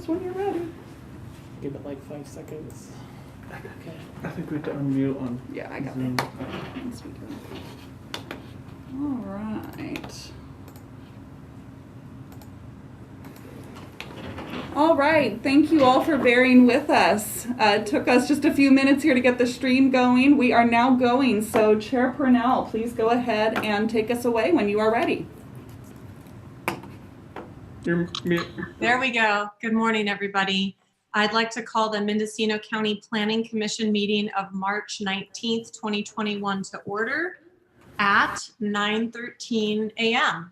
just when you're ready. Give it like 5 seconds. Okay. I think we have to unmute on. Yeah, I got Zoom. it. Yes, we do. All right. All right, thank you all for bearing with us. It took us just a few minutes here to get the stream going. We are now going, so Chair Purnell, please go ahead and take us away when you are ready. You're mute. There we go. Good morning, everybody. I'd like to call the Mendocino County Planning Commission meeting of March 19th, 2021 to order at 9:13 a.m.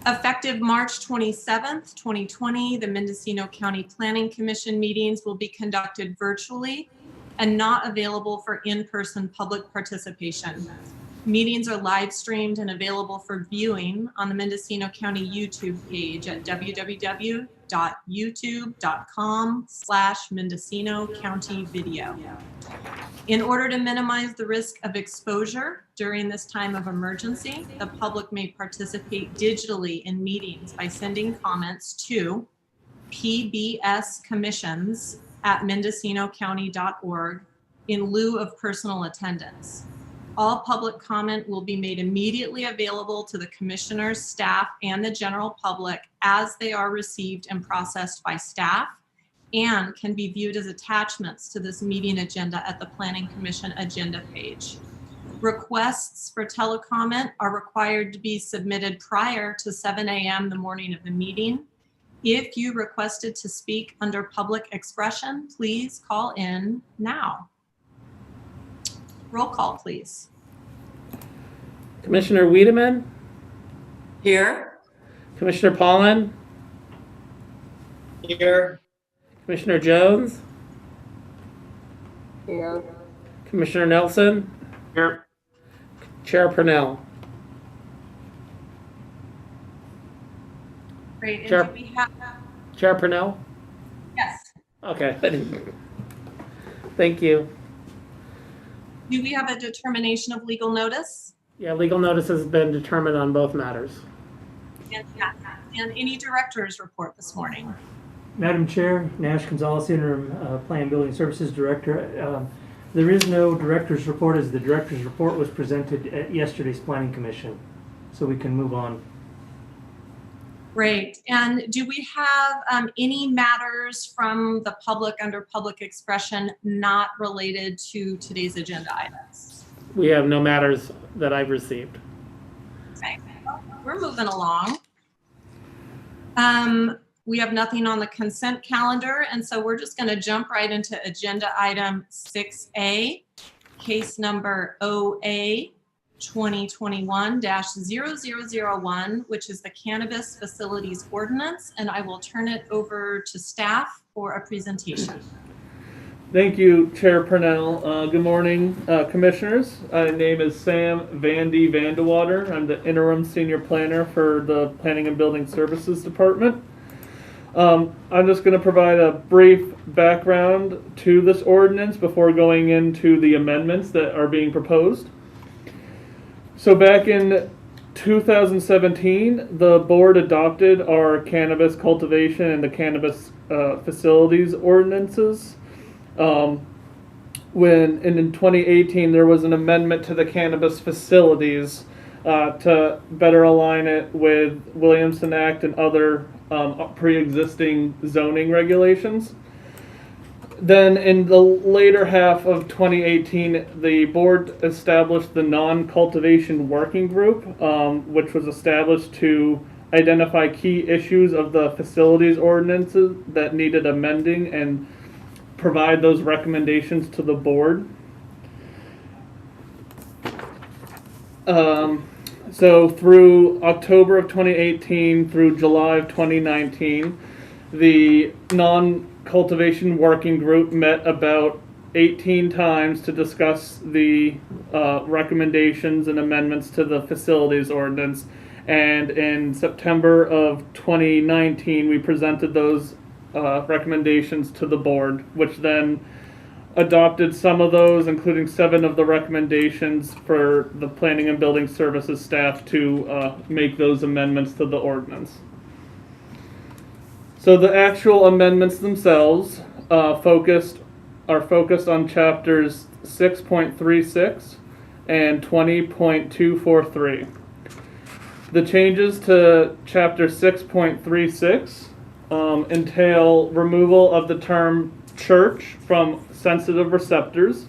Effective March 27th, 2020, the Mendocino County Planning Commission meetings will be conducted virtually and not available for in-person public participation. Meetings are live streamed and available for viewing on the Mendocino County YouTube page at www.youtube.com/Mendocino County Video. In order to minimize the risk of exposure during this time of emergency, the public may participate digitally in meetings by sending comments to pbscommissions@mendocinocounty.org in lieu of personal attendance. All public comment will be made immediately available to the commissioners, staff, and the general public as they are received and processed by staff, and can be viewed as attachments to this meeting agenda at the Planning Commission agenda page. Requests for telecomment are required to be submitted prior to 7 a.m. the morning of the meeting. If you requested to speak under public expression, please call in now. Roll call, please. Commissioner Wiedemann, Here. Commissioner Pollan, Here. Commissioner Jones, Here. Commissioner Nelson, Here. Chair Purnell. Great. And Chair. do we have, Chair Purnell? yes. Okay. Thank you. Do we have a determination of legal notice? Yeah, legal notice has been determined on both matters. And any director's report this morning? Madam Chair, Nash Gonzalez, Interim Plan Building Services Director. There is no director's report, as the director's report was presented at yesterday's Planning Commission, so we can move on. Great. And do we have any matters from the public under public expression not related to today's agenda items? We have no matters that I've received. Okay. We're moving along. We have nothing on the consent calendar, and so we're just going to jump right into agenda item 6A, case number OA 2021-0001, which is the Cannabis Facilities Ordinance, and I will turn it over to staff for a presentation. Thank you, Chair Purnell. Good morning, Commissioners. My name is Sam Vandy Vandewater. I'm the Interim Senior Planner for the Planning and Building Services Department. I'm just going to provide a brief background to this ordinance before going into the amendments that are being proposed. So back in 2017, the board adopted our cannabis cultivation and the cannabis facilities ordinances. When in 2018 there was an amendment to the cannabis facilities to better align it with Williamson Act and other pre-existing zoning regulations. Then in the later half of 2018, the board established the non-cultivation working group, which was established to identify key issues of the facilities ordinances that needed amending and provide those recommendations to the board. So through October of 2018 through July of 2019, the non-cultivation working group met about 18 times to discuss the recommendations and amendments to the facilities ordinance. And in September of 2019, we presented those recommendations to the board, which then adopted some of those, including 7 of the recommendations for the Planning and Building Services staff to make those amendments to the ordinance. So the actual amendments themselves are focused on chapters 6.36 and 20.243. The changes to chapter 6.36 entail removal of the term church from sensitive receptors.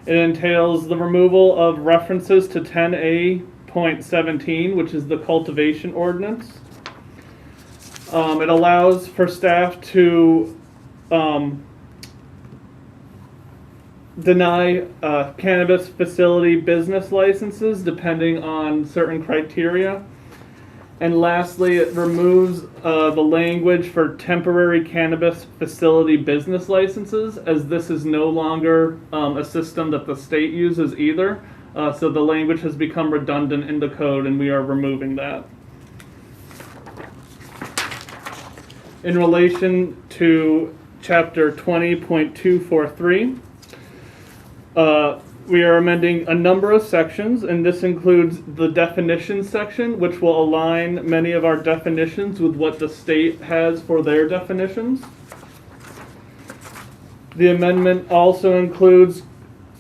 It entails the removal of references to 10A.17, which is the Cultivation Ordinance. It allows for staff to deny cannabis facility business licenses depending on certain criteria. And lastly, it removes the language for temporary cannabis facility business licenses, as this is no longer a system that the state uses either. So the language has become redundant in the code, and we are removing that. In relation to chapter 20.243, we are amending a number of sections, and this includes the definitions section, which will align many of our definitions with what the state has for their definitions. The amendment also includes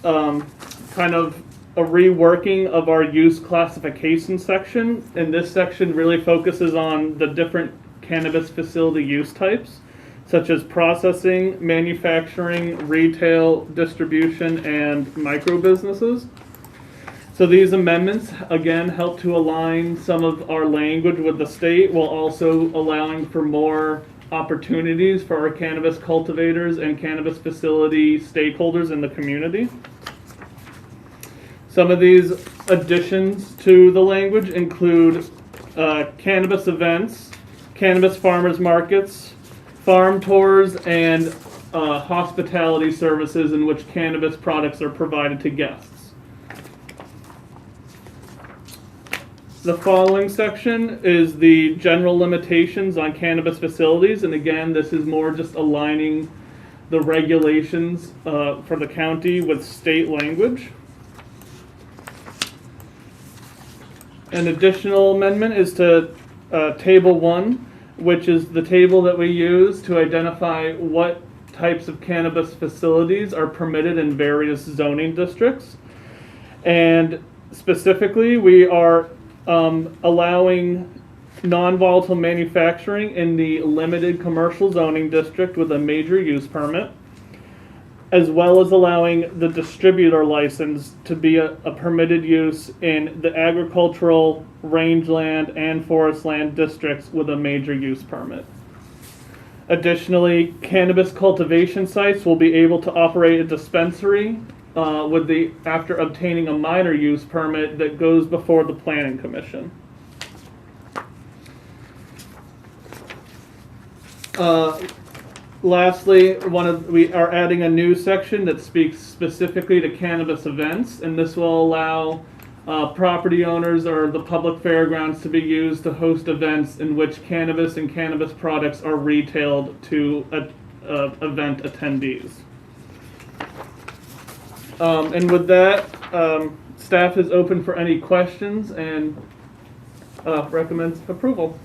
kind of a reworking of our use classification section, and this section really focuses on the different cannabis facility use types, such as processing, manufacturing, retail, distribution, and micro businesses. So these amendments, again, help to align some of our language with the state while also allowing for more opportunities for our cannabis cultivators and cannabis facility stakeholders in the community. Some of these additions to the language include cannabis events, cannabis farmers markets, farm tours, and hospitality services in which cannabis products are provided to guests. The following section is the general limitations on cannabis facilities, and again, this is more just aligning the regulations for the county with state language. An additional amendment is to Table 1, which is the table that we use to identify what types of cannabis facilities are permitted in various zoning districts. And specifically, we are allowing non-volatile manufacturing in the limited commercial zoning district with a major use permit, as well as allowing the distributor license to be a permitted use in the agricultural, rangeland, and forest land districts with a major use permit. Additionally, cannabis cultivation sites will be able to operate a dispensary after obtaining a minor use permit that goes before the Planning Commission. Lastly, we are adding a new section that speaks specifically to cannabis events, and this will allow property owners or the public fairgrounds to be used to host events in which cannabis and cannabis products are retailed to event attendees. And with that, staff is open for any questions and recommends approval.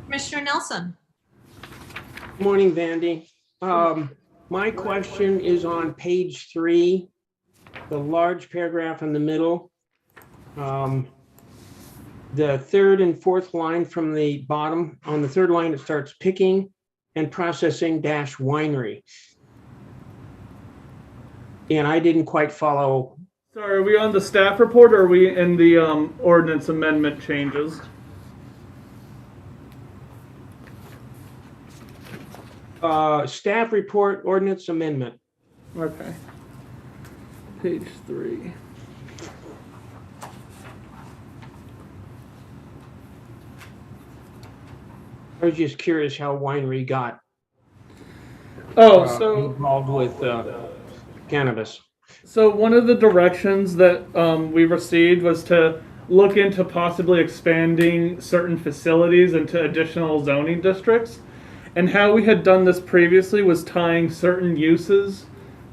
Commissioner Nelson. Morning, Vandy. My question is on page 3, the large paragraph in the middle. The third and fourth line from the bottom. On the third line, it starts picking and processing dash winery. And I didn't quite follow. Sorry, are we on the staff report or are we in the ordinance amendment changes? Staff report ordinance amendment. Okay. Page 3. I was just curious how winery got involved with cannabis. So one of the directions that we received was to look into possibly expanding certain facilities into additional zoning districts. And how we had done this previously was tying certain uses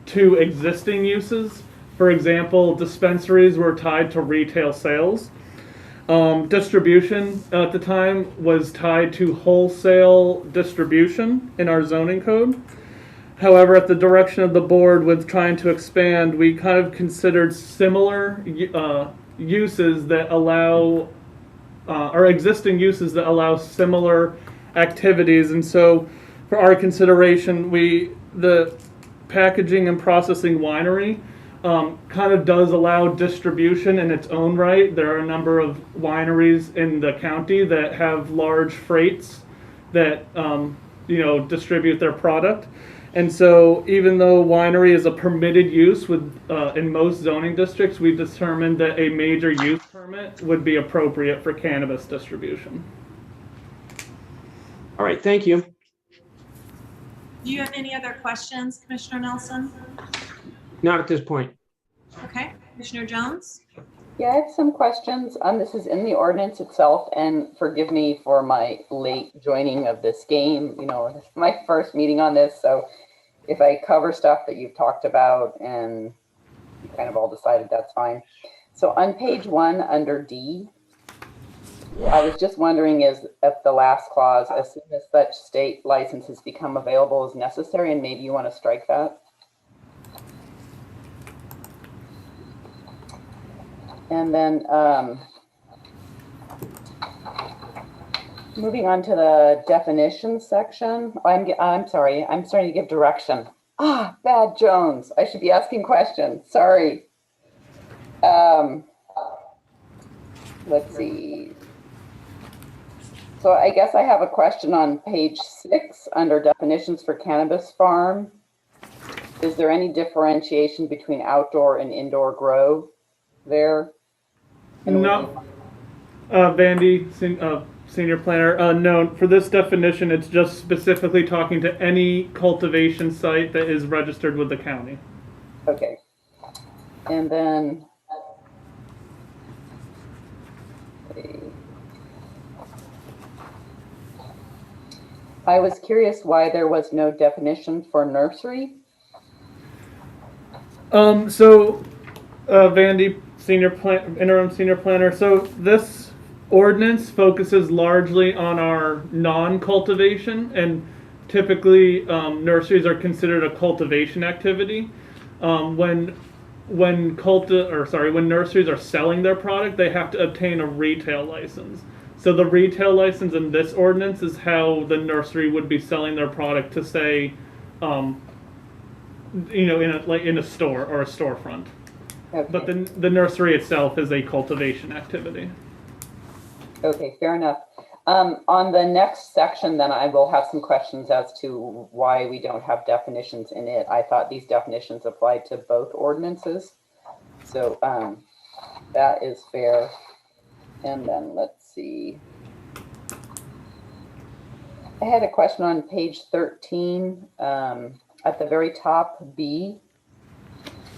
to existing uses. For example, dispensaries were tied to retail sales. Distribution at the time was tied to wholesale distribution in our zoning code. However, at the direction of the board with trying to expand, we kind of considered similar uses that allow, or existing uses that allow similar activities. And so for our consideration, the packaging and processing winery kind of does allow distribution in its own right. There are a number of wineries in the county that have large freights that distribute their product. And so even though winery is a permitted use in most zoning districts, we determined that a major use permit would be appropriate for cannabis distribution. All right, thank you. Do you have any other questions, Commissioner Nelson? Not at this point. Okay, Commissioner Jones? Yeah, I have some questions. This is in the ordinance itself, and forgive me for my late joining of this game. This is my first meeting on this, so if I cover stuff that you've talked about and you kind of all decided, that's fine. So on page 1 under D, I was just wondering if the last clause, as soon as such state licenses become available, is necessary, and maybe you want to strike that. And then moving on to the definitions section. I'm sorry, I'm starting to give direction. Bad Jones. I should be asking questions. Sorry. Let's see. So I guess I have a question on page 6 under definitions for cannabis farm. Is there any differentiation between outdoor and indoor grow there? No. Vandy, senior planner, no, for this definition, it's just specifically talking to any cultivation site that is registered with the county. Okay. And then, I was curious why there was no definition for nursery. Vandy, interim senior planner. So this ordinance focuses largely on our non-cultivation, and typically nurseries are considered a cultivation activity. When nurseries are selling their product, they have to obtain a retail license. So the retail license in this ordinance is how the nursery would be selling their product to, say, in a store or a storefront. Okay. But the nursery itself is a cultivation activity. Okay, fair enough. On the next section, then I will have some questions as to why we don't have definitions in it. I thought these definitions applied to both ordinances. So that is fair. And then let's see. I had a question on page 13 at the very top, B.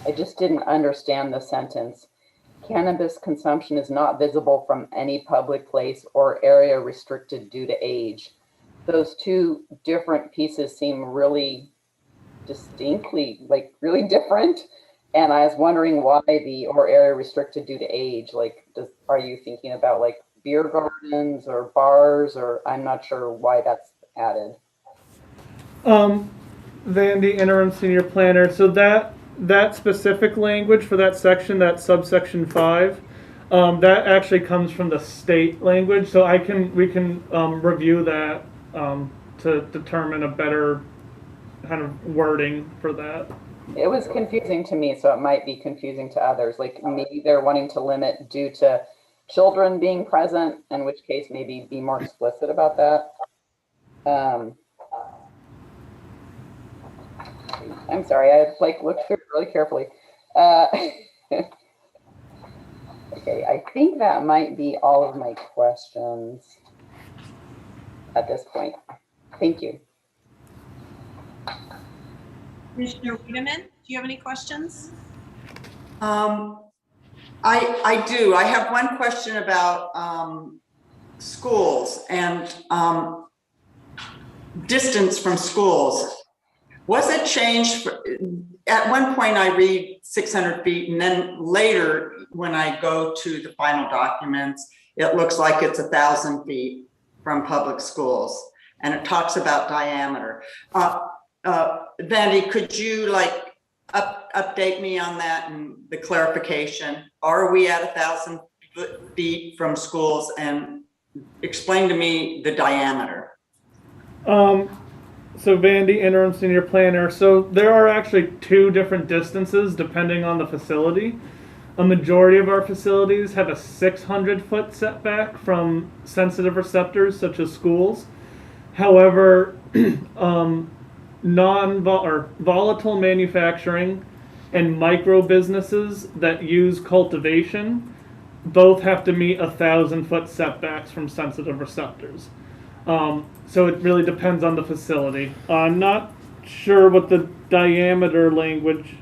I just didn't understand the sentence. Cannabis consumption is not visible from any public place or area restricted due to age. Those two different pieces seem really distinctly, really different. And I was wondering why the or area restricted due to age, are you thinking about beer gardens or bars, or I'm not sure why that's added. Vandy, interim senior planner. So that specific language for that section, that subsection 5, that actually comes from the state language. So we can review that to determine a better kind of wording for that. It was confusing to me, so it might be confusing to others. Maybe they're wanting to limit due to children being present, in which case maybe be more explicit about that. I'm sorry, I looked through it really carefully. Okay, I think that might be all of my questions at this point. Thank you. Commissioner Wiedemann, do you have any questions? I do. I have one question about schools and distance from schools. Was it changed? At one point I read 600 feet, and then later when I go to the final documents, it looks like it's 1,000 feet from public schools, and it talks about diameter. Vandy, could you like update me on that and the clarification? Are we at 1,000 feet from schools, and explain to me the diameter? So Vandy, interim senior planner. So there are actually two different distances depending on the facility. A majority of our facilities have a 600-foot setback from sensitive receptors such as schools. However, volatile manufacturing and micro businesses that use cultivation both have to meet 1,000-foot setbacks from sensitive receptors. So it really depends on the facility. I'm not sure what the diameter language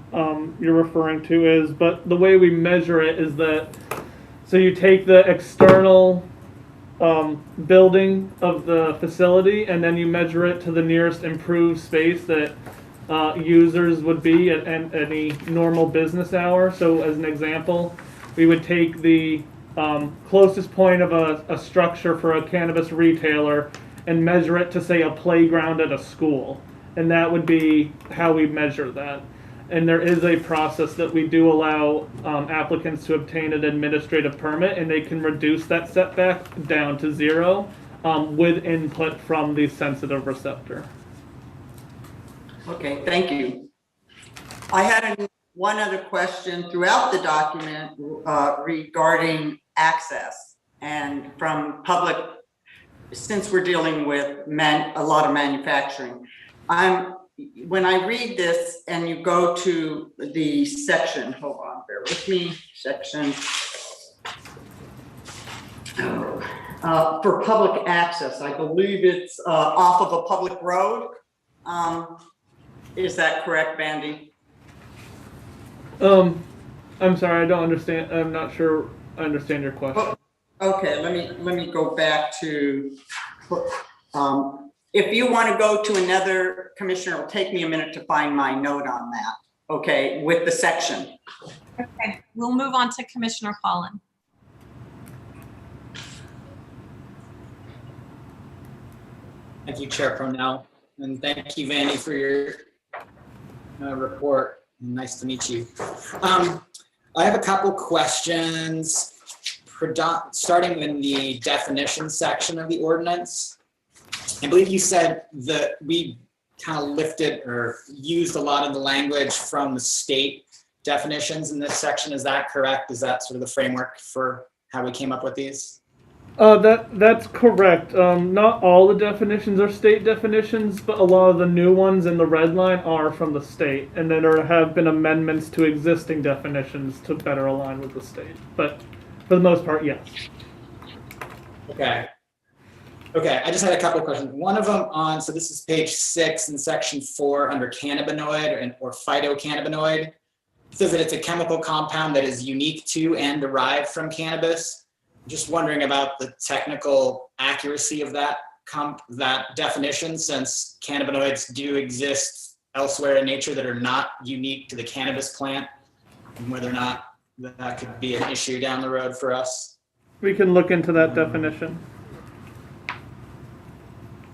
you're referring to is, but the way we measure it is that, so you take the external building of the facility, and then you measure it to the nearest improved space that users would be at any normal business hour. So as an example, we would take the closest point of a structure for a cannabis retailer and measure it to, say, a playground at a school. And that would be how we measure that. And there is a process that we do allow applicants to obtain an administrative permit, and they can reduce that setback down to 0 with input from the sensitive receptor. Okay, thank you. I had one other question throughout the document regarding access, and from public, since we're dealing with a lot of manufacturing. When I read this and you go to the section, hold on, bear with me, section for public access, I believe it's off of a public road. Is that correct, Bandy? I'm sorry, I don't understand. I'm not sure I understand your question. Okay, let me go back to, if you want to go to another commissioner, it'll take me a minute to find my note on that. Okay, with the section. Okay, we'll move on to Commissioner Holland. Thank you, Chair Pronell, and thank you, Vandy, for your report. Nice to meet you. I have a couple questions, starting in the definition section of the ordinance. I believe you said that we kind of lifted or used a lot of the language from the state definitions in this section. Is that correct? Is that sort of the framework for how we came up with these? That's correct. Not all the definitions are state definitions, but a lot of the new ones in the red line are from the state, and then there have been amendments to existing definitions to better align with the state. But for the most part, yes. Okay. Okay, I just had a couple of questions. One of them so this is page 6 in section 4 under cannabinoid or phytocannabinoid. It says that it's a chemical compound that is unique to and derived from cannabis. Just wondering about the technical accuracy of that definition, since cannabinoids do exist elsewhere in nature that are not unique to the cannabis plant, and whether or not that could be an issue down the road for us. We can look into that definition.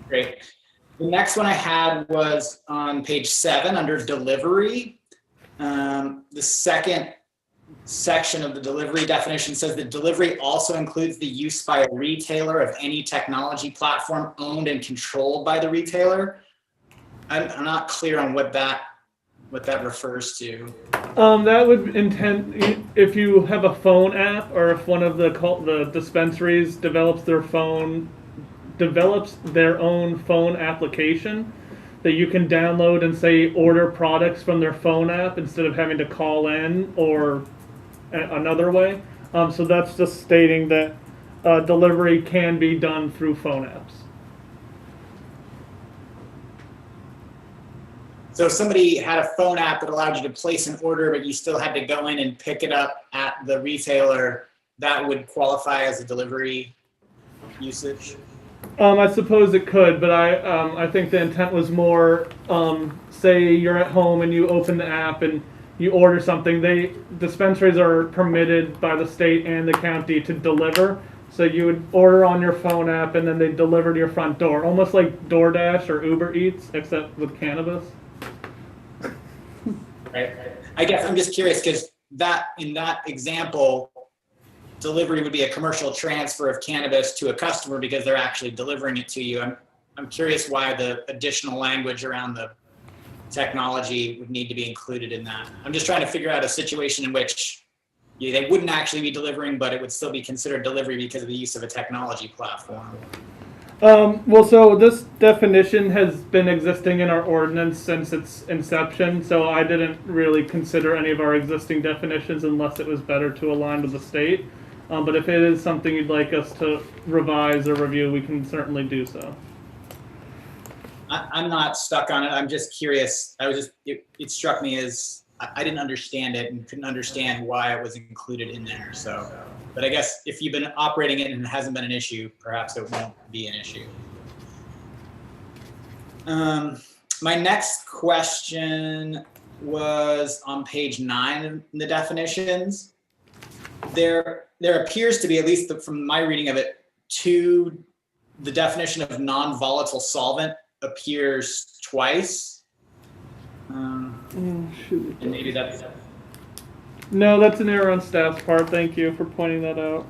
Great. The next one I had was on page 7 under delivery. The second section of the delivery definition says that delivery also includes the use by a retailer of any technology platform owned and controlled by the retailer. I'm not clear on what that refers to. That would intend if you have a phone app, or if one of the dispensaries develops their own phone application that you can download and, say, order products from their phone app instead of having to call in or another way. So that's just stating that delivery can be done through phone apps. So if somebody had a phone app that allowed you to place an order, but you still had to go in and pick it up at the retailer, that would qualify as a delivery usage? I suppose it could, but I think the intent was more, say you're at home and you open the app and you order something. Dispensaries are permitted by the state and the county to deliver, So you would order on your phone app and then they deliver to your front door, almost like DoorDash or Uber Eats, except with cannabis. Right. I guess I'm just curious because in that example, delivery would be a commercial transfer of cannabis to a customer because they're actually delivering it to you. I'm curious why the additional language around the technology would need to be included in that. I'm just trying to figure out a situation in which they wouldn't actually be delivering, but it would still be considered delivery because of the use of a technology platform. Well, so this definition has been existing in our ordinance since its inception, so I didn't really consider any of our existing definitions unless it was better to align with the state. But if it is something you'd like us to revise or review, we can certainly do so. I'm not stuck on it. I'm just curious. It struck me as I didn't understand it and couldn't understand why it was included in there. So, but I guess if you've been operating it and it hasn't been an issue, perhaps it won't be an issue. My next question was on page 9 in the definitions. There appears to be, at least from my reading of it, the definition of non-volatile solvent appears twice. And maybe that's... No, that's an error on staff's part. Thank you for pointing that out.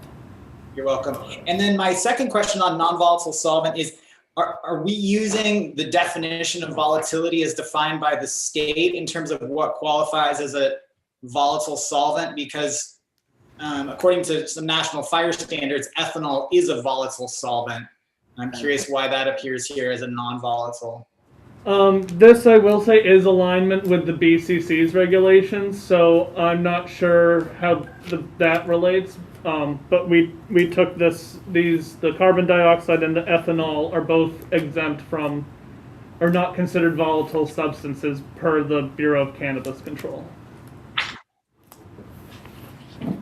You're welcome. And then my second question on non-volatile solvent is, are we using the definition of volatility as defined by the state in terms of what qualifies as a volatile solvent? Because according to some national fire standards, ethanol is a volatile solvent. I'm curious why that appears here as a non-volatile. This, I will say, is alignment with the BCC's regulations, so I'm not sure how that relates. But we took the carbon dioxide and the ethanol are both exempt from, or not considered volatile substances per the Bureau of Cannabis Control.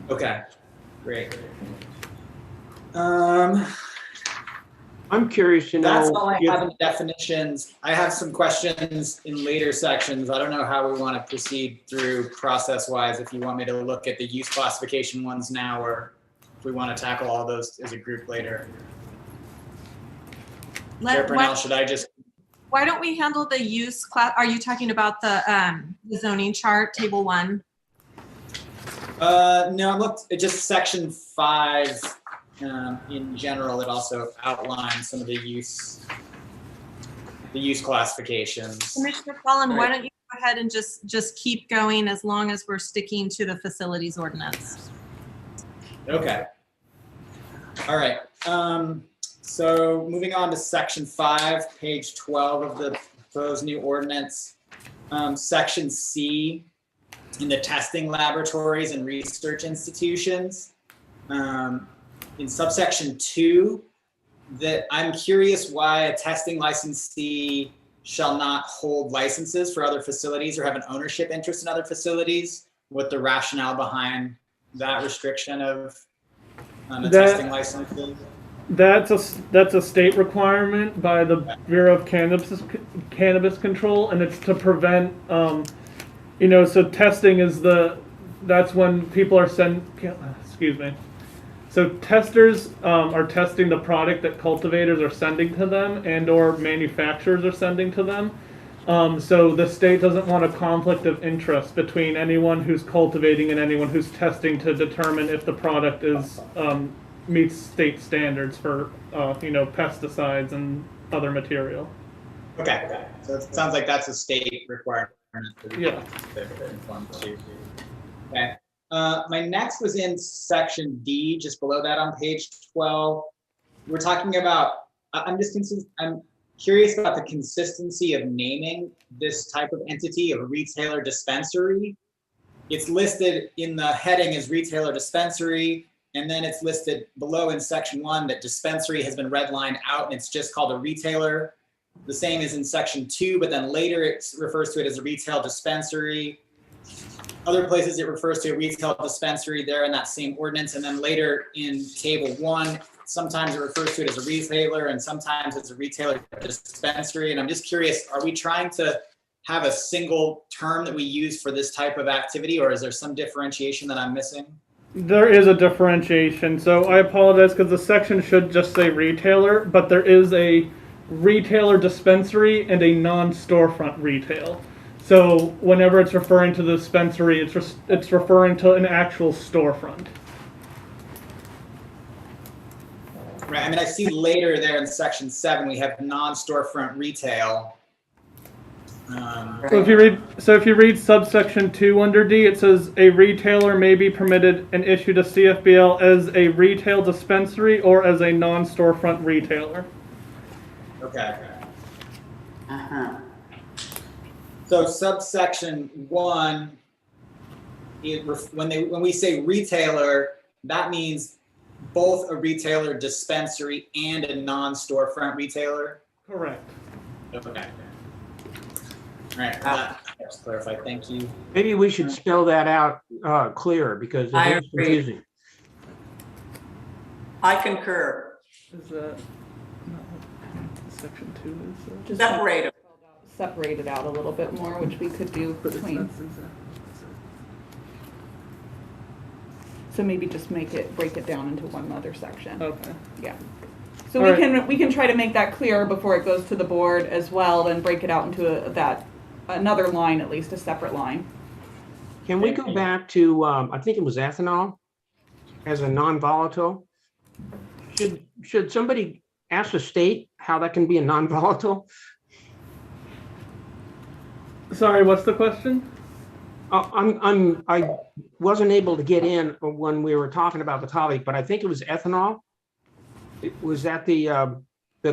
Okay, great. I'm curious to know. That's all I have in the definitions. I have some questions in later sections. I don't know how we want to proceed through process-wise, if you want me to look at the use classification ones now, or if we want to tackle all those as a group later. Chair Purnell, should I just... Why don't we handle the use class? Are you talking about the zoning chart, table 1? No, I looked at just section 5. In general, it also outlines some of the use classifications. Commissioner Cullen, why don't you go ahead and just keep going as long as we're sticking to the facilities ordinance. Okay. All right. So moving on to section 5, page 12 of the proposed new ordinance. Section C, in the testing laboratories and research institutions. In subsection 2, that I'm curious why a testing licensee shall not hold licenses for other facilities or have an ownership interest in other facilities. What the rationale behind that restriction of a testing license? That's a state requirement by the Bureau of Cannabis Control, and it's to prevent, so testing is that's when people are So testers are testing the product that cultivators are sending to them and or manufacturers are sending to them. So the state doesn't want a conflict of interest between anyone who's cultivating and anyone who's testing to determine if the product is meets state standards for pesticides and other material. Okay. So it sounds like that's a state requirement. Yeah. Okay. My next was in section D, just below that on page 12. We're talking about, I'm curious about the consistency of naming this type of entity, of a retailer dispensary. It's listed in the heading as retailer dispensary, and then it's listed below in section 1 that dispensary has been redlined out and it's just called a retailer. The same is in section 2, but then later it refers to it as a retail dispensary. Other places it refers to a retail dispensary there in that same ordinance. And then later in table 1, sometimes it refers to it as a retailer and sometimes it's a retailer dispensary. And I'm just curious, are we trying to have a single term that we use for this type of activity, or is there some differentiation that I'm missing? There is a differentiation, so I apologize because the section should just say retailer, but there is a retailer dispensary and a non-storefront retail. So whenever it's referring to the dispensary, it's referring to an actual storefront. Right, I mean, I see later there in section 7, we have non-storefront retail. So if you read subsection 2 under D, it says a retailer may be permitted and issued a CFBL as a retail dispensary or as a non-storefront retailer. Okay. Uh-huh. So subsection 1, when we say retailer, that means both a retailer dispensary and a non-storefront retailer? Correct. Okay. All right, that helps clarify. Thank you. Maybe we should spell that out clearer because I it is agree. confusing. I concur. Is that section 2 is Just Separate them. separate it out a little bit more, which we could do between. So maybe just break it down into one other section. okay. Yeah. So All we can try to make that clear before it goes to the board as well, and break it out into another line, at least a separate line. Can we go back to, I think it was ethanol as a non-volatile? Should somebody ask the state how that can be a non-volatile? Sorry, what's the question? I wasn't able to get in when we were talking about the topic, but I think it was ethanol. Was that the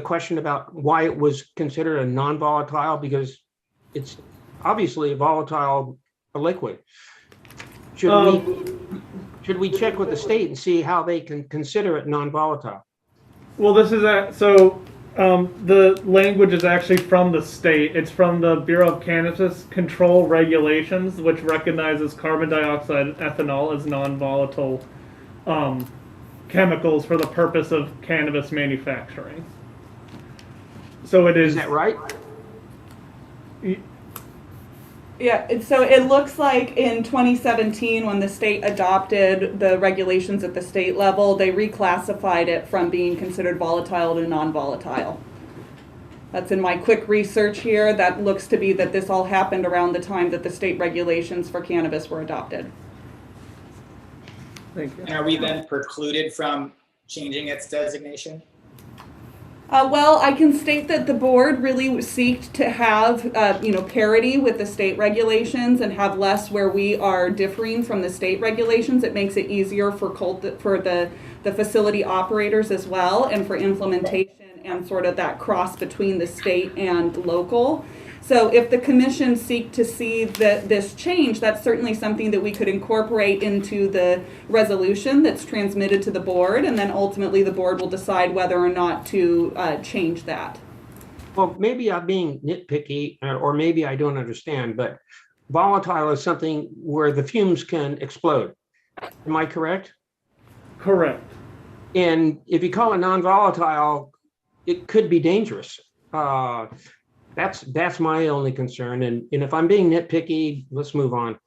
question about why it was considered a non-volatile? Because it's obviously a volatile liquid. Should we check with the state and see how they can consider it non-volatile? Well, this is the language is actually from the state. It's from the Bureau of Cannabis Control Regulations, which recognizes carbon dioxide and ethanol as non-volatile chemicals for the purpose of cannabis manufacturing. So it is. Is that right? Yeah, so it looks like in 2017, when the state adopted the regulations at the state level, they reclassified it from being considered volatile to non-volatile. That's in my quick research here. That looks to be that this all happened around the time that the state regulations for cannabis were adopted. Thank you. And are we then precluded from changing its designation? Well, I can state that the board really seeked to have, parity with the state regulations and have less where we are differing from the state regulations. It makes it easier for the facility operators as well, and for implementation and sort of that cross between the state and local. So if the commission seek to see this change, that's certainly something that we could incorporate into the resolution that's transmitted to the board, and then ultimately the board will decide whether or not to change that. Well, maybe I'm being nitpicky, or maybe I don't understand, but volatile is something where the fumes can explode. Am I correct? Correct. And if you call it non-volatile, it could be dangerous. That's my only concern. And if I'm being nitpicky, let's move on.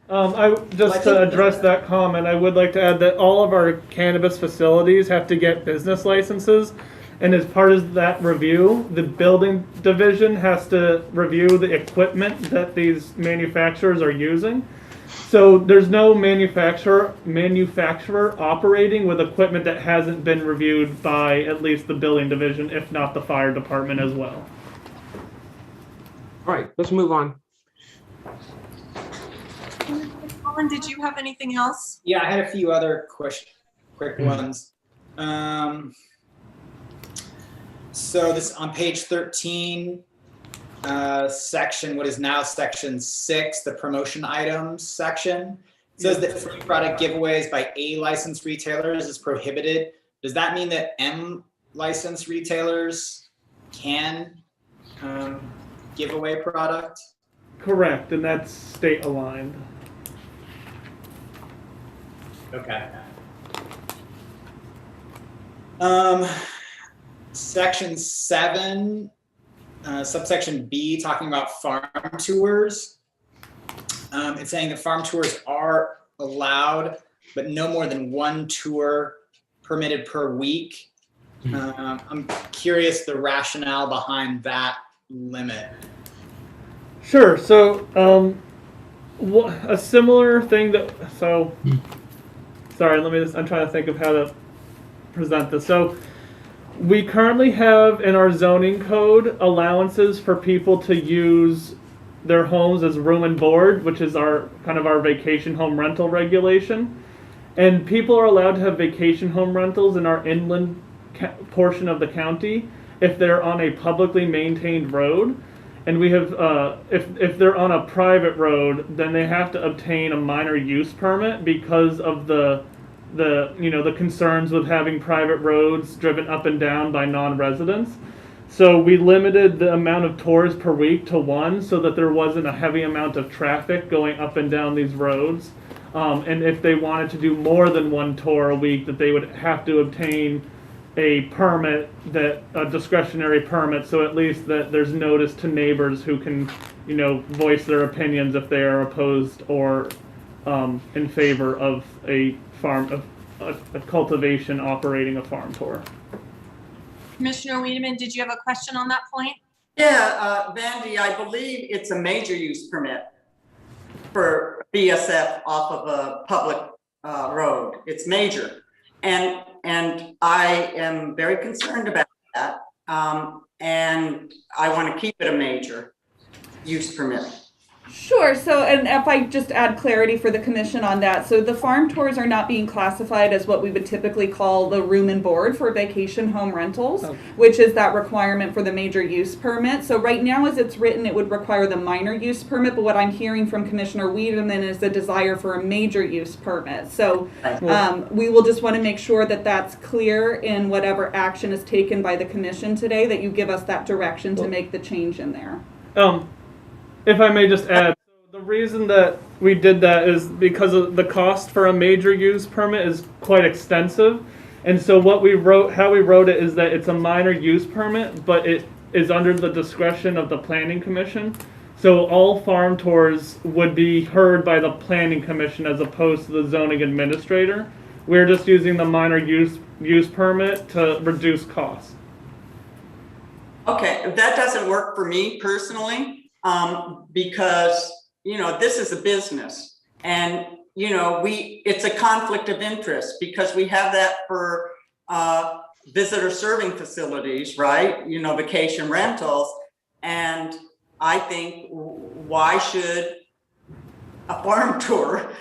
To address that comment, I would like to add that all of our cannabis facilities have to get business licenses. And as part of that review, the building division has to review the equipment that these manufacturers are using. So there's no manufacturer operating with equipment that hasn't been reviewed by at least the building division, if not the fire department as well. All right, let's move on. Colin, did you have anything else? Yeah, I had a few other quick ones. So this on page 13, section, what is now section 6, the promotion items section, it says that free product giveaways by A licensed retailers is prohibited. Does that mean that M licensed retailers can give away product? Correct, and that's state aligned. Okay. Section 7, subsection B, talking about farm tours. It's saying that farm tours are allowed but no more than one tour permitted per week. I'm curious the rationale behind that limit. Sure. So, a similar thing sorry, I'm trying to think of how to present this. So, we currently have in our zoning code allowances for people to use their homes as room and board, which is our vacation home rental regulation. And people are allowed to have vacation home rentals in our inland portion of the county if they're on a publicly maintained road. And we have, if they're on a private road, then they have to obtain a minor use permit because of the concerns with having private roads driven up and down by non-residents. So we limited the amount of tours per week to one so that there wasn't a heavy amount of traffic going up and down these roads. And if they wanted to do more than one tour a week, that they would have to obtain a permit, a discretionary permit, so at least that there's notice to neighbors who can, voice their opinions if they are opposed or in favor of a cultivation operating a farm tour. Commissioner Wiedemann, did you have a question on that point? Yeah, Vandy, I believe it's a major use permit for BSF off of a public road. It's major. And I am very concerned about that. And I want to keep it a major use permit. Sure. So, and if I just add clarity for the commission on that. So the farm tours are not being classified as what we would typically call the room and board for vacation home rentals, which is that requirement for the major use permit. So right now, as it's written, it would require the minor use permit. But what I'm hearing from Commissioner Wiedemann is the desire for a major use permit. So we will just want to make sure that that's clear in whatever action is taken by the commission today, that you give us that direction to make the change in there. If I may just add, the reason that we did that is because of the cost for a major use permit is quite extensive. And so how we wrote it is that it's a minor use permit, but it is under the discretion of the planning commission. So all farm tours would be heard by the planning commission as opposed to the zoning administrator. We're just using the minor use permit to reduce costs. Okay, that doesn't work for me personally. Because, this is a business and, it's a conflict of interest because we have that for visitor serving facilities, right? Vacation rentals. And I think why should a farm tour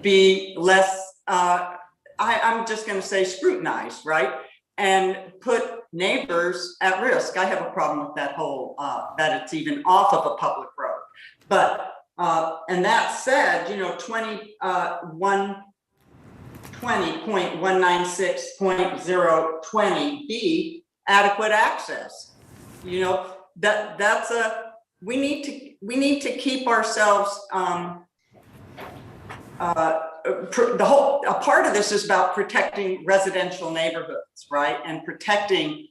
be less, I'm just going to say scrutinized, right? And put neighbors at risk. I have a problem with that whole, that it's even off of a public road. But, and that said, 120.196.020B, adequate access. That's we need to keep ourselves, a part of this is about protecting residential neighborhoods, right? And protecting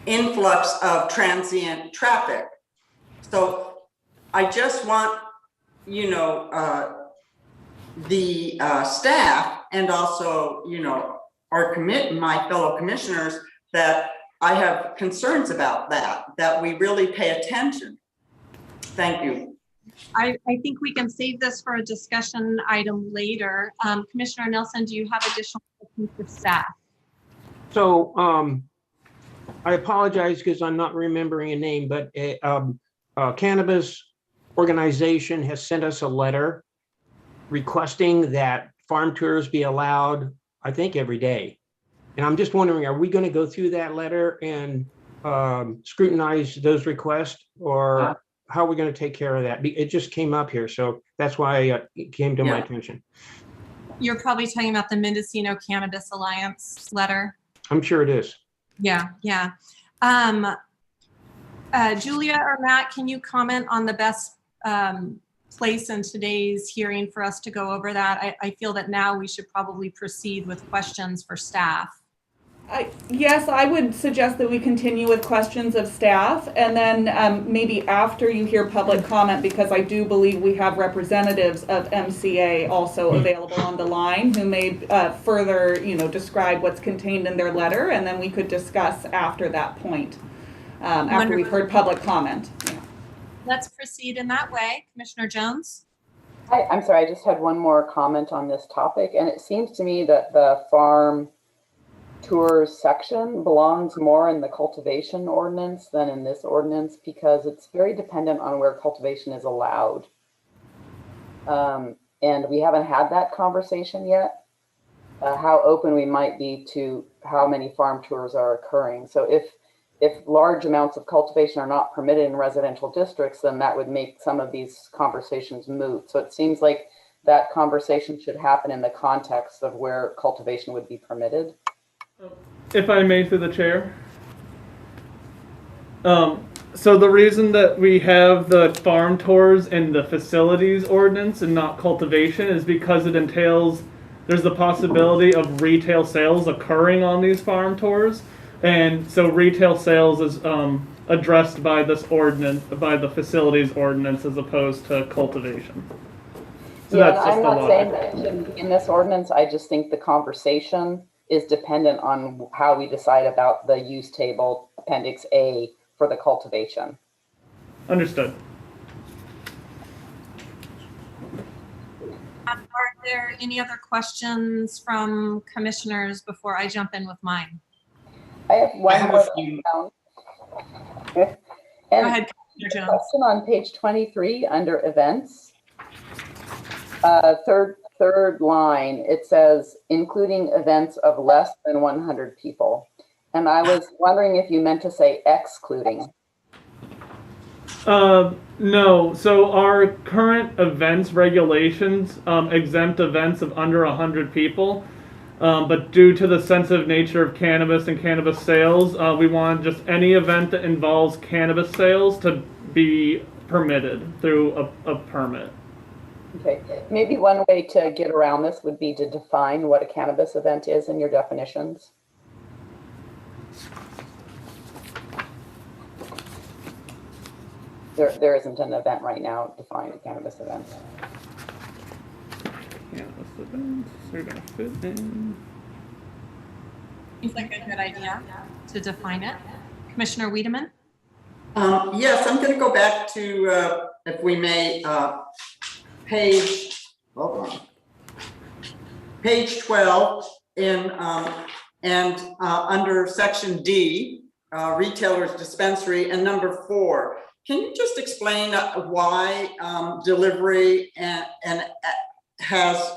influx of transient traffic. So I just want, the staff and also, my fellow commissioners that I have concerns about that we really pay attention. Thank you. I think we can save this for a discussion item later. Commissioner Nelson, do you have additional questions for staff? So I apologize because I'm not remembering a name, but Cannabis organization has sent us a letter requesting that farm tours be allowed, I think, every day. And I'm just wondering, are we going to go through that letter and scrutinize those requests, or how are we going to take care of that? It just came up here, so that's why it came to my attention. You're probably talking about the Mendocino Cannabis Alliance letter. I'm sure it is. Yeah. Julia or Matt, can you comment on the best place in today's hearing for us to go over that? I feel that now we should probably proceed with questions for staff. Yes, I would suggest that we continue with questions of staff, and then maybe after you hear public comment, because I do believe we have representatives of MCA also available on the line who may further, describe what's contained in their letter, and then we could discuss after that point, after we've heard public comment. Yeah. Let's proceed in that way. Commissioner Jones? I'm sorry, I just had one more comment on this topic, and it seems to me that the farm tours section belongs more in the cultivation ordinance than in this ordinance, because it's very dependent on where cultivation is allowed. And we haven't had that conversation yet, how open we might be to how many farm tours are occurring. So if large amounts of cultivation are not permitted in residential districts, then that would make some of these conversations moot. So it seems like that conversation should happen in the context of where cultivation would be permitted. If I may, through the chair. So the reason that we have the farm tours in the facilities ordinance and not cultivation is because it entails, there's the possibility of retail sales occurring on these farm tours. And so retail sales is addressed by this ordinance, by the facilities ordinance, as opposed to cultivation. So Yeah, that's just I'm the not saying logic. that it shouldn't be in this ordinance. I just think the conversation is dependent on how we decide about the use table, Appendix A, for the cultivation. Understood. Are there any other questions from commissioners before I jump in with mine? I have one I have more a few. down. Go And ahead, Commissioner Jones. question on page 23 under events. Third line, it says including events of less than 100 people. And I was wondering if you meant to say excluding. No. So our current events regulations exempt events of under 100 people. But due to the sensitive nature of cannabis and cannabis sales, we want just any event that involves cannabis sales to be permitted through a permit. Okay, maybe one way to get around this would be to define what a cannabis event is in your definitions. There isn't an event right now defined, a cannabis event. Cannabis events are gonna fit in. Seems like a good idea to define it. Commissioner Wiedemann? Yes, I'm going to go back to, if we may, page 12 in, under section D, retailers dispensary, and number 4. Can you just explain why delivery and has,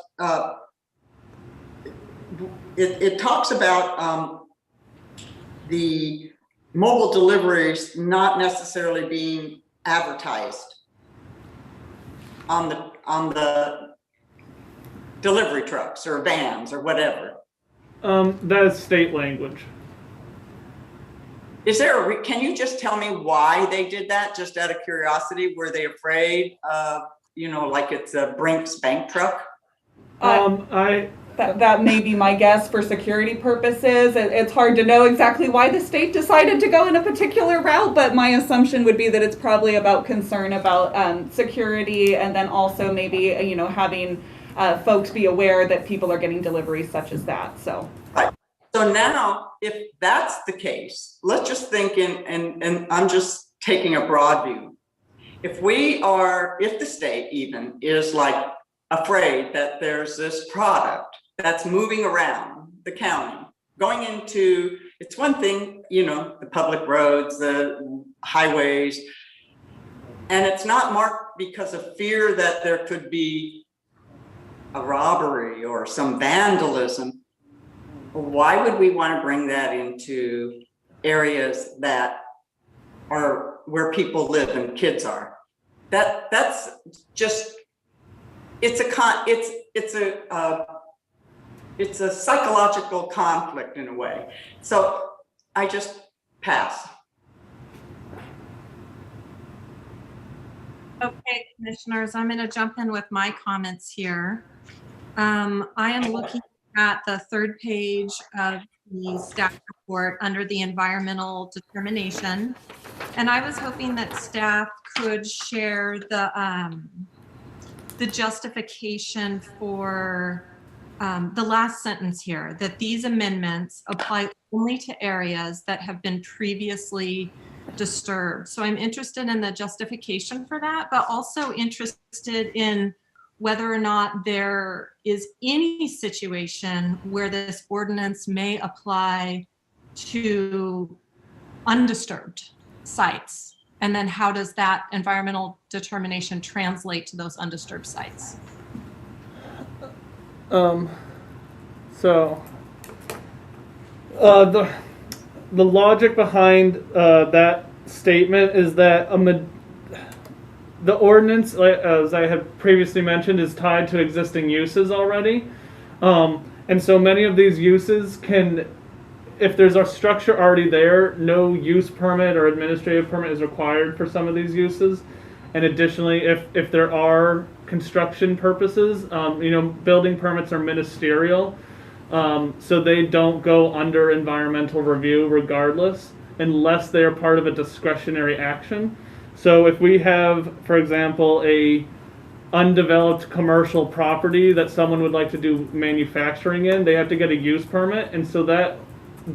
it talks about the mobile deliveries not necessarily being advertised on the delivery trucks or vans or whatever. That is state language. Is there can you just tell me why they did that, just out of curiosity? Were they afraid of, like it's a Brinks bank truck? That may be my guess for security purposes. It's hard to know exactly why the state decided to go in a particular route, but my assumption would be that it's probably about concern about security, and then also maybe, having folks be aware that people are getting deliveries such as that. So. Right. So now, if that's the case, let's just think and I'm just taking a broad view. If the state even is like afraid that there's this product that's moving around the county, going into, it's one thing, the public roads, the highways, and it's not marked because of fear that there could be a robbery or some vandalism. Why would we want to bring that into areas that are where people live and kids are? That's just, it's a psychological conflict in a way. So I just pass. Okay, commissioners, I'm going to jump in with my comments here. I am looking at the third page of the staff report under the environmental determination. And I was hoping that staff could share the justification for the last sentence here, that these amendments apply only to areas that have been previously disturbed. So I'm interested in the justification for that, but also interested in whether or not there is any situation where this ordinance may apply to undisturbed sites. And then how does that environmental determination translate to those undisturbed sites? So the logic behind that statement is that the ordinance, as I had previously mentioned, is tied to existing uses already. And so many of these uses can, if there's a structure already there, no use permit or administrative permit is required for some of these uses. And additionally, if there are construction purposes, building permits are ministerial, so they don't go under environmental review regardless, unless they are part of a discretionary action. So if we have, for example, a undeveloped commercial property that someone would like to do manufacturing in, they have to get a use permit, and so that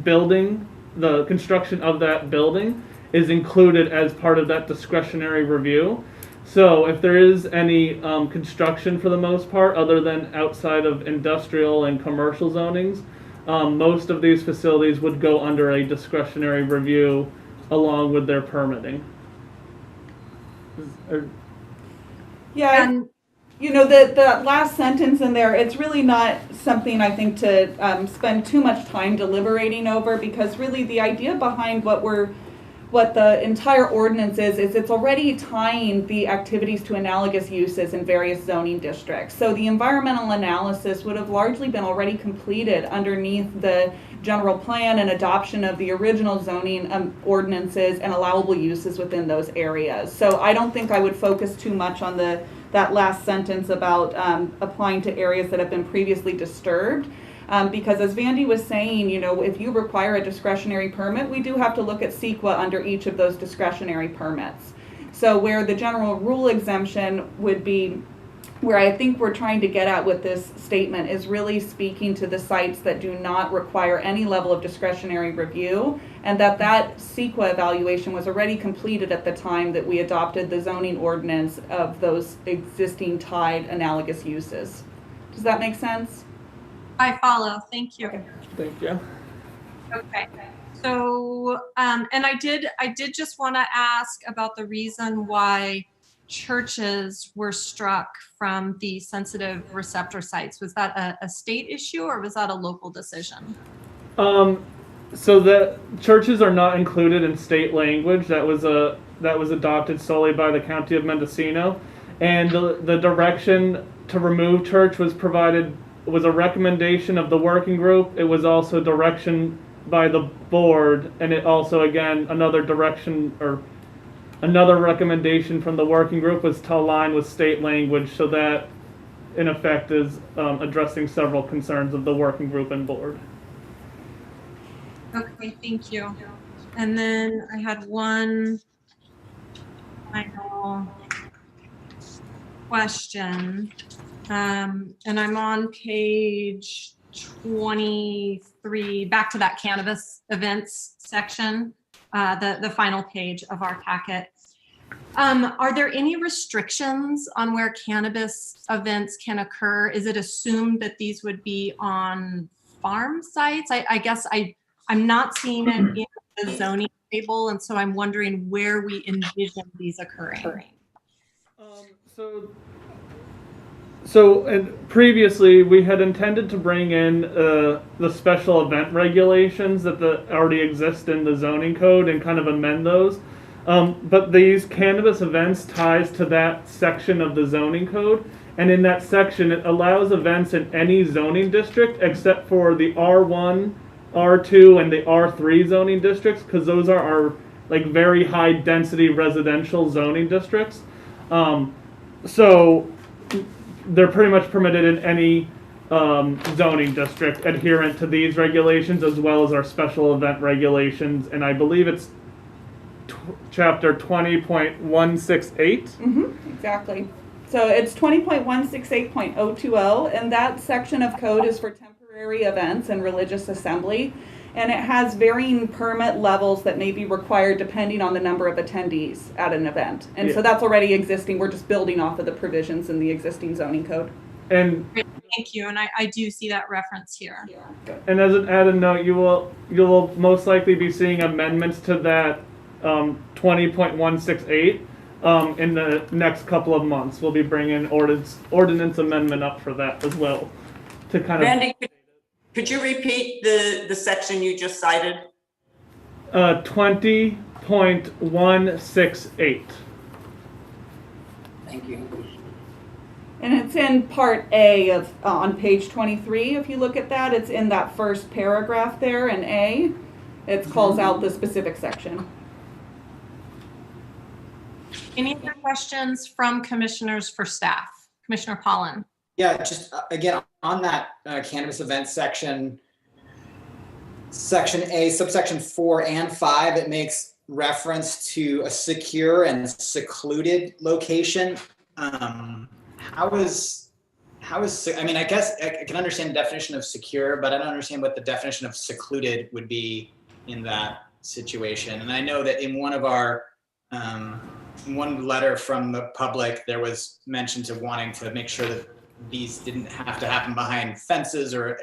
building, the construction of that building, is included as part of that discretionary review. So if there is any construction, for the most part, other than outside of industrial and commercial zonings, most of these facilities would go under a discretionary review along with their permitting. Yeah, And the last sentence in there, it's really not something I think to spend too much time deliberating over, because really the idea behind what the entire ordinance is it's already tying the activities to analogous uses in various zoning districts. So the environmental analysis would have largely been already completed underneath the general plan and adoption of the original zoning ordinances and allowable uses within those areas. So I don't think I would focus too much on that last sentence about applying to areas that have been previously disturbed. Because as Vandy was saying, if you require a discretionary permit, we do have to look at CEQA under each of those discretionary permits. So where the general rule exemption would be, where I think we're trying to get at with this statement, is really speaking to the sites that do not require any level of discretionary review, and that CEQA evaluation was already completed at the time that we adopted the zoning ordinance of those existing tied analogous uses. Does that make sense? I follow. Thank you. Thank you. Okay. So, and I did just want to ask about the reason why churches were struck from the sensitive receptor sites. Was that a state issue, or was that a local decision? So the churches are not included in state language. That was adopted solely by the County of Mendocino, and the direction to remove church was a recommendation of the working group. It was also direction by the board, and it also, again, another recommendation from the working group was to align with state language, so that in effect is addressing several concerns of the working group and board. Okay, thank you. And then I had one final question. And I'm on page 23, back to that cannabis events section, the final page of our packet. Are there any restrictions on where cannabis events can occur? Is it assumed that these would be on farm sites? I guess I'm not seeing it in the zoning table, and so I'm wondering where we envision these occurring. So and previously we had intended to bring in the special event regulations that already exist in the zoning code and kind of amend those. But these cannabis events ties to that section of the zoning code, and in that section it allows events in any zoning district except for the R1, R2, and the R3 zoning districts, because those are our very high density residential zoning districts. So they're pretty much permitted in any zoning district adherent to these regulations as well as our special event regulations, and I believe it's chapter 20.168. Exactly. So it's 20.168.020, and that section of code is for temporary events and religious assembly, and it has varying permit levels that may be required depending on the number of attendees at an event. And so that's already existing. We're just building off of the provisions in the existing zoning code. And Great, thank you, and I do see that reference here. And as an added note, you will most likely be seeing amendments to that 20.168 in the next couple of months. We'll be bringing ordinance amendment up for that as well to kind of. Randy, could you repeat the section you just cited? 20.168. Thank you. And it's in part A of on page 23. If you look at that, it's in that first paragraph there in A. It calls out the specific section. Any other questions from commissioners for staff? Commissioner Pollan. Yeah, just again, on that cannabis event section, section A, subsection 4 and 5, it makes reference to a secure and secluded location. How is, I mean, I guess I can understand the definition of secure, but I don't understand what the definition of secluded would be in that situation. And I know that in one of our, one letter from the public, there was mention to wanting to make sure that these didn't have to happen behind fences or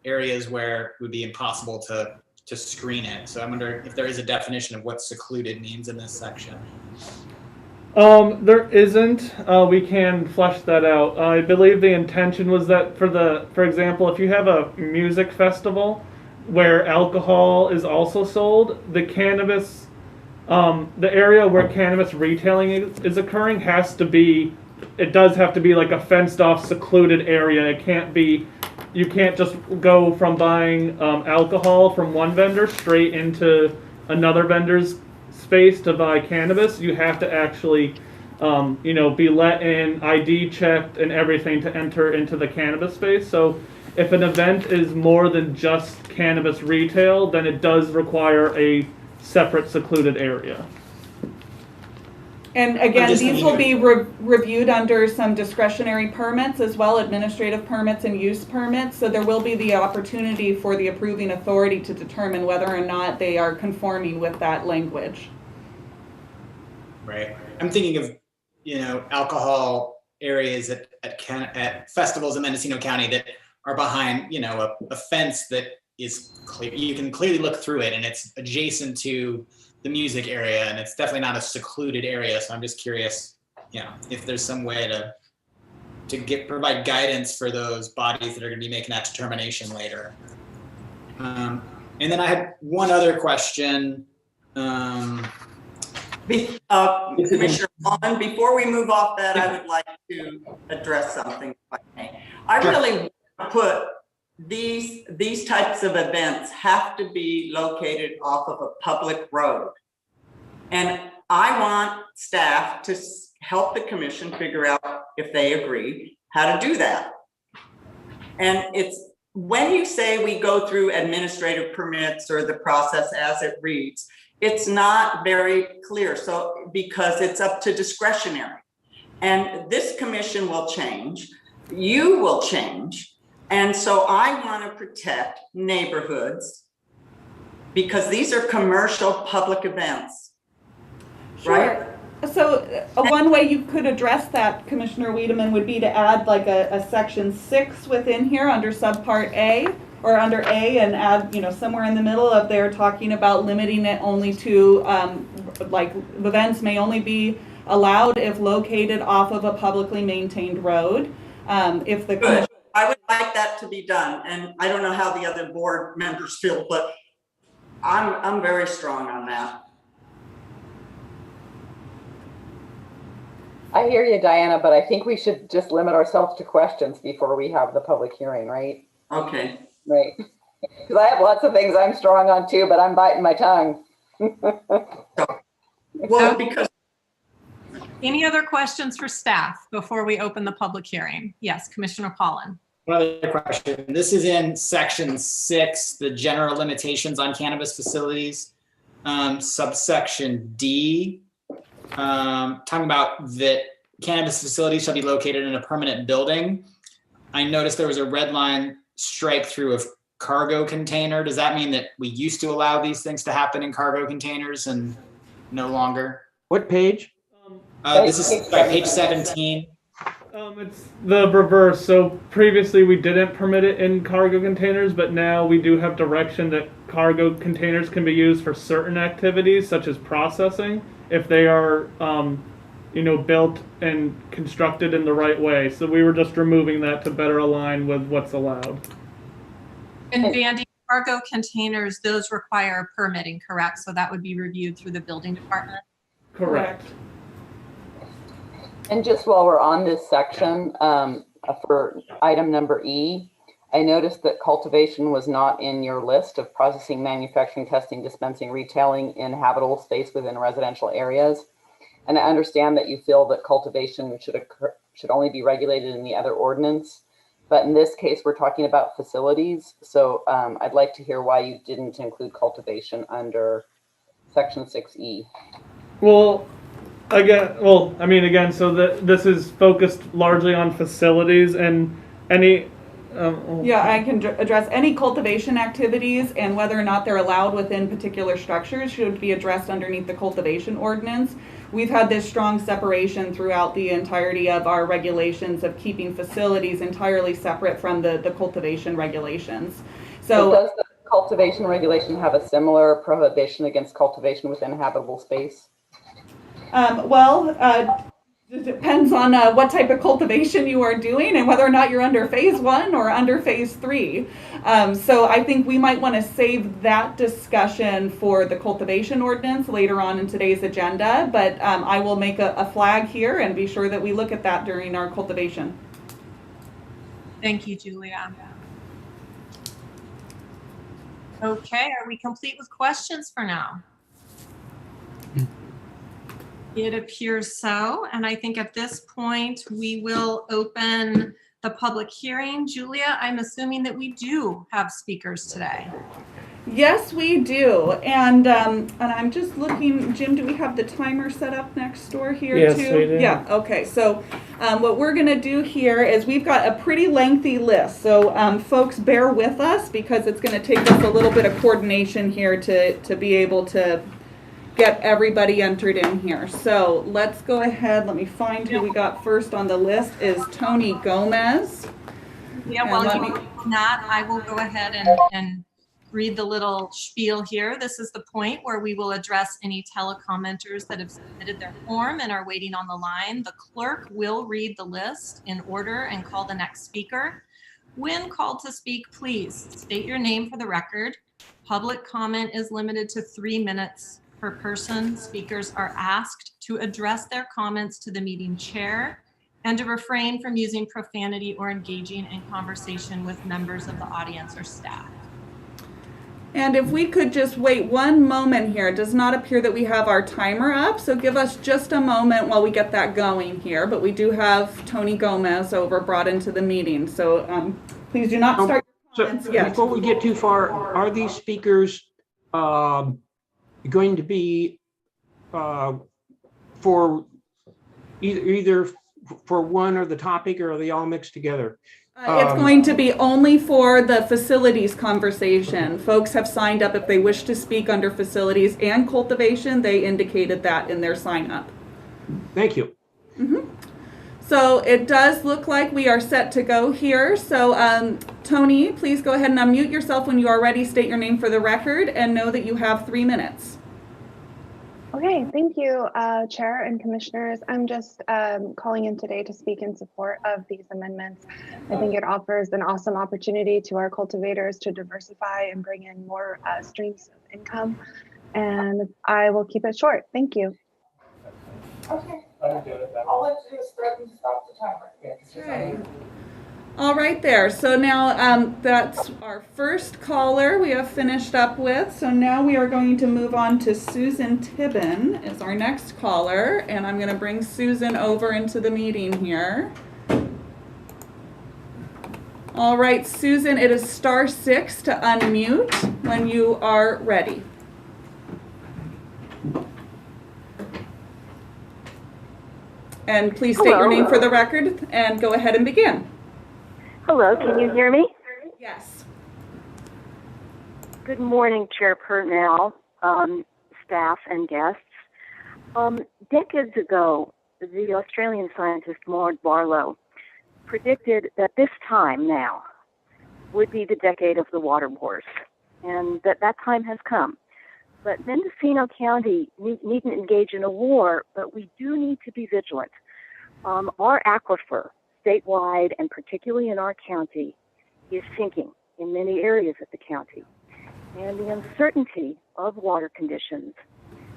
areas where it would be impossible to screen it. So I wonder if there is a definition of what secluded means in this section. There isn't. We can flesh that out. I believe the intention was that for example, if you have a music festival where alcohol is also sold, the cannabis, the area where cannabis retailing is occurring it does have to be like a fenced off, secluded area. It can't be, you can't just go from buying alcohol from one vendor straight into another vendor's space to buy cannabis. You have to actually, be let in, ID checked, and everything to enter into the cannabis space. So if an event is more than just cannabis retail, then it does require a separate secluded area. And again, these will be reviewed under some discretionary permits as well, administrative permits and use permits. So there will be the opportunity for the approving authority to determine whether or not they are conforming with that language. Right. I'm thinking of, alcohol areas at festivals in Mendocino County that are behind, a fence that is clear. You can clearly look through it and it's adjacent to the music area, and it's definitely not a secluded area. So I'm just curious, if there's some way to provide guidance for those bodies that are going to be making that determination later. And then I had one other question. Commissioner Vaughn, before we move off that, I would like to address something, if I may. I really want to put these types of events have to be located off of a public road. And I want staff to help the commission figure out, if they agree, how to do that. And it's when you say we go through administrative permits or the process as it reads, it's not very clear. So because it's up to discretionary, and this commission will change, you will change. And so I want to protect neighborhoods because these are commercial public events. Sure. Right? So one way you could address that, Commissioner Wiedemann, would be to add like a section 6 within here under subpart A or under A, and add, somewhere in the middle of there talking about limiting it only to like events may only be allowed if located off of a publicly maintained road. If the Good. I would like that to be done, and I don't know how the other board members feel, but I'm very strong on that. I hear you, Diana, but I think we should just limit ourselves to questions before we have the public hearing, right? Okay. Right. Because I have lots of things I'm strong on too, but I'm biting my tongue. Well, because Any other questions for staff before we open the public hearing? Yes, Commissioner Pollan. One other question. This is in section 6, the general limitations on cannabis facilities, subsection D, talking about that cannabis facilities shall be located in a permanent building. I noticed there was a red line strike through of cargo container. Does that mean that we used to allow these things to happen in cargo containers and no longer? What page? This is page 17. It's the reverse. So previously we didn't permit it in cargo containers, but now we do have direction that cargo containers can be used for certain activities, such as processing, if they are, built and constructed in the right way. So we were just removing that to better align with what's allowed. And Vandy, cargo containers, those require permitting, correct? So that would be reviewed through the building department? Correct. And just while we're on this section, for item number E, I noticed that cultivation was not in your list of processing, manufacturing, testing, dispensing, retailing in habitable space within residential areas. And I understand that you feel that cultivation should only be regulated in the other ordinance. But in this case, we're talking about facilities. So I'd like to hear why you didn't include cultivation under section 6E. Well, again, so this is focused largely on facilities and any. Yeah, I can address any cultivation activities and whether or not they're allowed within particular structures should be addressed underneath the cultivation ordinance. We've had this strong separation throughout the entirety of our regulations of keeping facilities entirely separate from the cultivation regulations. So does the cultivation regulation have a similar prohibition against cultivation within habitable space? It depends on what type of cultivation you are doing and whether or not you're under phase 1 or under phase 3. So I think we might want to save that discussion for the cultivation ordinance later on in today's agenda, but I will make a flag here and be sure that we look at that during our cultivation. Thank you, Julia. Okay, are we complete with questions for now? It appears so, and I think at this point we will open the public hearing. Julia, I'm assuming that we do have speakers today. Yes, we do, and I'm just looking. Jim, do we have the timer set up next door here yes, too? Yes, we do. Yeah. Okay. So what we're gonna do here is we've got a pretty lengthy list. So folks, bear with us because it's gonna take us a little bit of coordination here to be able to get everybody entered in here. So let's go ahead. Let me find who we got first on the list is Tony Gomez. Yeah, while you're doing that, I will go ahead and read the little spiel here. This is the point where we will address any telecommenters that have submitted their form and are waiting on the line. The clerk will read the list in order and call the next speaker. When called to speak, please state your name for the record. Public comment is limited to 3 minutes per person. Speakers are asked to address their comments to the meeting chair and to refrain from using profanity or engaging in conversation with members of the audience or staff. And if we could just wait one moment here, it does not appear that we have our timer up, so give us just a moment while we get that going here. But we do have Tony Gomez brought into the meeting, so please do not start your comments yet. Before we get too far, are these speakers going to be for either for one or the topic, or are they all mixed together? It's going to be only for the facilities conversation. Folks have signed up if they wish to speak under facilities and cultivation. They indicated that in their sign up. Thank you. Mm-hmm. So it does look like we are set to go here. So Tony, please go ahead and unmute yourself when you are ready. State your name for the record and know that you have 3 minutes. Okay, thank you, Chair and Commissioners. I'm just calling in today to speak in support of these amendments. I think it offers an awesome opportunity to our cultivators to diversify and bring in more streams of income. And I will keep it short. Thank you. Okay. All let's do is threaten to stop the timer. Okay. All right there. So now that's our first caller we have finished up with. So now we are going to move on to Susan Tibbin is our next caller. And I'm going to bring Susan over into the meeting here. All right, Susan, it is *6 to unmute when you are ready. And please state your name for the record and go ahead and begin. Hello, can you hear me? Yes. Good morning, Chair Purnell, staff, and guests. Decades ago, the Australian scientist Maud Barlow predicted that this time now would be the decade of the water wars, and that time has come. But Mendocino County needn't engage in a war, but we do need to be vigilant. Our aquifer, statewide and particularly in our county, is sinking in many areas of the county. And the uncertainty of water conditions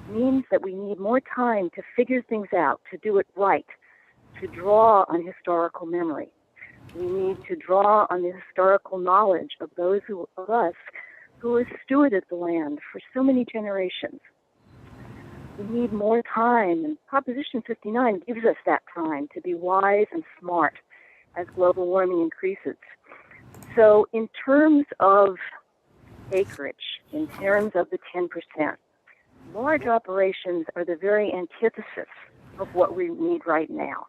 means that we need more time to figure things out, to do it right, to draw on historical memory. We need to draw on the historical knowledge of those of us who have stewarded the land for so many generations. We need more time, and Proposition 59 gives us that time to be wise and smart as global warming increases. So in terms of acreage, in terms of the 10%, large operations are the very antithesis of what we need right now.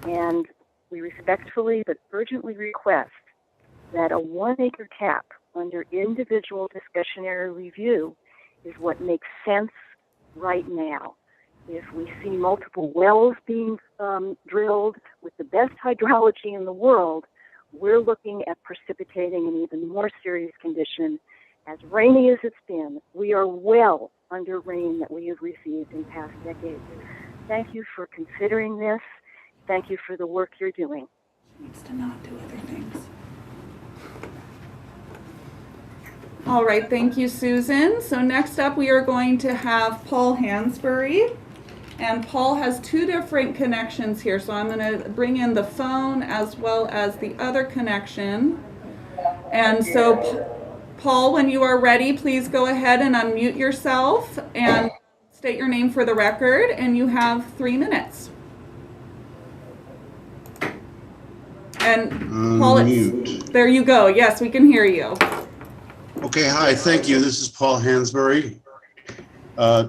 And we respectfully but urgently request that a 1 acre cap under individual discretionary review is what makes sense right now. If we see multiple wells being drilled with the best hydrology in the world, we're looking at precipitating an even more serious condition. As rainy as it's been, we are well under rain that we have received in past decades. Thank you for considering this. Thank you for the work you're doing. She needs to not do other things. All right, thank you, Susan. So next up, we are going to have Paul Hansberry. And Paul has 2 different connections here. So I'm going to bring in the phone as well as the other connection. And so, Paul, when you are ready, please go ahead and unmute yourself and state your name for the record. And you have 3 minutes. And Paul, there you go. Yes, we can hear you. Okay, hi, thank you. This is Paul Hansberry,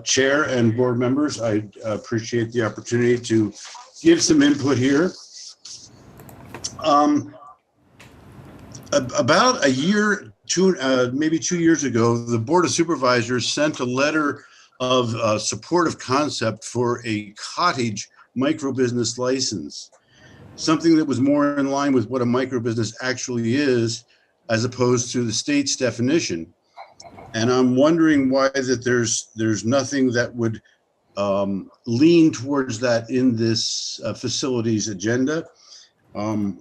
Chair and board members. I appreciate the opportunity to give some input here. About a year, maybe 2 years ago, the Board of Supervisors sent a letter of supportive concept for a cottage microbusiness license, something that was more in line with what a microbusiness actually is, as opposed to the state's definition. And I'm wondering why that there's nothing that would lean towards that in this facility's agenda. You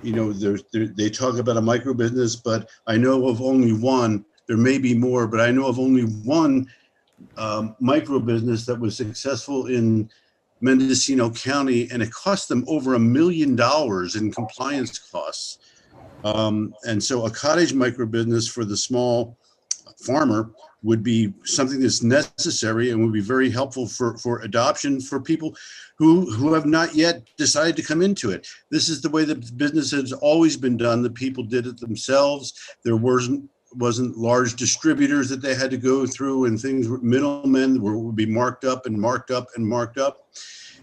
know, they talk about a microbusiness, but I know of only one. There may be more, but I know of only one microbusiness that was successful in Mendocino County, and it cost them over $1 million in compliance costs. And so a cottage microbusiness for the small farmer would be something that's necessary and would be very helpful for adoption for people who have not yet decided to come into it. This is the way that business has always been done. The people did it themselves. There wasn't large distributors that they had to go through, and things were middlemen would be marked up and marked up and marked up.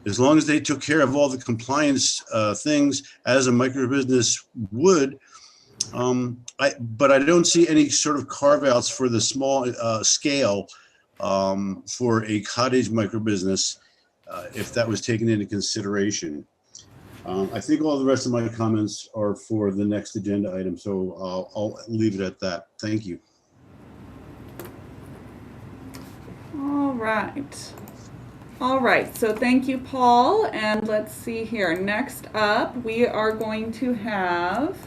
As long as they took care of all the compliance things as a microbusiness would, but I don't see any sort of carve outs for the small scale for a cottage microbusiness if that was taken into consideration. I think all the rest of my comments are for the next agenda item, so I'll leave it at that. Thank you. All right, so thank you, Paul. And let's see here. Next up, we are going to have,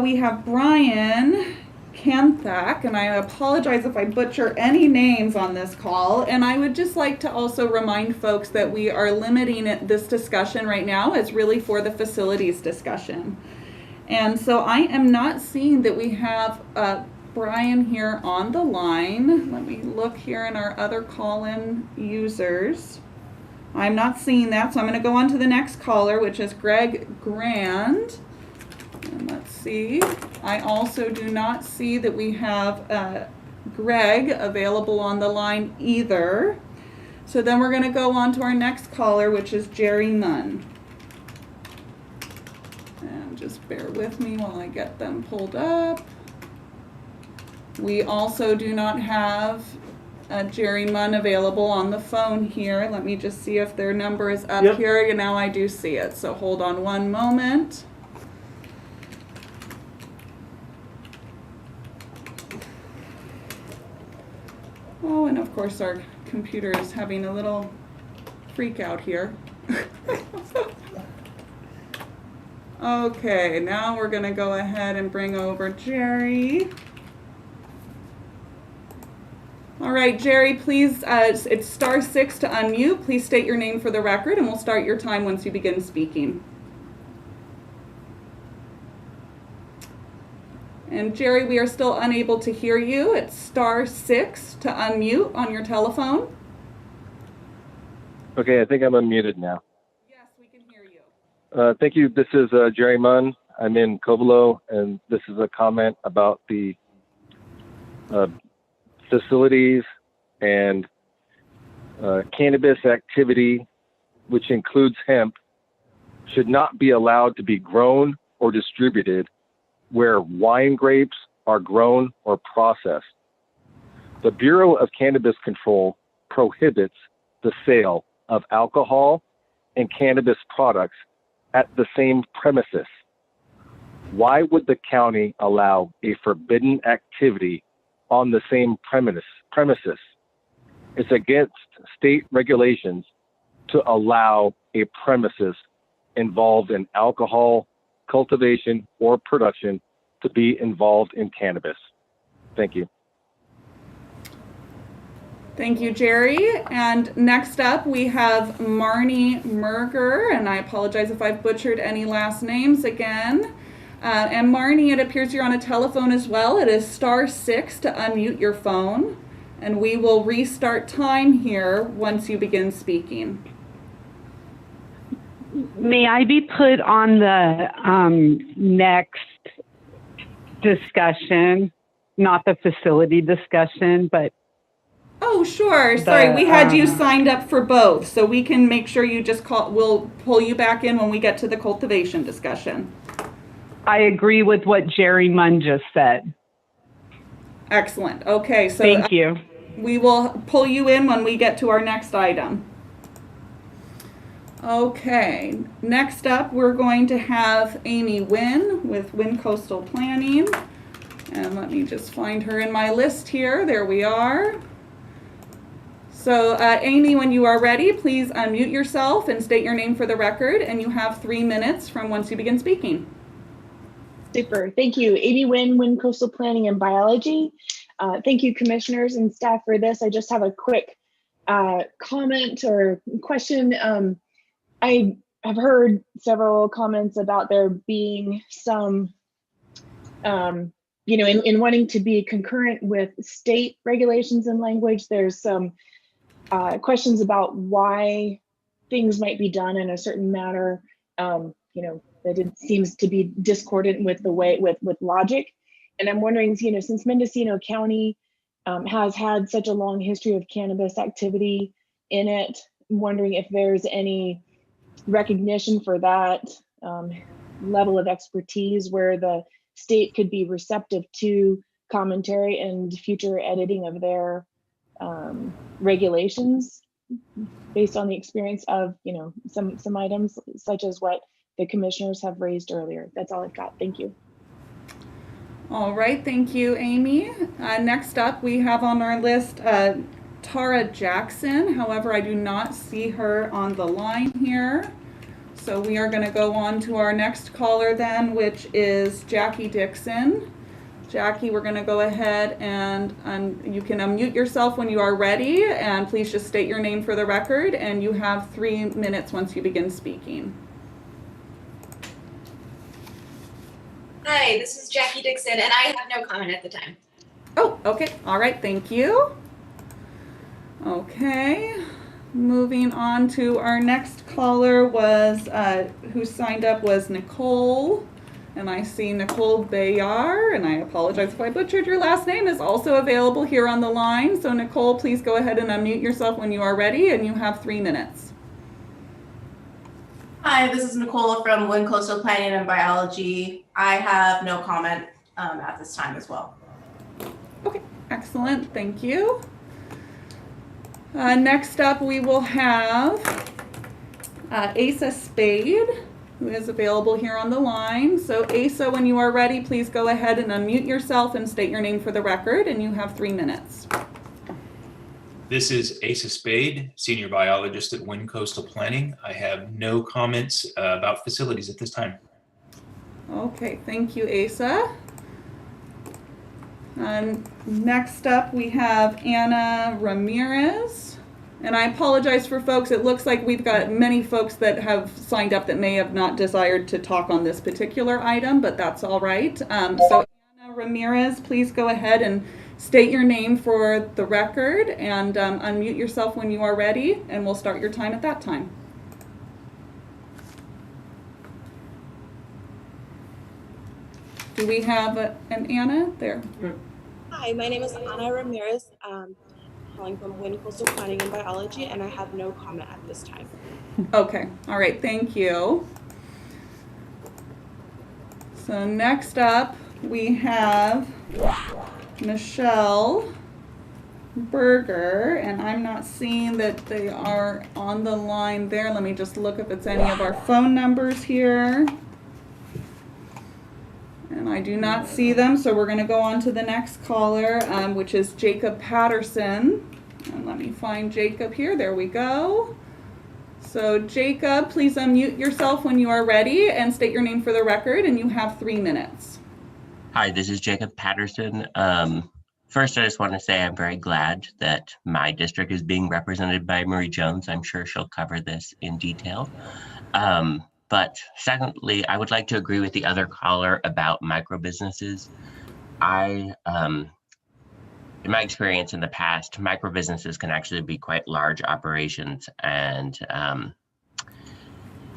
we have Brian Kanthak, and I apologize if I butcher any names on this call. And I would just like to also remind folks that we are limiting this discussion right now as really for the facilities discussion. And so I am not seeing that we have Brian here on the line. Let me look here in our other call-in users. I'm not seeing that, so I'm going to go on to the next caller, which is Greg Grand. let's see. I also do not see that we have Greg available on the line either. So then we're going to go on to our next caller, which is Jerry Munn. And just bear with me while I get them pulled up. We also do not have Jerry Munn available on the phone here. Let me just see if their number is up here. Now I do see it. So hold on one moment. Oh, and of course our computer is having a little freak out here. Okay, now we're gonna go ahead and bring over Jerry. All right, Jerry, please, it's *6 to unmute. Please state your name for the record and we'll start your time once you begin speaking. And Jerry, we are still unable to hear you. It's *6 to unmute on your telephone. Okay, I think I'm unmuted now. Yes, we can hear you. Thank you. This is Jerry Munn. I'm in Covelo, and this is a comment about the facilities and cannabis activity, which includes hemp, should not be allowed to be grown or distributed where wine grapes are grown or processed. The Bureau of Cannabis Control prohibits the sale of alcohol and cannabis products at the same premises. Why would the county allow a forbidden activity on the same premises? It's against state regulations to allow a premises involved in alcohol cultivation or production to be involved in cannabis. Thank you. Thank you, Jerry. And next up, we have Marnie Merger, and I apologize if I've butchered any last names again. And Marnie, it appears you're on a telephone as well. It is *6 to unmute your phone, and we will restart time here once you begin speaking. May I be put on the next discussion, not the facility discussion, but... Oh, sure. Sorry, we had you signed up for both, so we can make sure you just call. We'll pull you back in when we get to the cultivation discussion. I agree with what Jerry Munn just said. Excellent. Okay, so thank you. We will pull you in when we get to our next item. Okay, next up we're going to have Amy Wynn with Wynn Coastal Planning. And let me just find her in my list here. There we are. So Amy, when you are ready, please unmute yourself and state your name for the record, and you have 3 minutes from once you begin speaking. Super, thank you. Amy Wynn, Wynn Coastal Planning and Biology. Thank you, commissioners and staff, for this. I just have a quick comment or question. I have heard several comments about there being some, in wanting to be concurrent with state regulations and language. There's some questions about why things might be done in a certain manner, that it seems to be discordant with the way, with logic. And I'm wondering, since Mendocino County has had such a long history of cannabis activity in it, I'm wondering if there's any recognition for that level of expertise where the state could be receptive to commentary and future editing of their regulations based on the experience of some items such as what the commissioners have raised earlier. That's all I've got. Thank you. All right, thank you, Amy. Next up, we have on our list Tara Jackson. However, I do not see her on the line here. So we are going to go on to our next caller then, which is Jackie Dixon. Jackie, we're going to go ahead and you can unmute yourself when you are ready, and please just state your name for the record, and you have 3 minutes once you begin speaking. Hi, this is Jackie Dixon, and I have no comment at the time. Oh, okay. All right, thank you. Okay, moving on to our next caller was, who signed up was Nicole. And I see Nicole Bayar, and I apologize if I butchered your last name, is also available here on the line. So Nicole, please go ahead and unmute yourself when you are ready, and you have 3 minutes. Hi, this is Nicole from Wind Coastal Planning and Biology. I have no comment at this time as well. Okay, excellent, thank you. Next up, we will have Asa Spade, who is available here on the line. So Asa, when you are ready, please go ahead and unmute yourself and state your name for the record, and you have 3 minutes. This is Asa Spade, Senior Biologist at Wind Coastal Planning. I have no comments about facilities at this time. Okay, thank you, Asa. Next up, we have Anna Ramirez. And I apologize for folks. It looks like we've got many folks that have signed up that may have not desired to talk on this particular item, but that's all right. So Anna Ramirez, please go ahead and state your name for the record and unmute yourself when you are ready, and we'll start your time at that time. Do we have an Anna there? Hi, my name is Ana Ramirez, calling from Wind Coastal Planning and Biology, and I have no comment at this time. Okay, all right, thank you. So next up, we have Michelle Berger, and I'm not seeing that they are on the line there. Let me just look if it's any of our phone numbers here. And I do not see them, so we're going to go on to the next caller, which is Jacob Patterson. And let me find Jacob here. There we go. So Jacob, please unmute yourself when you are ready and state your name for the record, and you have 3 minutes. Hi, this is Jacob Patterson. First, I just want to say I'm very glad that my district is being represented by Marie Jones. I'm sure she'll cover this in detail. But secondly, I would like to agree with the other caller about micro businesses. In my experience in the past, micro businesses can actually be quite large operations, and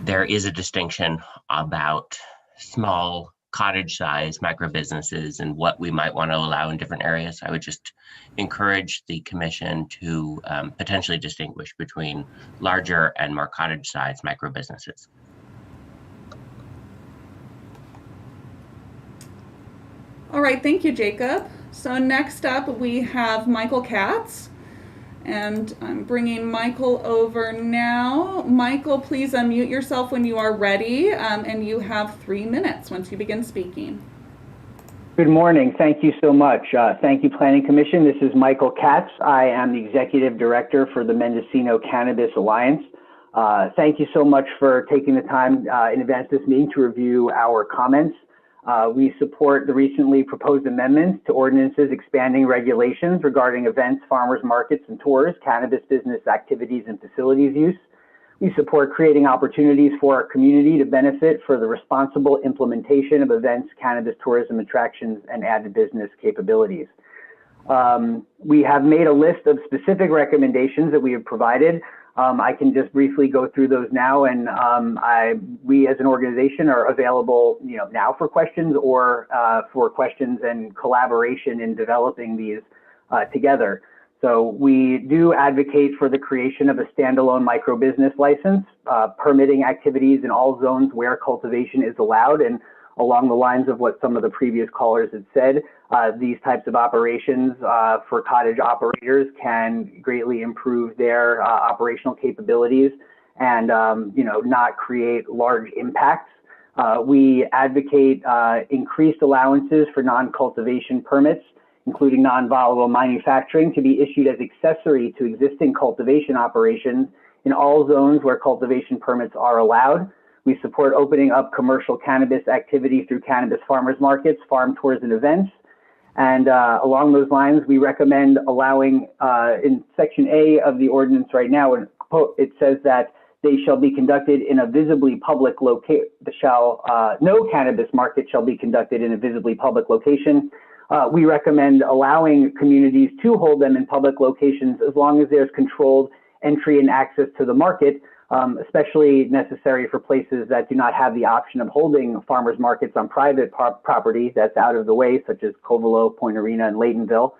there is a distinction about small cottage-sized micro businesses and what we might want to allow in different areas. I would just encourage the commission to potentially distinguish between larger and more cottage-sized micro businesses. All right, thank you, Jacob. So next up, we have Michael Katz, and I'm bringing Michael over now. Michael, please unmute yourself when you are ready, and you have 3 minutes once you begin speaking. Good morning. Thank you so much. Thank you, Planning Commission. This is Michael Katz. I am the Executive Director for the Mendocino Cannabis Alliance. Thank you so much for taking the time in advance of this meeting to review our comments. We support the recently proposed amendments to ordinances expanding regulations regarding events, farmers markets and tours, cannabis business activities and facilities use. We support creating opportunities for our community to benefit for the responsible implementation of events, cannabis tourism attractions, and added business capabilities. We have made a list of specific recommendations that we have provided. I can just briefly go through those now, and we as an organization are available, now for questions or for questions and collaboration in developing these together. So we do advocate for the creation of a standalone micro business license, permitting activities in all zones where cultivation is allowed, and along the lines of what some of the previous callers had said, these types of operations for cottage operators can greatly improve their operational capabilities and not create large impacts. We advocate increased allowances for non-cultivation permits, including non-volatile manufacturing, to be issued as accessory to existing cultivation operations in all zones where cultivation permits are allowed. We support opening up commercial cannabis activity through cannabis farmers markets, farm tours, and events. And along those lines, we recommend allowing in Section A of the ordinance right now, it says that they shall be conducted in a visibly public location. No cannabis market shall be conducted in a visibly public location. We recommend allowing communities to hold them in public locations as long as there's controlled entry and access to the market, especially necessary for places that do not have the option of holding farmers markets on private property that's out of the way, such as Covelo, Point Arena, and Laytonville.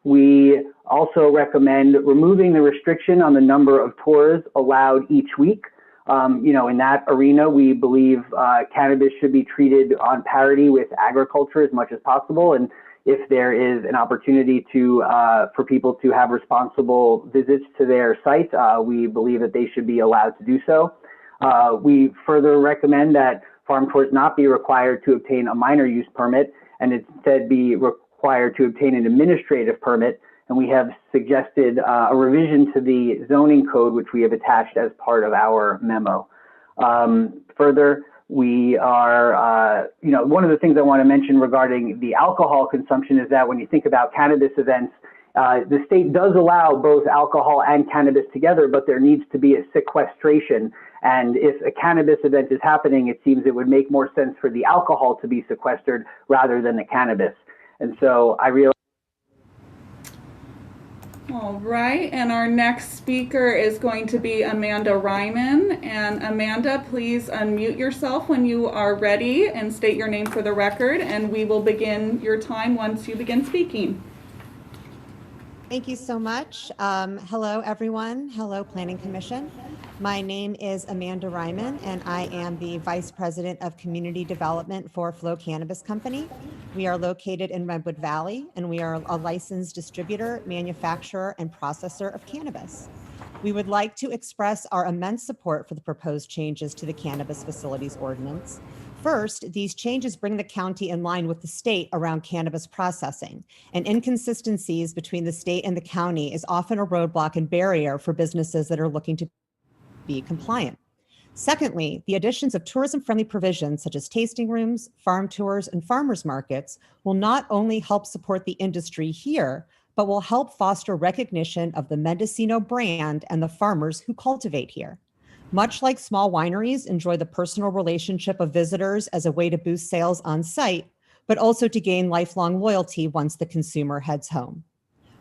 We also recommend removing the restriction on the number of tours allowed each week. In that arena, we believe cannabis should be treated on parity with agriculture as much as possible. And if there is an opportunity for people to have responsible visits to their site, we believe that they should be allowed to do so. We further recommend that farm tours not be required to obtain a minor use permit and instead be required to obtain an administrative permit. And we have suggested a revision to the zoning code, which we have attached as part of our memo. Further, we are, one of the things I want to mention regarding the alcohol consumption is that when you think about cannabis events, the state does allow both alcohol and cannabis together, but there needs to be a sequestration. And if a cannabis event is happening, it seems it would make more sense for the alcohol to be sequestered rather than the cannabis. And so I realize. All right, and our next speaker is going to be Amanda Ryman. And Amanda, please unmute yourself when you are ready and state your name for the record, and we will begin your time once you begin speaking. Thank you so much. Hello, everyone. Hello, Planning Commission. My name is Amanda Ryman, and I am the Vice President of Community Development for Flow Cannabis Company. We are located in Redwood Valley, and we are a licensed distributor, manufacturer, and processor of cannabis. We would like to express our immense support for the proposed changes to the Cannabis Facilities Ordinance. First, these changes bring the county in line with the state around cannabis processing, and inconsistencies between the state and the county is often a roadblock and barrier for businesses that are looking to be compliant. Secondly, the additions of tourism-friendly provisions such as tasting rooms, farm tours, and farmers markets will not only help support the industry here, but will help foster recognition of the Mendocino brand and the farmers who cultivate here. Much like small wineries enjoy the personal relationship of visitors as a way to boost sales on site, but also to gain lifelong loyalty once the consumer heads home.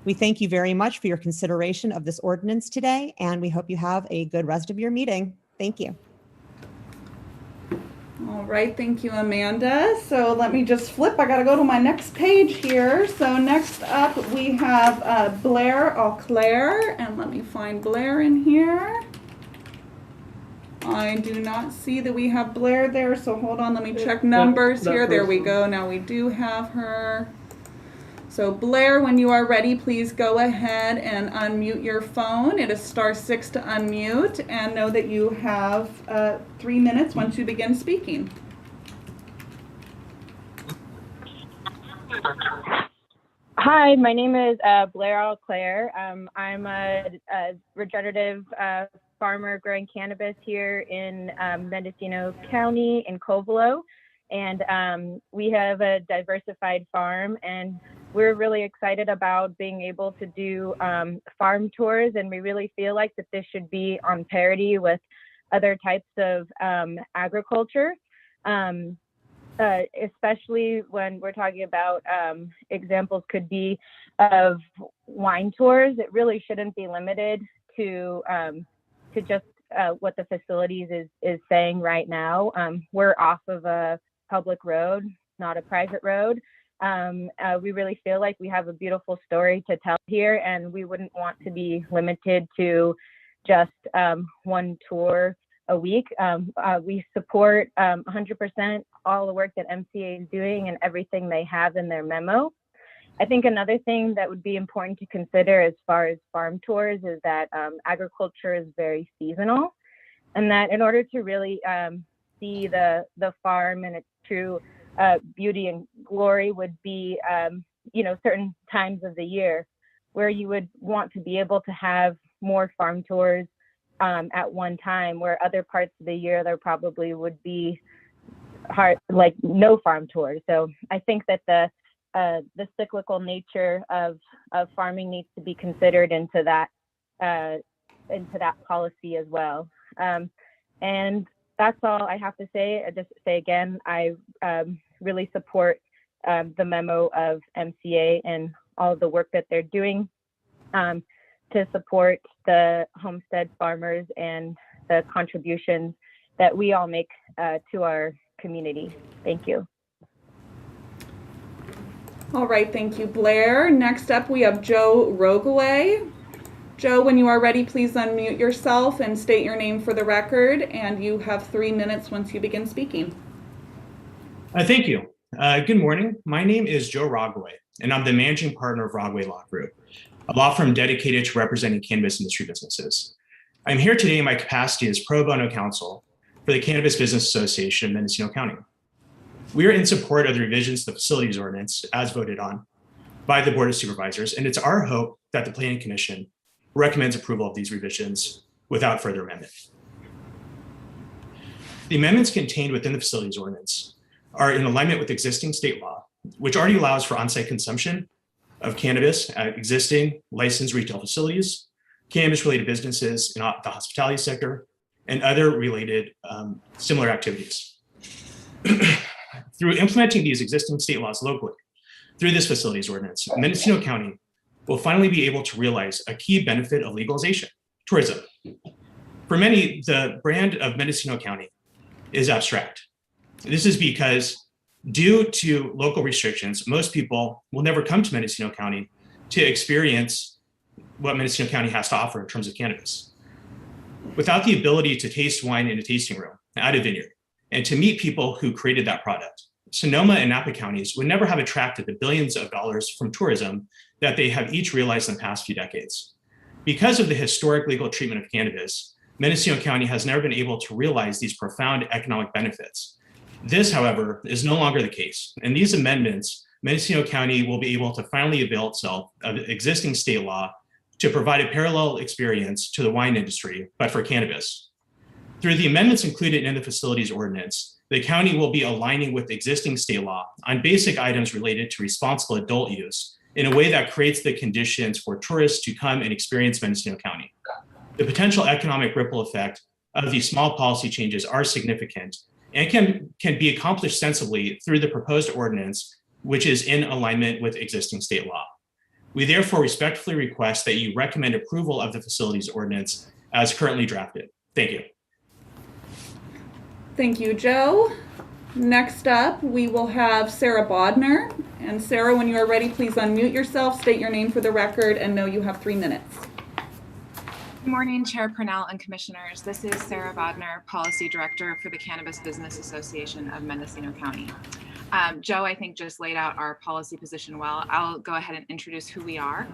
We thank you very much for your consideration of this ordinance today, and we hope you have a good rest of your meeting. Thank you. All right, thank you, Amanda. So let me just flip. I got to go to my next page here. So next up, we have Blair Auclair, and let me find Blair in here. I do not see that we have Blair there, so hold on, let me check numbers here. There we go. Now we do have her. So Blair, when you are ready, please go ahead and unmute your phone. It is *6 to unmute, and know that you have 3 minutes once you begin speaking. Hi, my name is Blair Auclair. I'm a regenerative farmer growing cannabis here in Mendocino County in Covelo. And we have a diversified farm, and we're really excited about being able to do farm tours, and we really feel like that this should be on parity with other types of agriculture, especially when we're talking about examples could be of wine tours. It really shouldn't be limited to just what the facilities is saying right now. We're off of a public road, not a private road. We really feel like we have a beautiful story to tell here, and we wouldn't want to be limited to just one tour a week. We support 100% all the work that MCA is doing and everything they have in their memo. I think another thing that would be important to consider as far as farm tours is that agriculture is very seasonal, and that in order to really see the farm and its true beauty and glory would be, certain times of the year where you would want to be able to have more farm tours at one time, where other parts of the year there probably would be hard, like no farm tours. So I think that the cyclical nature of farming needs to be considered into that policy as well. And that's all I have to say. I just say again, I really support the memo of MCA and all the work that they're doing. to support the homestead farmers and the contributions that we all make to our community. Thank you. All right, thank you, Blair. Next up, we have Joe Rogaway. Joe, when you are ready, please unmute yourself and state your name for the record, and you have 3 minutes once you begin speaking. Thank you. Good morning. My name is Joe Rogaway, and I'm the managing partner of Rogaway Law Group, a law firm dedicated to representing cannabis industry businesses. I'm here today in my capacity as pro bono counsel for the Cannabis Business Association of Mendocino County. We are in support of the revisions to the Facilities Ordinance as voted on by the Board of Supervisors, and it's our hope that the Planning Commission recommends approval of these revisions without further amendment. The amendments contained within the Facilities Ordinance are in alignment with existing state law, which already allows for on-site consumption of cannabis at existing licensed retail facilities, cannabis-related businesses in the hospitality sector, and other related similar activities. Through implementing these existing state laws locally, through this Facilities Ordinance, Mendocino County will finally be able to realize a key benefit of legalization: tourism. For many, the brand of Mendocino County is abstract. This is because, due to local restrictions, most people will never come to Mendocino County to experience what Mendocino County has to offer in terms of cannabis. Without the ability to taste wine in a tasting room at a vineyard and to meet people who created that product, Sonoma and Napa counties would never have attracted the billions of dollars from tourism that they have each realized in the past few decades. Because of the historic legal treatment of cannabis, Mendocino County has never been able to realize these profound economic benefits. This, however, is no longer the case. In these amendments, Mendocino County will be able to finally avail itself of existing state law to provide a parallel experience to the wine industry, but for cannabis. Through the amendments included in the Facilities Ordinance, the county will be aligning with existing state law on basic items related to responsible adult use in a way that creates the conditions for tourists to come and experience Mendocino County. The potential economic ripple effect of these small policy changes are significant and can be accomplished sensibly through the proposed ordinance, which is in alignment with existing state law. We therefore respectfully request that you recommend approval of the Facilities Ordinance as currently drafted. Thank you. Thank you, Joe. Next up, we will have Sarah Bodner. And Sarah, when you are ready, please unmute yourself, state your name for the record, and know you have 3 minutes. Good morning, Chair Purnell and Commissioners. This is Sarah Bodner, Policy Director for the Cannabis Business Association of Mendocino County. Joe, I think, just laid out our policy position well. I'll go ahead and introduce who we are.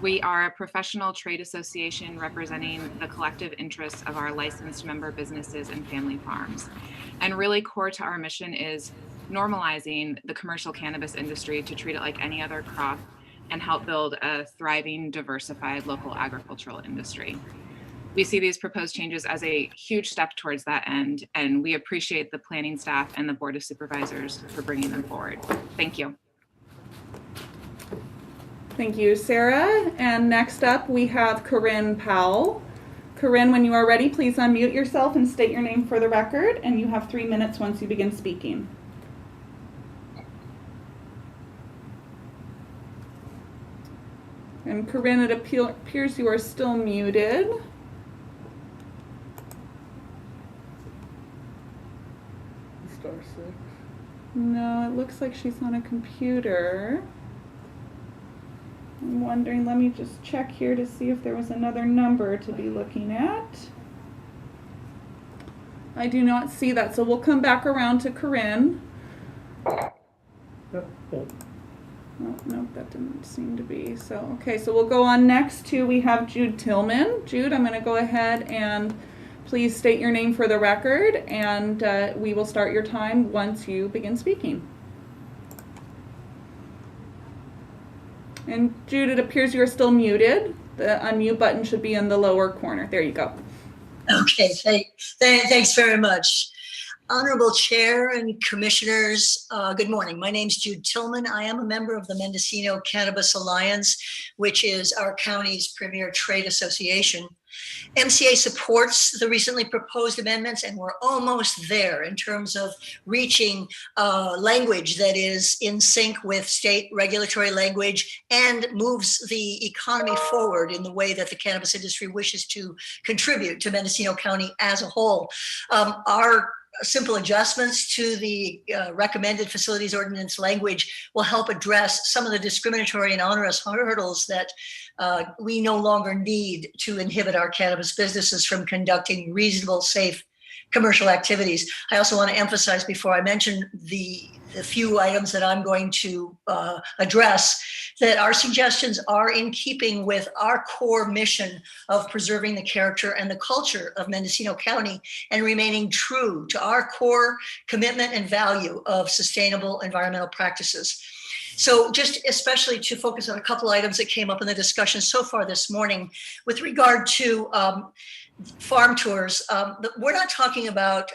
We are a professional trade association representing the collective interests of our licensed member businesses and family farms. And really core to our mission is normalizing the commercial cannabis industry to treat it like any other crop and help build a thriving, diversified local agricultural industry. We see these proposed changes as a huge step towards that end, and we appreciate the planning staff and the Board of Supervisors for bringing them forward. Thank you. Thank you, Sarah. And next up, we have Corinne Powell. Corinne, when you are ready, please unmute yourself and state your name for the record, and you have 3 minutes once you begin speaking. And Corinne, it appears you are still muted. *6. No, it looks like she's on a computer. I'm wondering, let me just check here to see if there was another number to be looking at. I do not see that, so we'll come back around to Corinne. Oh, no, that didn't seem to be. So, okay, so we'll go on next to, we have Jude Tillman. Jude, I'm going to go ahead and please state your name for the record, and we will start your time once you begin speaking. And Jude, it appears you're still muted. The unmute button should be in the lower corner. There you go. Okay, thanks very much. Honorable Chair and Commissioners, good morning. My name is Jude Tillman. I am a member of the Mendocino Cannabis Alliance, which is our county's premier trade association. MCA supports the recently proposed amendments, and we're almost there in terms of reaching language that is in sync with state regulatory language and moves the economy forward in the way that the cannabis industry wishes to contribute to Mendocino County as a whole. Our simple adjustments to the recommended facilities ordinance language will help address some of the discriminatory and onerous hurdles that we no longer need to inhibit our cannabis businesses from conducting reasonable, safe commercial activities. I also want to emphasize before I mention the few items that I'm going to address that our suggestions are in keeping with our core mission of preserving the character and the culture of Mendocino County and remaining true to our core commitment and value of sustainable environmental practices. So just especially to focus on a couple items that came up in the discussion so far this morning with regard to farm tours, we're not talking about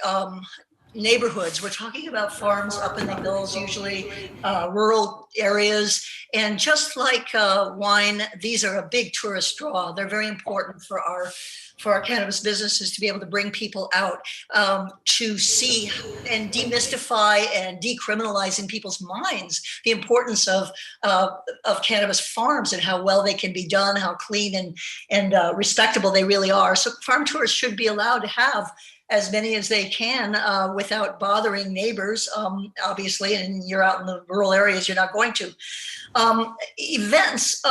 neighborhoods. We're talking about farms up in the hills, usually rural areas. And just like wine, these are a big tourist draw. They're very important for our cannabis businesses to be able to bring people out to see and demystify and decriminalize in people's minds the importance of cannabis farms and how well they can be done, how clean and respectable they really are. So farm tours should be allowed to have as many as they can without bothering neighbors, obviously, and you're out in the rural areas, you're not going to. Events,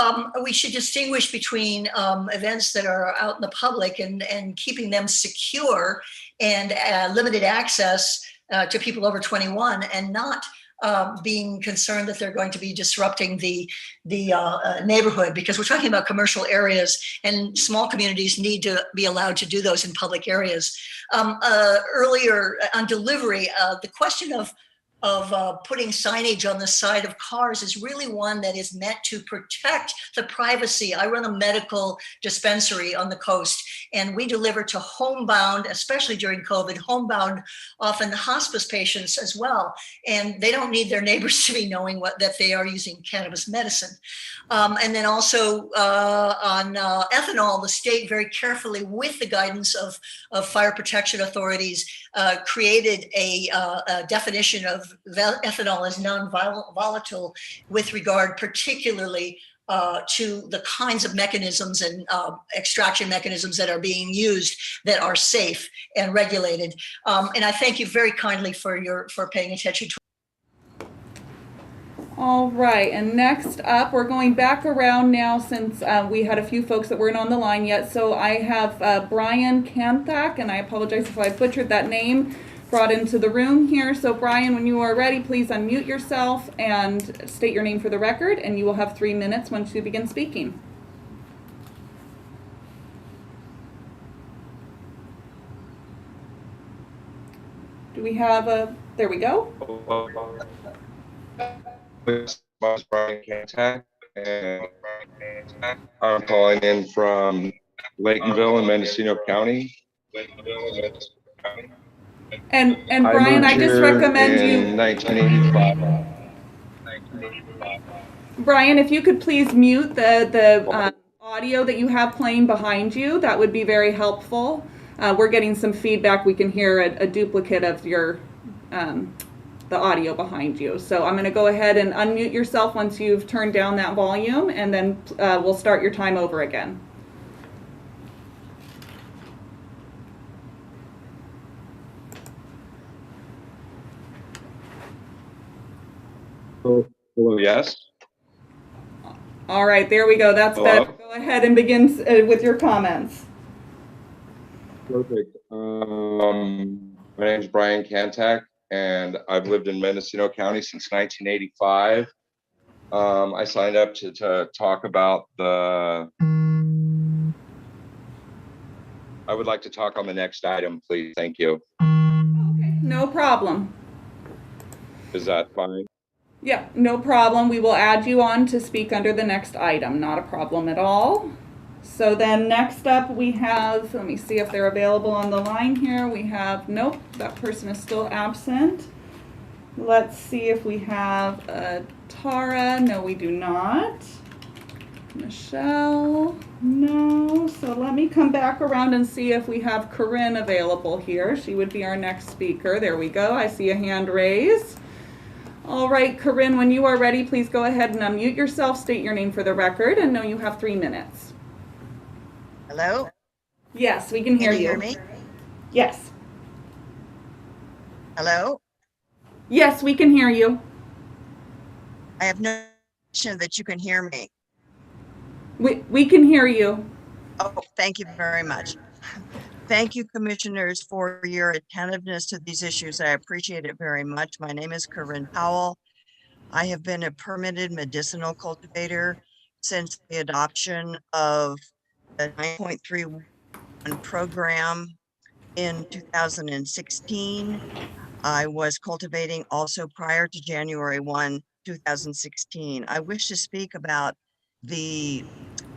we should distinguish between events that are out in the public and keeping them secure and limited access to people over 21 and not being concerned that they're going to be disrupting the neighborhood, because we're talking about commercial areas and small communities need to be allowed to do those in public areas. Earlier on delivery, the question of putting signage on the side of cars is really one that is meant to protect the privacy. I run a medical dispensary on the coast, and we deliver to homebound, especially during COVID, homebound, often hospice patients as well. And they don't need their neighbors to be knowing that they are using cannabis medicine. And then also on ethanol, the state very carefully, with the guidance of fire protection authorities, created a definition of ethanol as non-volatile with regard particularly to the kinds of mechanisms and extraction mechanisms that are being used that are safe and regulated. And I thank you very kindly for paying attention to. All right, and next up, we're going back around now since we had a few folks that weren't on the line yet. So I have Brian Kanthak, and I apologize if I butchered that name, brought into the room here. So Brian, when you are ready, please unmute yourself and state your name for the record, and you will have 3 minutes once you begin speaking. Do we have there we go. Brian Kantak, and I'm calling in from Laytonville in Mendocino County. And Brian, I just recommend you. 1985. Brian, if you could please mute the audio that you have playing behind you, that would be very helpful. We're getting some feedback. We can hear a duplicate of your the audio behind you. So I'm going to go ahead and unmute yourself once you've turned down that volume, and then we'll start your time over again. Hello, yes. All right, there we go. That's Hello? better. Go ahead and begin with your comments. Perfect. My name is Brian Kantak, and I've lived in Mendocino County since 1985. I signed up to talk about I would like to talk on the next item, please. Thank you. Okay, no problem. Is that fine? Yeah, no problem. We will add you on to speak under the next item. Not a problem at all. So then next up we have, let me see if they're available on the line here. We have, nope, that person is still absent. Let's see if we have Tara. No, we do not. Michelle, no. So let me come back around and see if we have Corinne available here. She would be our next speaker. There we go. I see a hand raised. All right, Corinne, when you are ready, please go ahead and unmute yourself, state your name for the record, and know you have 3 minutes. Hello? Yes, we can hear you. Can you hear me? Yes. Hello? Yes, we can hear you. I have no question that you can hear me. We can hear you. Oh, thank you very much. Thank you, commissioners, for your attentiveness to these issues. I appreciate it very much. My name is Corinne Powell. I have been a permitted medicinal cultivator since the adoption of the 9.31 program in 2016. I was cultivating also prior to January 1, 2016. I wish to speak about the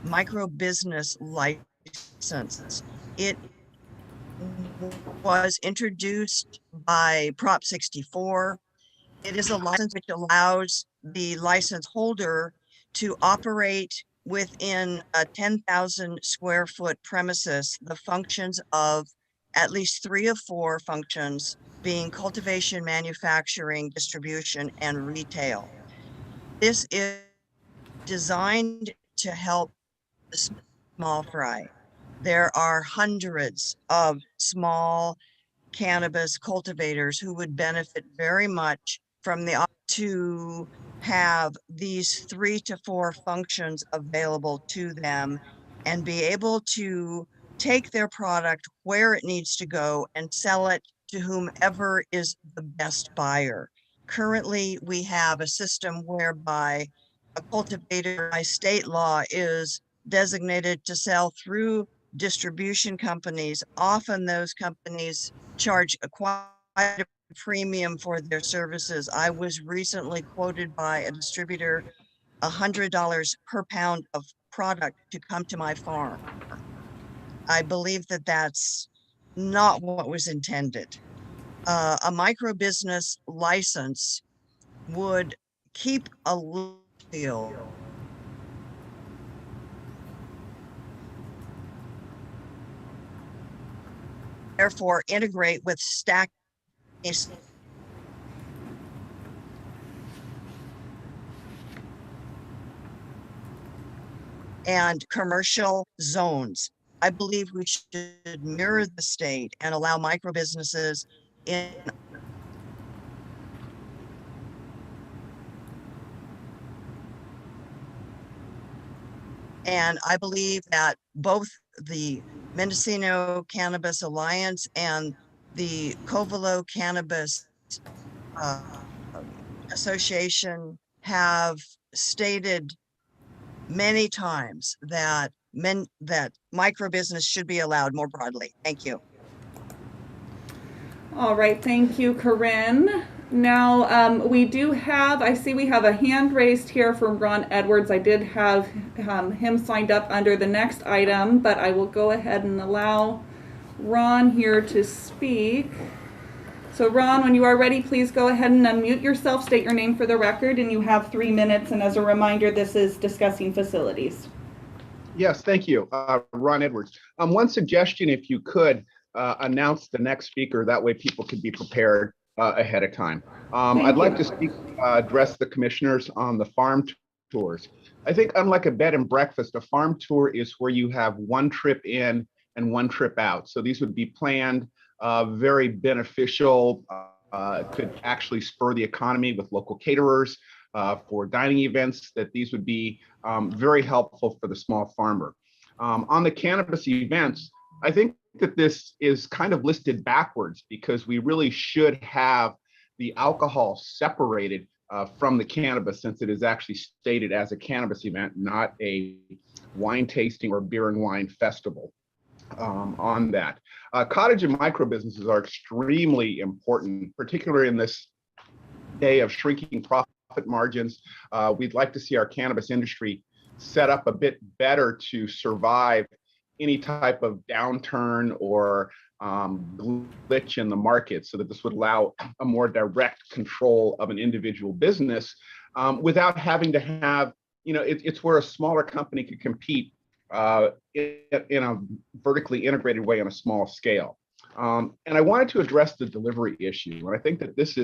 micro business license. It was introduced by Prop 64. It is a license which allows the license holder to operate within a 10,000 square foot premises the functions of at least 3 of 4 functions being cultivation, manufacturing, distribution, and retail. This is designed to help the small fry. There are hundreds of small cannabis cultivators who would benefit very much from the to have these 3 to 4 functions available to them and be able to take their product where it needs to go and sell it to whomever is the best buyer. Currently, we have a system whereby a cultivator by state law is designated to sell through distribution companies. Often those companies charge quite a premium for their services. I was recently quoted by a distributor $100 per pound of product to come to my farm. I believe that that's not what was intended. A micro business license would keep a little therefore integrate with stack and commercial zones. I believe we should mirror the state and allow micro businesses in and I believe that both the Mendocino Cannabis Alliance and the Covelo Cannabis Association have stated many times that micro business should be allowed more broadly. Thank you. All right, thank you, Corinne. Now, we do have, I see we have a hand raised here from Ron Edwards. I did have him signed up under the next item, but I will go ahead and allow Ron here to speak. So Ron, when you are ready, please go ahead and unmute yourself, state your name for the record, and you have 3 minutes. And as a reminder, this is discussing facilities. Yes, thank you. Ron Edwards. One suggestion, if you could announce the next speaker, that way people could be prepared ahead of time. I'd like to address the commissioners on the farm tours. I think unlike a bed and breakfast, a farm tour is where you have one trip in and one trip out. So these would be planned, very beneficial, could actually spur the economy with local caterers for dining events, that these would be very helpful for the small farmer. On the cannabis events, I think that this is kind of listed backwards because we really should have the alcohol separated from the cannabis, since it is actually stated as a cannabis event, not a wine tasting or beer and wine festival. On that, cottage and micro businesses are extremely important, particularly in this day of shrinking profit margins. We'd like to see our cannabis industry set up a bit better to survive any type of downturn or glitch in the market, so that this would allow a more direct control of an individual business without having to have, it's where a smaller company could compete in a vertically integrated way on a small scale. And I wanted to address the delivery issue. And I think that this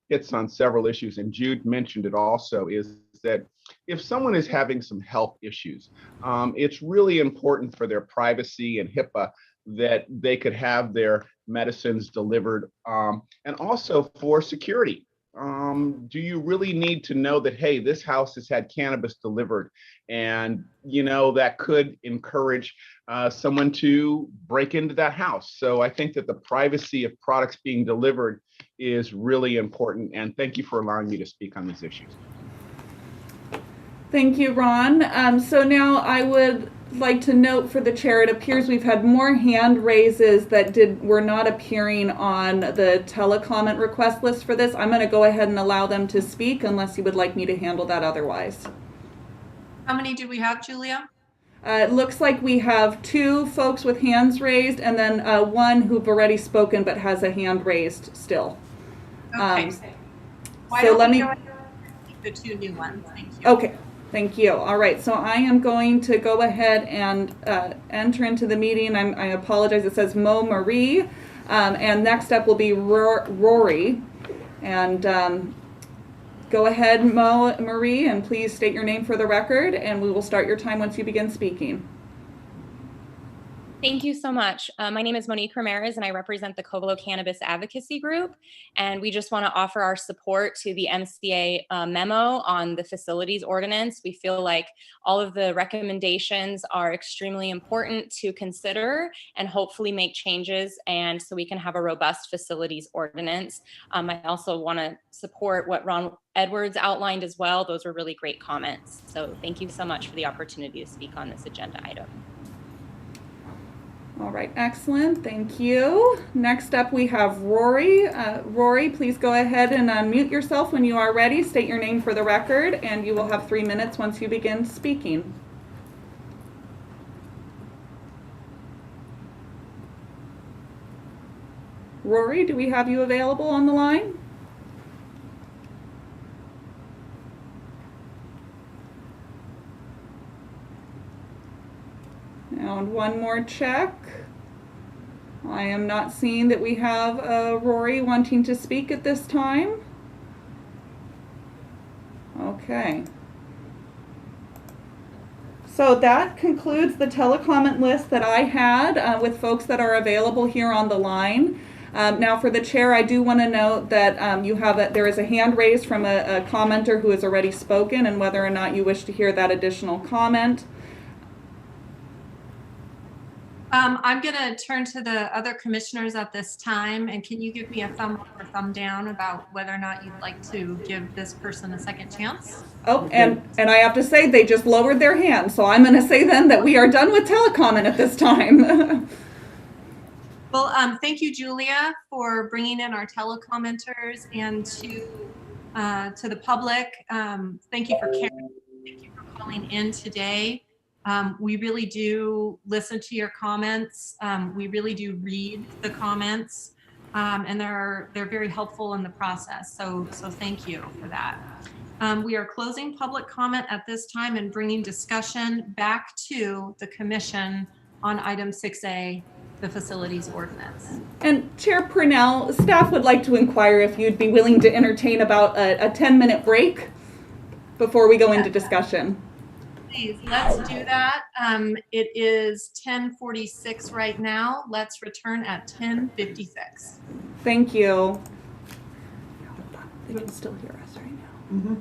hits on several issues, and Jude mentioned it also, is that if someone is having some health issues, it's really important for their privacy and HIPAA that they could have their medicines delivered, and also for security. Do you really need to know that, hey, this house has had cannabis delivered, and that could encourage someone to break into that house? So I think that the privacy of products being delivered is really important, and thank you for allowing me to speak on these issues. Thank you, Ron. So now I would like to note for the chair, it appears we've had more hand raises that were not appearing on the telecomment request list for this. I'm going to go ahead and allow them to speak unless you would like me to handle that otherwise. How many do we have, Julia? It looks like we have 2 folks with hands raised, and then 1 who've already spoken but has a hand raised still. Okay. Why so don't let we me go ahead and take the 2 new ones? Thank you. Okay. Thank you. All right, so I am going to go ahead and enter into the meeting. I apologize, it says Mo Marie, and next up will be Rory. And go ahead, Mo Marie, and please state your name for the record, and we will start your time once you begin speaking. Thank you so much. My name is Monique Ramirez, and I represent the Covelo Cannabis Advocacy Group. And we just want to offer our support to the MCA memo on the facilities ordinance. We feel like all of the recommendations are extremely important to consider and hopefully make changes, and so we can have a robust facilities ordinance. I also want to support what Ron Edwards outlined as well. Those were really great comments. So thank you so much for the opportunity to speak on this agenda item. All right, excellent. Thank you. Next up, we have Rory. Rory, please go ahead and unmute yourself when you are ready. State your name for the record, and you will have 3 minutes once you begin speaking. Rory, do we have you available on the line? And one more check. I am not seeing that we have Rory wanting to speak at this time. Okay. So that concludes the telecomment list that I had with folks that are available here on the line. Now for the chair, I do want to note that there is a hand raised from a commenter who has already spoken, and whether or not you wish to hear that additional comment. I'm going to turn to the other commissioners at this time, and can you give me a thumb up or thumb down about whether or not you'd like to give this person a second chance? Oh, and I have to say they just lowered their hand, so I'm going to say then that we are done with telecomment at this time. Well, thank you, Julia, for bringing in our telecommenters, and to the public. Thank you for caring. Thank you for calling in today. We really do listen to your comments. We really do read the comments, and they're very helpful in the process. So thank you for that. We are closing public comment at this time and bringing discussion back to the commission on item 6A, the facilities ordinance. And Chair Purnell, staff would like to inquire if you'd be willing to entertain about a 10-minute break before we go into discussion. Please, let's do that. It is 10:46 right now. Let's return at 10:56. Thank you. They can still hear us right now. Mm-hmm.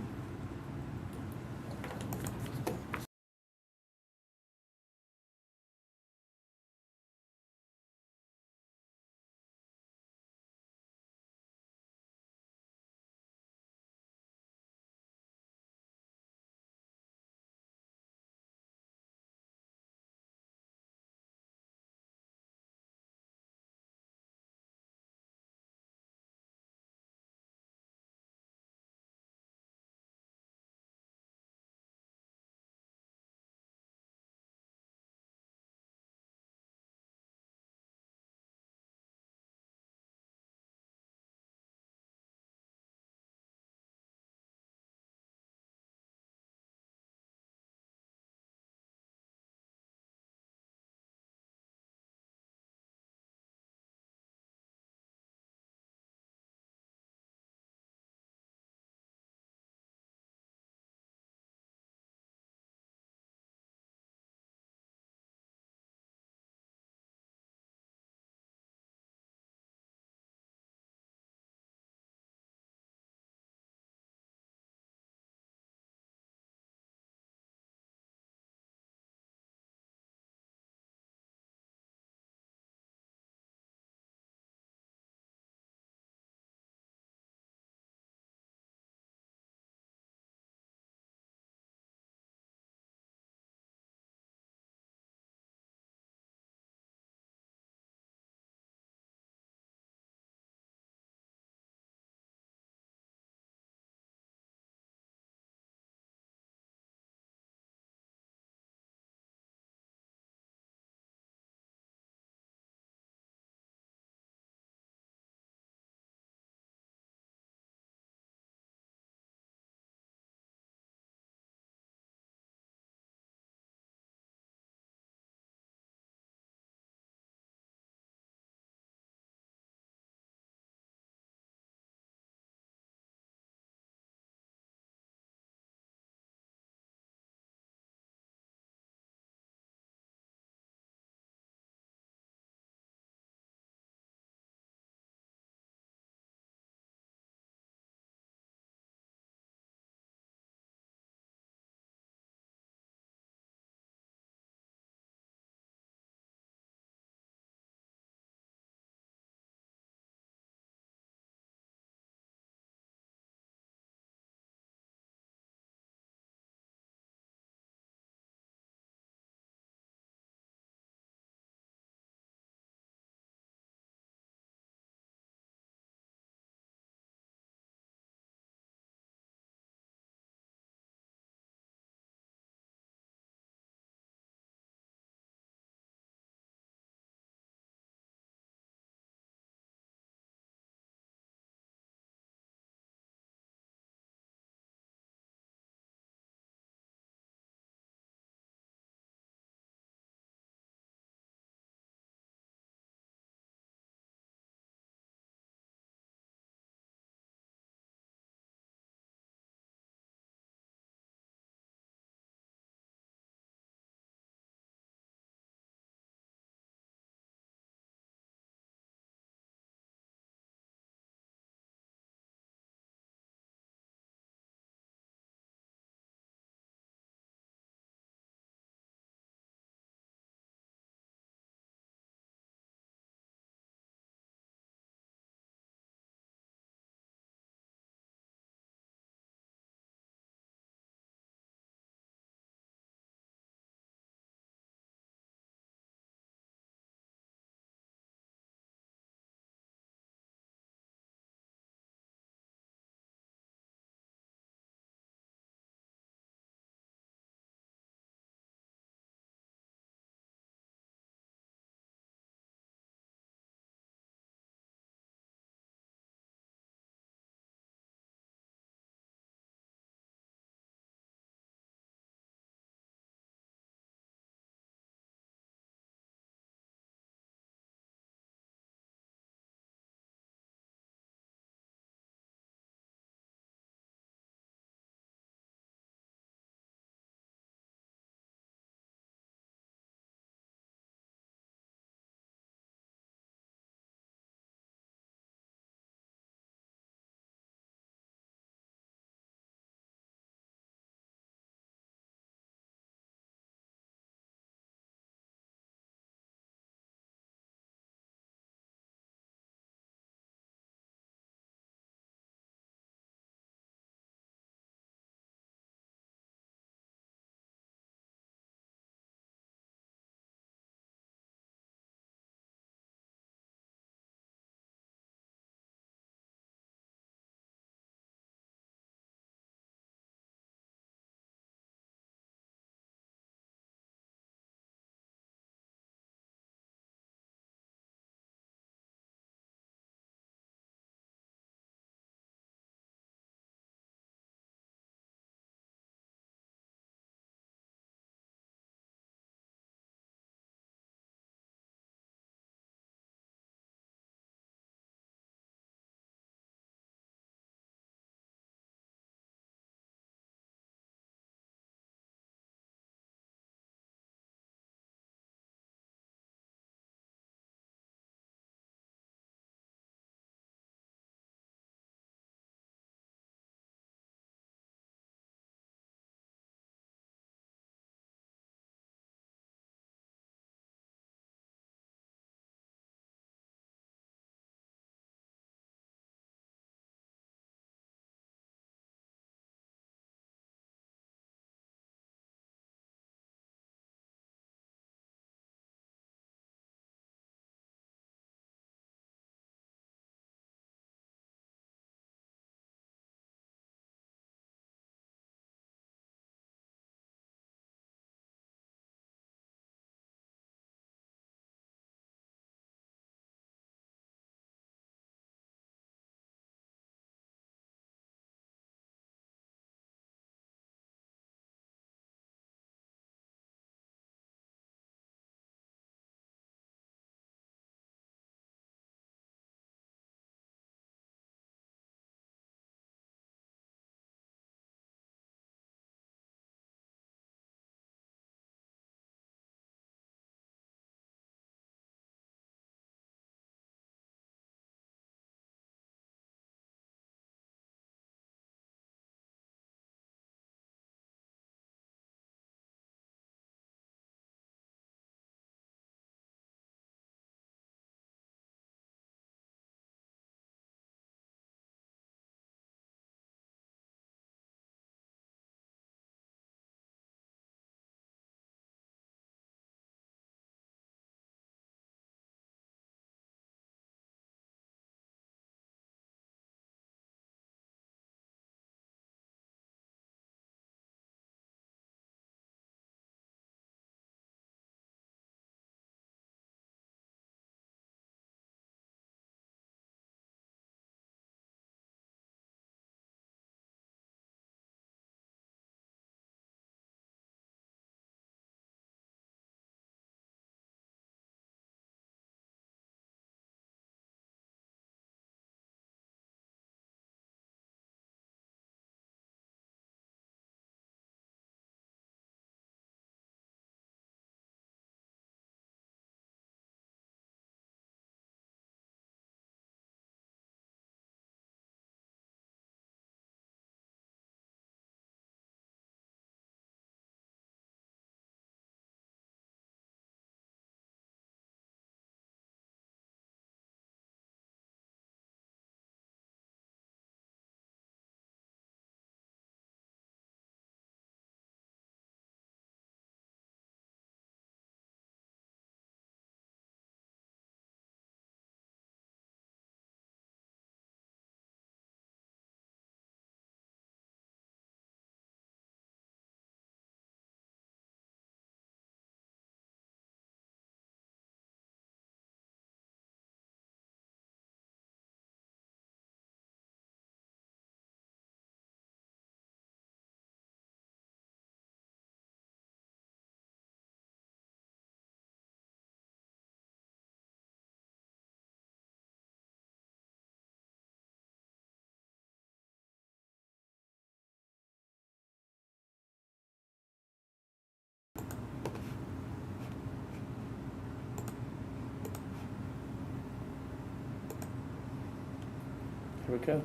Here we go.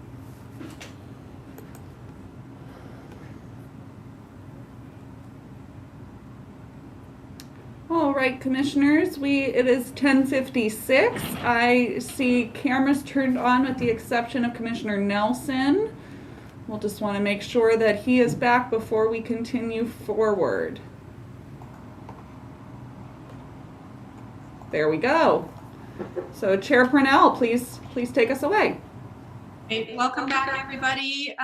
All right, commissioners, it is 10:56. I see cameras turned on with the exception of Commissioner Nelson. We'll just want to make sure that he is back before we continue forward. There we go. So Chair Purnell, please take us away. Okay, welcome back, everybody.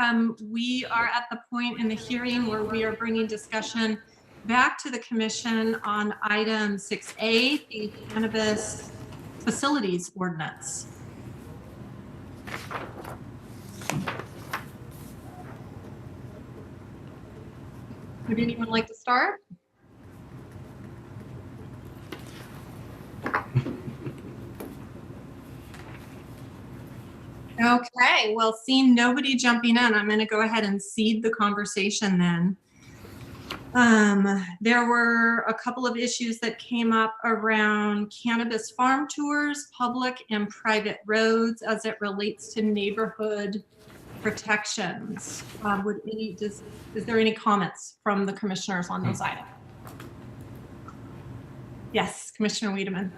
We are at the point in the hearing where we are bringing discussion back to the commission on item 6A, the Cannabis Facilities Ordinance. Would anyone like to start? Okay, well, seeing nobody jumping in, I'm going to go ahead and cede the conversation then. There were a couple of issues that came up around cannabis farm tours, public and private roads as it relates to neighborhood protections. Is there any comments from the commissioners on those items? Yes, Commissioner Wiedemann.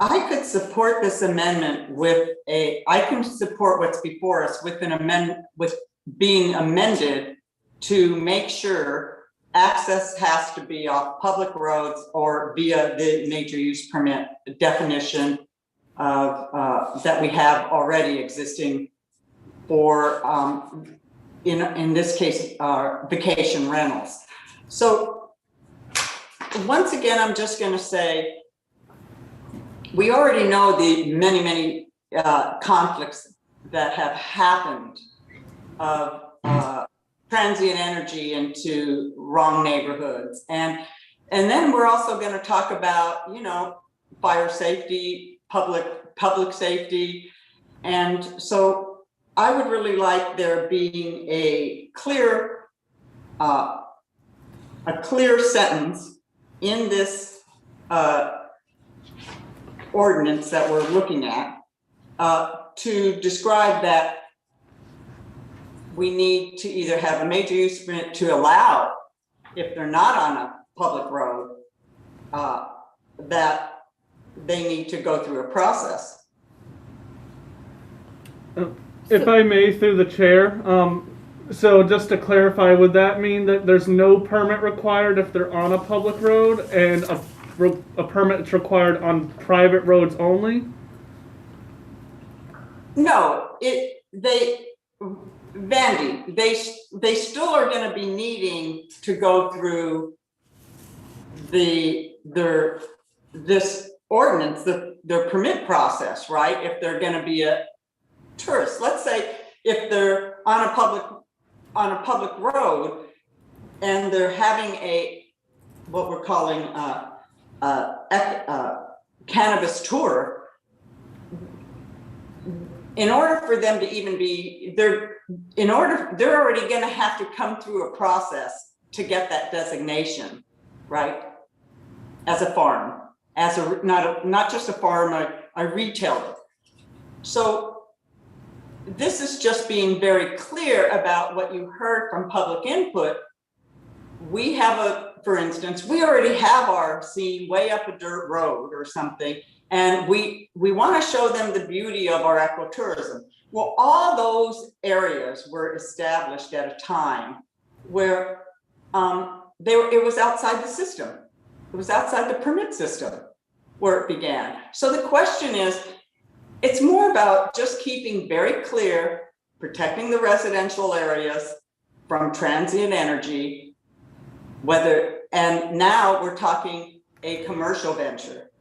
I could support this amendment I can support what's before us with an amendment, with being amended to make sure access has to be off public roads or via the major use permit definition of that we have already existing for, in this case, vacation rentals. So once again, I'm just going to say, we already know the many conflicts that have happened of transient energy into wrong neighborhoods, and then we're also going to talk about fire safety, public safety, and so I would really like there being a clear sentence in this ordinance that we're looking at to describe that we need to either have a major use permit to allow, if they're not on a public road, that they need to go through a process. If I may, through the chair, so just to clarify, would that mean that there's no permit required if they're on a public road and a permit is required on private roads only? No, Vandy, they still are going to be needing to go through this ordinance, their permit process, right? If they're going to be a tourist, let's say if they're on a public road and they're having what we're calling cannabis tour. In order for them to even be they're already going to have to come through a process to get that designation, right? As a farm, not just a farm, a retailer. So this is just being very clear about what you heard from public input. We have for instance, we already have our scene way up a dirt road or something, and we want to show them the beauty of our ecotourism. Well, all those areas were established at a time where it was outside the system. It was outside the permit system where it began. So the question is, it's more about just keeping very clear, protecting the residential areas from transient energy, and now we're talking a commercial venture.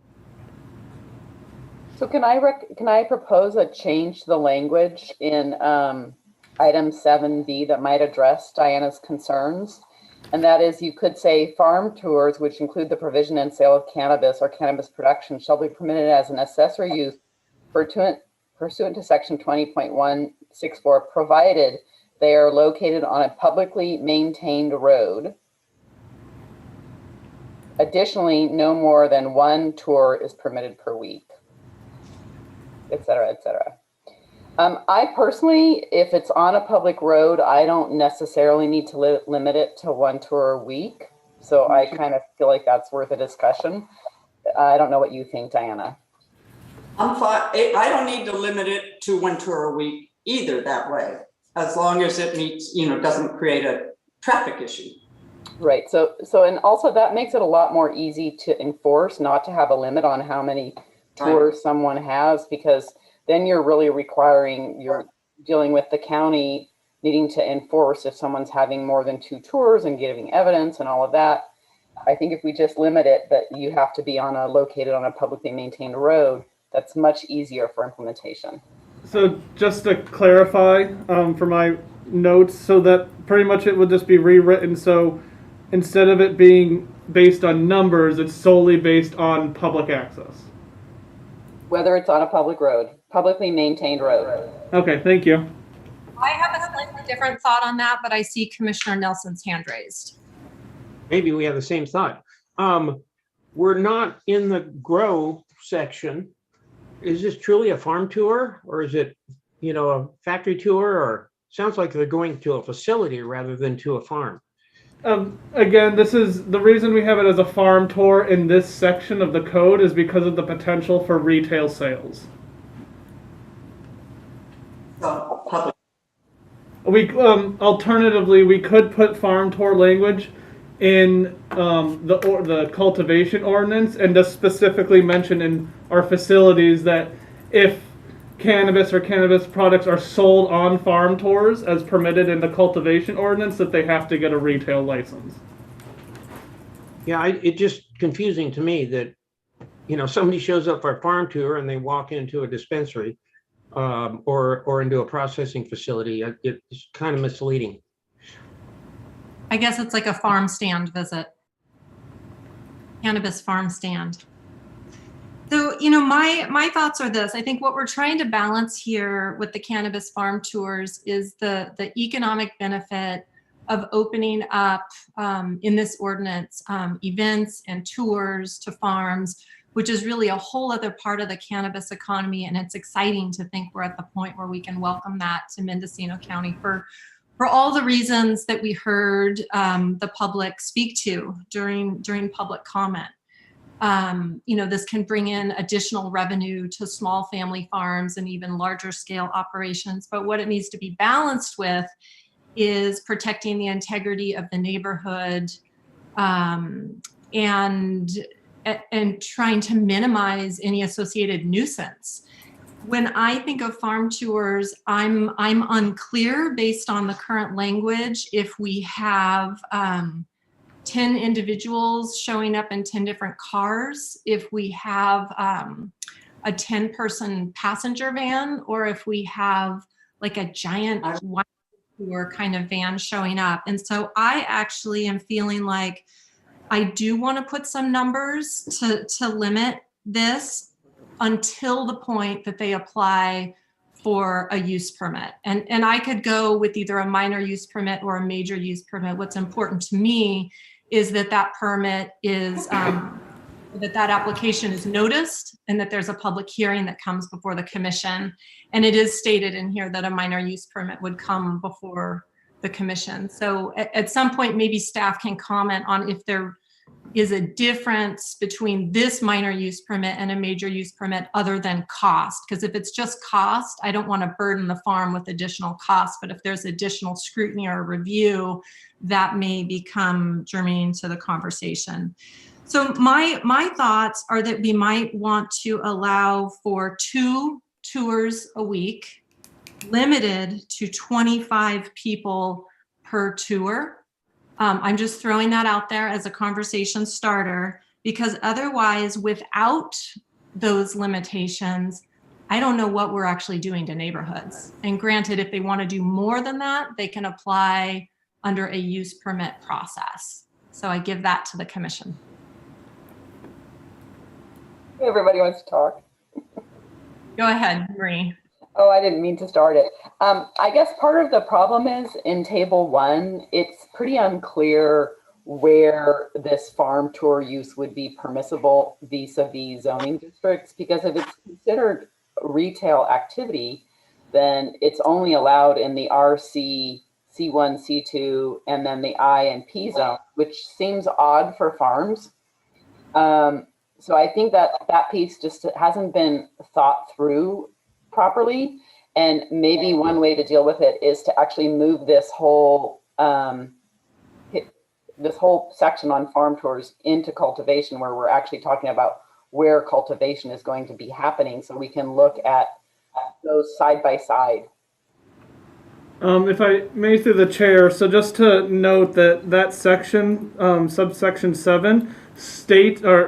So can I propose a change to the language in item 7B that might address Diana's concerns? And that is, you could say farm tours, which include the provision and sale of cannabis or cannabis production, shall be permitted as an accessory use pursuant to section 20.164, provided they are located on a publicly maintained road. Additionally, no more than one tour is permitted per week. et cetera, et cetera. I personally, if it's on a public road, I don't necessarily need to limit it to 1 tour a week. So I kind of feel like that's worth a discussion. I don't know what you think, Diana. I'm fine. I don't need to limit it to 1 tour a week either that way, as long as it meets, doesn't create a traffic issue. Right. So and also that makes it a lot more easy to enforce, not to have a limit on how many tours someone has, because then you're really you're dealing with the county needing to enforce if someone's having more than 2 tours and giving evidence and all of that. I think if we just limit it, that you have to be located on a publicly maintained road, that's much easier for implementation. So just to clarify for my notes, so that pretty much it would just be rewritten. So instead of it being based on numbers, it's solely based on public access. Whether it's on a public road, publicly maintained road. Okay, thank you. I have a slightly different thought on that, but I see Commissioner Nelson's hand raised. Maybe we have the same thought. We're not in the grow section. Is this truly a farm tour, or is it, a factory tour, or sounds like they're going to a facility rather than to a farm? Again, this is the reason we have it as a farm tour in this section of the code is because of the potential for retail sales. Alternatively, we could put farm tour language in the cultivation ordinance and just specifically mention in our facilities that if cannabis or cannabis products are sold on farm tours as permitted in the cultivation ordinance, that they have to get a retail license. Yeah, it's just confusing to me that, somebody shows up for a farm tour and they walk into a dispensary or into a processing facility. It's kind of misleading. I guess it's like a farm stand visit. Cannabis farm stand. So, my thoughts are this. I think what we're trying to balance here with the cannabis farm tours is the economic benefit of opening up in this ordinance events and tours to farms, which is really a whole other part of the cannabis economy. And it's exciting to think we're at the point where we can welcome that to Mendocino County for all the reasons that we heard the public speak to during public comment. This can bring in additional revenue to small family farms and even larger scale operations. But what it needs to be balanced with is protecting the integrity of the neighborhood and trying to minimize any associated nuisance. When I think of farm tours, I'm unclear based on the current language if we have 10 individuals showing up in 10 different cars, if we have a 10-person passenger van, or if we have like a giant wine tour kind of van showing up. And so I actually am feeling like I do want to put some numbers to limit this until the point that they apply for a use permit. And I could go with either a minor use permit or a major use permit. What's important to me is that permit is, that application is noticed and that there's a public hearing that comes before the commission. And it is stated in here that a minor use permit would come before the commission. So at some point, maybe staff can comment on if there is a difference between this minor use permit and a major use permit other than cost. Because if it's just cost, I don't want to burden the farm with additional costs. But if there's additional scrutiny or review, that may become germane to the conversation. So my thoughts are that we might want to allow for 2 tours a week, limited to 25 people per tour. I'm just throwing that out there as a conversation starter, because otherwise, without those limitations, I don't know what we're actually doing to neighborhoods. And granted, if they want to do more than that, they can apply under a use permit process. So I give that to the commission. Everybody wants to talk. Go ahead, Marie. Oh, I didn't mean to start it. I guess part of the problem is in table 1, it's pretty unclear where this farm tour use would be permissible vis-a-vis zoning districts, because if it's considered retail activity, then it's only allowed in the RC, C1, C2, and then the I and P zone, which seems odd for farms. So I think that that piece just hasn't been thought through properly. And maybe one way to deal with it is to actually move this whole section on farm tours into cultivation, where we're actually talking about where cultivation is going to be happening, so we can look at those side by side. If I may through the chair, so just to note that section, subsection 7,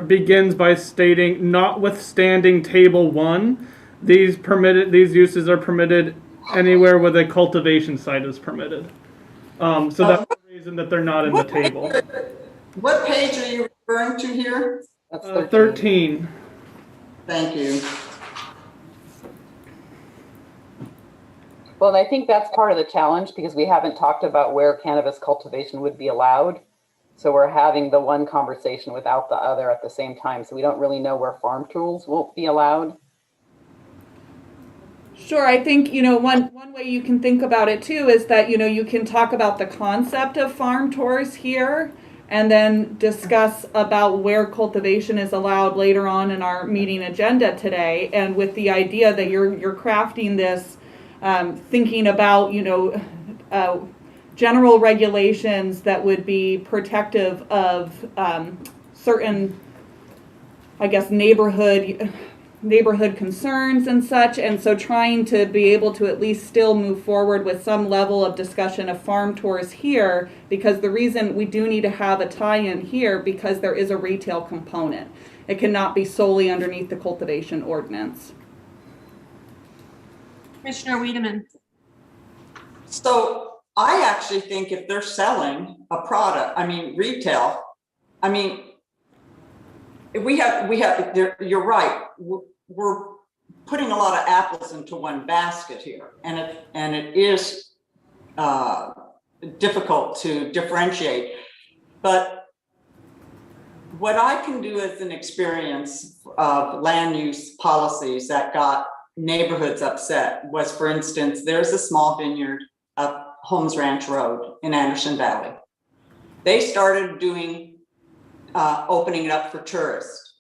begins by stating, notwithstanding table 1, these uses are permitted anywhere where the cultivation site is permitted. So that's the reason that they're not in the table. What page are you referring to here? That's 13. Thank you. Well, and I think that's part of the challenge, because we haven't talked about where cannabis cultivation would be allowed. So we're having the one conversation without the other at the same time. So we don't really know where farm tools will be allowed. Sure, I think, one way you can think about it too is that, you can talk about the concept of farm tours here and then discuss about where cultivation is allowed later on in our meeting agenda today. And with the idea that you're crafting this, thinking about, general regulations that would be protective of certain, I guess, neighborhood concerns and such, and so trying to be able to at least still move forward with some level of discussion of farm tours here, because the reason we do need to have a tie-in here, because there is a retail component. It cannot be solely underneath the cultivation ordinance. Commissioner Wiedemann. So I actually think if they're selling a product, retail, you're right. We're putting a lot of apples into one basket here, and it is difficult to differentiate. But what I can do as an experience of land use policies that got neighborhoods upset was, for instance, there's a small vineyard up Holmes Ranch Road in Anderson Valley. They started doing opening it up for tourists.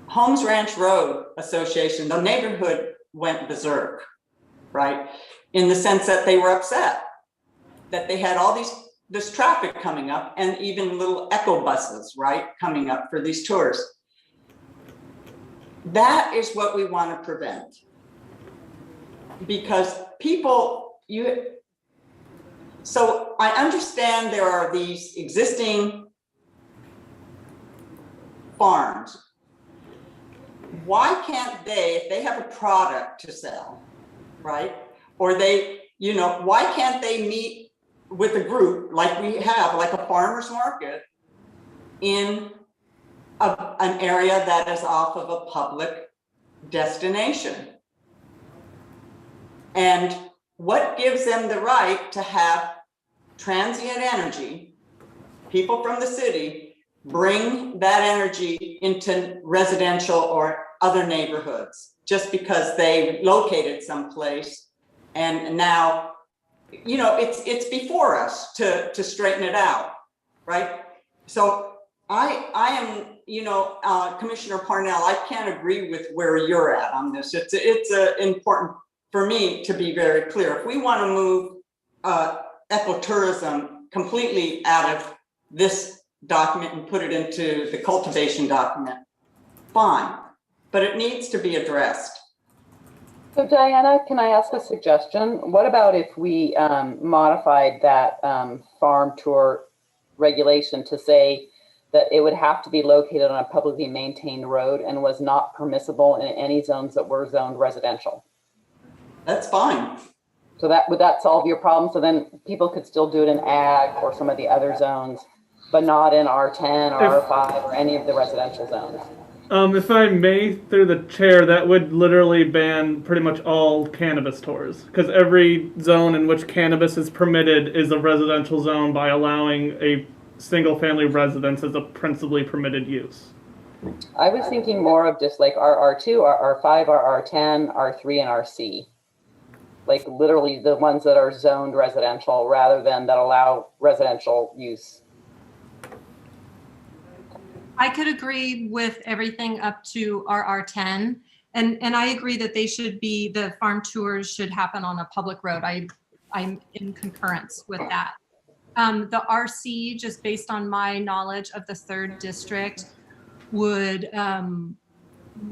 Holmes Ranch Road Association, the neighborhood went berserk, right? In the sense that they were upset that they had all this traffic coming up, and even little echo buses, right, coming up for these tours. That is what we want to prevent, because so I understand there are these existing farms. Why can't they, if they have a product to sell, right? Or why can't they meet with a group like we have, like a farmer's market in an area that is off of a public destination? And what gives them the right to have transient energy, people from the city, bring that energy into residential or other neighborhoods just because they located someplace, and now it's before us to straighten it out, right? So I am, Commissioner Parnell, I can't agree with where you're at on this. It's important for me to be very clear. If we want to move ecotourism completely out of this document and put it into the cultivation document, fine, but it needs to be addressed. So Diana, can I ask a suggestion? What about if we modified that farm tour regulation to say that it would have to be located on a publicly maintained road and was not permissible in any zones that were zoned residential? That's fine. So would that solve your problem? So then people could still do it in ag or some of the other zones, but not in R10 or R5 or any of the residential zones. If I may, through the chair, that would literally ban pretty much all cannabis tours, because every zone in which cannabis is permitted is a residential zone by allowing a single-family residence as a principally permitted use. I was thinking more of just like RR2, RR5, RR10, R3, and RC. Like literally the ones that are zoned residential rather than that allow residential use. I could agree with everything up to RR10. And I agree that they should be, the farm tours should happen on a public road. I'm in concurrence with that. The RC, just based on my knowledge of the 3rd district, would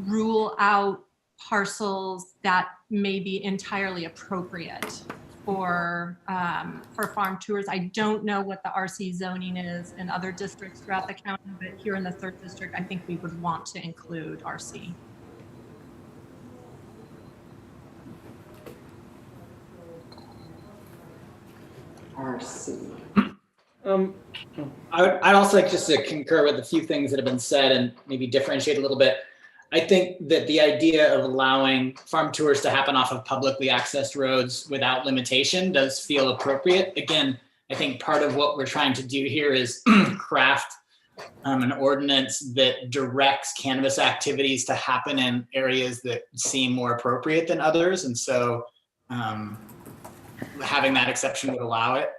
rule out parcels that may be entirely appropriate for farm tours. I don't know what the RC zoning is in other districts throughout the county, but here in the 3rd district, I think we would want to include RC. RC. I'd also like just to concur with a few things that have been said and maybe differentiate a little bit. I think that the idea of allowing farm tours to happen off of publicly accessed roads without limitation does feel appropriate. Again, I think part of what we're trying to do here is craft an ordinance that directs cannabis activities to happen in areas that seem more appropriate than others. And so having that exception would allow it.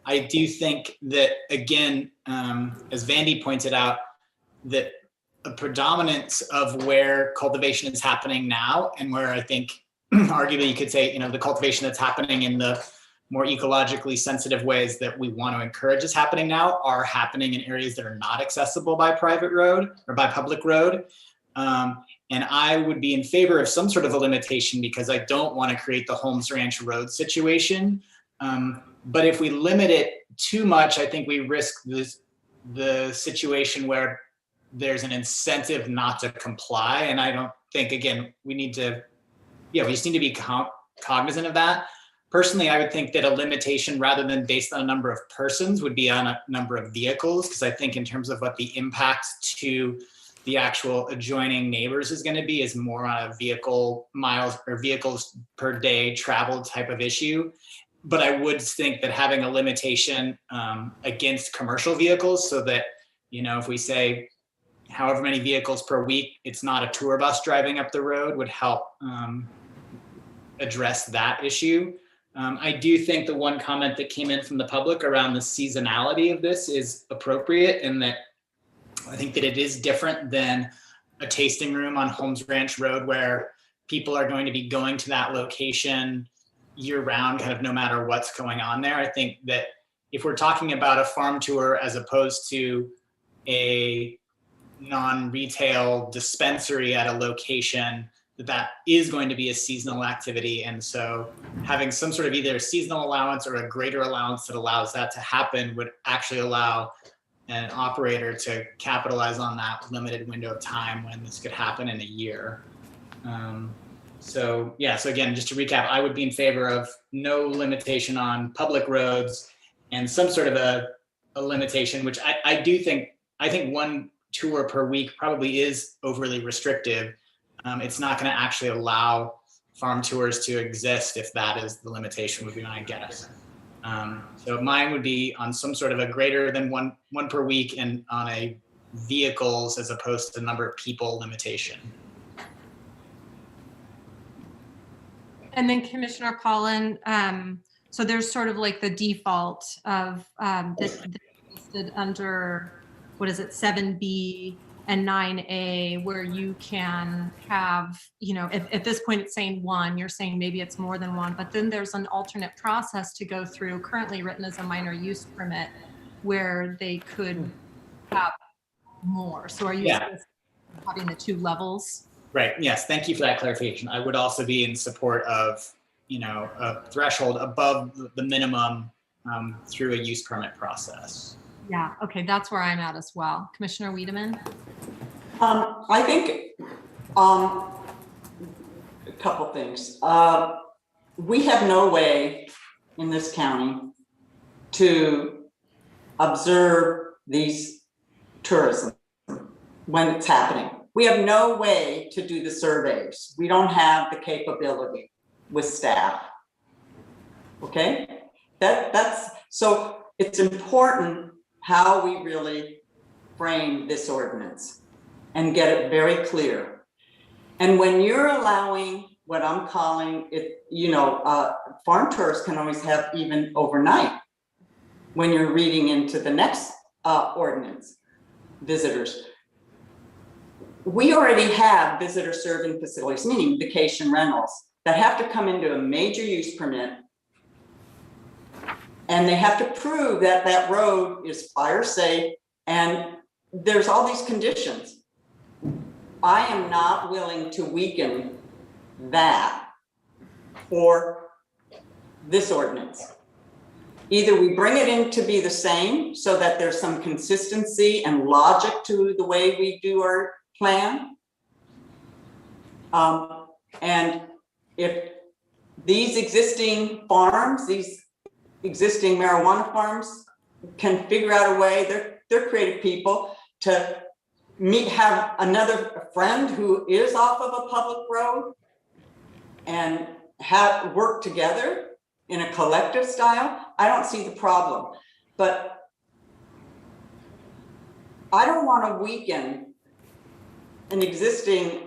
I do think that, again, as Vandy pointed out, that a predominance of where cultivation is happening now, and where I think arguably you could say, the cultivation that's happening in the more ecologically sensitive ways that we want to encourage is happening now, are happening in areas that are not accessible by private road or by public road. And I would be in favor of some sort of a limitation because I don't want to create the Holmes Ranch Road situation. But if we limit it too much, I think we risk the situation where there's an incentive not to comply. And I don't think, again, we just need to be cognizant of that. Personally, I would think that a limitation rather than based on a number of persons would be on a number of vehicles, because I think in terms of what the impact to the actual adjoining neighbors is going to be is more on a vehicle miles or vehicles per day traveled type of issue. But I would think that having a limitation against commercial vehicles so that, if we say however many vehicles per week, it's not a tour bus driving up the road would help address that issue. I do think the one comment that came in from the public around the seasonality of this is appropriate, in that I think that it is different than a tasting room on Holmes Ranch Road where people are going to be going to that location year round, kind of no matter what's going on there. I think that if we're talking about a farm tour as opposed to a non-retail dispensary at a location, that is going to be a seasonal activity. And so having some sort of either a seasonal allowance or a greater allowance that allows that to happen would actually allow an operator to capitalize on that limited window of time when this could happen in a year. So again, just to recap, I would be in favor of no limitation on public roads and some sort of a limitation, which I think one tour per week probably is overly restrictive. It's not going to actually allow farm tours to exist if that is the limitation, would be my guess. So mine would be on some sort of a greater than one per week and on a vehicles as opposed to number of people limitation. And then Commissioner Collin, so there's sort of like the default of this listed under, what is it, 7B and 9A, where you can have, at this point it's saying one, you're saying maybe it's more than one, but then there's an alternate process to go through, currently written as a minor use permit, where they could have more. So are you having the 2 levels? Right. Yes. Thank you for that clarification. I would also be in support of, a threshold above the minimum through a use permit process. Yeah. Okay. That's where I'm at as well. Commissioner Wiedemann? I think a couple things. We have no way in this county to observe these tourism when it's happening. We have no way to do the surveys. We don't have the capability with staff. Okay, that's so it's important how we really frame this ordinance. and get it very clear. And when you're allowing what I'm calling it, farm tours can always have even overnight when you're reading into the next ordinance, visitors. We already have visitor serving facilities, meaning vacation rentals, that have to come into a major use permit. And they have to prove that that road is fire safe, and there's all these conditions. I am not willing to weaken that for this ordinance. Either we bring it in to be the same so that there's some consistency and logic to the way we do our plan. And if these existing farms, these existing marijuana farms can figure out a way, they're creative people, to have another friend who is off of a public road and work together in a collective style, I don't see the problem. But I don't want to weaken an existing,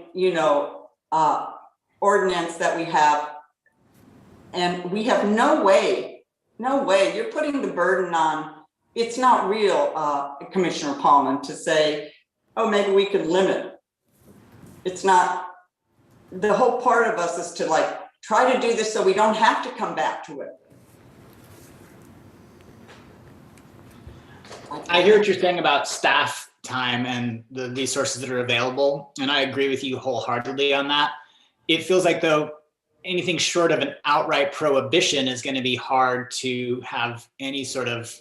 ordinance that we have. And we have no way, you're putting the burden on, it's not real, Commissioner Paulman, to say, oh, maybe we could limit. It's not, the whole part of us is to try to do this so we don't have to come back to it. I hear what you're saying about staff time and the resources that are available, and I agree with you wholeheartedly on that. It feels like, though, anything short of an outright prohibition is going to be hard to have any sort of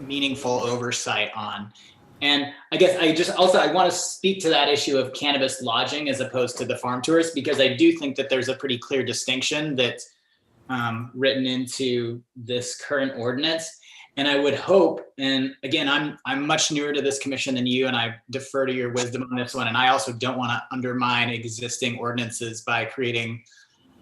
meaningful oversight on. And I guess I want to speak to that issue of cannabis lodging as opposed to the farm tours, because I do think that there's a pretty clear distinction that's written into this current ordinance. And I would hope, and again, I'm much newer to this commission than you, and I defer to your wisdom on this one. And I also don't want to undermine existing ordinances by creating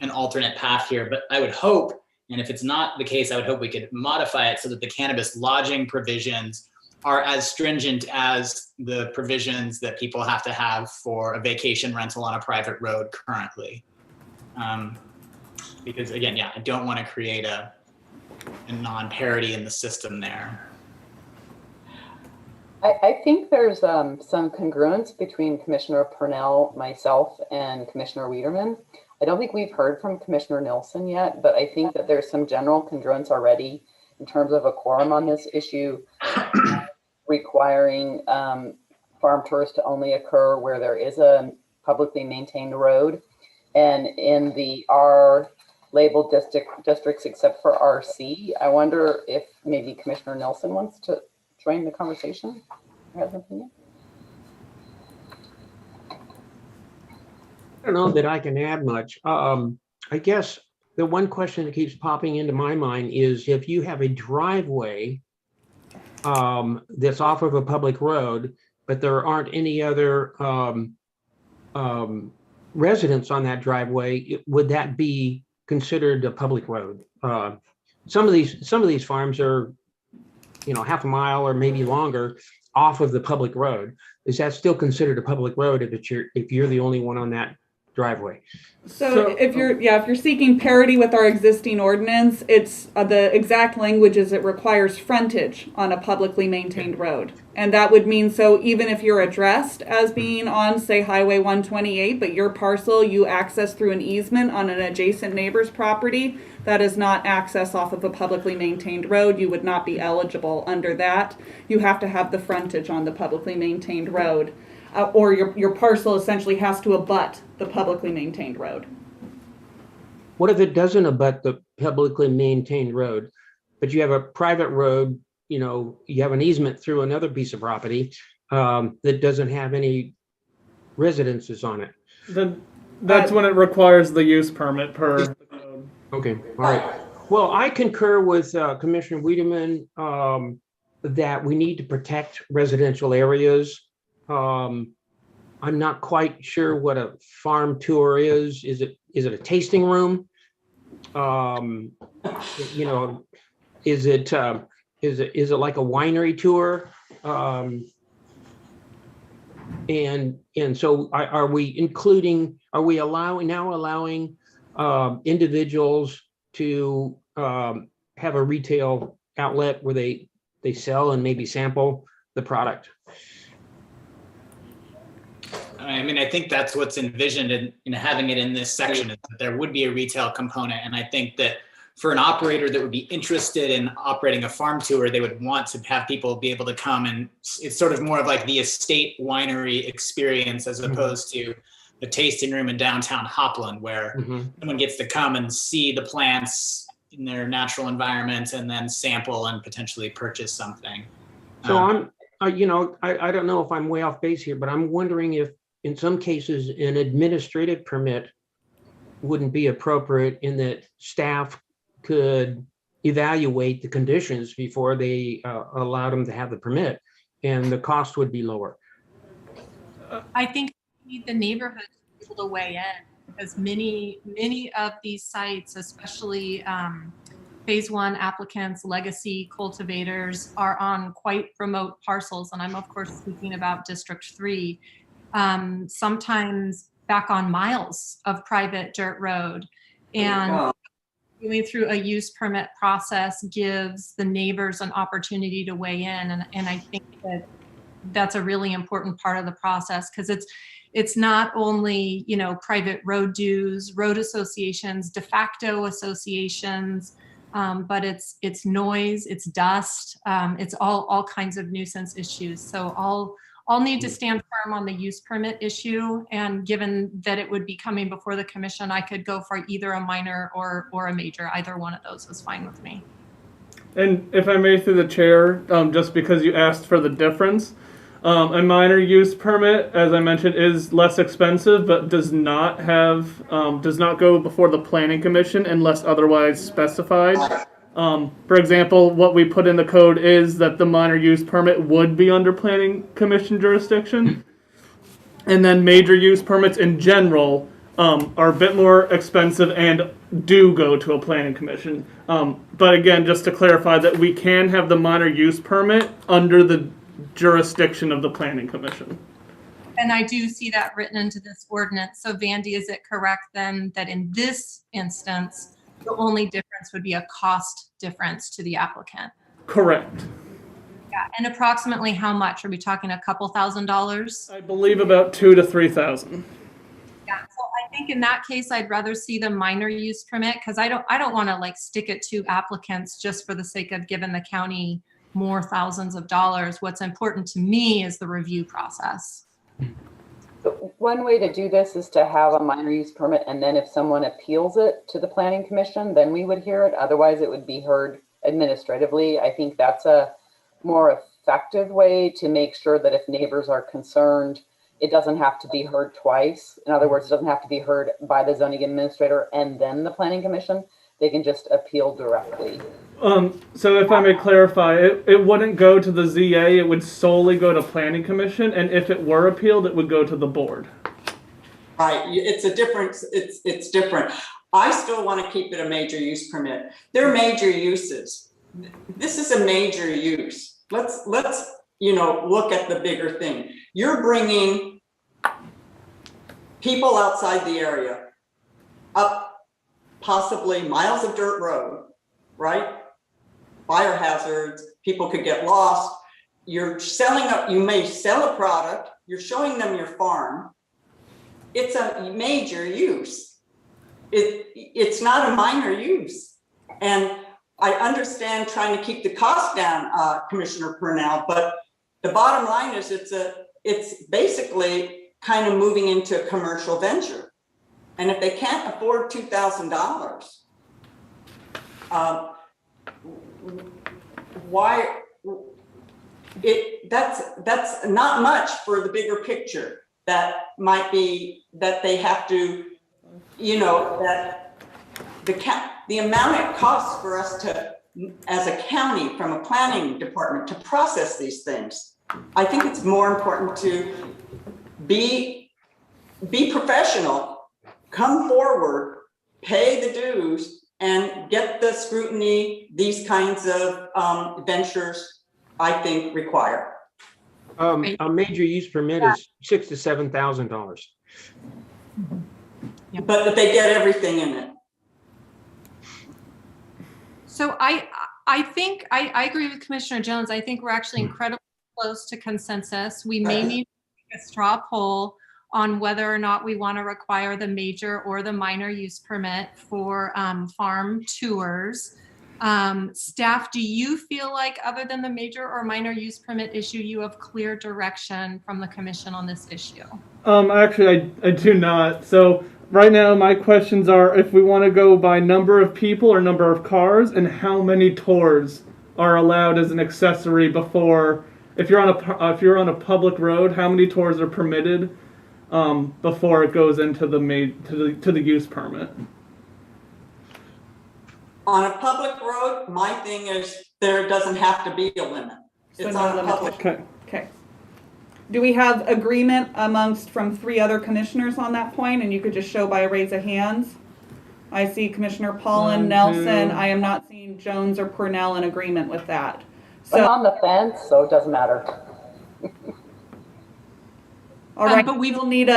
an alternate path here. But I would hope, and if it's not the case, I would hope we could modify it so that the cannabis lodging provisions are as stringent as the provisions that people have to have for a vacation rental on a private road currently. Because again, I don't want to create a non-parity in the system there. I think there's some congruence between Commissioner Purnell, myself, and Commissioner Wiederman. I don't think we've heard from Commissioner Nilsen yet, but I think that there's some general congruence already in terms of a quorum on this issue, requiring farm tours to only occur where there is a publicly maintained road. And in the R labeled districts except for RC, I wonder if maybe Commissioner Nilsen wants to join the conversation or has an opinion. I don't know that I can add much. I guess the one question that keeps popping into my mind is, if you have a driveway that's off of a public road, but there aren't any other residents on that driveway, would that be considered a public road? Some of these farms are, half a mile or maybe longer off of the public road. Is that still considered a public road if you're the only one on that driveway? So if you're seeking parity with our existing ordinance, it's the exact language is it requires frontage on a publicly maintained road. And that would mean, so even if you're addressed as being on, say, Highway 128, but your parcel you access through an easement on an adjacent neighbor's property, that is not access off of a publicly maintained road. You would not be eligible under that. You have to have the frontage on the publicly maintained road. Or your parcel essentially has to abut the publicly maintained road. What if it doesn't abut the publicly maintained road, but you have a private road, you have an easement through another piece of property that doesn't have any residences on it? Then that's when it requires the use permit per the code. Okay, all right. Well, I concur with Commissioner Wiedemann that we need to protect residential areas. I'm not quite sure what a farm tour is. Is it a tasting room? Is it like a winery tour? And so are we allowing individuals to have a retail outlet where they sell and maybe sample the product? I mean, I think that's what's envisioned in having it in this section, is that there would be a retail component. And I think that for an operator that would be interested in operating a farm tour, they would want to have people be able to come, and it's sort of more of like the estate winery experience as opposed to the tasting room in downtown Hopland, where someone gets to come and see the plants in their natural environment and then sample and potentially purchase something. So I don't know if I'm way off base here, but I'm wondering if in some cases an administrative permit wouldn't be appropriate, in that staff could evaluate the conditions before they allowed them to have the permit, and the cost would be lower. I think we need the neighborhood people to weigh in, because many of these sites, especially phase one applicants, legacy cultivators, are on quite remote parcels. And I'm of course speaking about District 3, sometimes back on miles of private dirt road. And going through a use permit process gives the neighbors an opportunity to weigh in. And I think that that's a really important part of the process, because it's not only, private road dues, road associations, de facto associations, but it's noise, it's dust, it's all kinds of nuisance issues. So I'll need to stand firm on the use permit issue. And given that it would be coming before the commission, I could go for either a minor or a major. Either one of those is fine with me. And if I may, through the chair, just because you asked for the difference, a minor use permit, as I mentioned, is less expensive, but does not go before the planning commission unless otherwise specified. For example, what we put in the code is that the minor use permit would be under planning commission jurisdiction. And then major use permits in general are a bit more expensive and do go to a planning commission. But again, just to clarify that we can have the minor use permit under the jurisdiction of the planning commission. And I do see that written into this ordinance. So Vandy, is it correct then that in this instance, the only difference would be a cost difference to the applicant? Correct. Yeah, and approximately how much? Are we talking a couple $1,000s? I believe about $2,000 to $3,000. Yeah, so I think in that case, I'd rather see the minor use permit, because I don't want to like stick it to applicants just for the sake of giving the county more thousands of dollars. What's important to me is the review process. So one way to do this is to have a minor use permit, and then if someone appeals it to the planning commission, then we would hear it. Otherwise, it would be heard administratively. I think that's a more effective way to make sure that if neighbors are concerned, it doesn't have to be heard twice. In other words, it doesn't have to be heard by the zoning administrator and then the planning commission. They can just appeal directly. So if I may clarify, it wouldn't go to the ZA, it would solely go to planning commission, and if it were appealed, it would go to the board. Right, it's a difference, it's different. I still want to keep it a major use permit. They're major uses. This is a major use. Let's look at the bigger thing. You're bringing people outside the area up possibly miles of dirt road, right? Fire hazards, people could get lost. You may sell a product, you're showing them your farm. It's a major use. It's not a minor use. And I understand trying to keep the cost down, Commissioner Purnell, but the bottom line is it's basically kind of moving into a commercial venture. And if they can't afford $2,000, that's not much for the bigger picture. That might be that they have to, that the amount it costs for us to, as a county, from a planning department, to process these things. I think it's more important to be professional, come forward, pay the dues, and get the scrutiny these kinds of ventures, I think, require. A major use permit is $6,000 to $7,000. But they get everything in it. So I think I agree with Commissioner Jones. I think we're actually incredibly close to consensus. We may need to take a straw poll on whether or not we want to require the major or the minor use permit for farm tours. Staff, do you feel like other than the major or minor use permit issue, you have clear direction from the commission on this issue? Actually, I do not. So right now, my questions are if we want to go by number of people or number of cars, and how many tours are allowed as an accessory before. If you're on a public road, how many tours are permitted before it goes into the use permit? On a public road, my thing is there doesn't have to be a limit. It's on a public. Okay. Do we have agreement from 3 other commissioners on that point? And you could just show by a raise of hands. I see Commissioner Pollan, Nelson. I am not seeing Jones or Purnell in agreement with that. So I'm on the fence, so it doesn't matter. all right, but we will need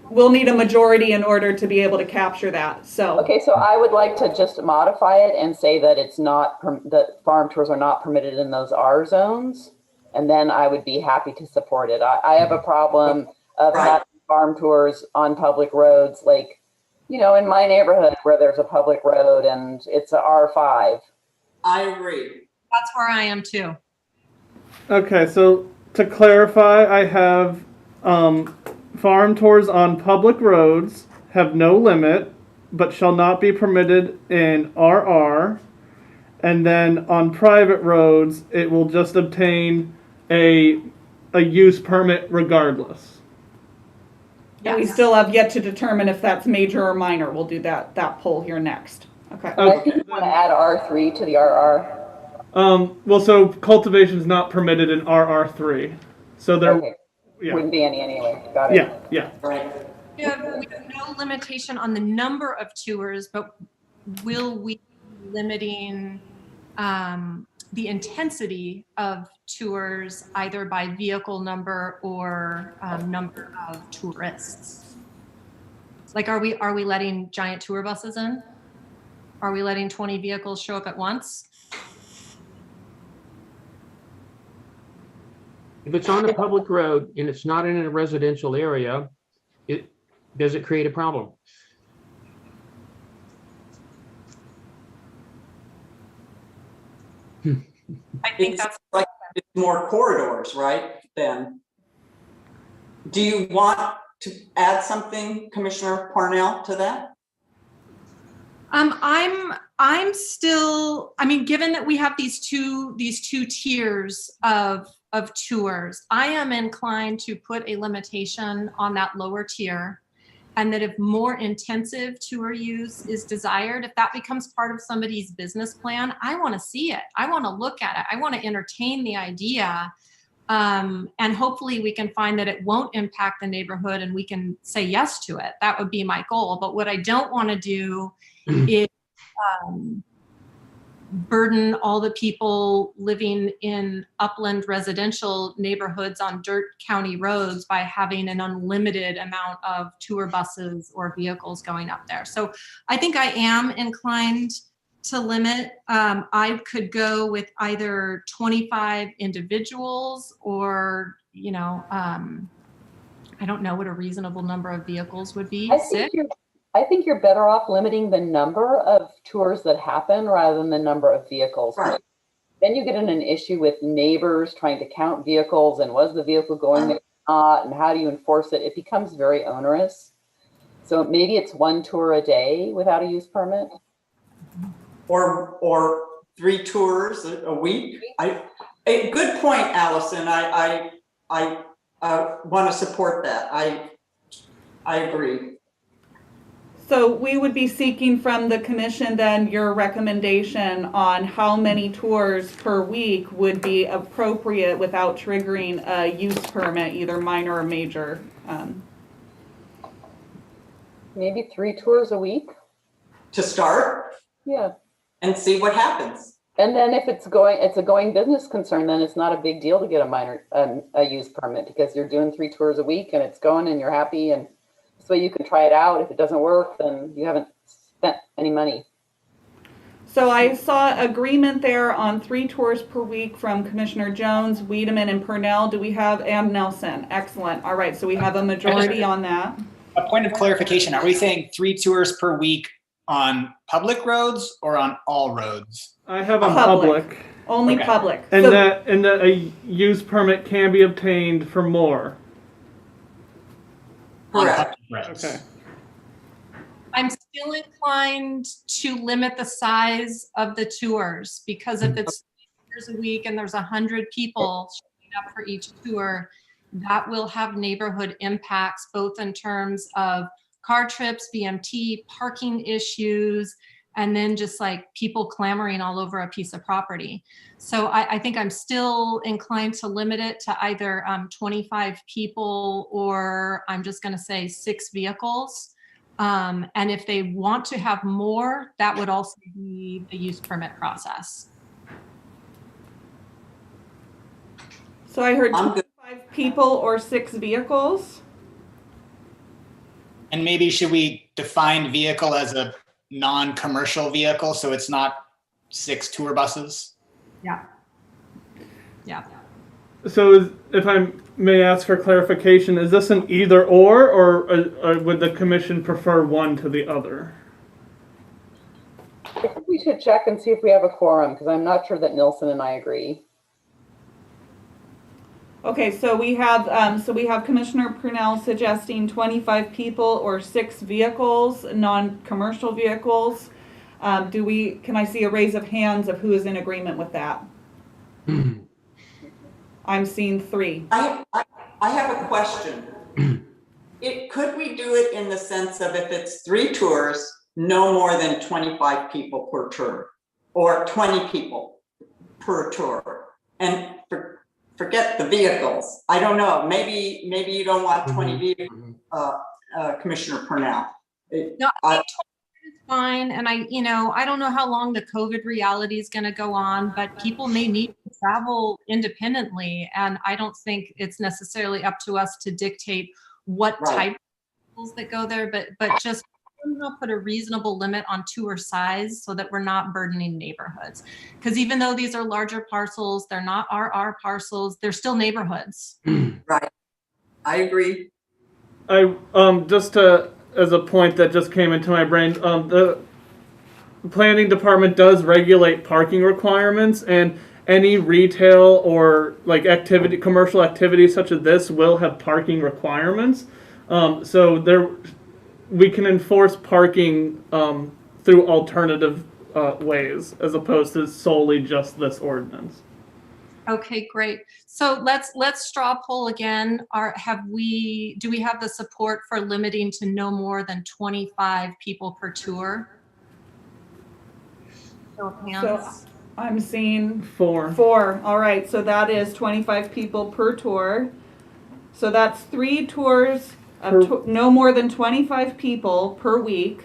we'll need a majority in order to be able to capture that. So Okay, so I would like to just modify it and say that it's not, that farm tours are not permitted in those R zones. And then I would be happy to support it. I have a problem of having farm tours on public roads, like, in my neighborhood where there's a public road and it's a R5. I agree. That's where I am too. Okay, so to clarify, I have farm tours on public roads have no limit, but shall not be permitted in RR. And then on private roads, it will just obtain a use permit regardless. yeah, we still have yet to determine if that's major or minor. We'll do that poll here next. Okay. I think you want to add R3 to the RR. Well, so cultivation is not permitted in RR3. So there Wouldn't be any anyway. Got it. Yeah. Right. We have no limitation on the number of tours, but will we be limiting the intensity of tours either by vehicle number or number of tourists? Like, are we letting giant tour buses in? Are we letting 20 vehicles show up at once? If it's on a public road and it's not in a residential area, does it create a problem? I think that's like it's more corridors, right? Then, do you want to add something, Commissioner Parnell, to that? I'm still, given that we have these two tiers of tours, I am inclined to put a limitation on that lower tier. And that if more intensive tour use is desired, if that becomes part of somebody's business plan, I want to see it. I want to look at it. I want to entertain the idea. And hopefully we can find that it won't impact the neighborhood and we can say yes to it. That would be my goal. But what I don't want to do is burden all the people living in upland residential neighborhoods on dirt county roads by having an unlimited amount of tour buses or vehicles going up there. So I think I am inclined to limit. I could go with either 25 individuals or, I don't know what a reasonable number of vehicles would be. I think you're better off limiting the number of tours that happen rather than the number of vehicles. Right. Then you get in an issue with neighbors trying to count vehicles and was the vehicle going there or not, and how do you enforce it? It becomes very onerous. So maybe it's 1 tour a day without a use permit. Or 3 tours a week. A good point, Allison. I want to support that. I agree. So we would be seeking from the commission then your recommendation on how many tours per week would be appropriate without triggering a use permit, either minor or major. Maybe 3 tours a week. To start? Yeah. And see what happens. And then if it's a going business concern, then it's not a big deal to get a minor, a use permit because you're doing 3 tours a week and it's going and you're happy, and so you can try it out. If it doesn't work, then you haven't spent any money. So I saw agreement there on 3 tours per week from Commissioner Jones, Wiedemann, and Purnell. Do we have, and Nelson? Excellent. All right, so we have a majority on that. A point of clarification, are we saying 3 tours per week on public roads or on all roads? I have on public. Only Okay. public. And So- that a use permit can be obtained for more. Correct. Okay. I'm still inclined to limit the size of the tours because if it's 3 tours a week and there's 100 people showing up for each tour, that will have neighborhood impacts, both in terms of car trips, BMT, parking issues, and then just like people clamoring all over a piece of property. So I think I'm still inclined to limit it to either 25 people or I'm just going to say 6 vehicles. And if they want to have more, that would also be the use permit process. So I heard 25 people or 6 vehicles. And maybe should we define vehicle as a non-commercial vehicle so it's not 6 tour buses? Yeah. Yeah. So if I may ask for clarification, is this an either or would the commission prefer one to the other? I think we should check and see if we have a quorum, because I'm not sure that Nilsson and I agree. Okay, so we have Commissioner Purnell suggesting 25 people or 6 vehicles, non-commercial vehicles. Can I see a raise of hands of who is in agreement with that? I'm seeing 3. I have a question. Could we do it in the sense of if it's 3 tours, no more than 25 people per tour, or 20 people per tour, and forget the vehicles. I don't know. Maybe you don't want 20 vehicles, Commissioner Purnell. No, I think 20 is fine. And I don't know how long the COVID reality is going to go on, but people may need to travel independently. And I don't think it's necessarily up to us to dictate what type of vehicles that go there, but just somehow put a reasonable limit on tour size so that we're not burdening neighborhoods. Because even though these are larger parcels, they're not RR parcels, they're still neighborhoods. Right. I agree. As a point that just came into my brain, the planning department does regulate parking requirements, and any retail or like commercial activity such as this will have parking requirements. We can enforce parking through alternative ways as opposed to solely just this ordinance. Okay, great. So let's straw poll again. Do we have the support for limiting to no more than 25 people per tour? Show of hands. So I'm seeing 4. 4. All right, so that is 25 people per tour. So that's 3 tours of no more than 25 people per week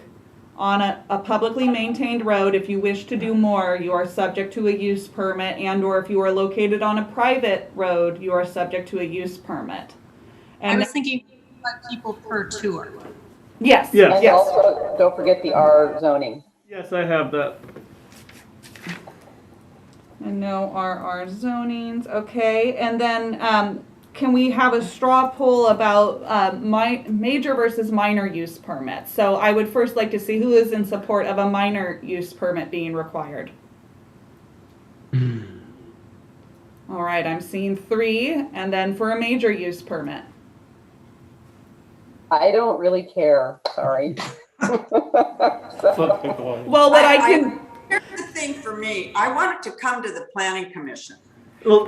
on a publicly maintained road. If you wish to do more, you are subject to a use permit, and or if you are located on a private road, you are subject to a use permit. And I was thinking 25 people per tour. Yes. Yes. And also, don't forget the R zoning. Yes, I have that. And no RR zonings. Okay, and then can we have a straw poll about major versus minor use permits? So I would first like to see who is in support of a minor use permit being required. All right, I'm seeing 3, and then for a major use permit. I don't really care, sorry. Well, what I can... Here's the thing for me, I want it to come to the planning commission. Well,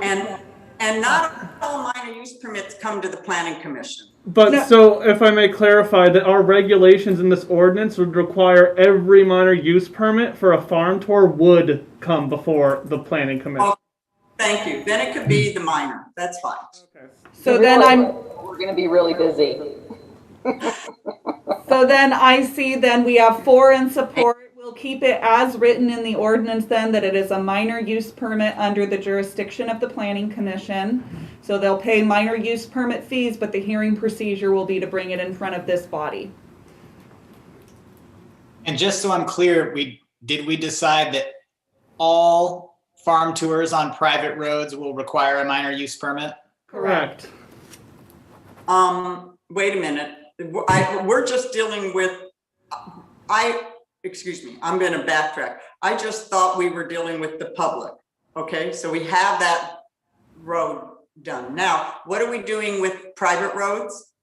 and not all minor use permits come to the planning commission. But so, if I may clarify, that our regulations in this ordinance would require every minor use permit for a farm tour would come before the planning commission. Oh, thank you. Then it could be the minor. That's fine. Okay. So really, then we're going to be really busy. So then I see we have 4 in support. We'll keep it as written in the ordinance then, that it is a minor use permit under the jurisdiction of the Planning Commission. So they'll pay minor use permit fees, but the hearing procedure will be to bring it in front of this body. And just so I'm clear, did we decide that all farm tours on private roads will require a minor use permit? Correct. Wait a minute. We're just dealing with, excuse me, I'm gonna backtrack. I just thought we were dealing with the public. Okay, so we have that road done. Now, what are we doing with private roads?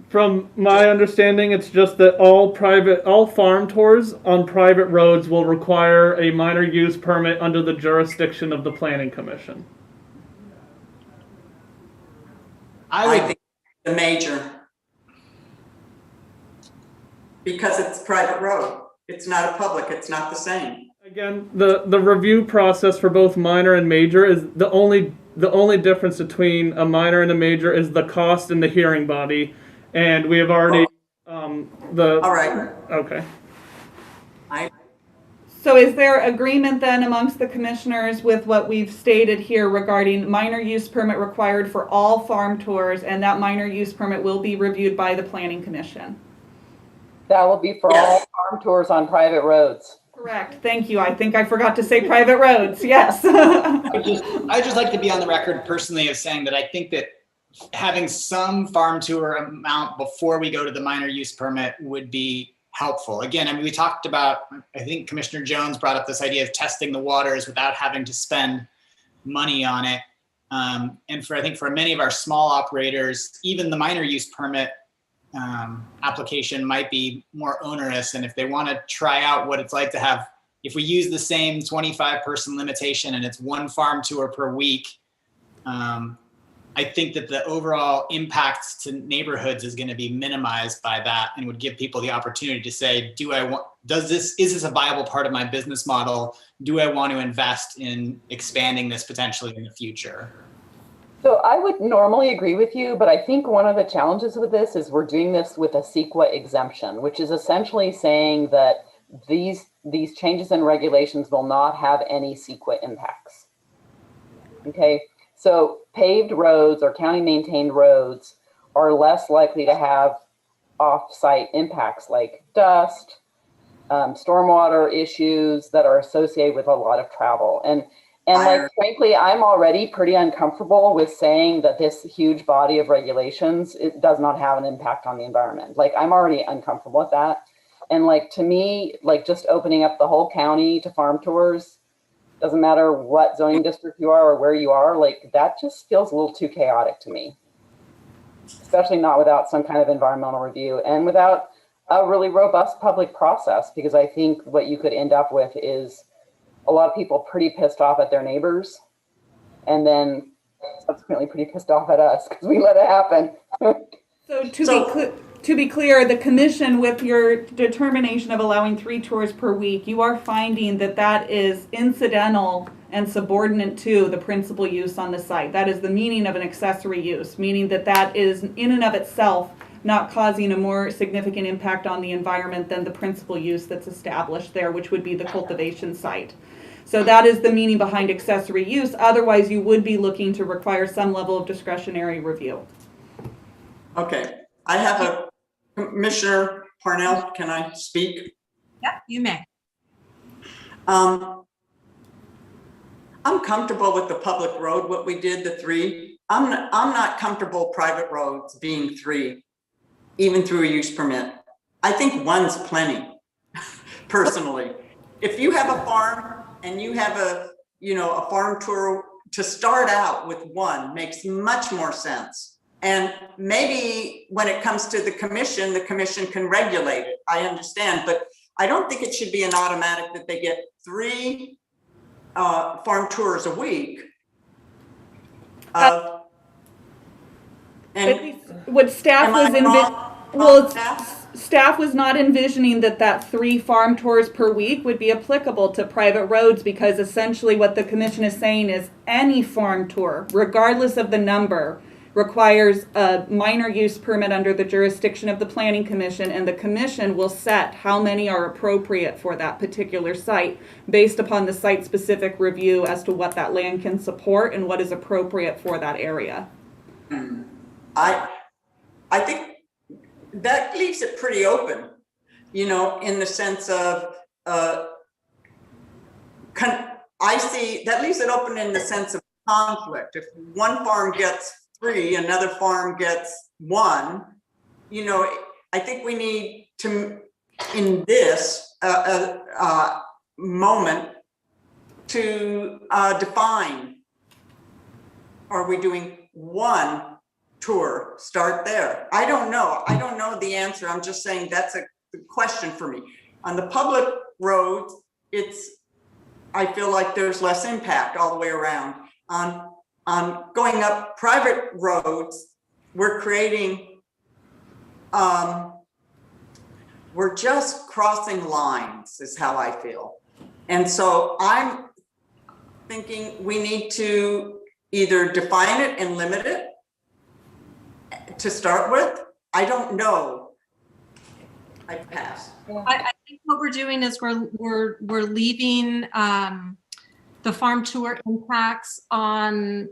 From my understanding, it's just that all farm tours on private roads will require a minor use permit under the jurisdiction of the Planning Commission. I think the major. Because it's private road. It's not a public, it's not the same. Again, the review process for both minor and major is the only difference between a minor and a major is the cost in the hearing body. And we have already, all right. Okay. So is there agreement then amongst the commissioners with what we've stated here regarding minor use permit required for all farm tours, and that minor use permit will be reviewed by the Planning Commission? That will be for all farm tours on private roads. Correct. Thank you. I think I forgot to say private roads. Yes. I just like to be on the record personally of saying that I think that having some farm tour amount before we go to the minor use permit would be helpful. Again, I mean, we talked about, I think Commissioner Jones brought up this idea of testing the waters without having to spend money on it. And I think for many of our small operators, even the minor use permit application might be more onerous. And if they want to try out what it's like to have, if we use the same 25-person limitation and it's one farm tour per week, I think that the overall impact to neighborhoods is going to be minimized by that, and would give people the opportunity to say, is this a viable part of my business model? Do I want to invest in expanding this potentially in the future? So I would normally agree with you, but I think one of the challenges with this is we're doing this with a CEQA exemption, which is essentially saying that these changes in regulations will not have any CEQA impacts. Okay. So paved roads or county maintained roads are less likely to have off-site impacts like dust, stormwater issues that are associated with a lot of travel. And like, frankly, I'm already pretty uncomfortable with saying that this huge body of regulations, it does not have an impact on the environment. Like, I'm already uncomfortable with that. And like, to me, like just opening up the whole county to farm tours, doesn't matter what zoning district you are or where you are, like that just feels a little too chaotic to me, especially not without some kind of environmental review and without a really robust public process, because I think what you could end up with is a lot of people pretty pissed off at their neighbors and then subsequently pretty pissed off at us because we let it happen. So to be clear, the commission, with your determination of allowing 3 tours per week, you are finding that that is incidental and subordinate to the principal use on the site. That is the meaning of an accessory use, meaning that that is in and of itself not causing a more significant impact on the environment than the principal use that's established there, which would be the cultivation site. So that is the meaning behind accessory use. Otherwise, you would be looking to require some level of discretionary review. Okay, I have a Commissioner Parnell, can I speak? Yep, you may. I'm comfortable with the public road, what we did, the 3. I'm not comfortable private roads being 3, even through a use permit. I think 1's plenty, personally. If you have a farm and you have a farm tour, to start out with 1 makes much more sense. And maybe when it comes to the commission can regulate it. I understand, but I don't think it should be an automatic that they get 3 farm tours a week. And what staff was staff was not envisioning that 3 farm tours per week would be applicable to private roads, because essentially what the commission is saying is any farm tour, regardless of the number, requires a minor use permit under the jurisdiction of the Planning Commission, and the commission will set how many are appropriate for that particular site based upon the site-specific review as to what that land can support and what is appropriate for that area. I think that leaves it pretty open, you know, in the sense of, I see, that leaves it open in the sense of conflict. If one farm gets 3, another farm gets 1, you know, I think we need to, in this moment, to define, are we doing 1 tour, start there? I don't know. I don't know the answer. I'm just saying that's a question for me. On the public roads, I feel like there's less impact all the way around. On going up private roads, we're creating, we're just crossing lines is how I feel. And so I'm thinking we need to either define it and limit it to start with. I don't know. I pass. I think what we're doing is we're leaving the farm tour impacts on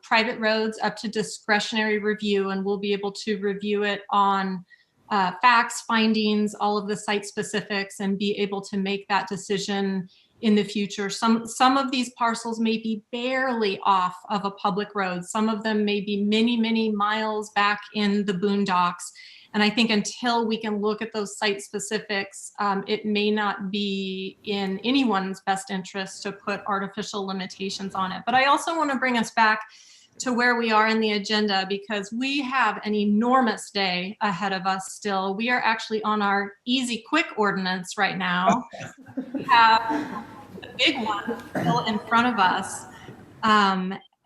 private roads up to discretionary review, and we'll be able to review it on facts, findings, all of the site specifics, and be able to make that decision in the future. Some of these parcels may be barely off of a public road. Some of them may be many, many miles back in the boondocks. And I think until we can look at those site specifics, it may not be in anyone's best interest to put artificial limitations on it. But I also want to bring us back to where we are in the agenda, because we have an enormous day ahead of us still. We are actually on our easy quick ordinance right now. We have the big one still in front of us.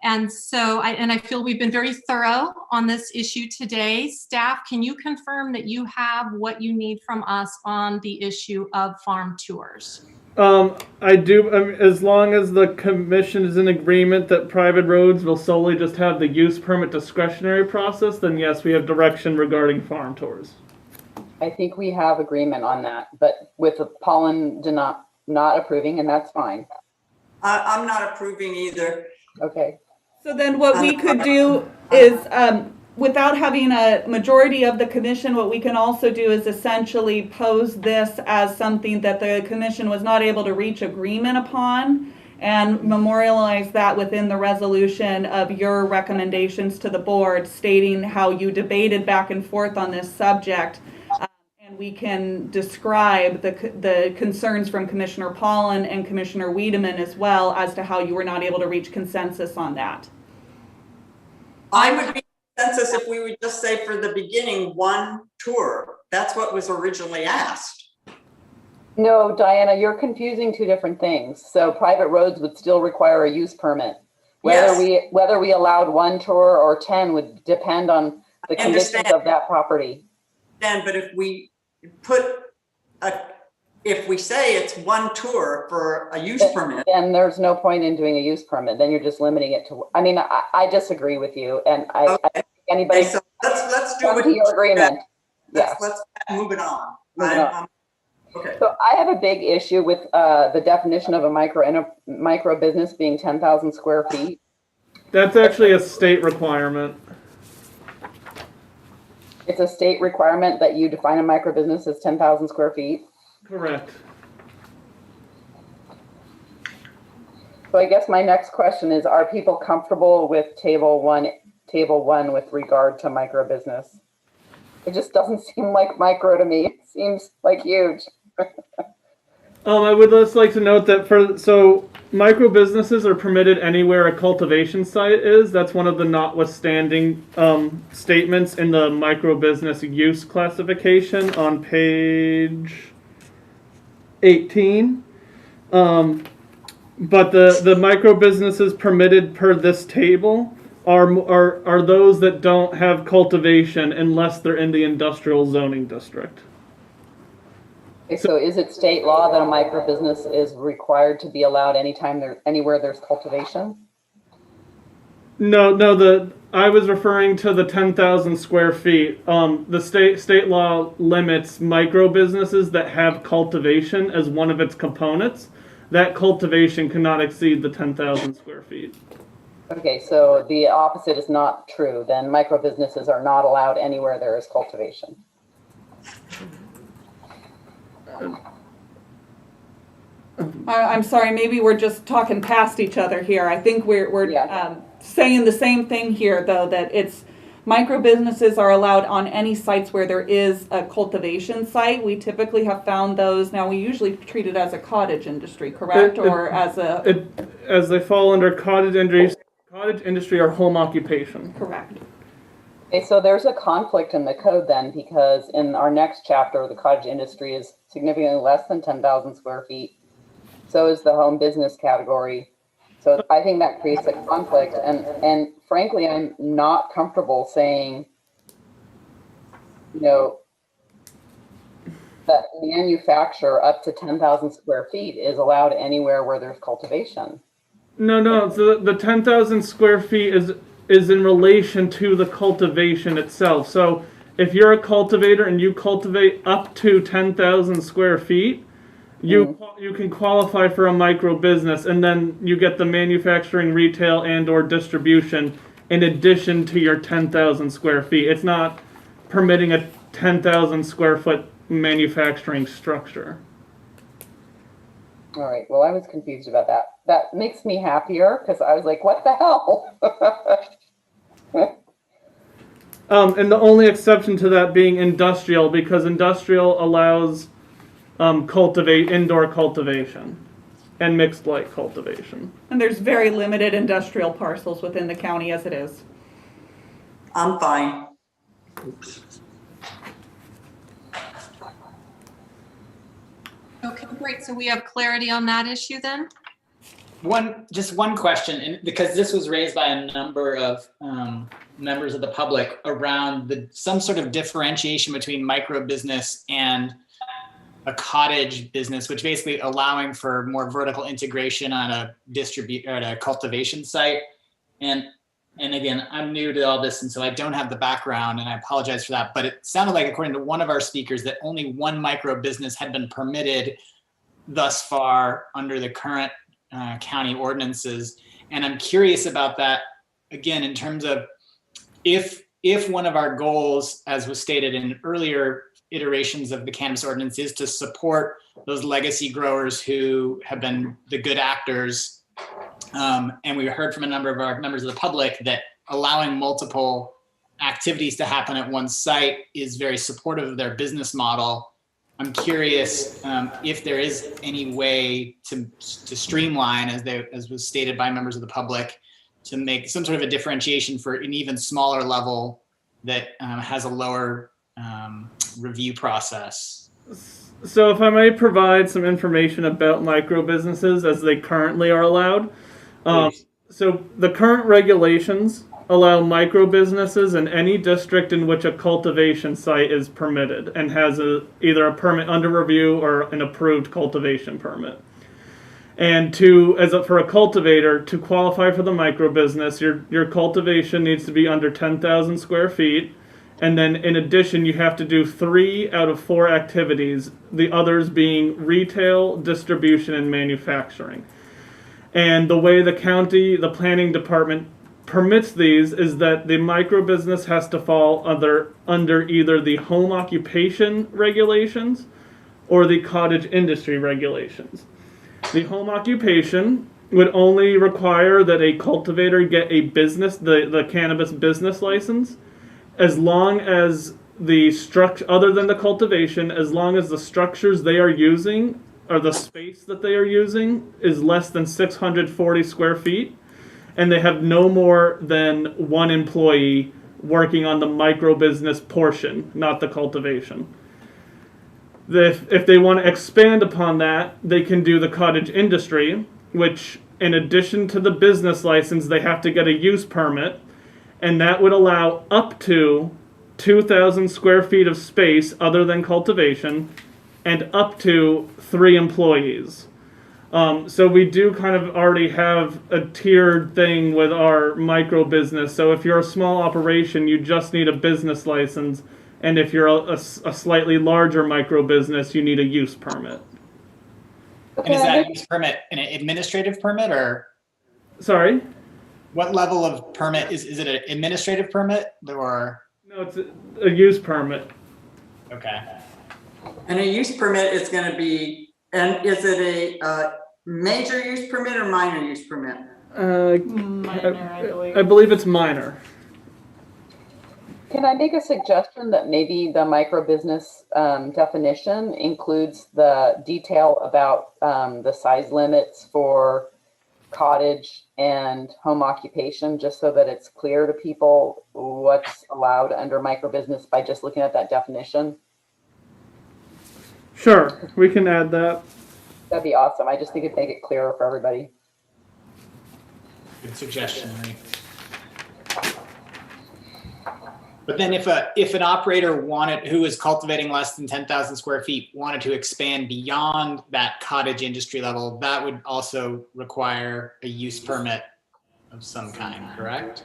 And so I feel we've been very thorough on this issue today. Staff, can you confirm that you have what you need from us on the issue of farm tours? I do, as long as the commission is in agreement that private roads will solely just have the use permit discretionary process, then yes, we have direction regarding farm tours. I think we have agreement on that, but with Pollen not approving, and that's fine. I'm not approving either. Okay. So then what we could do is, without having a majority of the commission, what we can also do is essentially pose this as something that the commission was not able to reach agreement upon, and memorialize that within the resolution of your recommendations to the board, stating how you debated back and forth on this subject. And we can describe the concerns from Commissioner Pollen and Commissioner Wiedemann as well as to how you were not able to reach consensus on that. I would be consensus if we would just say for the beginning 1 tour. That's what was originally asked. No, Diana, you're confusing 2 different things. So private roads would still require a use permit. Whether we allowed 1 tour or 10 would depend on the conditions of that property. But if we if we say it's 1 tour for a use permit, then there's no point in doing a use permit. Then you're just limiting it to, I mean, I disagree with you, and I anybody. Okay, so let's do what your agreement. Let's move it on. Okay. So I have a big issue with the definition of a micro business being 10,000 square feet. That's actually a state requirement. It's a state requirement that you define a micro business as 10,000 square feet. Correct. So I guess my next question is, are people comfortable with table one with regard to micro business? It just doesn't seem like micro to me. It seems like huge. I would just like to note that so micro businesses are permitted anywhere a cultivation site is. That's one of the notwithstanding statements in the micro business use classification on page 18. But the micro businesses permitted per this table are those that don't have cultivation unless they're in the industrial zoning district. Okay, so is it state law that a micro business is required to be allowed anywhere there's cultivation? No, I was referring to the 10,000 square feet. The state law limits micro businesses that have cultivation as one of its components. That cultivation cannot exceed the 10,000 square feet. Okay, so the opposite is not true. Then micro businesses are not allowed anywhere there is cultivation. I'm sorry, maybe we're just talking past each other here. I think we're saying the same thing here, though, that it's micro businesses are allowed on any sites where there is a cultivation site. We typically have found those. Now, we usually treat it as a cottage industry, correct? As they fall under cottage industry or home occupation. Correct. Okay, so there's a conflict in the code then, because in our next chapter, the cottage industry is significantly less than 10,000 square feet. So is the home business category. So I think that creates a conflict, and frankly, I'm not comfortable saying, that manufacture up to 10,000 square feet is allowed anywhere where there's cultivation. No. So the 10,000 square feet is in relation to the cultivation itself. So if you're a cultivator and you cultivate up to 10,000 square feet, you can qualify for a micro business, and then you get the manufacturing, retail, and/or distribution in addition to your 10,000 square feet. It's not permitting a 10,000 square foot manufacturing structure. All right. Well, I was confused about that. That makes me happier because I was like, what the hell? And the only exception to that being industrial, because industrial allows indoor cultivation and mixed light cultivation. And there's very limited industrial parcels within the county as it is. I'm fine. Okay, great. So we have clarity on that issue then? Just one question, and because this was raised by a number of members of the public around some sort of differentiation between micro business and a cottage business, which basically allowing for more vertical integration on a cultivation site. And again, I'm new to all this, and so I don't have the background, and I apologize for that. But it sounded like, according to one of our speakers, that only one micro business had been permitted thus far under the current county ordinances. And I'm curious about that, again, in terms of if one of our goals, as was stated in earlier iterations of the cannabis ordinance, is to support those legacy growers who have been the good actors. And we heard from a number of our members of the public that allowing multiple activities to happen at one site is very supportive of their business model. I'm curious if there is any way to streamline, as was stated by members of the public, to make some sort of a differentiation for an even smaller level that has a lower review process. So if I may provide some information about micro businesses as they currently are allowed. So the current regulations allow micro businesses in any district in which a cultivation site is permitted and has either a permit under review or an approved cultivation permit. And for a cultivator, to qualify for the micro business, your cultivation needs to be under 10,000 square feet. And then in addition, you have to do 3 out of 4 activities, the others being retail, distribution, and manufacturing. And the way the planning department permits these is that the micro business has to fall under either the home occupation regulations or the cottage industry regulations. The home occupation would only require that a cultivator get a the cannabis business license, as long as the structure, other than the cultivation, as long as the structures they are using or the space that they are using is less than 640 square feet, and they have no more than 1 employee working on the micro business portion, not the cultivation. If they want to expand upon that, they can do the cottage industry, which in addition to the business license, they have to get a use permit, and that would allow up to 2,000 square feet of space other than cultivation and up to 3 employees. So we do kind of already have a tiered thing with our micro business. So if you're a small operation, you just need a business license. And if you're a slightly larger micro business, you need a use permit. And is that a use permit an administrative permit or? Sorry? What level of permit is it an administrative permit or? No, it's a use permit. Okay. And a use permit is going to be, and is it a major use permit or minor use permit? I believe it's minor. Can I make a suggestion that maybe the micro business definition includes the detail about the size limits for cottage and home occupation, just so that it's clear to people what's allowed under micro business by just looking at that definition? Sure, we can add that. That'd be awesome. I just think it'd make it clearer for everybody. Good suggestion, Marie. But then if an operator who is cultivating less than 10,000 square feet wanted to expand beyond that cottage industry level, that would also require a use permit of some kind, correct?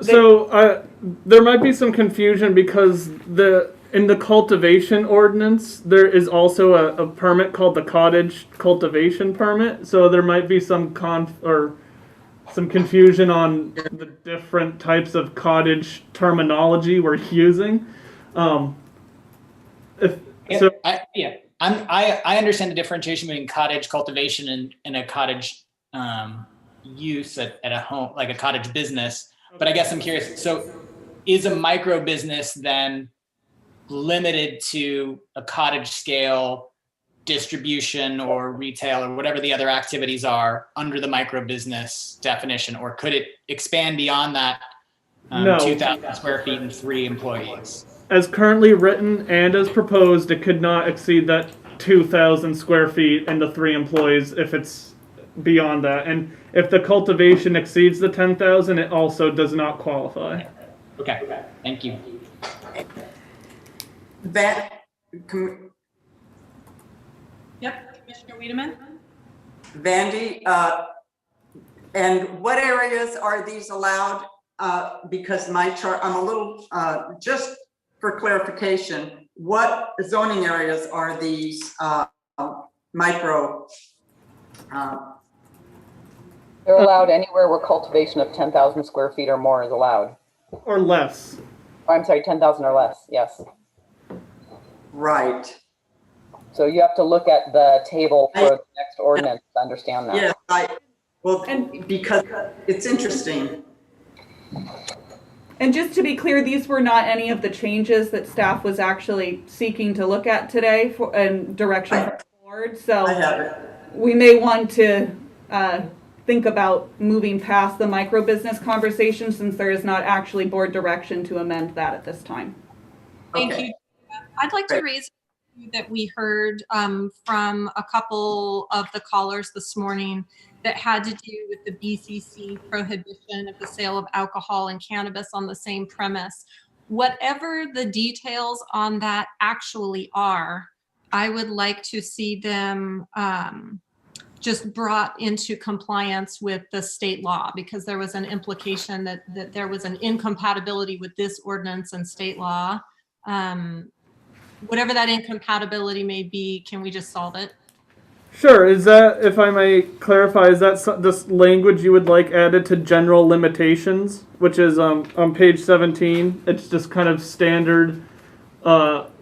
So there might be some confusion because in the cultivation ordinance, there is also a permit called the cottage cultivation permit. So there might be some confusion on the different types of cottage terminology we're using. I understand the differentiation between cottage cultivation and a cottage use at a home, like a cottage business. But I guess I'm curious. So, is a micro business then limited to a cottage scale distribution or retail or whatever the other activities are under the micro business definition, or could it expand beyond that? No. 2,000 square feet and 3 employees. As currently written and as proposed, it could not exceed that 2,000 square feet and the 3 employees if it's beyond that. And if the cultivation exceeds the 10,000, it also does not qualify. Okay, thank you. Yep, Commissioner Wiedemann. Vandy, and what areas are these allowed? Because my chart, I'm a little, just for clarification, what zoning areas are these micro? They're allowed anywhere where cultivation of 10,000 square feet or more is allowed. Or less. Oh, I'm sorry, 10,000 or less, yes. Right. So you have to look at the table for the next ordinance to understand that. Yeah, well, and because it's interesting. And just to be clear, these were not any of the changes that staff was actually seeking to look at today for and direction from the board. So we may want to think about moving past the micro business conversation, since there is not actually board direction to amend that at this time. Thank you. I'd like to raise that we heard from a couple of the callers this morning that had to do with the BCC prohibition of the sale of alcohol and cannabis on the same premise. Whatever the details on that actually are, I would like to see them just brought into compliance with the state law, because there was an implication that there was an incompatibility with this ordinance and state law. Whatever that incompatibility may be, can we just solve it? Sure. Is that, if I may clarify, is that this language you would like added to general limitations, which is on page 17? It's just kind of standard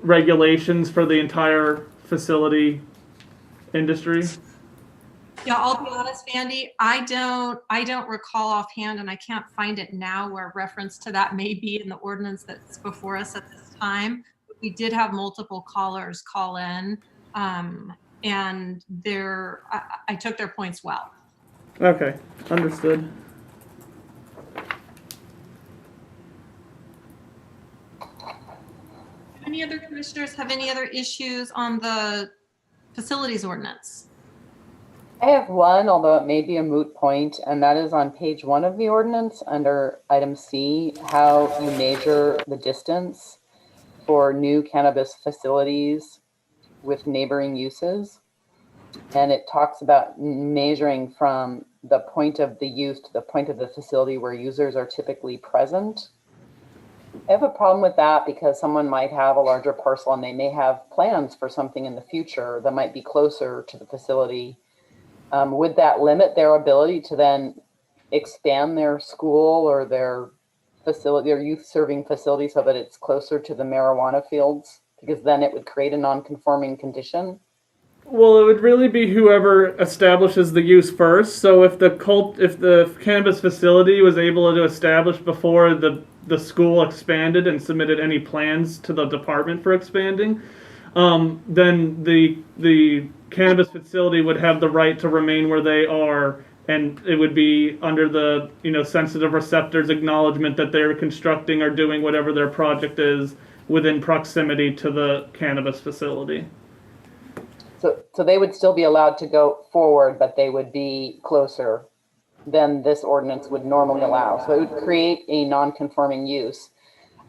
regulations for the entire facility industry. Yeah, I'll be honest, Vandy, I don't recall offhand, and I can't find it now where reference to that may be in the ordinance that's before us at this time. We did have multiple callers call in, and I took their points well. Okay, understood. Any other commissioners have any other issues on the facilities ordinance? I have one, although it may be a moot point, and that is on page 1 of the ordinance under item C, how you measure the distance for new cannabis facilities with neighboring uses. and it talks about measuring from the point of the use to the point of the facility where users are typically present. I have a problem with that because someone might have a larger parcel and they may have plans for something in the future that might be closer to the facility. Would that limit their ability to then expand their school or their facility or youth serving facility so that it's closer to the marijuana fields? Because then it would create a non-conforming condition. Well, it would really be whoever establishes the use first. So if the cannabis facility was able to establish before the school expanded and submitted any plans to the department for expanding, then the cannabis facility would have the right to remain where they are, and it would be under the sensitive receptors acknowledgement that they're constructing or doing whatever their project is within proximity to the cannabis facility. So they would still be allowed to go forward, but they would be closer than this ordinance would normally allow. So it would create a non-conforming use.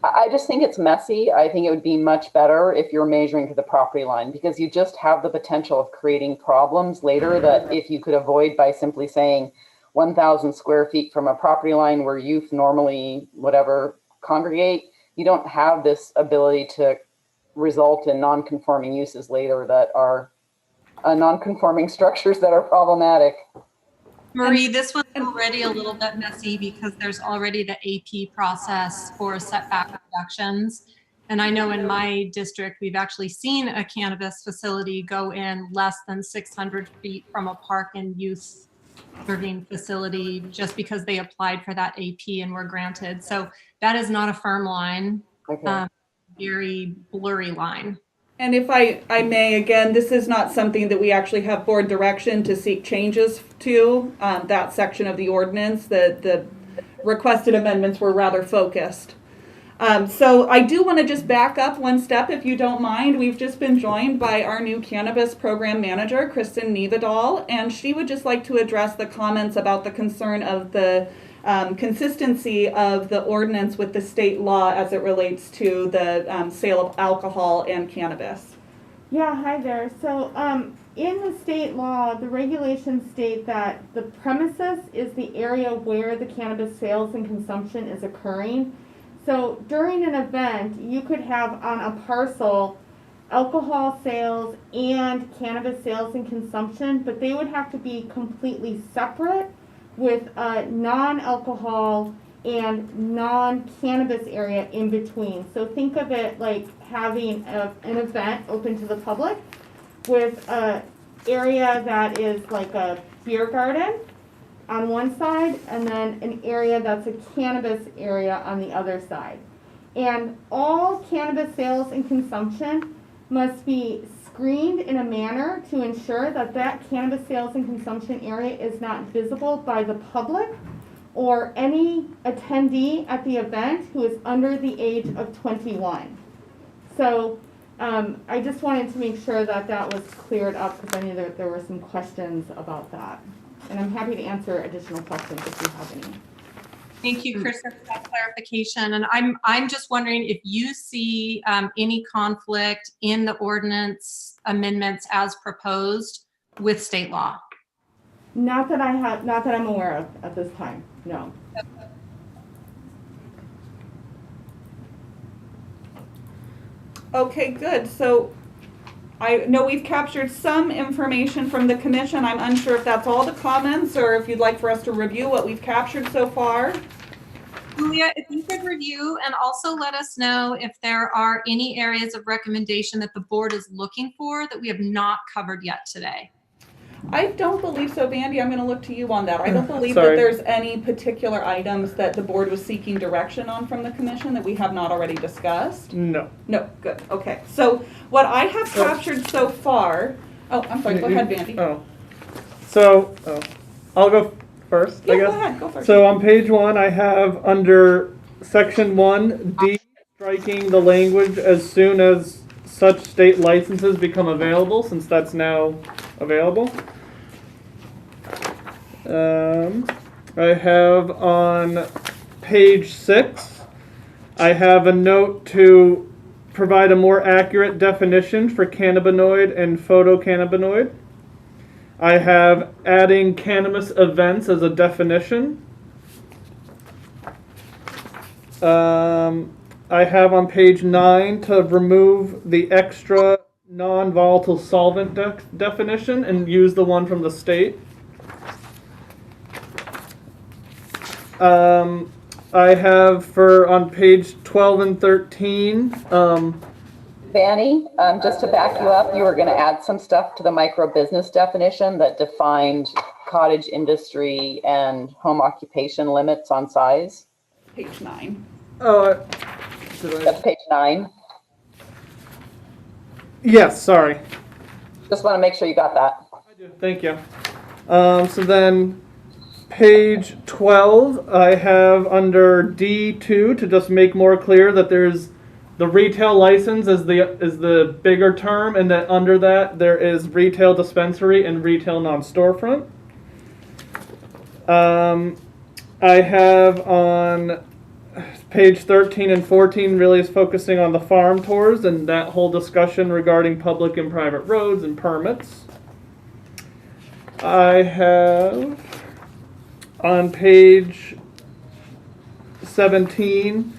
I just think it's messy. I think it would be much better if you're measuring to the property line, because you just have the potential of creating problems later that if you could avoid by simply saying 1,000 square feet from a property line where youth normally congregate, you don't have this ability to result in non-conforming uses later that are non-conforming structures that are problematic. Marie, this one's already a little bit messy because there's already the AP process for setback reductions. And I know in my district, we've actually seen a cannabis facility go in less than 600 feet from a park and youth serving facility just because they applied for that AP and were granted. So that is not a firm line, very blurry line. And if I may, again, this is not something that we actually have board direction to seek changes to, that section of the ordinance. The requested amendments were rather focused. So I do want to just back up one step, if you don't mind. We've just been joined by our new cannabis program manager, Kristen Nevedal, and she would just like to address the comments about the concern of the consistency of the ordinance with the state law as it relates to the sale of alcohol and cannabis. Yeah, hi there. So in the state law, the regulations state that the premises is the area where the cannabis sales and consumption is occurring. So during an event, you could have on a parcel alcohol sales and cannabis sales and consumption, but they would have to be completely separate with a non-alcohol and non-cannabis area in between. So think of it like having an event open to the public with an area that is like a beer garden on one side and then an area that's a cannabis area on the other side. And all cannabis sales and consumption must be screened in a manner to ensure that that cannabis sales and consumption area is not visible by the public or any attendee at the event who is under the age of 21. So I just wanted to make sure that that was cleared up because I knew that there were some questions about that. And I'm happy to answer additional questions if you have any. Thank you, Kristen, for that clarification. And I'm just wondering if you see any conflict in the ordinance amendments as proposed with state law. Not that I'm aware of at this time, no. Okay, good. So I know we've captured some information from the commission. I'm unsure if that's all the comments or if you'd like for us to review what we've captured so far. Julia, if you could review and also let us know if there are any areas of recommendation that the board is looking for that we have not covered yet today. I don't believe so, Vandy. I'm going to look to you on that. I don't believe that there's any particular items that the board was seeking direction on from the commission that we have not already discussed. No. No, good. Okay. So what I have captured so far, I'm sorry, go ahead, Vandy. I'll go first, Yeah, I guess. go ahead, go first. So on page 1, I have under section 1D, striking the language as soon as such state licenses become available, since that's now available. I have on page 6, I have a note to provide a more accurate definition for cannabinoid and photocannabinoid. I have adding cannabis events as a definition. I have on page 9 to remove the extra non-volatile solvent definition and use the one from the state. I have for on page 12 and 13. Vanny, just to back you up, you were going to add some stuff to the micro business definition that defined cottage industry and home occupation limits on size. Page 9. Oh, that's page 9. Yes, sorry. Just want to make sure you got that. Thank you. So then page 12, I have under D2 to just make more clear that there's the retail license is the bigger term, and that under that there is retail dispensary and retail non-storefront. I have on page 13 and 14 really is focusing on the farm tours and that whole discussion regarding public and private roads and permits. I have on page 17,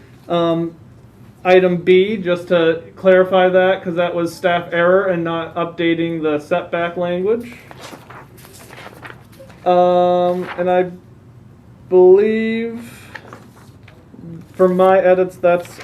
item B, just to clarify that, because that was staff error and not updating the setback language. And I believe for my edits, that's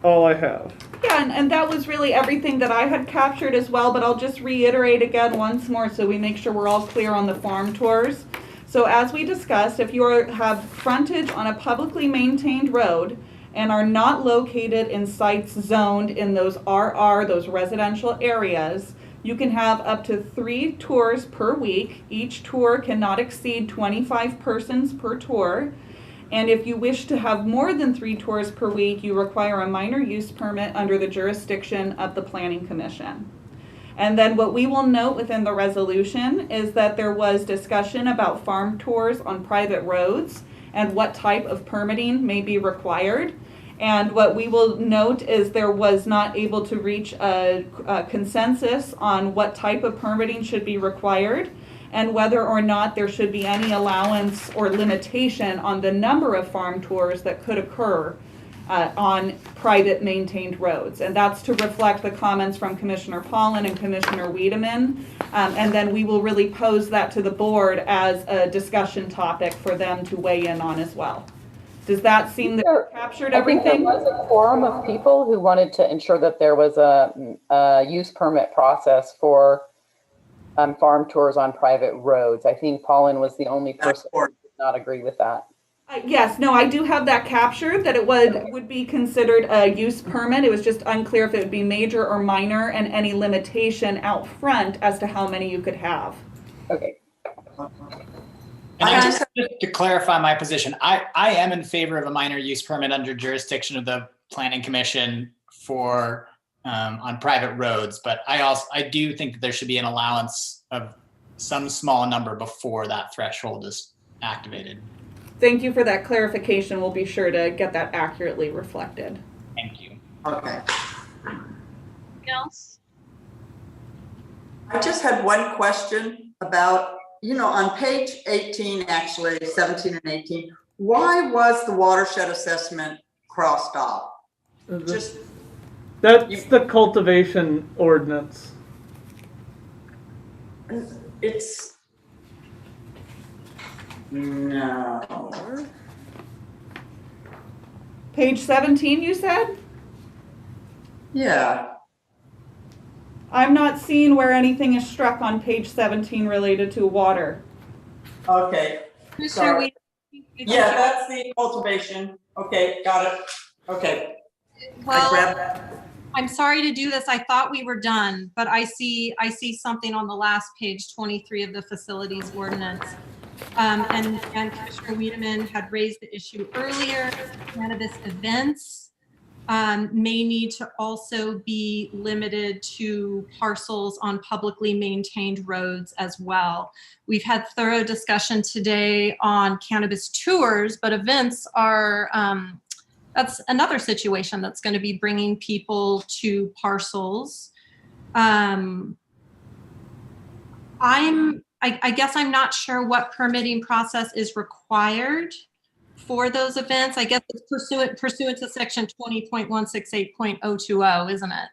all I have. Yeah, and that was really everything that I had captured as well, but I'll just reiterate again once more so we make sure we're all clear on the farm tours. So as we discussed, if you have frontage on a publicly maintained road and are not located in sites zoned in those RR, those residential areas, you can have up to 3 tours per week. Each tour cannot exceed 25 persons per tour. And if you wish to have more than 3 tours per week, you require a minor use permit under the jurisdiction of the Planning Commission. And then what we will note within the resolution is that there was discussion about farm tours on private roads and what type of permitting may be required. And what we will note is there was not able to reach a consensus on what type of permitting should be required and whether or not there should be any allowance or limitation on the number of farm tours that could occur on private maintained roads. And that's to reflect the comments from Commissioner Pollan and Commissioner Wiedemann. And then we will really pose that to the board as a discussion topic for them to weigh in on as well. Does that seem that captured everything? I think there was a quorum of people who wanted to ensure that there was a use permit process for farm tours on private roads. I think Pollan was the only person who did not agree with that. Yes, no, I do have that captured, that it would be considered a use permit. It was just unclear if it would be major or minor and any limitation out front as to how many you could have. Okay. And just to clarify my position, I am in favor of a minor use permit under jurisdiction of the Planning Commission for on private roads, but I do think that there should be an allowance of some small number before that threshold is activated. Thank you for that clarification. We'll be sure to get that accurately reflected. Thank you. Okay. Anything else? I just had one question about, on page 18, actually 17 and 18, why was the watershed assessment crossed off? That's the cultivation ordinance. No. Page 17, you said? Yeah. I'm not seeing where anything is struck on page 17 related to water. Okay. Sorry. Yeah, that's the cultivation. Okay, got it. Okay. Well, I'm sorry to do this. I thought we were done, but I see something on the last page 23 of the facilities ordinance. And Commissioner Wiedemann had raised the issue earlier. Cannabis events may need to also be limited to parcels on publicly maintained roads as well. We've had thorough discussion today on cannabis tours, but events are, that's another situation that's going to be bringing people to parcels. I guess I'm not sure what permitting process is required for those events. I guess it's pursuant to section 20.168.020, isn't it?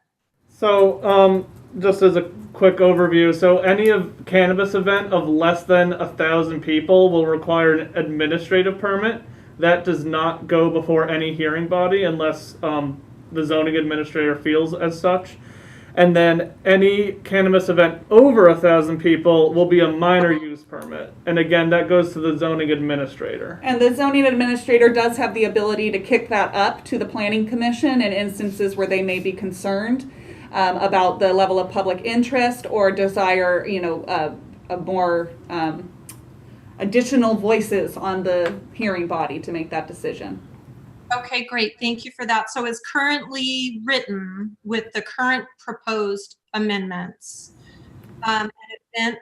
So, just as a quick overview, so any cannabis event of less than 1,000 people will require an administrative permit. That does not go before any hearing body unless the zoning administrator feels as such. And then any cannabis event over 1,000 people will be a minor use permit. And again, that goes to the zoning administrator. And the zoning administrator does have the ability to kick that up to the planning commission in instances where they may be concerned about the level of public interest or desire, a more additional voices on the hearing body to make that decision. Okay, great. Thank you for that. So as currently written with the current proposed amendments, an event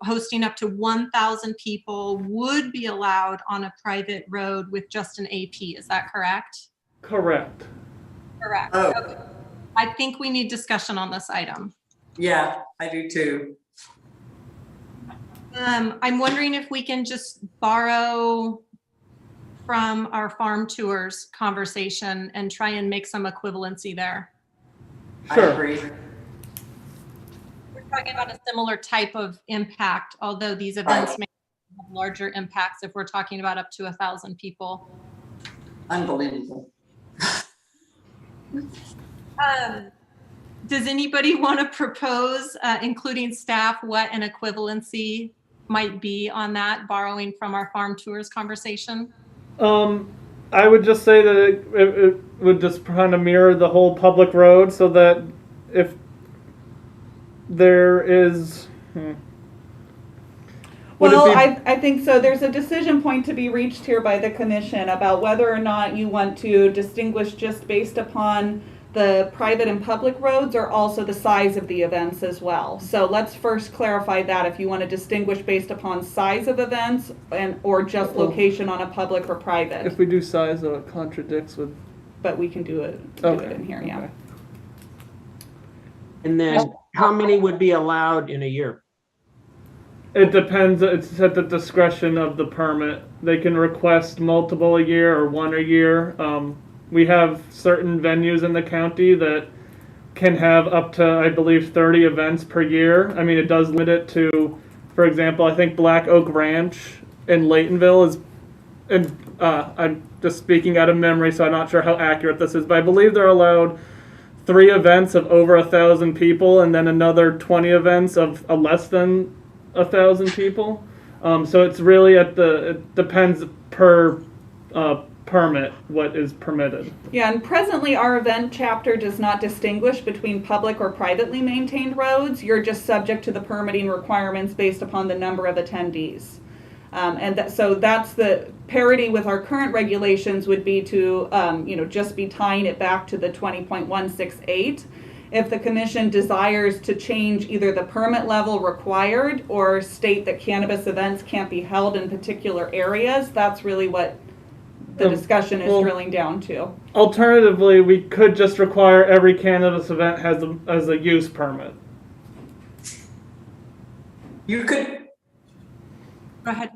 hosting up to 1,000 people would be allowed on a private road with just an AP. Is that correct? Correct. Correct. Oh. Okay. I think we need discussion on this item. Yeah, I do too. I'm wondering if we can just borrow from our farm tours conversation and try and make some equivalency there. Sure. I agree. We're talking about a similar type of impact, although these events may have larger impacts if we're talking about up to 1,000 people. Unbelievable. Does anybody want to propose, including staff, what an equivalency might be on that, borrowing from our farm tours conversation? I would just say that it would just kind of mirror the whole public road, so that if there is... Well, I think so. There's a decision point to be reached here by the commission about whether or not you want to distinguish just based upon the private and public roads, or also the size of the events as well. So let's first clarify that, if you want to distinguish based upon size of events or just location on a public or private. If we do size, though, it contradicts with... But we can do it in here, yeah. Okay. And then how many would be allowed in a year? It depends. It's at the discretion of the permit. They can request multiple a year or one a year. We have certain venues in the county that can have up to, I believe, 30 events per year. I mean, it does limit it to, for example, I think Black Oak Ranch in Laytonville is, and I'm just speaking out of memory, so I'm not sure how accurate this is, but I believe they're allowed 3 events of over 1,000 people and then another 20 events of less than 1,000 people. So it's really it depends per permit what is permitted. Yeah, and presently our event chapter does not distinguish between public or privately maintained roads. You're just subject to the permitting requirements based upon the number of attendees. So that's the parity with our current regulations would be to, just be tying it back to the 20.168. If the commission desires to change either the permit level required or state that cannabis events can't be held in particular areas, that's really what the discussion is drilling down to. Alternatively, we could just require every cannabis event has a use permit. You could. Go ahead.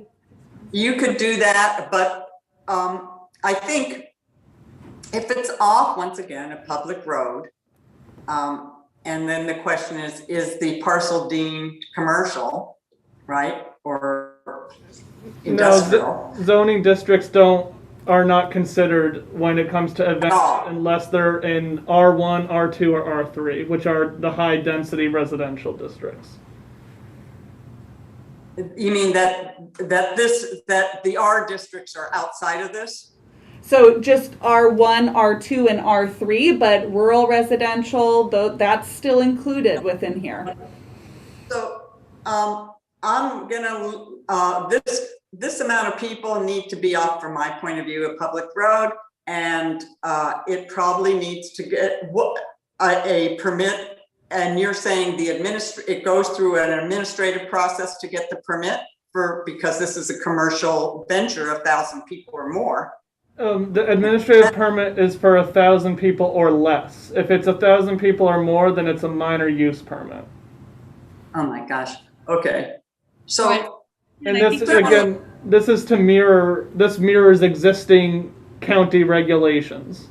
You could do that, but I think if it's off, once again, a public road, and then the question is the parcel deemed commercial, right, or industrial? No, zoning districts are not considered when it comes to events unless they're in R1, R2, or R3, which are the high density residential districts. You mean that the R districts are outside of this? So just R1, R2, and R3, but rural residential, that's still included within here. So I'm gonna this amount of people need to be off, from my point of view, a public road, and it probably needs to get a permit. And you're saying it goes through an administrative process to get the permit because this is a commercial venture, 1,000 people or more. The administrative permit is for 1,000 people or less. If it's 1,000 people or more, then it's a minor use permit. Oh my gosh. Okay. So. And this, again, this is to mirror, this mirrors existing county regulations.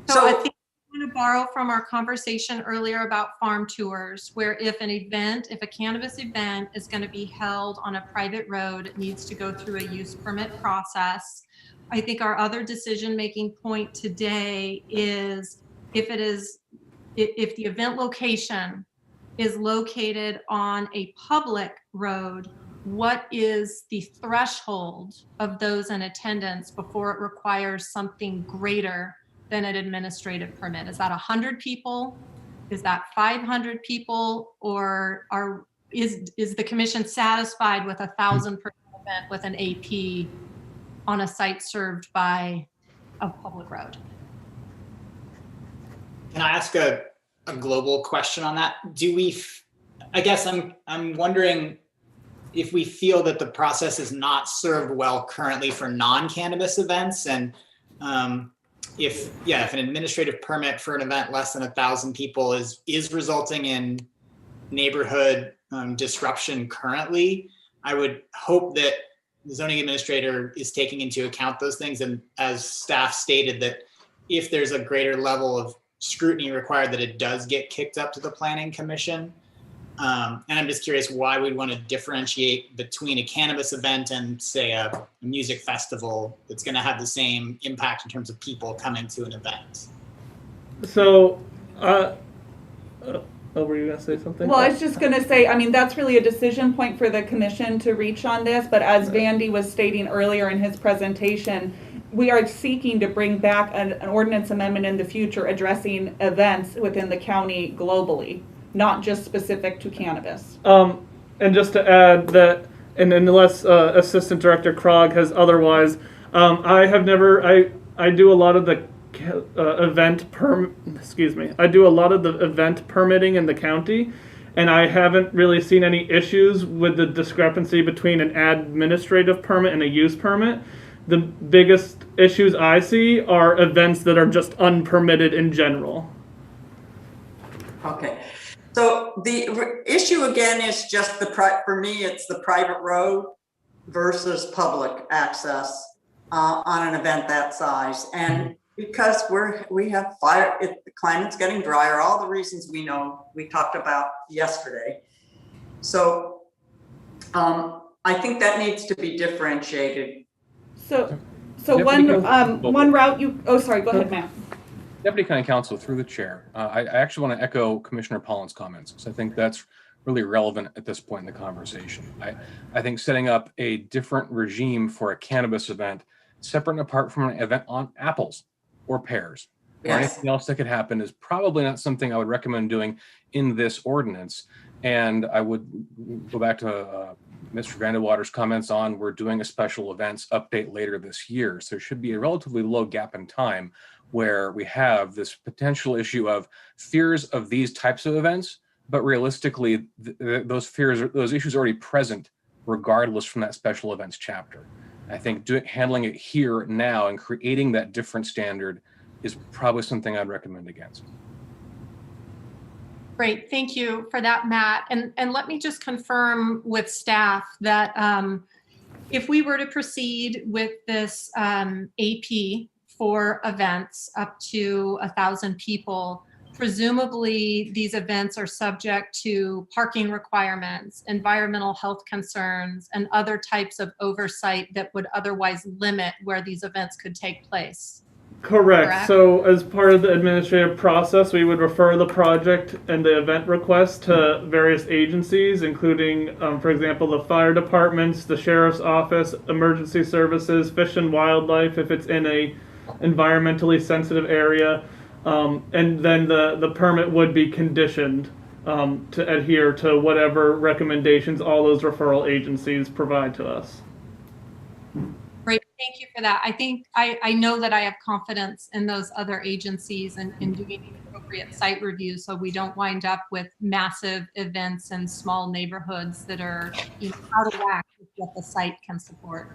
So I think I'm going to borrow from our conversation earlier about farm tours, where if a cannabis event is going to be held on a private road, it needs to go through a use permit process. I think our other decision-making point today is if the event location is located on a public road, what is the threshold of those in attendance before it requires something greater than an administrative permit? Is that 100 people? Is that 500 people? Or is the commission satisfied with 1,000-person event with an AP on a site served by a public road? Can I ask a global question on that? I guess I'm wondering if we feel that the process is not served well currently for non-cannabis events, and if an administrative permit for an event less than 1,000 people is resulting in neighborhood disruption currently, I would hope that the zoning administrator is taking into account those things, and as staff stated, that if there's a greater level of scrutiny required, that it does get kicked up to the planning commission. And I'm just curious why we'd want to differentiate between a cannabis event and, say, a music festival that's going to have the same impact in terms of people coming to an event. So, were you going to say something? Well, I was just going to say, I mean, that's really a decision point for the commission to reach on this, but as Vandy was stating earlier in his presentation, we are seeking to bring back an ordinance amendment in the future addressing events within the county globally, not just specific to cannabis. And just to add that, and unless Assistant Director Krog has otherwise, I do a lot of the I do a lot of the event permitting in the county, and I haven't really seen any issues with the discrepancy between an administrative permit and a use permit. The biggest issues I see are events that are just unpermitted in general. Okay. So the issue again is just for me, it's the private road versus public access on an event that size. And because we have fire, the climate's getting drier, all the reasons we talked about yesterday. So I think that needs to be differentiated. So one route sorry, go ahead, Matt. Deputy County Counsel, through the chair, I actually want to echo Commissioner Pollan's comments, because I think that's really relevant at this point in the conversation. I think setting up a different regime for a cannabis event, separate and apart from an event on apples or pears, or anything else that could happen, is probably not something I would recommend doing in this ordinance. And I would go back to Mr. Vandewater's comments on, we're doing a special events update later this year. So there should be a relatively low gap in time where we have this potential issue of fears of these types of events, but realistically, those issues are already present regardless from that special events chapter. I think handling it here now and creating that different standard is probably something I'd recommend against. Great, thank you for that, Matt. And let me just confirm with staff that if we were to proceed with this AP for events up to 1,000 people, presumably these events are subject to parking requirements, environmental health concerns, and other types of oversight that would otherwise limit where these events could take place. Correct. So as part of the administrative process, we would refer the project and the event request to various agencies, including, for example, the fire departments, the sheriff's office, emergency services, fish and wildlife, if it's in a environmentally sensitive area. And then the permit would be conditioned to adhere to whatever recommendations all those referral agencies provide to us. Great, thank you for that. I think I know that I have confidence in those other agencies and in doing the appropriate site review, so we don't wind up with massive events in small neighborhoods that are out of whack with what the site can support.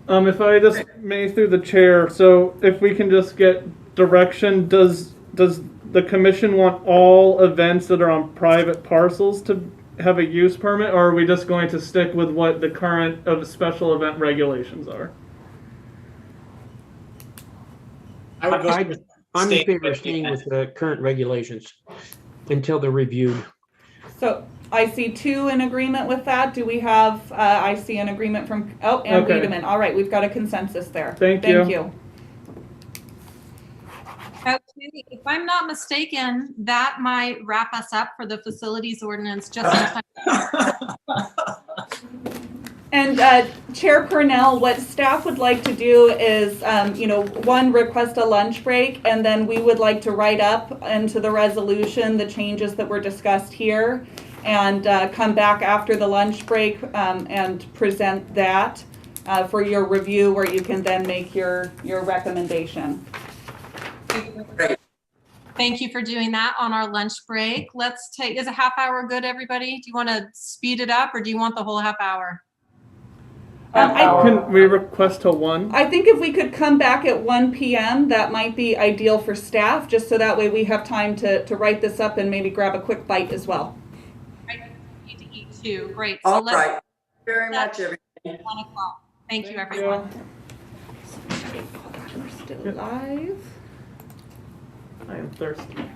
If I just may through the chair, so if we can just get direction, does the commission want all events that are on private parcels to have a use permit, or are we just going to stick with what the current of special event regulations are? I'm in favor of staying with the current regulations until they're reviewed. So I see two in agreement with that. Do we have, I see an agreement from, oh, and Okay. Wiedemann. All right, we've got a consensus there. Thank you. Okay, if I'm not mistaken, that might wrap us up for the facilities ordinance just in time. And Chair Purnell, what staff would like to do is, one, request a lunch break, and then we would like to write up into the resolution the changes that were discussed here, and come back after the lunch break and present that for your review, where you can then make your recommendation. Thank you for doing that on our lunch break. Let's take, is a half hour good, everybody? Do you want to speed it up, or do you want the whole half hour? Can we request till 1? I think if we could come back at 1 p.m., that might be ideal for staff, just so that way we have time to write this up and maybe grab a quick bite as well. I need to eat too. Great. All right. Very much, everybody. 1 o'clock. Thank you, everyone. We're still live. I am thirsty.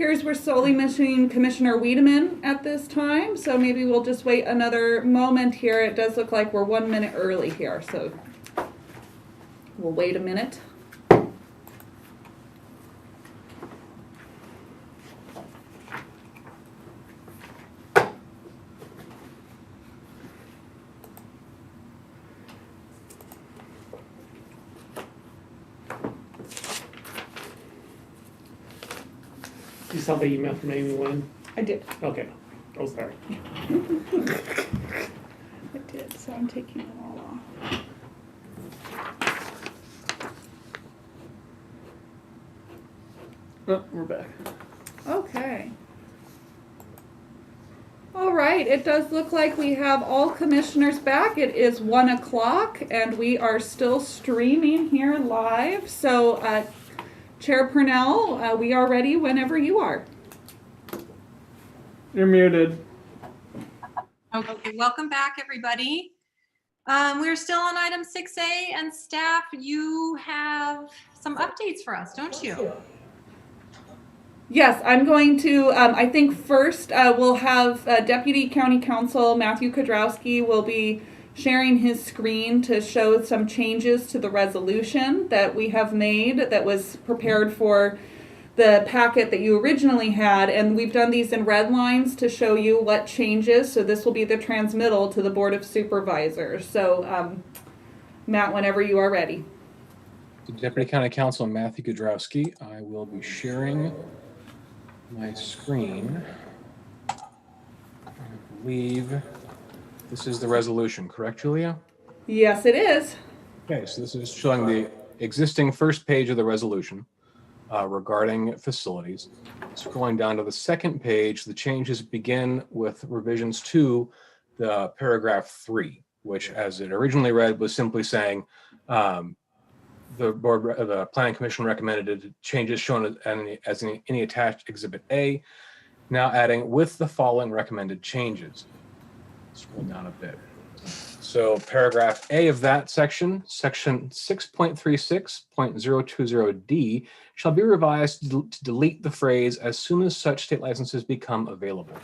appears we're solely missing Commissioner Wiedemann at this time, so maybe we'll just wait another moment here. It does look like we're 1 minute early here, so we'll wait a minute. Did somebody email from anyone? I did. Okay. Oh, sorry. I did, so I'm taking it all off. Oh, we're back. Okay. All right, it does look like we have all commissioners back. It is 1 o'clock and we are still streaming here live. So Chair Purnell, we are ready whenever you are. You're muted. Okay, welcome back, everybody. We're still on item 6A, and staff, you have some updates for us, don't you? Yes, I'm going to, I think first we'll have Deputy County Counsel Matthew Kodrowski will be sharing his screen to show some changes to the resolution that we have made that was prepared for the packet that you originally had, and we've done these in red lines to show you what changes. So this will be the transmittal to the Board of Supervisors. So Matt, whenever you are ready. Deputy County Counsel Matthew Godrowski, I will be sharing my screen. I believe this is the resolution, correct, Julia? Yes, it is. Okay, so this is showing the existing first page of the resolution regarding facilities. Scrolling down to the second page, the changes begin with revisions to the paragraph 3, which, as it originally read, was simply saying the Planning Commission recommended changes shown as any attached Exhibit A, now adding with the following recommended changes. Scroll down a bit. So paragraph A of that section, section 6.36.020D, shall be revised to delete the phrase as soon as such state licenses become available.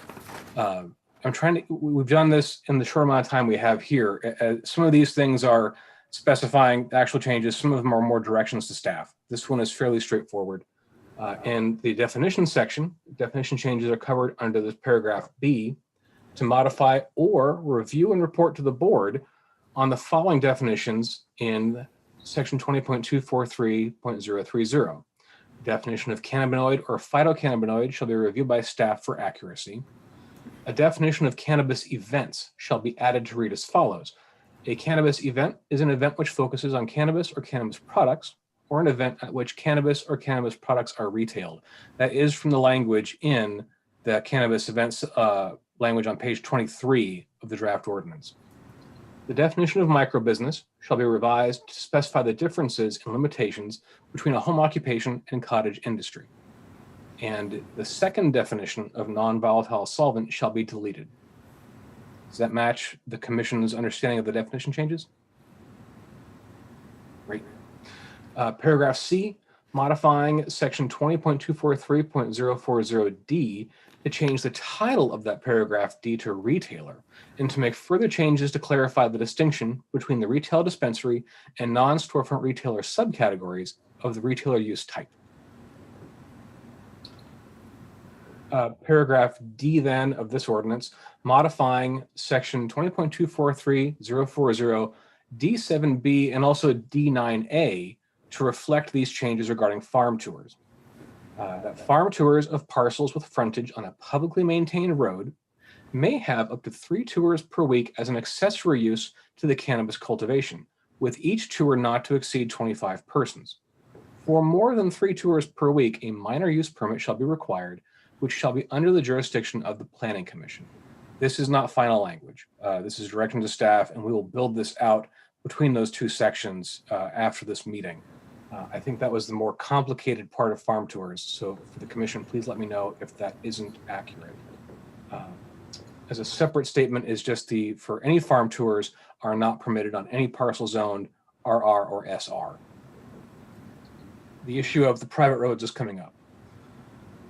We've done this in the short amount of time we have here. Some of these things are specifying actual changes. Some of them are more directions to staff. This one is fairly straightforward. In the definition section, definition changes are covered under this paragraph B to modify or review and report to the board on the following definitions in section 20.243.030. Definition of cannabinoid or phytocannabinoid shall be reviewed by staff for accuracy. A definition of cannabis events shall be added to read as follows. A cannabis event is an event which focuses on cannabis or cannabis products, or an event at which cannabis or cannabis products are retailed. That is from the language in the cannabis events language on page 23 of the draft ordinance. The definition of microbusiness shall be revised to specify the differences and limitations between a home occupation and cottage industry. And the second definition of non-volatile solvent shall be deleted. Does that match the Commission's understanding of the definition changes? Great. Paragraph C, modifying section 20.243.040D to change the title of that paragraph D to retailer, and to make further changes to clarify the distinction between the retail dispensary and non-storefront retailer subcategories of the retailer use type. Paragraph D then of this ordinance, modifying section 20.243.040 D7B and also D9A to reflect these changes regarding farm tours. That farm tours of parcels with frontage on a publicly maintained road may have up to 3 tours per week as an accessory use to the cannabis cultivation, with each tour not to exceed 25 persons. For more than 3 tours per week, a minor use permit shall be required, which shall be under the jurisdiction of the Planning Commission. This is not final language. This is direction to staff, and we will build this out between those 2 sections after this meeting. I think that was the more complicated part of farm tours. So for the Commission, please let me know if that isn't accurate. As a separate statement is just for any farm tours are not permitted on any parcel zoned RR or SR. The issue of the private roads is coming up.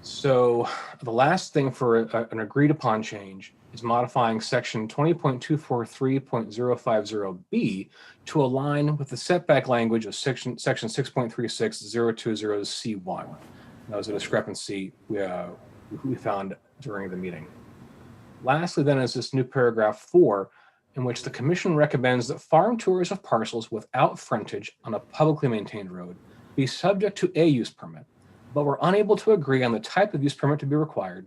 So the last thing for an agreed upon change is modifying section 20.243.050B to align with the setback language of section 6.36.020C1. That was a discrepancy we found during the meeting. Lastly, then, is this new paragraph 4, in which the commission recommends that farm tours of parcels without frontage on a publicly maintained road be subject to a use permit, but we're unable to agree on the type of use permit to be required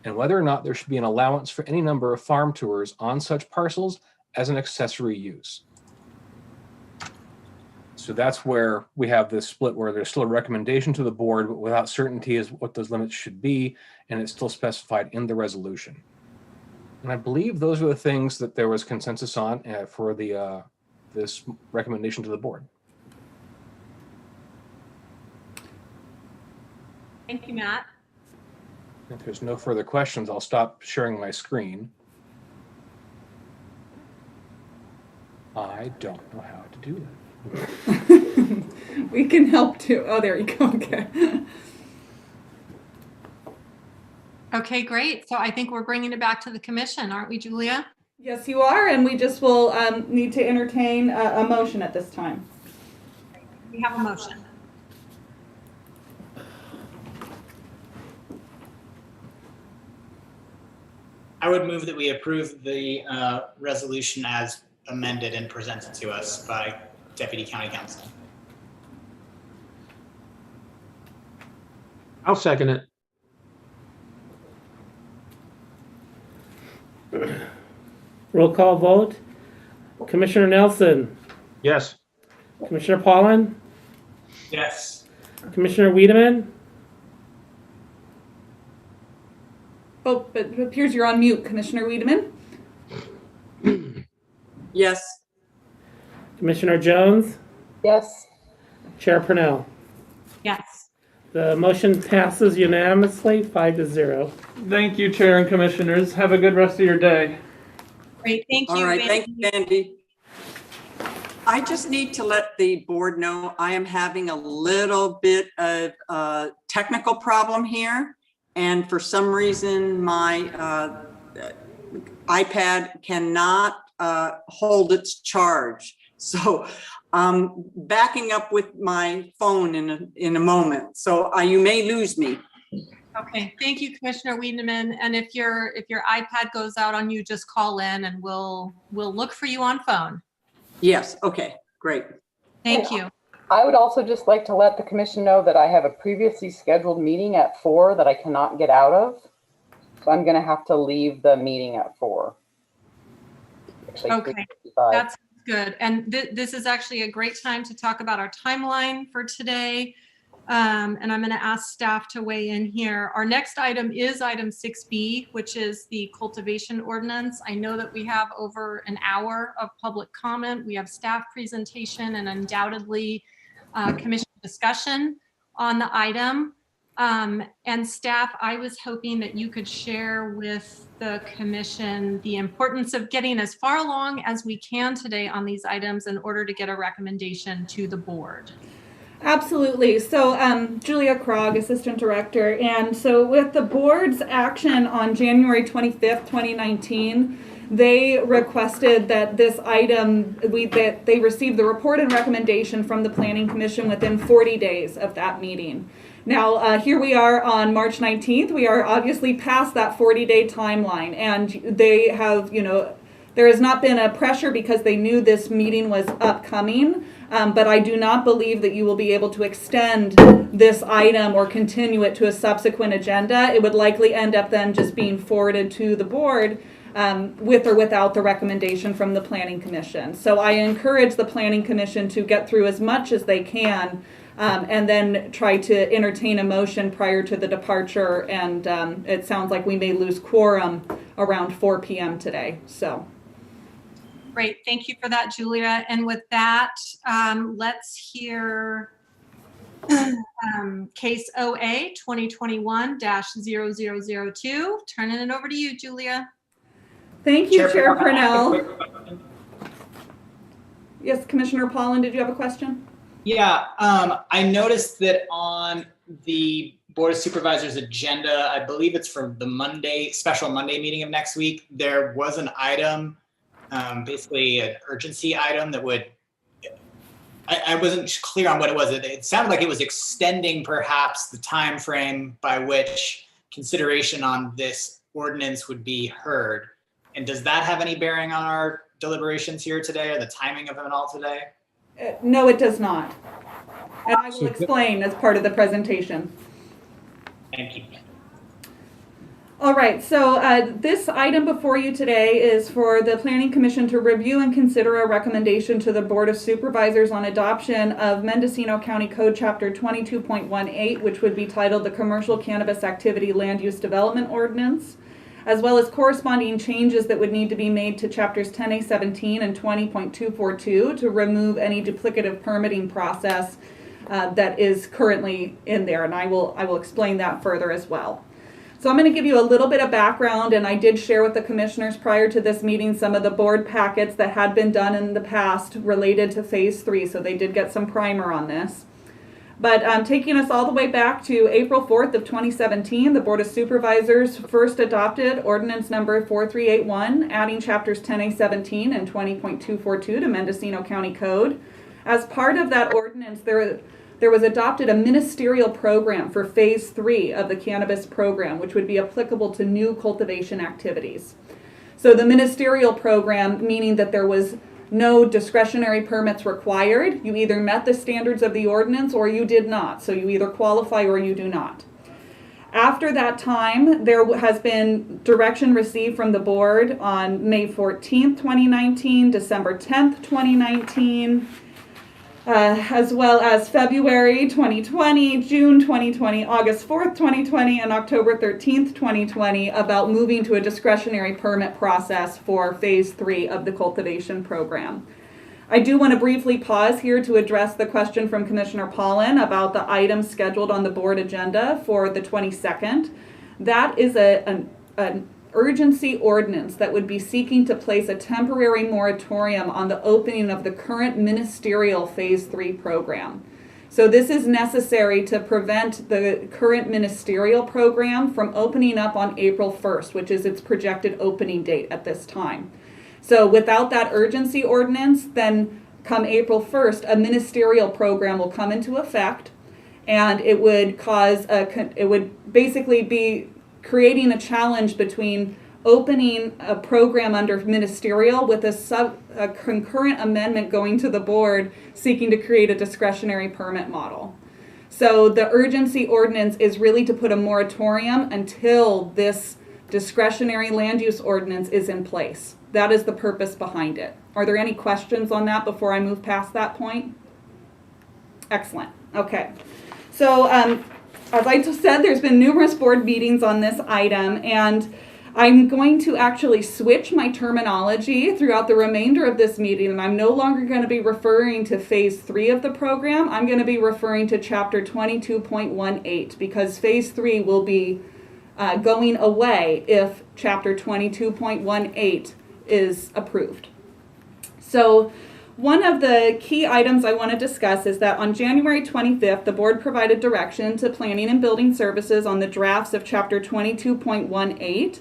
and whether or not there should be an allowance for any number of farm tours on such parcels as an accessory use. So that's where we have this split, where there's still a recommendation to the board, but without certainty as what those limits should be, and it's still specified in the resolution. And I believe those are the things that there was consensus on for the this recommendation to the board. Thank you, Matt. If there's no further questions, I'll stop sharing my screen. I don't know how to do that. We can help too. Oh, there you go. Okay. Okay, great. So I think we're bringing it back to the commission, aren't we, Julia? Yes, you are, and we just will need to entertain a motion at this time. We have a motion. I would move that we approve the resolution as amended and presented to us by Deputy County Counsel. I'll second it. Roll call vote. Commissioner Nelson. Yes. Commissioner Pollan. Yes. Commissioner Wiedemann. Oh, but it appears you're on mute, Commissioner Wiedemann. Yes. Commissioner Jones. Yes. Chair Purnell. Yes. The motion passes unanimously, 5-0. Thank you, Chair and Commissioners. Have a good rest of your day. Great, thank you. All right, thank you, Andy. I just need to let the board know I am having a little bit of a technical problem here. And for some reason, my iPad cannot hold its charge. So I'm backing up with my phone in a moment. So you may lose me. Okay, thank you, Commissioner Wiedemann. And if your iPad goes out on you, just call in and we'll look for you on phone. Yes, okay, great. Thank you. I would also just like to let the commission know that I have a previously scheduled meeting at 4 that I cannot get out of. So I'm going to have to leave the meeting at 4. Actually, Okay, 3:55. that's good. And this is actually a great time to talk about our timeline for today. And I'm going to ask staff to weigh in here. Our next item is item 6B, which is the Cultivation Ordinance. I know that we have over an hour of public comment. We have staff presentation and undoubtedly commission discussion on the item. And staff, I was hoping that you could share with the commission the importance of getting as far along as we can today on these items in order to get a recommendation to the board. Absolutely. So Julia Krog, Assistant Director. And so with the board's action on January 25th, 2019, they requested that this item, that they received the report and recommendation from the Planning Commission within 40 days of that meeting. Now, here we are on March 19th. We are obviously past that 40-day timeline. And they have, there has not been a pressure because they knew this meeting was upcoming. But I do not believe that you will be able to extend this item or continue it to a subsequent agenda. It would likely end up then just being forwarded to the board with or without the recommendation from the Planning Commission. So I encourage the Planning Commission to get through as much as they can and then try to entertain a motion prior to the departure. And it sounds like we may lose quorum around 4 p.m. today. So. Great, thank you for that, Julia. And with that, let's hear case OA 2021-0002. Turning it over to you, Julia. Thank you, Chair Purnell. Yes, Commissioner Pollan, did you have a question? Yeah, I noticed that on the Board of Supervisors agenda, I believe it's for the special Monday meeting of next week. There was an item, basically an urgency item that would, I wasn't clear on what it was. It sounded like it was extending perhaps the time frame by which consideration on this ordinance would be heard. And does that have any bearing on our deliberations here today or the timing of it all today? No, it does not. And I will explain as part of the presentation. Thank you. All right, so this item before you today is for the Planning Commission to review and consider a recommendation to the Board of Supervisors on adoption of Mendocino County Code Chapter 22.18, which would be titled the Commercial Cannabis Activity Land Use Development Ordinance, as well as corresponding changes that would need to be made to Chapters 10A17 and 20.242 to remove any duplicative permitting process that is currently in there, and I will explain that further as well. So I'm going to give you a little bit of background, and I did share with the commissioners prior to this meeting some of the board packets that had been done in the past related to Phase 3, so they did get some primer on this. But taking us all the way back to April 4th of 2017, the Board of Supervisors first adopted ordinance number 4381, adding chapters 10A17 and 20.242 to Mendocino County Code. As part of that ordinance, there was adopted a ministerial program for Phase 3 of the cannabis program, which would be applicable to new cultivation activities. So the ministerial program, meaning that there was no discretionary permits required. You either met the standards of the ordinance or you did not. So you either qualify or you do not. After that time, there has been direction received from the board on May 14th, 2019, December 10th, 2019, as well as February 2020, June 2020, August 4th, 2020, and October 13th, 2020 about moving to a discretionary permit process for Phase 3 of the cultivation program. I do want to briefly pause here to address the question from Commissioner Pollen about the items scheduled on the board agenda for the 22nd. That is an urgency ordinance that would be seeking to place a temporary moratorium on the opening of the current ministerial Phase 3 program. So this is necessary to prevent the current ministerial program from opening up on April 1st, which is its projected opening date at this time. So without that urgency ordinance, then come April 1st, a ministerial program will come into effect, and it would basically be creating a challenge between opening a program under ministerial with a concurrent amendment going to the board seeking to create a discretionary permit model. So the urgency ordinance is really to put a moratorium until this discretionary land use ordinance is in place. That is the purpose behind it. Are there any questions on that before I move past that point? Excellent. Okay. So as I just said, there's been numerous board meetings on this item, and I'm going to actually switch my terminology throughout the remainder of this meeting, and I'm no longer going to be referring to Phase 3 of the program. I'm going to be referring to Chapter 22.18 because Phase 3 will be going away if Chapter 22.18 is approved. So one of the key items I want to discuss is that on January 25th, the board provided direction to Planning and Building Services on the drafts of Chapter 22.18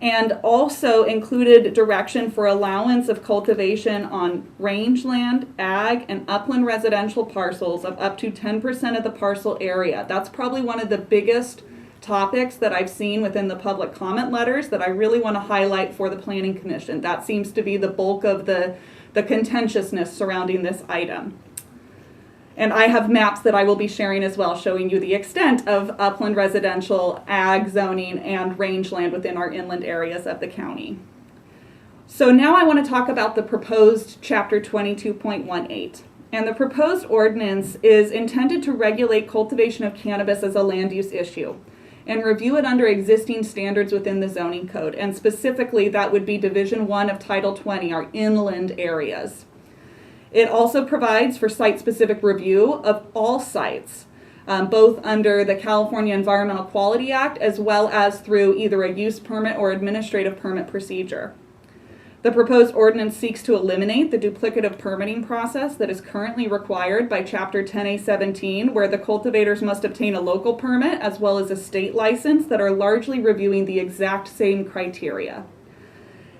and also included direction for allowance of cultivation on rangeland, ag, and upland residential parcels of up to 10% of the parcel area. That's probably one of the biggest topics that I've seen within the public comment letters that I really want to highlight for the Planning Commission. That seems to be the bulk of the contentiousness surrounding this item. And I have maps that I will be sharing as well, showing you the extent of upland residential, ag zoning, and rangeland within our inland areas of the county. So now I want to talk about the proposed Chapter 22.18. And the proposed ordinance is intended to regulate cultivation of cannabis as a land use issue and review it under existing standards within the zoning code. And specifically, that would be Division 1 of Title 20, our inland areas. It also provides for site-specific review of all sites, both under the California Environmental Quality Act as well as through either a use permit or administrative permit procedure. The proposed ordinance seeks to eliminate the duplicative permitting process that is currently required by Chapter 10A17, where the cultivators must obtain a local permit as well as a state license that are largely reviewing the exact same criteria.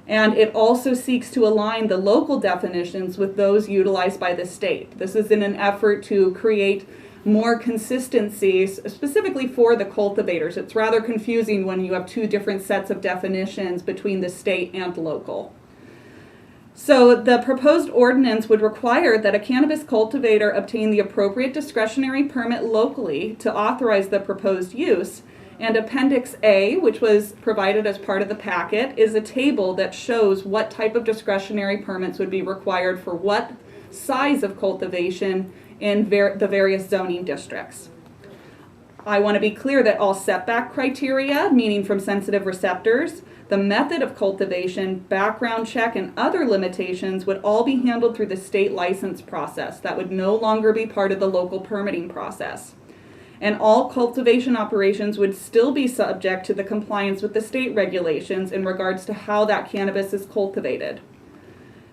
And it also seeks to align the local definitions with those utilized by the state. This is in an effort to create more consistency, specifically for the cultivators. It's rather confusing when you have two different sets of definitions between the state and local. So the proposed ordinance would require that a cannabis cultivator obtain the appropriate discretionary permit locally to authorize the proposed use. And Appendix A, which was provided as part of the packet, is a table that shows what type of discretionary permits would be required for what size of cultivation in the various zoning districts. I want to be clear that all setback criteria, meaning from sensitive receptors, the method of cultivation, background check, and other limitations would all be handled through the state license process. That would no longer be part of the local permitting process. And all cultivation operations would still be subject to the compliance with the state regulations in regards to how that cannabis is cultivated.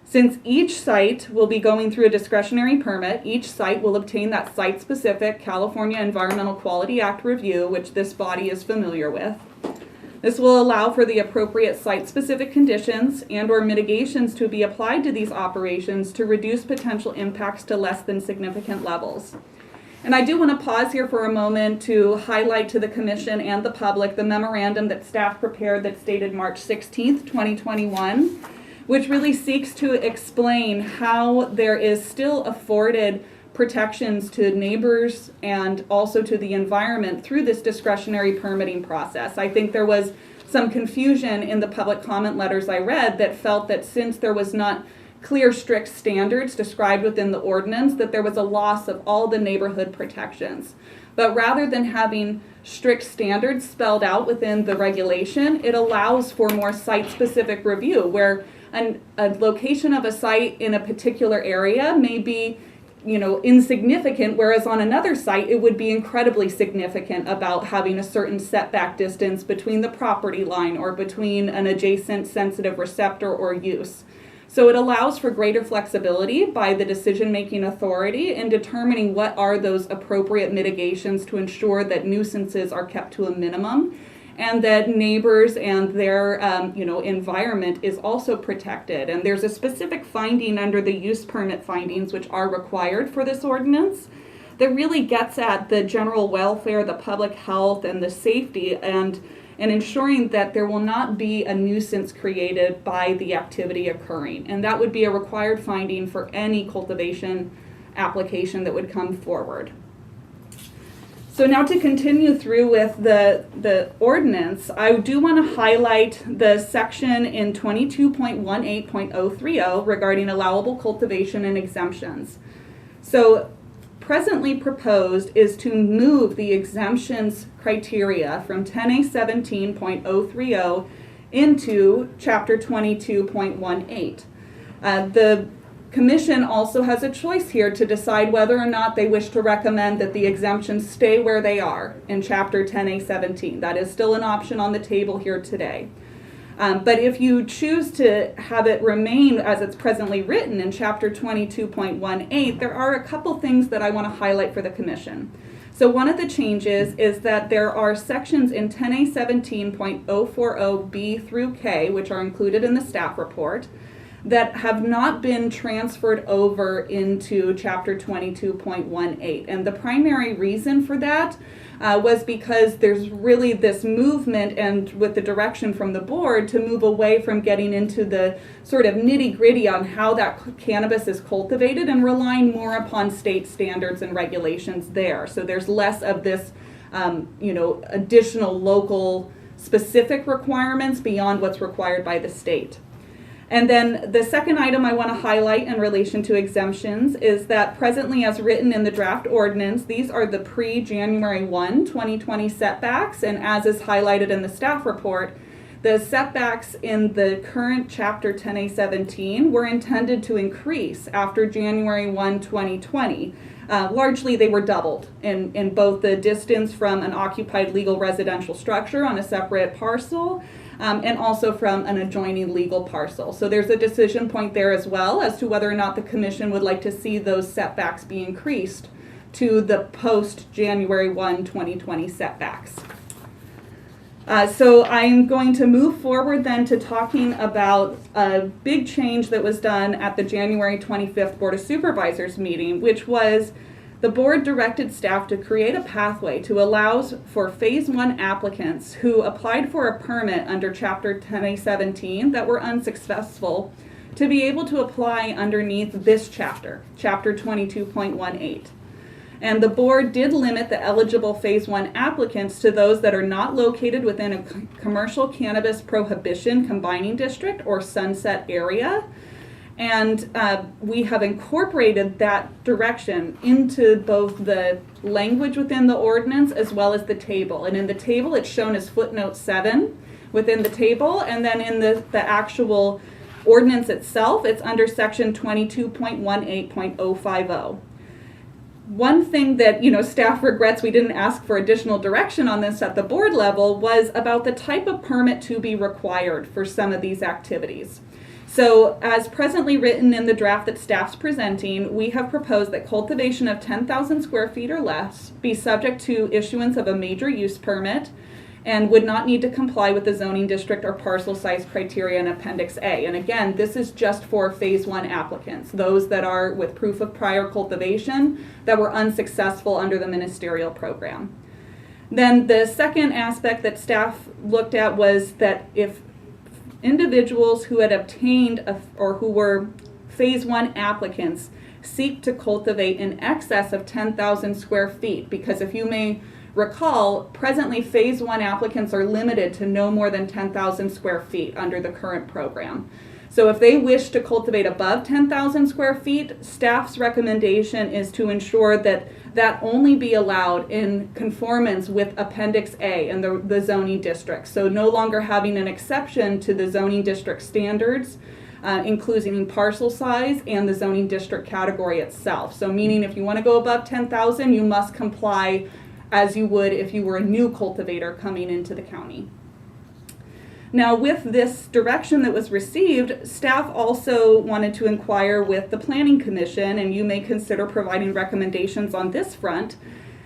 Since each site will be going through a discretionary permit, each site will obtain that site-specific California Environmental Quality Act review, which this body is familiar with. This will allow for the appropriate site-specific conditions and/or mitigations to be applied to these operations to reduce potential impacts to less than significant levels. And I do want to pause here for a moment to highlight to the Commission and the public the memorandum that staff prepared that's dated March 16th, 2021, which really seeks to explain how there is still afforded protections to neighbors and also to the environment through this discretionary permitting process. I think there was some confusion in the public comment letters I read that felt that since there was not clear, strict standards described within the ordinance, that there was a loss of all the neighborhood protections. But rather than having strict standards spelled out within the regulation, it allows for more site-specific review, where a location of a site in a particular area may be insignificant, whereas on another site it would be incredibly significant about having a certain setback distance between the property line or between an adjacent sensitive receptor or use. So it allows for greater flexibility by the decision-making authority in determining what are those appropriate mitigations to ensure that nuisances are kept to a minimum and that neighbors and their environment is also protected. And there's a specific finding under the use permit findings, which are required for this ordinance, that really gets at the general welfare, the public health, and the safety, and ensuring that there will not be a nuisance created by the activity occurring. And that would be a required finding for any cultivation application that would come forward. So now to continue through with the ordinance, I do want to highlight the section in 22.18.030 regarding allowable cultivation and exemptions. So presently proposed is to move the exemptions criteria from 10A17.030 into Chapter 22.18. The Commission also has a choice here to decide whether or not they wish to recommend that the exemptions stay where they are in Chapter 10A17. That is still an option on the table here today. But if you choose to have it remain as it's presently written in Chapter 22.18, there are a couple things that I want to highlight for the Commission. So one of the changes is that there are sections in 10A17.040B through K, which are included in the staff report, that have not been transferred over into Chapter 22.18. And the primary reason for that was because there's really this movement, and with the direction from the board, to move away from getting into the sort of nitty-gritty on how that cannabis is cultivated and relying more upon state standards and regulations there. So there's less of this additional local specific requirements beyond what's required by the state. And then the second item I want to highlight in relation to exemptions is that presently, as written in the draft ordinance, these are the pre-January 1, 2020 setbacks, and as is highlighted in the staff report, the setbacks in the current Chapter 10A17 were intended to increase after January 1, 2020. Largely, they were doubled in both the distance from an occupied legal residential structure on a separate parcel, and also from an adjoining legal parcel. So there's a decision point there as well as to whether or not the commission would like to see those setbacks be increased to the post-January 1, 2020 setbacks. So I'm going to move forward then to talking about a big change that was done at the January 25th Board of Supervisors meeting, which was the board directed staff to create a pathway to allow for Phase 1 applicants who applied for a permit under Chapter 10A17 that were unsuccessful to be able to apply underneath this chapter, Chapter 22.18. And the board did limit the eligible Phase 1 applicants to those that are not located within a commercial cannabis prohibition combining district or sunset area. And we have incorporated that direction into both the language within the ordinance as well as the table. And in the table, it's shown as footnote 7 within the table. And then in the actual ordinance itself, it's under section 22.18.050. One thing that, staff regrets we didn't ask for additional direction on this at the board level was about the type of permit to be required for some of these activities. So as presently written in the draft that staff's presenting, we have proposed that cultivation of 10,000 square feet or less be subject to issuance of a major use permit and would not need to comply with the zoning district or parcel size criteria in Appendix A. And again, this is just for Phase 1 applicants, those that are with proof of prior cultivation that were unsuccessful under the ministerial program. Then the second aspect that staff looked at was that if individuals who had obtained or who were Phase 1 applicants seek to cultivate in excess of 10,000 square feet, because if you may recall, presently Phase 1 applicants are limited to no more than 10,000 square feet under the current program. So if they wish to cultivate above 10,000 square feet, staff's recommendation is to ensure that that only be allowed in conformance with Appendix A and the zoning district. So no longer having an exception to the zoning district standards, including parcel size and the zoning district category itself. So meaning if you want to go above 10,000, you must comply as you would if you were a new cultivator coming into the county. Now, with this direction that was received, staff also wanted to inquire with the Planning Commission, and you may consider providing recommendations on this front,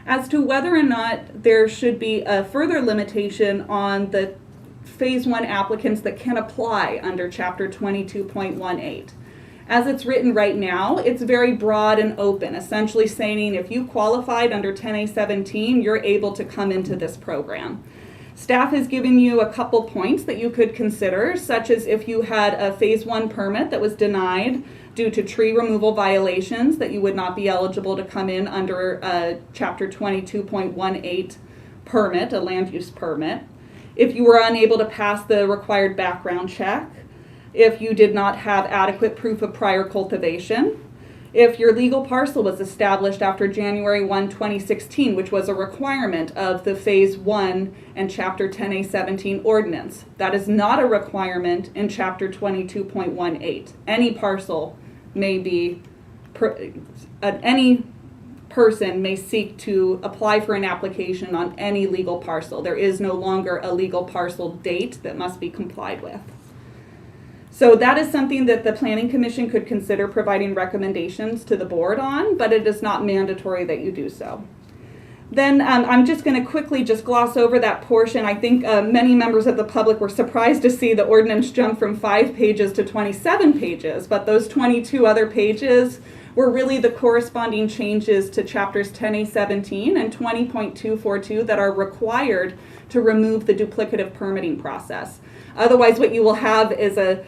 as to whether or not there should be a further limitation on the Phase 1 applicants that can apply under Chapter 22.18. As it's written right now, it's very broad and open, essentially saying if you qualified under 10A17, you're able to come into this program. Staff has given you a couple points that you could consider, such as if you had a Phase 1 permit that was denied due to tree removal violations, that you would not be eligible to come in under a Chapter 22.18 permit, a land use permit. If you were unable to pass the required background check, if you did not have adequate proof of prior cultivation, if your legal parcel was established after January 1, 2016, which was a requirement of the Phase 1 and Chapter 10A17 ordinance. That is not a requirement in Chapter 22.18. Any parcel may be, any person may seek to apply for an application on any legal parcel. There is no longer a legal parcel date that must be complied with. So that is something that the Planning Commission could consider providing recommendations to the board on, but it is not mandatory that you do so. Then I'm just going to quickly just gloss over that portion. I think many members of the public were surprised to see the ordinance jump from 5 pages to 27 pages, but those 22 other pages were really the corresponding changes to Chapters 10A17 and 20.242 that are required to remove the duplicative permitting process. Otherwise, what you will have is a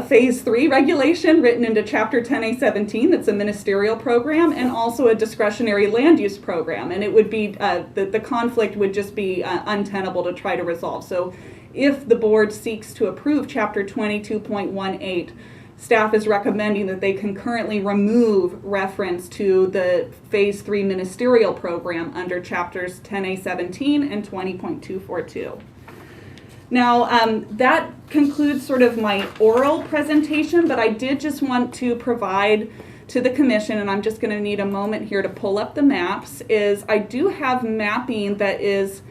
Phase 3 regulation written into Chapter 10A17 that's a ministerial program, and also a discretionary land use program. And it would be, the conflict would just be untenable to try to resolve. So if the board seeks to approve Chapter 22.18, staff is recommending that they concurrently remove reference to the Phase 3 ministerial program under Chapters 10A17 and 20.242. Now, that concludes sort of my oral presentation, but I did just want to provide to the commission, and I'm just going to need a moment here to pull up the maps, is I do have mapping that is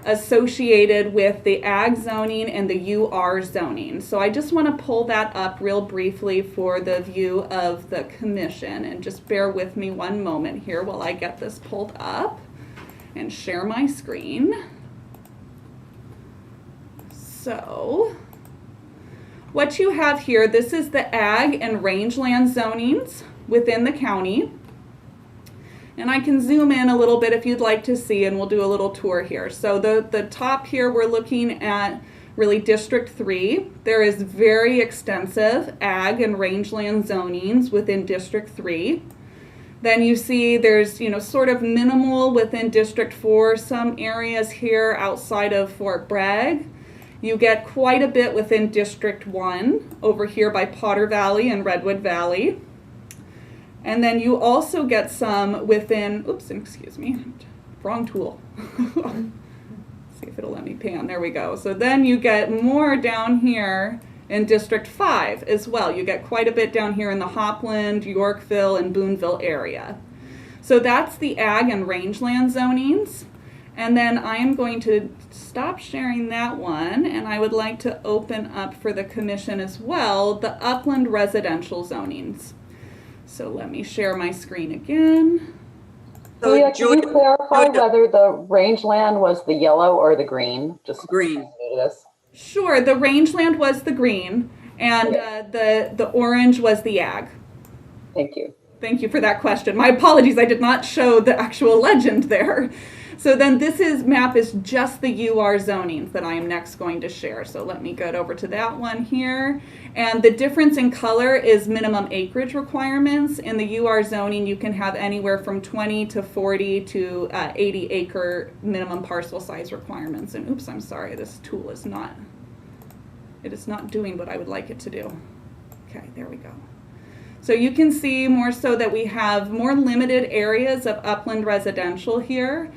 associated with the ag zoning and the UR zoning. So I just want to pull that up real briefly for the view of the commission, and just bear with me one moment here while I get this pulled up and share my screen. So what you have here, this is the ag and rangeland zonings within the county. And I can zoom in a little bit if you'd like to see, and we'll do a little tour here. So the top here, we're looking at really District 3. There is very extensive ag and rangeland zonings within District 3. Then you see there's, sort of minimal within District 4, some areas here outside of Fort Bragg. You get quite a bit within District 1 over here by Potter Valley and Redwood Valley. And then you also get some within, excuse me, wrong tool. See if it'll let me pan, there we go. So then you get more down here in District 5 as well. You get quite a bit down here in the Hopland, Yorkville, and Boonville area. So that's the ag and rangeland zonings. And then I am going to stop sharing that one, and I would like to open up for the commission as well the upland residential zonings. So let me share my screen again. Julia, can you clarify whether the rangeland was the yellow or the green? Just green. Sure, the rangeland was the green, and the orange was the ag. Thank you. Thank you for that question. My apologies, I did not show the actual legend there. So then this map is just the UR zonings that I am next going to share. So let me go over to that one here. And the difference in color is minimum acreage requirements. In the UR zoning, you can have anywhere from 20 to 40 to 80 acre minimum parcel size requirements. And oops, I'm sorry, this tool is not doing what I would like it to do. Okay, there we go. So you can see more so that we have more limited areas of upland residential here.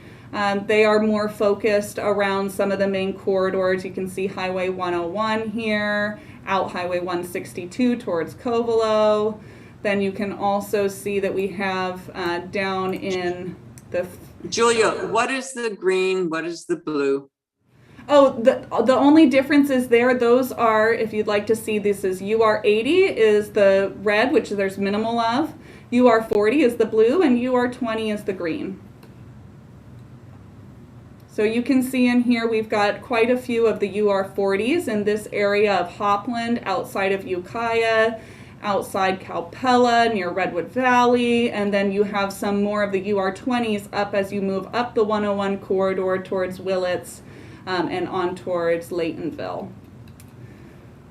They are more focused around some of the main corridors. You can see Highway 101 here, out Highway 162 towards Covelo. Then you can also see that we have down in the... Julia, what is the green? What is the blue? Oh, the only differences there, those are, if you'd like to see, this is UR 80 is the red, which there's minimal of. UR 40 is the blue, and UR 20 is the green. So you can see in here we've got quite a few of the UR 40s in this area of Hopland, outside of Ukiah, outside Calpella, near Redwood Valley, and then you have some more of the UR 20s up as you move up the 101 corridor towards Willits and on towards Laytonville.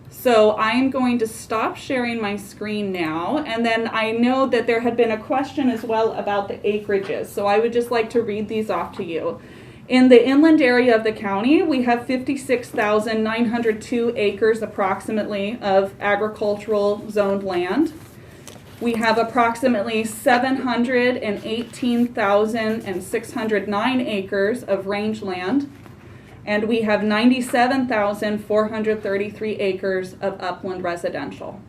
So I'm going to stop sharing my screen now, and then I know that there had been a question as well about the acreages, so I would just like to read these off to you. In the inland area of the county, we have 56,902 acres approximately of agricultural zoned land. We have approximately 718,609 acres of rangeland, and we have 97,433 acres of upland residential.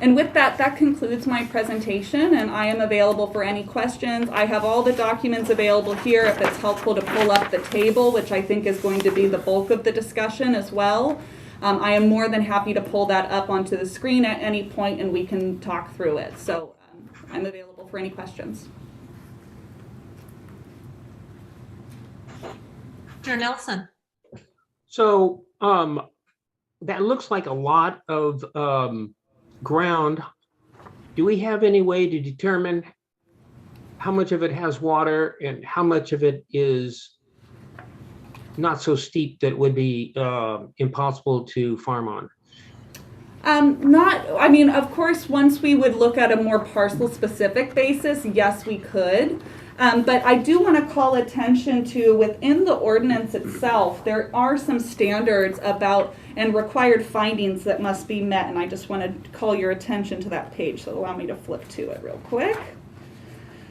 And with that, that concludes my presentation, and I am available for any questions. I have all the documents available here if it's helpful to pull up the table, which I think is going to be the bulk of the discussion as well. I am more than happy to pull that up onto the screen at any point and we can talk through it. So I'm available for any questions. Chair Nelson. So that looks like a lot of ground. Do we have any way to determine how much of it has water and how much of it is not so steep that would be impossible to farm on? I mean, of course, once we would look at a more parcel specific basis, yes, we could. But I do want to call attention to within the ordinance itself, there are some standards about and required findings that must be met. And I just want to call your attention to that page. So allow me to flip to it real quick.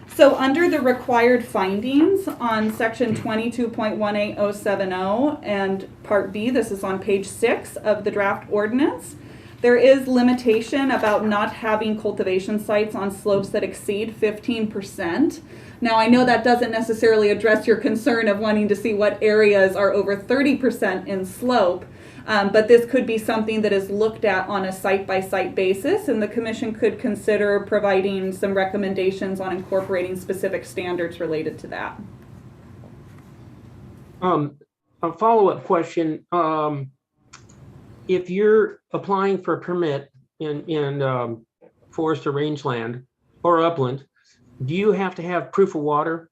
So under the required findings on section 22.18070 and part B, this is on page 6 of the draft ordinance. There is limitation about not having cultivation sites on slopes that exceed 15%. Now, I know that doesn't necessarily address your concern of wanting to see what areas are over 30% in slope, but this could be something that is looked at on a site-by-site basis, and the commission could consider providing some recommendations on incorporating specific standards related to that. A follow-up question. If you're applying for a permit in forest or rangeland or upland, do you have to have proof of water?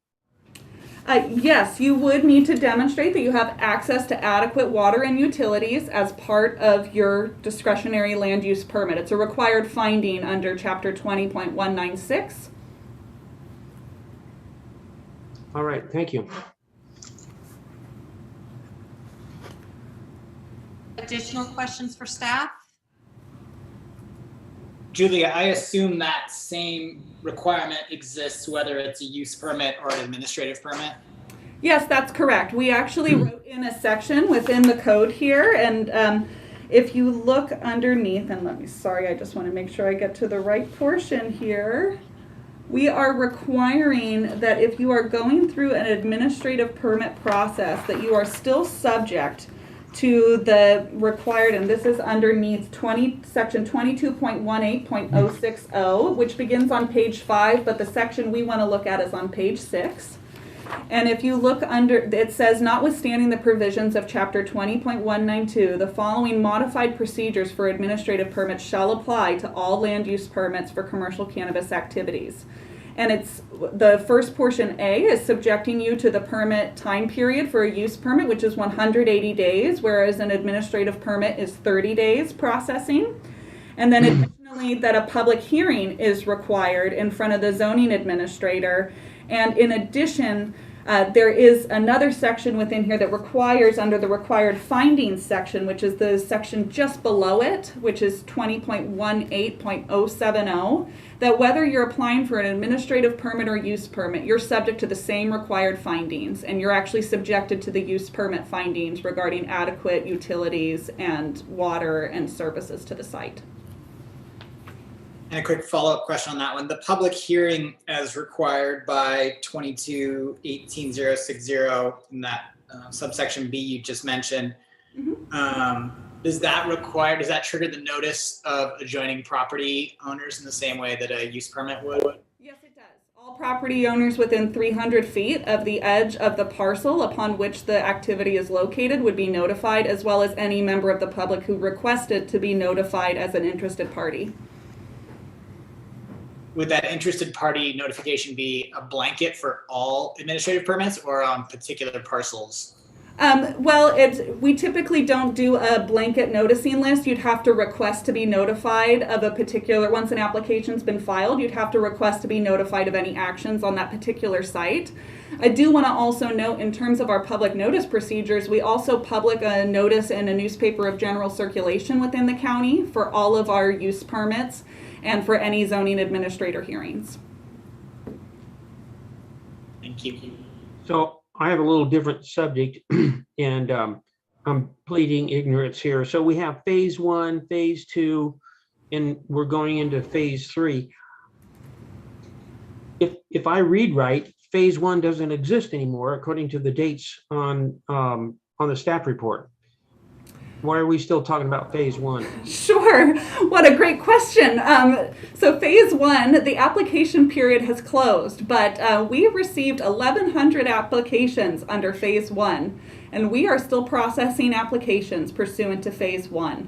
Yes, you would need to demonstrate that you have access to adequate water and utilities as part of your discretionary land use permit. It's a required finding under Chapter 20.196. All right, thank you. Additional questions for staff? Julia, I assume that same requirement exists whether it's a use permit or an administrative permit? Yes, that's correct. We actually wrote in a section within the code here, and if you look underneath, and I just want to make sure I get to the right portion here. We are requiring that if you are going through an administrative permit process, that you are still subject to the required, and this is underneath section 22.18.060, which begins on page 5, but the section we want to look at is on page 6. And if you look under, it says, notwithstanding the provisions of Chapter 20.192, the following modified procedures for administrative permits shall apply to all land use permits for commercial cannabis activities. And it's the first portion A is subjecting you to the permit time period for a use permit, which is 180 days, whereas an administrative permit is 30 days processing. And then additionally, that a public hearing is required in front of the zoning administrator. And in addition, there is another section within here that requires, under the required findings section, which is the section just below it, which is 20.18.070, that whether you're applying for an administrative permit or use permit, you're subject to the same required findings, and you're actually subjected to the use permit findings regarding adequate utilities and water and services to the site. And a quick follow-up question on that one. The public hearing as required by 22.18.060 in that subsection B you just mentioned, does that trigger the notice of adjoining property owners in the same way that a use permit would? Yes, it does. All property owners within 300 feet of the edge of the parcel upon which the activity is located would be notified, as well as any member of the public who requested to be notified as an interested party. Would that interested party notification be a blanket for all administrative permits or on particular parcels? Well, we typically don't do a blanket noticing list. You'd have to request to be notified of a particular, once an application's been filed, you'd have to request to be notified of any actions on that particular site. I do want to also note, in terms of our public notice procedures, we also public a notice in a newspaper of general circulation within the county for all of our use permits and for any zoning administrator hearings. Thank you. So I have a little different subject and I'm pleading ignorance here. So we have phase 1, phase 2, and we're going into phase 3. If I read right, phase 1 doesn't exist anymore according to the dates on the staff report. Why are we still talking about phase 1? Sure. What a great question. So phase 1, the application period has closed, but we received 1,100 applications under phase 1, and we are still processing applications pursuant to phase 1.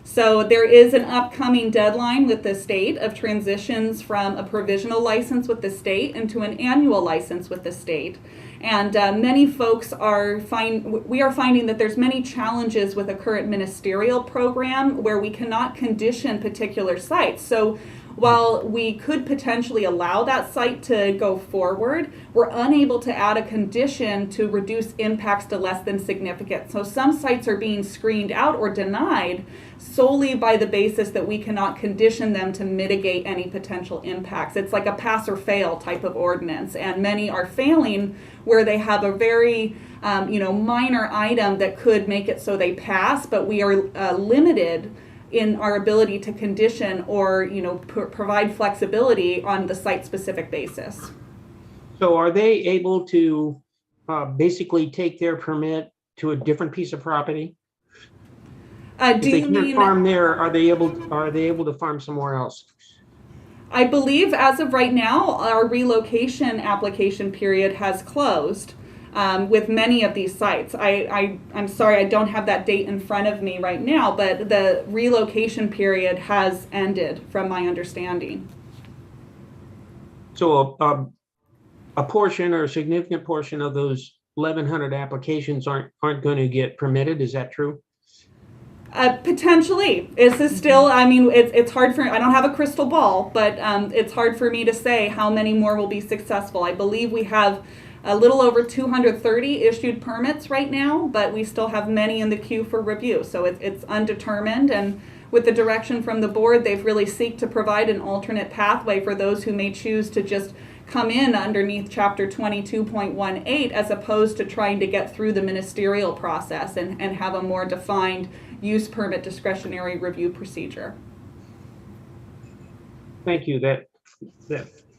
So there is an upcoming deadline with the state of transitions from a provisional license with the state into an annual license with the state. And many folks we are finding that there's many challenges with a current ministerial program where we cannot condition particular sites. So while we could potentially allow that site to go forward, we're unable to add a condition to reduce impacts to less than significant. So some sites are being screened out or denied solely by the basis that we cannot condition them to mitigate any potential impacts. It's like a pass or fail type of ordinance, and many are failing where they have a very minor item that could make it so they pass, but we are limited in our ability to condition or, you know, provide flexibility on the site-specific basis. So are they able to basically take their permit to a different piece of property? If Do they you can't mean farm there, are they able to farm somewhere else? I believe as of right now, our relocation application period has closed with many of these sites. I'm sorry, I don't have that date in front of me right now, but the relocation period has ended from my understanding. So a portion or a significant portion of those 1,100 applications aren't going to get permitted. Is that true? Potentially. This is still, I mean, it's hard for, I don't have a crystal ball, but it's hard for me to say how many more will be successful. I believe we have a little over 230 issued permits right now, but we still have many in the queue for review. So it's undetermined, and with the direction from the board, they've really seeked to provide an alternate pathway for those who may choose to just come in underneath Chapter 22.18 as opposed to trying to get through the ministerial process and have a more defined use permit discretionary review procedure. Thank you. That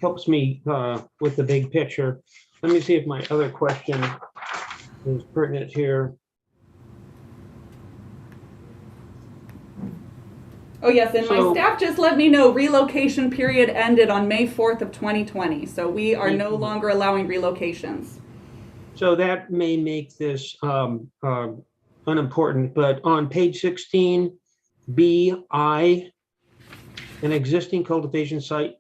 helps me with the big picture. Let me see if my other question is pertinent here. Oh yes, and my staff just let me know relocation period ended on May 4th of 2020. So we are no longer allowing relocations. So that may make this unimportant, but on page 16, BI, an existing cultivation site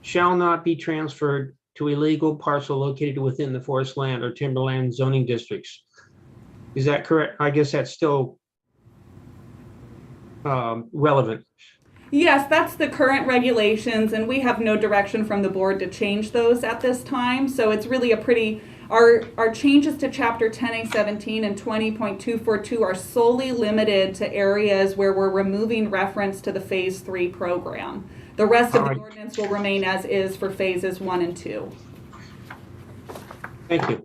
shall not be transferred to a legal parcel located within the forest land or timberland zoning districts. Is that correct? I guess that's still relevant. Yes, that's the current regulations, and we have no direction from the board to change those at this time. So it's really a pretty, our changes to Chapter 10A17 and 20.242 are solely limited to areas where we're removing reference to the Phase 3 program. The rest of the ordinance will remain as is for Phases 1 and 2. Thank you.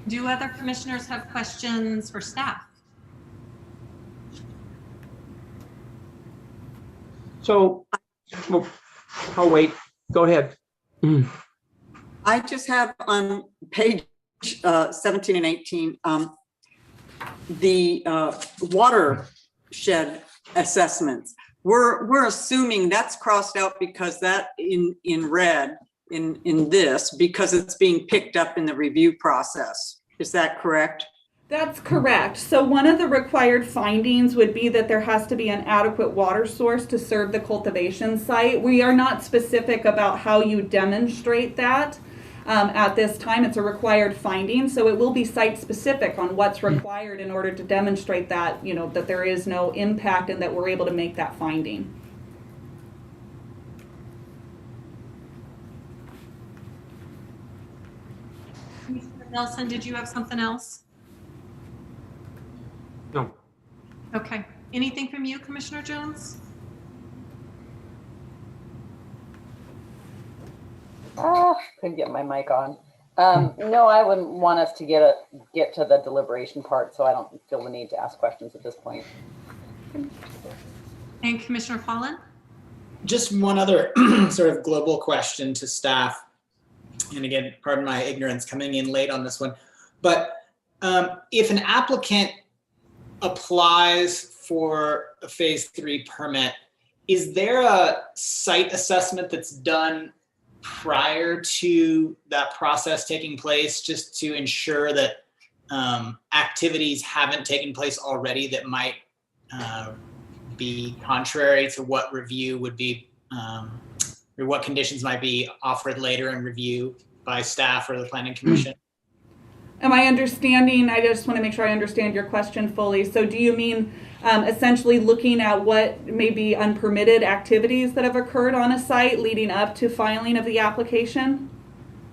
Do other commissioners have questions for staff? So, oh wait, go ahead. I just have on page 17 and 18, the watershed assessments. We're assuming that's crossed out because that in red in this, because it's being picked up in the review process. Is that correct? That's correct. So one of the required findings would be that there has to be an adequate water source to serve the cultivation site. We are not specific about how you demonstrate that at this time. It's a required finding, so it will be site specific on what's required in order to demonstrate that, you know, that there is no impact and that we're able to make that finding. Commissioner Nelson, did you have something else? No. Okay. Anything from you, Commissioner Jones? Couldn't get my mic on. No, I wouldn't want us to get to the deliberation part, so I don't feel the need to ask questions at this point. And Commissioner Pollan? Just one other sort of global question to staff. And again, pardon my ignorance coming in late on this one, but if an applicant applies for a Phase 3 permit, is there a site assessment that's done prior to that process taking place, just to ensure that activities haven't taken place already that might be contrary to what review would be, or what conditions might be offered later in review by staff or the Planning Commission? Am I understanding? I just want to make sure I understand your question fully. So do you mean essentially looking at what may be unpermitted activities that have occurred on a site leading up to filing of the application?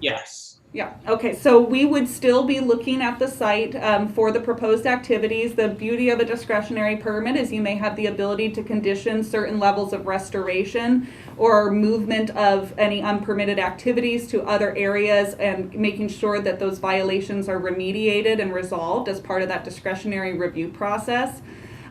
Yes. Yeah, okay, so we would still be looking at the site for the proposed activities. The beauty of a discretionary permit is you may have the ability to condition certain levels of restoration or movement of any unpermitted activities to other areas and making sure that those violations are remediated and resolved as part of that discretionary review process.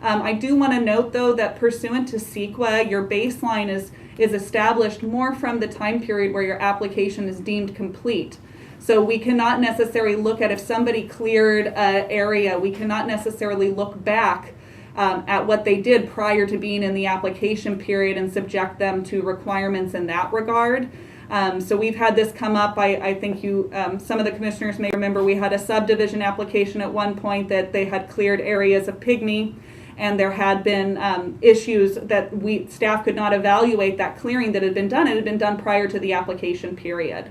I do want to note, though, that pursuant to CEQA, your baseline is established more from the time period where your application is deemed complete. So we cannot necessarily look at if somebody cleared an area, we cannot necessarily look back at what they did prior to being in the application period and subject them to requirements in that regard. So we've had this come up. I think some of the commissioners may remember we had a subdivision application at one point that they had cleared areas of pygmy, and there had been issues that staff could not evaluate that clearing that had been done. It had been done prior to the application period.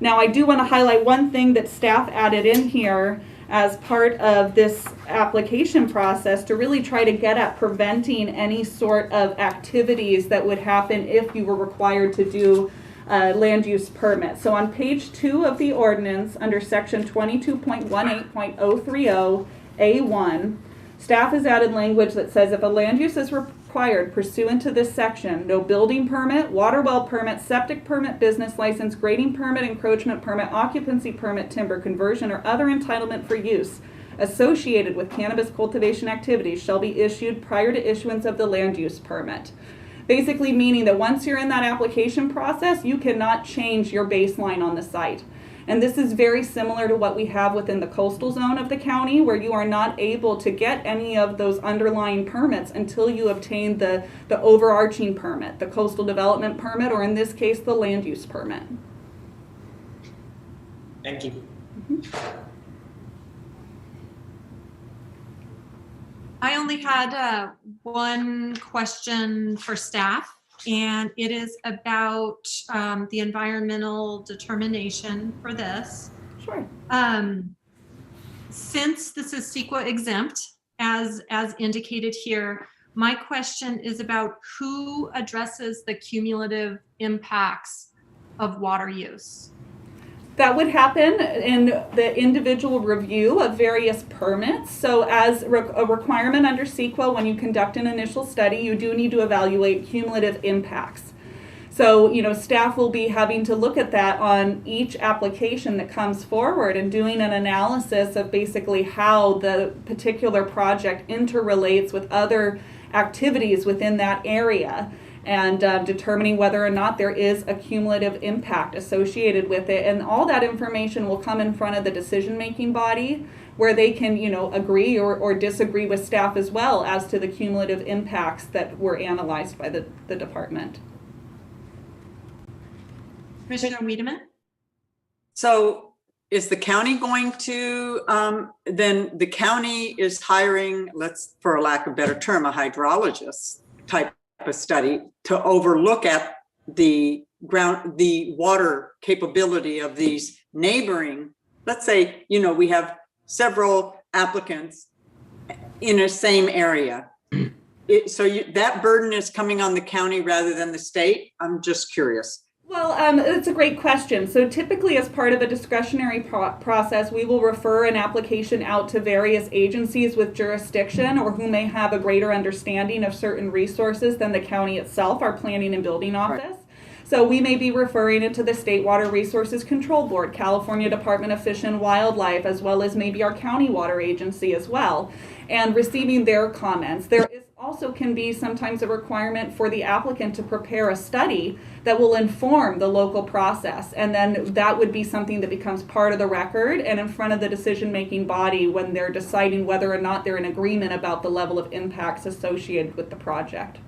Now, I do want to highlight one thing that staff added in here as part of this application process to really try to get at preventing any sort of activities that would happen if you were required to do land use permit. So on page 2 of the ordinance, under section 22.18.030 A1, staff has added language that says if a land use is required pursuant to this section, no building permit, water well permit, septic permit, business license, grading permit, encroachment permit, occupancy permit, timber conversion, or other entitlement for use associated with cannabis cultivation activities shall be issued prior to issuance of the land use permit. Basically meaning that once you're in that application process, you cannot change your baseline on the site. And this is very similar to what we have within the coastal zone of the county, where you are not able to get any of those underlying permits until you obtain the overarching permit, the coastal development permit, or in this case, the land use permit. Thank you. I only had one question for staff, and it is about the environmental determination for this. Sure. Since this is CEQA exempt, as indicated here, my question is about who addresses the cumulative impacts of water use. That would happen in the individual review of various permits. So as a requirement under CEQA, when you conduct an initial study, you do need to evaluate cumulative impacts. So, staff will be having to look at that on each application that comes forward and doing an analysis of basically how the particular project interrelates with other activities within that area, and determining whether or not there is a cumulative impact associated with it. And all that information will come in front of the decision-making body, where they can, agree or disagree with staff as well as to the cumulative impacts that were analyzed by the department. Commissioner Wiedemann? So is the county going to, then the county is hiring, for lack of a better term, a hydrologist type of study to overlook at the water capability of these neighboring, let's say, we have several applicants in a same area. That burden is coming on the county rather than the state? I'm just curious. Well, that's a great question. So typically as part of a discretionary process, we will refer an application out to various agencies with jurisdiction or who may have a greater understanding of certain resources than the county itself, our planning and building office. Right. So we may be referring it to the State Water Resources Control Board, California Department of Fish and Wildlife, as well as maybe our county water agency as well, and receiving their comments. There is also can be sometimes a requirement for the applicant to prepare a study that will inform the local process, and then that would be something that becomes part of the record and in front of the decision-making body when they're deciding whether or not they're in agreement about the level of impacts associated with the project.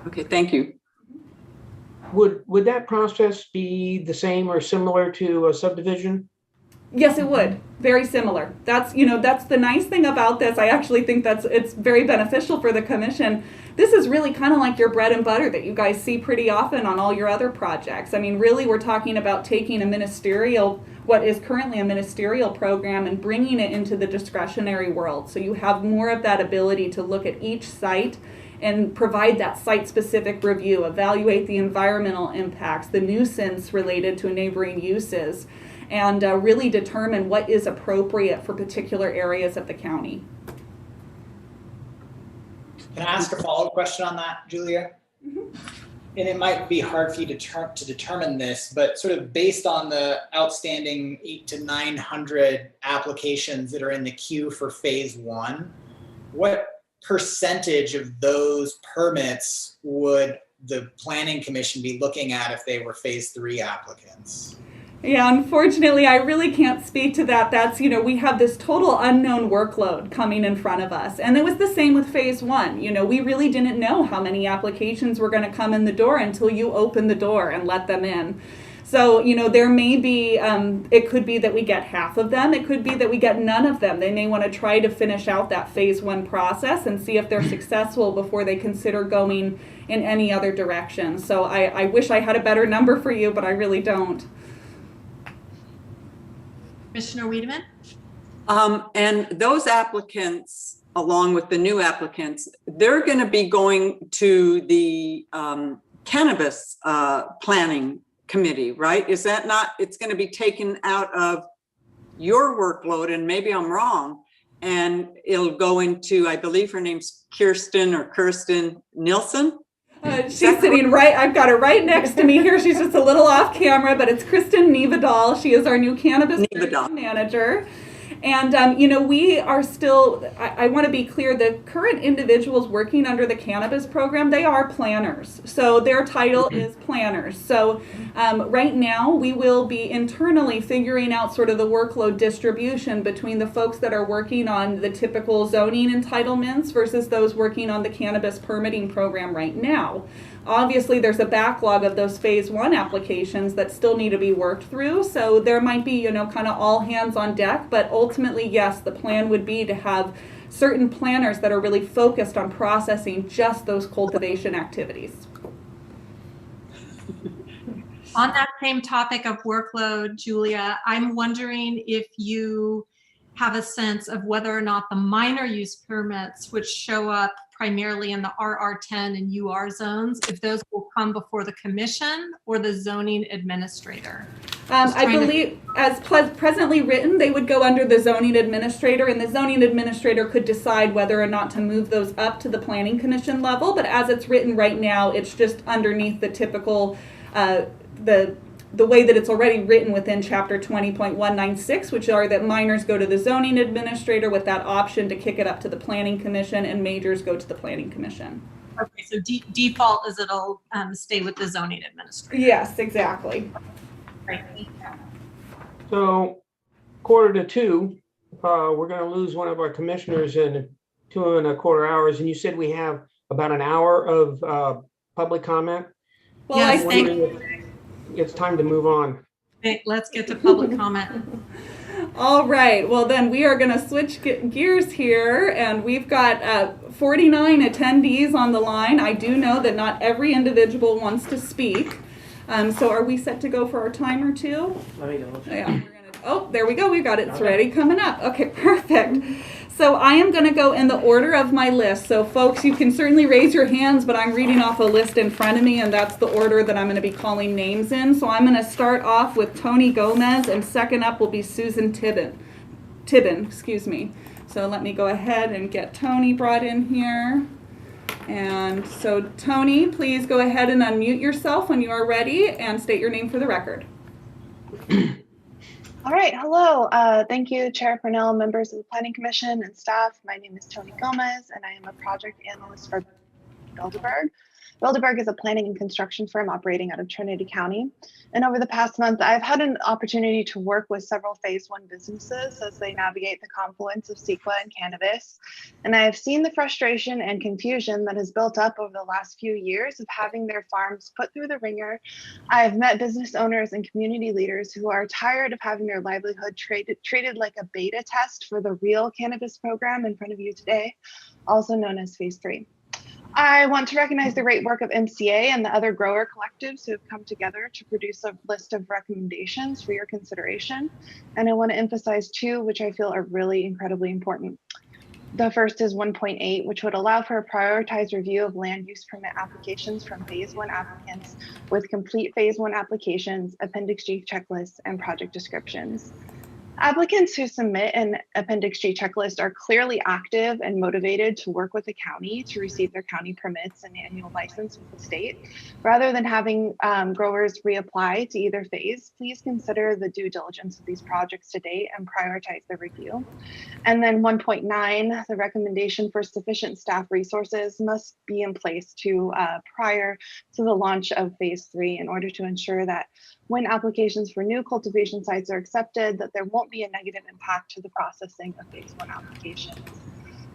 Okay, thank you. Would that process be the same or similar to a subdivision? Yes, it would. Very similar. That's the nice thing about this. I actually think it's very beneficial for the commission. This is really kind of like your bread and butter that you guys see pretty often on all your other projects. I mean, really, we're talking about taking what is currently a ministerial program and bringing it into the discretionary world. So you have more of that ability to look at each site and provide that site-specific review, evaluate the environmental impacts, the nuisance related to neighboring uses, and really determine what is appropriate for particular areas of the county. Can I ask a follow-up question on that, Julia? Mm-hmm. And it might be hard for you to determine this, but sort of based on the outstanding 800 to 900 applications that are in the queue for phase 1, what percentage of those permits would the planning commission be looking at if they were phase 3 applicants? Yeah, unfortunately, I really can't speak to that. That's, we have this total unknown workload coming in front of us. And it was the same with phase 1. We really didn't know how many applications were going to come in the door until you open the door and let them in. So, there may be, it could be that we get half of them. It could be that we get none of them. They may want to try to finish out that phase 1 process and see if they're successful before they consider going in any other direction. So I wish I had a better number for you, but I really don't. Commissioner Wiedemann? And those applicants, along with the new applicants, they're going to be going to the cannabis planning committee, right? Is that not, it's going to be taken out of your workload, and maybe I'm wrong, and it'll go into, I believe her name's Kirsten Nielsen? She's sitting right, I've got her right next to me here. She's just a little off camera, but it's Kristen Nevedal. She is our new cannabis manager. And, we are still, I want to be clear, the current individuals working under the cannabis program, they are planners. So their title is planners. So right now we will be internally figuring out sort of the workload distribution between the folks that are working on the typical zoning entitlements versus those working on the cannabis permitting program right now. Obviously, there's a backlog of those phase 1 applications that still need to be worked through. So there might be, kind of all hands on deck. But ultimately, yes, the plan would be to have certain planners that are really focused on processing just those cultivation activities. On that same topic of workload, Julia, I'm wondering if you have a sense of whether or not the minor use permits, which show up primarily in the RR10 and UR zones, if those will come before the commission or the zoning administrator. I believe, as presently written, they would go under the zoning administrator, and the zoning administrator could decide whether or not to move those up to the planning commission level. But as it's written right now, it's just underneath the typical, the way that it's already written within chapter 20.196, which are that minors go to the zoning administrator with that option to kick it up to the planning commission, and majors go to the planning commission. Okay, so default is it'll stay with the zoning administrator. Yes, exactly. Great. So 1:45, we're going to lose one of our commissioners in 2.25 hours. And you said we have about an hour of public comment. Well, yes, it's time to move on. Okay, let's get to public comment. All right. Well, then we are going to switch gears here, and we've got 49 attendees on the line. I do know that not every individual wants to speak. So are we set to go for our timer too? Let me go. Yeah. Oh, there we go. We got it. It's ready coming up. Okay, perfect. So I am going to go in the order of my list. So folks, you can certainly raise your hands, but I'm reading off a list in front of me, and that's the order that I'm going to be calling names in. So I'm going to start off with Tony Gomez, and second up will be Susan Tibbin, excuse me. So let me go ahead and get Tony brought in here. And so Tony, please go ahead and unmute yourself when you are ready and state your name for the record. All right, hello. Thank you, Chair Purnell, members of the Planning Commission and staff. My name is Tony Gomez, and I am a project analyst for Bilderberg. Bilderberg is a planning and construction firm operating out of Trinity County. And over the past month, I've had an opportunity to work with several phase 1 businesses as they navigate the confluence of CEQA and cannabis. And I have seen the frustration and confusion that has built up over the last few years of having their farms put through the ringer. I have met business owners and community leaders who are tired of having their livelihood treated like a beta test for the real cannabis program in front of you today, also known as phase 3. I want to recognize the great work of MCA and the other grower collectives who have come together to produce a list of recommendations for your consideration. And I want to emphasize 2, which I feel are really incredibly important. The first is 1.8, which would allow for a prioritized review of land use permit applications from phase 1 applicants with complete phase 1 applications, Appendix G checklists, and project descriptions. Applicants who submit an Appendix G checklist are clearly active and motivated to work with the county to receive their county permits and annual license with the state. Rather than having growers reapply to either phase, please consider the due diligence of these projects to date and prioritize their review. And then 1.9, the recommendation for sufficient staff resources must be in place prior to the launch of phase 3 in order to ensure that when applications for new cultivation sites are accepted, that there won't be a negative impact to the processing of phase 1 applications.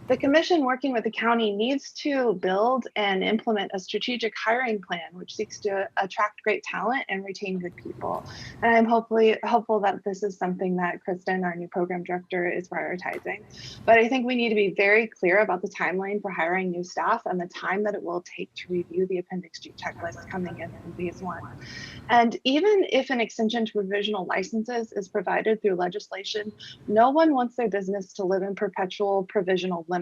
The commission working with the county needs to build and implement a strategic hiring plan which seeks to attract great talent and retain good people. And I'm hopeful that this is something that Kristen, our new program director, is prioritizing. But I think we need to be very clear about the timeline for hiring new staff and the time that it will take to review the Appendix G checklist coming in from phase 1. And even if an extension to provisional licenses is provided through legislation, no one wants their business to live in perpetual provisional limbo.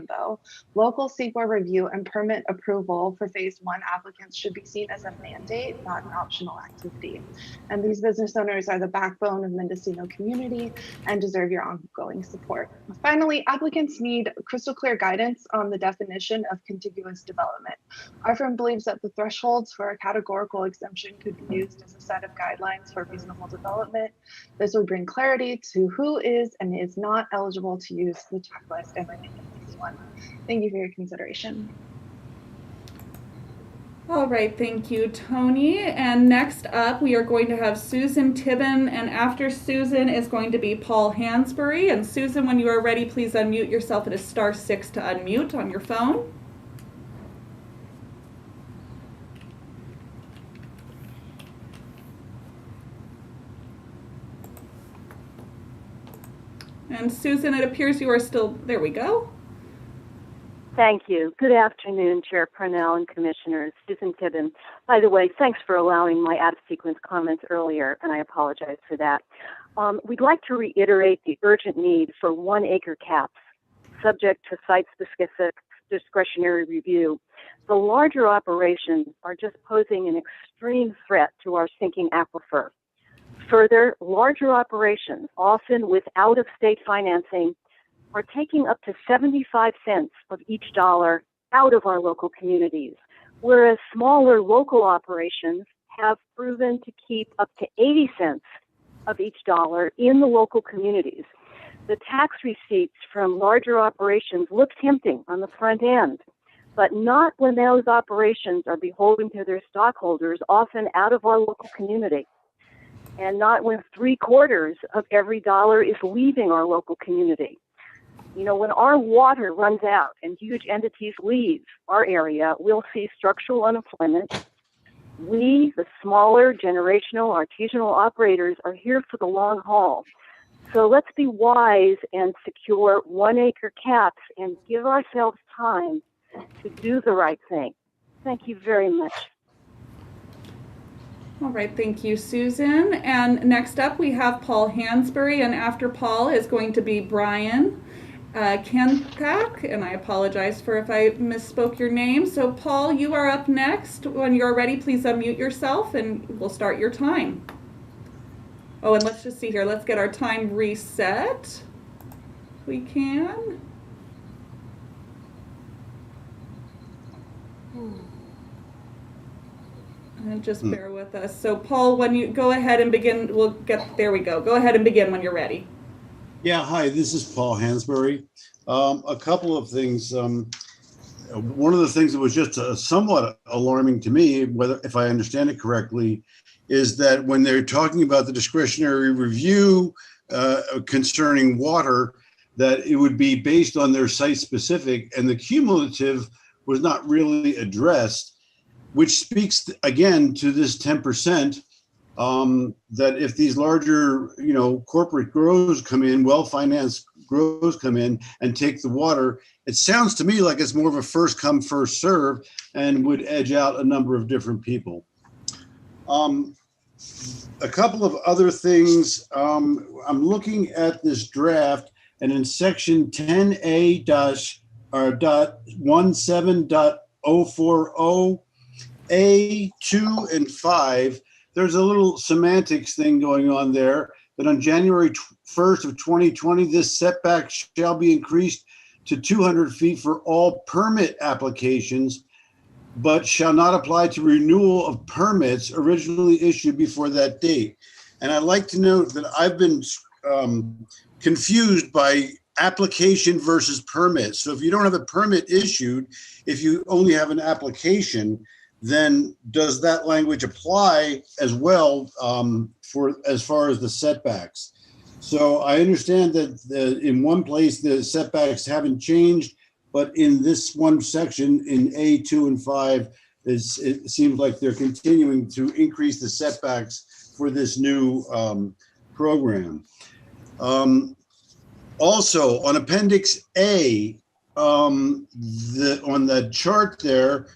Local CEQA review and permit approval for phase 1 applicants should be seen as a mandate, not an optional activity. And these business owners are the backbone of Mendocino community and deserve your ongoing support. Finally, applicants need crystal clear guidance on the definition of contiguous development. Our firm believes that the thresholds for a categorical exemption could be used as a set of guidelines for reasonable development. This would bring clarity to who is and is not eligible to use the checklist and remain in phase 1. Thank you for your consideration. All right, thank you, Tony. And next up, we are going to have Susan Tibbin, and after Susan is going to be Paul Hansberry. And Susan, when you are ready, please unmute yourself. It is *6 to unmute on your phone. And Susan, it appears you are still, there we go. Thank you. Good afternoon, Chair Purnell and Commissioners. Susan Tibbin. By the way, thanks for allowing my out-of-sequence comments earlier, and I apologize for that. We'd like to reiterate the urgent need for 1-acre caps, subject to site-specific discretionary review. The larger operations are just posing an extreme threat to our sinking aquifer. Further, larger operations, often with out-of-state financing, are taking up to 75 cents of each dollar out of our local communities, whereas smaller local operations have proven to keep up to 80 cents of each dollar in the local communities. The tax receipts from larger operations look tempting on the front end, but not when those operations are beholden to their stockholders, often out of our local community, and not when 3/4 of every dollar is leaving our local community. You know, when our water runs out and huge entities leave our area, we'll see structural unemployment. We, the smaller generational artisanal operators, are here for the long haul. So let's be wise and secure 1-acre caps and give ourselves time to do the right thing. Thank you very much. All right, thank you, Susan. And next up, we have Paul Hansberry, and after Paul is going to be Brian Kenpak, and I apologize for if I misspoke your name. So Paul, you are up next. When you're ready, please unmute yourself and we'll start your time. Oh, and let's just see here. Let's get our time reset. We can. And just bear with us. So Paul, when you go ahead and begin, there we go. Go ahead and begin when you're ready. Yeah, hi, this is Paul Hansberry. A couple of things. One of the things that was just somewhat alarming to me, if I understand it correctly, is that when they're talking about the discretionary review concerning water, that it would be based on their site specific, and the cumulative was not really addressed, which speaks again to this 10%. That if these larger, corporate grows come in, well-financed grows come in and take the water, it sounds to me like it's more of a first come, first serve and would edge out a number of different people. A couple of other things. I'm looking at this draft, and in section 10A.17.040, A, 2, and 5, there's a little semantics thing going on there. that on January 1st of 2020, this setback shall be increased to 200 feet for all permit applications, but shall not apply to renewal of permits originally issued before that date. And I'd like to note that I've been confused by application versus permit. So if you don't have a permit issued, if you only have an application, then does that language apply as well for as far as the setbacks? So I understand that in one place the setbacks haven't changed, but in this one section in A2 and 5, it seems like they're continuing to increase the setbacks for this new program. Also, on Appendix A, on the chart there,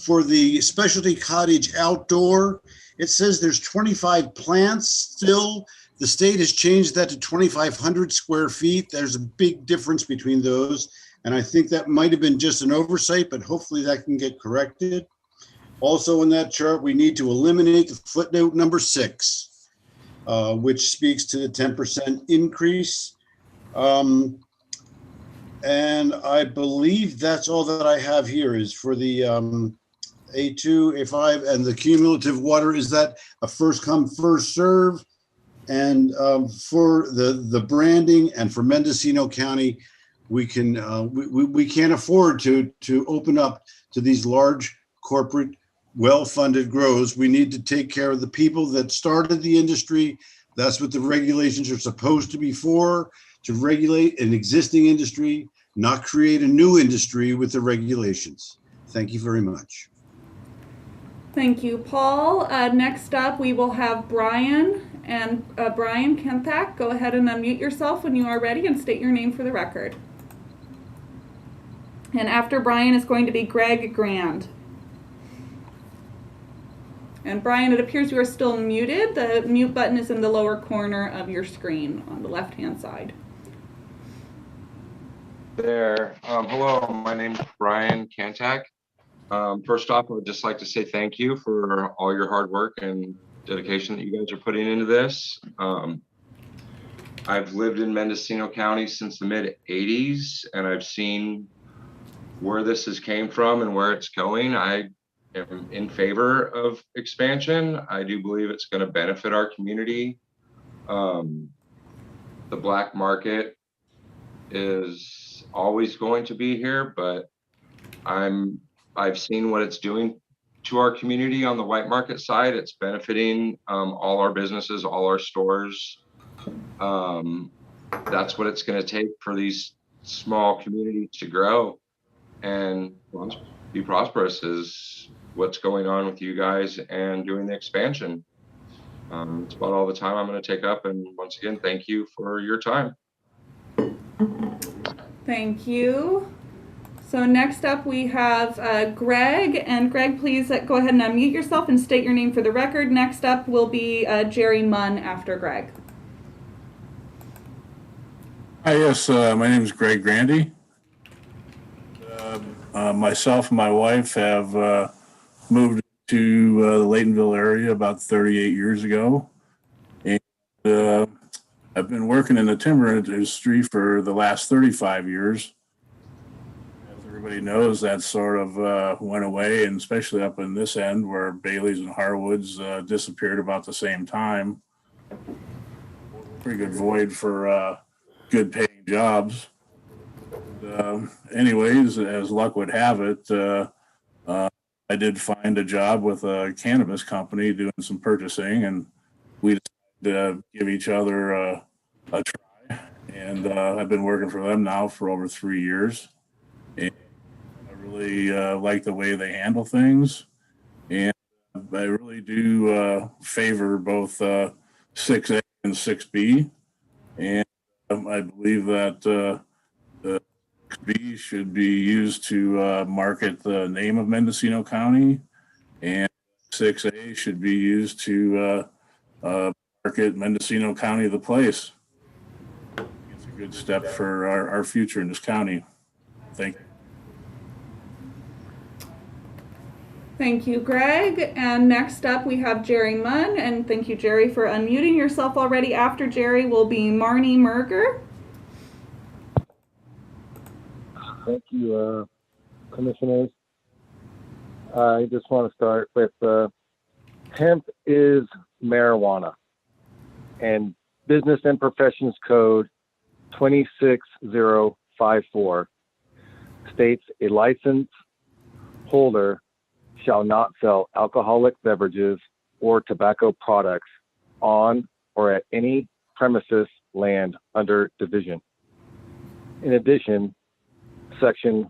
for the specialty cottage outdoor, it says there's 25 plants still. The state has changed that to 2,500 square feet. There's a big difference between those. And I think that might have been just an oversight, but hopefully that can get corrected. Also in that chart, we need to eliminate the footnote number 6, which speaks to the 10% increase. And I believe that's all that I have here is for the A2, A5, and the cumulative water. Is that a first come, first serve? And for the branding and for Mendocino County, we can't afford to open up to these large corporate, well-funded grows. We need to take care of the people that started the industry. That's what the regulations are supposed to be for, to regulate an existing industry, not create a new industry with the regulations. Thank you very much. Thank you, Paul. Next up, we will have Brian. And Brian Kenthak, go ahead and unmute yourself when you are ready and state your name for the record. And after Brian is going to be Greg Grand. And Brian, it appears you are still muted. The mute button is in the lower corner of your screen on the left-hand side. There. Hello, my name is Brian Kantak. First off, I would just like to say thank you for all your hard work and dedication that you guys are putting into this. I've lived in Mendocino County since the mid-'80s, and I've seen where this has came from and where it's going. I am in favor of expansion. I do believe it's going to benefit our community. The black market is always going to be here, but I've seen what it's doing to our community on the white market side. It's benefiting all our businesses, all our stores. That's what it's going to take for these small communities to grow and be prosperous is what's going on with you guys and doing the expansion. It's about all the time I'm going to take up. And once again, thank you for your time. Thank you. So next up we have Greg, and Greg, please go ahead and unmute yourself and state your name for the record. Next up will be Jerry Munn after Greg. Hi, yes, my name is Greg Grandy. Myself and my wife have moved to the Laytonville area about 38 years ago. And I've been working in the timber industry for the last 35 years. Everybody knows that sort of went away, and especially up in this end where Bailey's and Harwoods disappeared about the same time. Pretty good void for good paying jobs. Anyways, as luck would have it, I did find a job with a cannabis company doing some purchasing, and we decided to give each other a try. And I've been working for them now for over 3 years. And really like the way they handle things, and I really do favor both 6A and 6B, and I believe that the 6B should be used to market the name of Mendocino County, and 6A should be used to market Mendocino County, the place. It's a good step for our future in this county. Thank you. Thank you, Greg. And next up, we have Jerry Munn. And thank you, Jerry, for unmuting yourself already. After Jerry will be Marnie Merger. Thank you, commissioners. I just want to start with hemp is marijuana, and Business and Professions Code 26054 states a license holder shall not sell alcoholic beverages or tobacco products on or at any premises land under division. In addition, Section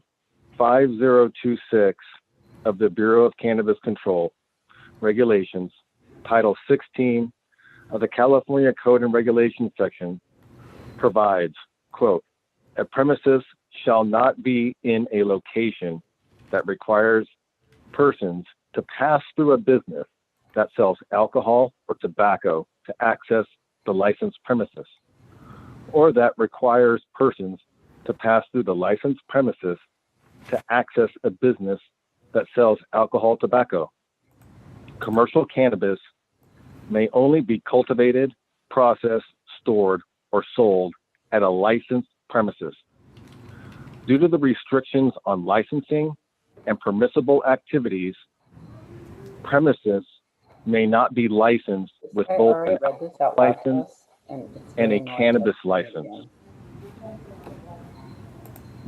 5026 of the Bureau of Cannabis Control Regulations, Title 16 of the California Code and Regulations section provides, quote, a premises shall not be in a location that requires persons to pass through a business that sells alcohol or tobacco to access the licensed premises, or that requires persons to pass through the licensed premises to access a business that sells alcohol, tobacco. Commercial cannabis may only be cultivated, processed, stored, or sold at a licensed premises. Due to the restrictions on licensing and permissible activities, premises may not be licensed with both a license and a cannabis license.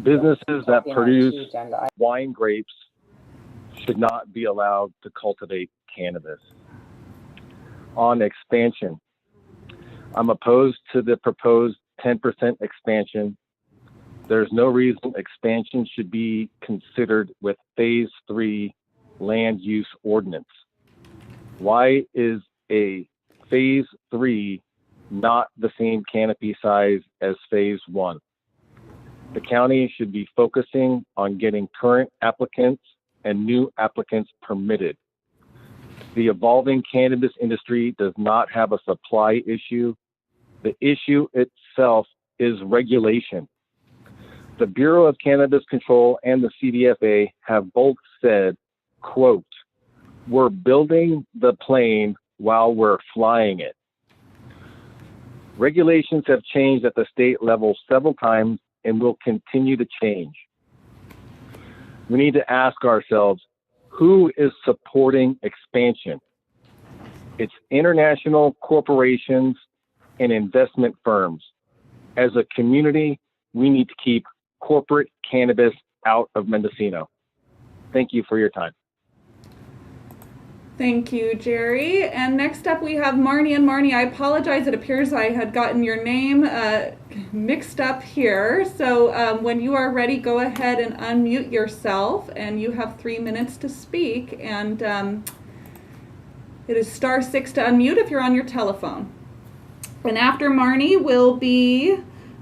Businesses that produce wine grapes should not be allowed to cultivate cannabis. On expansion, I'm opposed to the proposed 10% expansion. There's no reason expansion should be considered with Phase 3 land use ordinance. Why is a Phase 3 not the same canopy size as Phase 1? The county should be focusing on getting current applicants and new applicants permitted. The evolving cannabis industry does not have a supply issue. The issue itself is regulation. The Bureau of Cannabis Control and the CDFA have both said, quote, we're building the plane while we're flying it. Regulations have changed at the state level several times and will continue to change. We need to ask ourselves, who is supporting expansion? It's international corporations and investment firms. As a community, we need to keep corporate cannabis out of Mendocino. Thank you for your time. Thank you, Jerry. And next up we have Marnie. And Marnie, I apologize. It appears I had gotten your name mixed up here. So when you are ready, go ahead and unmute yourself. And you have 3 minutes to speak. And it is *6 to unmute if you're on your telephone. And after Marnie will be,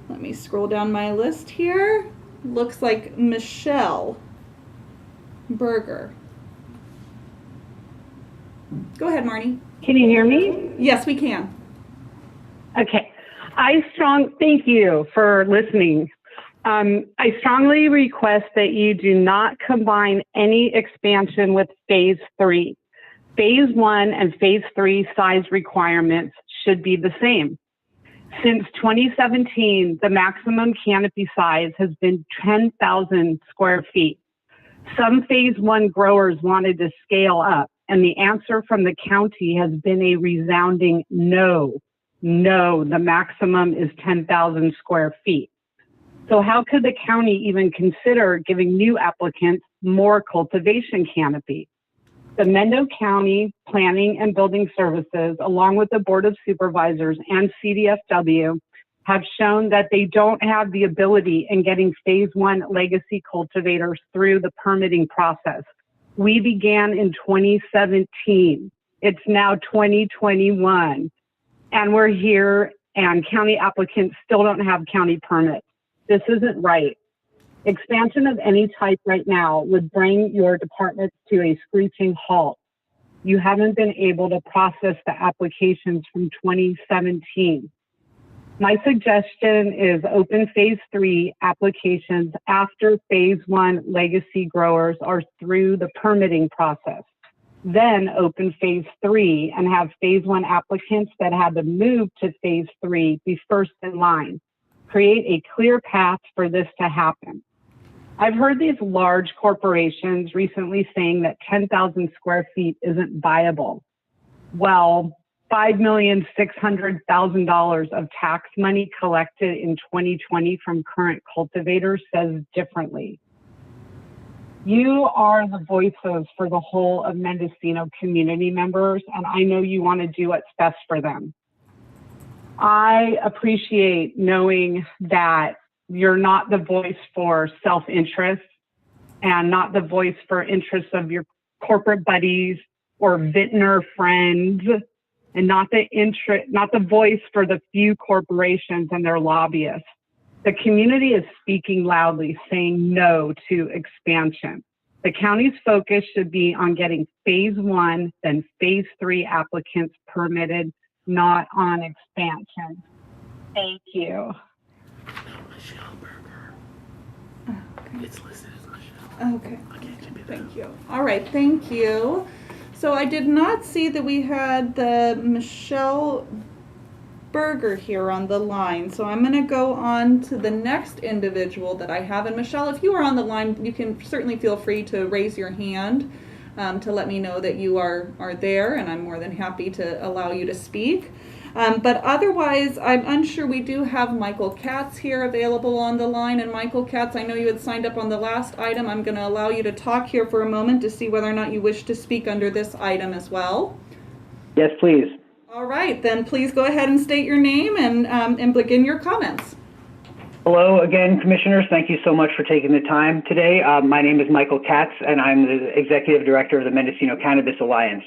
let me scroll down my list here. Looks like Michelle Berger. Go ahead, Marnie. Can you hear me? Yes, we can. Okay. Thank you for listening. I strongly request that you do not combine any expansion with Phase 3. Phase 1 and Phase 3 size requirements should be the same. Since 2017, the maximum canopy size has been 10,000 square feet. Some Phase 1 growers wanted to scale up, and the answer from the county has been a resounding no. No, the maximum is 10,000 square feet. So how could the county even consider giving new applicants more cultivation canopy? The Mendo County Planning and Building Services, along with the Board of Supervisors and CDFW, have shown that they don't have the ability in getting Phase 1 legacy cultivators through the permitting process. We began in 2017. It's now 2021. And we're here, and county applicants still don't have county permits. This isn't right. Expansion of any type right now would bring your department to a screeching halt. You haven't been able to process the applications from 2017. My suggestion is open phase 3 applications after phase 1 legacy growers are through the permitting process. Then open phase 3 and have phase 1 applicants that had to move to phase 3 be first in line. Create a clear path for this to happen. I've heard these large corporations recently saying that 10,000 square feet isn't viable. Well, $5,600,000 of tax money collected in 2020 from current cultivators says differently. You are the voices for the whole of Mendocino community members, and I know you want to do what's best for them. I appreciate knowing that you're not the voice for self-interest and not the voice for interests of your corporate buddies or vintner friends, and not the voice for the few corporations and their lobbyists. The community is speaking loudly, saying no to expansion. The county's focus should be on getting phase 1, then phase 3 applicants permitted, not on expansion. Thank you. It's listed as Michelle. Okay. Thank you. All right, thank you. So I did not see that we had the Michelle Berger here on the line. So I'm going to go on to the next individual that I have. And Michelle, if you are on the line, you can certainly feel free to raise your hand to let me know that you are there, and I'm more than happy to allow you to speak. But otherwise, I'm unsure. We do have Michael Katz here available on the line. And Michael Katz, I know you had signed up on the last item. I'm going to allow you to talk here for a moment to see whether or not you wish to speak under this item as well. Yes, please. All right, then please go ahead and state your name and begin your comments. Hello again, Commissioners. Thank you so much for taking the time today. My name is Michael Katz, and I'm the Executive Director of the Mendocino Cannabis Alliance.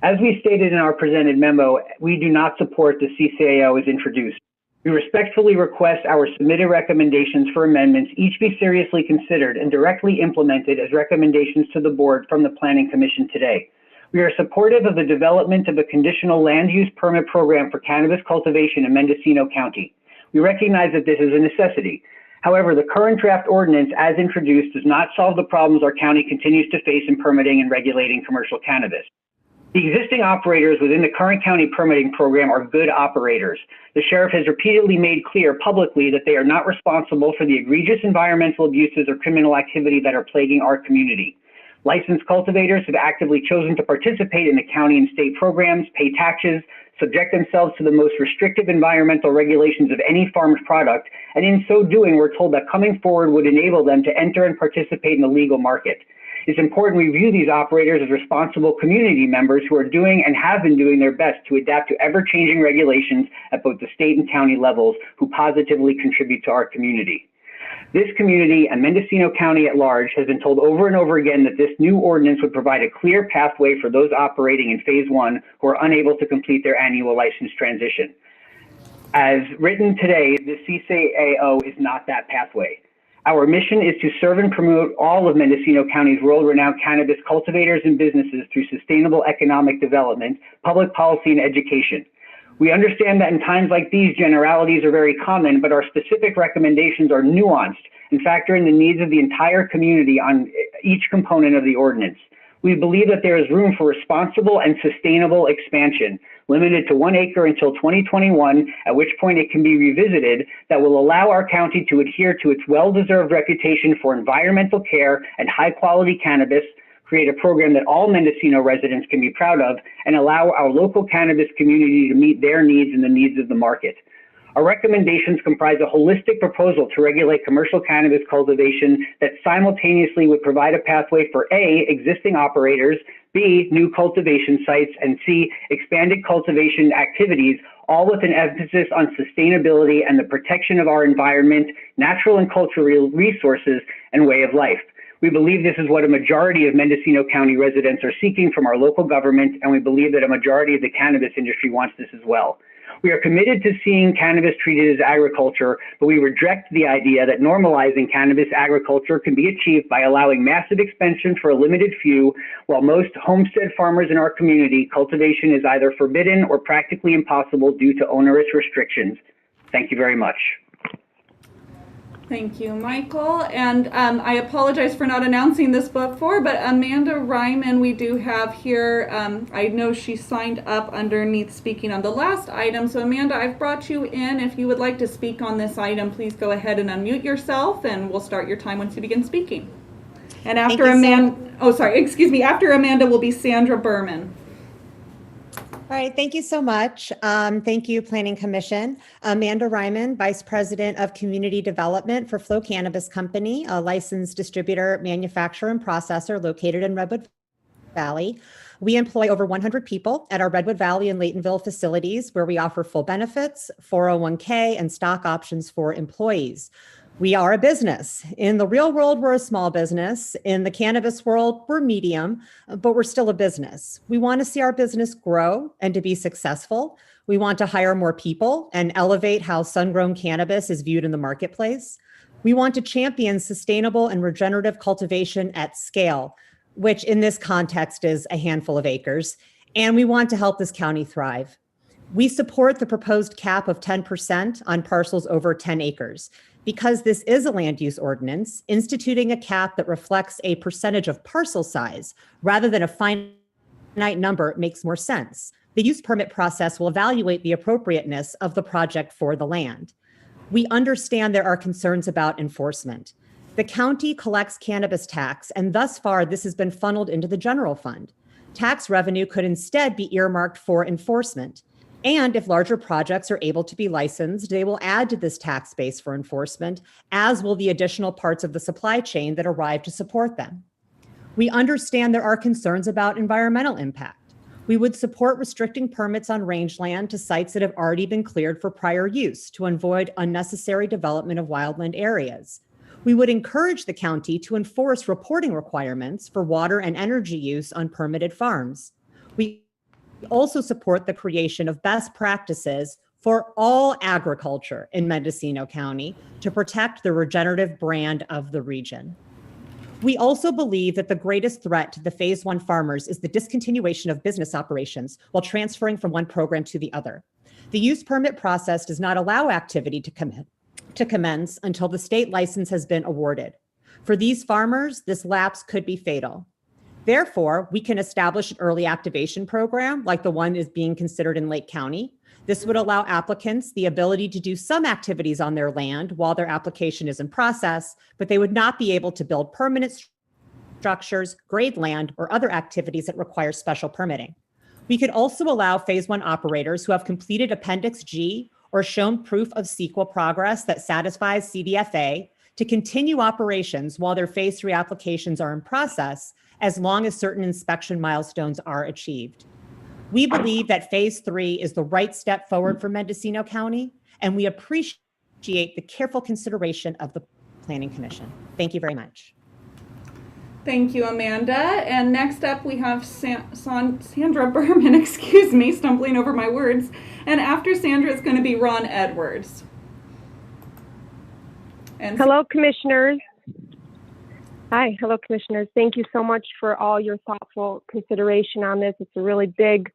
As we stated in our presented memo, we do not support the CCAO as introduced. We respectfully request our submitted recommendations for amendments each be seriously considered and directly implemented as recommendations to the board from the Planning Commission today. We are supportive of the development of a conditional land use permit program for cannabis cultivation in Mendocino County. We recognize that this is a necessity. However, the current draft ordinance as introduced does not solve the problems our county continues to face in permitting and regulating commercial cannabis. The existing operators within the current county permitting program are good operators. The sheriff has repeatedly made clear publicly that they are not responsible for the egregious environmental abuses or criminal activity that are plaguing our community. Licensed cultivators have actively chosen to participate in the county and state programs, pay taxes, subject themselves to the most restrictive environmental regulations of any farmed product, and in so doing, we're told that coming forward would enable them to enter and participate in the legal market. It's important we view these operators as responsible community members who are doing and have been doing their best to adapt to ever-changing regulations at both the state and county levels who positively contribute to our community. This community and Mendocino County at large has been told over and over again that this new ordinance would provide a clear pathway for those operating in phase 1 who are unable to complete their annual license transition. As written today, the CCAO is not that pathway. Our mission is to serve and promote all of Mendocino County's world-renowned cannabis cultivators and businesses through sustainable economic development, public policy, and education. We understand that in times like these, generalities are very common, but our specific recommendations are nuanced and factor in the needs of the entire community on each component of the ordinance. We believe that there is room for responsible and sustainable expansion, limited to 1 acre until 2021, at which point it can be revisited, that will allow our county to adhere to its well-deserved reputation for environmental care and high-quality cannabis, create a program that all Mendocino residents can be proud of, and allow our local cannabis community to meet their needs and the needs of the market. Our recommendations comprise a holistic proposal to regulate commercial cannabis cultivation that simultaneously would provide a pathway for A, existing operators, B, new cultivation sites, and C, expanded cultivation activities, all with an emphasis on sustainability and the protection of our environment, natural and cultural resources, and way of life. We believe this is what a majority of Mendocino County residents are seeking from our local government, and we believe that a majority of the cannabis industry wants this as well. We are committed to seeing cannabis treated as agriculture, but we reject the idea that normalizing cannabis agriculture can be achieved by allowing massive expansion for a limited few, while most homestead farmers in our community, cultivation is either forbidden or practically impossible due to onerous restrictions. Thank you very much. Thank you, Michael. And I apologize for not announcing this before, but Amanda Ryman we do have here. I know she signed up underneath speaking on the last item. So Amanda, I've brought you in. If you would like to speak on this item, please go ahead and unmute yourself and we'll start your time once you begin speaking. And after Amanda, after Amanda will be Sandra Berman. All right, thank you so much. Thank you, Planning Commission. Amanda Ryman, Vice President of Community Development for Flow Cannabis Company, a licensed distributor, manufacturer, and processor located in Redwood Valley. We employ over 100 people at our Redwood Valley and Laytonville facilities where we offer full benefits, 401k, and stock options for employees. We are a business. In the real world, we're a small business. In the cannabis world, we're medium, but we're still a business. We want to see our business grow and to be successful. We want to hire more people and elevate how sun-grown cannabis is viewed in the marketplace. We want to champion sustainable and regenerative cultivation at scale, which in this context is a handful of acres. And we want to help this county thrive. We support the proposed cap of 10% on parcels over 10 acres. Because this is a land use ordinance, instituting a cap that reflects a percentage of parcel size rather than a finite number makes more sense. The use permit process will evaluate the appropriateness of the project for the land. We understand there are concerns about enforcement. The county collects cannabis tax, and thus far this has been funneled into the general fund. Tax revenue could instead be earmarked for enforcement. And if larger projects are able to be licensed, they will add to this tax base for enforcement, as will the additional parts of the supply chain that arrive to support them. We understand there are concerns about environmental impact. We would support restricting permits on rangeland to sites that have already been cleared for prior use to avoid unnecessary development of wildland areas. We would encourage the county to enforce reporting requirements for water and energy use on permitted farms. We also support the creation of best practices for all agriculture in Mendocino County to protect the regenerative brand of the region. We also believe that the greatest threat to the Phase 1 farmers is the discontinuation of business operations while transferring from one program to the other. The use permit process does not allow activity to commence until the state license has been awarded. For these farmers, this lapse could be fatal. Therefore, we can establish an early activation program like the one is being considered in Lake County. This would allow applicants the ability to do some activities on their land while their application is in process, but they would not be able to build permanent structures, grade land, or other activities that require special permitting. We could also allow Phase 1 operators who have completed Appendix G or shown proof of sequel progress that satisfies CDFA to continue operations while their Phase 3 applications are in process, as long as certain inspection milestones are achieved. We believe that Phase 3 is the right step forward for Mendocino County, and we appreciate the careful consideration of the Planning Commission. Thank you very much. Thank you, Amanda. And next up we have Sandra Berman, stumbling over my words. And after Sandra is going to be Ron Edwards. And hello, Commissioners. Hi, hello, Commissioners. Thank you so much for all your thoughtful consideration on this. It's a really big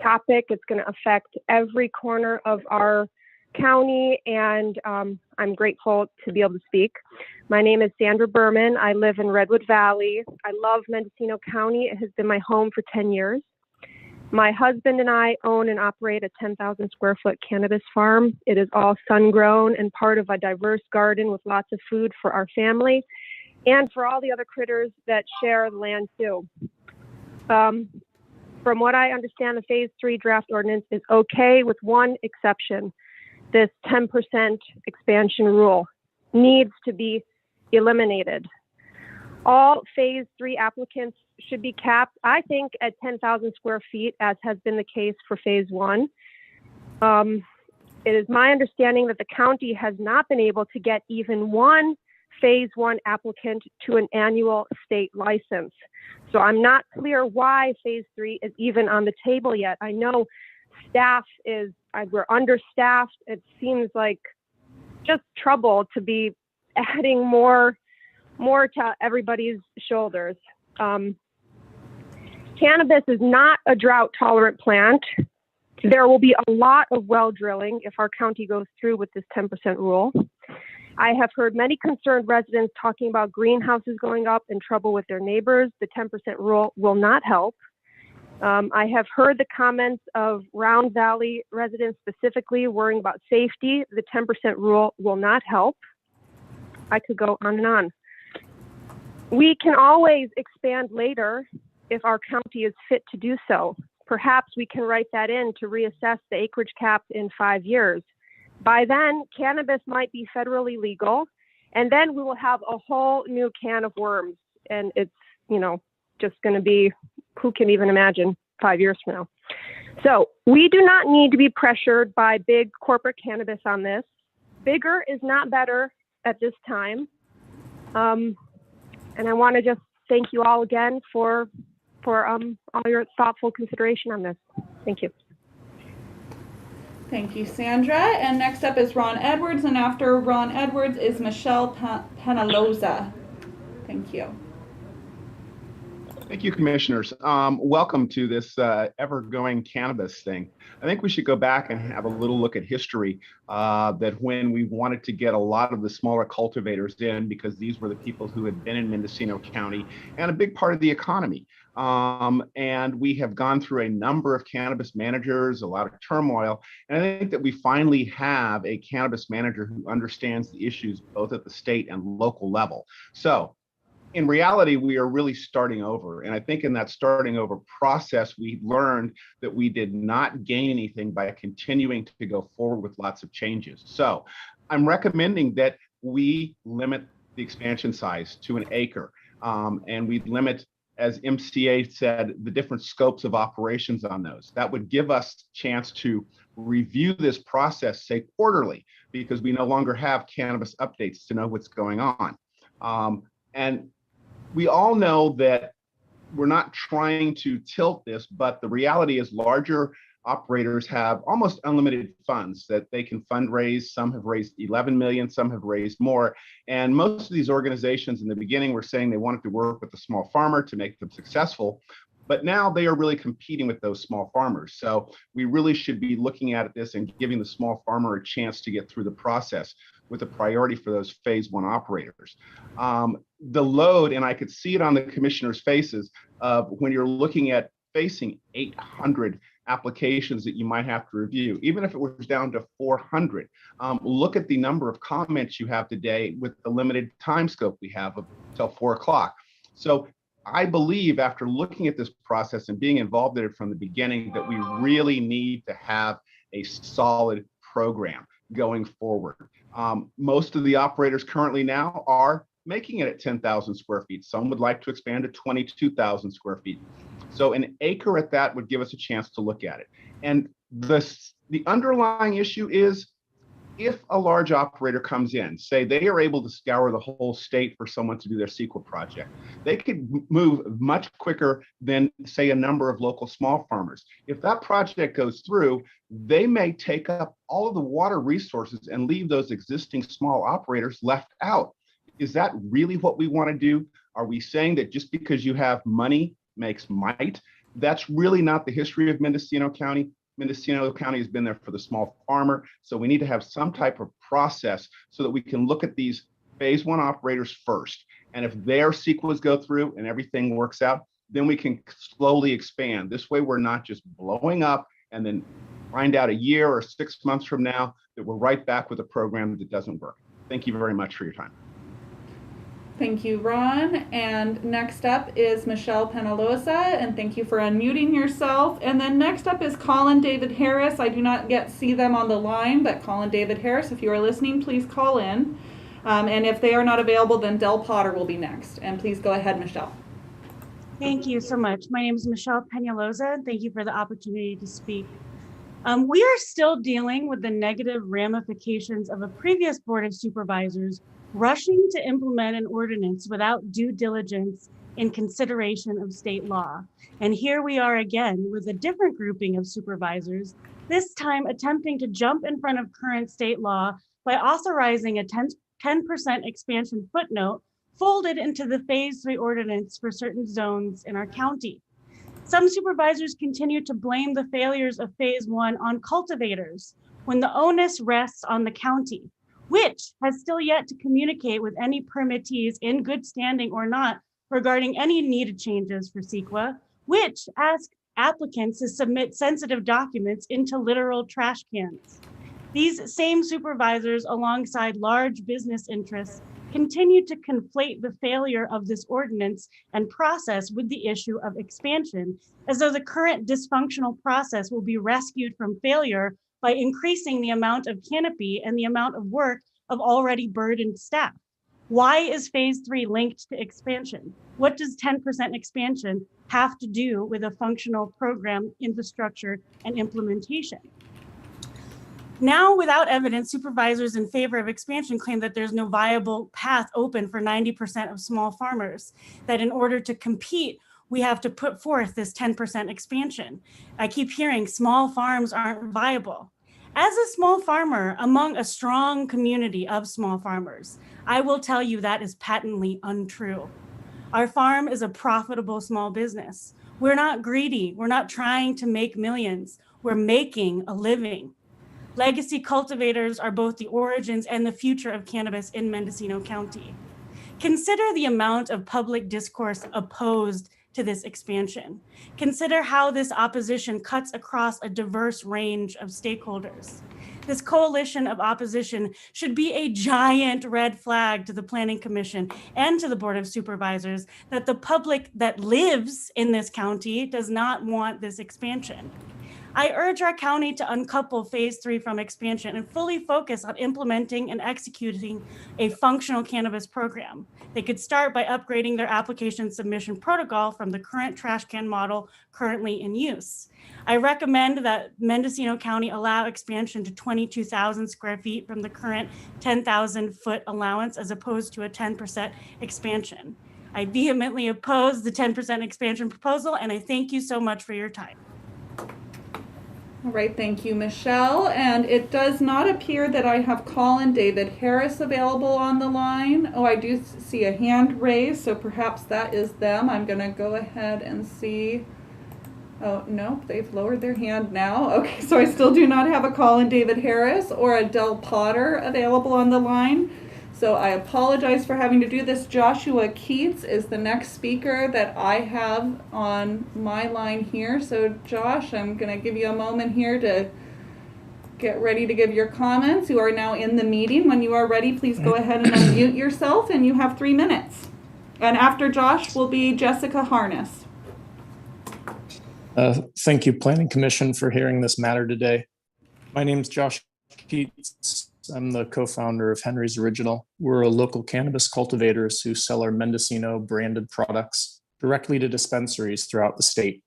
topic. It's going to affect every corner of our county, and I'm grateful to be able to speak. My name is Sandra Berman. I live in Redwood Valley. I love Mendocino County. It has been my home for 10 years. My husband and I own and operate a 10,000 square foot cannabis farm. It is all sun-grown and part of a diverse garden with lots of food for our family and for all the other critters that share the land too. From what I understand, the Phase 3 draft ordinance is okay with one exception. This 10% expansion rule needs to be eliminated. All Phase 3 applicants should be capped, I think, at 10,000 square feet, as has been the case for Phase 1. It is my understanding that the county has not been able to get even one Phase 1 applicant to an annual state license. So I'm not clear why Phase 3 is even on the table yet. I know we're understaffed. It seems like just trouble to be adding more to everybody's shoulders. Cannabis is not a drought tolerant plant. There will be a lot of well drilling if our county goes through with this 10% rule. I have heard many concerned residents talking about greenhouses going up and trouble with their neighbors. The 10% rule will not help. I have heard the comments of Round Valley residents specifically worrying about safety. The 10% rule will not help. I could go on and on. We can always expand later if our county is fit to do so. Perhaps we can write that in to reassess the acreage cap in 5 years. By then, cannabis might be federally legal, and then we will have a whole new can of worms. And it's, just going to be, who can even imagine 5 years from now? So we do not need to be pressured by big corporate cannabis on this. Bigger is not better at this time. And I want to just thank you all again for all your thoughtful consideration on this. Thank you. Thank you, Sandra. And next up is Ron Edwards, and after Ron Edwards is Michelle Penaloza. Thank you. Thank you, commissioners. Welcome to this ever-going cannabis thing. I think we should go back and have a little look at history, that when we wanted to get a lot of the smaller cultivators in, because these were the people who had been in Mendocino County and a big part of the economy. And we have gone through a number of cannabis managers, a lot of turmoil. And I think that we finally have a cannabis manager who understands the issues both at the state and local level. So in reality, we are really starting over. And I think in that starting over process, we learned that we did not gain anything by continuing to go forward with lots of changes. So I'm recommending that we limit the expansion size to an acre. And we limit, as MCA said, the different scopes of operations on those. That would give us a chance to review this process, say quarterly, because we no longer have cannabis updates to know what's going on. And we all know that we're not trying to tilt this, but the reality is larger operators have almost unlimited funds that they can fundraise. Some have raised 11 million, some have raised more. And most of these organizations in the beginning were saying they wanted to work with the small farmer to make them successful, but now they are really competing with those small farmers. So we really should be looking at this and giving the small farmer a chance to get through the process with a priority for those phase one operators. The load, and I could see it on the commissioners' faces, when you're looking at facing 800 applications that you might have to review, even if it was down to 400. Look at the number of comments you have today with the limited time scope we have until 4 o'clock. So I believe after looking at this process and being involved in it from the beginning that we really need to have a solid program going forward. Most of the operators currently now are making it at 10,000 square feet. Some would like to expand to 22,000 square feet. So an acre at that would give us a chance to look at it. And the underlying issue is, if a large operator comes in, say they are able to scour the whole state for someone to do their CEQA project, they could move much quicker than, say, a number of local small farmers. If that project goes through, they may take up all of the water resources and leave those existing small operators left out. Is that really what we want to do? Are we saying that just because you have money makes might? That's really not the history of Mendocino County. Mendocino County has been there for the small farmer. So we need to have some type of process so that we can look at these phase one operators first. And if their CEQAs go through and everything works out, then we can slowly expand. This way, we're not just blowing up and then find out a year or 6 months from now that we're right back with a program that doesn't work. Thank you very much for your time. Thank you, Ron. And next up is Michelle Penaloza, and thank you for unmuting yourself. And then next up is Colin David Harris. I do not see them on the line, but Colin David Harris, if you are listening, please call in. And if they are not available, then Del Potter will be next. And please go ahead, Michelle. Thank you so much. My name is Michelle Penaloza, and thank you for the opportunity to speak. We are still dealing with the negative ramifications of a previous Board of Supervisors rushing to implement an ordinance without due diligence in consideration of state law. And here we are again with a different grouping of supervisors, this time attempting to jump in front of current state law by authorizing a 10% expansion footnote folded into the phase 3 ordinance for certain zones in our county. Some supervisors continue to blame the failures of phase one on cultivators when the onus rests on the county, which has still yet to communicate with any permittees in good standing or not regarding any needed changes for CEQA, which ask applicants to submit sensitive documents into literal trash cans. These same supervisors, alongside large business interests, continue to conflate the failure of this ordinance and process with the issue of expansion, as though the current dysfunctional process will be rescued from failure by increasing the amount of canopy and the amount of work of already burdened staff. Why is phase three linked to expansion? What does 10% expansion have to do with a functional program, infrastructure, and implementation? Now, without evidence, supervisors in favor of expansion claim that there's no viable path open for 90% of small farmers, that in order to compete, we have to put forth this 10% expansion. I keep hearing small farms aren't viable. As a small farmer among a strong community of small farmers, I will tell you that is patently untrue. Our farm is a profitable small business. We're not greedy. We're not trying to make millions. We're making a living. Legacy cultivators are both the origins and the future of cannabis in Mendocino County. Consider the amount of public discourse opposed to this expansion. Consider how this opposition cuts across a diverse range of stakeholders. This coalition of opposition should be a giant red flag to the Planning Commission and to the Board of Supervisors that the public that lives in this county does not want this expansion. I urge our county to uncouple phase three from expansion and fully focus on implementing and executing a functional cannabis program. They could start by upgrading their application submission protocol from the current trash can model currently in use. I recommend that Mendocino County allow expansion to 22,000 square feet from the current 10,000 foot allowance as opposed to a 10% expansion. I vehemently oppose the 10% expansion proposal, and I thank you so much for your time. All right, thank you, Michelle. And it does not appear that I have Colin David Harris available on the line. Oh, I do see a hand raised, so perhaps that is them. I'm going to go ahead and see. Oh, no, they've lowered their hand now. Okay, so I still do not have a Colin David Harris or a Del Potter available on the line. So I apologize for having to do this. Joshua Keats is the next speaker that I have on my line here. So Josh, I'm going to give you a moment here to get ready to give your comments. You are now in the meeting. When you are ready, please go ahead and unmute yourself, and you have 3 minutes. And after Josh will be Jessica Harness. Thank you, Planning Commission, for hearing this matter today. My name is Josh Keats. I'm the co-founder of Henry's Original. We're a local cannabis cultivators who sell our Mendocino branded products directly to dispensaries throughout the state.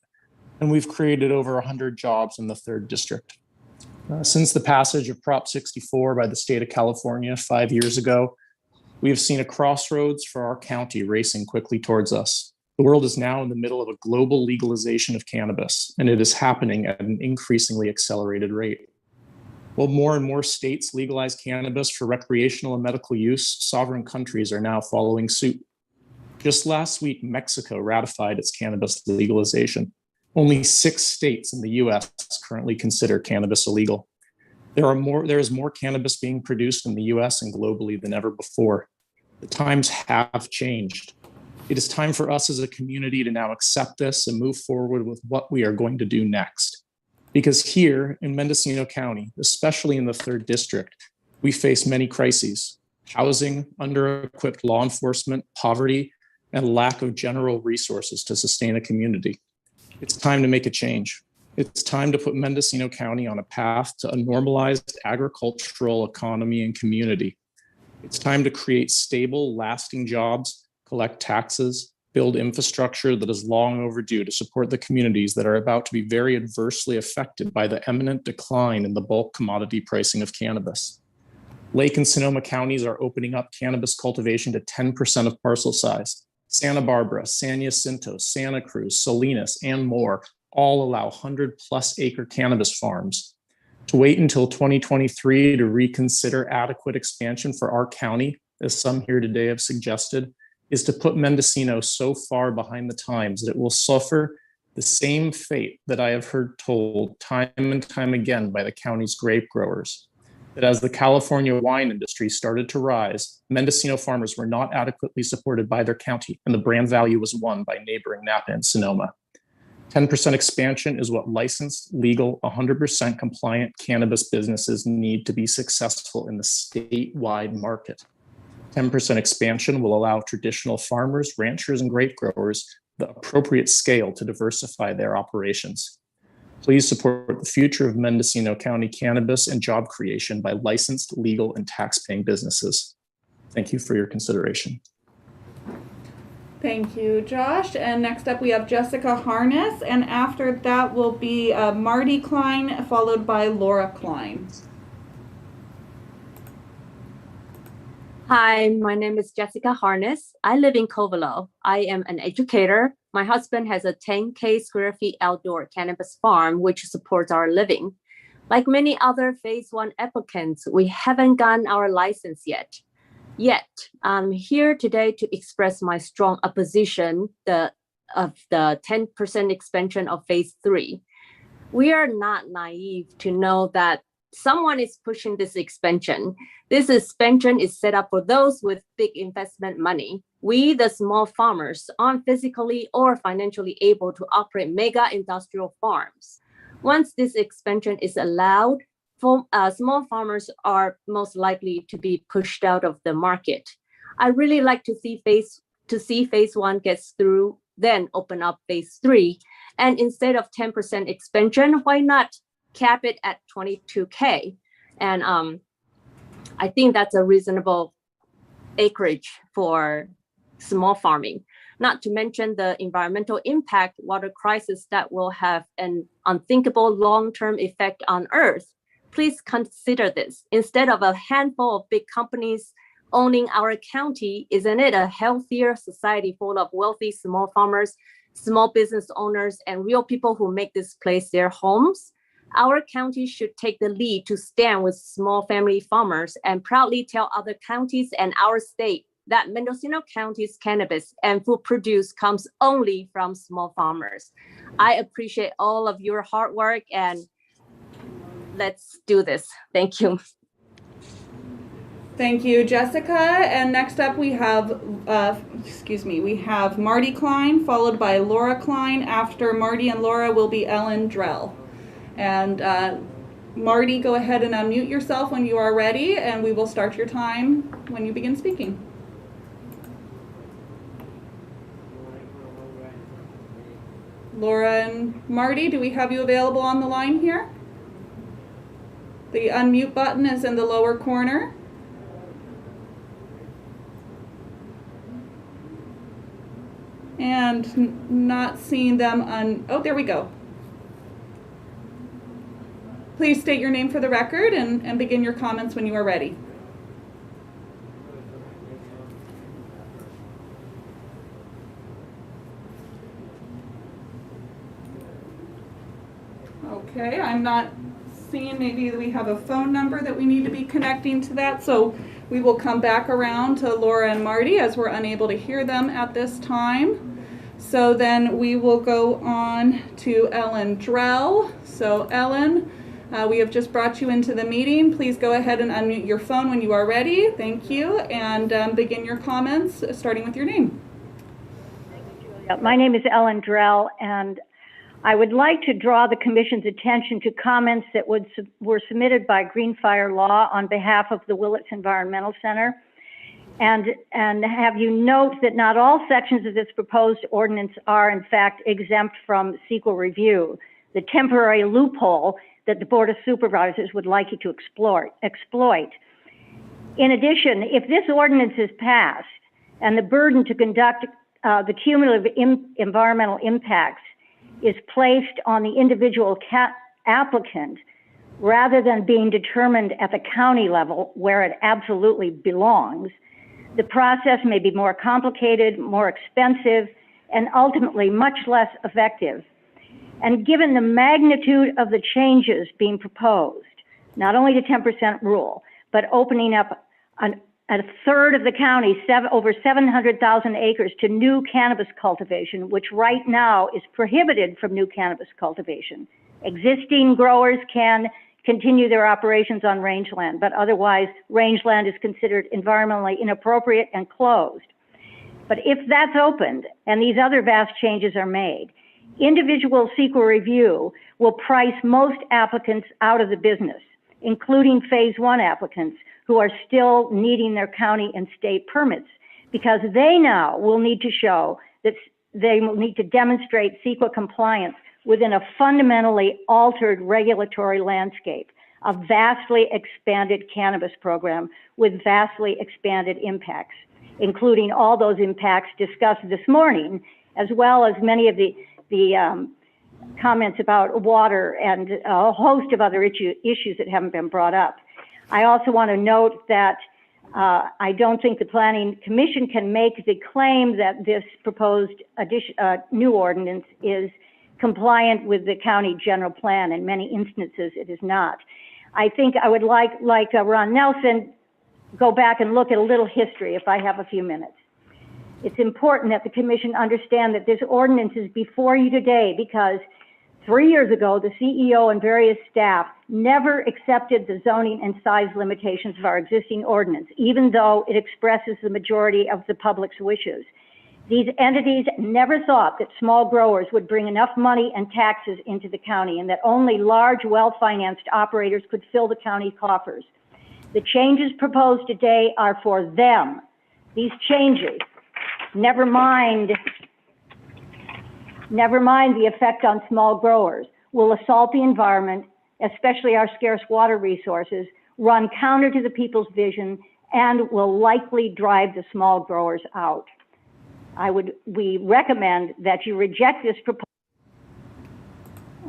And we've created over 100 jobs in the 3rd District. Since the passage of Prop 64 by the state of California 5 years ago, we have seen a crossroads for our county racing quickly towards us. The world is now in the middle of a global legalization of cannabis, and it is happening at an increasingly accelerated rate. While more and more states legalize cannabis for recreational and medical use, sovereign countries are now following suit. Just last week, Mexico ratified its cannabis legalization. Only 6 states in the US currently consider cannabis illegal. There is more cannabis being produced in the US and globally than ever before. The times have changed. It is time for us as a community to now accept this and move forward with what we are going to do next. Because here in Mendocino County, especially in the 3rd District, we face many crises: housing, under-equipped law enforcement, poverty, and lack of general resources to sustain a community. It's time to make a change. It's time to put Mendocino County on a path to a normalized agricultural economy and community. It's time to create stable, lasting jobs, collect taxes, build infrastructure that is long overdue to support the communities that are about to be very adversely affected by the imminent decline in the bulk commodity pricing of cannabis. Lake and Sonoma counties are opening up cannabis cultivation to 10% of parcel size. Santa Barbara, San Jacinto, Santa Cruz, Salinas, and more all allow 100+ acre cannabis farms. To wait until 2023 to reconsider adequate expansion for our county, as some here today have suggested, is to put Mendocino so far behind the times that it will suffer The same fate that I have heard told time and time again by the county's grape growers, that as the California wine industry started to rise, Mendocino farmers were not adequately supported by their county, and the brand value was won by neighboring Napa and Sonoma. 10% expansion is what licensed, legal, 100% compliant cannabis businesses need to be successful in the statewide market. 10% expansion will allow traditional farmers, ranchers, and grape growers the appropriate scale to diversify their operations. Please support the future of Mendocino County cannabis and job creation by licensed, legal, and tax-paying businesses. Thank you for your consideration. Thank you, Josh. And next up we have Jessica Harness, and after that will be Marty Klein, followed by Laura Klein. Hi, my name is Jessica Harness. I live in Covelo. I am an educator. My husband has a 10K square feet outdoor cannabis farm, which supports our living. Like many other phase 1 applicants, we haven't gotten our license yet. I'm here today to express my strong opposition of the 10% expansion of phase 3. We are not naive to know that someone is pushing this expansion. This expansion is set up for those with big investment money. We, the small farmers, aren't physically or financially able to operate mega industrial farms. Once this expansion is allowed, small farmers are most likely to be pushed out of the market. I really like to see phase 1 gets through, then open up phase 3. And instead of 10% expansion, why not cap it at 22K? And I think that's a reasonable acreage for small farming. Not to mention the environmental impact water crisis that will have an unthinkable long-term effect on Earth. Please consider this. Instead of a handful of big companies owning our county, isn't it a healthier society full of wealthy small farmers, small business owners, and real people who make this place their homes? Our county should take the lead to stand with small family farmers and proudly tell other counties and our state that Mendocino County's cannabis and food produce comes only from small farmers. I appreciate all of your hard work, and let's do this. Thank you. Thank you, Jessica. And next up we have, we have Marty Klein, followed by Laura Klein. After Marty and Laura will be Ellen Drell. And Marty, go ahead and unmute yourself when you are ready, and we will start your time when you begin speaking. Laura and Marty, do we have you available on the line here? The unmute button is in the lower corner. And not seeing them oh, there we go. Please state your name for the record and begin your comments when you are ready. Okay, I'm not seeing, maybe we have a phone number that we need to be connecting to that, so we will come back around to Laura and Marty as we're unable to hear them at this time. So then we will go on to Ellen Drell. So Ellen, we have just brought you into the meeting. Please go ahead and unmute your phone when you are ready. Thank you. And begin your comments, starting with your name. My name is Ellen Drell, and I would like to draw the Commission's attention to comments that were submitted by Green Fire Law on behalf of the Willits Environmental Center, and have you note that not all sections of this proposed ordinance are in fact exempt from CEQA review, the temporary loophole that the Board of Supervisors would like you to exploit. In addition, if this ordinance is passed and the burden to conduct the cumulative environmental impacts is placed on the individual applicant rather than being determined at the county level where it absolutely belongs, the process may be more complicated, more expensive, and ultimately much less effective. And given the magnitude of the changes being proposed, not only the 10% rule, but opening up a third of the county, over 700,000 acres, to new cannabis cultivation, which right now is prohibited from new cannabis cultivation. Existing growers can continue their operations on rangeland, but otherwise rangeland is considered environmentally inappropriate and closed. But if that's opened and these other vast changes are made, individual CEQA review will price most applicants out of the business, including phase 1 applicants who are still needing their county and state permits, because they now will need to show that they will need to demonstrate CEQA compliance within a fundamentally altered regulatory landscape, a vastly expanded cannabis program with vastly expanded impacts, including all those impacts discussed this morning, as well as many of the comments about water and a host of other issues that haven't been brought up. I also want to note that I don't think the Planning Commission can make the claim that this proposed new ordinance is compliant with the county general plan. In many instances, it is not. I think I would like Ron Nelson, go back and look at a little history if I have a few minutes. It's important that the commission understand that this ordinance is before you today because 3 years ago, the CEO and various staff never accepted the zoning and size limitations of our existing ordinance, even though it expresses the majority of the public's wishes. These entities never thought that small growers would bring enough money and taxes into the county and that only large, well-financed operators could fill the county coffers. The changes proposed today are for them. These changes, never mind the effect on small growers, will assault the environment, especially our scarce water resources, run counter to the people's vision, and will likely drive the small growers out. We recommend that you reject this proposal.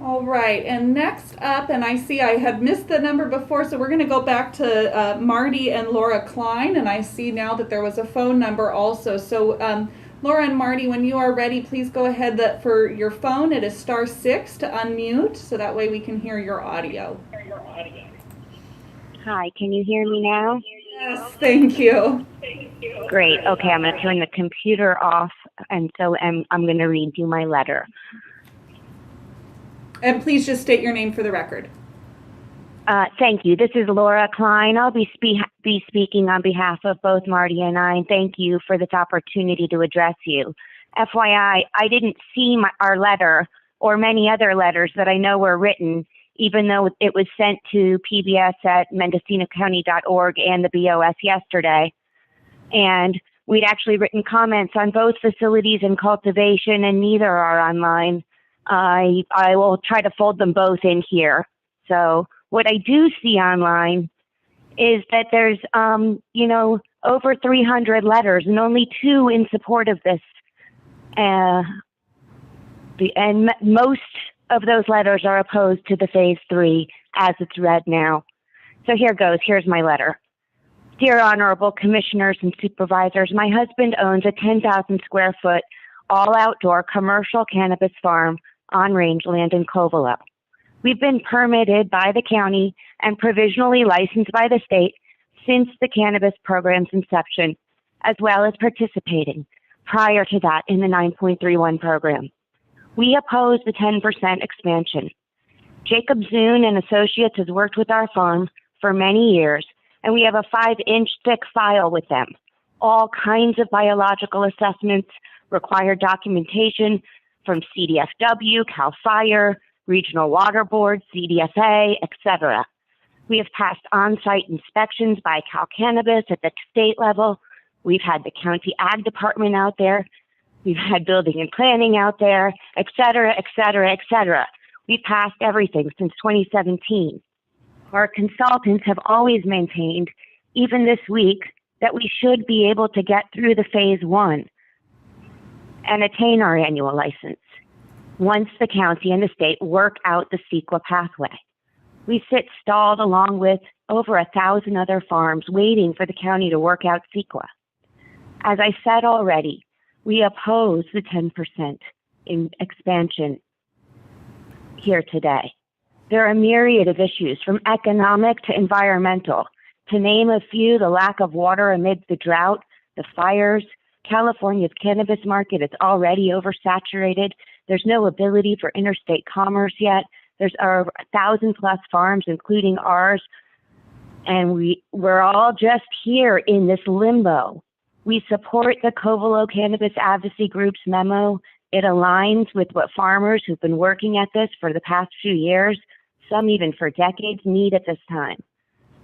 All right, and next up, and I see I had missed the number before, so we're going to go back to Marty and Laura Klein, and I see now that there was a phone number also. So Laura and Marty, when you are ready, please go ahead. For your phone, it is *6 to unmute, so that way we can hear your audio. Hi, can you hear me now? Yes, thank you. Great. Okay, I'm going to turn the computer off, and so I'm going to read you my letter. And please just state your name for the record. Thank you. This is Laura Klein. I'll be speaking on behalf of both Marty and I, and thank you for this opportunity to address you. FYI, I didn't see our letter or many other letters that I know were written, even though it was sent to pbs@mendocinocounty.org and the BOS yesterday. And we'd actually written comments on both facilities and cultivation, and neither are online. I will try to fold them both in here. So what I do see online is that there's, over 300 letters and only 2 in support of this. And most of those letters are opposed to the phase 3 as it's read now. So here goes. Here's my letter. Dear honorable commissioners and supervisors, my husband owns a 10,000 square foot all outdoor commercial cannabis farm on rangeland in Covelo. We've been permitted by the county and provisionally licensed by the state since the cannabis program's inception, as well as participating prior to that in the 9.31 program. We oppose the 10% expansion. Jacob Zune and Associates has worked with our farm for many years, and we have a 5-inch thick file with them. All kinds of biological assessments, required documentation from CDFW, CAL FIRE, Regional Water Board, CDFA, etc. We have passed on-site inspections by Cal Cannabis at the state level. We've had the county ag department out there. We've had building and planning out there, et cetera, et cetera, et cetera. We've passed everything since 2017. Our consultants have always maintained, even this week, that we should be able to get through the phase 1 and attain our annual license once the county and the state work out the CEQA pathway. We sit stalled along with over 1,000 other farms waiting for the county to work out CEQA. As I said already, we oppose the 10% in expansion here today. There are a myriad of issues from economic to environmental To name a few, the lack of water amid the drought, the fires, California's cannabis market is already oversaturated. There's no ability for interstate commerce yet. There's over 1,000+ farms, including ours, and we're all just here in this limbo. We support the Covelo Cannabis Advocacy Group's memo. It aligns with what farmers who've been working at this for the past few years, some even for decades, need at this time.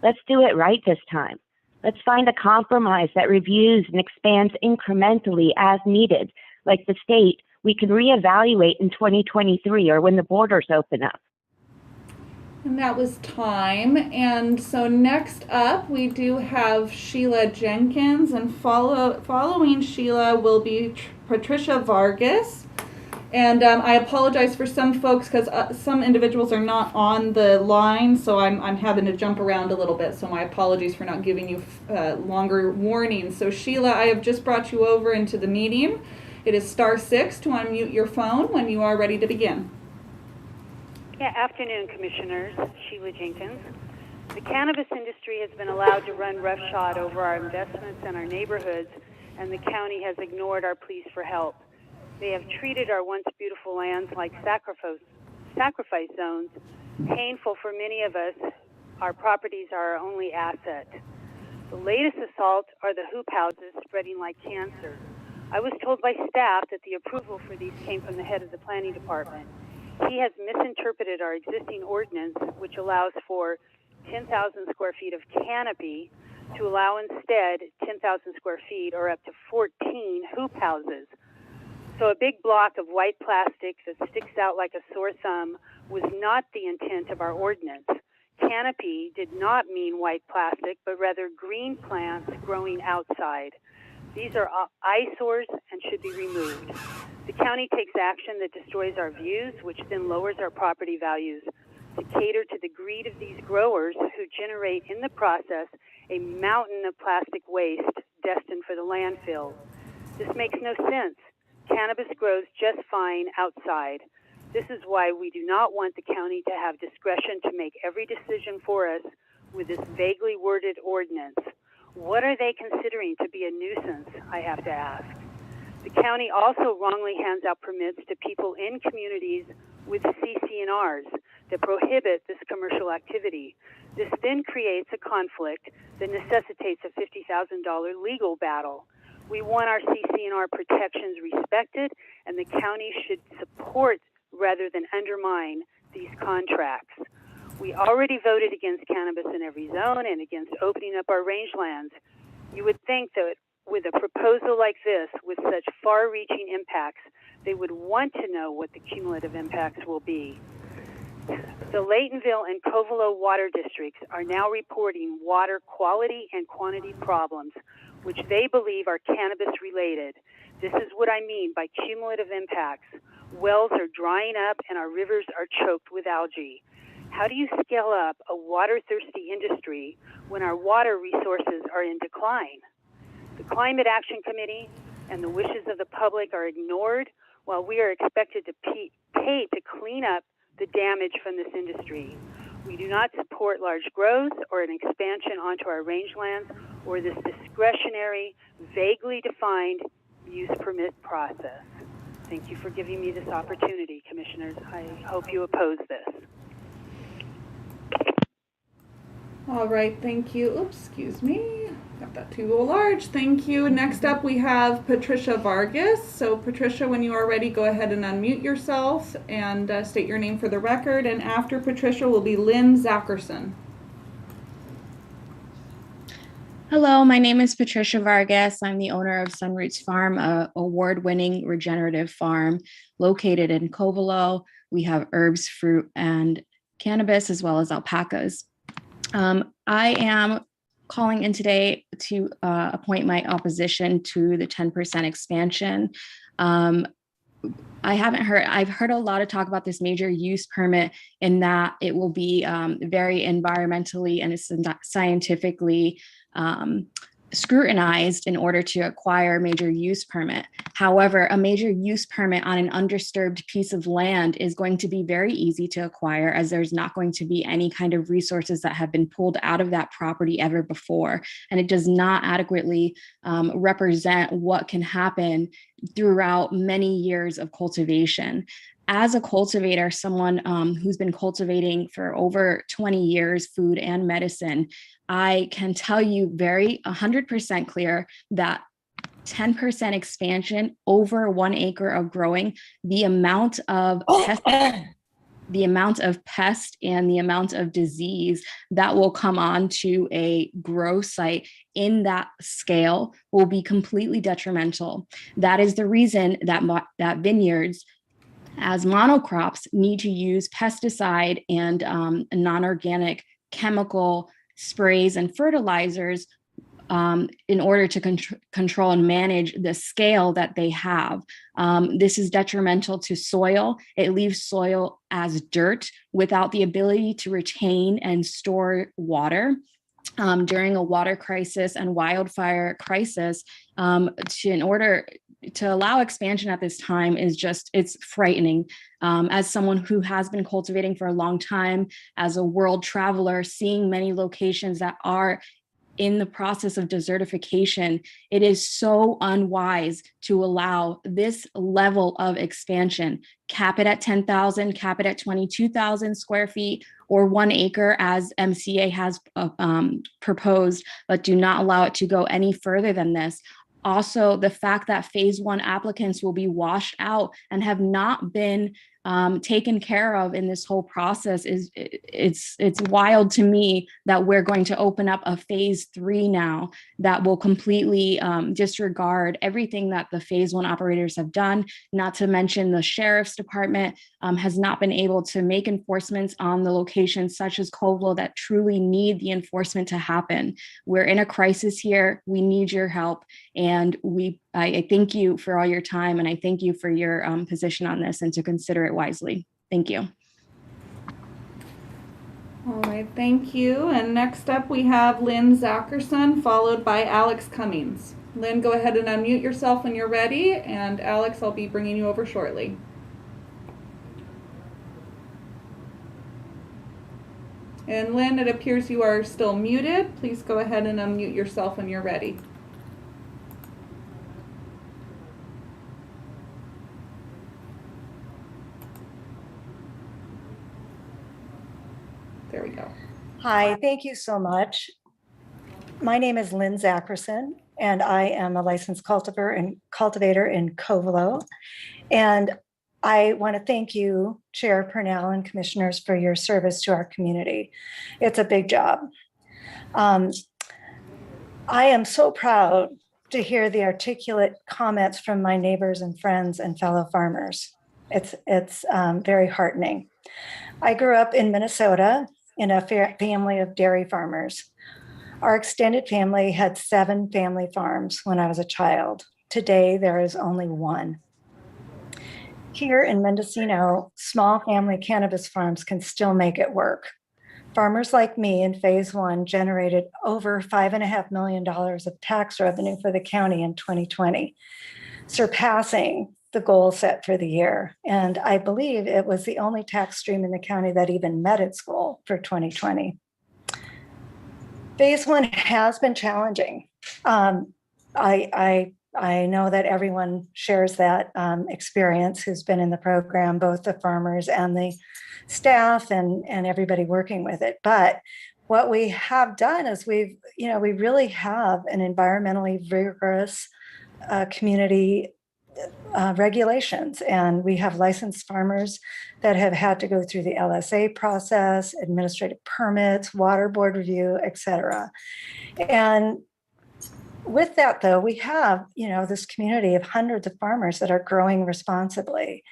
Let's do it right this time. Let's find a compromise that reviews and expands incrementally as needed. Like the state, we can reevaluate in 2023 or when the borders open up. And that was time. And so next up, we do have Sheila Jenkins, and following Sheila will be Patricia Vargas. And I apologize for some folks because some individuals are not on the line, so I'm having to jump around a little bit. So my apologies for not giving you longer warnings. So Sheila, I have just brought you over into the meeting. It is *6 to unmute your phone when you are ready to begin. Yeah, afternoon, Commissioners. Sheila Jenkins. The cannabis industry has been allowed to run roughshod over our investments and our neighborhoods, and the county has ignored our pleas for help. They have treated our once beautiful lands like sacrifice zones. Painful for many of us, our properties are our only asset. The latest assault are the hoop houses spreading like cancer. I was told by staff that the approval for these came from the head of the planning department. He has misinterpreted our existing ordinance, which allows for 10,000 square feet of canopy, to allow instead 10,000 square feet or up to 14 hoop houses. So a big block of white plastic that sticks out like a sore thumb was not the intent of our ordinance. Canopy did not mean white plastic, but rather green plants growing outside. These are eyesores and should be removed. The county takes action that destroys our views, which then lowers our property values to cater to the greed of these growers who generate in the process a mountain of plastic waste destined for the landfill. This makes no sense. Cannabis grows just fine outside. This is why we do not want the county to have discretion to make every decision for us with this vaguely worded ordinance. What are they considering to be a nuisance, I have to ask. The county also wrongly hands out permits to people in communities with CC&Rs that prohibit this commercial activity. This then creates a conflict that necessitates a $50,000 legal battle. We want our CC&R protections respected, and the county should support rather than undermine these contracts. We already voted against cannabis in every zone and against opening up our rangelands. You would think that with a proposal like this, with such far-reaching impacts, they would want to know what the cumulative impacts will be. The Laytonville and Covelo water districts are now reporting water quality and quantity problems, which they believe are cannabis-related. This is what I mean by cumulative impacts. Wells are drying up and our rivers are choked with algae. How do you scale up a water-thirsty industry when our water resources are in decline? The Climate Action Committee and the wishes of the public are ignored while we are expected to pay to clean up the damage from this industry. We do not support large growth or an expansion onto our rangelands or this discretionary, vaguely defined use permit process. Thank you for giving me this opportunity, Commissioners. I hope you oppose this. All right, thank you. Oops, excuse me. Got that too large. Thank you. Next up, we have Patricia Vargas. So Patricia, when you are ready, go ahead and unmute yourself and state your name for the record. And after Patricia will be Lynn Zackerson. Hello, my name is Patricia Vargas. I'm the owner of Sunroots Farm, an award-winning regenerative farm located in Covelo. We have herbs, fruit, and cannabis, as well as alpacas. I am calling in today to appoint my opposition to the 10% expansion. I've heard a lot of talk about this major use permit in that it will be very environmentally and scientifically scrutinized in order to acquire a major use permit. However, a major use permit on an undisturbed piece of land is going to be very easy to acquire, as there's not going to be any kind of resources that have been pulled out of that property ever before. And it does not adequately represent what can happen throughout many years of cultivation. As a cultivator, someone who's been cultivating for over 20 years, food and medicine, I can tell you 100% clear that 10% expansion over 1 acre of growing, the amount of pest and the amount of disease that will come onto a grow site in that scale will be completely detrimental. That is the reason that vineyards as monocrops need to use pesticide and non-organic chemical sprays and fertilizers in order to control and manage the scale that they have. This is detrimental to soil. It leaves soil as dirt without the ability to retain and store water. During a water crisis and wildfire crisis, in order to allow expansion at this time it's frightening. As someone who has been cultivating for a long time, as a world traveler, seeing many locations that are in the process of desertification, it is so unwise to allow this level of expansion. Cap it at 10,000, cap it at 22,000 square feet, or 1 acre as MCA has proposed, but do not allow it to go any further than this. Also, the fact that phase 1 applicants will be washed out and have not been taken care of in this whole process it's wild to me that we're going to open up a phase 3 now that will completely disregard everything that the phase 1 operators have done. Not to mention the sheriff's department has not been able to make enforcements on the locations such as Covelo that truly need the enforcement to happen. We're in a crisis here. We need your help, and I thank you for all your time, and I thank you for your position on this and to consider it wisely. Thank you. All right, thank you. And next up we have Lynn Zackerson, followed by Alex Cummings. Lynn, go ahead and unmute yourself when you're ready, and Alex, I'll be bringing you over shortly. And Lynn, it appears you are still muted. Please go ahead and unmute yourself when you're ready. There we go. Hi, thank you so much. My name is Lynn Zackerson, and I am a licensed cultivator in Covelo. And I want to thank you, Chair Purnell and commissioners, for your service to our community. It's a big job. I am so proud to hear the articulate comments from my neighbors and friends and fellow farmers. It's very heartening. I grew up in Minnesota in a family of dairy farmers. Our extended family had 7 family farms when I was a child. Today, there is only 1. Here in Mendocino, small family cannabis farms can still make it work. Farmers like me in phase 1 generated over $5.5 million of tax revenue for the county in 2020, surpassing the goal set for the year. And I believe it was the only tax stream in the county that even met its goal for 2020. Phase 1 has been challenging. I know that everyone shares that experience who's been in the program, both the farmers and the staff and everybody working with it. But what we have done is we really have an environmentally rigorous community regulations, and we have licensed farmers that have had to go through the LSA process, administrative permits, water board review, etc. And with that, though, we have this community of hundreds of farmers that are growing responsibly.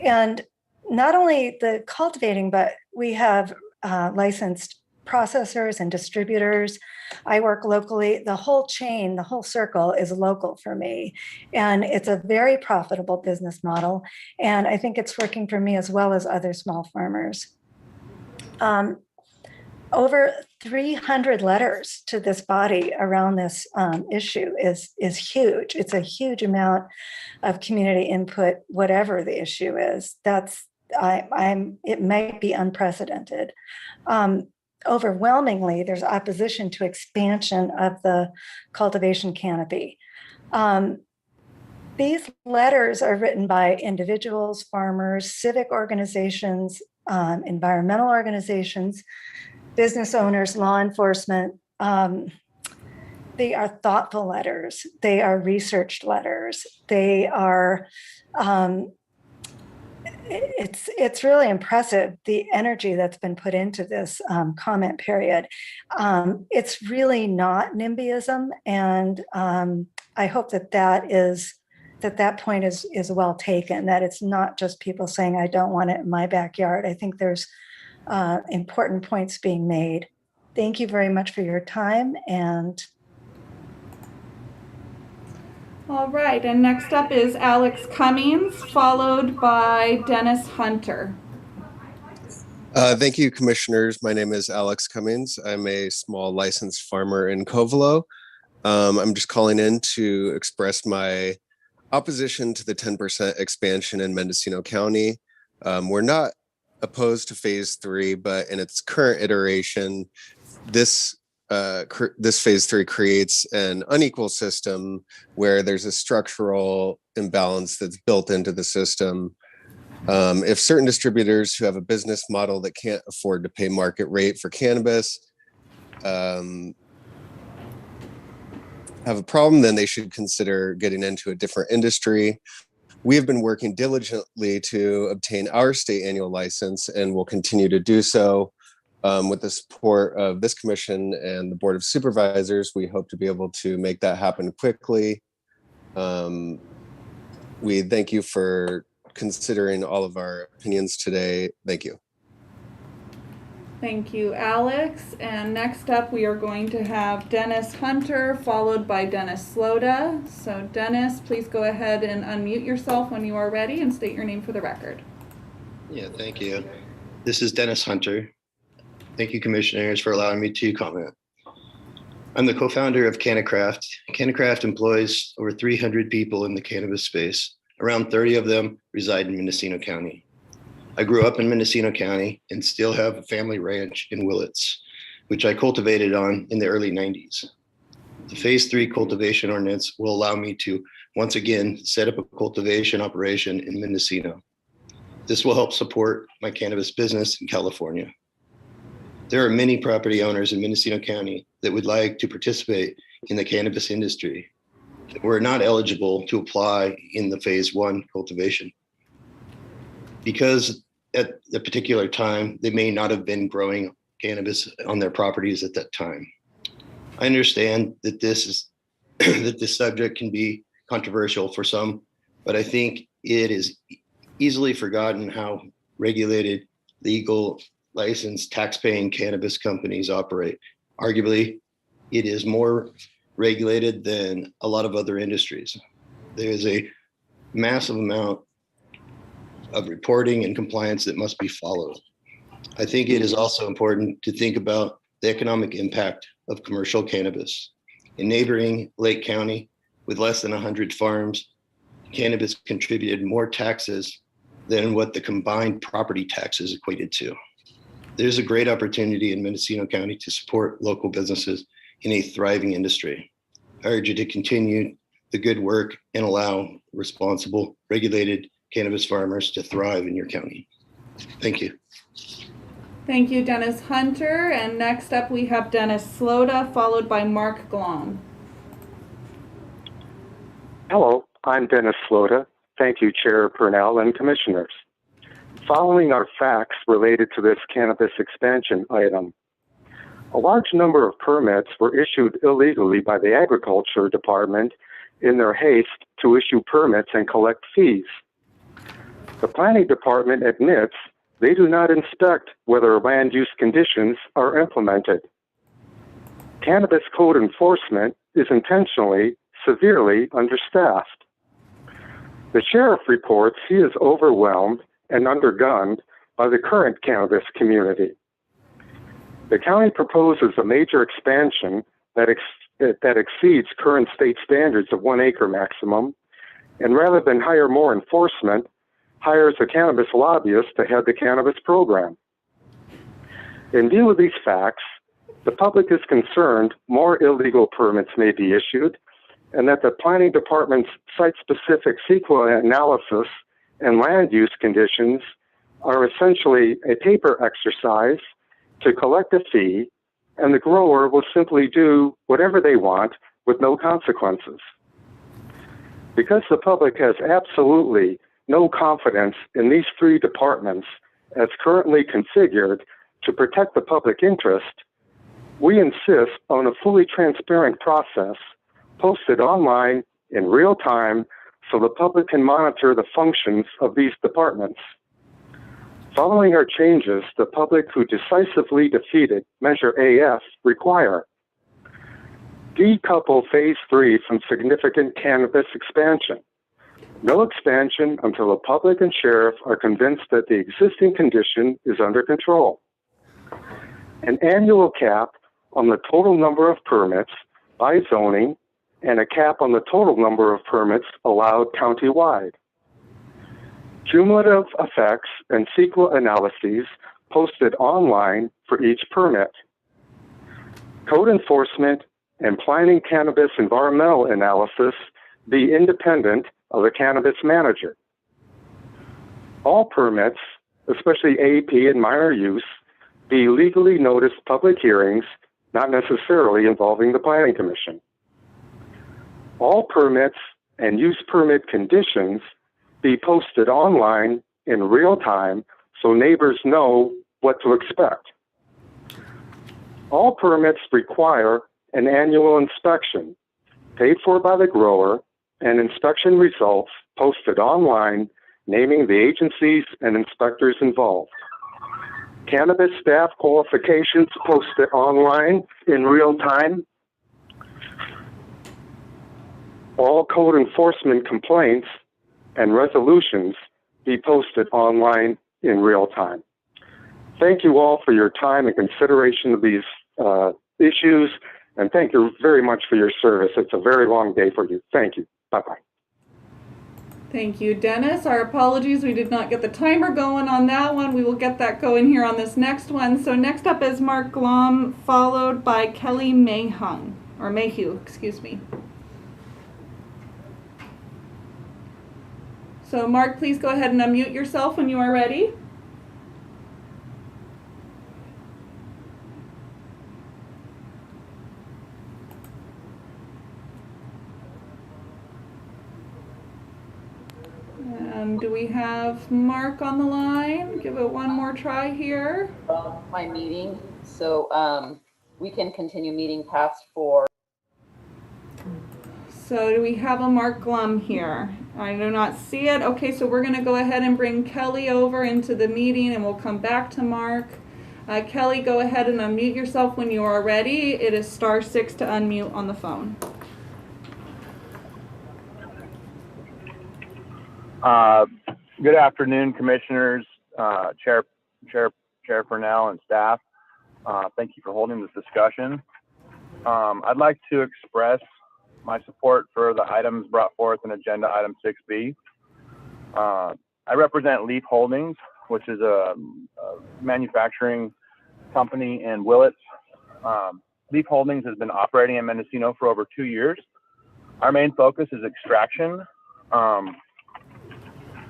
And not only the cultivating, but we have licensed processors and distributors. I work locally. The whole chain, the whole circle is local for me. And it's a very profitable business model. And I think it's working for me as well as other small farmers. over 300 letters to this body around this issue is huge. It's a huge amount of community input, whatever the issue is. It might be unprecedented. Overwhelmingly, there's opposition to expansion of the cultivation canopy. These letters are written by individuals, farmers, civic organizations, environmental organizations, business owners, law enforcement. They are thoughtful letters. They are researched letters. They are, it's really impressive, the energy that's been put into this comment period. It's really not NIMBYism, and I hope that point is well taken, that it's not just people saying, I don't want it in my backyard. I think there's important points being made. Thank you very much for your time. And all right, and next up is Alex Cummings, followed by Dennis Hunter. Thank you, commissioners. My name is Alex Cummings. I'm a small licensed farmer in Covelo. I'm just calling in to express my opposition to the 10% expansion in Mendocino County. We're not opposed to phase 3, but in its current iteration, this phase 3 creates an unequal system where there's a structural imbalance that's built into the system. If certain distributors who have a business model that can't afford to pay market rate for cannabis have a problem, then they should consider getting into a different industry. We have been working diligently to obtain our state annual license and will continue to do so. With the support of this commission and the Board of Supervisors, we hope to be able to make that happen quickly. We thank you for considering all of our opinions today. Thank you. Thank you, Alex. And next up, we are going to have Dennis Hunter, followed by Dennis Slota. So Dennis, please go ahead and unmute yourself when you are ready and state your name for the record. Yeah, thank you. This is Dennis Hunter. Thank you, commissioners, for allowing me to comment. I'm the co-founder of CannaCraft. CannaCraft employs over 300 people in the cannabis space. Around 30 of them reside in Mendocino County. I grew up in Mendocino County and still have a family ranch in Willits, which I cultivated on in the early 90s. The phase 3 cultivation ordinance will allow me to once again set up a cultivation operation in Mendocino. This will help support my cannabis business in California. There are many property owners in Mendocino County that would like to participate in the cannabis industry that were not eligible to apply in the phase 1 cultivation, because at the particular time, they may not have been growing cannabis on their properties at that time. I understand that this subject can be controversial for some, but I think it is easily forgotten how regulated, legal, licensed, tax-paying cannabis companies operate. Arguably, it is more regulated than a lot of other industries. There is a massive amount of reporting and compliance that must be followed. I think it is also important to think about the economic impact of commercial cannabis. In neighboring Lake County, with less than 100 farms, cannabis contributed more taxes than what the combined property taxes equated to. There's a great opportunity in Mendocino County to support local businesses in a thriving industry. I urge you to continue the good work and allow responsible, regulated cannabis farmers to thrive in your county. Thank you. Thank you, Dennis Hunter. And next up, we have Dennis Slota, followed by Mark Glom. Hello, I'm Dennis Slota. Thank you, Chair Purnell and Commissioners. Following are facts related to this cannabis expansion item. A large number of permits were issued illegally by the Agriculture Department in their haste to issue permits and collect fees. The Planning Department admits they do not inspect whether land use conditions are implemented. Cannabis code enforcement is intentionally severely understaffed. The sheriff reports he is overwhelmed and undergunned by the current cannabis community. The county proposes a major expansion that exceeds current state standards of 1 acre maximum, and rather than hire more enforcement, hires a cannabis lobbyist to head the cannabis program. In view of these facts, the public is concerned more illegal permits may be issued, and that the planning department's site-specific CEQA analysis and land use conditions are essentially a paper exercise to collect a fee, and the grower will simply do whatever they want with no consequences. Because the public has absolutely no confidence in these three departments as currently configured to protect the public interest, we insist on a fully transparent process posted online in real time so the public can monitor the functions of these departments. Following our changes, the public who decisively defeated Measure AF require decouple Phase 3 from significant cannabis expansion. No expansion until the public and sheriff are convinced that the existing condition is under control. An annual cap on the total number of permits by zoning and a cap on the total number of permits allowed countywide. Cumulative effects and CEQA analyses posted online for each permit. Code enforcement and planning cannabis environmental analysis be independent of the cannabis manager. All permits, especially AP and minor use, be legally noticed public hearings, not necessarily involving the Planning Commission. All permits and use permit conditions be posted online in real time so neighbors know what to expect. All permits require an annual inspection paid for by the grower and inspection results posted online naming the agencies and inspectors involved. Cannabis staff qualifications posted online in real time. All code enforcement complaints and resolutions be posted online in real time. Thank you all for your time and consideration of these issues, and thank you very much for your service. It's a very long day for you. Thank you. Bye-bye. Thank you, Dennis. Our apologies, we did not get the timer going on that one. We will get that going here on this next one. So next up is Mark Glom, followed by Kelly Mayhew, excuse me. So Mark, please go ahead and unmute yourself when you are ready. Do we have Mark on the line? Give it one more try here. My meeting, so we can continue meeting past 4. So do we have a Mark Glum here? I do not see it. Okay, so we're going to go ahead and bring Kelly over into the meeting and we'll come back to Mark. Kelly, go ahead and unmute yourself when you are ready. It is *6 to unmute on the phone. Good afternoon, commissioners, Chair Purnell, and staff. Thank you for holding this discussion. I'd like to express my support for the items brought forth in agenda item 6B. I represent Leaf Holdings, which is a manufacturing company in Willits. Leaf Holdings has been operating in Mendocino for over 2 years. Our main focus is extraction.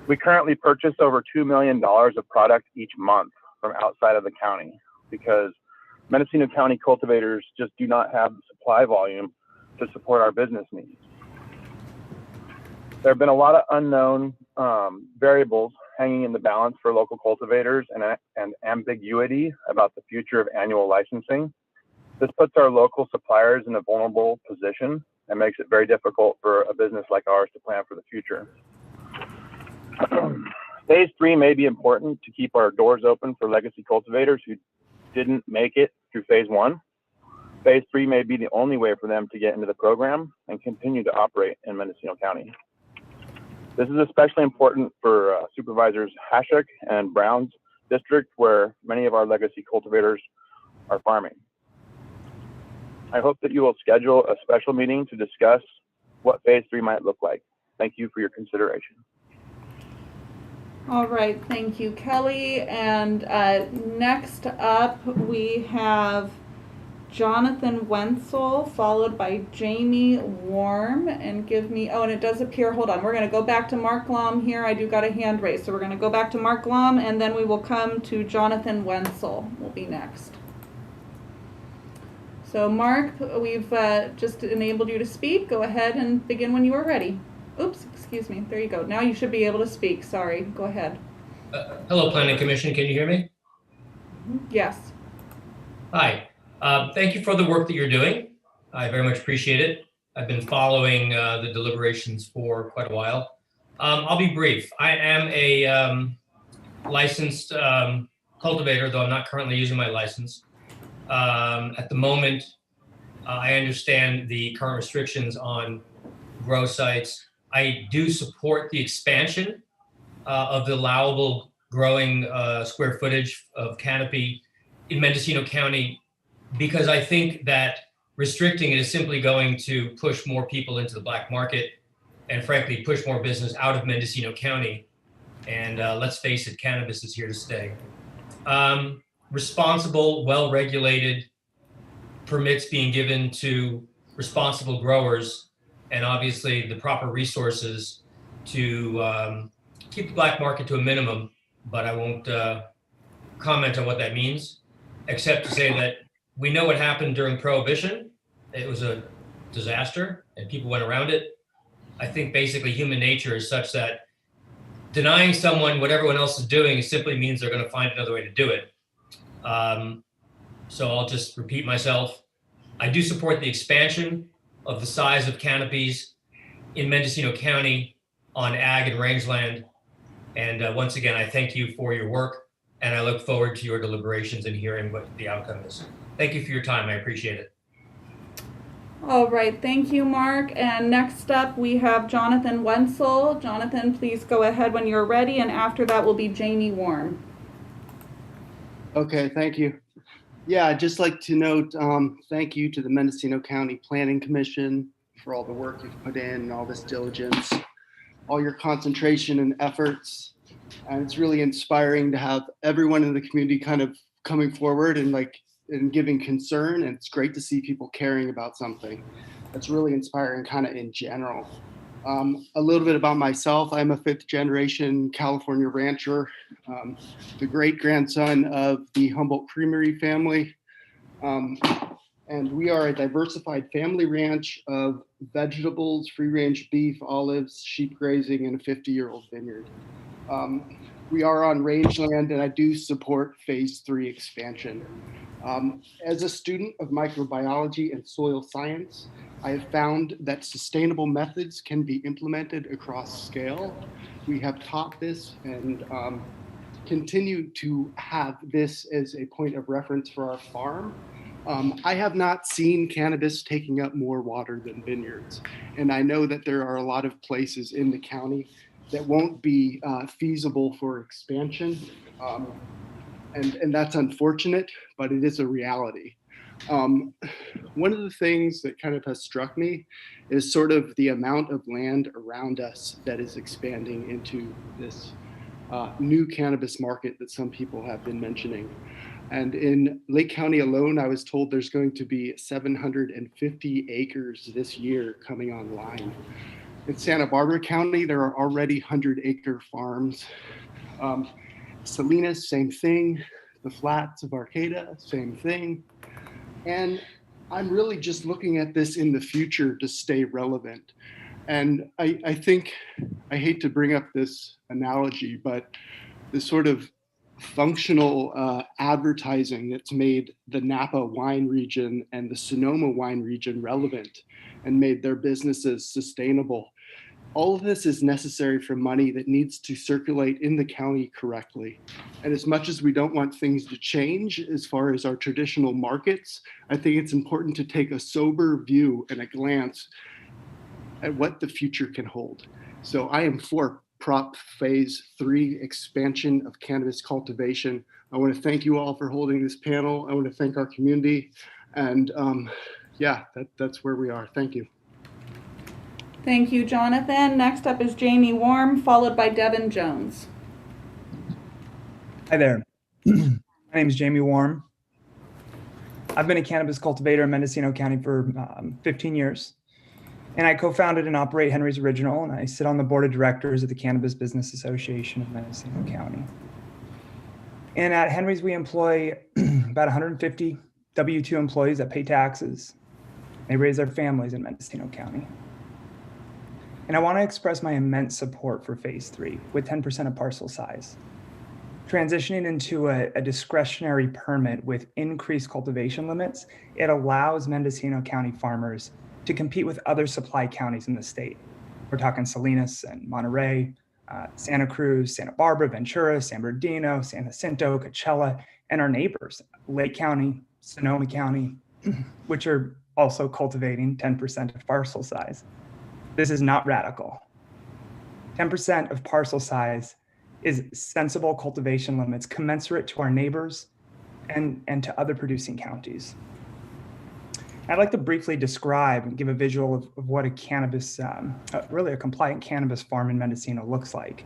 We currently purchase over $2 million of product each month from outside of the county because Mendocino County cultivators just do not have the supply volume to support our business needs. There have been a lot of unknown variables hanging in the balance for local cultivators and ambiguity about the future of annual licensing. This puts our local suppliers in a vulnerable position and makes it very difficult for a business like ours to plan for the future. Phase 3 may be important to keep our doors open for legacy cultivators who didn't make it through Phase 1. Phase 3 may be the only way for them to get into the program and continue to operate in Mendocino County. This is especially important for Supervisors Hashek and Brown's district, where many of our legacy cultivators our farming. I hope that you will schedule a special meeting to discuss what phase 3 might look like. Thank you for your consideration. All right, thank you, Kelly. And next up, we have Jonathan Wenzel, followed by Jamie Warm. And give me, oh, and it does appear, hold on, we're going to go back to Mark Glom here. I do got a hand raised. So we're going to go back to Mark Glom, and then we will come to Jonathan Wenzel, will be next. So Mark, we've just enabled you to speak. Go ahead and begin when you are ready. Oops, excuse me. There you go. Now you should be able to speak. Sorry. Go ahead. Hello, Planning Commission. Can you hear me? Yes. Hi. Thank you for the work that you're doing. I very much appreciate it. I've been following the deliberations for quite a while. I'll be brief. I am a licensed cultivator, though I'm not currently using my license. At the moment, I understand the current restrictions on grow sites. I do support the expansion of the allowable growing square footage of canopy in Mendocino County, because I think that restricting it is simply going to push more people into the black market and frankly push more business out of Mendocino County. And let's face it, cannabis is here to stay. Responsible, well-regulated permits being given to responsible growers, and obviously the proper resources to keep the black market to a minimum, but I won't comment on what that means, except to say that we know what happened during Prohibition. It was a disaster and people went around it. I think basically human nature is such that denying someone what everyone else is doing simply means they're going to find another way to do it. So I'll just repeat myself. I do support the expansion of the size of canopies in Mendocino County on ag and rangeland. And once again, I thank you for your work, and I look forward to your deliberations and hearing what the outcome is. Thank you for your time. I appreciate it. All right, thank you, Mark. And next up, we have Jonathan Wenzel. Jonathan, please go ahead when you're ready, and after that will be Jamie Warm. Okay, thank you. Yeah, I'd just like to note, thank you to the Mendocino County Planning Commission for all the work you've put in, all this diligence, all your concentration and efforts. And it's really inspiring to have everyone in the community kind of coming forward and giving concern. And it's great to see people caring about something. That's really inspiring kind of in general. A little bit about myself. I'm a 5th generation California rancher, the great grandson of the Humboldt Creamery family. And we are a diversified family ranch of vegetables, free range beef, olives, sheep grazing, and a 50-year-old vineyard. We are on rangeland, and I do support phase 3 expansion. As a student of microbiology and soil science, I have found that sustainable methods can be implemented across scale. We have taught this and continue to have this as a point of reference for our farm. I have not seen cannabis taking up more water than vineyards. And I know that there are a lot of places in the county that won't be feasible for expansion. And that's unfortunate, but it is a reality. One of the things that kind of has struck me is sort of the amount of land around us that is expanding into this new cannabis market that some people have been mentioning. And in Lake County alone, I was told there's going to be 750 acres this year coming online. In Santa Barbara County, there are already 100-acre farms. Salinas, same thing. The Flats of Arcata, same thing. And I'm really just looking at this in the future to stay relevant. And I think, I hate to bring up this analogy, but the sort of functional advertising that's made the Napa wine region and the Sonoma wine region relevant and made their businesses sustainable. All of this is necessary for money that needs to circulate in the county correctly. And as much as we don't want things to change as far as our traditional markets, I think it's important to take a sober view and a glance at what the future can hold. So I am for Prop Phase 3 expansion of cannabis cultivation. I want to thank you all for holding this panel. I want to thank our community. And yeah, that's where we are. Thank you. Thank you, Jonathan. Next up is Jamie Warm, followed by Devin Jones. Hi there. My name is Jamie Warm. I've been a cannabis cultivator in Mendocino County for 15 years. And I co-founded and operate Henry's Original, and I sit on the board of directors of the Cannabis Business Association of Mendocino County. And at Henry's, we employ about 150 W-2 employees that pay taxes. They raise their families in Mendocino County. And I want to express my immense support for Phase 3 with 10% of parcel size. Transitioning into a discretionary permit with increased cultivation limits, it allows Mendocino County farmers to compete with other supply counties in the state. We're talking Salinas and Monterey, Santa Cruz, Santa Barbara, Ventura, San Bernardino, San Jacinto, Coachella, and our neighbors, Lake County, Sonoma County, which are also cultivating 10% of parcel size. This is not radical. 10% of parcel size is sensible cultivation limits commensurate to our neighbors and to other producing counties. I'd like to briefly describe and give a visual of what a cannabis, really a compliant cannabis farm in Mendocino looks like.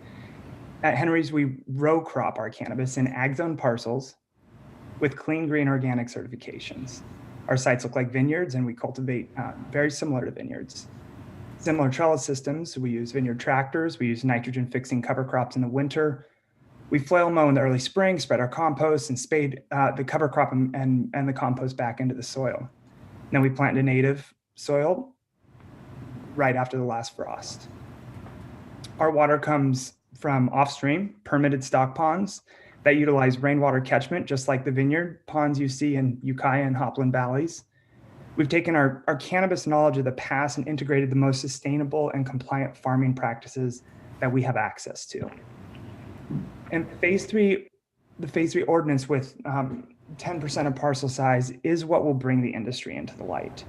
At Henry's, we row crop our cannabis in ag zone parcels with clean green organic certifications. Our sites look like vineyards, and we cultivate very similar to vineyards. Similar trellis systems, we use vineyard tractors, we use nitrogen fixing cover crops in the winter. We flail mow in the early spring, spread our compost, and spade the cover crop and the compost back into the soil. Then we plant a native soil right after the last frost. Our water comes from off-stream permitted stock ponds that utilize rainwater catchment, just like the vineyard ponds you see in Ukiah and Hopland valleys. We've taken our cannabis knowledge of the past and integrated the most sustainable and compliant farming practices that we have access to. And Phase 3, the Phase 3 ordinance with 10% of parcel size is what will bring the industry into the light.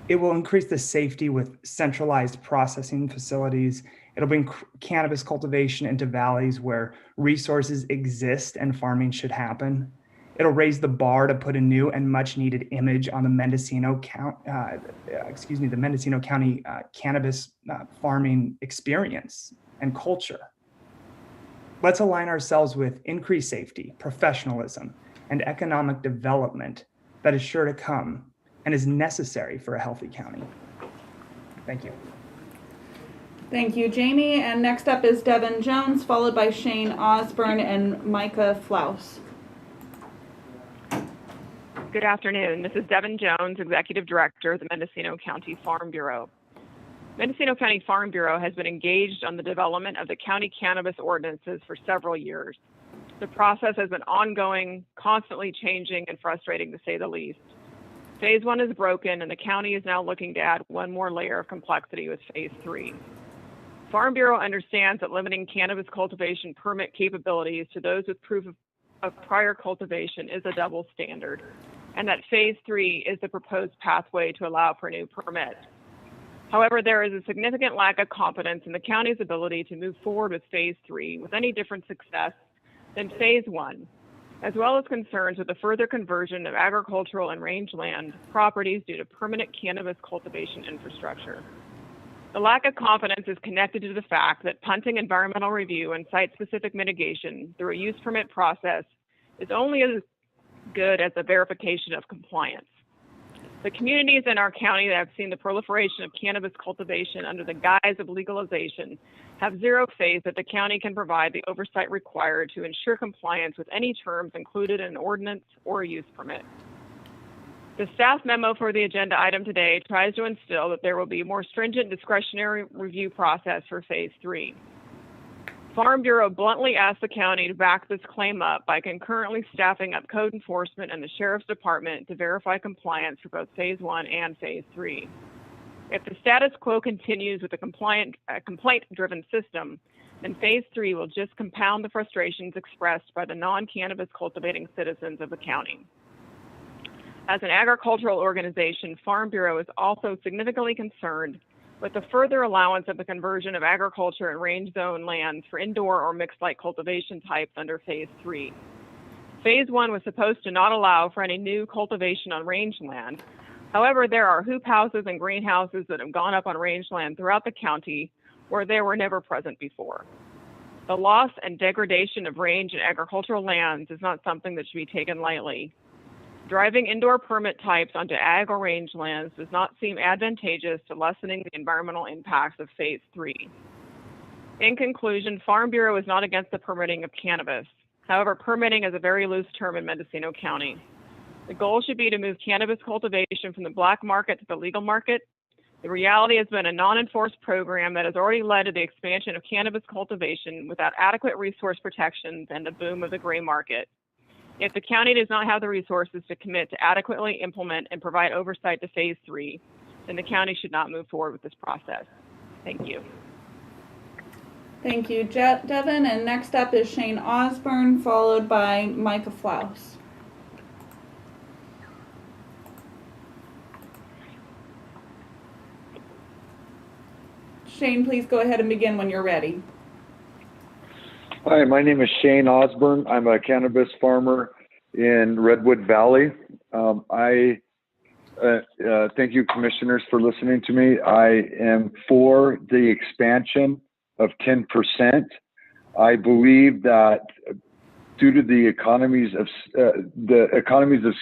It will increase the safety with centralized processing facilities. It'll bring cannabis cultivation into valleys where resources exist and farming should happen. It'll raise the bar to put a new and much needed image on the Mendocino County cannabis farming experience and culture. Let's align ourselves with increased safety, professionalism, and economic development that is sure to come and is necessary for a healthy county. Thank you. Thank you, Jamie. And next up is Devin Jones, followed by Shane Osborne and Micah Flaus. Good afternoon. This is Devin Jones, Executive Director of the Mendocino County Farm Bureau. Mendocino County Farm Bureau has been engaged on the development of the county cannabis ordinances for several years. The process has been ongoing, constantly changing, and frustrating to say the least. Phase 1 is broken, and the county is now looking to add one more layer of complexity with Phase 3. Farm Bureau understands that limiting cannabis cultivation permit capabilities to those with proof of prior cultivation is a double standard, and that Phase 3 is the proposed pathway to allow for new permits. However, there is a significant lack of confidence in the county's ability to move forward with Phase 3 with any different success than Phase 1, as well as concerns with the further conversion of agricultural and rangeland properties due to permanent cannabis cultivation infrastructure. The lack of confidence is connected to the fact that punting environmental review and site-specific mitigation through a use permit process is only as good as the verification of compliance. The communities in our county that have seen the proliferation of cannabis cultivation under the guise of legalization have zero faith that the county can provide the oversight required to ensure compliance with any terms included in an ordinance or a use permit. The staff memo for the agenda item today tries to instill that there will be a more stringent discretionary review process for Phase 3. Farm Bureau bluntly asked the county to back this claim up by concurrently staffing up code enforcement and the Sheriff's Department to verify compliance for both Phase 1 and Phase 3. If the status quo continues with a complaint-driven system, then Phase 3 will just compound the frustrations expressed by the non-cannabis cultivating citizens of the county. As an agricultural organization, Farm Bureau is also significantly concerned with the further allowance of the conversion of agriculture and range zone lands for indoor or mixed light cultivation types under Phase 3. Phase 1 was supposed to not allow for any new cultivation on rangeland. However, there are hoop houses and greenhouses that have gone up on rangeland throughout the county where they were never present before. The loss and degradation of range and agricultural lands is not something that should be taken lightly. Driving indoor permit types onto ag or rangelands does not seem advantageous to lessening the environmental impacts of Phase 3. In conclusion, Farm Bureau is not against the permitting of cannabis. However, permitting is a very loose term in Mendocino County. The goal should be to move cannabis cultivation from the black market to the legal market. The reality has been a non-enforced program that has already led to the expansion of cannabis cultivation without adequate resource protections and the boom of the gray market. If the county does not have the resources to commit to adequately implement and provide oversight to Phase 3, then the county should not move forward with this process. Thank you. Thank you, Devin. And next up is Shane Osborne, followed by Micah Flaus. Shane, please go ahead and begin when you're ready. Hi, my name is Shane Osborne. I'm a cannabis farmer in Redwood Valley. Thank you, commissioners, for listening to me. I am for the expansion of 10%. I believe that due to the economies of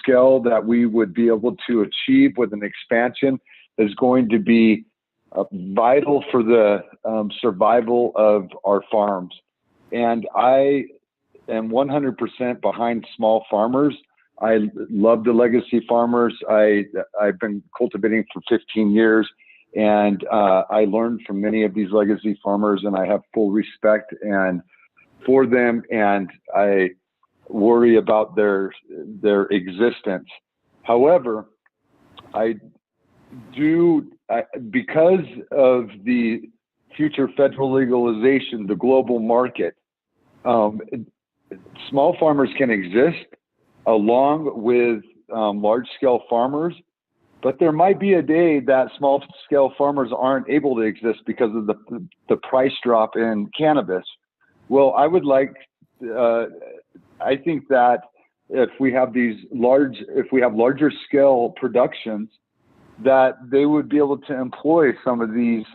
scale that we would be able to achieve with an expansion is going to be vital for the survival of our farms. And I am 100% behind small farmers. I love the legacy farmers. I've been cultivating for 15 years, and I learned from many of these legacy farmers, and I have full respect for them, and I worry about their existence. However, because of the future federal legalization, the global market, small farmers can exist along with large-scale farmers, but there might be a day that small-scale farmers aren't able to exist because of the price drop in cannabis. Well, I think that if we have larger scale productions, that they would be able to employ some of these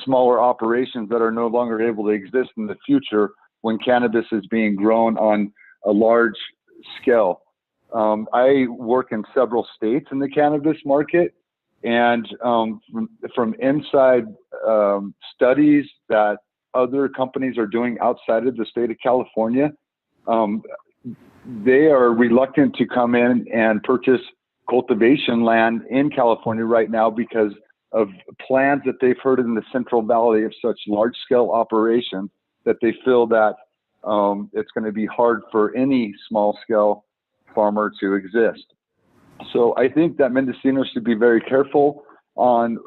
smaller operations that are no longer able to exist in the future when cannabis is being grown on a large scale. I work in several states in the cannabis market, and from inside studies that other companies are doing outside of the state of California, they are reluctant to come in and purchase cultivation land in California right now because of plans that they've heard in the Central Valley of such large-scale operations that they feel that it's going to be hard for any small-scale farmer to exist. So I think that Mendocinos should be very careful on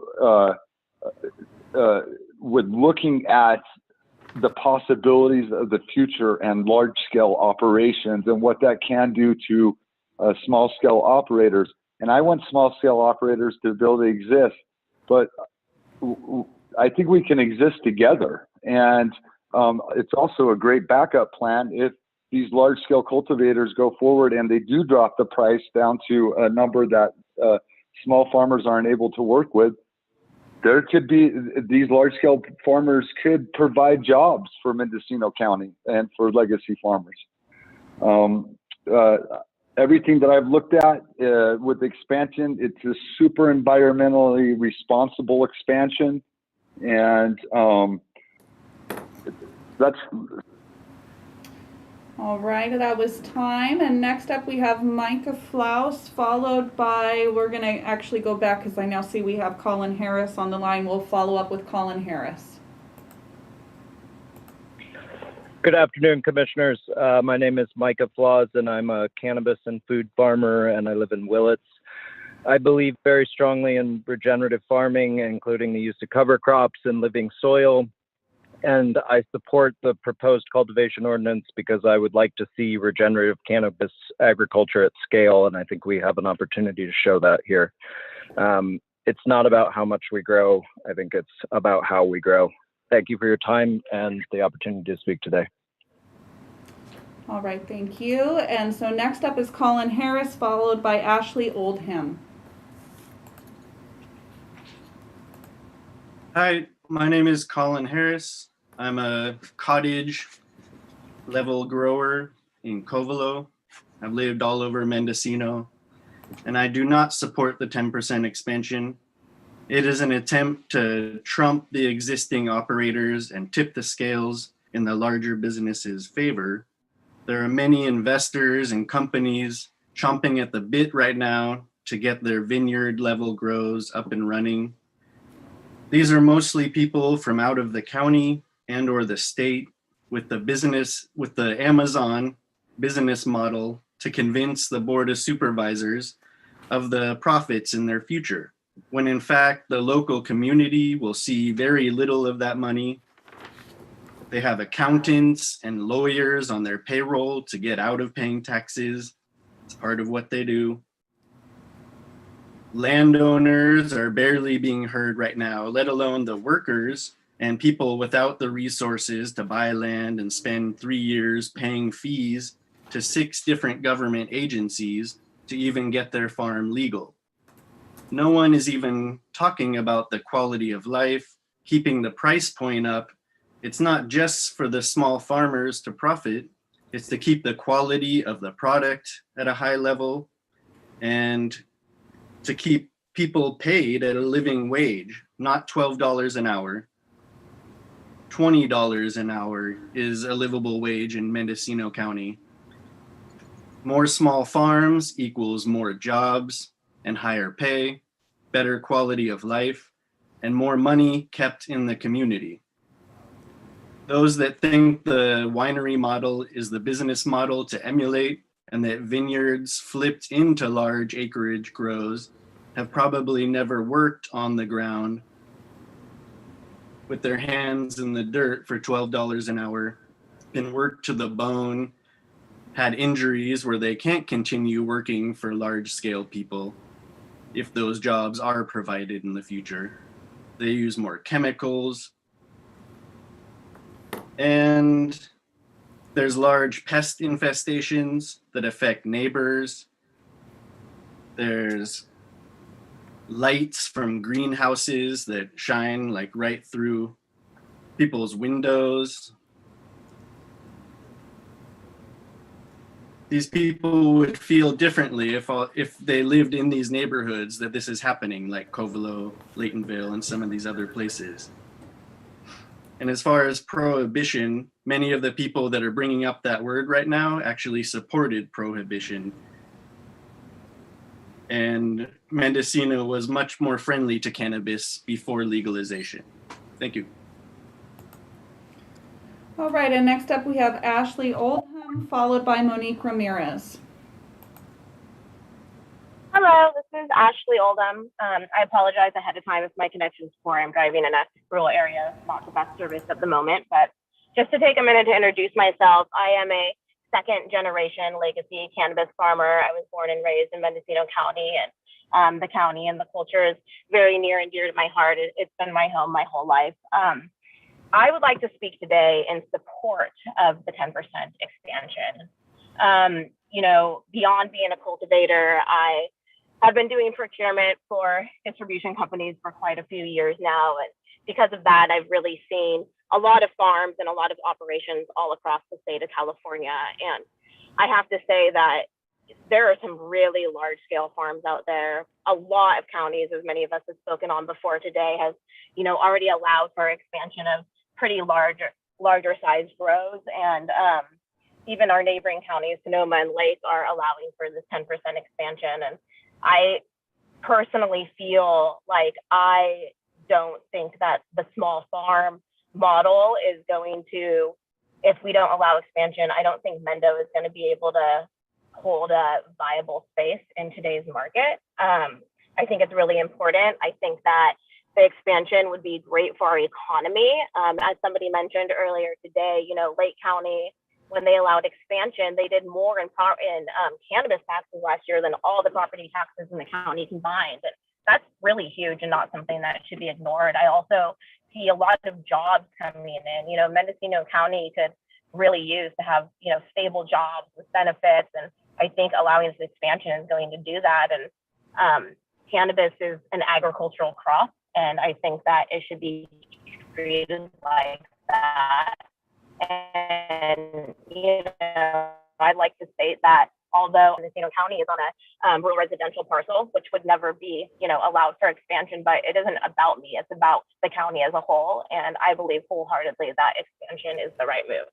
with looking at the possibilities of the future and large-scale operations and what that can do to small-scale operators. And I want small-scale operators to be able to exist, but I think we can exist together. And it's also a great backup plan if these large-scale cultivators go forward and they do drop the price down to a number that small farmers aren't able to work with. There could be, these large-scale farmers could provide jobs for Mendocino County and for legacy farmers. Everything that I've looked at with expansion, it's a super environmentally responsible expansion. And that's... All right, that was time. And next up we have Micah Flaus, followed by, we're going to actually go back because I now see we have Colin Harris on the line. We'll follow up with Colin Harris. Good afternoon, commissioners. My name is Micah Flaus, and I'm a cannabis and food farmer, and I live in Willits. I believe very strongly in regenerative farming, including the use of cover crops and living soil. And I support the proposed cultivation ordinance because I would like to see regenerative cannabis agriculture at scale, and I think we have an opportunity to show that here. it's not about how much we grow. I think it's about how we grow. Thank you for your time and the opportunity to speak today. All right, thank you. And so next up is Colin Harris, followed by Ashley Oldham. Hi, my name is Colin Harris. I'm a cottage level grower in Covelo. I've lived all over Mendocino, and I do not support the 10% expansion. It is an attempt to trump the existing operators and tip the scales in the larger businesses' favor. There are many investors and companies chomping at the bit right now to get their vineyard level grows up and running. These are mostly people from out of the county and or the state with the Amazon business model to convince the Board of Supervisors of the profits in their future, when in fact the local community will see very little of that money. They have accountants and lawyers on their payroll to get out of paying taxes. It's part of what they do. Landowners are barely being heard right now, let alone the workers and people without the resources to buy land and spend 3 years paying fees to 6 different government agencies to even get their farm legal. No one is even talking about the quality of life, keeping the price point up. It's not just for the small farmers to profit, it's to keep the quality of the product at a high level and to keep people paid at a living wage, not $12 an hour. $20 an hour is a livable wage in Mendocino County. More small farms equals more jobs and higher pay, better quality of life, and more money kept in the community. Those that think the winery model is the business model to emulate and that vineyards flipped into large acreage grows have probably never worked on the ground with their hands in the dirt for $12 an hour, been worked to the bone, had injuries where they can't continue working for large scale people if those jobs are provided in the future. They use more chemicals, and there's large pest infestations that affect neighbors. There's lights from greenhouses that shine like right through people's windows. These people would feel differently if they lived in these neighborhoods that this is happening, like Covelo, Laytonville, and some of these other places. And as far as prohibition, many of the people that are bringing up that word right now actually supported prohibition. And Mendocino was much more friendly to cannabis before legalization. Thank you. All right, and next up we have Ashley Oldham, followed by Monique Ramirez. Hello, this is Ashley Oldham. I apologize ahead of time if my connection's poor. I'm driving in a rural area, not the best service at the moment, but just to take a minute to introduce myself, I am a second generation legacy cannabis farmer. I was born and raised in Mendocino County, and the county and the culture is very near and dear to my heart. It's been my home my whole life. I would like to speak today in support of the 10% expansion. Beyond being a cultivator, I have been doing procurement for distribution companies for quite a few years now. And because of that, I've really seen a lot of farms and a lot of operations all across the state of California. And I have to say that there are some really large scale farms out there. A lot of counties, as many of us have spoken on before today, has already allowed for expansion of pretty larger size grows. And even our neighboring counties, Sonoma and Lake, are allowing for this 10% expansion. And I personally feel like I don't think that the small farm model is going to, if we don't allow expansion, I don't think Mendo is going to be able to hold a viable space in today's market. I think it's really important. I think that the expansion would be great for our economy. As somebody mentioned earlier today, Lake County, when they allowed expansion, they did more in cannabis taxes last year than all the property taxes in the county combined. that's really huge and not something that should be ignored. I also see a lot of jobs coming in. You know, Mendocino County could really use to have, you know, stable jobs with benefits, and I think allowing this expansion is going to do that. And cannabis is an agricultural crop, and I think that it should be treated like that. And, you know, I'd like to state that although Mendocino County is on a rural residential parcel, which would never be, you know, allowed for expansion, but it isn't about me, it's about the county as a whole. And I believe wholeheartedly that expansion is the right move.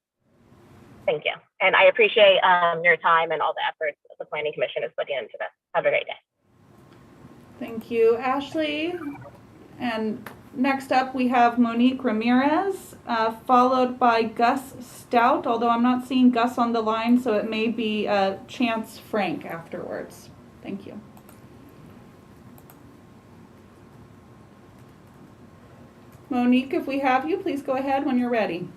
Thank you. And I appreciate your time and all the efforts that the Planning Commission is putting into this. Have a great day. Thank you, Ashley. And next up, we have Monique Ramirez, followed by Gus Stout, although I'm not seeing Gus on the line, so it may be Chance Frank afterwards. Thank you. Monique, if we have you, please go ahead when you're ready.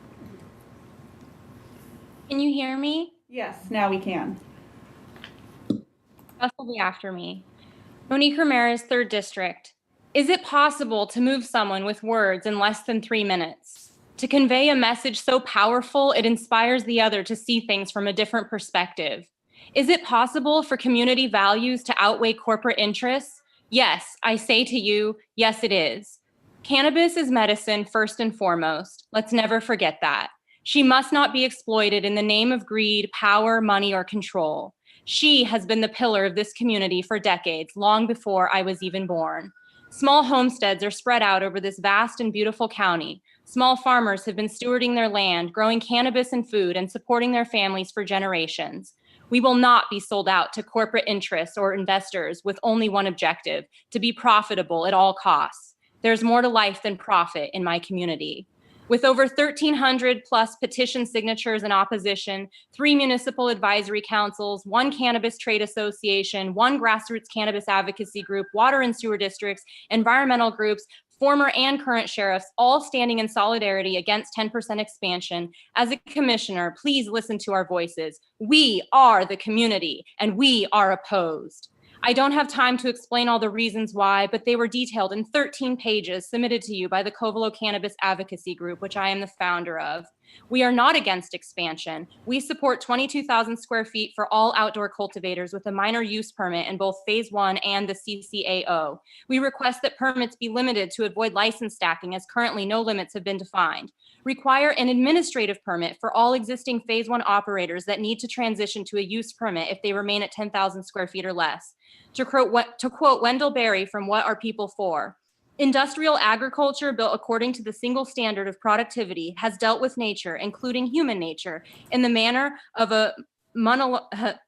Can you hear me? Yes, now we can. Gus will be after me. Monique Ramirez, 3rd District. Is it possible to move someone with words in less than 3 minutes? To convey a message so powerful it inspires the other to see things from a different perspective? Is it possible for community values to outweigh corporate interests? Yes, I say to you, yes it is. Cannabis is medicine first and foremost. Let's never forget that. She must not be exploited in the name of greed, power, money, or control. She has been the pillar of this community for decades, long before I was even born. Small homesteads are spread out over this vast and beautiful county. Small farmers have been stewarding their land, growing cannabis and food, and supporting their families for generations. We will not be sold out to corporate interests or investors with only one objective, to be profitable at all costs. There's more to life than profit in my community. With over 1,300 plus petition signatures in opposition, 3 municipal advisory councils, 1 cannabis trade association, 1 grassroots cannabis advocacy group, water and sewer districts, environmental groups, former and current sheriffs, all standing in solidarity against 10% expansion. As a commissioner, please listen to our voices. We are the community, and we are opposed. I don't have time to explain all the reasons why, but they were detailed in 13 pages submitted to you by the Covelo Cannabis Advocacy Group, which I am the founder of. We are not against expansion. We support 22,000 square feet for all outdoor cultivators with a minor use permit in both Phase 1 and the CCAO. We request that permits be limited to avoid license stacking, as currently no limits have been defined. Require an administrative permit for all existing Phase 1 operators that need to transition to a use permit if they remain at 10,000 square feet or less. To quote Wendell Berry from What Are People For? Industrial agriculture built according to the single standard of productivity has dealt with nature, including human nature, in the manner of a monologist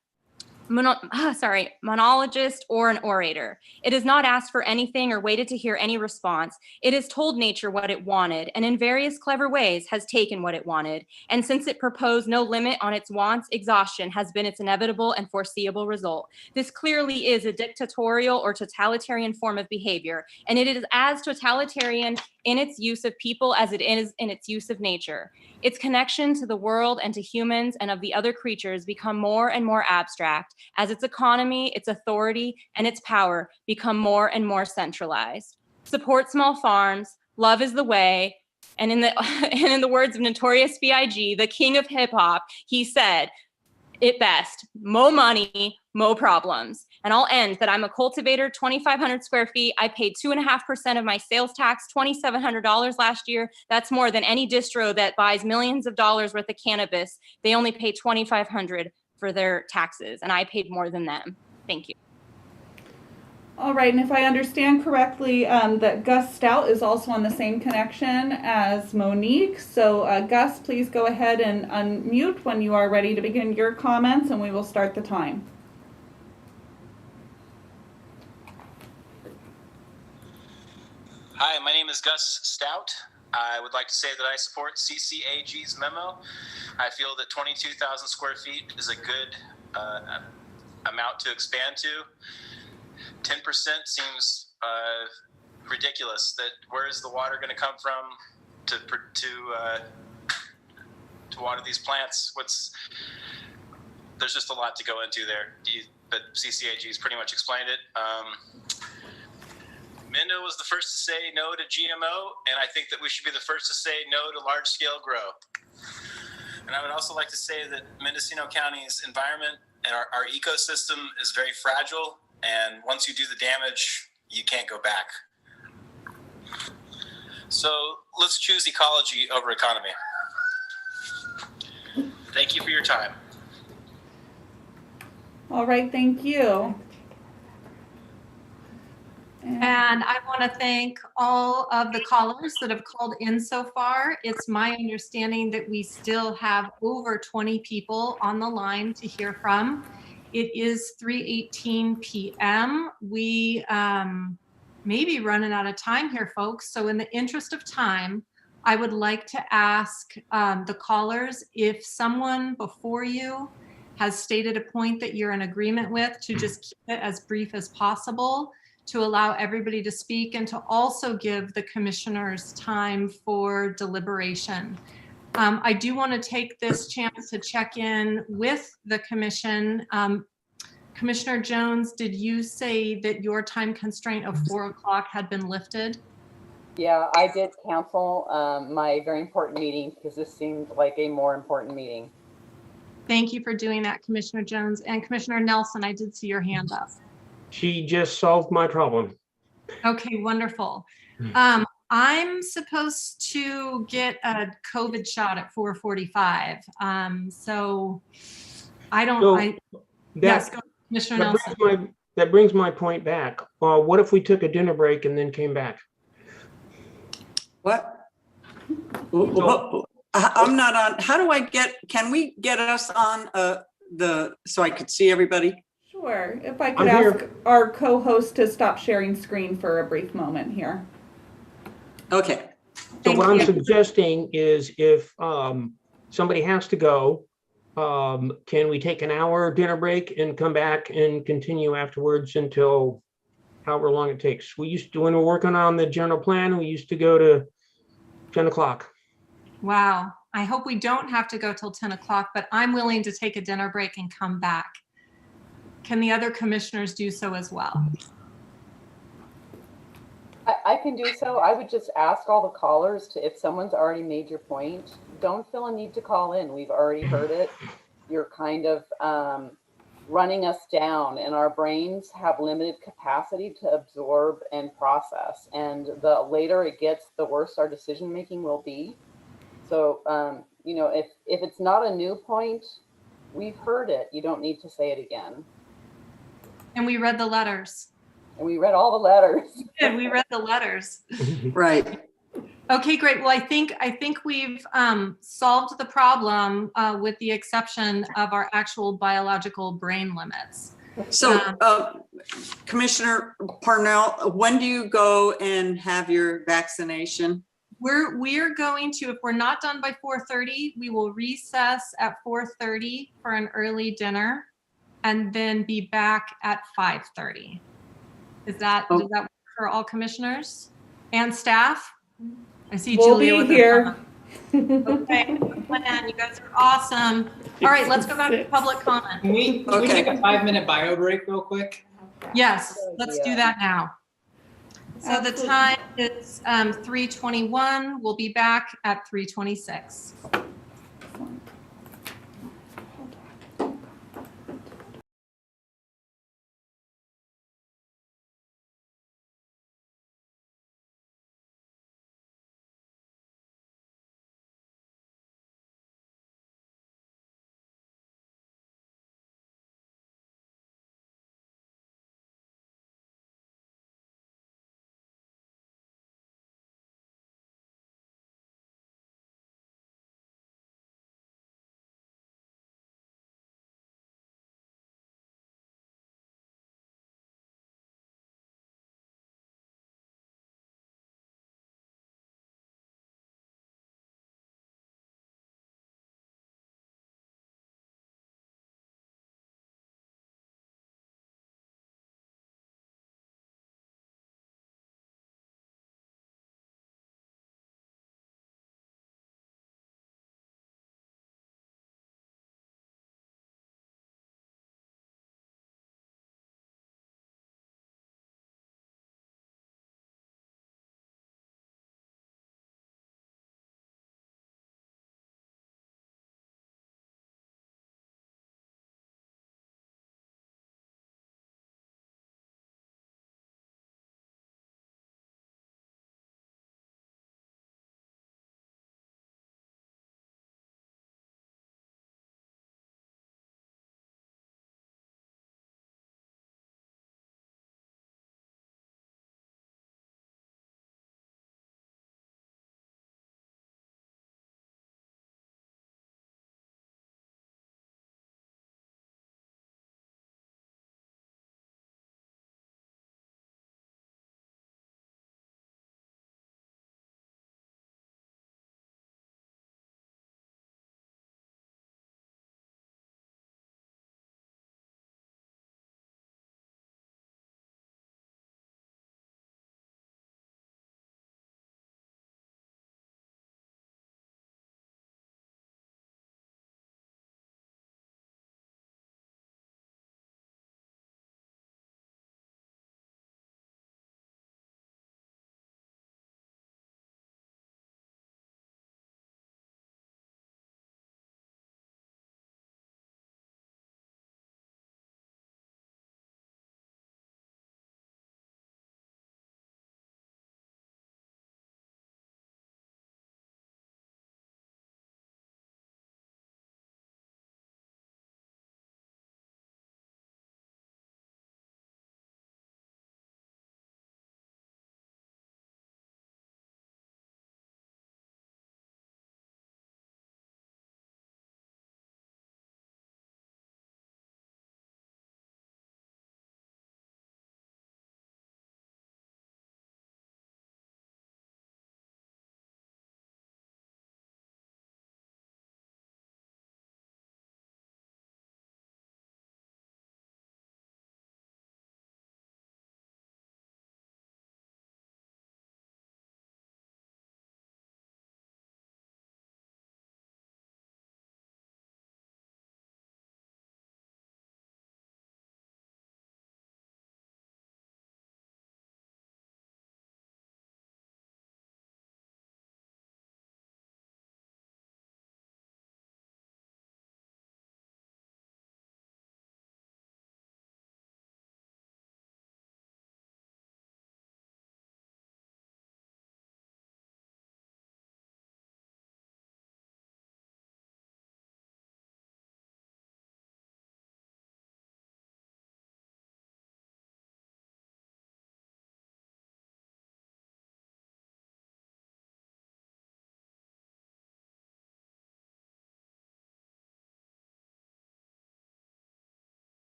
or an orator. It has not asked for anything or waited to hear any response. It has told nature what it wanted, and in various clever ways has taken what it wanted. And since it proposed no limit on its wants, exhaustion has been its inevitable and foreseeable result. This clearly is a dictatorial or totalitarian form of behavior, and it is as totalitarian in its use of people as it is in its use of nature. Its connection to the world and to humans and of the other creatures become more and more abstract as its economy, its authority, and its power become more and more centralized. Support small farms, love is the way, and in the words of Notorious B.I.G., the king of hip hop, he said it best: mo money, mo problems. And I'll end that I'm a cultivator, 2,500 square feet. I paid 2.5% of my sales tax, $2,700 last year. That's more than any distro that buys millions of dollars worth of cannabis. They only pay $2,500 for their taxes, and I paid more than them. Thank you. All right, and if I understand correctly, that Gus Stout is also on the same connection as Monique. So Gus, please go ahead and unmute when you are ready to begin your comments, and we will start the time. Hi, my name is Gus Stout. I would like to say that I support CCAG's memo. I feel that 22,000 square feet is a good amount to expand to. 10% seems ridiculous. That where is the water going to come from to water these plants? There's just a lot to go into there. But CCAG's pretty much explained it. Minda was the first to say no to GMO, and I think that we should be the first to say no to large-scale grow. And I would also like to say that Mendocino County's environment and our ecosystem is very fragile, and once you do the damage, you can't go back. So let's choose ecology over economy. Thank you for your time. All right, thank you. And I want to thank all of the callers that have called in so far. It's my understanding that we still have over 20 people on the line to hear from. It is 3:18 p.m. We may be running out of time here, folks. So in the interest of time, I would like to ask the callers, if someone before you has stated a point that you're in agreement with, to just keep it as brief as possible, to allow everybody to speak, and to also give the commissioners time for deliberation. I do want to take this chance to check in with the commission. Commissioner Jones, did you say that your time constraint of 4 o'clock had been lifted? Yeah, I did cancel my very important meeting because this seemed like a more important meeting. Thank you for doing that, Commissioner Jones. And Commissioner Nelson, I did see your hand up. She just solved my problem. Okay, wonderful. I'm supposed to get a COVID shot at 4:45. So I don't, So yes, go, Commissioner Nelson. That brings my point back. What if we took a dinner break and then came back? What? I'm not on. How do I get, can we get us on so I could see everybody? Sure. If I could ask our co-host to stop sharing screen for a brief moment here. Okay. So what I'm suggesting is if somebody has to go, can we take an hour dinner break and come back and continue afterwards until however long it takes? We used to, when we're working on the general plan, we used to go to 10 o'clock. Wow. I hope we don't have to go till 10 o'clock, but I'm willing to take a dinner break and come back. Can the other commissioners do so as well? I can do so. I would just ask all the callers to, if someone's already made your point, don't feel a need to call in. We've already heard it. You're kind of running us down, and our brains have limited capacity to absorb and process. And the later it gets, the worse our decision making will be. So, you know, if it's not a new point, we've heard it. You don't need to say it again. And we read the letters. And we read all the letters. We read the letters. Right. Okay, great. Well, I think we've solved the problem with the exception of our actual biological brain limits. So, Commissioner Parnell, when do you go and have your vaccination? We're going to, if we're not done by 4:30, we will recess at 4:30 for an early dinner, and then be back at 5:30. Does that work for all commissioners and staff? I see Julia with here. Okay, plan. You guys are awesome. All right, let's go back to public comment. Can we take a 5-minute bio break real quick? Yes, let's do that now. So the time is 3:21. We'll be back at 3:26.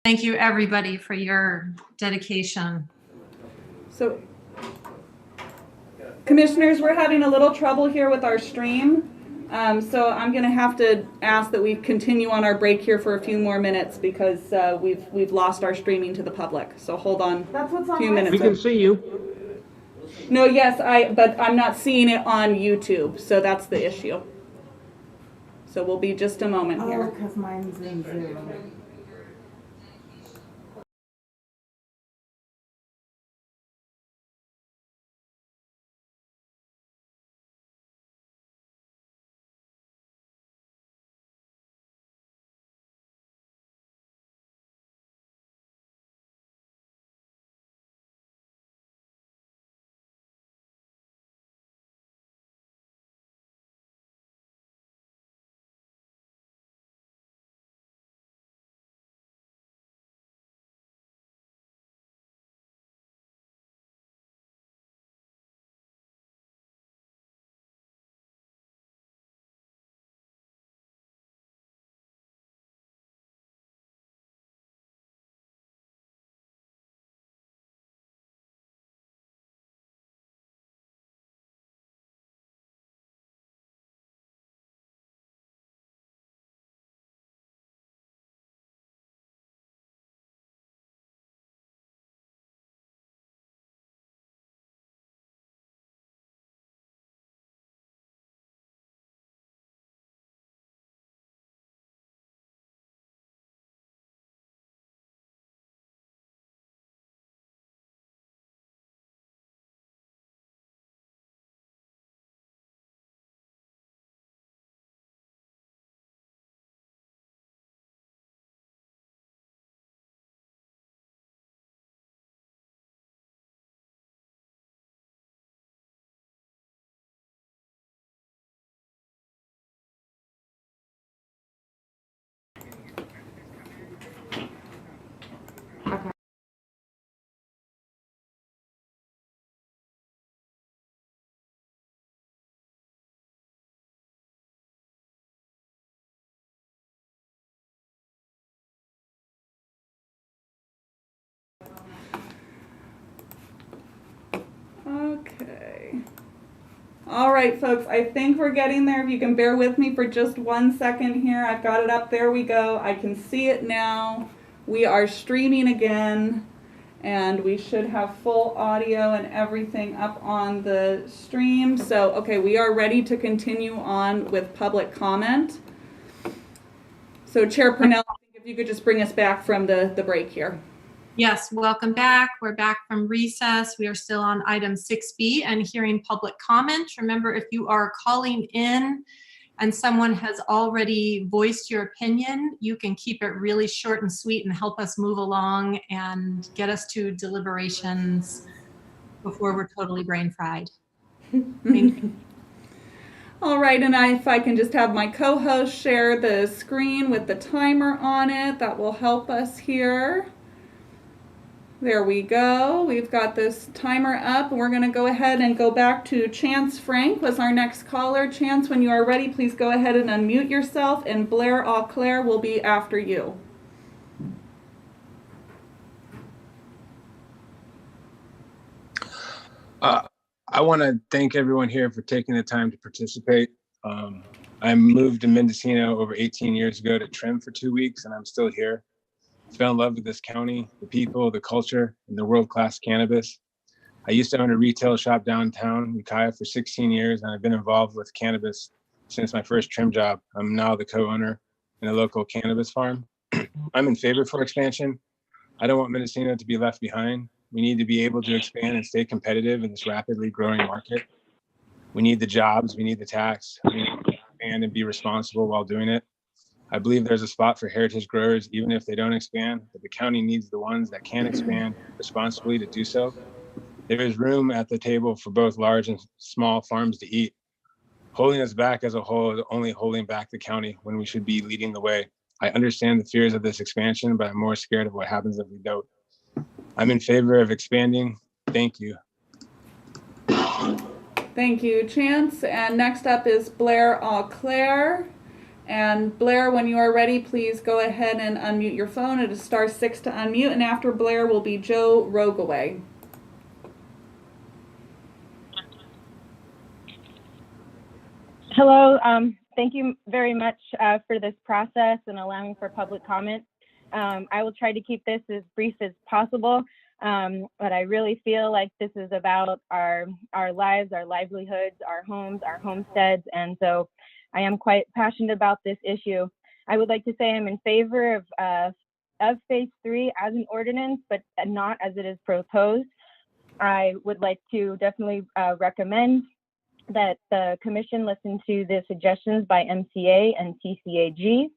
Thank you, everybody, for your dedication. So, commissioners, we're having a little trouble here with our stream. So I'm going to have to ask that we continue on our break here for a few more minutes because we've lost our streaming to the public. So hold on a few minutes. We can see you. No, yes, but I'm not seeing it on YouTube, so that's the issue. So we'll be just a moment here. Oh, because mine's in Zoom. Okay. All right, folks, I think we're getting there. If you can bear with me for just 1 second here. I've got it up. There we go. I can see it now. We are streaming again, and we should have full audio and everything up on the stream. So, okay, we are ready to continue on with public comment. So, Chair Purnell, if you could just bring us back from the break here. Yes, welcome back. We're back from recess. We are still on item 6B and hearing public comment. Remember, if you are calling in and someone has already voiced your opinion, you can keep it really short and sweet and help us move along and get us to deliberations before we're totally brain fried. Thank you. All right, and if I can just have my co-host share the screen with the timer on it, that will help us here. There we go. We've got this timer up. We're going to go ahead and go back to Chance Frank was our next caller. Chance, when you are ready, please go ahead and unmute yourself, and Blair Auclair will be after you. I want to thank everyone here for taking the time to participate. I moved to Mendocino over 18 years ago to trim for 2 weeks, and I'm still here. I fell in love with this county, the people, the culture, and the world-class cannabis. I used to own a retail shop downtown Ukiah for 16 years, and I've been involved with cannabis since my first trim job. I'm now the co-owner in a local cannabis farm. I'm in favor for expansion. I don't want Mendocino to be left behind. We need to be able to expand and stay competitive in this rapidly growing market. We need the jobs, we need the tax, we need to expand and be responsible while doing it. I believe there's a spot for heritage growers, even if they don't expand, but the county needs the ones that can expand responsibly to do so. There is room at the table for both large and small farms to eat. Holding us back as a whole is only holding back the county when we should be leading the way. I understand the fears of this expansion, but I'm more scared of what happens if we don't. I'm in favor of expanding. Thank you. Thank you, Chance. And next up is Blair Auclair. And Blair, when you are ready, please go ahead and unmute your phone. It is *6 to unmute, and after Blair will be Joe Rogaway. Hello, thank you very much for this process and allowing for public comment. I will try to keep this as brief as possible, but I really feel like this is about our lives, our livelihoods, our homes, our homesteads, and so I am quite passionate about this issue. I would like to say I'm in favor of phase 3 as an ordinance, but not as it is proposed. I would like to definitely recommend that the commission listen to the suggestions by MCA and CCAG.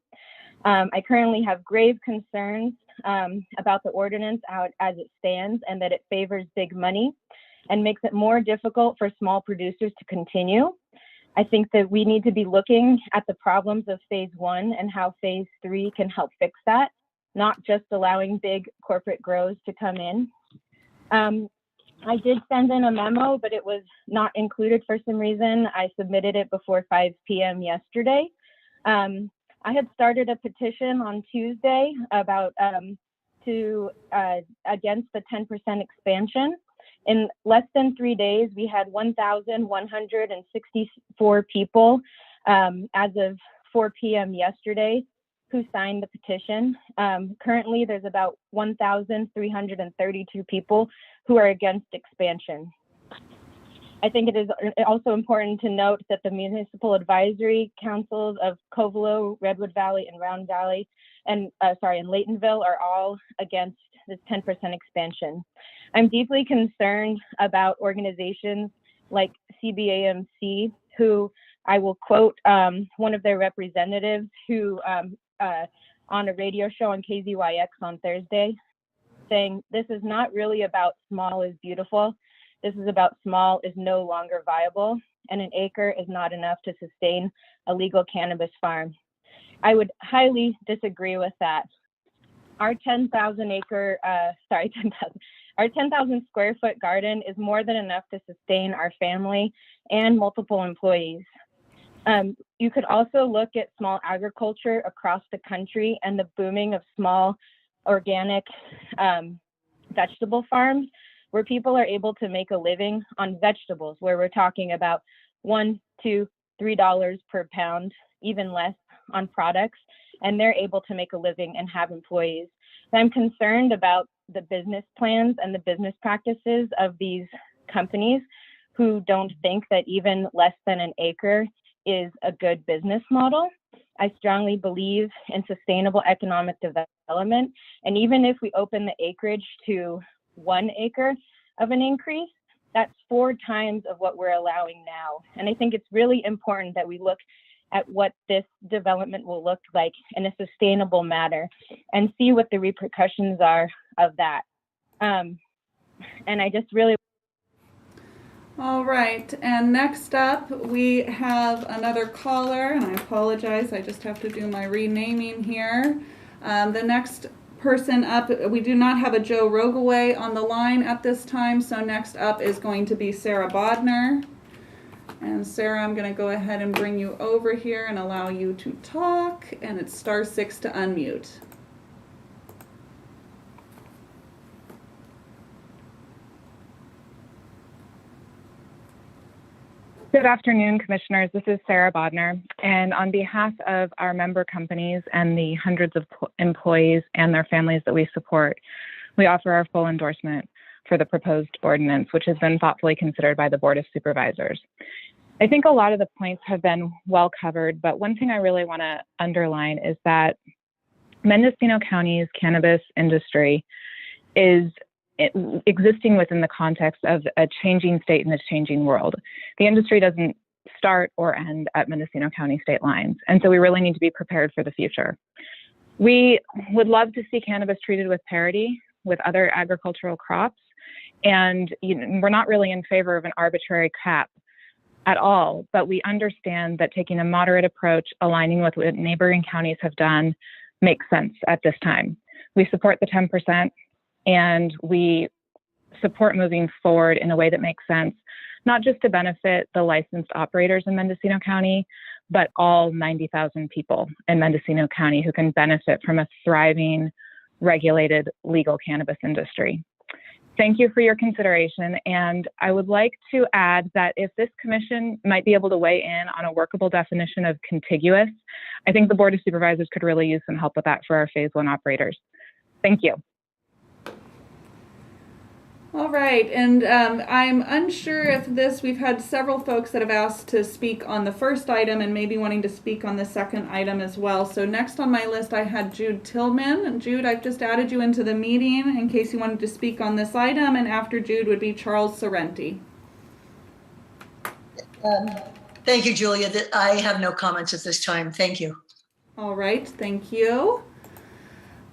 I currently have grave concerns about the ordinance as it stands, and that it favors big money and makes it more difficult for small producers to continue. I think that we need to be looking at the problems of phase 1 and how phase 3 can help fix that, not just allowing big corporate grows to come in. I did send in a memo, but it was not included for some reason. I submitted it before 5 p.m. yesterday. I had started a petition on Tuesday about against the 10% expansion. In less than 3 days, we had 1,164 people as of 4 p.m. yesterday who signed the petition. Currently, there's about 1,332 people who are against expansion. I think it is also important to note that the municipal advisory councils of Covelo, Redwood Valley, and Round Valley, and Laytonville are all against this 10% expansion. I'm deeply concerned about organizations like CBAMC, who I will quote one of their representatives who on a radio show on KZYX on Thursday, saying, "This is not really about small is beautiful. This is about small is no longer viable, and an acre is not enough to sustain a legal cannabis farm." I would highly disagree with that. Our 10,000 square foot garden is more than enough to sustain our family and multiple employees. You could also look at small agriculture across the country and the booming of small organic vegetable farms where people are able to make a living on vegetables, where we're talking about $1, $2, $3 per pound, even less on products, and they're able to make a living and have employees. So I'm concerned about the business plans and the business practices of these companies who don't think that even less than an acre is a good business model. I strongly believe in sustainable economic development. And even if we open the acreage to 1 acre of an increase, that's 4 times of what we're allowing now. And I think it's really important that we look at what this development will look like in a sustainable manner and see what the repercussions are of that. And I just really... All right, and next up we have another caller, and I apologize, I just have to do my renaming here. The next person up, we do not have a Joe Rogaway on the line at this time, so next up is going to be Sarah Bodner. And Sarah, I'm going to go ahead and bring you over here and allow you to talk, and it's *6 to unmute. Good afternoon, Commissioners. This is Sarah Bodner, and on behalf of our member companies and the hundreds of employees and their families that we support, we offer our full endorsement for the proposed ordinance, which has been thoughtfully considered by the Board of Supervisors. I think a lot of the points have been well covered, but one thing I really want to underline is that Mendocino County's cannabis industry is existing within the context of a changing state and a changing world. The industry doesn't start or end at Mendocino County state lines, and so we really need to be prepared for the future. We would love to see cannabis treated with parity with other agricultural crops, and we're not really in favor of an arbitrary cap at all, but we understand that taking a moderate approach, aligning with what neighboring counties have done, makes sense at this time. We support the 10%, and we support moving forward in a way that makes sense, not just to benefit the licensed operators in Mendocino County, but all 90,000 people in Mendocino County who can benefit from a thriving, regulated legal cannabis industry. Thank you for your consideration. And I would like to add that if this commission might be able to weigh in on a workable definition of contiguous, I think the Board of Supervisors could really use some help with that for our phase 1 operators. Thank you. All right, and I'm unsure if we've had several folks that have asked to speak on the first item and maybe wanting to speak on the second item as well. So next on my list, I had Jude Tillman. And Jude, I've just added you into the meeting in case you wanted to speak on this item, and after Jude would be Charles Sorrenti. Thank you, Julia. I have no comments at this time. Thank you. All right, thank you.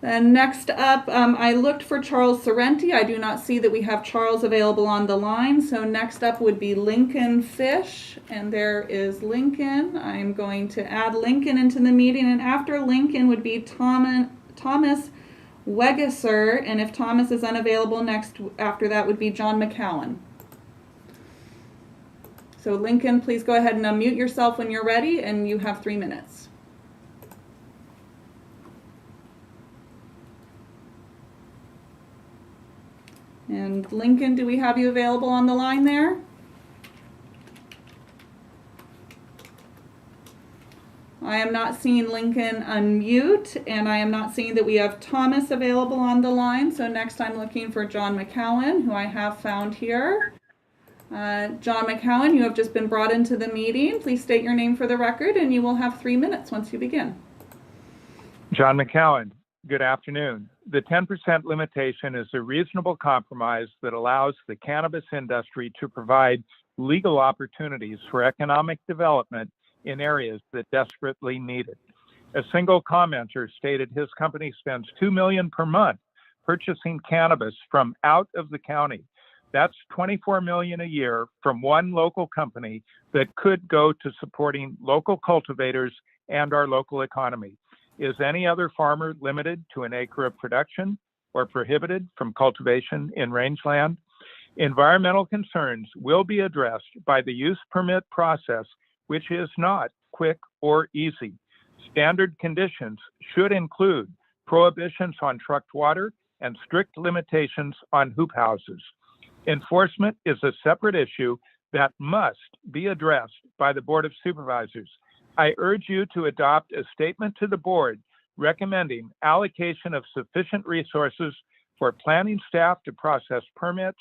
Then next up, I looked for Charles Sorrenti. I do not see that we have Charles available on the line. So next up would be Lincoln Fish, and there is Lincoln. I'm going to add Lincoln into the meeting, and after Lincoln would be Thomas Wegesser, and if Thomas is unavailable, next after that would be John McCowan. So Lincoln, please go ahead and unmute yourself when you're ready, and you have 3 minutes. And Lincoln, do we have you available on the line there? I am not seeing Lincoln unmute, and I am not seeing that we have Thomas available on the line. So next I'm looking for John McCowan, who I have found here. John McCowan, you have just been brought into the meeting. Please state your name for the record, and you will have 3 minutes once you begin. John McCowan, good afternoon. The 10% limitation is a reasonable compromise that allows the cannabis industry to provide legal opportunities for economic development in areas that desperately need it. A single commenter stated his company spends $2 million per month purchasing cannabis from out of the county. That's $24 million a year from one local company that could go to supporting local cultivators and our local economy. Is any other farmer limited to an acre of production or prohibited from cultivation in rangeland? Environmental concerns will be addressed by the use permit process, which is not quick or easy. Standard conditions should include prohibitions on trucked water and strict limitations on hoop houses. Enforcement is a separate issue that must be addressed by the Board of Supervisors. I urge you to adopt a statement to the board recommending allocation of sufficient resources for planning staff to process permits,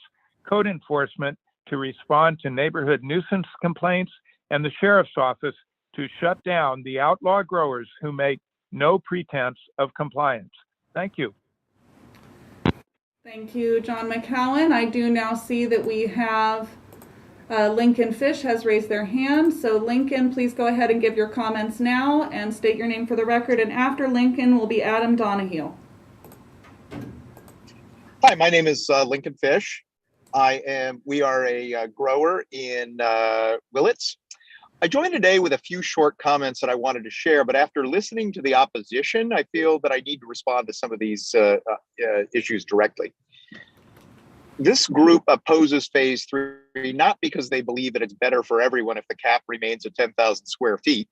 code enforcement to respond to neighborhood nuisance complaints, and the sheriff's office to shut down the outlaw growers who make no pretense of compliance. Thank you. Thank you, John McCowan. I do now see that we have Lincoln Fish has raised their hand. So Lincoln, please go ahead and give your comments now and state your name for the record. And after Lincoln will be Adam Donahue. Hi, my name is Lincoln Fish. We are a grower in Willits. I joined today with a few short comments that I wanted to share, but after listening to the opposition, I feel that I need to respond to some of these issues directly. This group opposes phase 3, not because they believe that it's better for everyone if the cap remains at 10,000 square feet.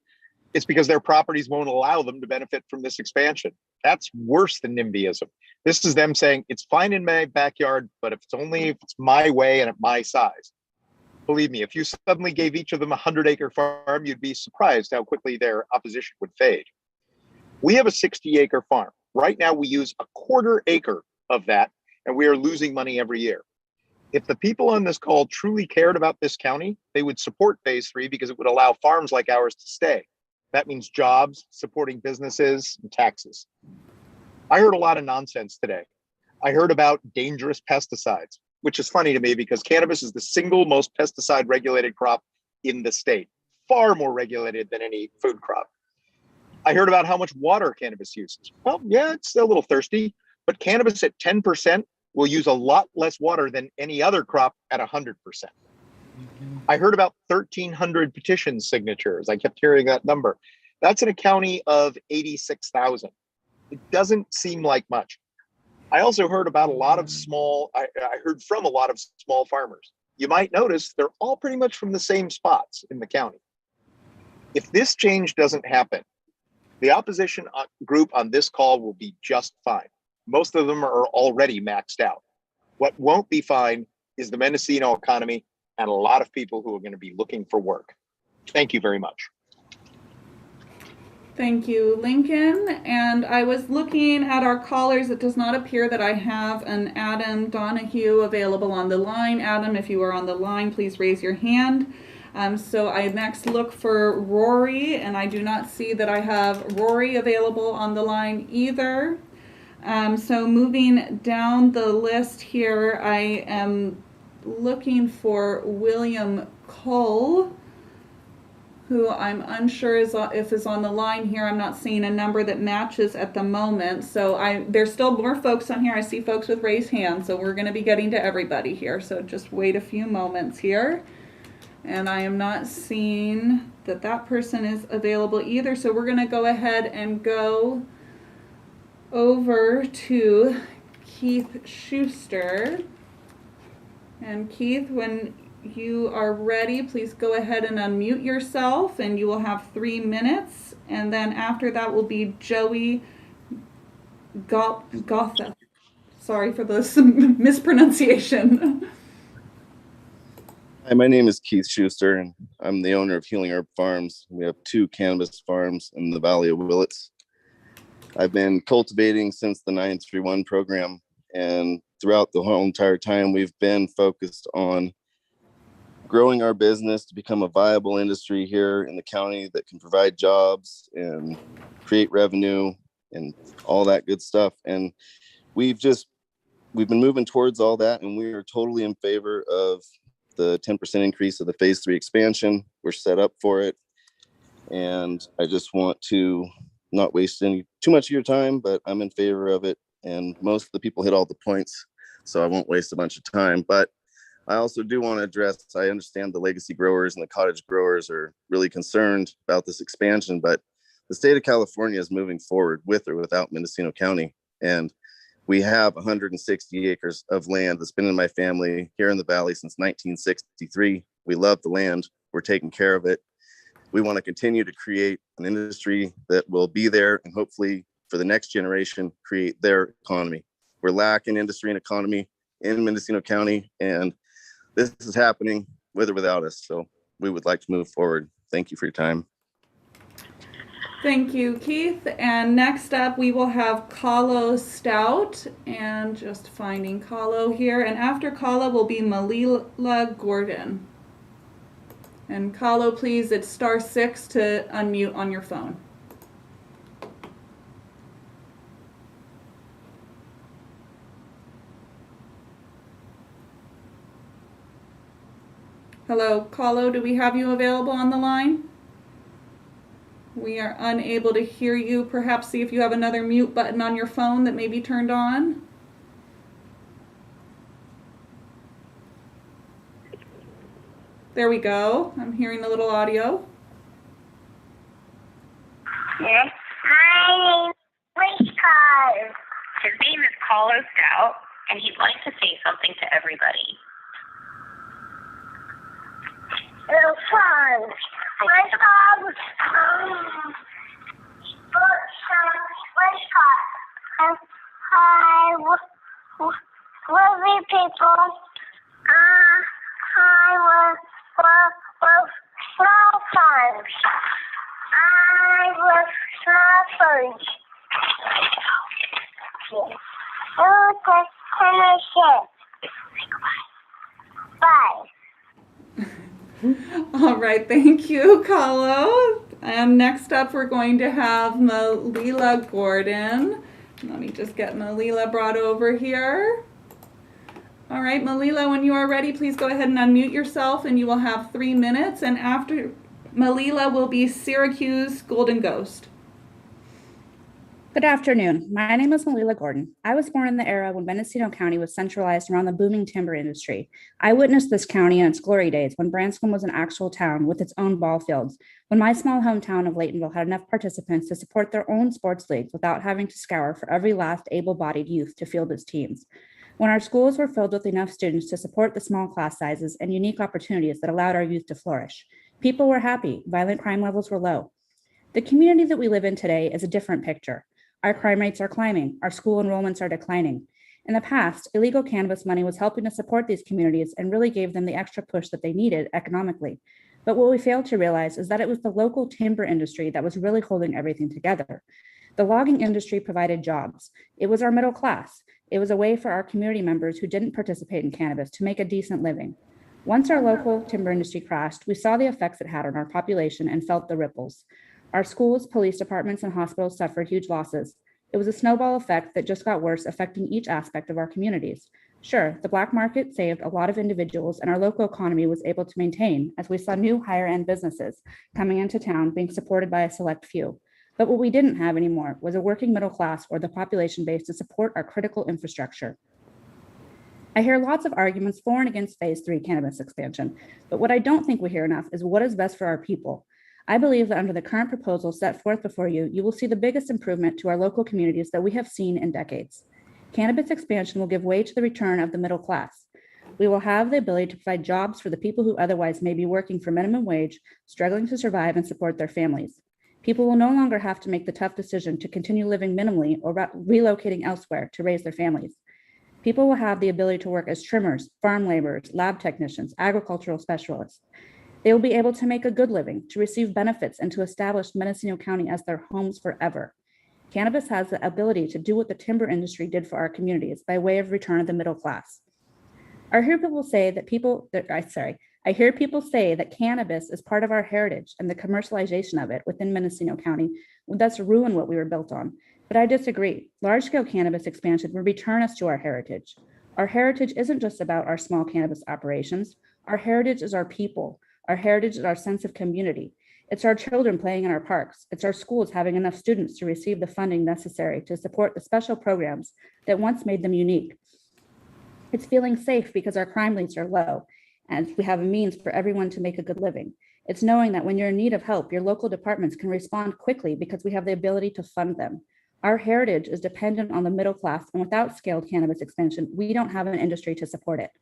It's because their properties won't allow them to benefit from this expansion. That's worse than NIMBYism. This is them saying it's fine in my backyard, but if it's my way and at my size. Believe me, if you suddenly gave each of them a 100-acre farm, you'd be surprised how quickly their opposition would fade. We have a 60-acre farm. Right now, we use a 1/4 acre of that, and we are losing money every year. If the people on this call truly cared about this county, they would support phase 3 because it would allow farms like ours to stay. That means jobs, supporting businesses, and taxes. I heard a lot of nonsense today. I heard about dangerous pesticides, which is funny to me because cannabis is the single most pesticide regulated crop in the state, far more regulated than any food crop. I heard about how much water cannabis uses. Well, yeah, it's a little thirsty, but cannabis at 10% will use a lot less water than any other crop at 100%. I heard about 1,300 petition signatures. I kept hearing that number. That's in a county of 86,000. It doesn't seem like much. I also heard about I heard from a lot of small farmers. You might notice they're all pretty much from the same spots in the county. If this change doesn't happen, the opposition group on this call will be just fine. Most of them are already maxed out. What won't be fine is the Mendocino economy and a lot of people who are going to be looking for work. Thank you very much. Thank you, Lincoln. And I was looking at our callers. It does not appear that I have an Adam Donahue available on the line. Adam, if you are on the line, please raise your hand. So I next look for Rory, and I do not see that I have Rory available on the line either. So moving down the list here, I am looking for William Cole, who I'm unsure if is on the line here. I'm not seeing a number that matches at the moment. So there's still more folks on here. I see folks with raised hands, so we're going to be getting to everybody here. So just wait a few moments here. And I am not seeing that person is available either. So we're going to go ahead and go over to Keith Schuster. And Keith, when you are ready, please go ahead and unmute yourself, and you will have 3 minutes. And then after that will be Joey Gotha. Sorry for the mispronunciation. Hi, my name is Keith Schuster, and I'm the owner of Healing Herb Farms. We have 2 cannabis farms in the Valley of Willits. I've been cultivating since the 931 program, and throughout the whole entire time, we've been focused on growing our business to become a viable industry here in the county that can provide jobs and create revenue and all that good stuff. And we've been moving towards all that, and we are totally in favor of the 10% increase of the phase 3 expansion. We're set up for it. And I just want to not waste too much of your time, but I'm in favor of it. And most of the people hit all the points, so I won't waste a bunch of time. But I also do want to address, I understand the legacy growers and the cottage growers are really concerned about this expansion, but the state of California is moving forward with or without Mendocino County. And we have 160 acres of land that's been in my family here in the Valley since 1963. We love the land. We're taking care of it. We want to continue to create an industry that will be there and hopefully for the next generation, create their economy. We're lacking industry and economy in Mendocino County, and this is happening with or without us. So we would like to move forward. Thank you for your time. Thank you, Keith. And next up, we will have Kahlo Stout, and just finding Kahlo here. And after Kahlo will be Malila Gordon. And Kahlo, please, it's *6 to unmute on your phone. Hello, Kahlo, do we have you available on the line? We are unable to hear you. Perhaps see if you have another mute button on your phone that may be turned on. There we go. I'm hearing a little audio. Yes. Hi, which car? His name is Kahlo Stout, and he'd like to say something to everybody. Little fun. Which car? Which car? Hi, lovely people. Hi, small farms. I was small farms. Bye. All right, thank you, Kahlo. And next up, we're going to have Malila Gordon. Let me just get Malila brought over here. All right, Malila, when you are ready, please go ahead and unmute yourself, and you will have 3 minutes. And after Malila will be Syracuse Golden Ghost. Good afternoon. My name is Malila Gordon. I was born in the era when Mendocino County was centralized around the booming timber industry. I witnessed this county in its glory days when Branscombe was an actual town with its own ball fields, when my small hometown of Laytonville had enough participants to support their own sports leagues without having to scour for every last able-bodied youth to field its teams, when our schools were filled with enough students to support the small class sizes and unique opportunities that allowed our youth to flourish. People were happy. Violent crime levels were low. The community that we live in today is a different picture. Our crime rates are climbing. Our school enrollments are declining. In the past, illegal cannabis money was helping to support these communities and really gave them the extra push that they needed economically. But what we failed to realize is that it was the local timber industry that was really holding everything together. The logging industry provided jobs. It was our middle class. It was a way for our community members who didn't participate in cannabis to make a decent living. Once our local timber industry crashed, we saw the effects it had on our population and felt the ripples. Our schools, police departments, and hospitals suffered huge losses. It was a snowball effect that just got worse, affecting each aspect of our communities. Sure, the black market saved a lot of individuals and our local economy was able to maintain as we saw new higher end businesses coming into town being supported by a select few. But what we didn't have anymore was a working middle class or the population base to support our critical infrastructure. I hear lots of arguments for and against phase 3 cannabis expansion, but what I don't think we hear enough is what is best for our people. I believe that under the current proposal set forth before you, you will see the biggest improvement to our local communities that we have seen in decades. Cannabis expansion will give way to the return of the middle class. We will have the ability to provide jobs for the people who otherwise may be working for minimum wage, struggling to survive and support their families. People will no longer have to make the tough decision to continue living minimally or relocating elsewhere to raise their families. People will have the ability to work as trimmers, farm laborers, lab technicians, agricultural specialists. They will be able to make a good living, to receive benefits, and to establish Mendocino County as their homes forever. Cannabis has the ability to do what the timber industry did for our communities by way of return of the middle class. I hear people say that cannabis is part of our heritage and the commercialization of it within Mendocino County would thus ruin what we were built on. But I disagree. Large-scale cannabis expansion will return us to our heritage. Our heritage isn't just about our small cannabis operations. Our heritage is our people. Our heritage is our sense of community. It's our children playing in our parks. It's our schools having enough students to receive the funding necessary to support the special programs that once made them unique. It's feeling safe because our crime rates are low and we have a means for everyone to make a good living. It's knowing that when you're in need of help, your local departments can respond quickly because we have the ability to fund them. Our heritage is dependent on the middle class, and without scaled cannabis expansion, we don't have an industry to support it.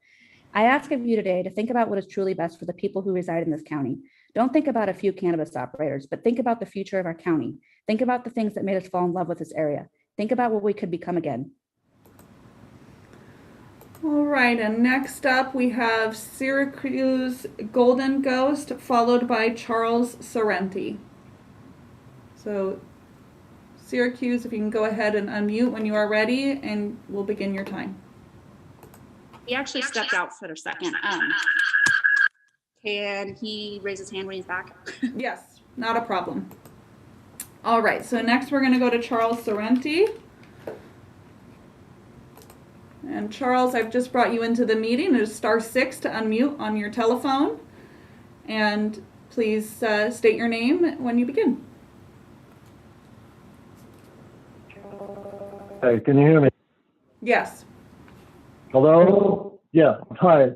I ask of you today to think about what is truly best for the people who reside in this county. Don't think about a few cannabis operators, but think about the future of our county. Think about the things that made us fall in love with this area. Think about what we could become again. All right, and next up we have Syracuse Golden Ghost, followed by Charles Sorrenti. So Syracuse, if you can go ahead and unmute when you are ready, and we'll begin your time. He actually stepped out for a second. Can he raise his hand when he's back? Yes, not a problem. All right, so next we're going to go to Charles Sorrenti. And Charles, I've just brought you into the meeting. It is *6 to unmute on your telephone. And please state your name when you begin. Hey, can you hear me? Yes. Hello? Yeah, hi.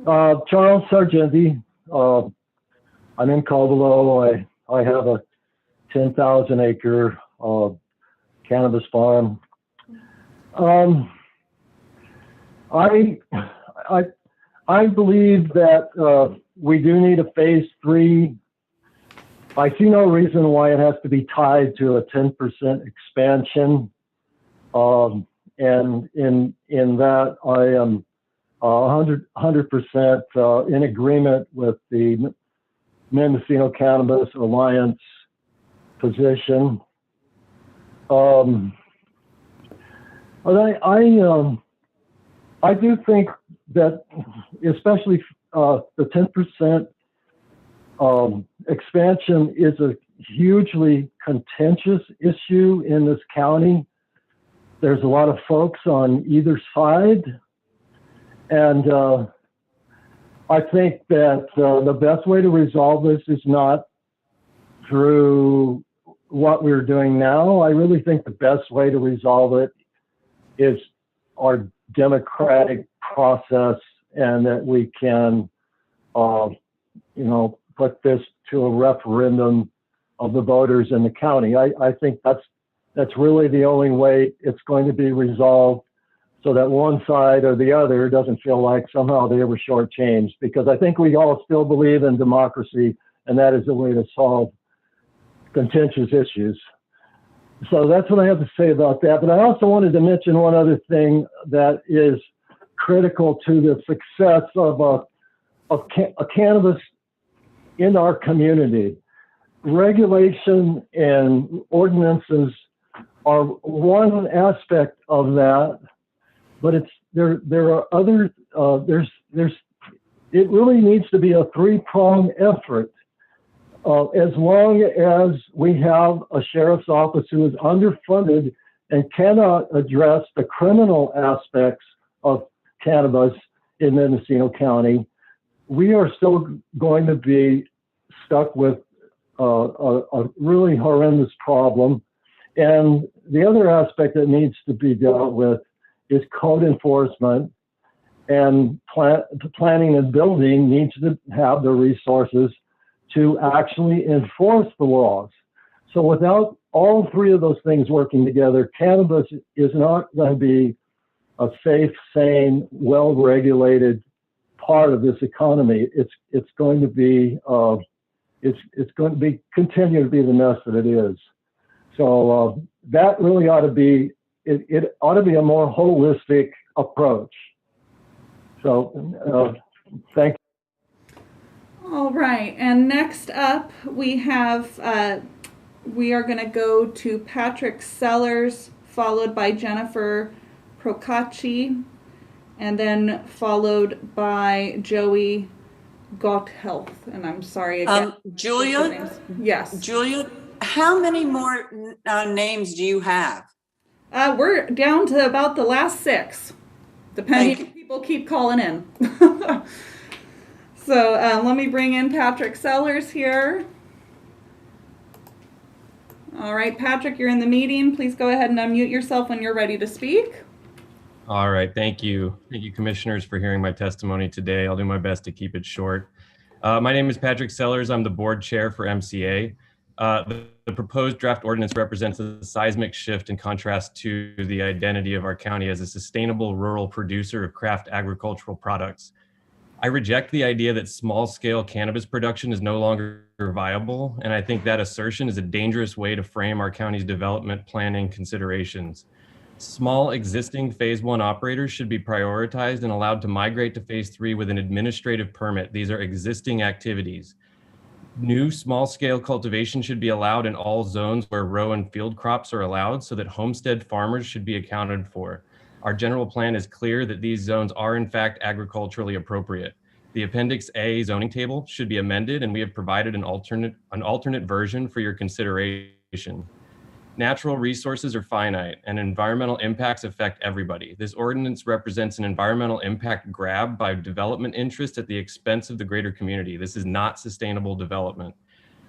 Charles Sargenti. I'm in Caldwell. I have a 10,000 acre cannabis farm. I believe that we do need a phase 3. I see no reason why it has to be tied to a 10% expansion. And in that, I am 100% in agreement with the Mendocino Cannabis Alliance position. But I do think that, especially the 10% expansion is a hugely contentious issue in this county. There's a lot of folks on either side. And I think that the best way to resolve this is not through what we're doing now. I really think the best way to resolve it is our democratic process, and that we can, put this to a referendum of the voters in the county. I think that's really the only way it's going to be resolved. so that one side or the other doesn't feel like somehow they were shortchanged, because I think we all still believe in democracy, and that is the way to solve contentious issues. So that's what I have to say about that. But I also wanted to mention one other thing that is critical to the success of cannabis in our community. Regulation and ordinances are one aspect of that, but there are other, it really needs to be a three-pronged effort. As long as we have a sheriff's office who is underfunded and cannot address the criminal aspects of cannabis in Mendocino County, we are still going to be stuck with a really horrendous problem. And the other aspect that needs to be dealt with is code enforcement, and planning and building needs to have the resources to actually enforce the laws. So without all three of those things working together, cannabis is not going to be a safe, sane, well-regulated part of this economy. It's going to be continue to be the mess that it is. So that really ought to be, it ought to be a more holistic approach. So thank you. All right, and next up we have, we are going to go to Patrick Sellers, followed by Jennifer Procacci, and then followed by Joey Gotthealth. And I'm sorry again. Julia? Yes. Julia, how many more names do you have? We're down to about the last 6, depending if people keep calling in. So let me bring in Patrick Sellers here. All right, Patrick, you're in the meeting. Please go ahead and unmute yourself when you're ready to speak. All right, thank you. Thank you, commissioners, for hearing my testimony today. I'll do my best to keep it short. My name is Patrick Sellers. I'm the board chair for MCA. The proposed draft ordinance represents a seismic shift in contrast to the identity of our county as a sustainable rural producer of craft agricultural products. I reject the idea that small-scale cannabis production is no longer viable, and I think that assertion is a dangerous way to frame our county's development planning considerations. Small existing phase 1 operators should be prioritized and allowed to migrate to phase 3 with an administrative permit. These are existing activities. New small-scale cultivation should be allowed in all zones where row and field crops are allowed, so that homestead farmers should be accounted for. Our general plan is clear that these zones are in fact agriculturally appropriate. The Appendix A zoning table should be amended, and we have provided an alternate version for your consideration. Natural resources are finite, and environmental impacts affect everybody. This ordinance represents an environmental impact grab by development interest at the expense of the greater community. This is not sustainable development.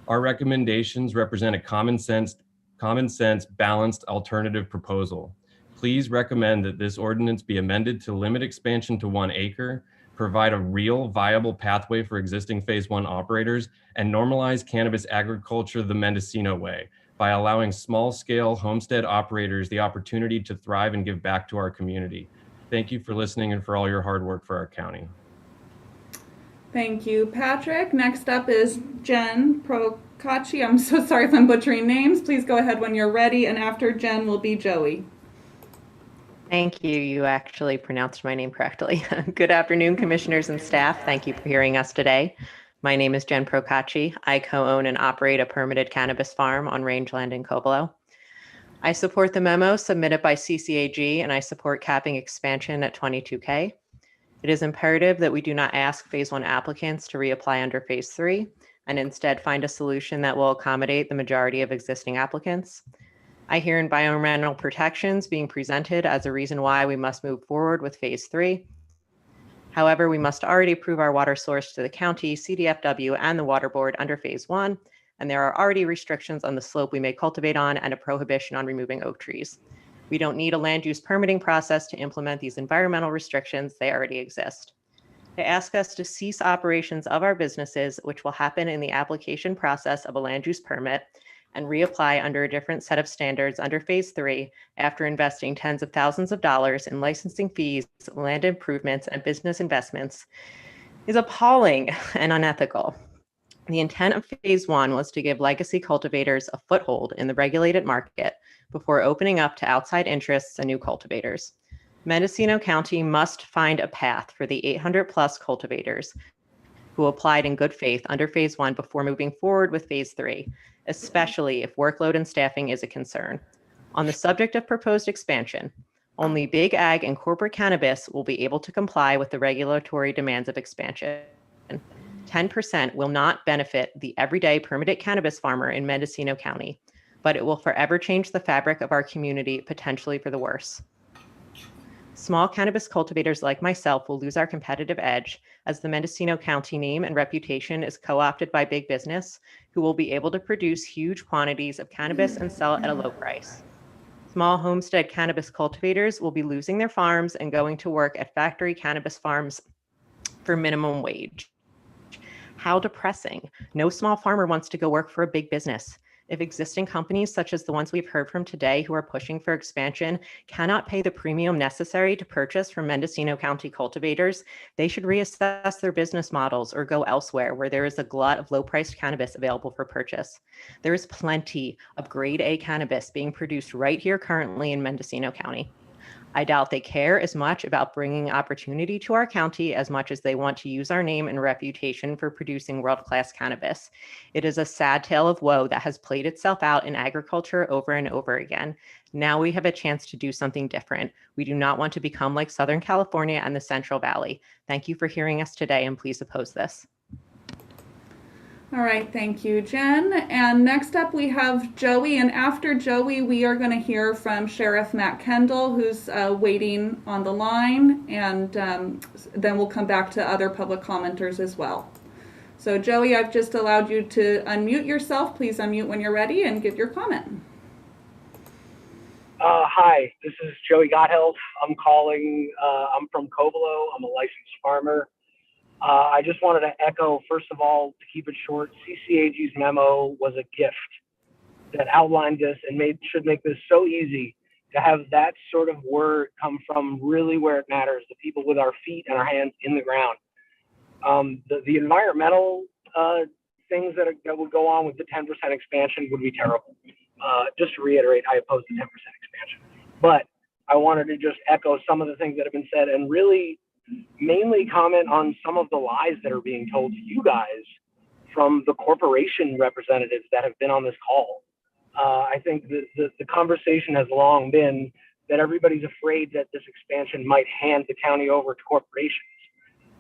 Our recommendations represent a common sense, balanced alternative proposal. Please recommend that this ordinance be amended to limit expansion to 1 acre, provide a real viable pathway for existing phase 1 operators, and normalize cannabis agriculture the Mendocino way by allowing small-scale homestead operators the opportunity to thrive and give back to our community. Thank you for listening and for all your hard work for our county. Thank you, Patrick. Next up is Jen Procacci. I'm so sorry if I'm butchering names. Please go ahead when you're ready, and after Jen will be Joey. Thank you. You actually pronounced my name correctly. Good afternoon, commissioners and staff. Thank you for hearing us today. My name is Jen Procacci. I co-own and operate a permitted cannabis farm on rangeland in Cobolo. I support the memo submitted by CCAG, and I support capping expansion at 22K. It is imperative that we do not ask phase 1 applicants to reapply under phase 3, and instead find a solution that will accommodate the majority of existing applicants. I hear environmental protections being presented as a reason why we must move forward with phase 3. However, we must already prove our water source to the county, CDFW, and the water board under phase 1, and there are already restrictions on the slope we may cultivate on and a prohibition on removing oak trees. We don't need a land use permitting process to implement these environmental restrictions. They already exist. They ask us to cease operations of our businesses, which will happen in the application process of a land use permit, and reapply under a different set of standards under phase 3 after investing tens of thousands of dollars in licensing fees, land improvements, and business investments is appalling and unethical. The intent of phase 1 was to give legacy cultivators a foothold in the regulated market before opening up to outside interests and new cultivators. Mendocino County must find a path for the 800 plus cultivators who applied in good faith under phase 1 before moving forward with phase 3, especially if workload and staffing is a concern. On the subject of proposed expansion, only big ag and corporate cannabis will be able to comply with the regulatory demands of expansion. 10% will not benefit the everyday permitted cannabis farmer in Mendocino County, but it will forever change the fabric of our community, potentially for the worse. Small cannabis cultivators like myself will lose our competitive edge as the Mendocino County name and reputation is co-opted by big business, who will be able to produce huge quantities of cannabis and sell it at a low price. Small homestead cannabis cultivators will be losing their farms and going to work at factory cannabis farms for minimum wage. How depressing. No small farmer wants to go work for a big business. If existing companies such as the ones we've heard from today who are pushing for expansion cannot pay the premium necessary to purchase from Mendocino County cultivators, they should reassess their business models or go elsewhere where there is a glut of low-priced cannabis available for purchase. There is plenty of grade A cannabis being produced right here currently in Mendocino County. I doubt they care as much about bringing opportunity to our county as much as they want to use our name and reputation for producing world-class cannabis. It is a sad tale of woe that has played itself out in agriculture over and over again. Now we have a chance to do something different. We do not want to become like Southern California and the Central Valley. Thank you for hearing us today, and please oppose this. All right, thank you, Jen. And next up we have Joey, and after Joey we are going to hear from Sheriff Matt Kendall, who's waiting on the line, and then we'll come back to other public commenters as well. So Joey, I've just allowed you to unmute yourself. Please unmute when you're ready and give your comment. Hi, this is Joey Gottheld. I'm calling, I'm from Covelo. I'm a licensed farmer. I just wanted to echo, first of all, to keep it short, CCAG's memo was a gift that outlined this and should make this so easy to have that sort of word come from really where it matters, the people with our feet and our hands in the ground. The environmental things that would go on with the 10% expansion would be terrible. Just to reiterate, I oppose the 10% expansion. But I wanted to just echo some of the things that have been said and really mainly comment on some of the lies that are being told to you guys from the corporation representatives that have been on this call. I think the conversation has long been that everybody's afraid that this expansion might hand the county over to corporations.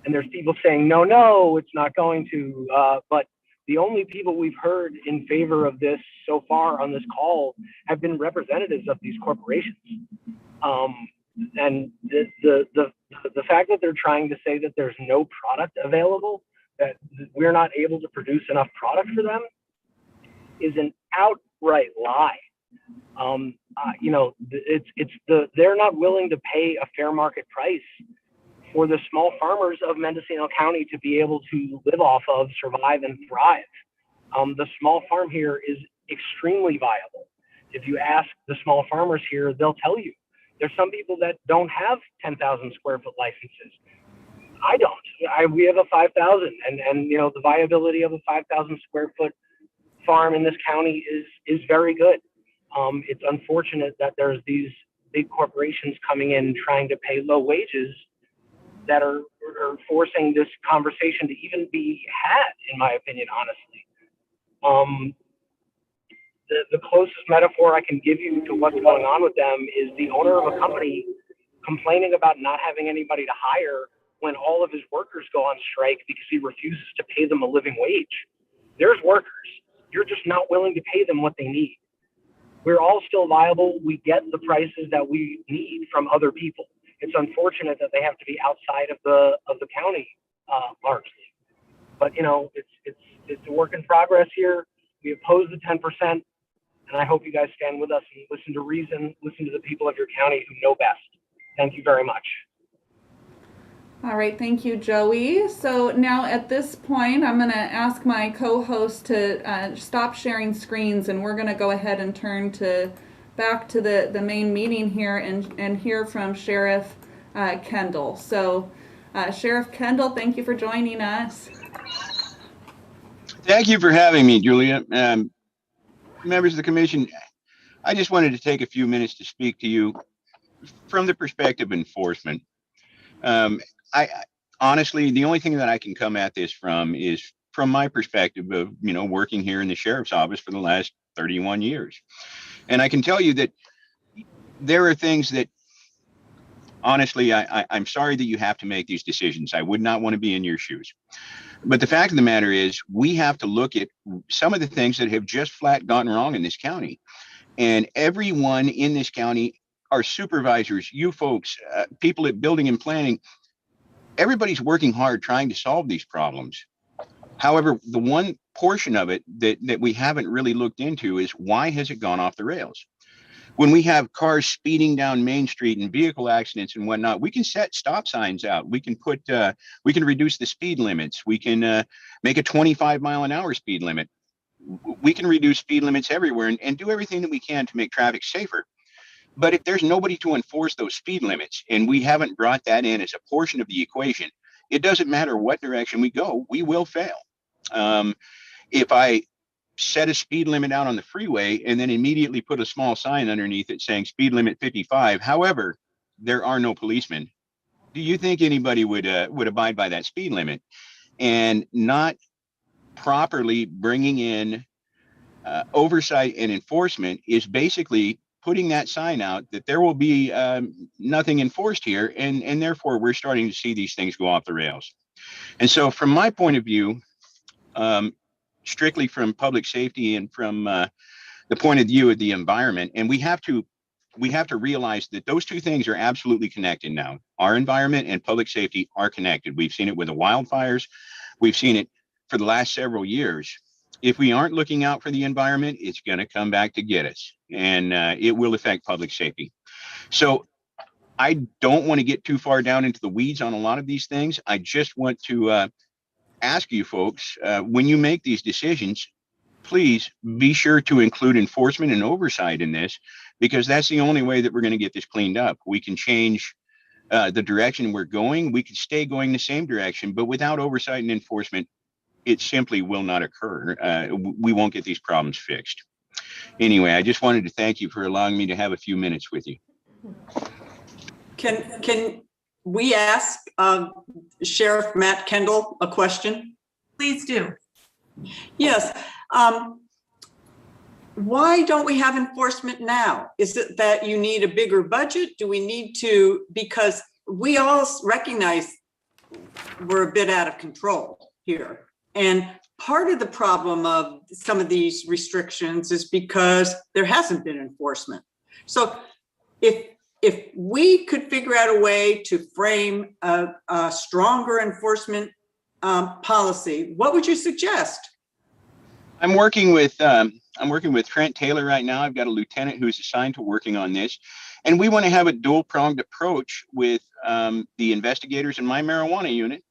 And there's people saying, no, it's not going to. But the only people we've heard in favor of this so far on this call have been representatives of these corporations. And the fact that they're trying to say that there's no product available, that we're not able to produce enough product for them, is an outright lie. They're not willing to pay a fair market price for the small farmers of Mendocino County to be able to live off of, survive, and thrive. The small farm here is extremely viable. If you ask the small farmers here, they'll tell you. There's some people that don't have 10,000 square foot licenses. I don't. We have a 5,000, and the viability of a 5,000 square foot farm in this county is very good. It's unfortunate that there's these big corporations coming in trying to pay low wages that are forcing this conversation to even be had, in my opinion, honestly. The closest metaphor I can give you to what's going on with them is the owner of a company complaining about not having anybody to hire when all of his workers go on strike because he refuses to pay them a living wage. There's workers. You're just not willing to pay them what they need. We're all still viable. We get the prices that we need from other people. It's unfortunate that they have to be outside of the county largely. But it's a work in progress here. We oppose the 10%. And I hope you guys stand with us and listen to reason, listen to the people of your county who know best. Thank you very much. All right, thank you, Joey. So now at this point, I'm going to ask my co-host to stop sharing screens, and we're going to go ahead and turn back to the main meeting here and hear from Sheriff Kendall. So Sheriff Kendall, thank you for joining us. Thank you for having me, Julia. Members of the commission, I just wanted to take a few minutes to speak to you from the perspective of enforcement. I honestly, the only thing that I can come at this from is from my perspective of, working here in the sheriff's office for the last 31 years. And I can tell you that there are things that, honestly, I'm sorry that you have to make these decisions. I would not want to be in your shoes. But the fact of the matter is, we have to look at some of the things that have just flat gotten wrong in this county. And everyone in this county, our supervisors, you folks, people at building and planning, everybody's working hard trying to solve these problems. However, the one portion of it that we haven't really looked into is why has it gone off the rails? When we have cars speeding down Main Street and vehicle accidents and whatnot, we can set stop signs out. We can we can reduce the speed limits. We can make a 25-mile-an-hour speed limit. We can reduce speed limits everywhere and do everything that we can to make traffic safer. But if there's nobody to enforce those speed limits, and we haven't brought that in as a portion of the equation, it doesn't matter what direction we go, we will fail. If I set a speed limit out on the freeway and then immediately put a small sign underneath it saying speed limit 55, however, there are no policemen, do you think anybody would abide by that speed limit? And not properly bringing in oversight and enforcement is basically putting that sign out that there will be nothing enforced here, and therefore we're starting to see these things go off the rails. And so from my point of view, strictly from public safety and from the point of view of the environment, and we have to realize that those two things are absolutely connected now. Our environment and public safety are connected. We've seen it with the wildfires. We've seen it for the last several years. If we aren't looking out for the environment, it's going to come back to get us, and it will affect public safety. So I don't want to get too far down into the weeds on a lot of these things. I just want to ask you folks, when you make these decisions, please be sure to include enforcement and oversight in this, because that's the only way that we're going to get this cleaned up. We can change the direction we're going. We can stay going the same direction, but without oversight and enforcement, it simply will not occur. We won't get these problems fixed. Anyway, I just wanted to thank you for allowing me to have a few minutes with you. Can we ask Sheriff Matt Kendall a question? Please do. Yes. Why don't we have enforcement now? Is it that you need a bigger budget? Do we need to, because we all recognize we're a bit out of control here. And part of the problem of some of these restrictions is because there hasn't been enforcement. So if we could figure out a way to frame a stronger enforcement policy, what would you suggest? I'm working with Trent Taylor right now. I've got a lieutenant who's assigned to working on this, and we want to have a dual-pronged approach with the investigators in my marijuana unit,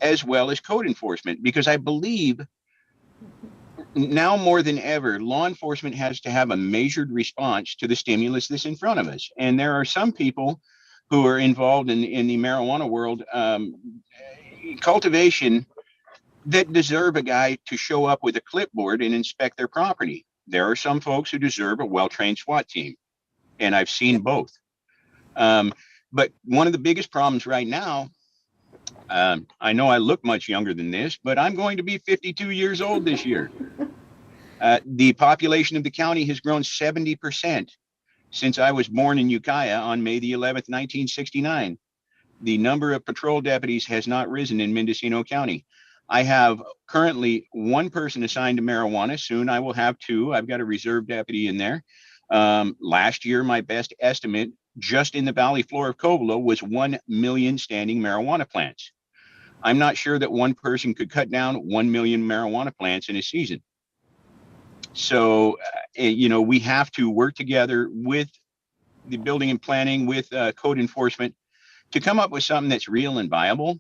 as well as code enforcement, because I believe now more than ever, law enforcement has to have a measured response to the stimulus that's in front of us. And there are some people who are involved in the marijuana world, cultivation, that deserve a guy to show up with a clipboard and inspect their property. There are some folks who deserve a well-trained SWAT team, and I've seen both. But one of the biggest problems right now, I know I look much younger than this, but I'm going to be 52 years old this year. The population of the county has grown 70% since I was born in Ukiah on May the 11th, 1969. The number of patrol deputies has not risen in Mendocino County. I have currently one person assigned to marijuana. Soon I will have two. I've got a reserve deputy in there. Last year, my best estimate just in the valley floor of Covelo was 1 million standing marijuana plants. I'm not sure that one person could cut down 1 million marijuana plants in a season. So, we have to work together with the building and planning, with code enforcement, to come up with something that's real and viable.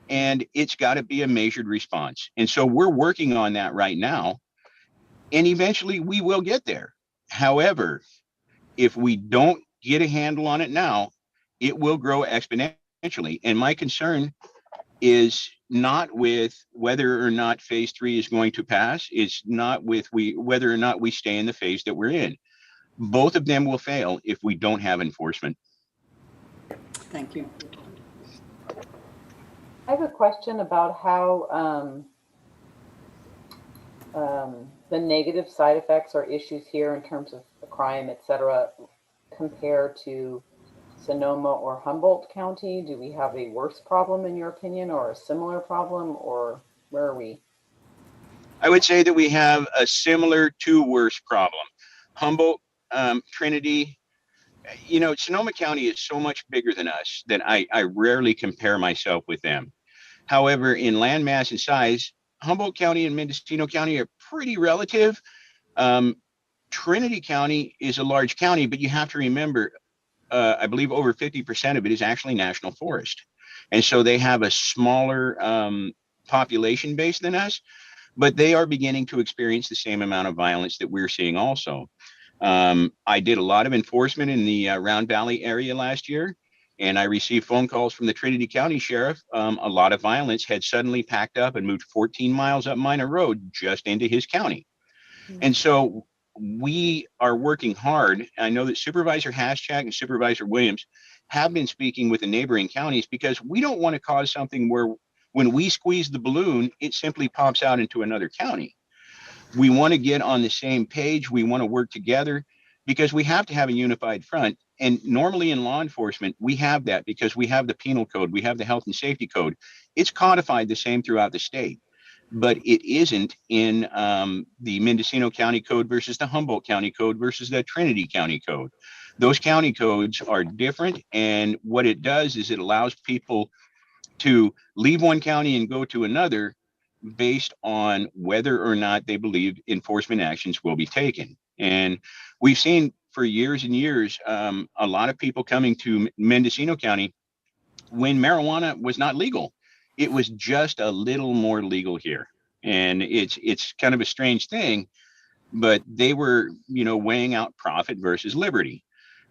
And it's got to be a measured response. And so we're working on that right now. And eventually we will get there. However, if we don't get a handle on it now, it will grow exponentially. And my concern is not with whether or not phase 3 is going to pass. It's not with whether or not we stay in the phase that we're in. Both of them will fail if we don't have enforcement. Thank you. I have a question about how the negative side effects or issues here in terms of the crime, et cetera, compare to Sonoma or Humboldt County. Do we have a worse problem in your opinion, or a similar problem, or where are we? I would say that we have a similar to worse problem. Humboldt, Trinity, you know, Sonoma County is so much bigger than us that I rarely compare myself with them. However, in land mass and size, Humboldt County and Mendocino County are pretty relative. Trinity County is a large county, but you have to remember, I believe over 50% of it is actually national forest. And so they have a smaller population base than us, but they are beginning to experience the same amount of violence that we're seeing also. I did a lot of enforcement in the Round Valley area last year, and I received phone calls from the Trinity County Sheriff. A lot of violence had suddenly packed up and moved 14 miles up Minor Road just into his county. And so we are working hard. I know that Supervisor Haschak and Supervisor Williams have been speaking with the neighboring counties, because we don't want to cause something where when we squeeze the balloon, it simply pops out into another county. We want to get on the same page. We want to work together, because we have to have a unified front. And normally in law enforcement, we have that because we have the penal code, we have the health and safety code. It's codified the same throughout the state, but it isn't in the Mendocino County Code versus the Humboldt County Code versus the Trinity County Code. Those county codes are different. And what it does is it allows people to leave one county and go to another based on whether or not they believe enforcement actions will be taken. And we've seen for years and years, a lot of people coming to Mendocino County when marijuana was not legal. It was just a little more legal here. And it's kind of a strange thing, but they were, you know, weighing out profit versus liberty.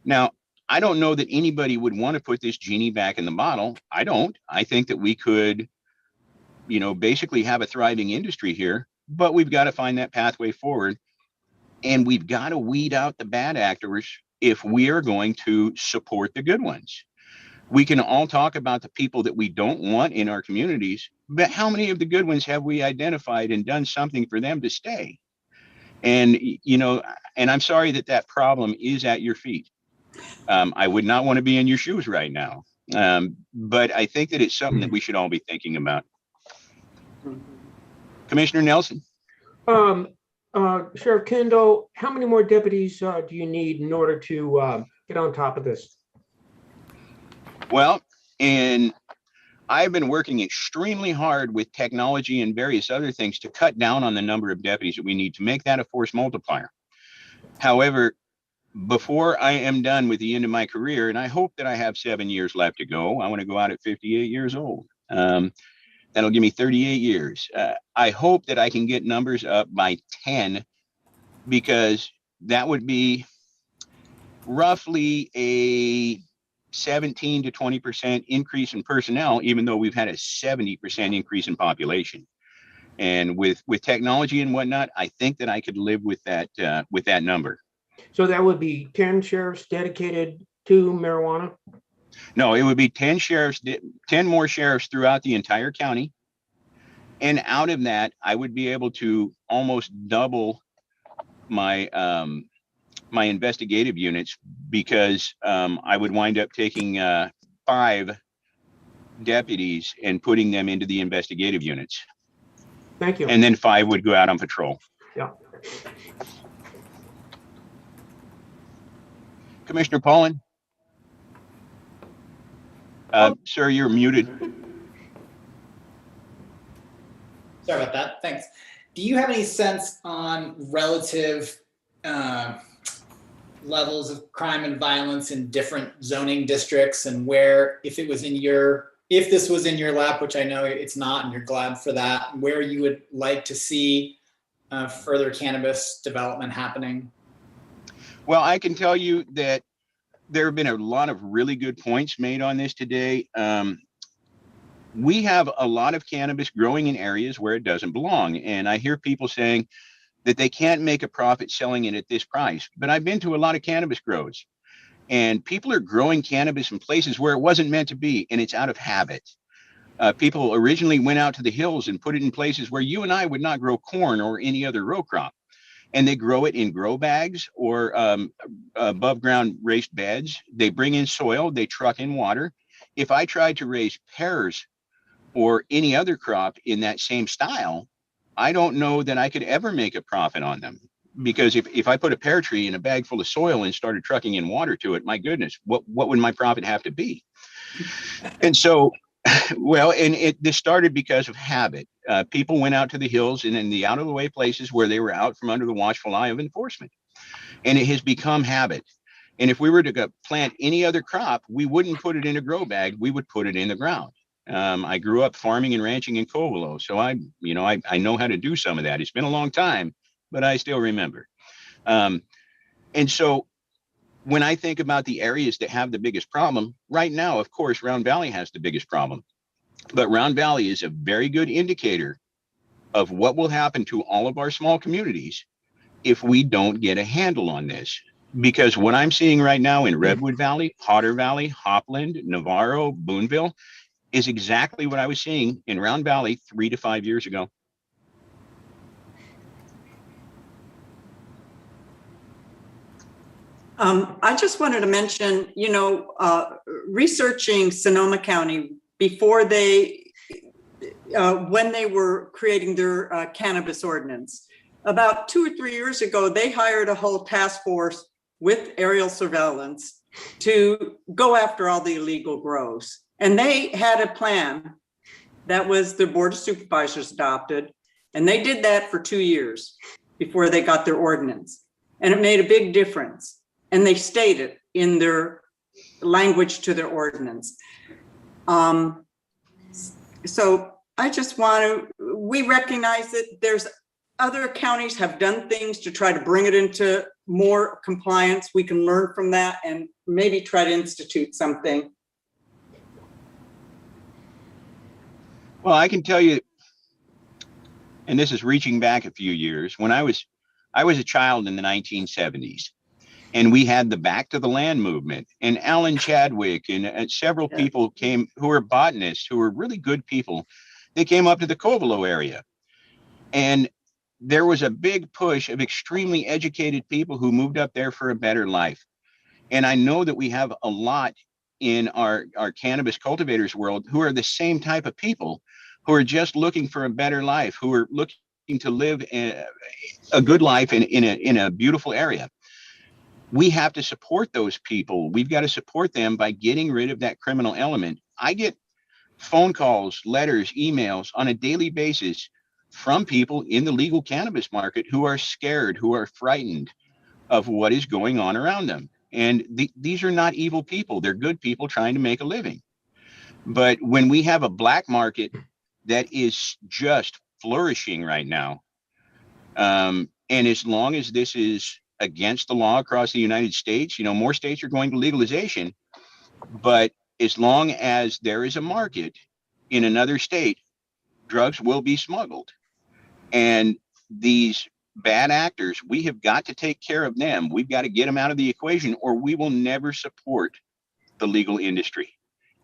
Now, I don't know that anybody would want to put this genie back in the bottle. I don't. I think that we could, you know, basically have a thriving industry here, but we've got to find that pathway forward. And we've got to weed out the bad actors if we are going to support the good ones. We can all talk about the people that we don't want in our communities, but how many of the good ones have we identified and done something for them to stay? And, you know, and I'm sorry that that problem is at your feet. I would not want to be in your shoes right now. But I think that it's something that we should all be thinking about. Commissioner Nelson. Sheriff Kendall, how many more deputies do you need in order to get on top of this? Well, and I've been working extremely hard with technology and various other things to cut down on the number of deputies that we need to make that a force multiplier. However, before I am done with the end of my career, and I hope that I have 7 years left to go, I want to go out at 58 years old. That'll give me 38 years. I hope that I can get numbers up by 10, because that would be roughly a 17 to 20% increase in personnel, even though we've had a 70% increase in population. And with technology and whatnot, I think that I could live with that number. So that would be 10 sheriffs dedicated to marijuana? No, it would be 10 sheriffs, 10 more sheriffs throughout the entire county. And out of that, I would be able to almost double my my investigative units, because I would wind up taking 5 deputies and putting them into the investigative units. Thank you. And then 5 would go out on patrol. Yeah. Commissioner Paulin. Sir, you're muted. Sorry about that. Thanks. Do you have any sense on relative levels of crime and violence in different zoning districts, and where, if this was in your lap, which I know it's not, and you're glad for that, where you would like to see further cannabis development happening? Well, I can tell you that there have been a lot of really good points made on this today. We have a lot of cannabis growing in areas where it doesn't belong. And I hear people saying that they can't make a profit selling it at this price. But I've been to a lot of cannabis grows, and people are growing cannabis in places where it wasn't meant to be, and it's out of habit. People originally went out to the hills and put it in places where you and I would not grow corn or any other row crop. And they grow it in grow bags or above ground raised beds. They bring in soil, they truck in water. If I tried to raise pears or any other crop in that same style, I don't know that I could ever make a profit on them. Because if I put a pear tree in a bag full of soil and started trucking in water to it, my goodness, what would my profit have to be? And so, well, and this started because of habit. People went out to the hills and in the out of the way places where they were out from under the watchful eye of enforcement. And it has become habit. And if we were to plant any other crop, we wouldn't put it in a grow bag, we would put it in the ground. I grew up farming and ranching in Covelo, so I know how to do some of that. It's been a long time, but I still remember. And so when I think about the areas that have the biggest problem right now, of course, Round Valley has the biggest problem, but Round Valley is a very good indicator of what will happen to all of our small communities if we don't get a handle on this. Because what I'm seeing right now in Redwood Valley, Potter Valley, Hopland, Navarro, Boonville is exactly what I was seeing in Round Valley 3 to 5 years ago. I just wanted to mention, researching Sonoma County before when they were creating their cannabis ordinance. About 2 or 3 years ago, they hired a whole task force with aerial surveillance to go after all the illegal grows. And they had a plan that was the Board of Supervisors adopted. And they did that for 2 years before they got their ordinance. And it made a big difference. And they stated in their language to their ordinance. So I just we recognize that there's other counties have done things to try to bring it into more compliance. We can learn from that and maybe try to institute something. Well, I can tell you, and this is reaching back a few years, when I was a child in the 1970s, and we had the Back to the Land movement, and Alan Chadwick and several people came who were botanists, who were really good people. They came up to the Covelo area, and there was a big push of extremely educated people who moved up there for a better life. And I know that we have a lot in our cannabis cultivators world who are the same type of people, who are just looking for a better life, who are looking to live a good life in a beautiful area. We have to support those people. We've got to support them by getting rid of that criminal element. I get phone calls, letters, emails on a daily basis from people in the legal cannabis market who are scared, who are frightened of what is going on around them. And these are not evil people. They're good people trying to make a living. But when we have a black market that is just flourishing right now, and as long as this is against the law across the United States, more states are going to legalization. But as long as there is a market in another state, drugs will be smuggled. And these bad actors, we have got to take care of them. We've got to get them out of the equation, or we will never support the legal industry.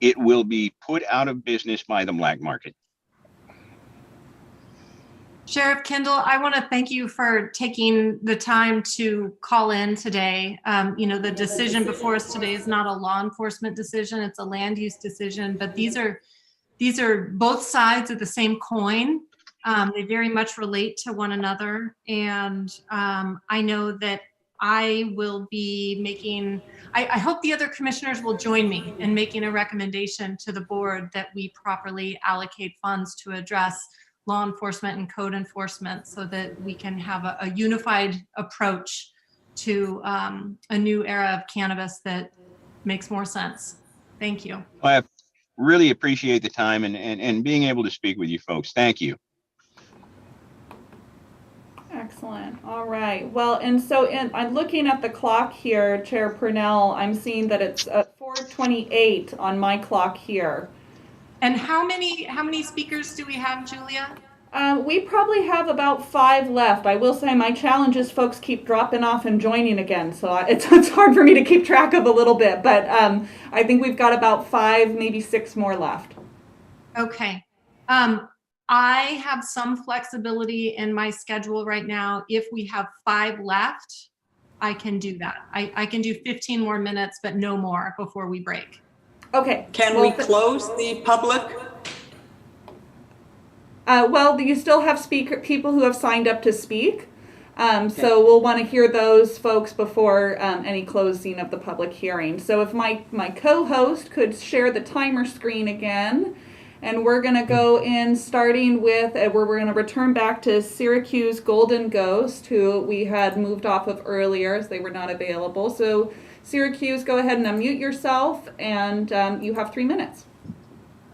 It will be put out of business by the black market. Sheriff Kendall, I want to thank you for taking the time to call in today. The decision before us today is not a law enforcement decision, it's a land use decision, but these are both sides of the same coin. They very much relate to one another. And I know that I will be making, I hope the other commissioners will join me in making a recommendation to the board that we properly allocate funds to address law enforcement and code enforcement so that we can have a unified approach to a new era of cannabis that makes more sense. Thank you. I really appreciate the time and being able to speak with you folks. Thank you. Excellent. All right. Well, and so I'm looking at the clock here, Chair Purnell. I'm seeing that it's 4:28 on my clock here. And how many speakers do we have, Julia? We probably have about 5 left. I will say my challenge is folks keep dropping off and joining again, so it's hard for me to keep track of a little bit. But I think we've got about 5, maybe 6 more left. Okay. I have some flexibility in my schedule right now. If we have 5 left, I can do that. I can do 15 more minutes, but no more before we break. Okay. Can we close the public? Well, you still have people who have signed up to speak. So we'll want to hear those folks before any closing of the public hearing. So if my co-host could share the timer screen again. And we're going to go in starting with, we're going to return back to Syracuse Golden Ghost, who we had moved off of earlier as they were not available. So Syracuse, go ahead and unmute yourself, and you have 3 minutes.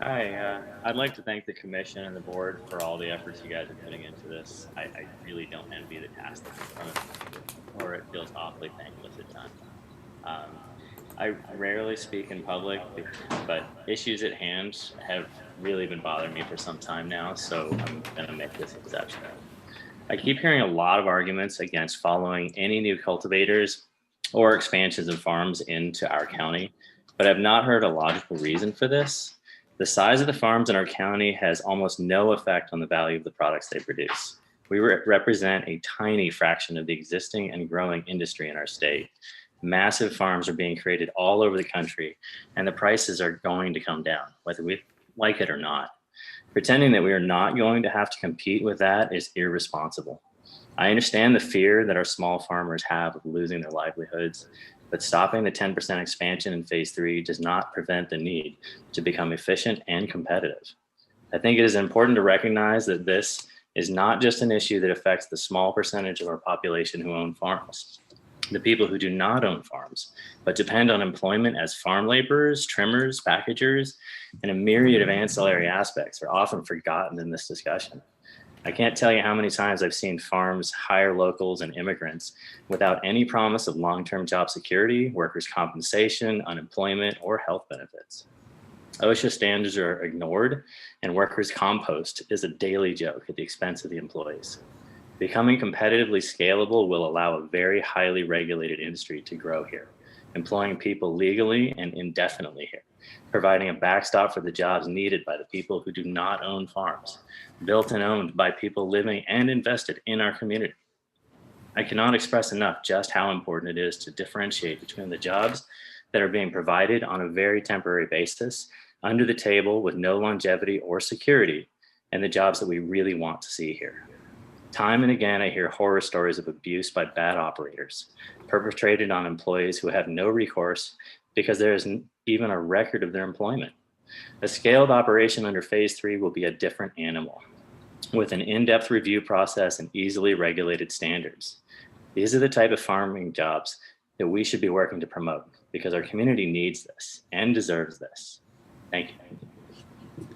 Hi, I'd like to thank the commission and the board for all the efforts you guys are putting into this. I really don't envy the task that's in front of me, or it feels awfully thankless at times. I rarely speak in public, but issues at hand have really been bothering me for some time now, so I'm going to make this exception. I keep hearing a lot of arguments against following any new cultivators or expansions of farms into our county, but I've not heard a logical reason for this. The size of the farms in our county has almost no effect on the value of the products they produce. We represent a tiny fraction of the existing and growing industry in our state. Massive farms are being created all over the country, and the prices are going to come down, whether we like it or not. Pretending that we are not going to have to compete with that is irresponsible. I understand the fear that our small farmers have of losing their livelihoods, but stopping the 10% expansion in phase 3 does not prevent the need to become efficient and competitive. I think it is important to recognize that this is not just an issue that affects the small percentage of our population who own farms, the people who do not own farms, but depend on employment as farm laborers, trimmers, packagers, and a myriad of ancillary aspects are often forgotten in this discussion. I can't tell you how many times I've seen farms hire locals and immigrants without any promise of long-term job security, workers' compensation, unemployment, or health benefits. OSHA standards are ignored, and workers' compost is a daily joke at the expense of the employees. Becoming competitively scalable will allow a very highly regulated industry to grow here, employing people legally and indefinitely here, providing a backstop for the jobs needed by the people who do not own farms, built and owned by people living and invested in our community. I cannot express enough just how important it is to differentiate between the jobs that are being provided on a very temporary basis, under the table with no longevity or security, and the jobs that we really want to see here. Time and again, I hear horror stories of abuse by bad operators, perpetrated on employees who have no recourse because there isn't even a record of their employment. A scaled operation under phase 3 will be a different animal, with an in-depth review process and easily regulated standards. These are the type of farming jobs that we should be working to promote because our community needs this and deserves this. Thank you.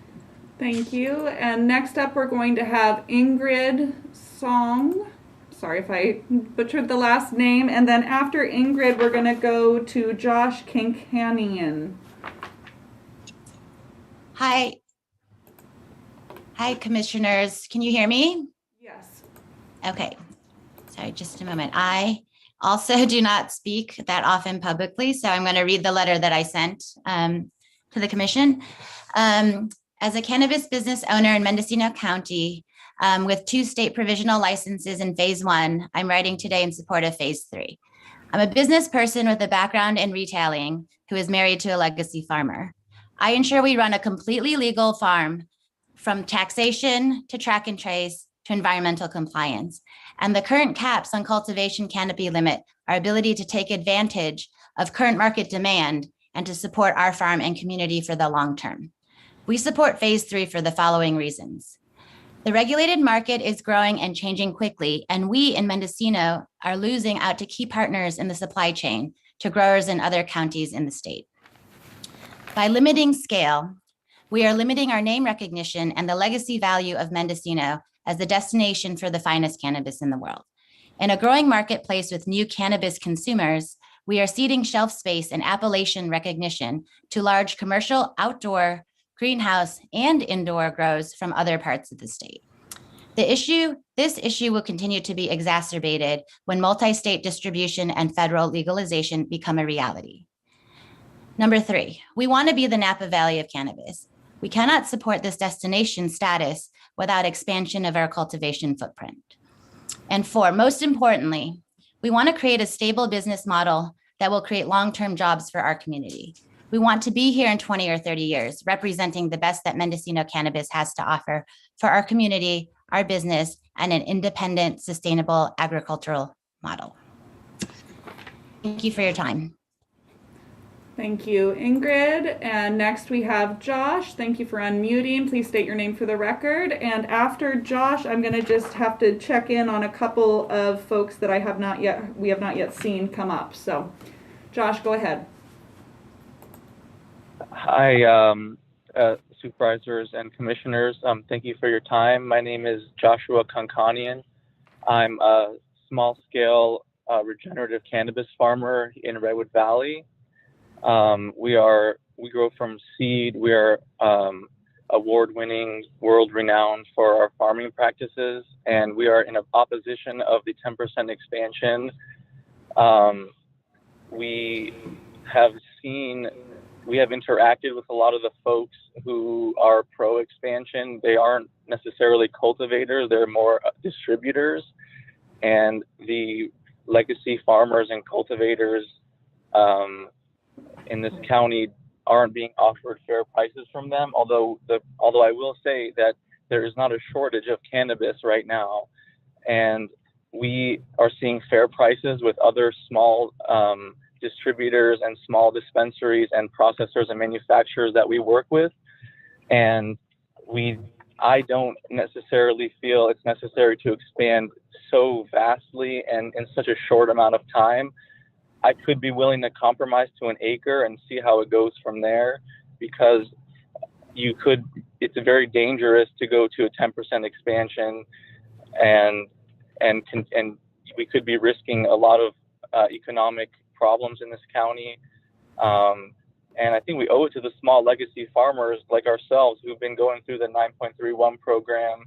Thank you. And next up, we're going to have Ingrid Song. Sorry if I butchered the last name. And then after Ingrid, we're going to go to Josh Kinkanian. Hi. Hi, commissioners. Can you hear me? Yes. Okay. Sorry, just a moment. I also do not speak that often publicly, so I'm going to read the letter that I sent to the commission. As a cannabis business owner in Mendocino County with 2 state provisional licenses in phase 1, I'm writing today in support of phase 3. I'm a business person with a background in retailing who is married to a legacy farmer. I ensure we run a completely legal farm from taxation to track and trace to environmental compliance. And the current caps on cultivation canopy limit our ability to take advantage of current market demand and to support our farm and community for the long term. We support phase 3 for the following reasons. The regulated market is growing and changing quickly, and we in Mendocino are losing out to key partners in the supply chain to growers in other counties in the state. By limiting scale, we are limiting our name recognition and the legacy value of Mendocino as the destination for the finest cannabis in the world. In a growing marketplace with new cannabis consumers, we are ceding shelf space and appellation recognition to large commercial, outdoor, greenhouse, and indoor grows from other parts of the state. This issue will continue to be exacerbated when multi-state distribution and federal legalization become a reality. Number 3, we want to be the Napa Valley of cannabis. We cannot support this destination status without expansion of our cultivation footprint. And 4, most importantly, we want to create a stable business model that will create long-term jobs for our community. We want to be here in 20 or 30 years, representing the best that Mendocino cannabis has to offer for our community, our business, and an independent, sustainable agricultural model. Thank you for your time. Thank you, Ingrid. And next we have Josh. Thank you for unmuting. Please state your name for the record. And after Josh, I'm going to just have to check in on a couple of folks that we have not yet seen come up. So, Josh, go ahead. Hi, supervisors and commissioners. Thank you for your time. My name is Joshua Konkanian. I'm a small-scale regenerative cannabis farmer in Redwood Valley. We grow from seed. We are award-winning, world-renowned for our farming practices, and we are in opposition of the 10% expansion. We have interacted with a lot of the folks who are pro-expansion. They aren't necessarily cultivators, they're more distributors, and the legacy farmers and cultivators in this county aren't being offered fair prices from them, although I will say that there is not a shortage of cannabis right now, and we are seeing fair prices with other small distributors and small dispensaries and processors and manufacturers that we work with, and I don't necessarily feel it's necessary to expand so vastly and in such a short amount of time. I could be willing to compromise to an acre and see how it goes from there, because it's very dangerous to go to a 10% expansion, and we could be risking a lot of economic problems in this county. And I think we owe it to the small legacy farmers like ourselves who've been going through the 9.31 program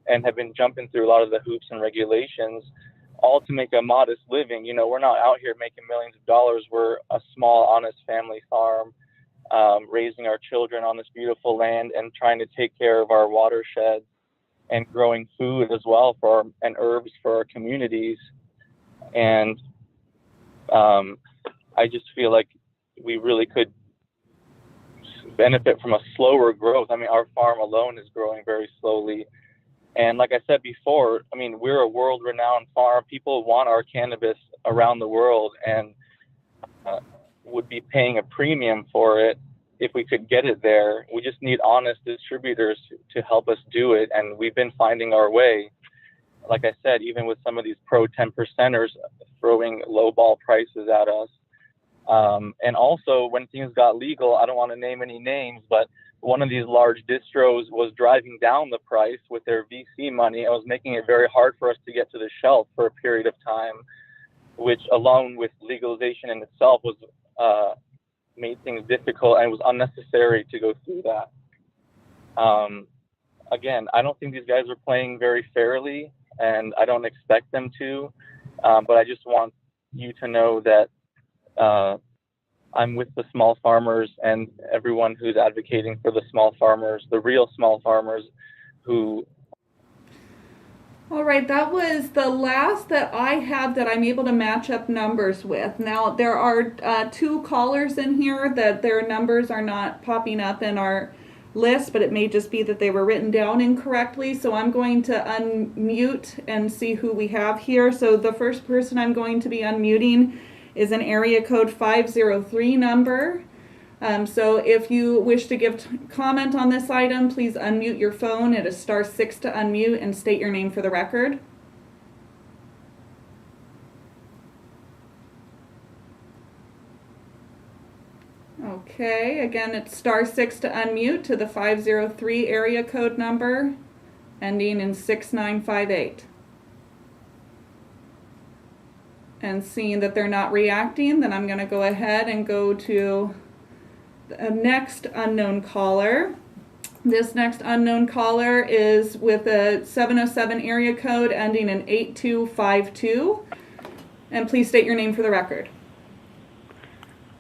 and have been jumping through a lot of the hoops and regulations, all to make a modest living. You know, we're not out here making millions of dollars. We're a small, honest family farm, raising our children on this beautiful land and trying to take care of our watershed and growing food as well and herbs for our communities. And I just feel like we really could benefit from a slower growth. I mean, our farm alone is growing very slowly. And like I said before, I mean, we're a world-renowned farm. People want our cannabis around the world and would be paying a premium for it if we could get it there. We just need honest distributors to help us do it. And we've been finding our way. Like I said, even with some of these pro 10%ers throwing lowball prices at us. And also when things got legal, I don't want to name any names, but one of these large distros was driving down the price with their VC money. It was making it very hard for us to get to the shelf for a period of time, which along with legalization in itself was made things difficult, and it was unnecessary to go through that. Again, I don't think these guys are playing very fairly, and I don't expect them to, but I just want you to know that I'm with the small farmers and everyone who's advocating for the small farmers, the real small farmers who... All right, that was the last that I have that I'm able to match up numbers with. Now, there are 2 callers in here that their numbers are not popping up in our list, but it may just be that they were written down incorrectly. So I'm going to unmute and see who we have here. So the first person I'm going to be unmuting is an area code 503 number. So if you wish to give comment on this item, please unmute your phone. It is *6 to unmute and state your name for the record. Okay, again, it's *6 to unmute to the 503 area code number ending in 6958. And seeing that they're not reacting, then I'm going to go ahead and go to the next unknown caller. This next unknown caller is with a 707 area code ending in 8252. And please state your name for the record.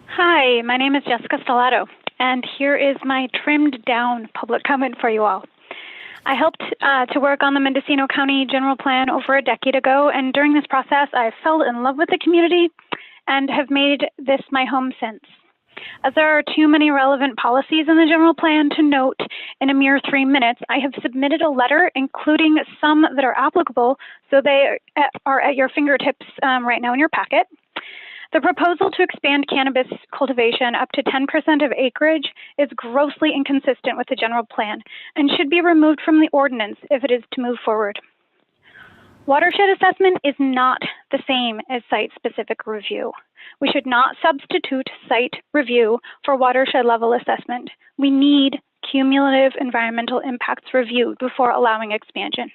Hi, my name is Jessica Stellato, and here is my trimmed down public comment for you all. I helped to work on the Mendocino County General Plan over a decade ago, and during this process, I fell in love with the community and have made this my home since. As there are too many relevant policies in the general plan to note in a mere 3 minutes, I have submitted a letter including some that are applicable, so they are at your fingertips right now in your packet. The proposal to expand cannabis cultivation up to 10% of acreage is grossly inconsistent with the general plan and should be removed from the ordinance if it is to move forward. Watershed assessment is not the same as site-specific review. We should not substitute site review for watershed level assessment. We need cumulative environmental impacts review before allowing expansion.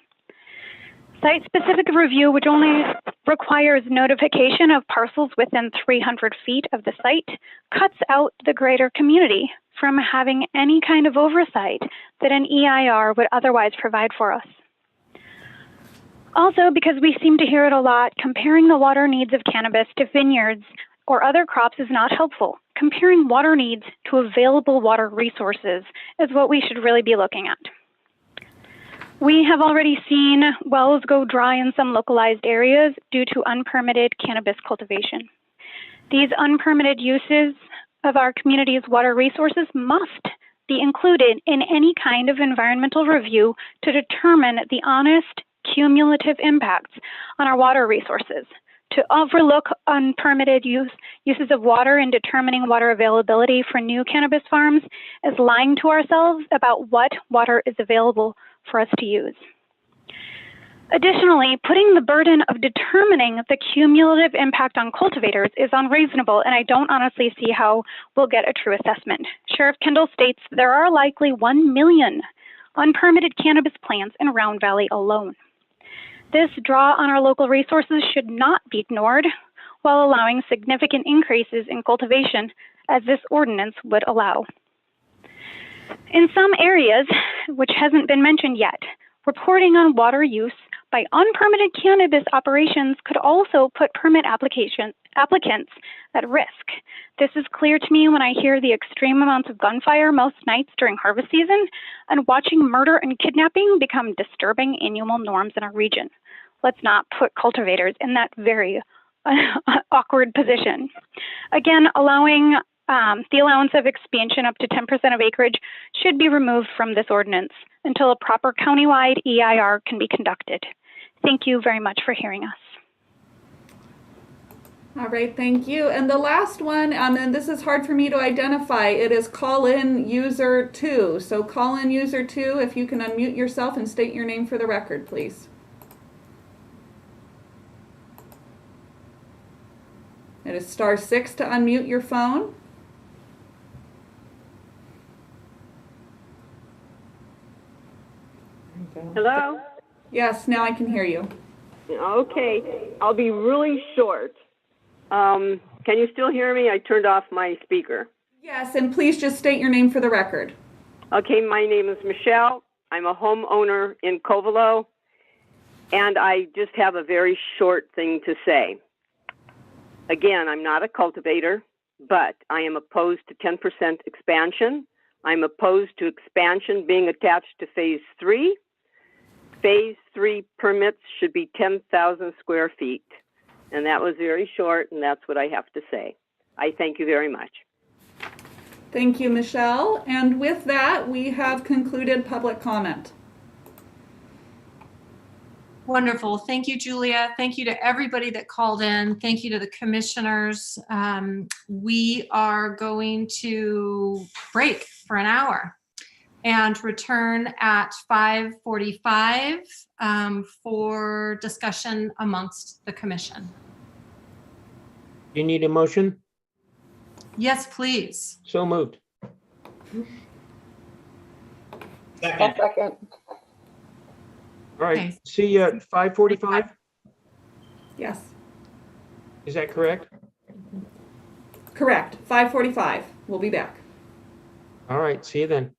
Site-specific review, which only requires notification of parcels within 300 feet of the site, cuts out the greater community from having any kind of oversight that an EIR would otherwise provide for us. Also, because we seem to hear it a lot, comparing the water needs of cannabis to vineyards or other crops is not helpful. Comparing water needs to available water resources is what we should really be looking at. We have already seen wells go dry in some localized areas due to unpermitted cannabis cultivation. These unpermitted uses of our community's water resources must be included in any kind of environmental review to determine the honest cumulative impacts on our water resources. To overlook unpermitted uses of water in determining water availability for new cannabis farms is lying to ourselves about what water is available for us to use. Additionally, putting the burden of determining the cumulative impact on cultivators is unreasonable, and I don't honestly see how we'll get a true assessment. Sheriff Kendall states there are likely 1 million unpermitted cannabis plants in Round Valley alone. This draw on our local resources should not be ignored while allowing significant increases in cultivation as this ordinance would allow. In some areas, which hasn't been mentioned yet, reporting on water use by unpermitted cannabis operations could also put permit applicants at risk. This is clear to me when I hear the extreme amounts of gunfire most nights during harvest season and watching murder and kidnapping become disturbing annual norms in our region. Let's not put cultivators in that very awkward position. Again, allowing the allowance of expansion up to 10% of acreage should be removed from this ordinance until a proper countywide EIR can be conducted. Thank you very much for hearing us. All right, thank you. And the last one, and this is hard for me to identify, it is call-in user 2. So call-in user 2, if you can unmute yourself and state your name for the record, please. It is *6 to unmute your phone. Hello? Yes, now I can hear you. Okay, I'll be really short. Can you still hear me? I turned off my speaker. Yes, and please just state your name for the record. Okay, my name is Michelle. I'm a homeowner in Covelo, and I just have a very short thing to say. Again, I'm not a cultivator, but I am opposed to 10% expansion. I'm opposed to expansion being attached to Phase 3. Phase 3 permits should be 10,000 square feet. And that was very short, and that's what I have to say. I thank you very much. Thank you, Michelle. And with that, we have concluded public comment. Wonderful. Thank you, Julia. Thank you to everybody that called in. Thank you to the commissioners. We are going to break for an hour and return at 5:45 for discussion amongst the commission. You need a motion? Yes, please. So moved. Second. Second. All right, Okay. see you at 5:45. Yes, Is that correct? correct. 5:45. We'll be back. All right, see you then.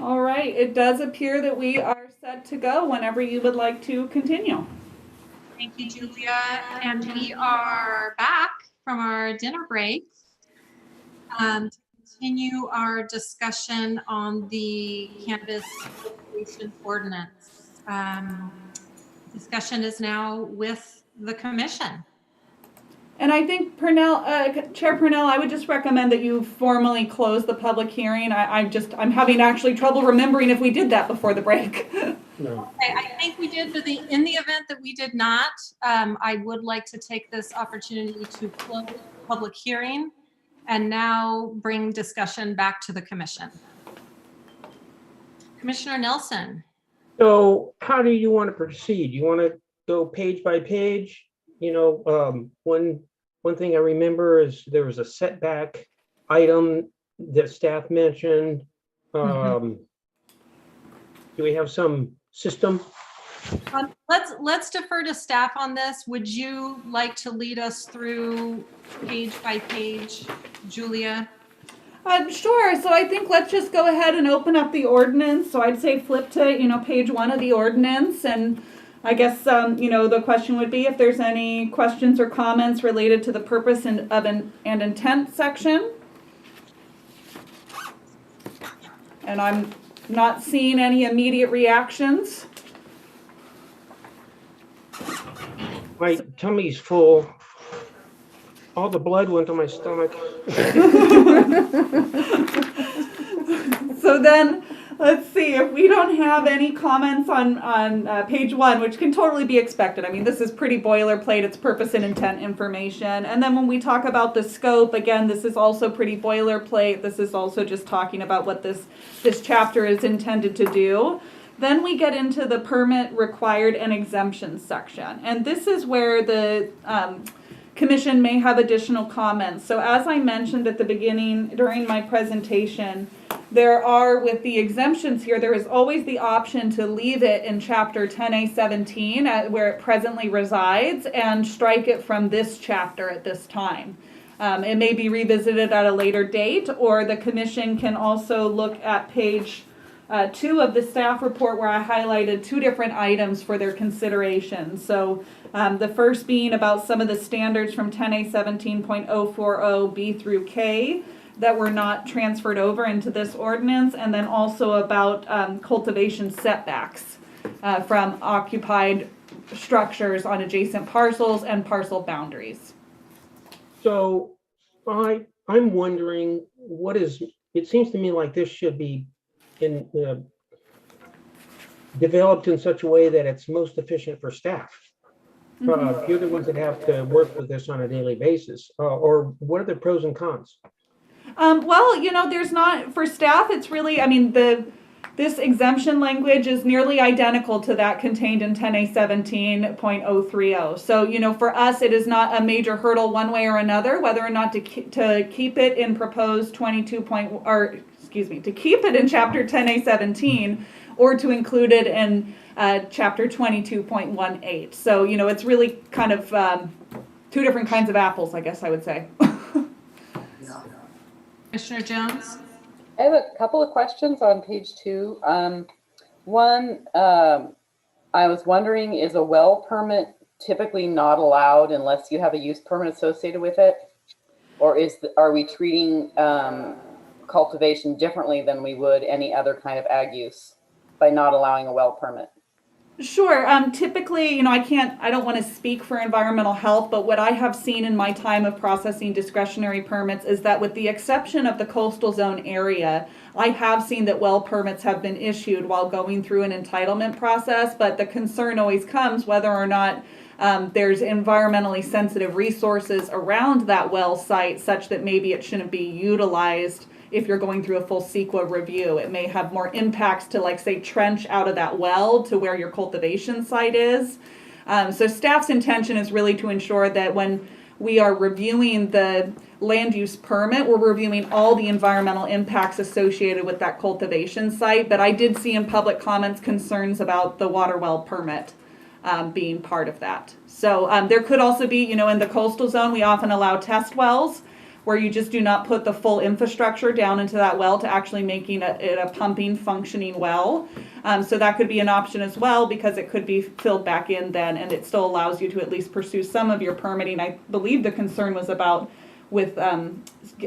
All right, it does appear that we are set to go whenever you would like to continue. Thank you, Julia. And we are back from our dinner break to continue our discussion on the Cannabis Cultivation Ordinance. Discussion is now with the commission. And I think Chair Purnell, I would just recommend that you formally close the public hearing. I'm having actually trouble remembering if we did that before the break. No. Okay, I think we did, but in the event that we did not, I would like to take this opportunity to close the public hearing and now bring discussion back to the commission. Commissioner Nelson. So how do you want to proceed? You want to go page by page? You know, one thing I remember is there was a setback item that staff mentioned. Do we have some system? Let's defer to staff on this. Would you like to lead us through page by page, Julia? Sure. So I think let's just go ahead and open up the ordinance. So I'd say flip to, page 1 of the ordinance. And I guess, the question would be if there's any questions or comments related to the purpose and intent section. And I'm not seeing any immediate reactions. My tummy's full. All the blood went to my stomach. So then, let's see, if we don't have any comments on page 1, which can totally be expected. I mean, this is pretty boilerplate. It's purpose and intent information. And then when we talk about the scope, again, this is also pretty boilerplate. This is also just talking about what this chapter is intended to do. Then we get into the permit required and exemptions section. And this is where the commission may have additional comments. So as I mentioned at the beginning during my presentation, there are, with the exemptions here, there is always the option to leave it in chapter 10A17 where it presently resides and strike it from this chapter at this time. It may be revisited at a later date, or the commission can also look at page 2 of the staff report where I highlighted 2 different items for their consideration. So the first being about some of the standards from 10A17.040 B through K that were not transferred over into this ordinance, and then also about cultivation setbacks from occupied structures on adjacent parcels and parcel boundaries. So I'm wondering it seems to me like this should be developed in such a way that it's most efficient for staff. You're the ones that have to work with this on a daily basis. Or what are the pros and cons? Well, there's not, for staff, it's really, this exemption language is nearly identical to that contained in 10A17.030. So, for us, it is not a major hurdle one way or another, whether or not to keep it in proposed to keep it in chapter 10A17 or to include it in chapter 22.18. So, it's really kind of 2 different kinds of apples, I guess I would say. Commissioner Jones? I have a couple of questions on page 2. One, I was wondering, is a well permit typically not allowed unless you have a use permit associated with it? Or are we treating cultivation differently than we would any other kind of ag use by not allowing a well permit? Sure. Typically, I don't want to speak for environmental health, but what I have seen in my time of processing discretionary permits is that with the exception of the coastal zone area, I have seen that well permits have been issued while going through an entitlement process, but the concern always comes whether or not there's environmentally sensitive resources around that well site such that maybe it shouldn't be utilized if you're going through a full CEQA review. It may have more impacts to, like, say, trench out of that well to where your cultivation site is. So staff's intention is really to ensure that when we are reviewing the land use permit, we're reviewing all the environmental impacts associated with that cultivation site. But I did see in public comments concerns about the water well permit being part of that. So there could also be, in the coastal zone, we often allow test wells where you just do not put the full infrastructure down into that well to actually making it a pumping, functioning well. So that could be an option as well, because it could be filled back in then, and it still allows you to at least pursue some of your permitting. I believe the concern was about with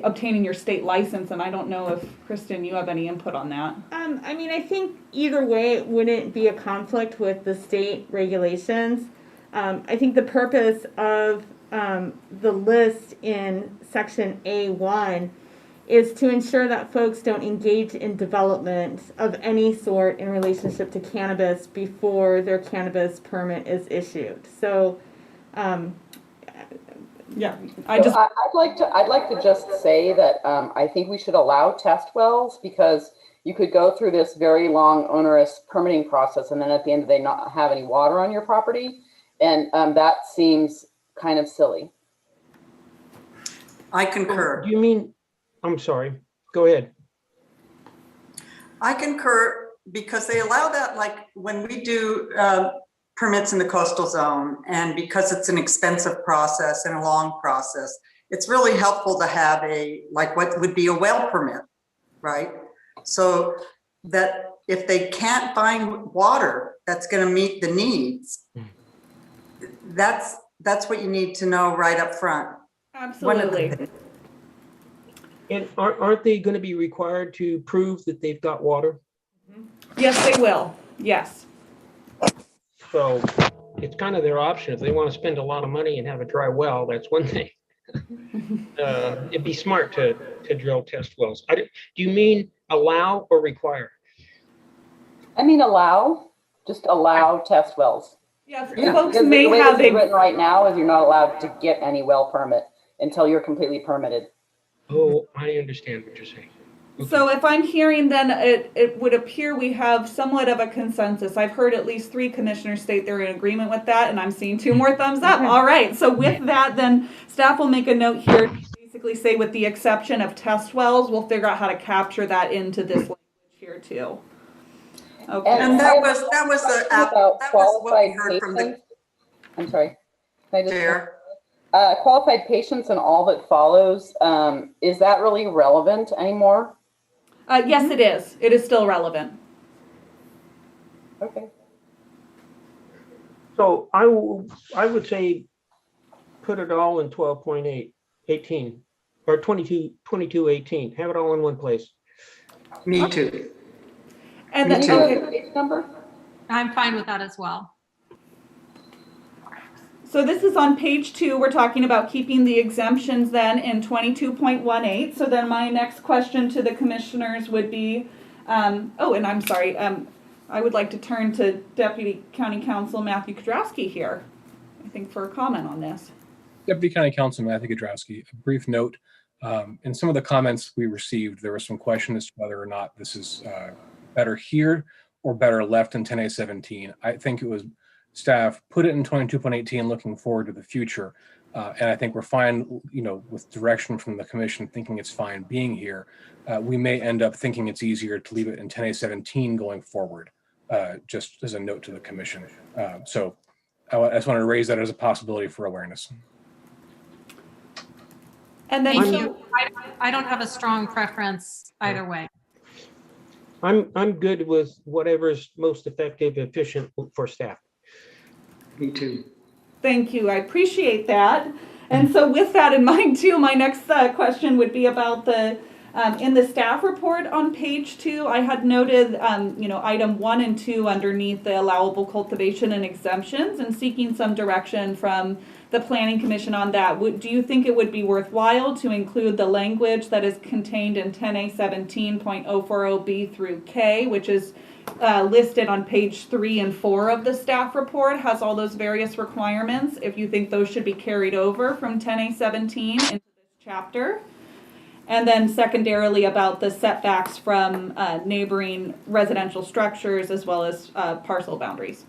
obtaining your state license, and I don't know if, Kristen, you have any input on that. I mean, I think either way it wouldn't be a conflict with the state regulations. I think the purpose of the list in section A1 is to ensure that folks don't engage in development of any sort in relationship to cannabis before their cannabis permit is issued. So, yeah, I'd like to just say that I think we should allow test wells, because you could go through this very long, onerous permitting process, and then at the end of the day not have any water on your property, and that seems kind of silly. I concur. Do you mean, I'm sorry, go ahead. I concur, because they allow that, like when we do permits in the coastal zone, and because it's an expensive process and a long process, it's really helpful to have like what would be a well permit, right? So that if they can't find water that's going to meet the needs, that's what you need to know right up front. Absolutely. And aren't they going to be required to prove that they've got water? Yes, they will. Yes. So it's kind of their option. If they want to spend a lot of money and have a dry well, that's one thing. It'd be smart to drill test wells. Do you mean allow or require? I mean allow, just allow test wells. Yes, Yeah. folks Because may the way have this is written right now is you're not allowed to get any well permit until you're completely permitted. Oh, I understand what you're saying. So if I'm hearing, then it would appear we have somewhat of a consensus. I've heard at least 3 commissioners state they're in agreement with that, and I'm seeing 2 more thumbs up. All right, so with that, then staff will make a note here to basically say, with the exception of test wells, we'll figure out how to capture that into this language here too. Okay. And that was what we heard from the. I'm sorry. Can I just qualified patients and all that follows, is that really relevant anymore? Yes, it is. It is still relevant. Okay. So I would say put it all in 12.18 or 22.18. Have it all in one place. Me too. And then page number? I'm fine with that as well. So this is on page 2. We're talking about keeping the exemptions then in 22.18. So then my next question to the commissioners would be, and I'm sorry, I would like to turn to Deputy County Counsel Matthew Kudrowski here, I think, for a comment on this. Deputy County Counsel Matthew Kudrowski, a brief note. In some of the comments we received, there was some question as to whether or not this is better here or better left in 10A17. I think it was staff put it in 22.18 looking forward to the future. And I think we're fine, with direction from the commission thinking it's fine being here. We may end up thinking it's easier to leave it in 10A17 going forward, just as a note to the commission. So I just wanted to raise that as a possibility for awareness. And then I don't have a strong preference either way. I'm good with whatever's most effective, efficient for staff. Me too. Thank you. I appreciate that. And so with that in mind too, my next question would be about the, in the staff report on page 2, I had noted, item 1 and 2 underneath the allowable cultivation and exemptions, and seeking some direction from the Planning Commission on that. Do you think it would be worthwhile to include the language that is contained in 10A17.040B through K, which is listed on page 3 and 4 of the staff report, has all those various requirements, if you think those should be carried over from 10A17 into this chapter? And then secondarily about the setbacks from neighboring residential structures as well as parcel boundaries.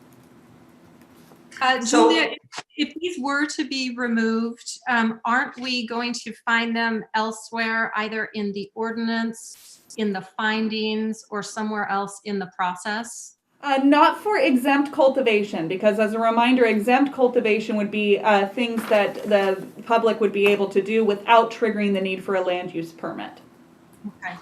Julia, if these were to be removed, aren't we going to find them elsewhere, either in the ordinance, in the findings, or somewhere else in the process? Not for exempt cultivation, because as a reminder, exempt cultivation would be things that the public would be able to do without triggering the need for a land use permit. Okay.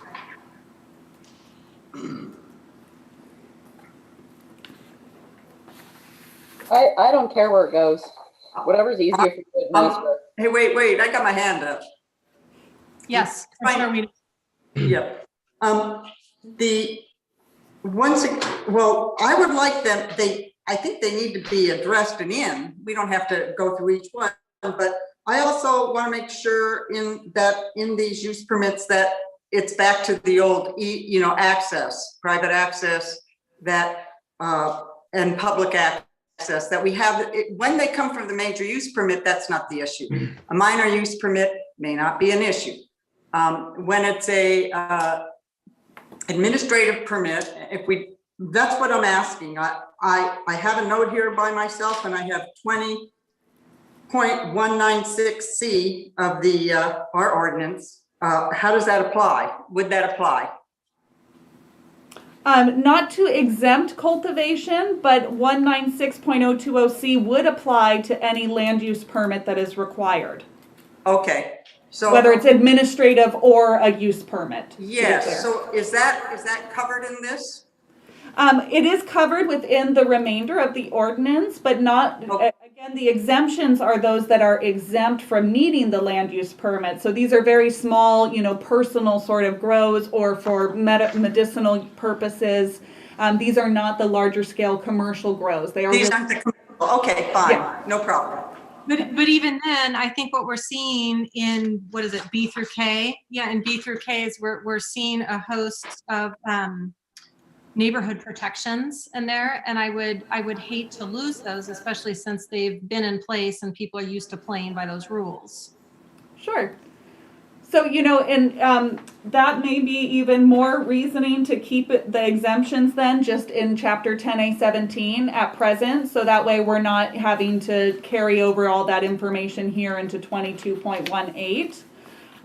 I don't care where it goes. Whatever's easier for you to administer. Hey, wait, I got my hand up. Yes, Commissioner Weedham. Yep. Well, I would like them, I think they need to be addressed and in. We don't have to go through each one, but I also want to make sure in these use permits that it's back to the old, access, private access, that, and public access, that we have, when they come from the major use permit, that's not the issue. A minor use permit may not be an issue. When it's a administrative permit, that's what I'm asking. I have a note here by myself, and I have 20.196C of the our ordinance. How does that apply? Would that apply? Not to exempt cultivation, but 196.020C would apply to any land use permit that is required. Okay. So whether it's administrative or a use permit. Yes. So is that covered in this? It is covered within the remainder of the ordinance, but not, again, the exemptions are those that are exempt from needing the land use permit. So these are very small, personal sort of grows or for medicinal purposes. These are not the larger scale commercial grows. These aren't the commercial. Okay, fine. Yeah. No problem. But even then, I think what we're seeing in, what is it, B through K? Yeah, in B through K is we're seeing a host of neighborhood protections in there, and I would hate to lose those, especially since they've been in place and people are used to playing by those rules. Sure. So, and that may be even more reasoning to keep the exemptions then just in chapter 10A17 at present. So that way we're not having to carry over all that information here into 22.18.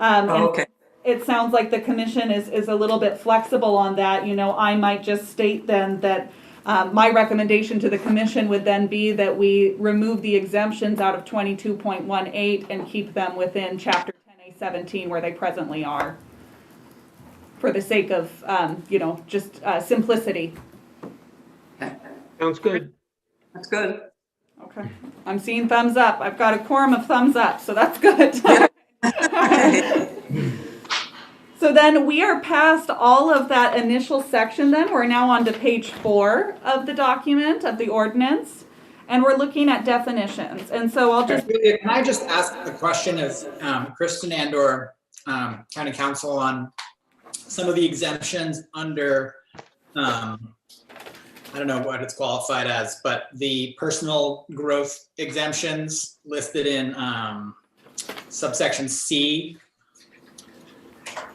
Okay. It sounds like the commission is a little bit flexible on that. I might just state then that my recommendation to the commission would then be that we remove the exemptions out of 22.18 and keep them within chapter 10A17 where they presently are, for the sake of, just simplicity. Sounds good. That's good. Okay. I'm seeing thumbs up. I've got a quorum of thumbs up, so that's good. So then we are past all of that initial section then. We're now on to page 4 of the document, of the ordinance, and we're looking at definitions. And so I'll just... Can I just ask the question of Kristen and or County Council on some of the exemptions under, I don't know what it's qualified as, but the personal growth exemptions listed in subsection C.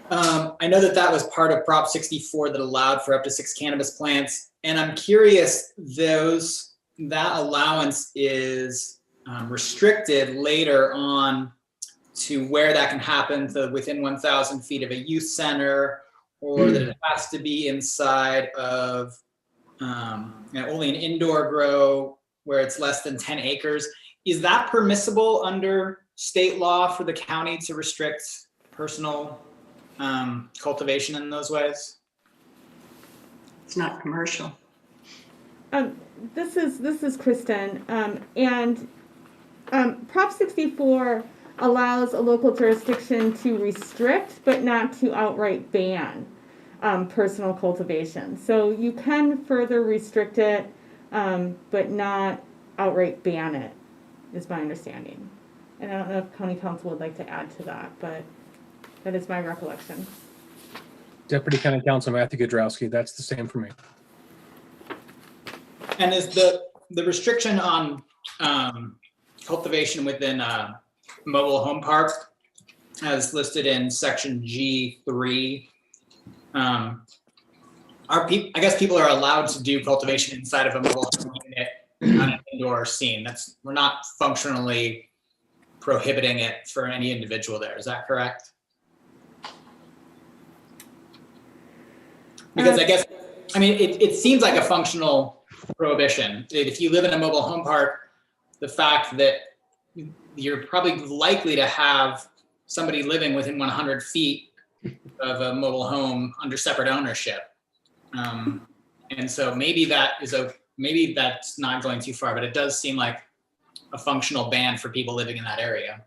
I know that was part of Prop 64 that allowed for up to 6 cannabis plants, and I'm curious, that allowance is restricted later on to where that can happen, to within 1,000 feet of a youth center, or that it has to be inside of only an indoor grow where it's less than 10 acres. Is that permissible under state law for the county to restrict personal cultivation in those ways? It's not commercial. This is Kristen, and Prop 64 allows a local jurisdiction to restrict but not to outright ban personal cultivation. So you can further restrict it, but not outright ban it, is my understanding. And I don't know if County Council would like to add to that, but that is my recollection. Deputy County Council Matthew Gadrowski, that's the same for me. And is the restriction on cultivation within a mobile home park, as listed in section G3, I guess people are allowed to do cultivation inside of a mobile home unit on an indoor scene. We're not functionally prohibiting it for any individual there. Is that correct? Because I guess I mean, it seems like a functional prohibition. If you live in a mobile home park, the fact that you're probably likely to have somebody living within 100 feet of a mobile home under separate ownership. And so maybe that's not going too far, but it does seem like a functional ban for people living in that area.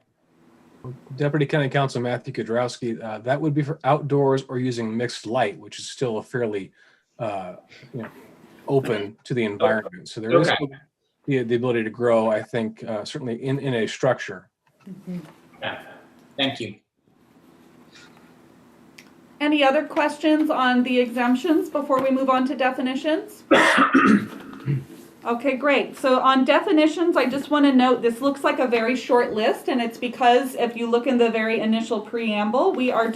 Deputy County Counsel Matthew Kudrowski, that would be for outdoors or using mixed light, which is still a fairly open to the environment. So there is the ability to grow, I think, certainly in a structure. Yeah. Thank you. Any other questions on the exemptions before we move on to definitions? Okay, great. So on definitions, I just want to note this looks like a very short list, and it's because if you look in the very initial preamble, we are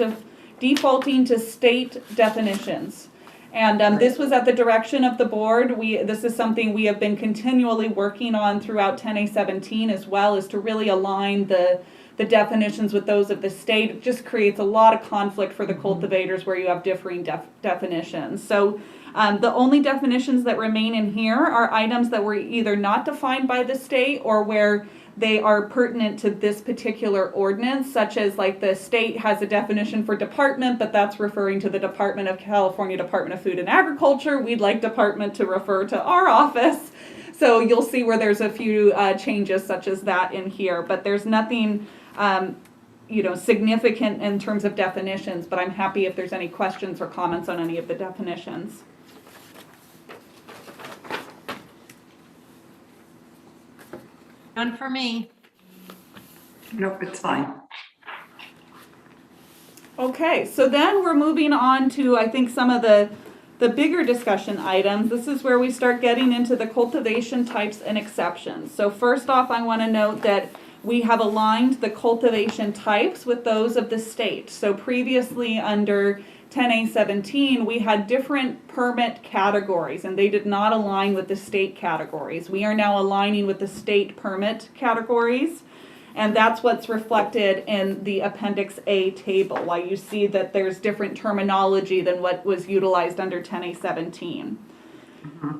defaulting to state definitions. And this was at the direction of the board. This is something we have been continually working on throughout 10A17 as well, is to really align the definitions with those of the state. It just creates a lot of conflict for the cultivators where you have differing definitions. So the only definitions that remain in here are items that were either not defined by the state or where they are pertinent to this particular ordinance, such as like the state has a definition for department, but that's referring to the Department of California Department of Food and Agriculture. We'd like department to refer to our office. So you'll see where there's a few changes such as that in here, but there's nothing significant in terms of definitions, but I'm happy if there's any questions or comments on any of the definitions. None for me. Nope, it's fine. Okay, so then we're moving on to, I think, some of the bigger discussion items. This is where we start getting into the cultivation types and exceptions. So first off, I want to note that we have aligned the cultivation types with those of the state. So previously under 10A17, we had different permit categories, and they did not align with the state categories. We are now aligning with the state permit categories, and that's what's reflected in the Appendix A table, why you see that there's different terminology than what was utilized under 10A17.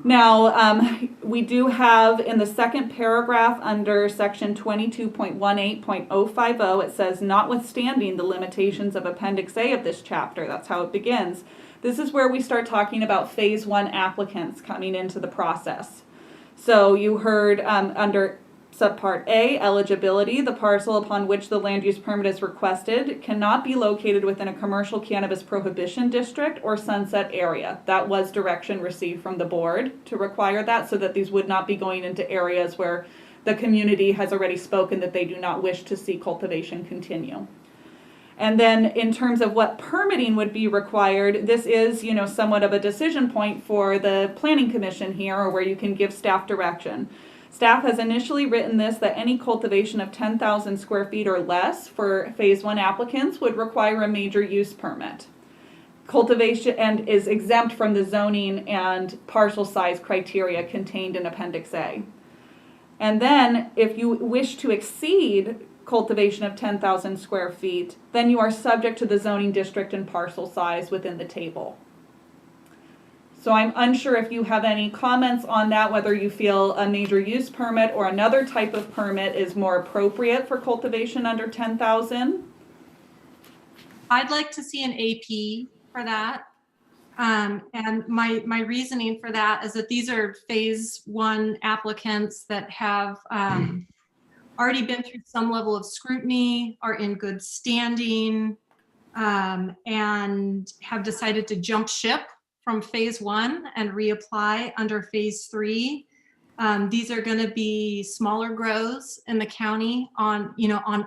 Now, we do have in the second paragraph under section 22.18.050, it says, notwithstanding the limitations of Appendix A of this chapter, that's how it begins. This is where we start talking about phase 1 applicants coming into the process. So you heard under subpart A, eligibility, the parcel upon which the land use permit is requested cannot be located within a commercial cannabis prohibition district or sunset area. That was direction received from the board to require that, so that these would not be going into areas where the community has already spoken that they do not wish to see cultivation continue. And then in terms of what permitting would be required, this is, somewhat of a decision point for the Planning Commission here, or where you can give staff direction. Staff has initially written this that any cultivation of 10,000 square feet or less for phase 1 applicants would require a major use permit. Cultivation and is exempt from the zoning and parcel size criteria contained in Appendix A. And then if you wish to exceed cultivation of 10,000 square feet, then you are subject to the zoning district and parcel size within the table. So I'm unsure if you have any comments on that, whether you feel a major use permit or another type of permit is more appropriate for cultivation under 10,000. I'd like to see an AP for that. And my reasoning for that is that these are phase 1 applicants that have already been through some level of scrutiny, are in good standing, and have decided to jump ship from phase 1 and reapply under phase 3. These are going to be smaller grows in the county on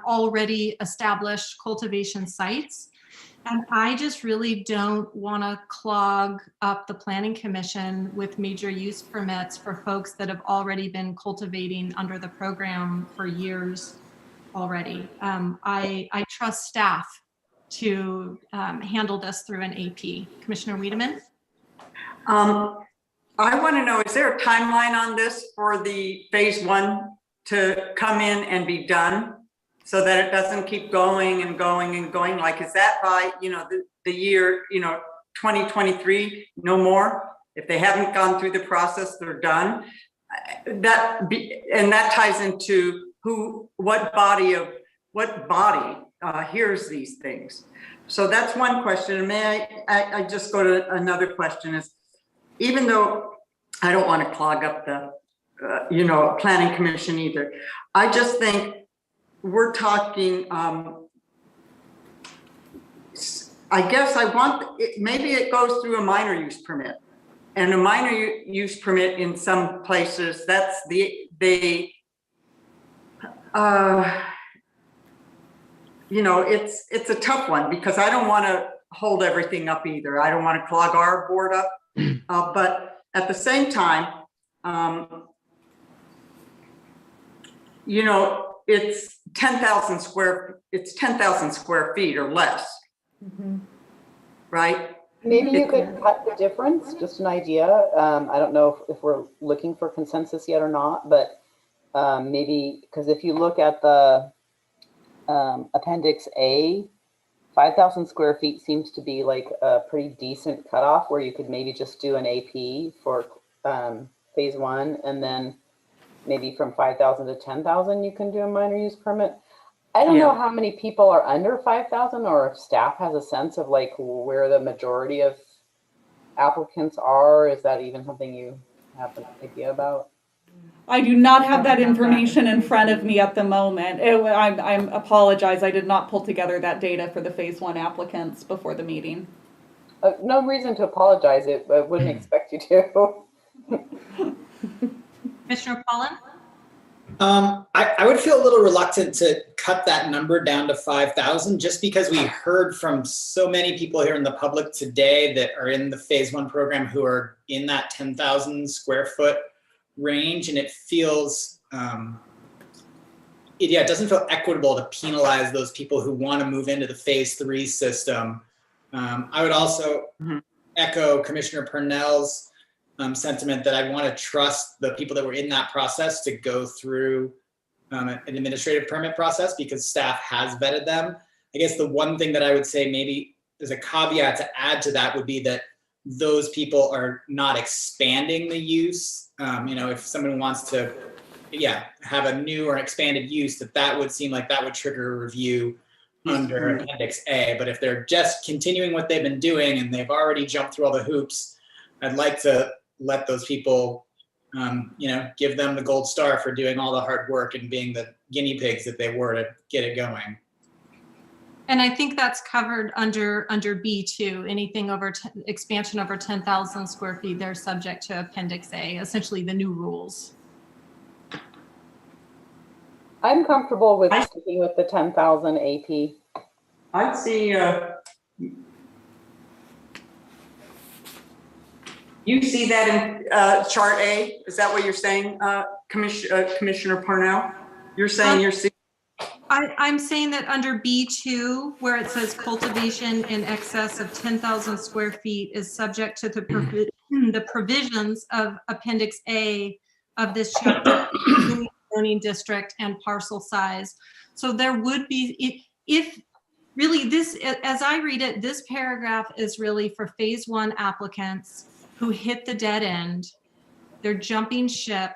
already established cultivation sites. And I just really don't want to clog up the Planning Commission with major use permits for folks that have already been cultivating under the program for years already. I trust staff to handle this through an AP. Commissioner Wiedemann? I want to know, is there a timeline on this for the phase 1 to come in and be done so that it doesn't keep going and going and going? Like, is that by, the year, 2023, no more? If they haven't gone through the process, they're done. And that ties into what body hears these things. So that's one question. And may I just go to another question is, even though I don't want to clog up the, planning commission either, I just think we're talking, I guess maybe it goes through a minor use permit. And a minor use permit in some places, that's it's a tough one because I don't want to hold everything up either. I don't want to clog our board up, but at the same time, it's 10,000 square feet or less, right? Maybe you could cut the difference, just an idea. I don't know if we're looking for consensus yet or not, but maybe, because if you look at the Appendix A, 5,000 square feet seems to be like a pretty decent cutoff where you could maybe just do an AP for phase one, and then maybe from 5,000 to 10,000 you can do a minor use permit. I don't know how many people are under 5,000, or if staff has a sense of like where the majority of applicants are. Is that even something you have an idea about? I do not have that information in front of me at the moment. I apologize. I did not pull together that data for the phase one applicants before the meeting. No reason to apologize. I wouldn't expect you to. Commissioner Pollan? I would feel a little reluctant to cut that number down to 5,000 just because we heard from so many people here in the public today that are in the phase one program who are in that 10,000 square foot range, and it feels, it doesn't feel equitable to penalize those people who want to move into the phase three system. I would also echo Commissioner Purnell's sentiment that I want to trust the people that were in that process to go through an administrative permit process because staff has vetted them. I guess the one thing that I would say maybe as a caveat to add to that would be that those people are not expanding the use. If someone wants to, have a new or expanded use, that would seem like that would trigger a review under Appendix A. But if they're just continuing what they've been doing and they've already jumped through all the hoops, I'd like to let those people, give them the gold star for doing all the hard work and being the guinea pigs that they were to get it going. And I think that's covered under B2. Anything over expansion over 10,000 square feet, they're subject to Appendix A, essentially the new rules. I'm comfortable with sticking with the 10,000 AP. I'd see. You see that in Chart A? Is that what you're saying, Commissioner Parnell? You're saying you're seeing. I'm saying that under B2, where it says cultivation in excess of 10,000 square feet is subject to the provisions of Appendix A of this chapter, zoning district and parcel size. So there would be, if really this, as I read it, this paragraph is really for phase one applicants who hit the dead end. They're jumping ship.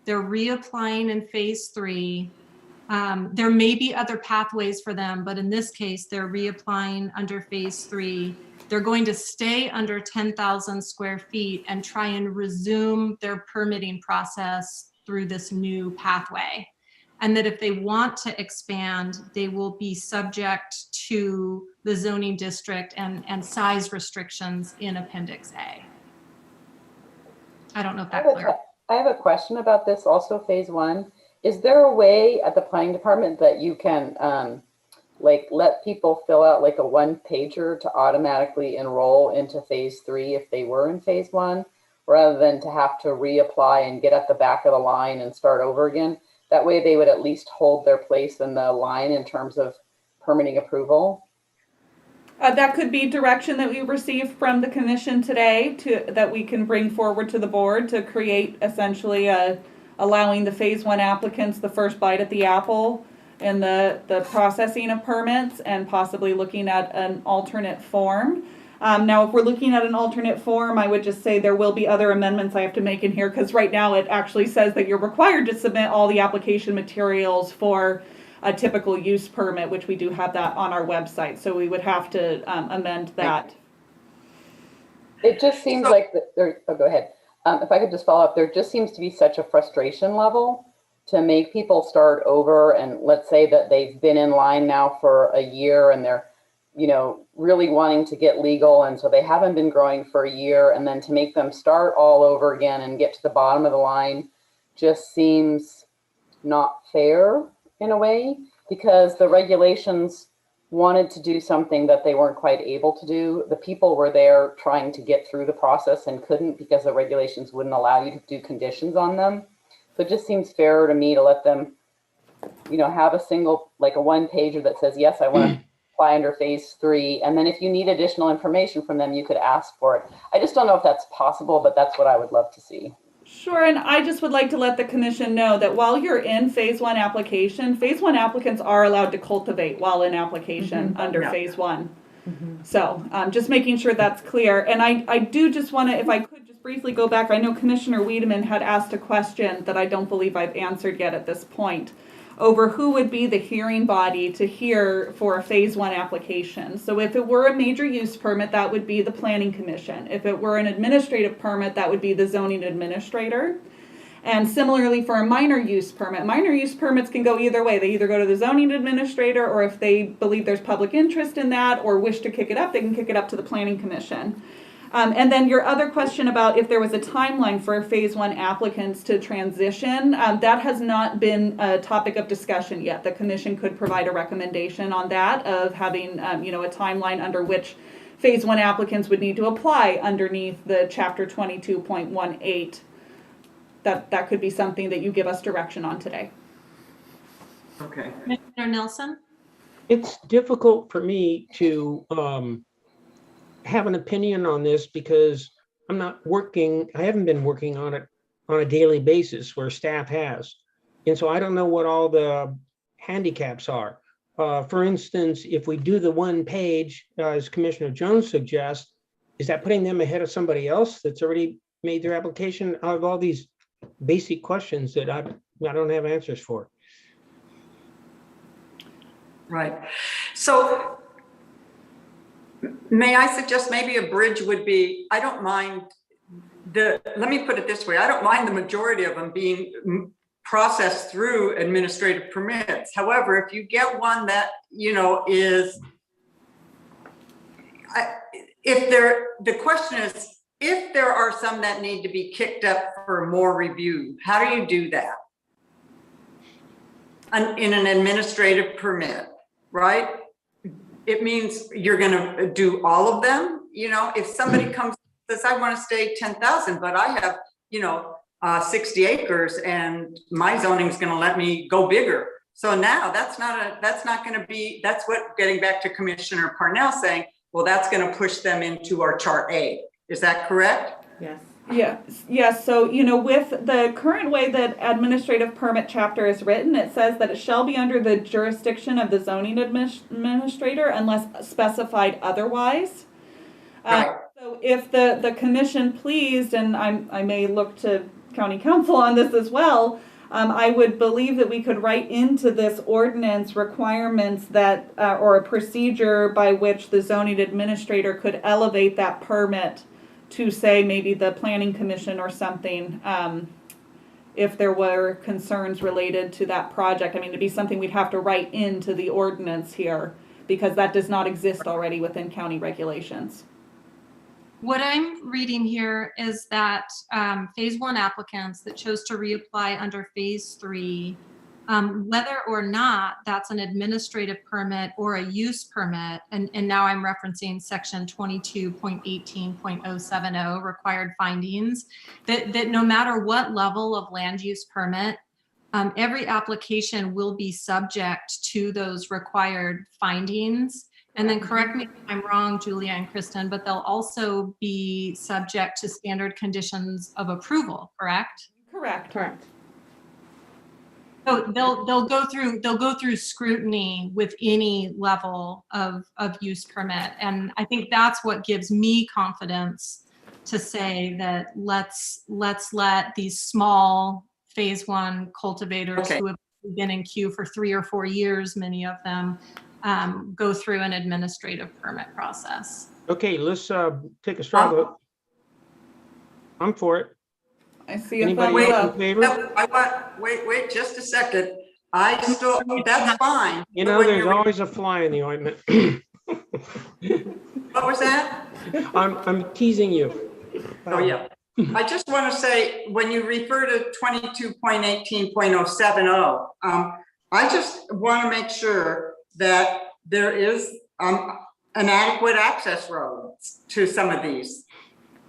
They're reapplying in phase three. There may be other pathways for them, but in this case, they're reapplying under phase three. They're going to stay under 10,000 square feet and try and resume their permitting process through this new pathway. And that if they want to expand, they will be subject to the zoning district and size restrictions in Appendix A. I don't know if that's clear. I have a question about this also, phase one. Is there a way at the planning department that you can let people fill out like a one pager to automatically enroll into phase three if they were in phase one, rather than to have to reapply and get at the back of the line and start over again? That way they would at least hold their place in the line in terms of permitting approval. That could be direction that we received from the commission today that we can bring forward to the board to create essentially allowing the phase one applicants the first bite at the apple in the processing of permits and possibly looking at an alternate form. Now, if we're looking at an alternate form, I would just say there will be other amendments I have to make in here, because right now it actually says that you're required to submit all the application materials for a typical use permit, which we do have that on our website. So we would have to amend that. It just seems like there, oh, go ahead. If I could just follow up, there just seems to be such a frustration level to make people start over. And let's say that they've been in line now for a year and they're, you know, really wanting to get legal. And so they haven't been growing for a year, and then to make them start all over again and get to the bottom of the line just seems not fair in a way, because the regulations wanted to do something that they weren't quite able to do. The people were there trying to get through the process and couldn't because the regulations wouldn't allow you to do conditions on them. So it just seems fairer to me to let them, you know, have a single, like a one pager that says, yes, I want to apply under phase 3. And then if you need additional information from them, you could ask for it. I just don't know if that's possible, but that's what I would love to see. Sure, and I just would like to let the commission know that while you're in phase 1 application, phase 1 applicants are allowed to cultivate while in application under phase 1. So just making sure that's clear. And I do just want to, if I could just briefly go back, I know Commissioner Wiedemann had asked a question that I don't believe I've answered yet at this point, over who would be the hearing body to hear for a phase 1 application. So if it were a major use permit, that would be the Planning Commission. If it were an administrative permit, that would be the zoning administrator. And similarly for a minor use permits can go either way. They either go to the zoning administrator, or if they believe there's public interest in that or wish to kick it up, they can kick it up to the Planning Commission. And then your other question about if there was a timeline for phase 1 applicants to transition, that has not been a topic of discussion yet. The commission could provide a recommendation on that, of having a timeline under which phase 1 applicants would need to apply underneath the chapter 22.18. That could be something that you give us direction on today. Okay. Commissioner Nelson? It's difficult for me to have an opinion on this because I haven't been working on it on a daily basis where staff has. And so I don't know what all the handicaps are. For instance, if we do the one page, as Commissioner Jones suggests, is that putting them ahead of somebody else that's already made their application? I have all these basic questions that I don't have answers for. Right. So may I suggest maybe a bridge would be, I don't mind let me put it this way, I don't mind the majority of them being processed through administrative permits. However, if you get one that, is, the question is, if there are some that need to be kicked up for more review, how do you do that? In an administrative permit, right? It means you're going to do all of them. If somebody comes and says, I want to stay 10,000, but I have, 60 acres and my zoning is going to let me go bigger. So now that's what, getting back to Commissioner Parnell saying, well, that's going to push them into our chart A. Is that correct? Yes. Yes. So, with the current way that administrative permit chapter is written, it says that it shall be under the jurisdiction of the zoning administrator unless specified otherwise. Right. So if the commission pleased, and I may look to county council on this as well, I would believe that we could write into this ordinance requirements that, or a procedure by which the zoning administrator could elevate that permit to, say, maybe the planning commission or something, if there were concerns related to that project. I mean, to be something we'd have to write into the ordinance here, because that does not exist already within county regulations. What I'm reading here is that phase 1 applicants that chose to reapply under phase 3, whether or not that's an administrative permit or a use permit, and now I'm referencing section 22.18.070 required findings, that no matter what level of land use permit, every application will be subject to those required findings. And then correct me if I'm wrong, Julia and Kristen, but they'll also be subject to standard conditions of approval, correct? Correct. So they'll go through scrutiny with any level of use permit. And I think that's what gives me confidence to say that let's let these small phase one cultivators Okay. who have been in queue for 3 or 4 years, many of them, go through an administrative permit process. Okay, let's take a straw vote. I'm for it. I see a Anybody thumbs else in up. favor? Wait just a second. That's fine. You know, there's always a fly in the ointment. What was that? I'm teasing you. Oh, yeah. I just want to say, when you refer to 22.18.070, I just want to make sure that there is an adequate access road to some of these.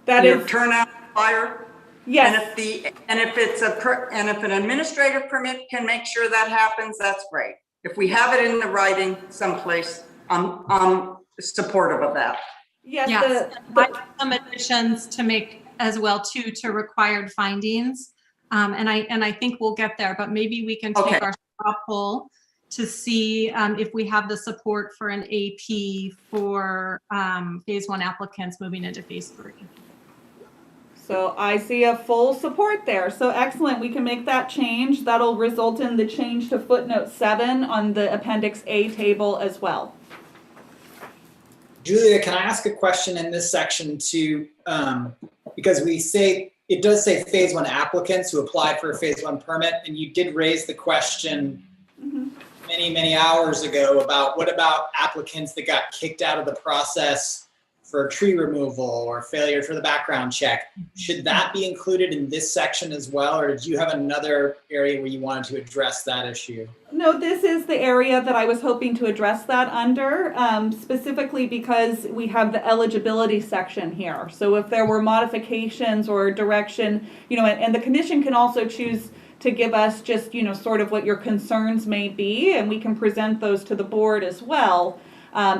That Your is turnout fire. Yes. And if an administrative permit can make sure that happens, that's great. If we have it in the writing someplace, I'm supportive of that. Yes, I have some additions to make as well too to required findings, and I think we'll get there. But maybe we can take our straw poll to see if we have the support for an AP for phase one applicants moving into phase 3. So I see a full support there. So excellent. We can make that change. That'll result in the change to footnote 7 on the Appendix A table as well. Julia, can I ask a question in this section too? Because it does say phase 1 applicants who applied for a phase 1 permit, and you did raise the question many hours ago about what about applicants that got kicked out of the process for tree removal or failure for the background check. Should that be included in this section as well, or did you have another area where you wanted to address that issue? No, this is the area that I was hoping to address that under, specifically because we have the eligibility section here. So if there were modifications or direction, and the commission can also choose to give us just, sort of what your concerns may be, and we can present those to the board as well.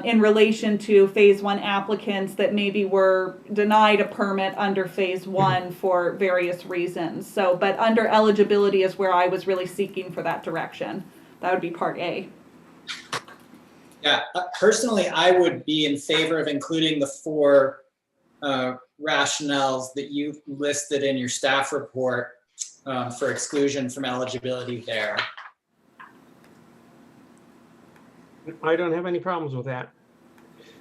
In relation to phase 1 applicants that maybe were denied a permit under phase 1 for various reasons. So, but under eligibility is where I was really seeking for that direction. That would be part A. Yeah, personally, I would be in favor of including the 4 rationales that you listed in your staff report for exclusion from eligibility there. I don't have any problems with that.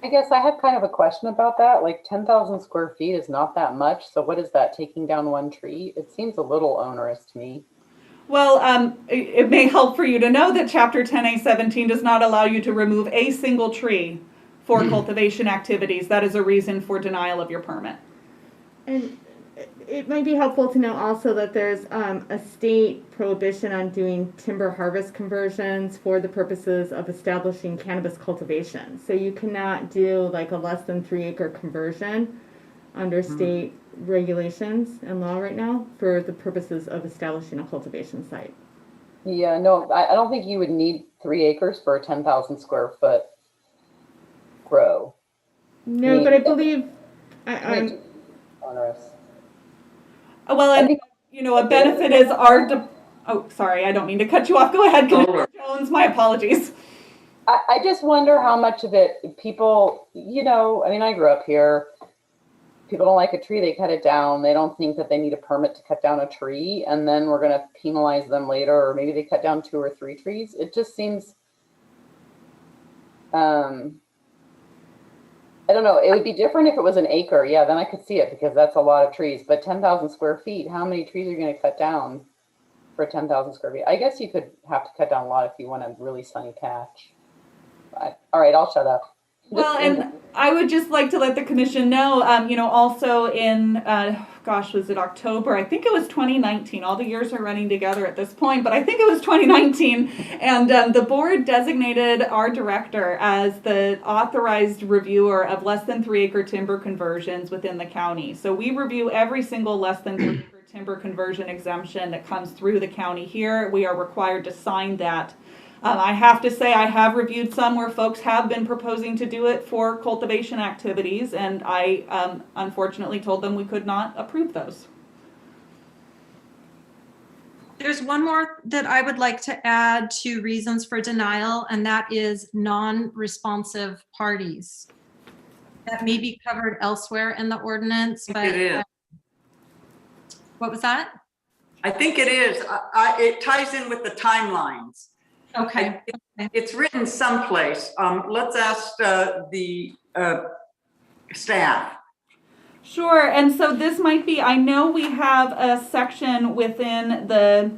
I guess I have kind of a question about that. Like 10,000 square feet is not that much. So what is that, taking down 1 tree? It seems a little onerous to me. Well, it may help for you to know that Chapter 10A17 does not allow you to remove a single tree for cultivation activities. That is a reason for denial of your permit. And it might be helpful to know also that there's a state prohibition on doing timber harvest conversions for the purposes of establishing cannabis cultivation. So you cannot do like a less than 3 acre conversion under state regulations and law right now for the purposes of establishing a cultivation site. Yeah, no, I don't think you would need 3 acres for a 10,000 square foot grow. No, but I believe I'm onerous. Well, and a benefit is oh, sorry, I don't mean to cut you off. Go ahead, Commissioner Jones. My apologies. I just wonder how much of it people, I mean, I grew up here. People don't like a tree, they cut it down. They don't think that they need a permit to cut down a tree, and then we're going to penalize them later, or maybe they cut down 2 or 3 trees. It just seems, I don't know. It would be different if it was an acre. Yeah, then I could see it because that's a lot of trees. But 10,000 square feet, how many trees are you going to cut down for 10,000 square feet? I guess you could have to cut down a lot if you want a really sunny patch. But, all right, I'll shut up. Well, and I would just like to let the commission know, also in, was it October? I think it was 2019. All the years are running together at this point, but I think it was 2019. And the board designated our director as the authorized reviewer of less than 3 acre timber conversions within the county. So we review every single less than 3 acre timber conversion exemption that comes through the county here. We are required to sign that. I have to say I have reviewed some where folks have been proposing to do it for cultivation activities, and I unfortunately told them we could not approve those. There's one more that I would like to add to reasons for denial, and that is non-responsive parties. That may be covered elsewhere in the ordinance, but It is. What was that? I think it is. It ties in with the timelines. Okay. It's written someplace. Let's ask the staff. Sure, and so this might be, I know we have a section within the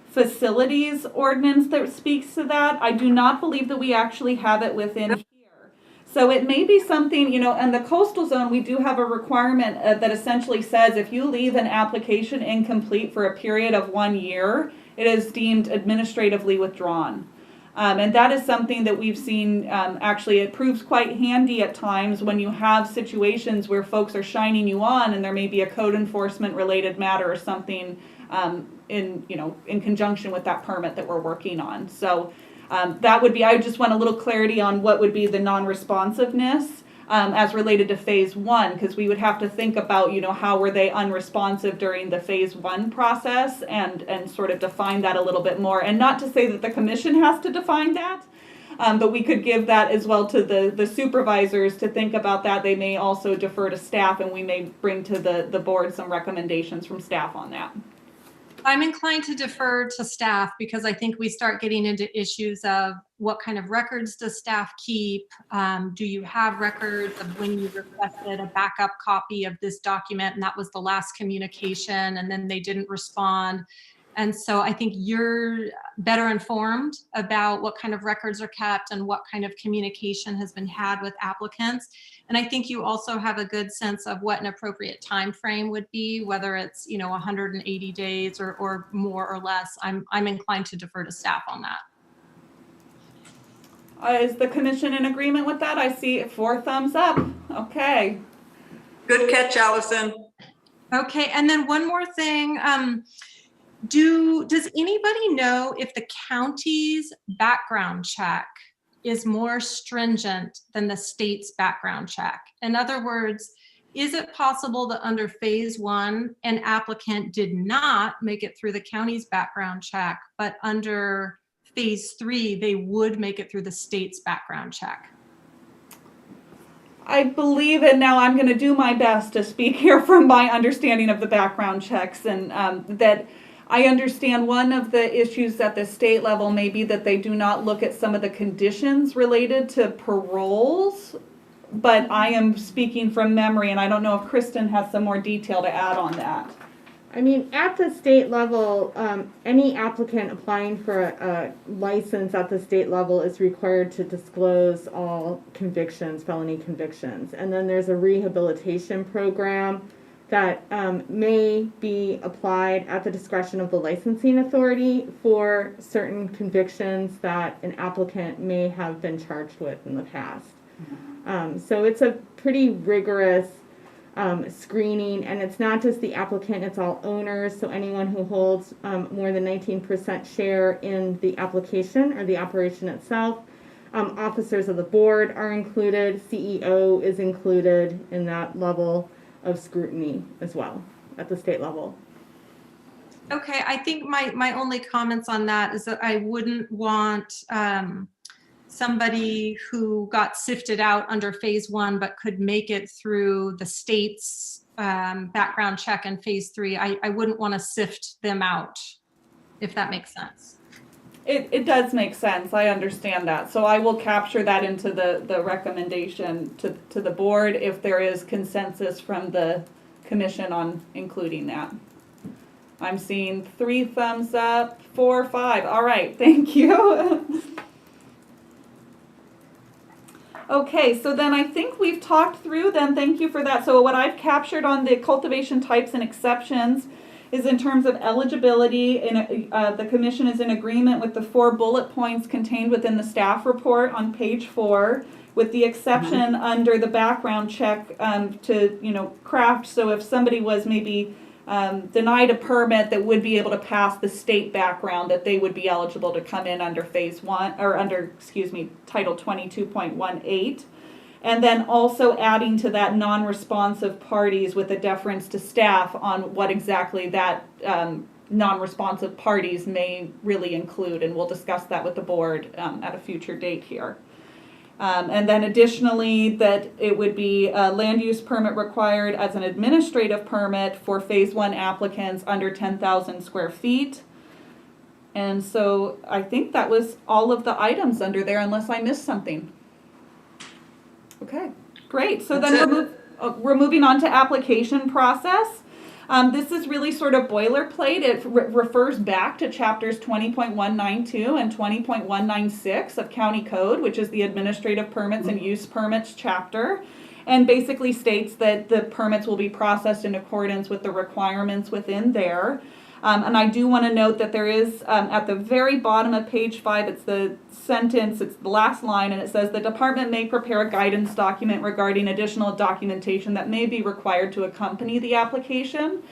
facilities ordinance that speaks to that. I do not believe that we actually have it within here. So it may be something, in the coastal zone, we do have a requirement that essentially says if you leave an application incomplete for a period of 1 year, it is deemed administratively withdrawn. And that is something that we've seen, actually, it proves quite handy at times when you have situations where folks are shining you on and there may be a code enforcement related matter or something in conjunction with that permit that we're working on. So that would be, I just want a little clarity on what would be the non-responsiveness as related to phase 1, because we would have to think about, how were they unresponsive during the phase 1 process and sort of define that a little bit more. And not to say that the commission has to define that, but we could give that as well to the supervisors to think about that. They may also defer to staff, and we may bring to the board some recommendations from staff on that. I'm inclined to defer to staff because I think we start getting into issues of what kind of records does staff keep? Do you have records of when you requested a backup copy of this document and that was the last communication and then they didn't respond? And so I think you're better informed about what kind of records are kept and what kind of communication has been had with applicants. And I think you also have a good sense of what an appropriate time frame would be, whether it's 180 days or more or less. I'm inclined to defer to staff on that. Is the commission in agreement with that? I see 4 thumbs up. Okay. Good catch, Allison. Okay, and then one more thing. Does anybody know if the county's background check is more stringent than the state's background check? In other words, is it possible that under phase 1, an applicant did not make it through the county's background check, but under phase 3, they would make it through the state's background check? I believe, and now I'm going to do my best to speak here from my understanding of the background checks, and that I understand one of the issues at the state level may be that they do not look at some of the conditions related to paroles, but I am speaking from memory, and I don't know if Kristen has some more detail to add on that. I mean, at the state level, any applicant applying for a license at the state level is required to disclose all convictions, felony convictions. And then there's a rehabilitation program that may be applied at the discretion of the licensing authority for certain convictions that an applicant may have been charged with in the past. So it's a pretty rigorous screening, and it's not just the applicant, it's all owners, so anyone who holds more than 19% share in the application or the operation itself. Officers of the board are included, CEO is included in that level of scrutiny as well at the state level. Okay, I think my only comments on that is that I wouldn't want somebody who got sifted out under phase 1 but could make it through the state's background check in phase 3. I wouldn't want to sift them out, if that makes sense. It does make sense. I understand that. So I will capture that into the recommendation to the board if there is consensus from the commission on including that. I'm seeing 3 thumbs up, 4, 5. All right, thank you. Okay, so then I think we've talked through then, thank you for that. So what I've captured on the cultivation types and exceptions is in terms of eligibility, the commission is in agreement with the 4 bullet points contained within the staff report on page 4, with the exception under the background check to craft. So if somebody was maybe denied a permit that would be able to pass the state background, that they would be eligible to come in under phase 1 or under, Title 22.18. And then also adding to that non-responsive parties with a deference to staff on what exactly that non-responsive parties may really include, and we'll discuss that with the board at a future date here. And then additionally, that it would be a land use permit required as an administrative permit for phase 1 applicants under 10,000 square feet. And so I think that was all of the items under there, unless I missed something. Okay, great. So then we're moving on to application process. This is really sort of boilerplate. It refers back to chapters 20.192 and 20.196 of County Code, which is the Administrative Permits and Use Permits chapter, and basically states that the permits will be processed in accordance with the requirements within there. And I do want to note that there is, at the very bottom of page 5, it's the sentence, it's the last line, and it says the department may prepare a guidance document regarding additional documentation that may be required to accompany the application.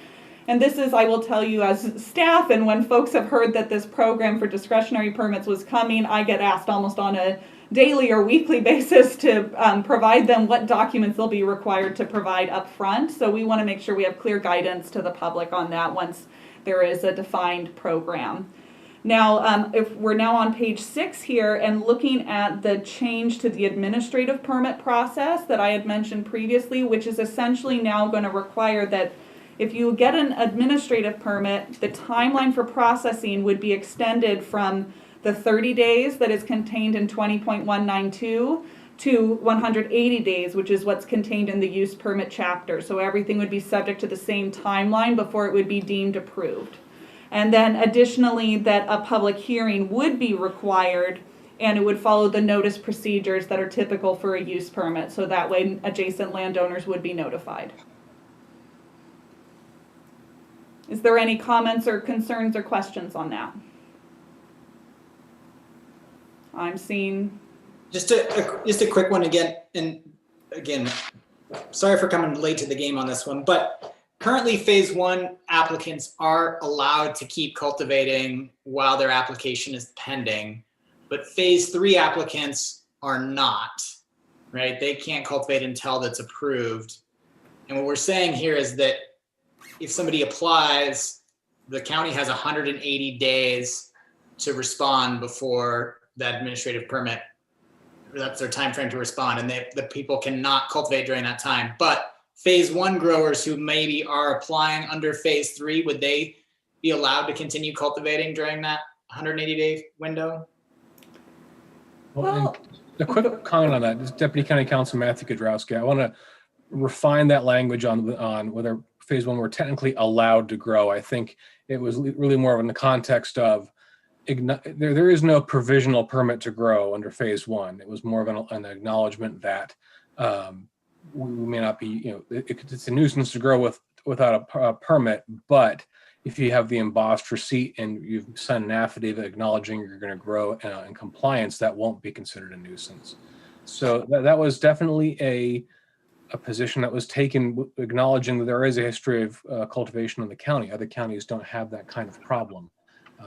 And this is, I will tell you as staff, and when folks have heard that this program for discretionary permits was coming, I get asked almost on a daily or weekly basis to provide them what documents they'll be required to provide up front. So we want to make sure we have clear guidance to the public on that once there is a defined program. Now, if we're now on page 6 here and looking at the change to the administrative permit process that I had mentioned previously, which is essentially now going to require that if you get an administrative permit, the timeline for processing would be extended from the 30 days that is contained in 20.192 to 180 days, which is what's contained in the use permit chapter. So everything would be subject to the same timeline before it would be deemed approved. And then additionally, that a public hearing would be required, and it would follow the notice procedures that are typical for a use permit. So that way adjacent landowners would be notified. Is there any comments or concerns or questions on that? I'm seeing Just a quick one again, and again, sorry for coming late to the game on this one, but currently phase 1 applicants are allowed to keep cultivating while their application is pending, but phase 3 applicants are not, right? They can't cultivate until that's approved. And what we're saying here is that if somebody applies, the county has 180 days to respond before that administrative permit. That's their time frame to respond, and the people cannot cultivate during that time. But phase 1 growers who maybe are applying under phase 3, would they be allowed to continue cultivating during that 180-day window? Well, a quick comment on that. This is Deputy County Counsel Matthew Kudrowski. I want to refine that language on whether phase 1 were technically allowed to grow. I think it was really more in the context of there is no provisional permit to grow under phase 1. It was more of an acknowledgement that we may not be, it's a nuisance to grow without a permit, but if you have the embossed receipt and you've signed an affidavit acknowledging you're going to grow in compliance, that won't be considered a nuisance. So that was definitely a position that was taken, acknowledging that there is a history of cultivation in the county. Other counties don't have that kind of problem.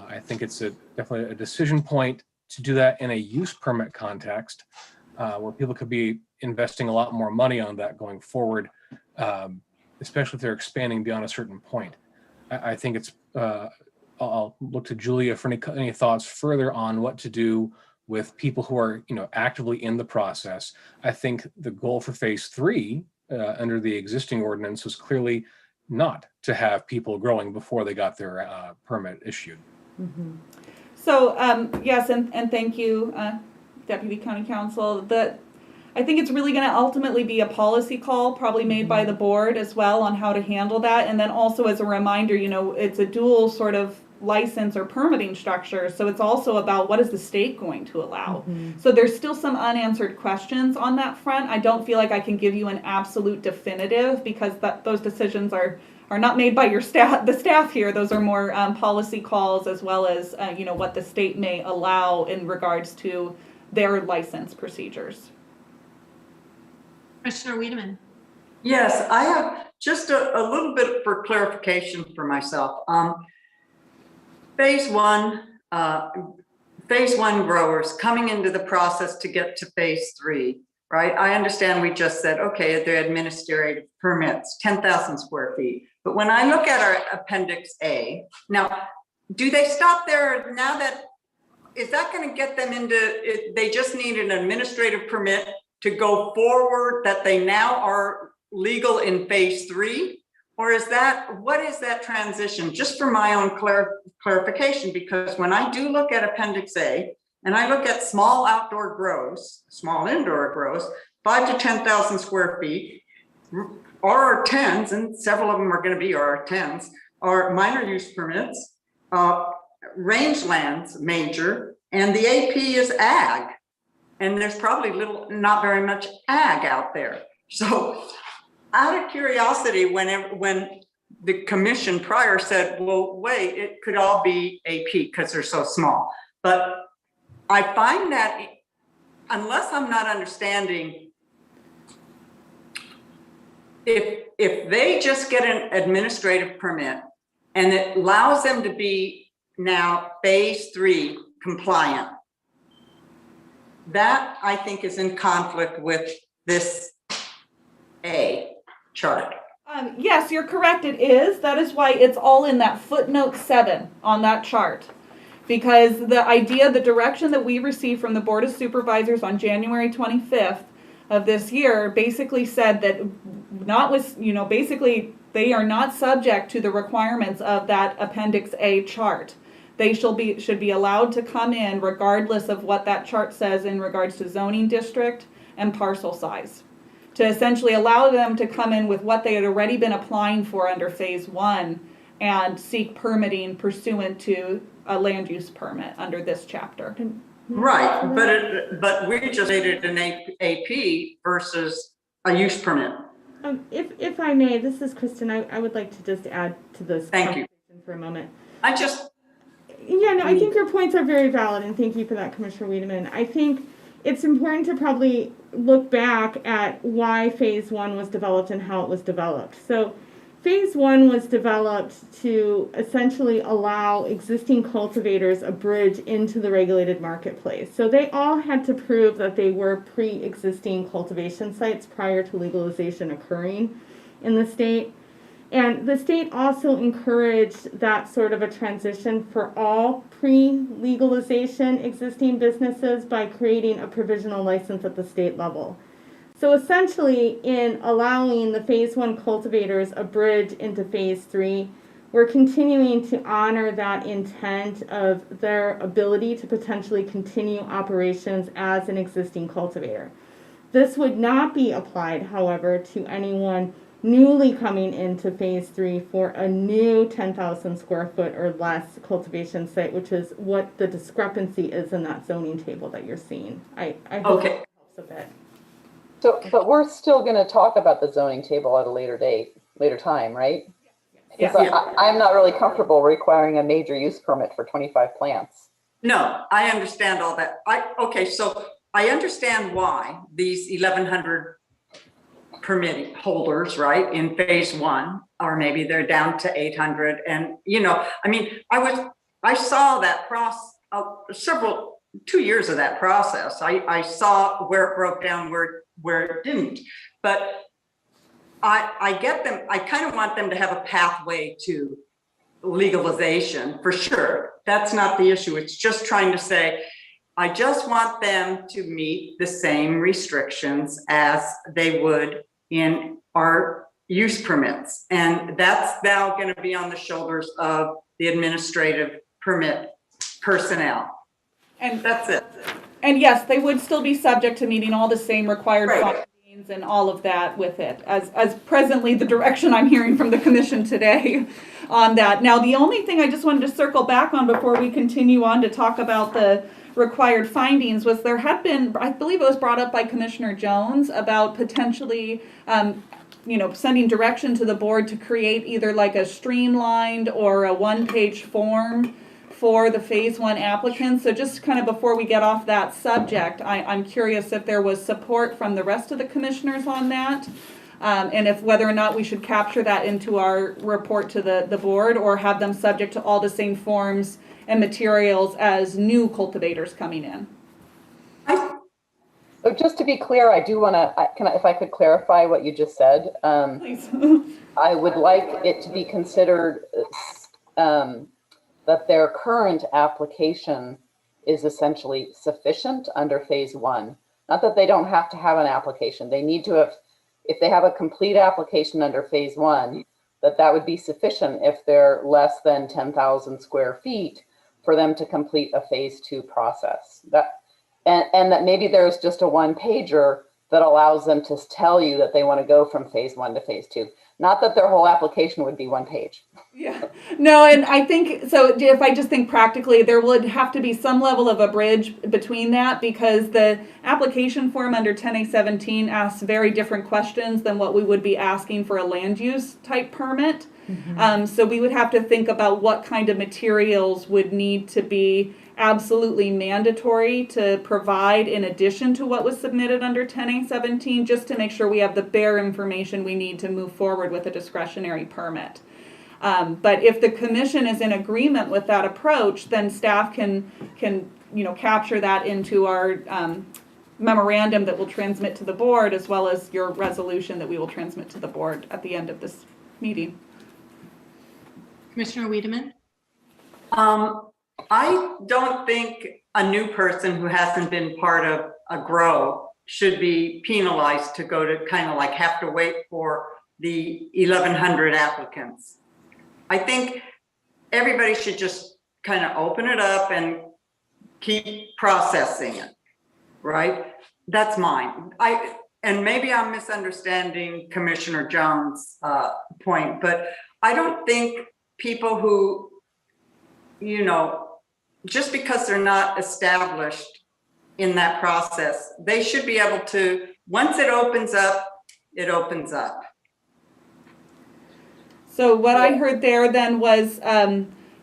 I think it's definitely a decision point to do that in a use permit context, where people could be investing a lot more money on that going forward, especially if they're expanding beyond a certain point. I think it's, I'll look to Julia for any thoughts further on what to do with people who are actively in the process. I think the goal for phase 3 under the existing ordinance was clearly not to have people growing before they got their permit issued. Mm-hmm. So yes, and thank you, Deputy County Counsel. I think it's really going to ultimately be a policy call, probably made by the board as well, on how to handle that. And then also as a reminder, it's a dual sort of license or permitting structure. So it's also about what is the state going to allow. Mm-hmm. So there's still some unanswered questions on that front. I don't feel like I can give you an absolute definitive, because those decisions are not made by your staff, the staff here. Those are more policy calls, as well as what the state may allow in regards to their license procedures. Commissioner Wiedemann. Yes, I have just a little bit for clarification for myself. Phase 1 growers coming into the process to get to phase 3, right? I understand we just said, okay, the administrative permits, 10,000 square feet. But when I look at our Appendix A, now, do they stop there now that, is that going to get them into, they just need an administrative permit to go forward, that they now are legal in phase 3? Or is that, what is that transition? Just for my own clarification, because when I do look at Appendix A, and I look at small outdoor grows, small indoor grows, 5 to 10,000 square feet, RR10s, and several of them are going to be RR10s, are minor use permits, rangelands major, and the AP is ag. And there's probably not very much ag out there. So out of curiosity, when the commission prior said, well, wait, it could all be AP because they're so small. But I find that unless I'm not understanding, if they just get an administrative permit and it allows them to be now phase 3 compliant, that I think is in conflict with this A chart. Yes, you're correct. It is. That is why it's all in that footnote 7 on that chart. Because the idea, the direction that we received from the Board of Supervisors on January 25th of this year basically said that basically they are not subject to the requirements of that Appendix A chart. They should be allowed to come in regardless of what that chart says in regards to zoning district and parcel size, to essentially allow them to come in with what they had already been applying for under phase 1 and seek permitting pursuant to a land use permit under this chapter. Right, but we just made it an AP versus a use permit. If I may, this is Kristen. I would like to just add to this conversation for a moment. I think your points are very valid, and thank you for that, Commissioner Wiedemann. I think it's important to probably look back at why phase 1 was developed and how it was developed. So phase 1 was developed to essentially allow existing cultivators a bridge into the regulated marketplace. So they all had to prove that they were pre-existing cultivation sites prior to legalization occurring in the state. And the state also encouraged that sort of a transition for all pre-legalization existing businesses by creating a provisional license at the state level. So essentially, in allowing the phase 1 cultivators a bridge into phase 3, we're continuing to honor that intent of their ability to potentially continue operations as an existing cultivator. This would not be applied, however, to anyone newly coming into phase 3 for a new 10,000 square foot or less cultivation site, which is what the discrepancy is in that zoning table that you're seeing. I hope that helps a bit. So, but we're still going to talk about the zoning table at a later time, right? Yes. I'm not really comfortable requiring a major use permit for 25 plants. No, I understand all that. So I understand why these 1,100 permit holders, right, in phase 1, or maybe they're down to 800. And, I saw that process, 2 years of that process. I saw where it broke down, where it didn't. But I get them. I kind of want them to have a pathway to legalization for sure. That's not the issue. It's just trying to say, I just want them to meet the same restrictions as they would in our use permits. And that's now going to be on the shoulders of the administrative permit personnel. And that's it. And yes, they would still be subject to meeting all the same required findings and all of that with it, as presently the direction I'm hearing from the commission today on that. Now, the only thing I just wanted to circle back on before we continue on to talk about the required findings was there had been, I believe it was brought up by Commissioner Jones, about potentially sending direction to the board to create either like a streamlined or a one-page form for the phase 1 applicants. So just kind of before we get off that subject, I'm curious if there was support from the rest of the commissioners on that, and if whether or not we should capture that into our report to the board or have them subject to all the same forms and materials as new cultivators coming in. So just to be clear, I do want to, if I could clarify what you just said. Please. I would like it to be considered that their current application is essentially sufficient under phase one. Not that they don't have to have an application. They need to have, if they have a complete application under phase one, that would be sufficient if they're less than 10,000 square feet for them to complete a phase two process. And that maybe there's just a one pager that allows them to tell you that they want to go from phase one to phase two. Not that their whole application would be one page. Yeah, no, and I think, so if I just think practically, there would have to be some level of a bridge between that, because the application form under 10A17 asks very different questions than what we would be asking for a land use type permit. So we would have to think about what kind of materials would need to be absolutely mandatory to provide in addition to what was submitted under 10A17, just to make sure we have the bare information we need to move forward with a discretionary permit. But if the commission is in agreement with that approach, then staff can capture that into our memorandum that we'll transmit to the board, as well as your resolution that we will transmit to the board at the end of this meeting. Commissioner Wiedemann? I don't think a new person who hasn't been part of a grow should be penalized to go to kind of like have to wait for the 1,100 applicants. I think everybody should just kind of open it up and keep processing it, right? That's mine. And maybe I'm misunderstanding Commissioner Jones' point, but I don't think people who, just because they're not established in that process, they should be able to, once it opens up, it opens up. So what I heard there then was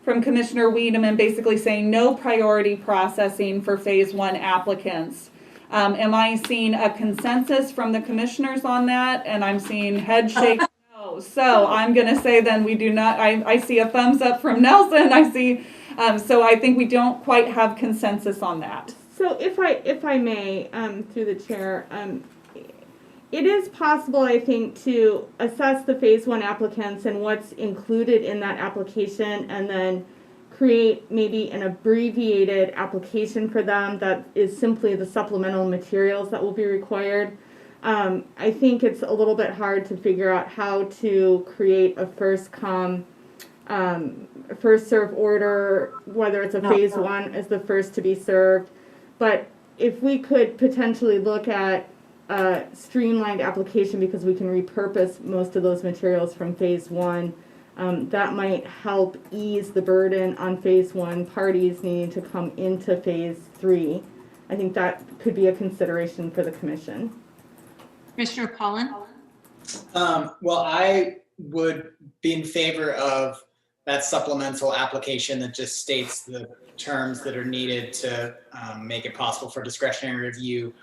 from Commissioner Wiedemann basically saying no priority processing for phase one applicants. Am I seeing a consensus from the commissioners on that? And I'm seeing head shake no. So I'm going to say then we do not, I see a thumbs up from Nelson. I see, so I think we don't quite have consensus on that. So if I may, through the chair, it is possible, I think, to assess the phase one applicants and what's included in that application, and then create maybe an abbreviated application for them that is simply the supplemental materials that will be required. I think it's a little bit hard to figure out how to create a first come, first serve order, whether it's a phase one as the first to be served. But if we could potentially look at a streamlined application, because we can repurpose most of those materials from phase one, that might help ease the burden on phase one parties needing to come into phase three. I think that could be a consideration for the commission. Commissioner Pollan? Well, I would be in favor of that supplemental application that just states the terms that are needed to make it possible for discretionary review.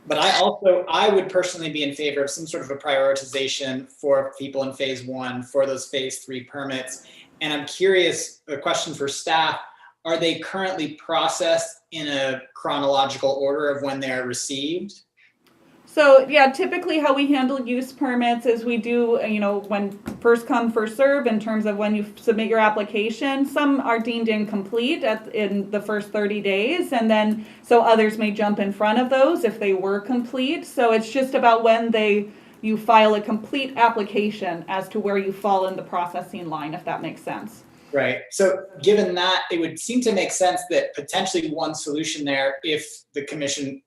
But I would personally be in favor of some sort of a prioritization for people in phase one for those phase three permits. And I'm curious, a question for staff, are they currently processed in a chronological order of when they're received? So yeah, typically how we handle use permits is we do, when first come, first serve in terms of when you submit your application. Some are deemed incomplete in the first 30 days. And then, so others may jump in front of those if they were complete. So it's just about when you file a complete application as to where you fall in the processing line, if that makes sense. Right. So given that, it would seem to make sense that potentially one solution there, if the commission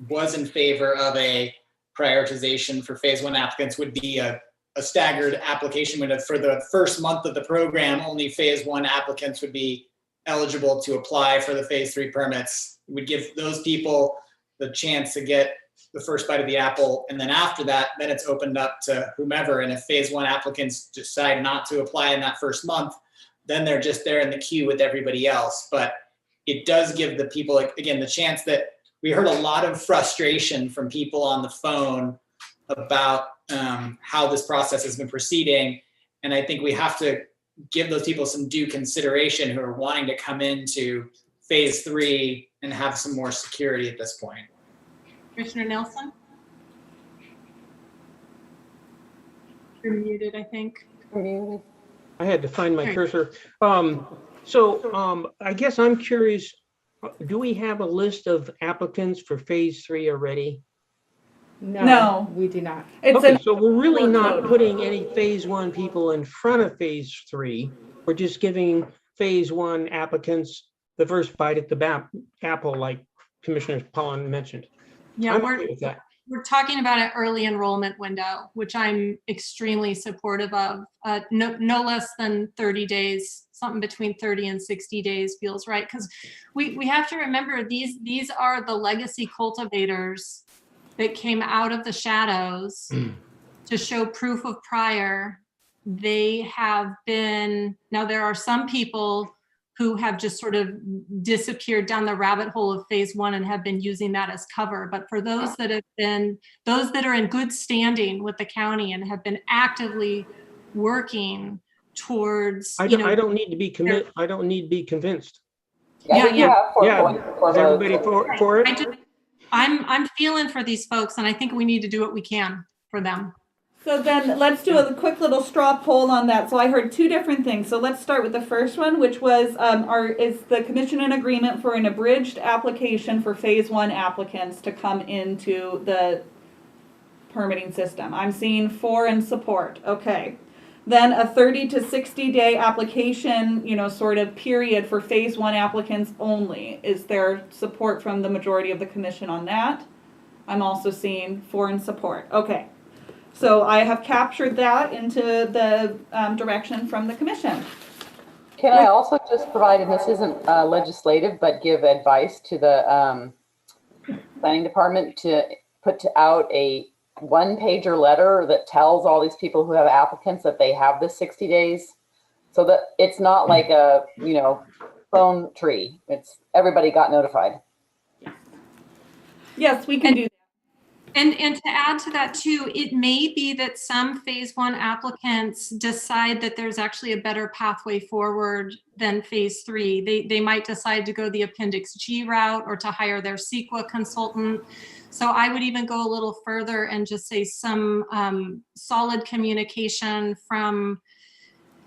was in favor of a prioritization for phase one applicants, would be a staggered application window. For the first month of the program, only phase one applicants would be eligible to apply for the phase three permits. It would give those people the chance to get the first bite of the apple. And then after that, then it's opened up to whomever. And if phase one applicants decide not to apply in that first month, then they're just there in the queue with everybody else. But it does give the people, again, the chance that we heard a lot of frustration from people on the phone about how this process has been proceeding. And I think we have to give those people some due consideration who are wanting to come into phase three and have some more security at this point. Commissioner Nelson? You're muted, I think. Muted. I had to find my There you cursor. I guess I'm curious, do we have a list of applicants for phase 3 already? No. We do not. It's Okay, an so we're really not workload. putting any phase 1 people in front of phase 3. We're just giving phase 1 applicants the first bite at the apple, like Commissioner Pollan mentioned. Yeah, I'm okay with that. we're talking about an early enrollment window, which I'm extremely supportive of. No less than 30 days, something between 30 and 60 days feels right. Because we have to remember these are the legacy cultivators that came out of the shadows to show proof of prior. They have been, now there are some people who have just sort of disappeared down the rabbit hole of phase 1 and have been using that as cover. But for those that are in good standing with the county and have been actively working towards, I don't need to be I don't need to be convinced. Yeah. Is everybody for it? I'm feeling for these folks, and I think we need to do what we can for them. So then let's do a quick little straw poll on that. So I heard two different things. So let's start with the first one, which was, is the commission in agreement for an abridged application for phase 1 applicants to come into the permitting system? I'm seeing for and support. Okay. Then a 30 to 60 day application, sort of period for phase 1 applicants only. Is there support from the majority of the commission on that? I'm also seeing for and support. Okay. So I have captured that into the direction from the commission. Can I also just provide, and this isn't legislative, but give advice to the planning department to put out a 1-pager letter that tells all these people who have applicants that they have this 60 days, so that it's not like a phone tree. It's everybody got notified. Yes, we can do that. And to add to that too, it may be that some phase 1 applicants decide that there's actually a better pathway forward than phase 3. They might decide to go the Appendix G route or to hire their CEQA consultant. So I would even go a little further and just say some solid communication from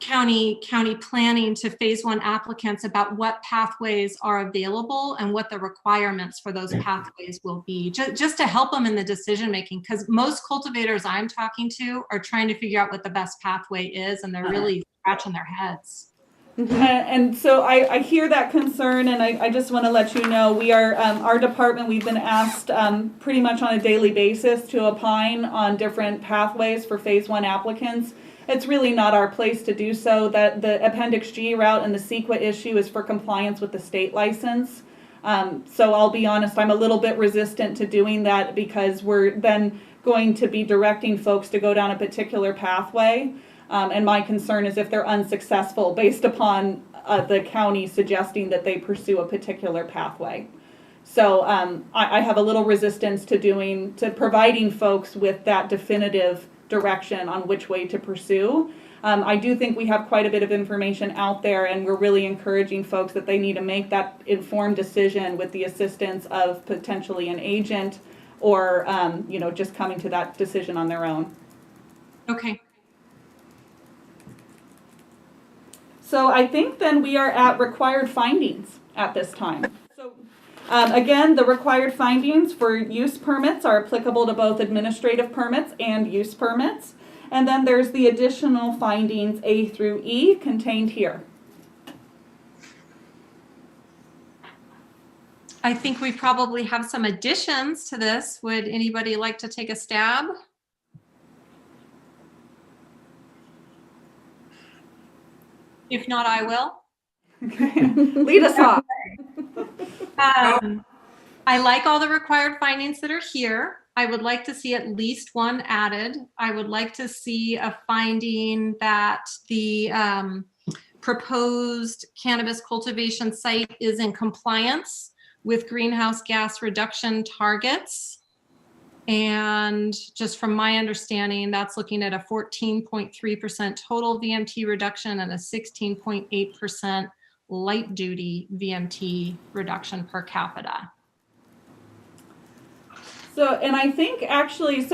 county planning to phase 1 applicants about what pathways are available and what the requirements for those pathways will be, just to help them in the decision making, because most cultivators I'm talking to are trying to figure out what the best pathway is, and they're really scratching their heads. And so I hear that concern, and I just want to let you know we are, our department, we've been asked pretty much on a daily basis to opine on different pathways for phase 1 applicants. It's really not our place to do so. That the Appendix G route and the CEQA issue is for compliance with the state license. So I'll be honest, I'm a little bit resistant to doing that, because we're then going to be directing folks to go down a particular pathway. And my concern is if they're unsuccessful based upon the county suggesting that they pursue a particular pathway. So I have a little resistance to providing folks with that definitive direction on which way to pursue. I do think we have quite a bit of information out there, and we're really encouraging folks that they need to make that informed decision with the assistance of potentially an agent or just coming to that decision on their own. Okay. So I think then we are at required findings at this time. So again, the required findings for use permits are applicable to both administrative permits and use permits. And then there's the additional findings A through E contained here. I think we probably have some additions to this. Would anybody like to take a stab? If not, I will. Lead us off. I like all the required findings that are here. I would like to see at least one added. I would like to see a finding that the proposed cannabis cultivation site is in compliance with greenhouse gas reduction targets. And just from my understanding, that's looking at a 14.3% total VMT reduction and a 16.8% light duty VMT reduction per capita. So, and I think actually,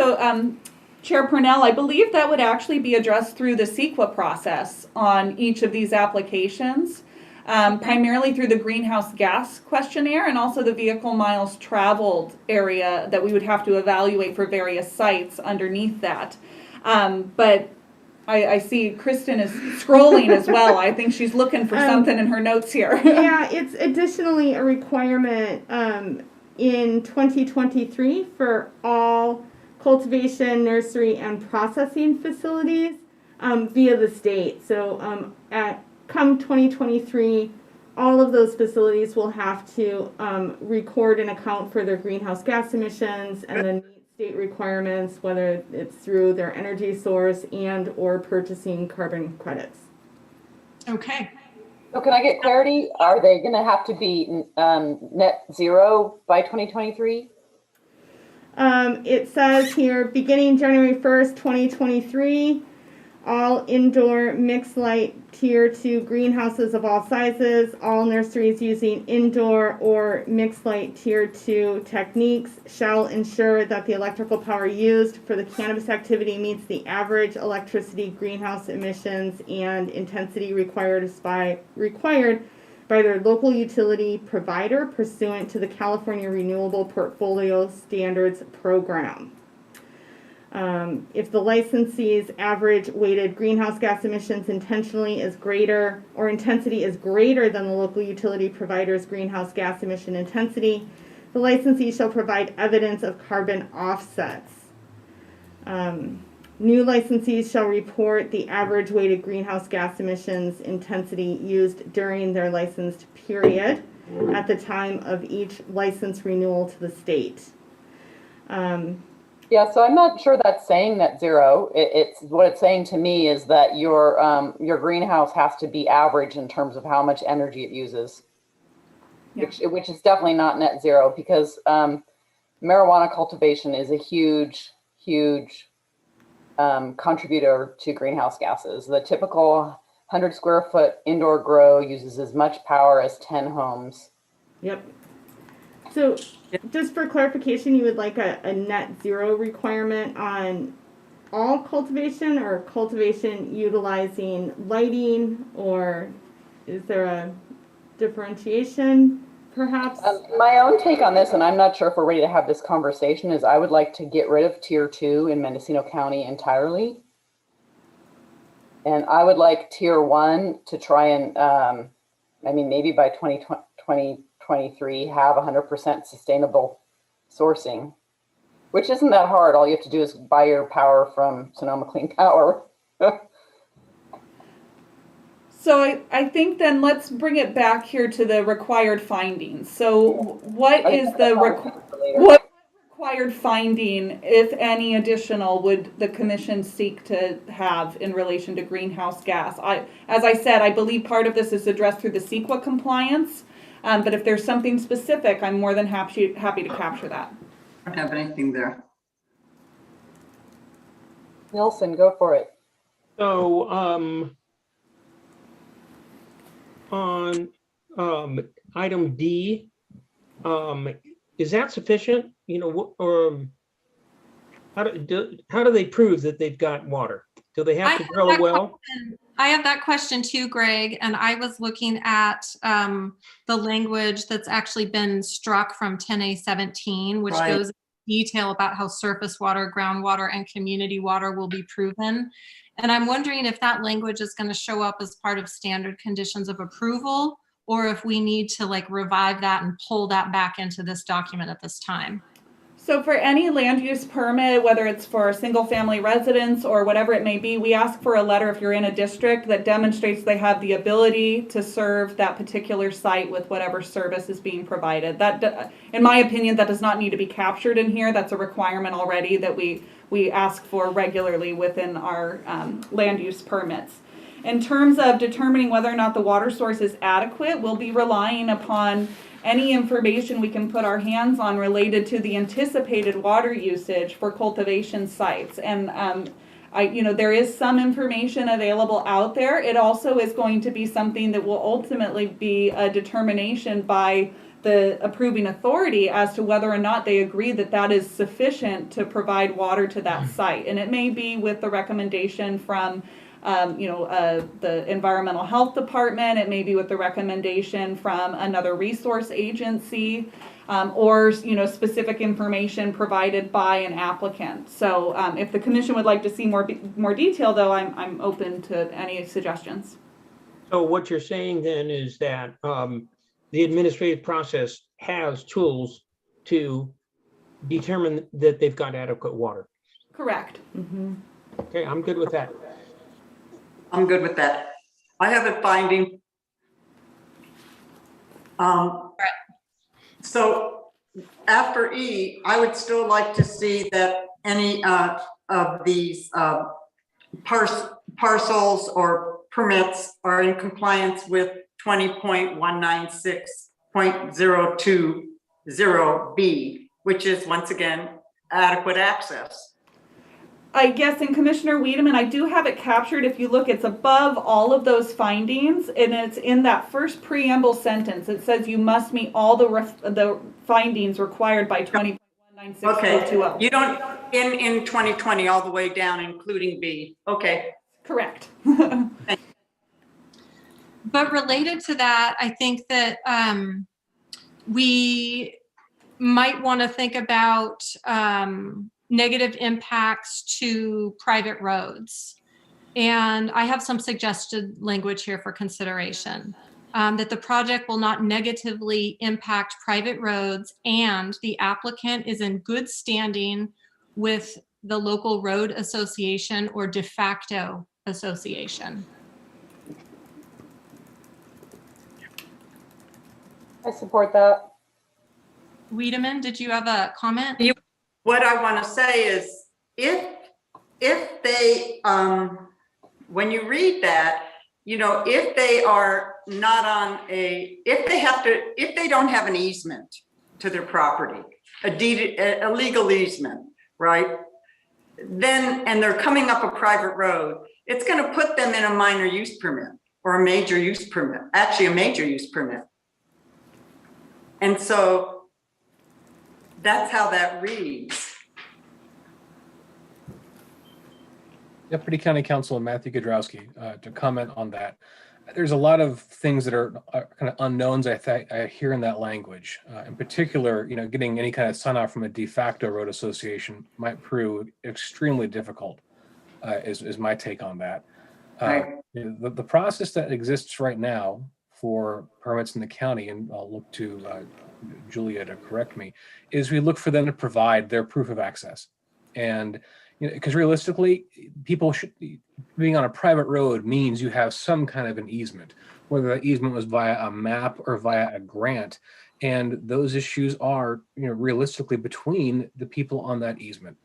Chair Purnell, I believe that would actually be addressed through the CEQA process on each of these applications, primarily through the greenhouse gas questionnaire and also the vehicle miles traveled area that we would have to evaluate for various sites underneath that. But I see Kristen is scrolling as well. I think she's looking for something in her notes here. Yeah, it's additionally a requirement in 2023 for all cultivation, nursery, and processing facilities via the state. So come 2023, all of those facilities will have to record and account for their greenhouse gas emissions and then meet state requirements, whether it's through their energy source and or purchasing carbon credits. Okay. So can I get clarity? Are they going to have to be net zero by 2023? It says here, beginning January 1st, 2023, all indoor mixed light tier 2 greenhouses of all sizes, all nurseries using indoor or mixed light tier 2 techniques shall ensure that the electrical power used for the cannabis activity meets the average electricity greenhouse emissions and intensity required by their local utility provider pursuant to the California Renewable Portfolio Standards Program. If the licensee's average weighted greenhouse gas emissions intensity is greater than the local utility provider's greenhouse gas emission intensity, the licensee shall provide evidence of carbon offsets. New licensees shall report the average weighted greenhouse gas emissions intensity used during their licensed period at the time of each license renewal to the state. Yeah, so I'm not sure that's saying net zero. It's what it's saying to me is that your greenhouse has to be average in terms of how much energy it uses, which is definitely not net zero because marijuana cultivation is a huge contributor to greenhouse gases. The typical 100 square foot indoor grow uses as much power as 10 homes. Yep. So just for clarification, you would like a net zero requirement on all cultivation or cultivation utilizing lighting, or is there a differentiation perhaps? My own take on this, and I'm not sure if we're ready to have this conversation, is I would like to get rid of tier 2 in Mendocino County entirely. And I would like tier 1 to try and, maybe by 2023 have 100% sustainable sourcing, which isn't that hard. All you have to do is buy your power from Sonoma Clean Power. So I think then let's bring it back here to the required findings. So what is the what required finding, if any additional, would the commission seek to have in relation to greenhouse gas? As I said, I believe part of this is addressed through the CEQA compliance, but if there's something specific, I'm more than happy to capture that. I don't have anything there. Nelson, go for it. So on item D, is that sufficient? How do they prove that they've got water? Do they have to drill a well? I have that question too, Greg, and I was looking at the language that's actually been struck from 10A17, which goes into detail about how surface water, groundwater, and community water will be proven. And I'm wondering if that language is going to show up as part of standard conditions of approval, or if we need to revive that and pull that back into this document at this time. So for any land use permit, whether it's for single family residence or whatever it may be, we ask for a letter if you're in a district that demonstrates they have the ability to serve that particular site with whatever service is being provided. That, in my opinion, that does not need to be captured in here. That's a requirement already that we ask for regularly within our land use permits. In terms of determining whether or not the water source is adequate, we'll be relying upon any information we can put our hands on related to the anticipated water usage for cultivation sites. And there is some information available out there. It also is going to be something that will ultimately be a determination by the approving authority as to whether or not they agree that that is sufficient to provide water to that site. And it may be with the recommendation from the Environmental Health Department. It may be with the recommendation from another resource agency, or specific information provided by an applicant. So if the commission would like to see more detail, though, I'm open to any suggestions. So what you're saying then is that the administrative process has tools to determine that they've got adequate water. Correct. Okay, I'm good with that. I'm good with that. I have a finding. So after E, I would still like to see that any of these parcels or permits are in compliance with 20.196.020B, which is once again adequate access. I guess in Commissioner Wiedemann, I do have it captured. If you look, it's above all of those findings, and it's in that first preamble sentence. It says you must meet all the findings required by 20.196.020. Okay, you don't in 2020 all the way down, including B. Okay, correct. But related to that, I think that we might want to think about negative impacts to private roads. And I have some suggested language here for consideration. That the project will not negatively impact private roads, and the applicant is in good standing with the local road association or de facto association. I support that. Wiedemann, did you have a comment? What I want to say is if they, when you read that, if they are not on if they don't have an easement to their property, a legal easement, right? Then, and they're coming up a private road, it's going to put them in a minor use permit or a major use permit, actually a major use permit. And so that's how that reads. Deputy County Counsel Matthew Godrowski, to comment on that. There's a lot of things that are kind of unknowns I hear in that language. In particular, getting any kind of sign off from a de facto road association might prove extremely difficult, is my take on that. The process that exists right now for permits in the county, and I'll look to Julia to correct me, is we look for them to provide their proof of access. And because realistically, people should being on a private road means you have some kind of an easement, whether that easement was via a map or via a grant. And those issues are, realistically between the people on that easement.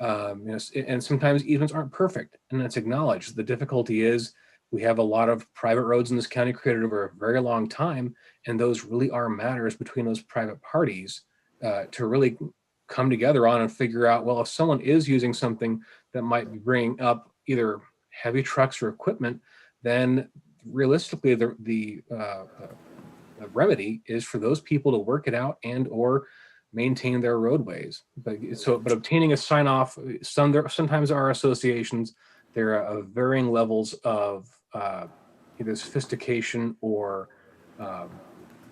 And sometimes easements aren't perfect, and that's acknowledged. The difficulty is we have a lot of private roads in this county created over a very long time, and those really are matters between those private parties to really come together on and figure out, well, if someone is using something that might be bringing up either heavy trucks or equipment, then realistically the remedy is for those people to work it out and or maintain their roadways. But obtaining a sign off, sometimes there are associations, there are varying levels of either sophistication or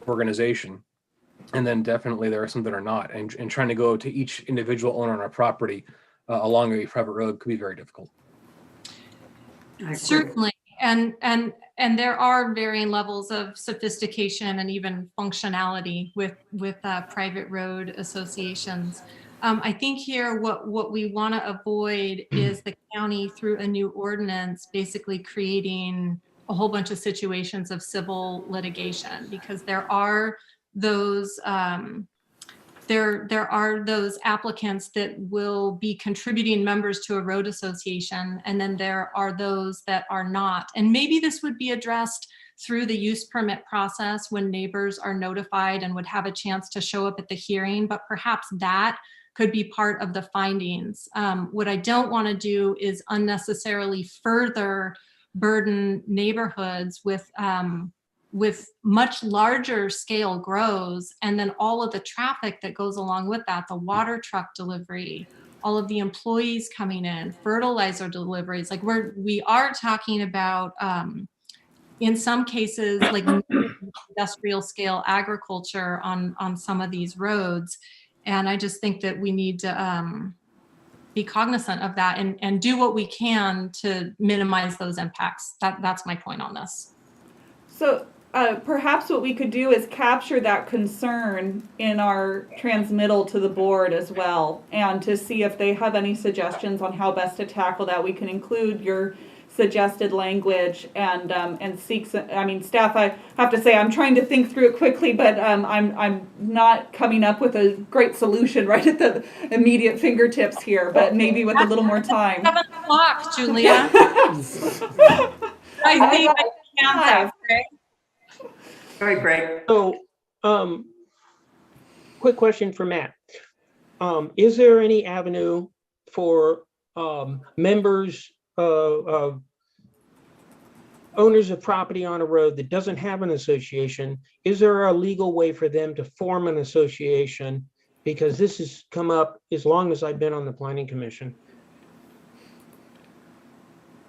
organization. And then definitely there are some that are not. And trying to go to each individual owner on a property along a private road could be very difficult. Certainly. And there are varying levels of sophistication and even functionality with private road associations. I think here what we want to avoid is the county through a new ordinance basically creating a whole bunch of situations of civil litigation, because there are those there are those applicants that will be contributing members to a road association, and then there are those that are not. And maybe this would be addressed through the use permit process when neighbors are notified and would have a chance to show up at the hearing, but perhaps that could be part of the findings. What I don't want to do is unnecessarily further burden neighborhoods with with much larger scale grows, and then all of the traffic that goes along with that, the water truck delivery, all of the employees coming in, fertilizer deliveries, like we are talking about, in some cases, like industrial scale agriculture on some of these roads. And I just think that we need to be cognizant of that and do what we can to minimize those impacts. That's my point on this. So perhaps what we could do is capture that concern in our transmittal to the board as well, and to see if they have any suggestions on how best to tackle that. We can include your suggested language and seek some, I mean, staff, I have to say, I'm trying to think through it quickly, but I'm not coming up with a great solution right at the immediate fingertips here, but maybe with a little more time. 7 o'clock, Julia. I think hands up, right? All right, Greg. So, quick question for Matt. Is there any avenue for members of owners of property on a road that doesn't have an association? Is there a legal way for them to form an association? Because this has come up as long as I've been on the Planning Commission.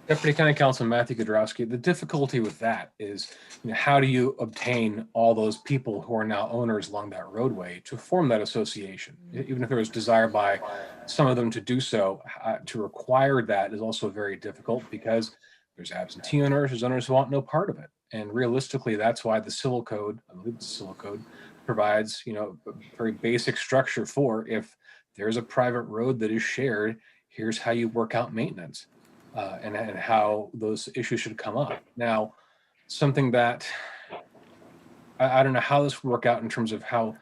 Deputy County Councilman Matthew Godrowski, the difficulty with that is, how do you obtain all those people who are now owners along that roadway to form that association? Even if there was desire by some of them to do so, to require that is also very difficult, because there's absentee owners, there's owners who want no part of it. And realistically, that's why the civil code, I believe the civil code, provides, a very basic structure for, if there's a private road that is shared, here's how you work out maintenance. And how those issues should come up. Now, something that I don't know how this would work out in terms of how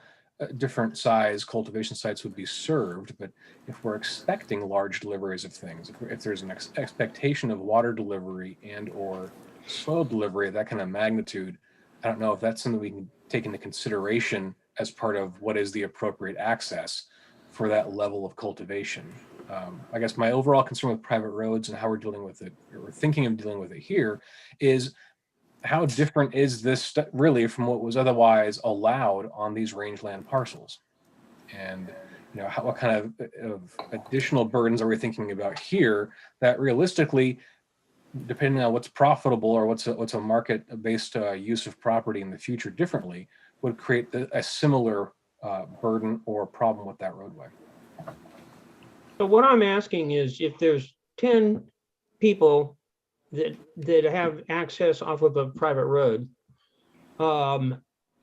different size cultivation sites would be served, but if we're expecting large deliveries of things, if there's an expectation of water delivery and or soil delivery of that kind of magnitude, I don't know if that's something we can take into consideration as part of what is the appropriate access for that level of cultivation. I guess my overall concern with private roads and how we're dealing with it, or thinking of dealing with it here, is how different is this really from what was otherwise allowed on these rangeland parcels? And what kind of additional burdens are we thinking about here that realistically, depending on what's profitable or what's a market-based use of property in the future differently, would create a similar burden or problem with that roadway? So what I'm asking is, if there's 10 people that have access off of a private road,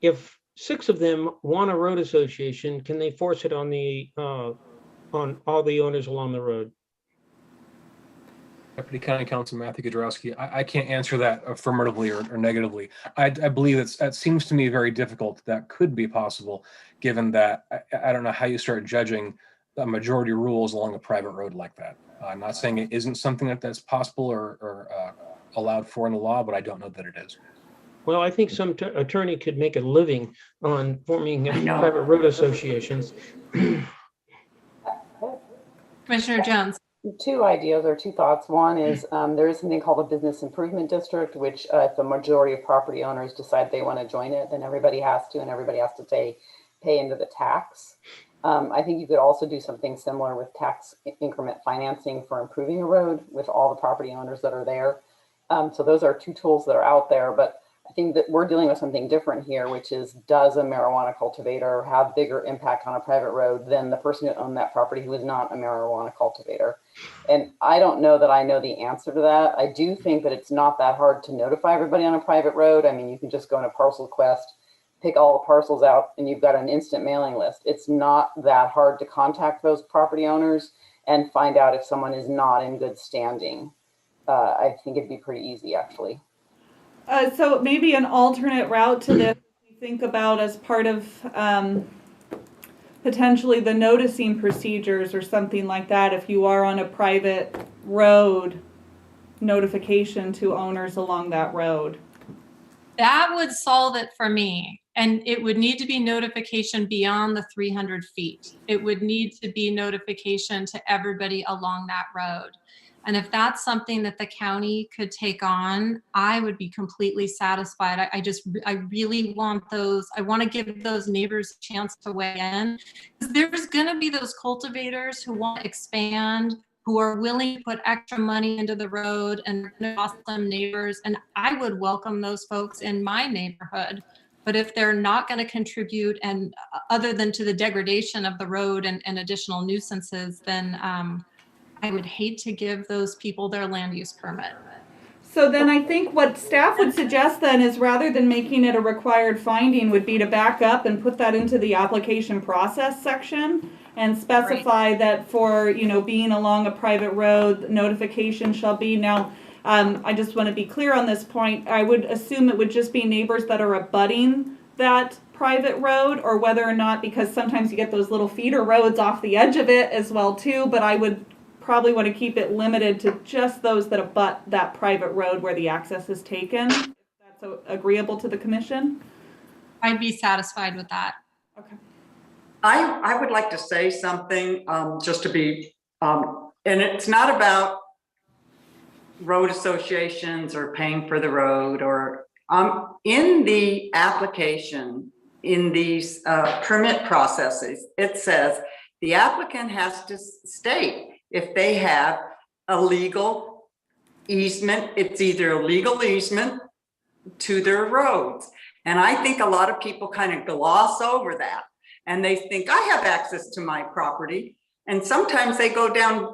if 6 of them want a road association, can they force it on on all the owners along the road? Deputy County Council Matthew Godrowski, I can't answer that affirmatively or negatively. I believe that seems to me very difficult. That could be possible, given that I don't know how you start judging the majority rules along a private road like that. I'm not saying it isn't something that's possible or allowed for in the law, but I don't know that it is. Well, I think some attorney could make a living on forming private road associations. Commissioner Jones. 2 ideas or 2 thoughts. One is there is something called a business improvement district, which if the majority of property owners decide they want to join it, then everybody has to, and everybody has to pay into the tax. I think you could also do something similar with tax increment financing for improving a road with all the property owners that are there. So those are 2 tools that are out there, but I think that we're dealing with something different here, which is, does a marijuana cultivator have bigger impact on a private road than the person who owned that property who is not a marijuana cultivator? And I don't know that I know the answer to that. I do think that it's not that hard to notify everybody on a private road. I mean, you can just go into Parcel Quest, pick all the parcels out, and you've got an instant mailing list. It's not that hard to contact those property owners and find out if someone is not in good standing. I think it'd be pretty easy, actually. So maybe an alternate route to this, we think about as part of potentially the noticing procedures or something like that. If you are on a private road, notification to owners along that road. That would solve it for me. And it would need to be notification beyond the 300 feet. It would need to be notification to everybody along that road. And if that's something that the county could take on, I would be completely satisfied. I really want those, I want to give those neighbors a chance to weigh in. There's going to be those cultivators who want to expand, who are willing to put extra money into the road and awesome neighbors. And I would welcome those folks in my neighborhood. But if they're not going to contribute, and other than to the degradation of the road and additional nuisances, then I would hate to give those people their land use permit. So then I think what staff would suggest then is, rather than making it a required finding, would be to back up and put that into the application process section and specify that for, being along a private road, notification shall be. Now, I just want to be clear on this point. I would assume it would just be neighbors that are abutting that private road, or whether or not, because sometimes you get those little feeder roads off the edge of it as well too, but I would probably want to keep it limited to just those that abut that private road where the access is taken. If that's agreeable to the commission? I'd be satisfied with that. Okay. I would like to say something, just to be, and it's not about road associations or paying for the road, or in the application, in these permit processes, it says the applicant has to state if they have a legal easement. It's either a legal easement to their roads. And I think a lot of people kind of gloss over that, and they think I have access to my property. And sometimes they go down,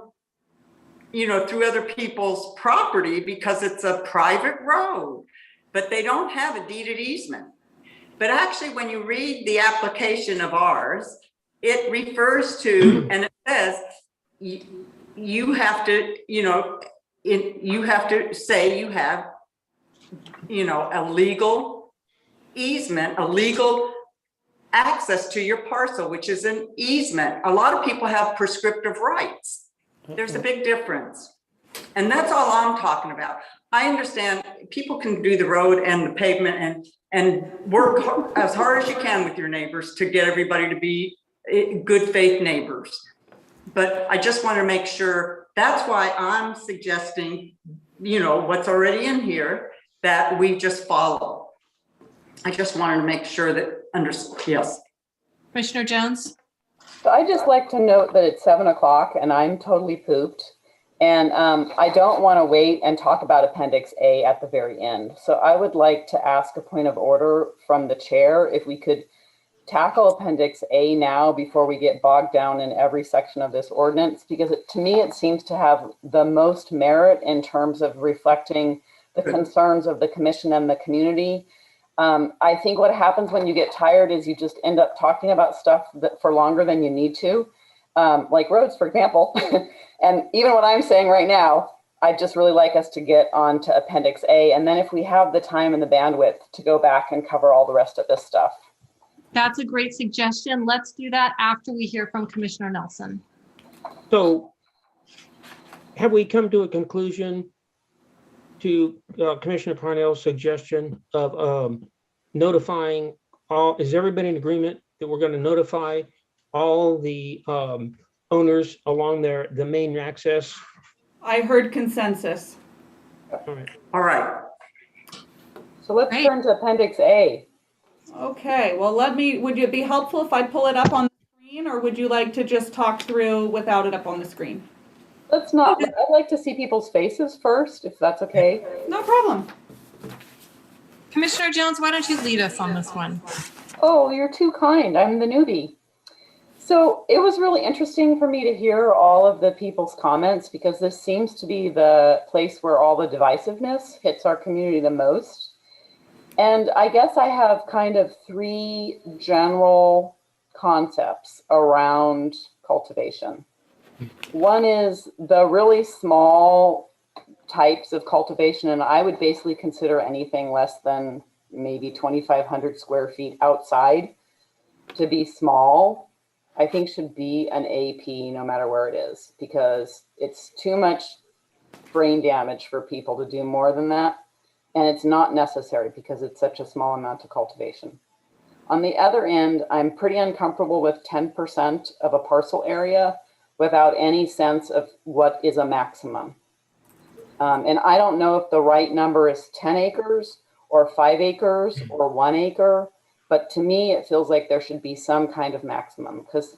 through other people's property because it's a private road, but they don't have a deeded easement. But actually, when you read the application of ours, it refers to, and it says, you have to, you have to say you have, a legal easement, a legal access to your parcel, which is an easement. A lot of people have prescriptive rights. There's a big difference. And that's all I'm talking about. I understand people can do the road and the pavement and work as hard as you can with your neighbors to get everybody to be good faith neighbors. But I just want to make sure, that's why I'm suggesting, what's already in here, that we just follow. I just wanted to make sure that, yes. Commissioner Jones? So I just like to note that it's 7 o'clock and I'm totally pooped. And I don't want to wait and talk about Appendix A at the very end. So I would like to ask a point of order from the chair, if we could tackle Appendix A now before we get bogged down in every section of this ordinance, because to me, it seems to have the most merit in terms of reflecting the concerns of the commission and the community. I think what happens when you get tired is you just end up talking about stuff that for longer than you need to, like roads, for example. And even what I'm saying right now, I'd just really like us to get on to Appendix A. And then if we have the time and the bandwidth to go back and cover all the rest of this stuff. That's a great suggestion. Let's do that after we hear from Commissioner Nelson. So have we come to a conclusion to Commissioner Parnell's suggestion of notifying all? Is everybody in agreement that we're going to notify all the owners along the main access? I heard consensus. All right. So let's turn to Appendix A. Okay, well, would it be helpful if I pull it up on the screen, or would you like to just talk through without it up on the screen? Let's not, I'd like to see people's faces first, if that's okay. No problem. Commissioner Jones, why don't you lead us on this one? Oh, you're too kind. I'm the newbie. So it was really interesting for me to hear all of the people's comments, because this seems to be the place where all the divisiveness hits our community the most. And I guess I have kind of 3 general concepts around cultivation. One is the really small types of cultivation, and I would basically consider anything less than maybe 2,500 square feet outside to be small. I think should be an AP no matter where it is, because it's too much brain damage for people to do more than that. And it's not necessary because it's such a small amount of cultivation. On the other end, I'm pretty uncomfortable with 10% of a parcel area without any sense of what is a maximum. And I don't know if the right number is 10 acres or 5 acres or 1 acre, but to me, it feels like there should be some kind of maximum, because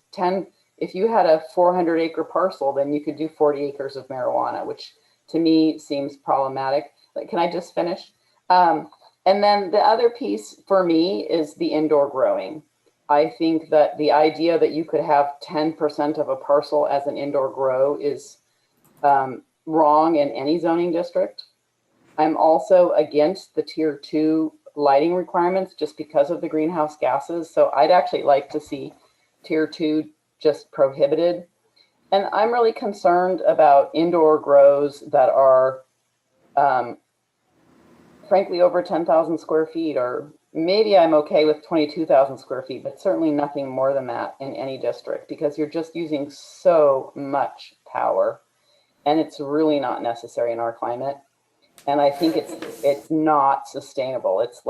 if you had a 400-acre parcel, then you could do 40 acres of marijuana, which to me seems problematic. Like, can I just finish? And then the other piece for me is the indoor growing. I think that the idea that you could have 10% of a parcel as an indoor grow is wrong in any zoning district. I'm also against the tier 2 lighting requirements just because of the greenhouse gases. So I'd actually like to see tier 2 just prohibited. And I'm really concerned about indoor grows that are frankly over 10,000 square feet, or maybe I'm okay with 22,000 square feet, but certainly nothing more than that in any district, because you're just using so much power and it's really not necessary in our climate. And I think it's not sustainable. It's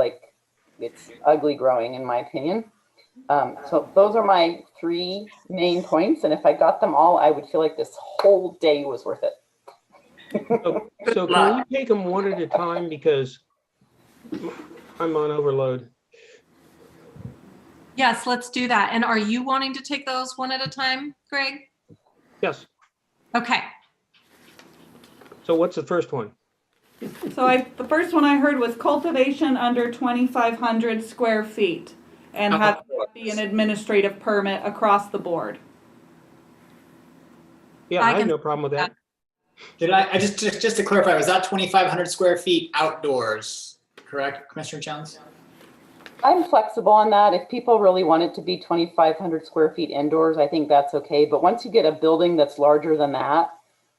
ugly growing, in my opinion. So those are my 3 main points. And if I got them all, I would feel like this whole day was worth it. So can we take them one at a time, because I'm on overload? Yes, let's do that. And are you wanting to take those one at a time, Greg? Yes. Okay. So what's the first one? So the first one I heard was cultivation under 2,500 square feet and have to be an administrative permit across the board. Yeah, I have no problem with that. Did I just to clarify, was that 2,500 square feet outdoors, correct, Commissioner Jones? I'm flexible on that. If people really want it to be 2,500 square feet indoors, I think that's okay. But once you get a building that's larger than that,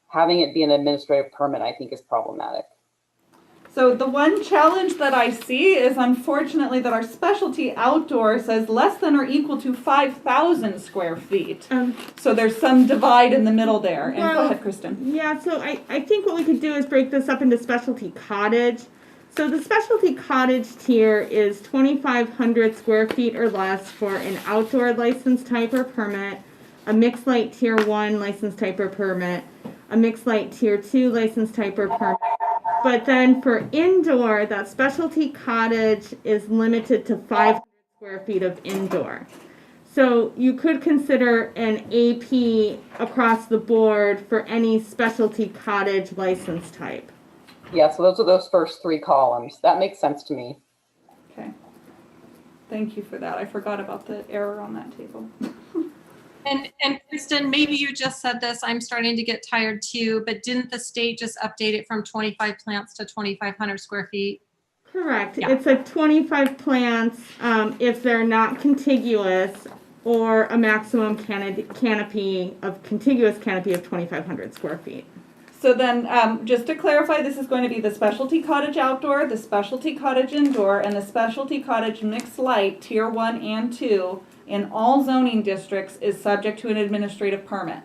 having it be an administrative permit, I think, is problematic. So the one challenge that I see is, unfortunately, that our specialty outdoor says less than or equal to 5,000 square feet. So there's some divide in the middle there. And go ahead, Kristen. Yeah, so I think what we could do is break this up into specialty cottage. So the specialty cottage tier is 2,500 square feet or less for an outdoor license type or permit, a mixed light tier 1 license type or permit, a mixed light tier 2 license type or permit. But then for indoor, that specialty cottage is limited to 500 square feet of indoor. So you could consider an AP across the board for any specialty cottage license type. Yeah, so those are those first 3 columns. That makes sense to me. Okay. Thank you for that. I forgot about the error on that table. And Kristen, maybe you just said this, I'm starting to get tired too, but didn't the state just update it from 25 plants to 2,500 square feet? Correct. Yeah. It's like 25 plants if they're not contiguous, or a maximum canopy of contiguous canopy of 2,500 square feet. So then, just to clarify, this is going to be the specialty cottage outdoor, the specialty cottage indoor, and the specialty cottage mixed light tier 1 and 2 in all zoning districts is subject to an administrative permit.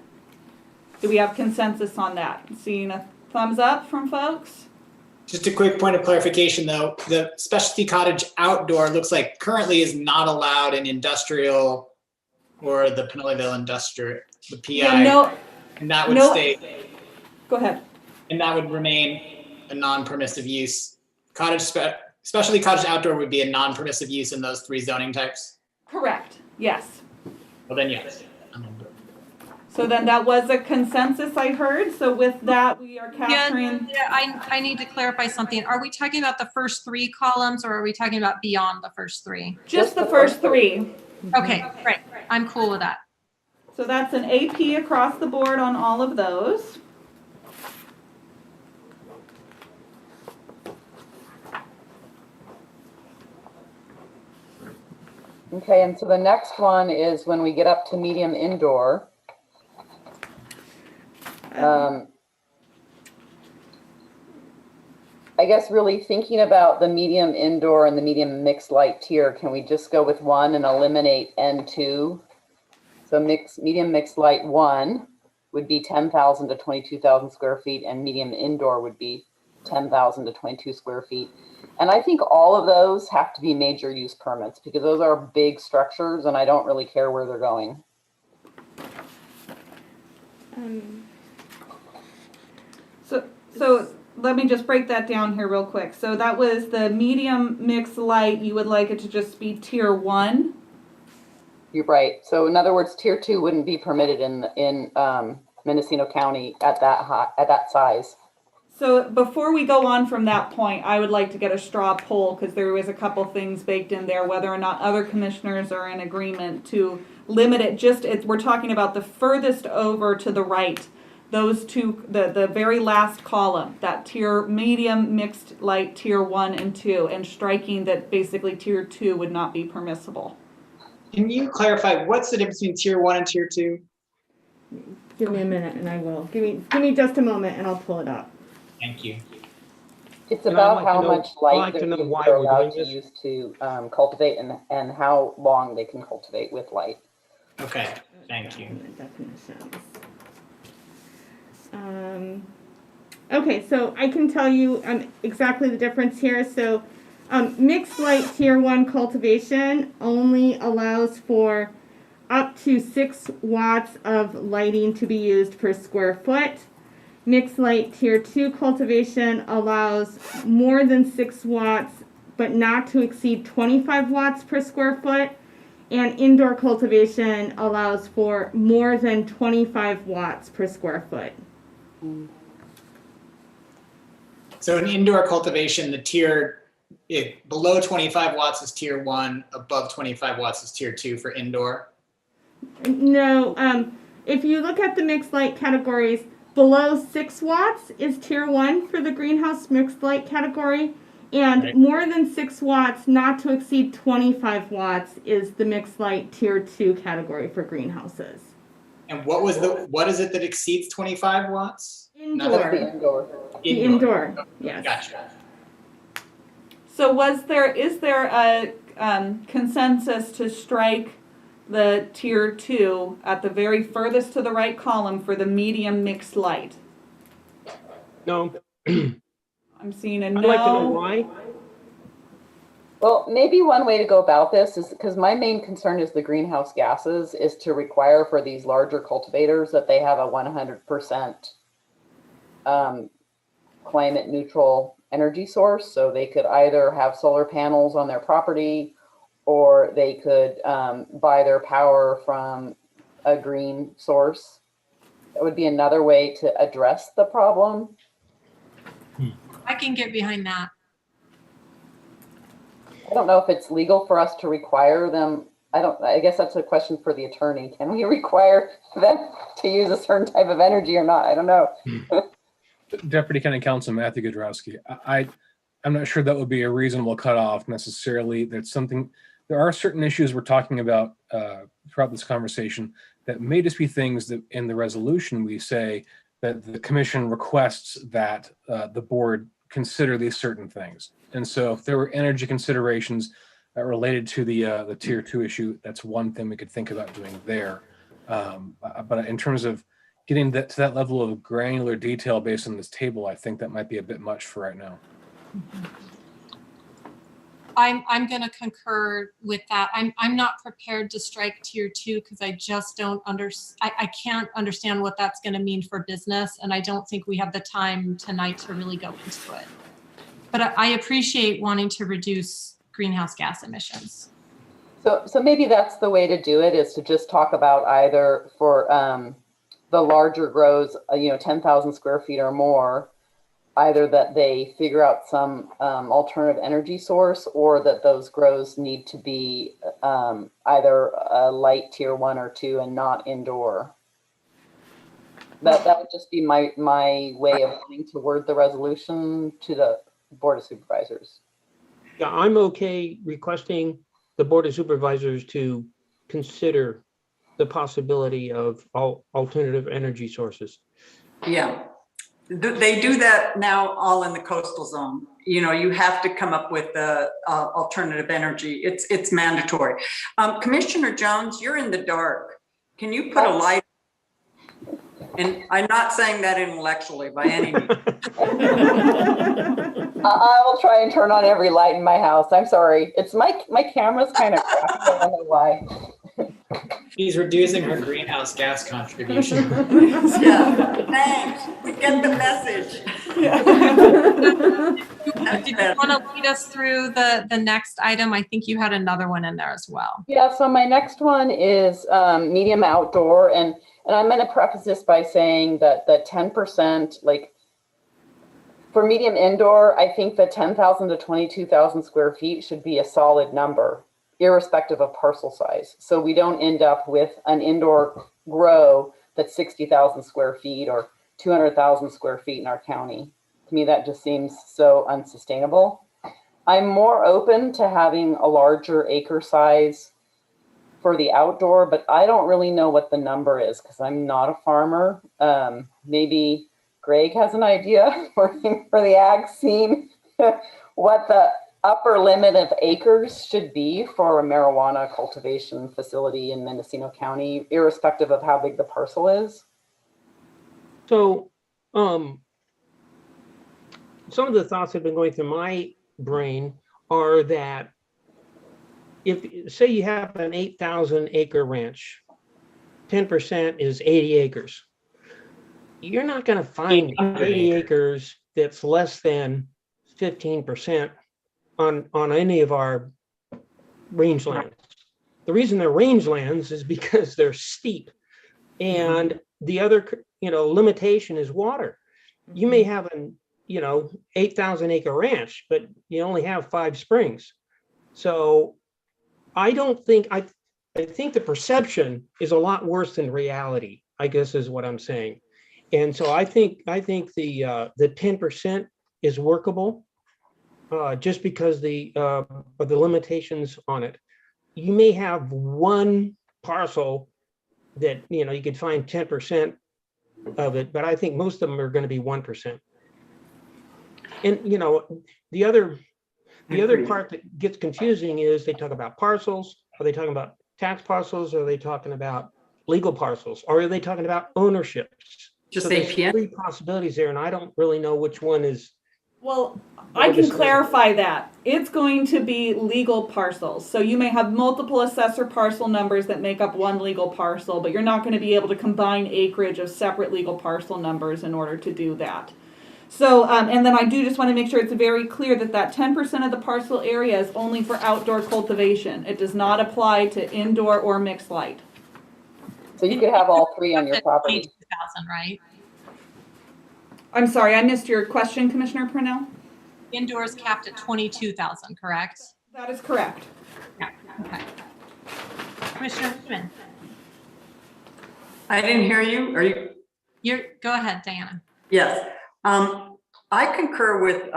Do we have consensus on that? Seeing a thumbs up from folks? Just a quick point of clarification, though. The specialty cottage outdoor looks like currently is not allowed in industrial or the Pinellayville industrial, the PI. Yeah, no, and that would no, stay. Go ahead. And that would remain a non-permissive use. Specialty cottage outdoor would be a non-permissive use in those 3 zoning types? Correct. Yes. Well, then yes. So then that was a consensus I heard. So with that, we are capturing. Yeah, I need to clarify something. Are we talking about the first 3 columns, or are we talking about beyond the first 3? Just the first 3. Okay, great. I'm cool with that. So that's an AP across the board on all of those. Okay, and so the next one is when we get up to medium indoor. I guess really thinking about the medium indoor and the medium mixed light tier, can we just go with 1 and eliminate N2? So medium mixed light 1 would be 10,000 to 22,000 square feet, and medium indoor would be 10,000 to 22 square feet. And I think all of those have to be major use permits, because those are big structures and I don't really care where they're going. So let me just break that down here real quick. So that was the medium mix light. You would like it to just be tier 1? You're right. So in other words, tier 2 wouldn't be permitted in Mendocino County at that size. So before we go on from that point, I would like to get a straw poll because there was a couple things baked in there, whether or not other commissioners are in agreement to limit it. We're talking about the furthest over to the right, those two, the very last column, that tier medium mixed light tier 1 and 2, and striking that basically tier 2 would not be permissible. Can you clarify what's the difference between tier 1 and tier 2? Give me a minute and I will. Give me just a moment and I'll pull it up. Thank you. It's about how much light they're allowed to use to cultivate and how long they can cultivate with light. Okay, thank you. Definitions. Okay, so I can tell you exactly the difference here. So mixed light tier 1 cultivation only allows for up to 6 watts of lighting to be used per square foot. Mixed light tier 2 cultivation allows more than 6 watts, but not to exceed 25 watts per square foot. And indoor cultivation allows for more than 25 watts per square foot. So in indoor cultivation, the tier below 25 watts is tier 1, above 25 watts is tier 2 for indoor. No, if you look at the mixed light categories, below 6 watts is tier 1 for the greenhouse mixed light category, and more than 6 watts, not to exceed 25 watts, is the mixed light tier 2 category for greenhouses. And what is it that exceeds 25 watts? Indoor. The indoor. Yes. Gotcha. So is there a consensus to strike the tier 2 at the very furthest to the right column for the medium mixed light? No. I'm seeing a no. I'd like to know why. Well, maybe one way to go about this is, because my main concern is the greenhouse gases, is to require for these larger cultivators that they have a 100% climate neutral energy source. So they could either have solar panels on their property, or they could buy their power from a green source. That would be another way to address the problem. I can get behind that. I don't know if it's legal for us to require them. I guess that's a question for the attorney. Can we require them to use a certain type of energy or not? I don't know. Deputy County Counsel Matthew Godrowski, I'm not sure that would be a reasonable cutoff necessarily. There are certain issues we're talking about throughout this conversation that may just be things that in the resolution we say that the commission requests that the board consider these certain things. And so if there were energy considerations related to the tier 2 issue, that's one thing we could think about doing there. But in terms of getting to that level of granular detail based on this table, I think that might be a bit much for right now. I'm going to concur with that. I'm not prepared to strike tier 2 because I just don't I can't understand what that's going to mean for business, and I don't think we have the time tonight to really go into it. But I appreciate wanting to reduce greenhouse gas emissions. So maybe that's the way to do it, is to just talk about either for the larger grows, 10,000 square feet or more, either that they figure out some alternative energy source, or that those grows need to be either a light tier 1 or 2 and not indoor. That would just be my way of wanting to word the resolution to the Board of Supervisors. Yeah, I'm okay requesting the Board of Supervisors to consider the possibility of alternative energy sources. Yeah. They do that now all in the coastal zone. You have to come up with the alternative energy. It's mandatory. Commissioner Jones, you're in the dark. Can you put a light? And I'm not saying that intellectually by any means. I will try and turn on every light in my house. I'm sorry. It's my camera's kind of crappy. I don't know why. She's reducing her greenhouse gas contribution. Yeah, thanks. We get the message. Did you want to lead us through the next item? I think you had another one in there as well. Yeah, so my next one is medium outdoor, and I'm going to preface this by saying that the 10%, like for medium indoor, I think the 10,000 to 22,000 square feet should be a solid number, irrespective of parcel size. So we don't end up with an indoor grow that's 60,000 square feet or 200,000 square feet in our county. To me, that just seems so unsustainable. I'm more open to having a larger acre size for the outdoor, but I don't really know what the number is because I'm not a farmer. Maybe Greg has an idea working for the ag scene, what the upper limit of acres should be for a marijuana cultivation facility in Mendocino County, irrespective of how big the parcel is. So, some of the thoughts that have been going through my brain are that if, say you have an 8,000 acre ranch, 10% is 80 acres. You're not going to find 80 acres that's less than 15% on any of our rangelands. The reason they're rangelands is because they're steep, and the other, limitation is water. You may have an 8,000 acre ranch, but you only have 5 springs. So I think the perception is a lot worse than reality, I guess is what I'm saying. And so I think the 10% is workable, just because of the limitations on it. You may have one parcel that you could find 10% of it, but I think most of them are going to be 1%. And the other part that gets confusing is they talk about parcels. Are they talking about tax parcels? Are they talking about legal parcels? Or are they talking about ownerships? Just so there's 3 possibilities there, and I don't really know which one is. Well, I can clarify that. It's going to be legal parcels. So you may have multiple assessor parcel numbers that make up one legal parcel, but you're not going to be able to combine acreage of separate legal parcel numbers in order to do that. So, and then I do just want to make sure it's very clear that 10% of the parcel area is only for outdoor cultivation. It does not apply to indoor or mixed light. So you could have all 3 on your property. 22,000, right? I'm sorry, I missed your question, Commissioner Purnell. Indoors capped at 22,000, correct? That is correct. Yeah. Okay. Commissioner Richmond. I didn't hear you. Go ahead, Diana. Yes. I concur with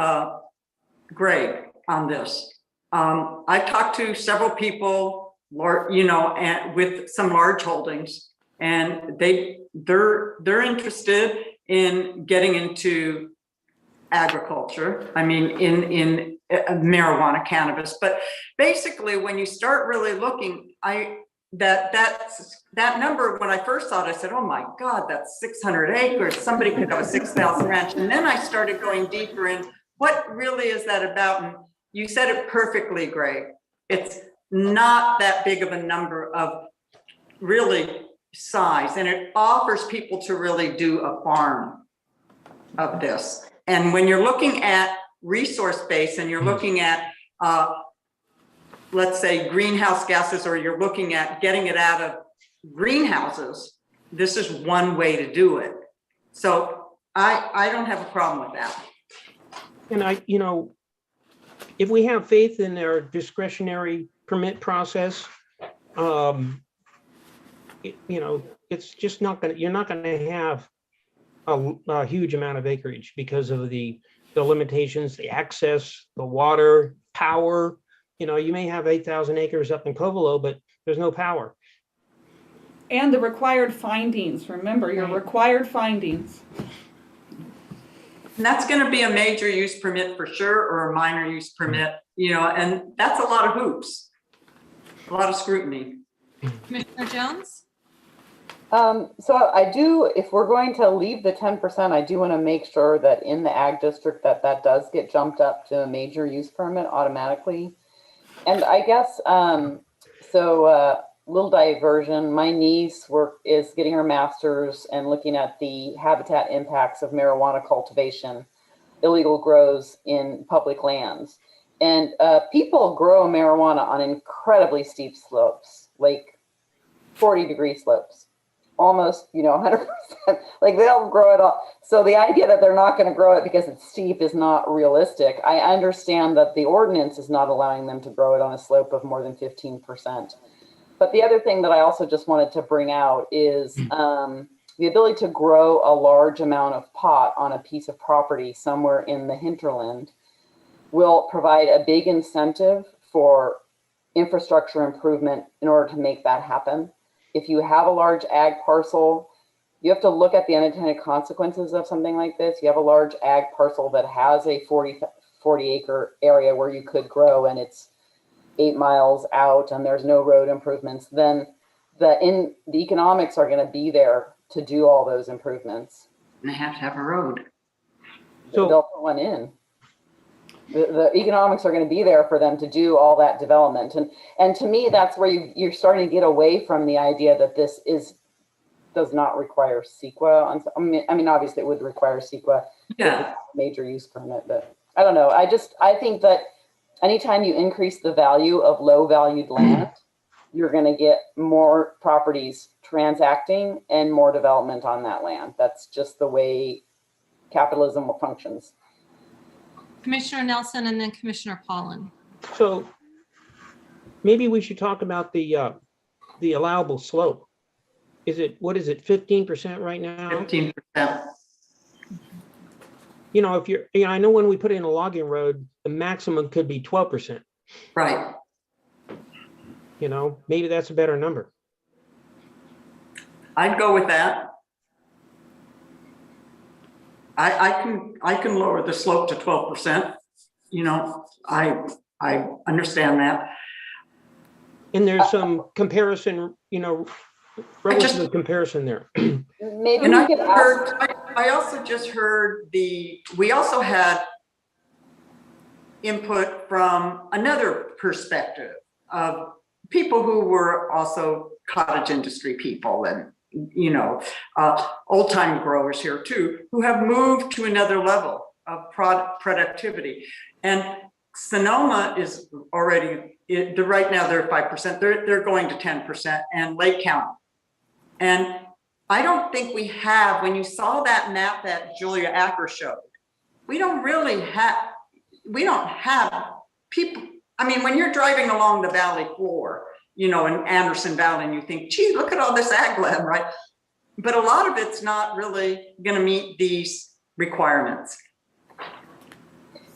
Greg on this. I talked to several people, and with some large holdings, and they're interested in getting into agriculture. I mean, in marijuana, cannabis. But basically, when you start really looking, that number, when I first saw it, I said, oh my God, that's 600 acres. Somebody could have a 6,000 ranch. And then I started going deeper in what really is that about? And you said it perfectly, Greg. It's not that big of a number of really size, and it offers people to really do a farm of this. And when you're looking at resource base and you're looking at let's say greenhouse gases, or you're looking at getting it out of greenhouses, this is one way to do it. So I don't have a problem with that. And if we have faith in their discretionary permit process, it's just you're not gonna have a huge amount of acreage because of the limitations, the access, the water, power. You may have 8,000 acres up in Covelo, but there's no power. And the required findings. Remember, your required findings. And that's going to be a major use permit for sure, or a minor use permit, and that's a lot of hoops, a lot of scrutiny. Commissioner Jones? So I do, if we're going to leave the 10%, I do want to make sure that in the ag district that does get jumped up to a major use permit automatically. And I guess, little diversion, my niece is getting her master's and looking at the habitat impacts of marijuana cultivation illegal grows in public lands. And people grow marijuana on incredibly steep slopes, like 40-degree slopes, almost, 100%. Like they don't grow it all. So the idea that they're not going to grow it because it's steep is not realistic. I understand that the ordinance is not allowing them to grow it on a slope of more than 15%. But the other thing that I also just wanted to bring out is the ability to grow a large amount of pot on a piece of property somewhere in the hinterland will provide a big incentive for infrastructure improvement in order to make that happen. If you have a large ag parcel, you have to look at the unintended consequences of something like this. You have a large ag parcel that has a 40 acre area where you could grow and it's 8 miles out and there's no road improvements, then the economics are going to be there to do all those improvements. And they have to have a road. So they'll put one in. The economics are going to be there for them to do all that development. And to me, that's where you're starting to get away from the idea that this does not require CEQA. I mean, obviously it would require CEQA, major use permit, but I don't know. I think that anytime you increase the value of low valued land, you're going to get more properties transacting and more development on that land. That's just the way capitalism functions. Commissioner Nelson and then Commissioner Pollan. So maybe we should talk about the allowable slope. What is it, 15% right now? 15%. I know when we put in a logging road, the maximum could be 12%. Right. Maybe that's a better number. I'd go with that. I can lower the slope to 12%. I understand that. And there's some comparison, relative comparison there. Maybe and I also just heard we also had input from another perspective of people who were also cottage industry people and old time growers here too, who have moved to another level of productivity. And Sonoma is already, right now they're 5%, they're going to 10%, and Lake County. And I don't think we have, when you saw that map that Julia Acker showed, we don't have people. I mean, when you're driving along the valley floor, in Anderson Valley, and you think, gee, look at all this ag land, right? But a lot of it's not really going to meet these requirements.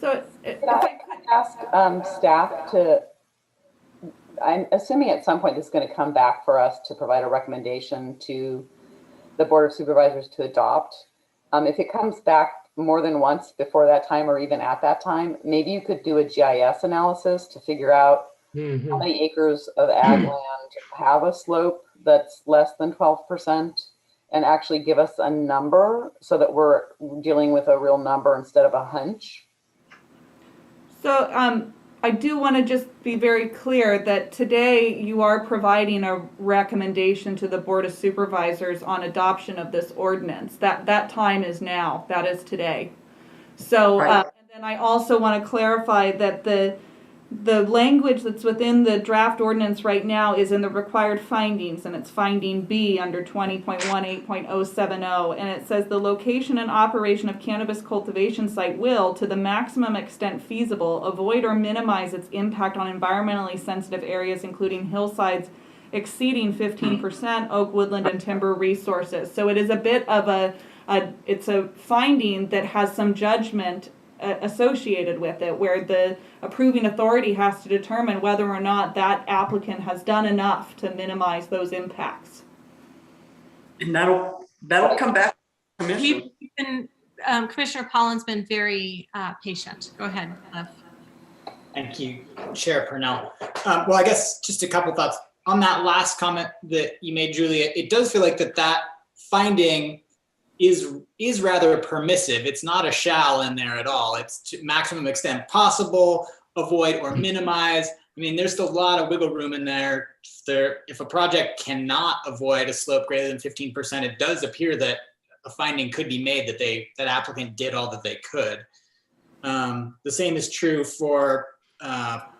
So if I could ask staff to, I'm assuming at some point this is going to come back for us to provide a recommendation to the Board of Supervisors to adopt. If it comes back more than once before that time or even at that time, maybe you could do a GIS analysis to figure out how many acres of ag land have a slope that's less than 12% and actually give us a number so that we're dealing with a real number instead of a hunch. So I do want to just be very clear that today you are providing a recommendation to the Board of Supervisors on adoption of this ordinance. That time is now. That is today. So and then I also want to clarify that the language that's within the draft ordinance right now is in the required findings, and it's finding B under 20.18.070, and it says the location and operation of cannabis cultivation site will, to the maximum extent feasible, avoid or minimize its impact on environmentally sensitive areas, including hillsides exceeding 15% oak, woodland, and timber resources. So it is a bit of it's a finding that has some judgment associated with it, where the approving authority has to determine whether or not that applicant has done enough to minimize those impacts. And that'll come back. Commissioner Pollan's been very patient. Go ahead, Cliff. Thank you, Chair Purnell. Well, I guess just a couple thoughts on that last comment that you made, Julia. It does feel like that finding is rather permissive. It's not a shall in there at all. It's to maximum extent possible, avoid or minimize. I mean, there's still a lot of wiggle room in there. If a project cannot avoid a slope greater than 15%, it does appear that a finding could be made that that applicant did all that they could. The same is true for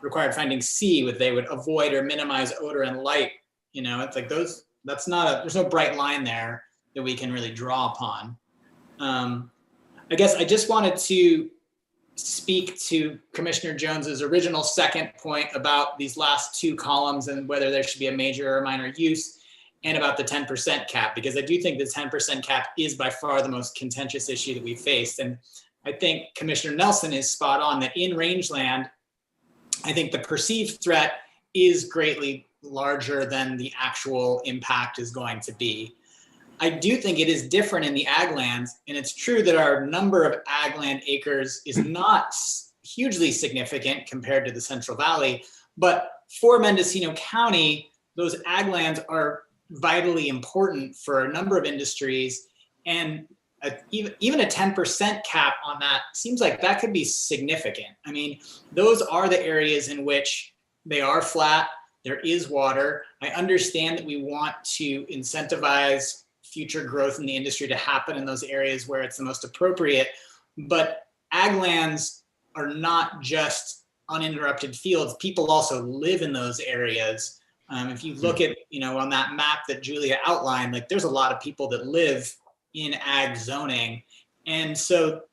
required finding C, where they would avoid or minimize odor and light. You know, it's like those, there's no bright line there that we can really draw upon. I guess I just wanted to speak to Commissioner Jones's original second point about these last two columns and whether there should be a major or minor use, and about the 10% cap, because I do think the 10% cap is by far the most contentious issue that we've faced. And I think Commissioner Nelson is spot on that in rangeland, I think the perceived threat is greatly larger than the actual impact is going to be. I do think it is different in the ag lands, and it's true that our number of ag land acres is not hugely significant compared to the Central Valley, but for Mendocino County, those ag lands are vitally important for a number of industries, and even a 10% cap on that seems like that could be significant. I mean, those are the areas in which they are flat, there is water. I understand that we want to incentivize future growth in the industry to happen in those areas where it's the most appropriate, but ag lands are not just uninterrupted fields. People also live in those areas. If you look at, on that map that Julia outlined, like there's a lot of people that live in ag zoning. And so,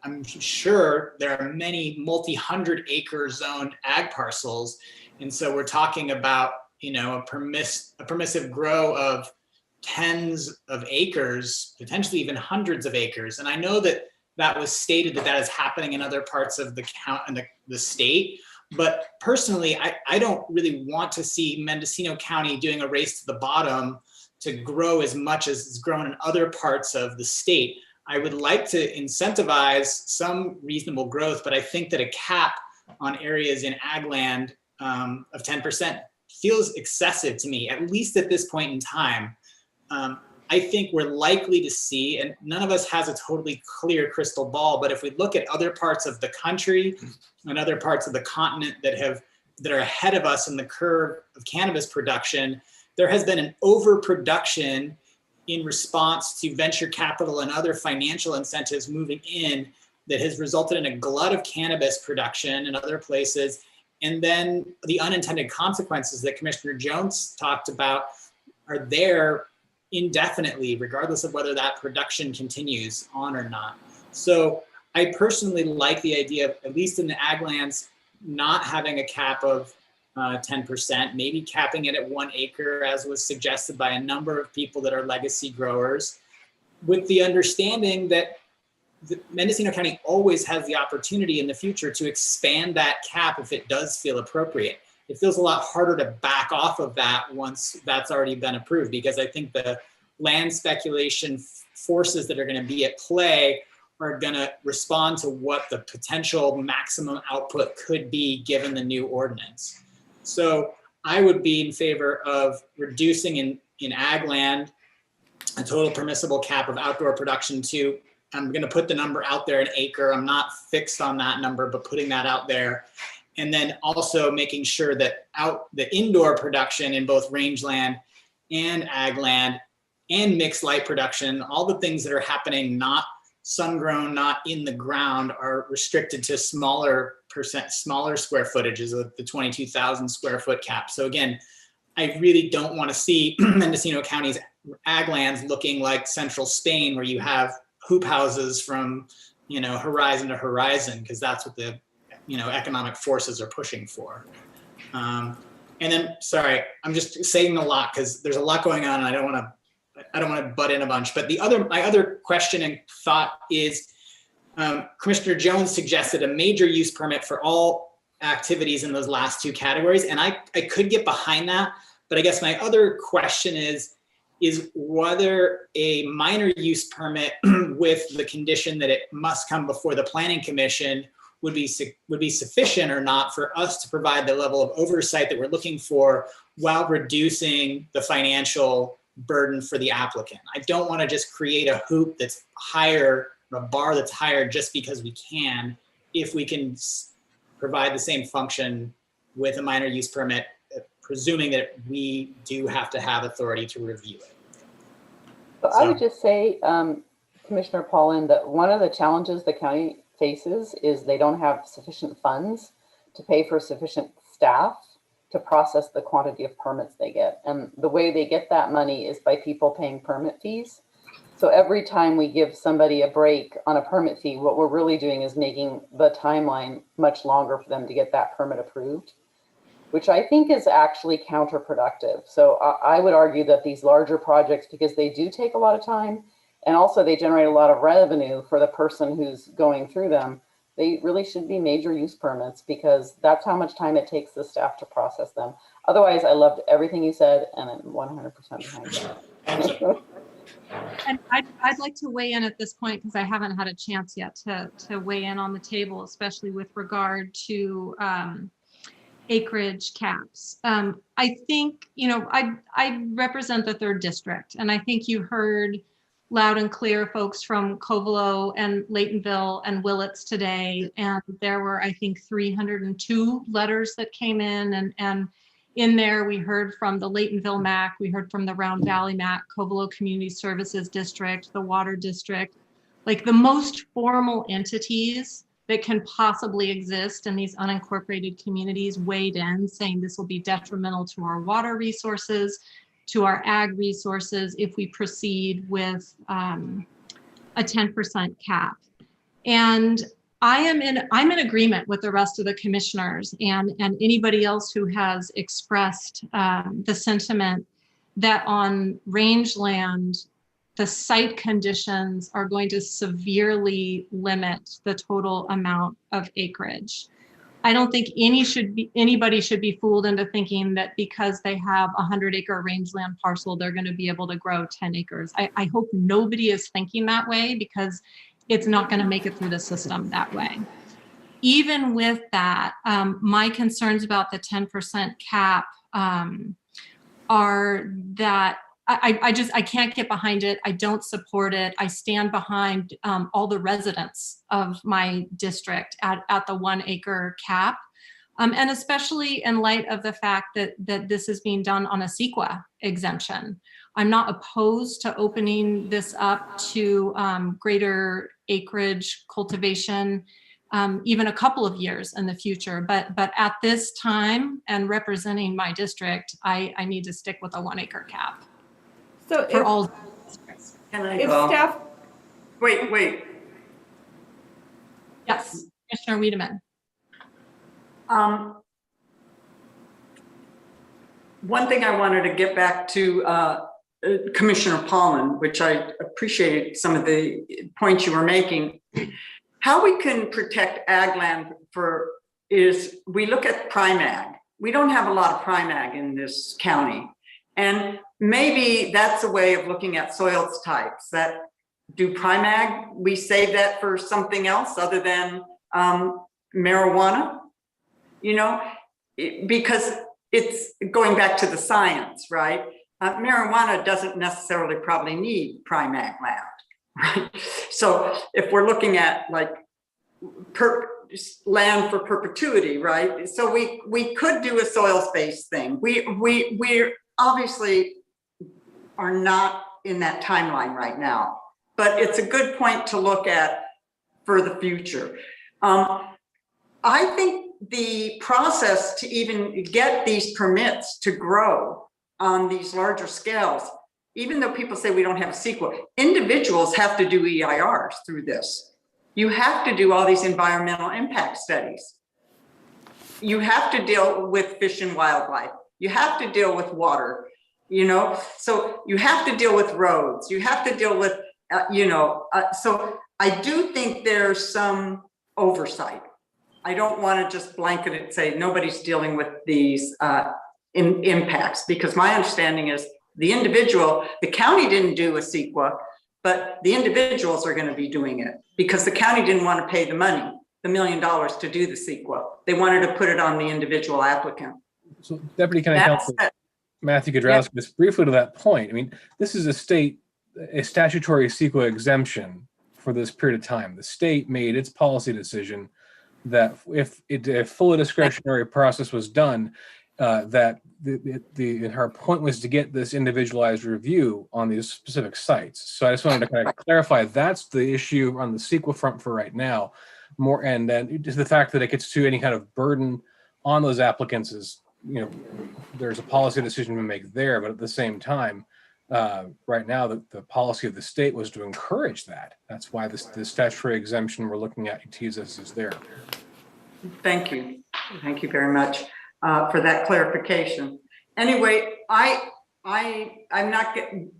I'm sure there are many multi-hundred acre zoned ag parcels. And so we're talking about, a permissive grow of tens of acres, potentially even hundreds of acres. And I know that that was stated that is happening in other parts of the state. But personally, I don't really want to see Mendocino County doing a race to the bottom to grow as much as is grown in other parts of the state. I would like to incentivize some reasonable growth, but I think that a cap on areas in ag land of 10% feels excessive to me, at least at this point in time. I think we're likely to see, and none of us has a totally clear crystal ball, but if we look at other parts of the country and other parts of the continent that are ahead of us in the curve of cannabis production, there has been an overproduction in response to venture capital and other financial incentives moving in that has resulted in a glut of cannabis production in other places. And then the unintended consequences that Commissioner Jones talked about are there indefinitely, regardless of whether that production continues on or not. So I personally like the idea of, at least in the ag lands, not having a cap of 10%, maybe capping it at 1 acre, as was suggested by a number of people that are legacy growers, with the understanding that Mendocino County always has the opportunity in the future to expand that cap if it does feel appropriate. It feels a lot harder to back off of that once that's already been approved, because I think the land speculation forces that are going to be at play are going to respond to what the potential maximum output could be given the new ordinance. So I would be in favor of reducing in ag land a total permissible cap of outdoor production to, I'm going to put the number out there, an acre. I'm not fixed on that number, but putting that out there. And then also making sure that the indoor production in both rangeland and ag land and mixed light production, all the things that are happening, not sun grown, not in the ground, are restricted to smaller square footages of the 22,000 square foot cap. So again, I really don't want to see Mendocino County's ag lands looking like central Spain, where you have hoop houses from, horizon to horizon, because that's what the economic forces are pushing for. And then, sorry, I'm just saying a lot because there's a lot going on and I don't want to butt in a bunch. But my other question and thought is, Commissioner Jones suggested a major use permit for all activities in those last two categories. And I could get behind that, but I guess my other question is whether a minor use permit with the condition that it must come before the Planning Commission would be sufficient or not for us to provide the level of oversight that we're looking for while reducing the financial burden for the applicant. I don't want to just create a hoop that's higher, a bar that's higher just because we can, if we can provide the same function with a minor use permit, presuming that we do have to have authority to review it. I would just say, Commissioner Paulin, that one of the challenges the county faces is they don't have sufficient funds to pay for sufficient staff to process the quantity of permits they get. And the way they get that money is by people paying permit fees. So every time we give somebody a break on a permit fee, what we're really doing is making the timeline much longer for them to get that permit approved, which I think is actually counterproductive. So I would argue that these larger projects, because they do take a lot of time, and also they generate a lot of revenue for the person who's going through them, they really should be major use permits, because that's how much time it takes the staff to process them. Otherwise, I loved everything you said, and I'm 100% behind you. And I'd like to weigh in at this point, because I haven't had a chance yet to weigh in on the table, especially with regard to acreage caps. I think, I represent the 3rd district, and I think you heard loud and clear folks from Covelo and Laytonville and Willits today, and there were, I think, 302 letters that came in, and in there we heard from the Laytonville MAC, we heard from the Round Valley MAC, Covelo Community Services District, the Water District, like the most formal entities that can possibly exist in these unincorporated communities weighed in, saying this will be detrimental to our water resources, to our ag resources if we proceed with a 10% cap. And I'm in agreement with the rest of the commissioners and anybody else who has expressed the sentiment that on rangeland, the site conditions are going to severely limit the total amount of acreage. I don't think anybody should be fooled into thinking that because they have a 100-acre rangeland parcel, they're going to be able to grow 10 acres. I hope nobody is thinking that way, because it's not going to make it through the system that way. Even with that, my concerns about the 10% cap are that I can't get behind it. I don't support it. I stand behind all the residents of my district at the 1 acre cap. And especially in light of the fact that this is being done on a CEQA exemption. I'm not opposed to opening this up to greater acreage cultivation, even a couple of years in the future. But at this time, and representing my district, I need to stick with a 1 acre cap. So for all districts. Can I If go? staff, Wait. Yes, Commissioner Wiedemann. One thing I wanted to get back to Commissioner Paulin, which I appreciated some of the points you were making. How we can protect ag land is we look at prime ag. We don't have a lot of prime ag in this county. And maybe that's a way of looking at soils types that do prime ag. We save that for something else other than marijuana, because it's going back to the science, right? Marijuana doesn't necessarily probably need prime ag land, right? So if we're looking at like land for perpetuity, right? So we could do a soils-based thing. We're obviously are not in that timeline right now, but it's a good point to look at for the future. I think the process to even get these permits to grow on these larger scales, even though people say we don't have a CEQA, individuals have to do EIRs through this. You have to do all these environmental impact studies. You have to deal with fish and wildlife. You have to deal with water, so you have to deal with roads. You have to deal with, so I do think there's some oversight. I don't want to just blanket it and say nobody's dealing with these impacts, because my understanding is the county didn't do a CEQA, but the individuals are going to be doing it because the county didn't want to pay the money, the $1 million to do the CEQA. They wanted to put it on the individual applicant. So Deputy County Counsel Matthew Gadrowski, just briefly to that point, I mean, this is a statutory CEQA exemption for this period of time. The state made its policy decision that if a fully discretionary process was done, that her point was to get this individualized review on these specific sites. So I just wanted to kind of clarify that's the issue on the CEQA front for right now. More, and then just the fact that it gets to any kind of burden on those applicants is, there's a policy decision to make there, but at the same time, right now the policy of the state was to encourage that. That's why the statutory exemption we're looking at uses is there. Thank you. Thank you very much for that clarification. Anyway, I'm not getting,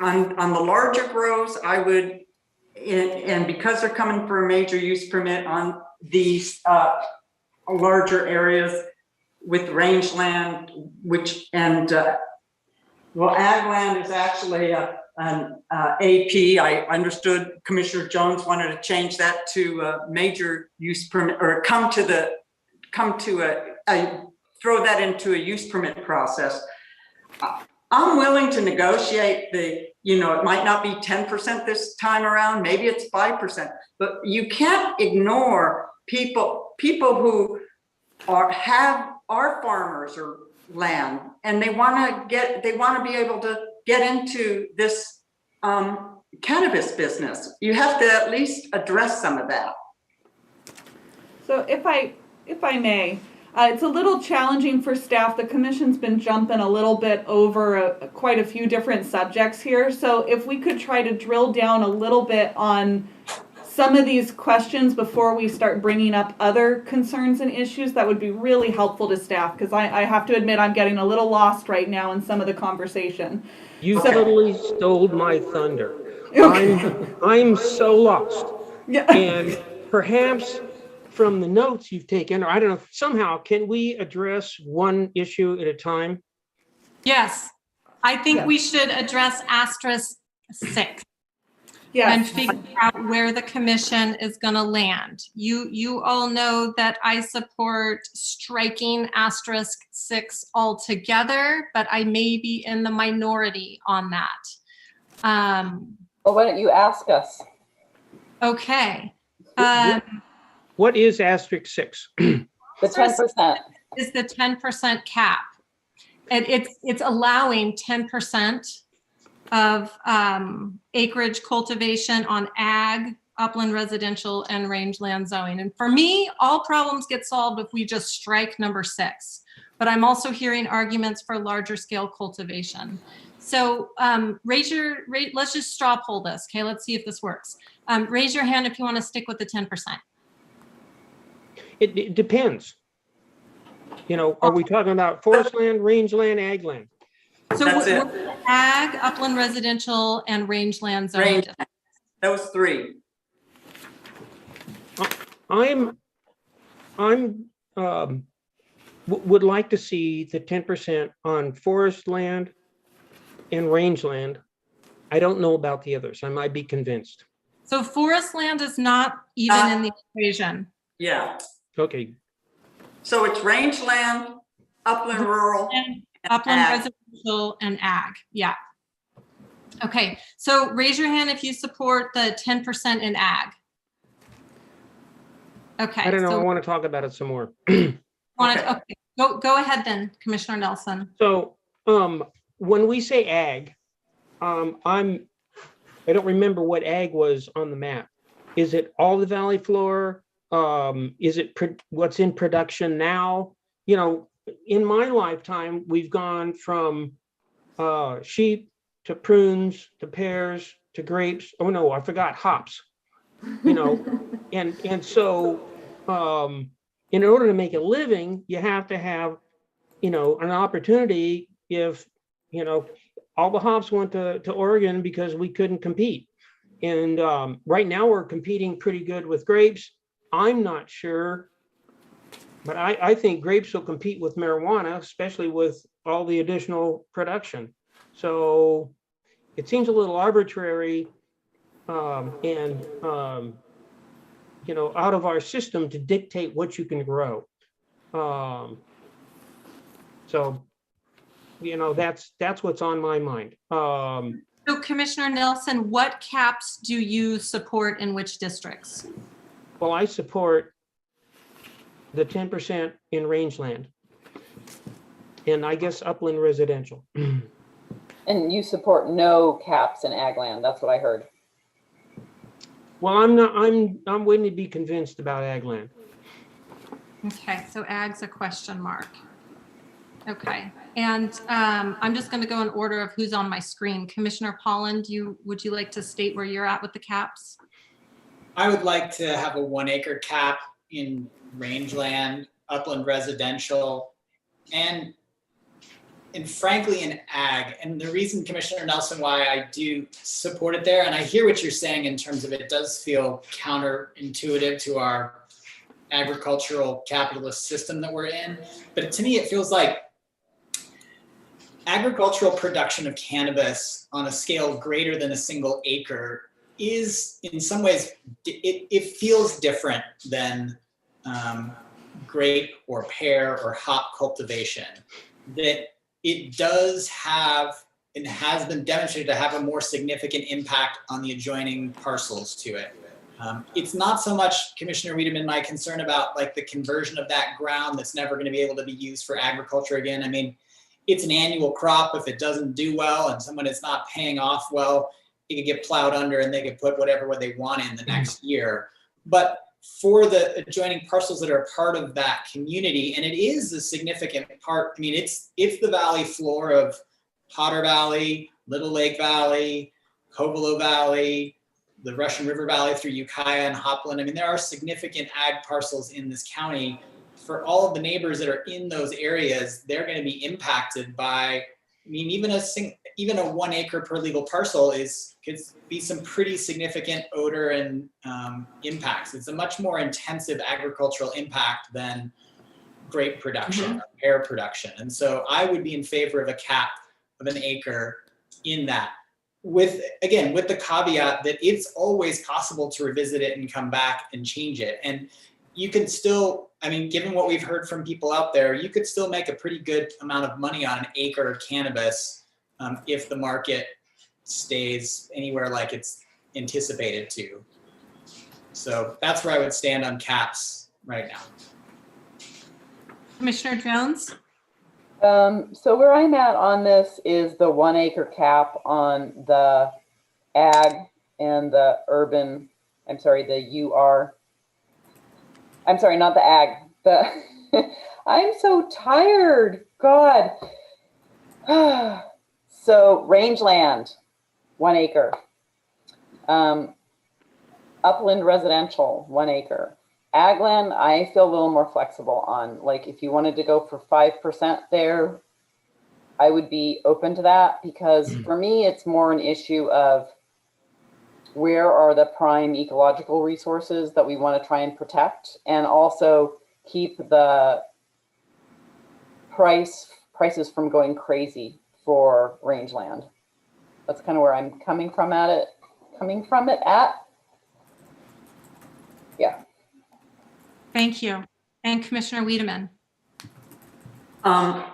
on the larger grows, I would, and because they're coming for a major use permit on these larger areas with rangeland, well, ag land is actually an AP. I understood Commissioner Jones wanted to change that to a major use permit, or throw that into a use permit process. I'm willing to negotiate it might not be 10% this time around, maybe it's 5%, but you can't ignore people who are farmers or land, and they want to be able to get into this cannabis business. You have to at least address some of that. So if I may, it's a little challenging for staff. The commission's been jumping a little bit over quite a few different subjects here. So if we could try to drill down a little bit on some of these questions before we start bringing up other concerns and issues, that would be really helpful to staff, because I have to admit I'm getting a little lost right now in some of the conversation. You totally stole my thunder. I'm so lost. Yeah. And perhaps from the notes you've taken, or I don't know, somehow, can we address one issue at a time? Yes, I think we should address asterisk 6. Yes. And figure out where the commission is going to land. You all know that I support striking asterisk 6 altogether, but I may be in the minority on that. Well, why don't you ask us? Okay. What is asterisk 6? The 10%. Is the 10% cap. It's allowing 10% of acreage cultivation on ag, upland residential, and rangeland zoning. And for me, all problems get solved if we just strike number 6. But I'm also hearing arguments for larger scale cultivation. So let's just straw poll this. Okay, let's see if this works. Raise your hand if you want to stick with the 10%. It depends. Are we talking about forest land, rangeland, ag land? So we're ag, upland residential, and rangeland zoning. Those 3. Would like to see the 10% on forest land and rangeland. I don't know about the others. I might be convinced. So forest land is not even in the equation. Yeah. Okay. So it's rangeland, upland rural, upland residential, and ag. Yeah. Okay. So raise your hand if you support the 10% in ag. Okay. I don't know. I want to talk about it some more. Okay. Go ahead then, Commissioner Nelson. So when we say ag, I don't remember what ag was on the map. Is it all the valley floor? Is it what's in production now? In my lifetime, we've gone from sheep to prunes to pears to grapes. Oh no, I forgot hops. And so in order to make a living, you have to have an opportunity. If all the hops went to Oregon because we couldn't compete, and right now we're competing pretty good with grapes. I'm not sure, but I think grapes will compete with marijuana, especially with all the additional production. So it seems a little arbitrary and out of our system to dictate what you can grow. So that's what's on my mind. So Commissioner Nelson, what caps do you support in which districts? Well, I support the 10% in rangeland. And I guess upland residential. And you support no caps in ag land. That's what I heard. Well, I'm waiting to be convinced about ag land. Okay, so ag's a question mark. Okay, and I'm just going to go in order of who's on my screen. Commissioner Polland, would you like to state where you're at with the caps? I would like to have a 1 acre cap in rangeland, upland residential, and frankly in ag. And the reason, Commissioner Nelson, why I do support it there, and I hear what you're saying in terms of it does feel counterintuitive to our agricultural capitalist system that we're in. But to me, it feels like agricultural production of cannabis on a scale greater than a single acre is in some ways, it feels different than grape or pear or hop cultivation. That it does have and has been demonstrated to have a more significant impact on the adjoining parcels to it. It's not so much, Commissioner Wiedemann, my concern about like the conversion of that ground that's never going to be able to be used for agriculture again. I mean, it's an annual crop. If it doesn't do well and someone is not paying off well, it could get plowed under and they could put whatever they want in the next year. But for the adjoining parcels that are a part of that community, and it is a significant part, I mean, it's the valley floor of Potter Valley, Little Lake Valley, Covelo Valley, the Russian River Valley through Ukiah and Hopland. I mean, there are significant ag parcels in this county. For all of the neighbors that are in those areas, they're going to be impacted by, I mean, even a 1 acre per legal parcel could be some pretty significant odor and impacts. It's a much more intensive agricultural impact than grape production or pear production. And so I would be in favor of a cap of 1 acre in that. With the caveat that it's always possible to revisit it and come back and change it. And you can still, I mean, given what we've heard from people out there, you could still make a pretty good amount of money on 1 acre of cannabis if the market stays anywhere like it's anticipated to. So that's where I would stand on caps right now. Commissioner Jones? So where I'm at on this is the 1 acre cap on the ag and the urban, I'm sorry, the UR. I'm sorry, not the ag. I'm so tired, God. So rangeland, 1 acre. Upland residential, 1 acre. Ag land, I feel a little more flexible on. Like if you wanted to go for 5% there, I would be open to that, because for me, it's more an issue of where are the prime ecological resources that we want to try and protect, and also keep the prices from going crazy for rangeland. That's kind of where I'm coming from at. Yeah. Thank you. And Commissioner Wiedemann. Well,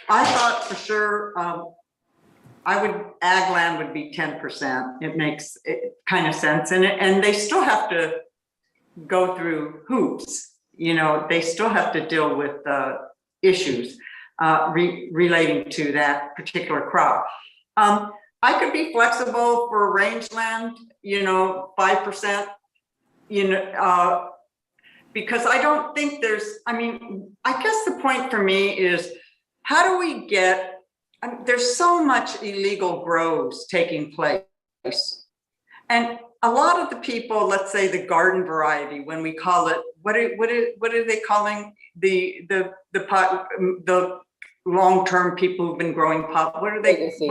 I thought for sure ag land would be 10%. It makes kind of sense. And they still have to go through hoops. You know, they still have to deal with issues relating to that particular crop. I could be flexible for rangeland, 5%, because I don't think I guess the point for me is, how do we get, there's so much illegal grows taking place. And a lot of the people, let's say the garden variety, when we call it, what are they calling the long-term people who've been growing pot? What are they? Legacy.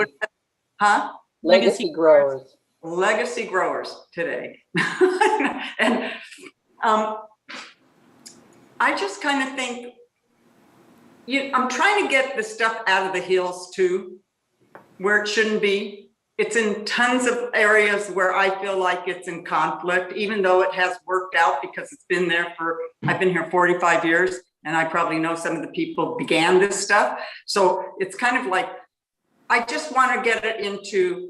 Legacy growers. Legacy growers today. And I just kind of think, I'm trying to get the stuff out of the hills too, where it shouldn't be. It's in tons of areas where I feel like it's in conflict, even though it has worked out because it's been there I've been here 45 years, and I probably know some of the people began this stuff. So it's kind of like, I just want to get it into,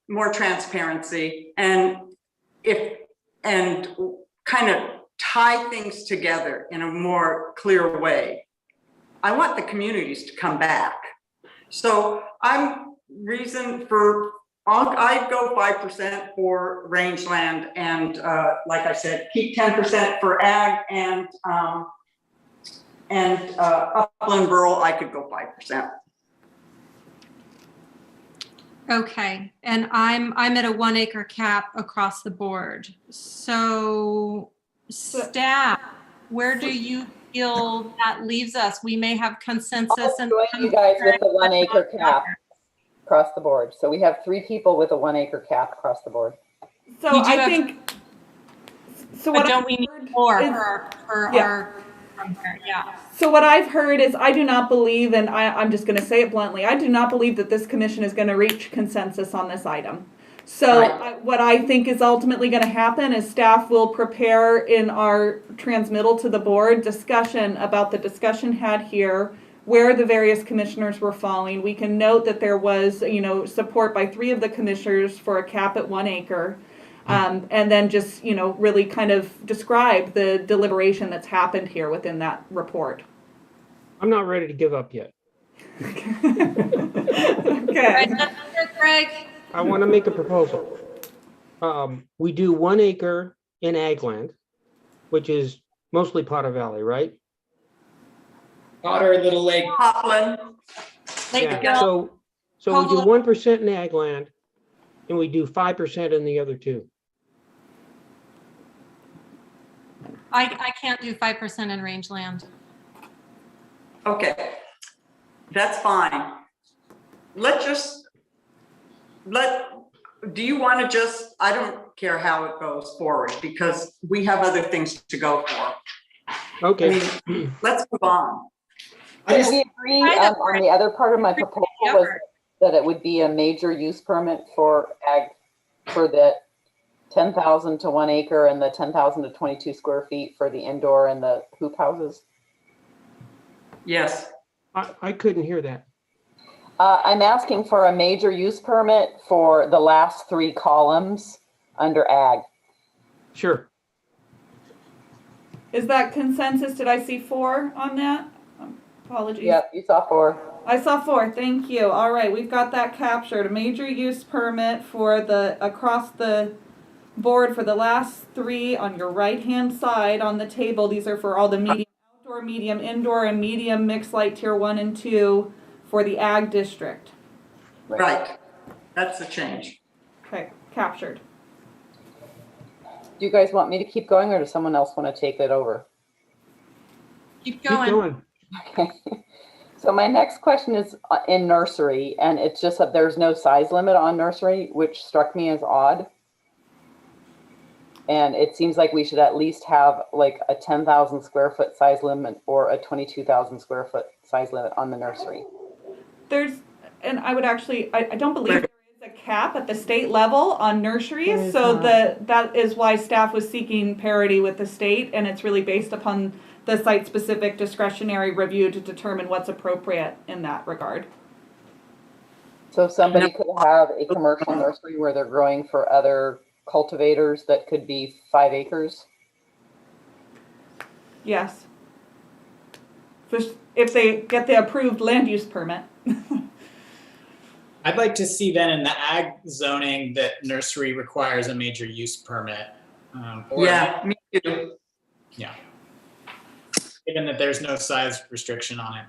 more transparency and kind of tie things together in a more clear way. I want the communities to come back. So I'd go 5% for rangeland and like I said, keep 10% for ag and upland rural, I could go 5%. Okay, and I'm at a 1 acre cap across the board. So staff, where do you feel that leaves us? We may have consensus. I'll join you guys with the 1 acre cap across the board. So we have 3 people with a 1 acre cap across the board. So I think. So what don't we need more for yeah. our? Yeah. So what I've heard is I do not believe, and I'm just going to say it bluntly, I do not believe that this commission is going to reach consensus on this item. So what I think is ultimately going to happen is staff will prepare in our transmittal to the board discussion about the discussion had here, where the various commissioners were falling. We can note that there was, support by 3 of the commissioners for a cap at 1 acre. And then just, really kind of describe the deliberation that's happened here within that report. I'm not ready to give up yet. Okay. Greg. I want to make a proposal. We do 1 acre in ag land, which is mostly Potter Valley, right? Potter, Little Lake. Hopland. Yeah. So we do 1% in ag land, and we do 5% in the other 2. I can't do 5% in rangeland. Okay, that's fine. Do you want to just, I don't care how it goes forward because we have other things to go for. Okay. Let's move on. We agree on the other part of my proposal was that it would be a major use permit for ag, for the 10,000 to 1 acre and the 10,000 to 22 square feet for the indoor and the hoop houses. Yes. I couldn't hear that. I'm asking for a major use permit for the last 3 columns under ag. Sure. Is that consensus? Did I see 4 on that? Apologies. Yeah, you saw 4. I saw 4. Thank you. All right, we've got that captured. A major use permit for the across the board for the last 3 on your right-hand side on the table. These are for all the medium outdoor, medium indoor, and medium mixed light tier 1 and 2 for the ag district. Right. That's the change. Okay, captured. Do you guys want me to keep going or does someone else want to take it over? Keep going. Okay. So my next question is in nursery, and it's just that there's no size limit on nursery, which struck me as odd. And it seems like we should at least have like a 10,000 square foot size limit or a 22,000 square foot size limit on the nursery. And I would actually, I don't believe there is a cap at the state level on nurseries. So that is why staff was seeking parity with the state, and it's really based upon the site-specific discretionary review to determine what's appropriate in that regard. So somebody could have a commercial nursery where they're growing for other cultivators that could be 5 acres? Yes. If they get the approved land use permit. I'd like to see then in the ag zoning that nursery requires a major use permit. Yeah, me too. Yeah. Given that there's no size restriction on it.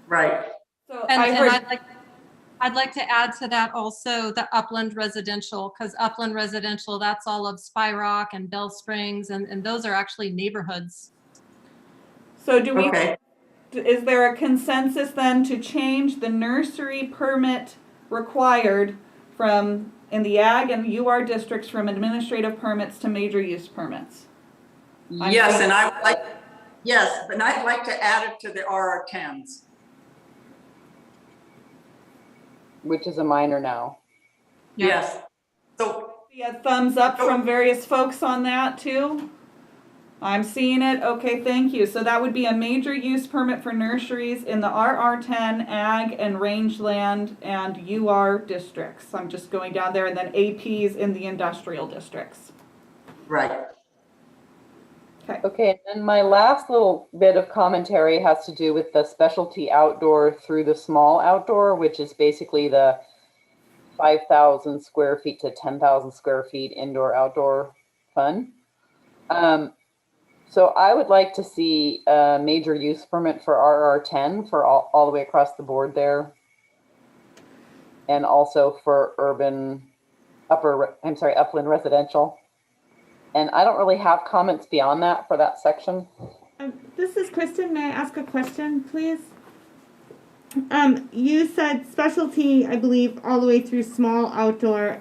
Right. So I'd like to add to that also the upland residential, because upland residential, that's all of Spy Rock and Bell Springs, and those are actually neighborhoods. So is there a consensus then to change the nursery permit required from in the ag and UR districts from administrative permits to major use permits? Yes, and I would like, but I'd like to add it to the RR10s. Which is a minor now. Yes. So a thumbs up from various folks on that too. I'm seeing it. Okay, thank you. So that would be a major use permit for nurseries in the RR10, ag and rangeland and UR districts. I'm just going down there, and then APs in the industrial districts. Right. Okay, and then my last little bit of commentary has to do with the specialty outdoor through the small outdoor, which is basically the 5,000 square feet to 10,000 square feet indoor outdoor fun. So I would like to see a major use permit for RR10 for all the way across the board there. And also for upland residential. And I don't really have comments beyond that for that section. This is Kristen. May I ask a question, please? You said specialty, I believe, all the way through small outdoor,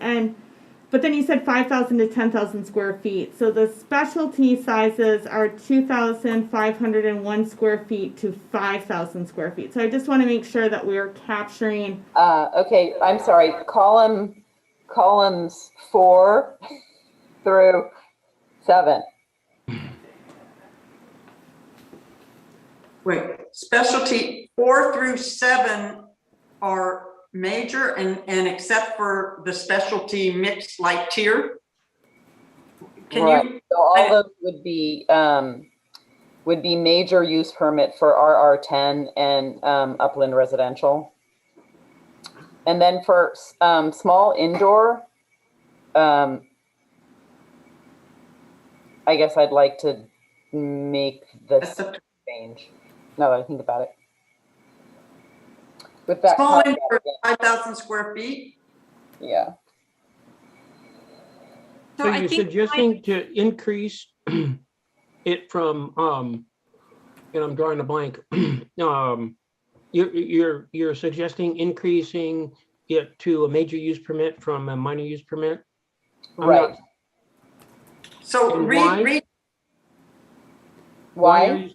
but then you said 5,000 to 10,000 square feet. So the specialty sizes are 2,501 square feet to 5,000 square feet. So I just want to make sure that we're capturing. Okay, I'm sorry. Columns 4 through 7. Wait, specialty 4 through 7 are major and except for the specialty mixed light tier? Right. So all those would be major use permit for RR10 and upland residential. And then for small indoor, I guess I'd like to make this change. Now that I think about it. With that small indoor, 5,000 square feet. Yeah. So you're suggesting to increase it from, and I'm drawing a blank. You're suggesting increasing it to a major use permit from a minor use permit? Right. So read. Why?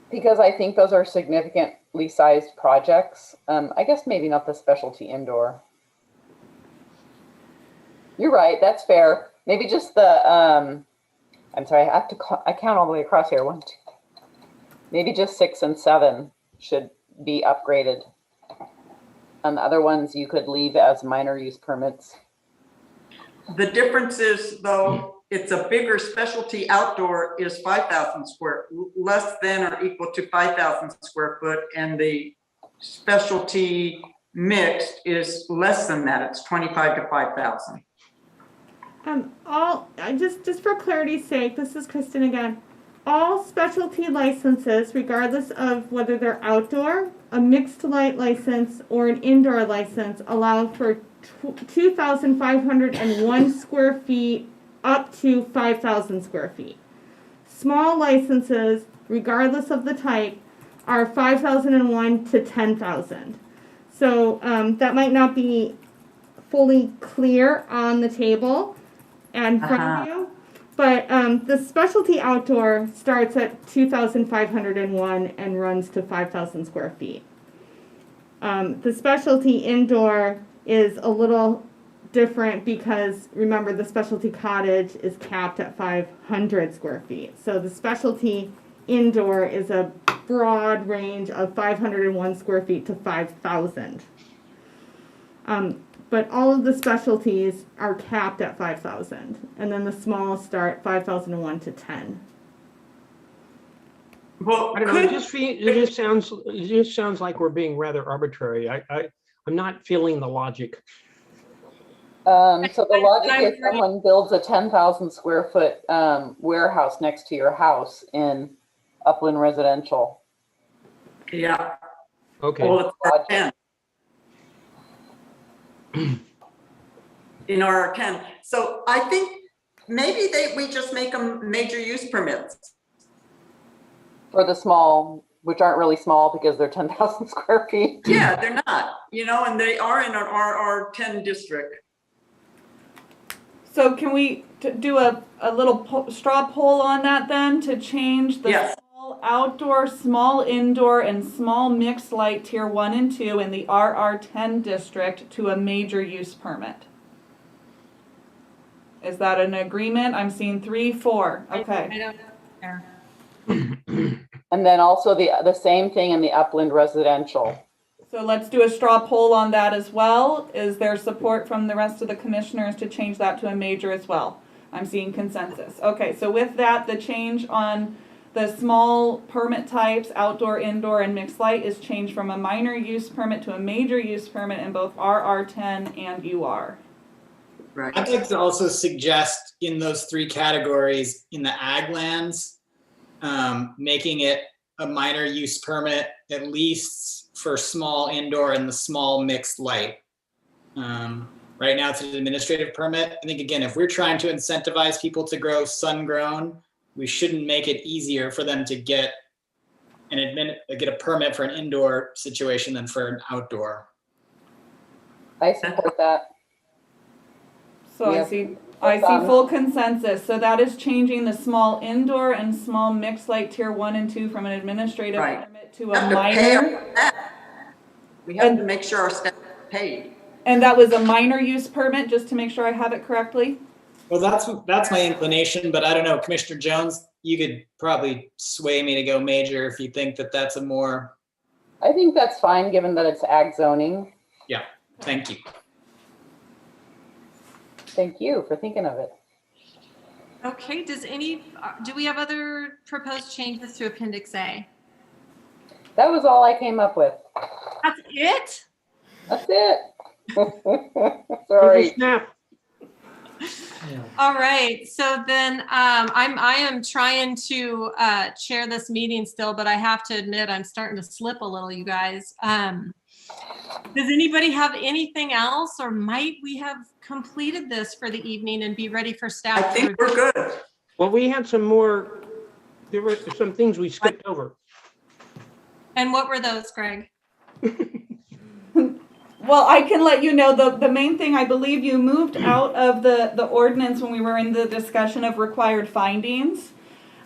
Because I think those are significantly sized projects. I guess maybe not the specialty indoor. You're right, that's fair. Maybe just the, I'm sorry, I count all the way across here. 1, 2. Maybe just 6 and 7 should be upgraded. And the other ones you could leave as minor use permits. The difference is though, it's a bigger specialty outdoor is 5,000 square, less than or equal to 5,000 square foot. And the specialty mixed is less than that. It's 25 to 5,000. Just for clarity's sake, this is Kristen again. All specialty licenses, regardless of whether they're outdoor, a mixed light license, or an indoor license, allow for 2,501 square feet up to 5,000 square feet. Small licenses, regardless of the type, are 5,001 to 10,000. So that might not be fully clear on the table in front of you, but the specialty outdoor starts at 2,501 and runs to 5,000 square feet. The specialty indoor is a little different because remember the specialty cottage is capped at 500 square feet. So the specialty indoor is a broad range of 501 square feet to 5,000. But all of the specialties are capped at 5,000, and then the small start 5,001 to 10. Well, I don't know. It just sounds like we're being rather arbitrary. I'm not feeling the logic. So the logic is someone builds a 10,000 square foot warehouse next to your house in upland residential. Yeah. Okay. Well, it's R10. In R10. So I think maybe we just make them major use permits. For the small, which aren't really small because they're 10,000 square feet. Yeah, they're not, and they are in an RR10 district. So can we do a little straw poll on that then to change the small outdoor, small indoor, and small mixed light tier 1 and 2 in the RR10 district to a major use permit? Is that an agreement? I'm seeing 3, 4. Okay. I don't know. And then also the same thing in the upland residential. So let's do a straw poll on that as well. Is there support from the rest of the commissioners to change that to a major as well? I'm seeing consensus. Okay, so with that, the change on the small permit types, outdoor, indoor, and mixed light is changed from a minor use permit to a major use permit in both RR10 and UR. Right. I'd like to also suggest in those three categories in the ag lands, making it a minor use permit, at least for small indoor and the small mixed light. Right now it's an administrative permit. I think, again, if we're trying to incentivize people to grow sun-grown, we shouldn't make it easier for them to get a permit for an indoor situation than for an outdoor. I support that. So I see full consensus. So that is changing the small indoor and small mixed light tier 1 and 2 from an administrative permit to a minor. We have to make sure our staff is paid. And that was a minor use permit, just to make sure I have it correctly. Well, that's my inclination, but I don't know, Commissioner Jones, you could probably sway me to go major if you think that that's a more. I think that's fine, given that it's ag zoning. Yeah, thank you. Thank you for thinking of it. Okay, do we have other proposed changes to Appendix A? That was all I came up with. That's it? That's it. Sorry. All right, so then I am trying to chair this meeting still, but I have to admit I'm starting to slip a little, you guys. Does anybody have anything else, or might we have completed this for the evening and be ready for staff? I think we're good. Well, we had some more, there were some things we skipped over. And what were those, Greg? Well, I can let you know the main thing, I believe you moved out of the ordinance when we were in the discussion of required findings.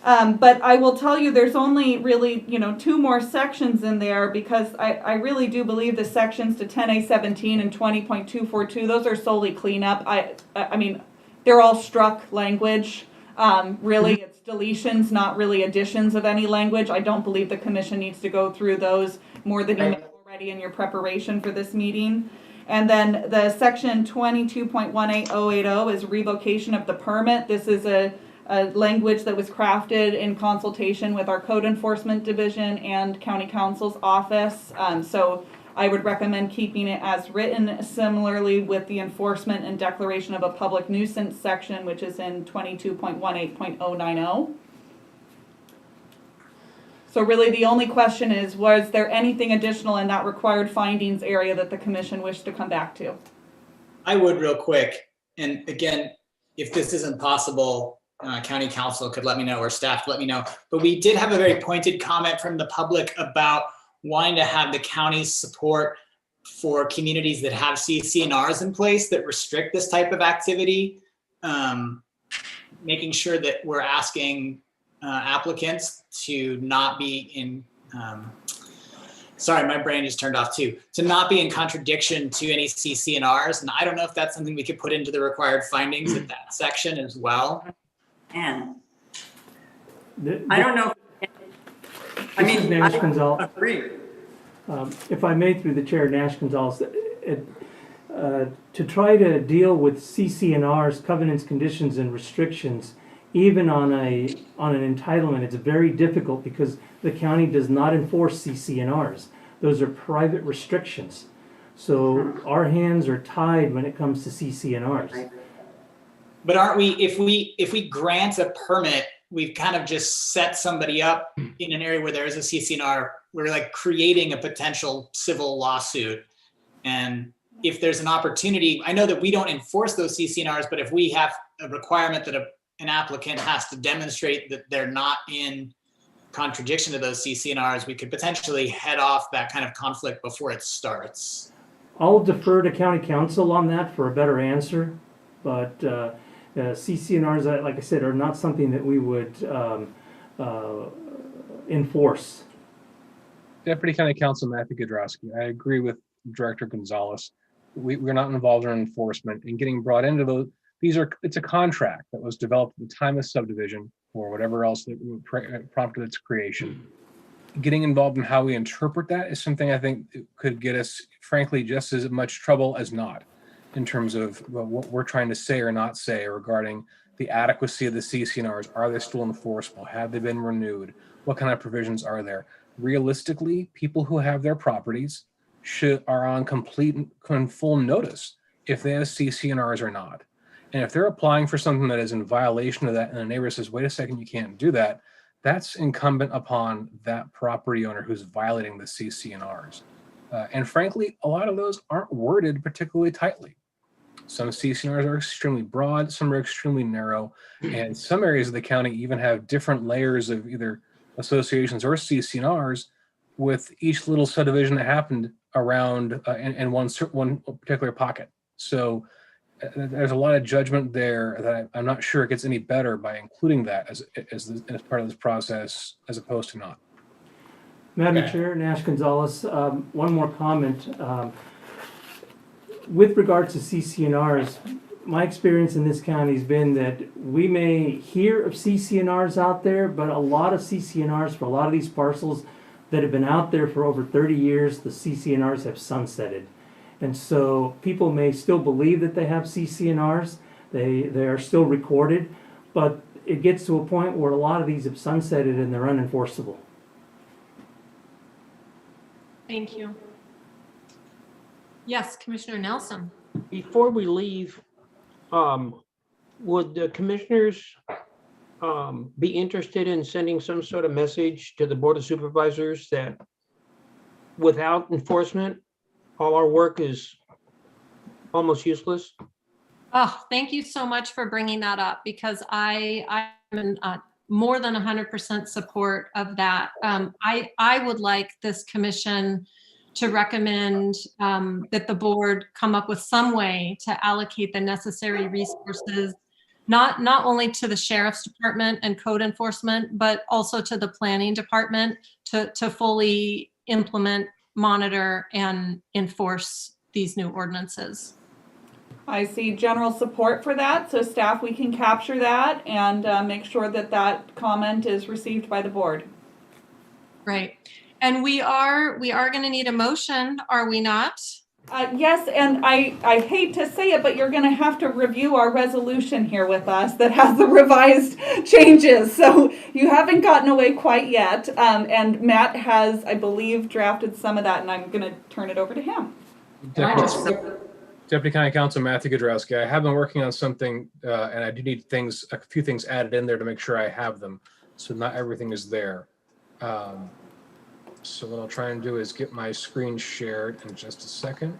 But I will tell you there's only really, 2 more sections in there, because I really do believe the sections to 10A17 and 20.242, those are solely cleanup. I mean, they're all struck language. Really, it's deletions, not really additions of any language. I don't believe the commission needs to go through those more than you know already in your preparation for this meeting. And then the section 22.18080 is revocation of the permit. This is a language that was crafted in consultation with our code enforcement division and county counsel's office. So I would recommend keeping it as written, similarly with the enforcement and declaration of a public nuisance section, which is in 22.18.090. So really the only question is, was there anything additional in that required findings area that the commission wished to come back to? I would real quick. And again, if this isn't possible, county council could let me know, or staff let me know. But we did have a very pointed comment from the public about wanting to have the county's support for communities that have CC&Rs in place that restrict this type of activity. Making sure that we're asking applicants to not be in, sorry, my brain just turned off too, to not be in contradiction to any CC&Rs. And I don't know if that's something we could put into the required findings in that section as well. And I don't know. I mean, Nash Gonzalez. I agree. If I may, through the chair, Nash Gonzalez, to try to deal with CC&Rs, covenants, conditions, and restrictions, even on an entitlement, it's very difficult because the county does not enforce CC&Rs. Those are private restrictions. So our hands are tied when it comes to CC&Rs. But aren't we, if we grant a permit, we've kind of just set somebody up in an area where there is a CC&R, we're like creating a potential civil lawsuit. And if there's an opportunity, I know that we don't enforce those CC&Rs, but if we have a requirement that an applicant has to demonstrate that they're not in contradiction to those CC&Rs, we could potentially head off that kind of conflict before it starts. I'll defer to county council on that for a better answer, but CC&Rs, like I said, are not something that we would enforce. Deputy County Counsel Matthew Gadrowski, I agree with Director Gonzalez. We're not involved in enforcement, and getting brought into those. It's a contract that was developed at the time of subdivision or whatever else that prompted its creation. Getting involved in how we interpret that is something I think could get us, frankly, just as much trouble as not, in terms of what we're trying to say or not say regarding the adequacy of the CCNRs. Are they still enforceable? Have they been renewed? What kind of provisions are there? Realistically, people who have their properties are on complete and full notice if they have CCNRs or not. And if they're applying for something that is in violation of that, and the neighbor says, wait a second, you can't do that, that's incumbent upon that property owner who's violating the CCNRs. And frankly, a lot of those aren't worded particularly tightly. Some CCNRs are extremely broad, some are extremely narrow, and some areas of the county even have different layers of either associations or CCNRs with each little subdivision that happened around in one particular pocket. So there's a lot of judgment there that I'm not sure it gets any better by including that as part of this process, as opposed to not. Madam Chair, Nash Gonzalez, one more comment. With regards to CCNRs, my experience in this county has been that we may hear of CCNRs out there, but a lot of CCNRs for a lot of these parcels that have been out there for over 30 years, the CCNRs have sunsetted. And so people may still believe that they have CCNRs, they are still recorded, but it gets to a point where a lot of these have sunsetted and they're unenforceable. Thank you. Yes, Commissioner Nelson. Before we leave, would the commissioners be interested in sending some sort of message to the Board of Supervisors that without enforcement, all our work is almost useless? Oh, thank you so much for bringing that up, because I'm in more than 100% support of that. I would like this commission to recommend that the board come up with some way to allocate the necessary resources, not only to the sheriff's department and code enforcement, but also to the planning department to fully implement, monitor, and enforce these new ordinances. I see general support for that, so staff, we can capture that and make sure that that comment is received by the board. Right. And we are going to need a motion, are we not? Yes, and I hate to say it, but you're going to have to review our resolution here with us that has the revised changes. So you haven't gotten away quite yet. And Matt has, I believe, drafted some of that, and I'm going to turn it over to him. Deputy County Counsel Matthew Godrowski, I have been working on something, and I do need a few things added in there to make sure I have them. So not everything is there. So what I'll try and do is get my screen shared in just a second.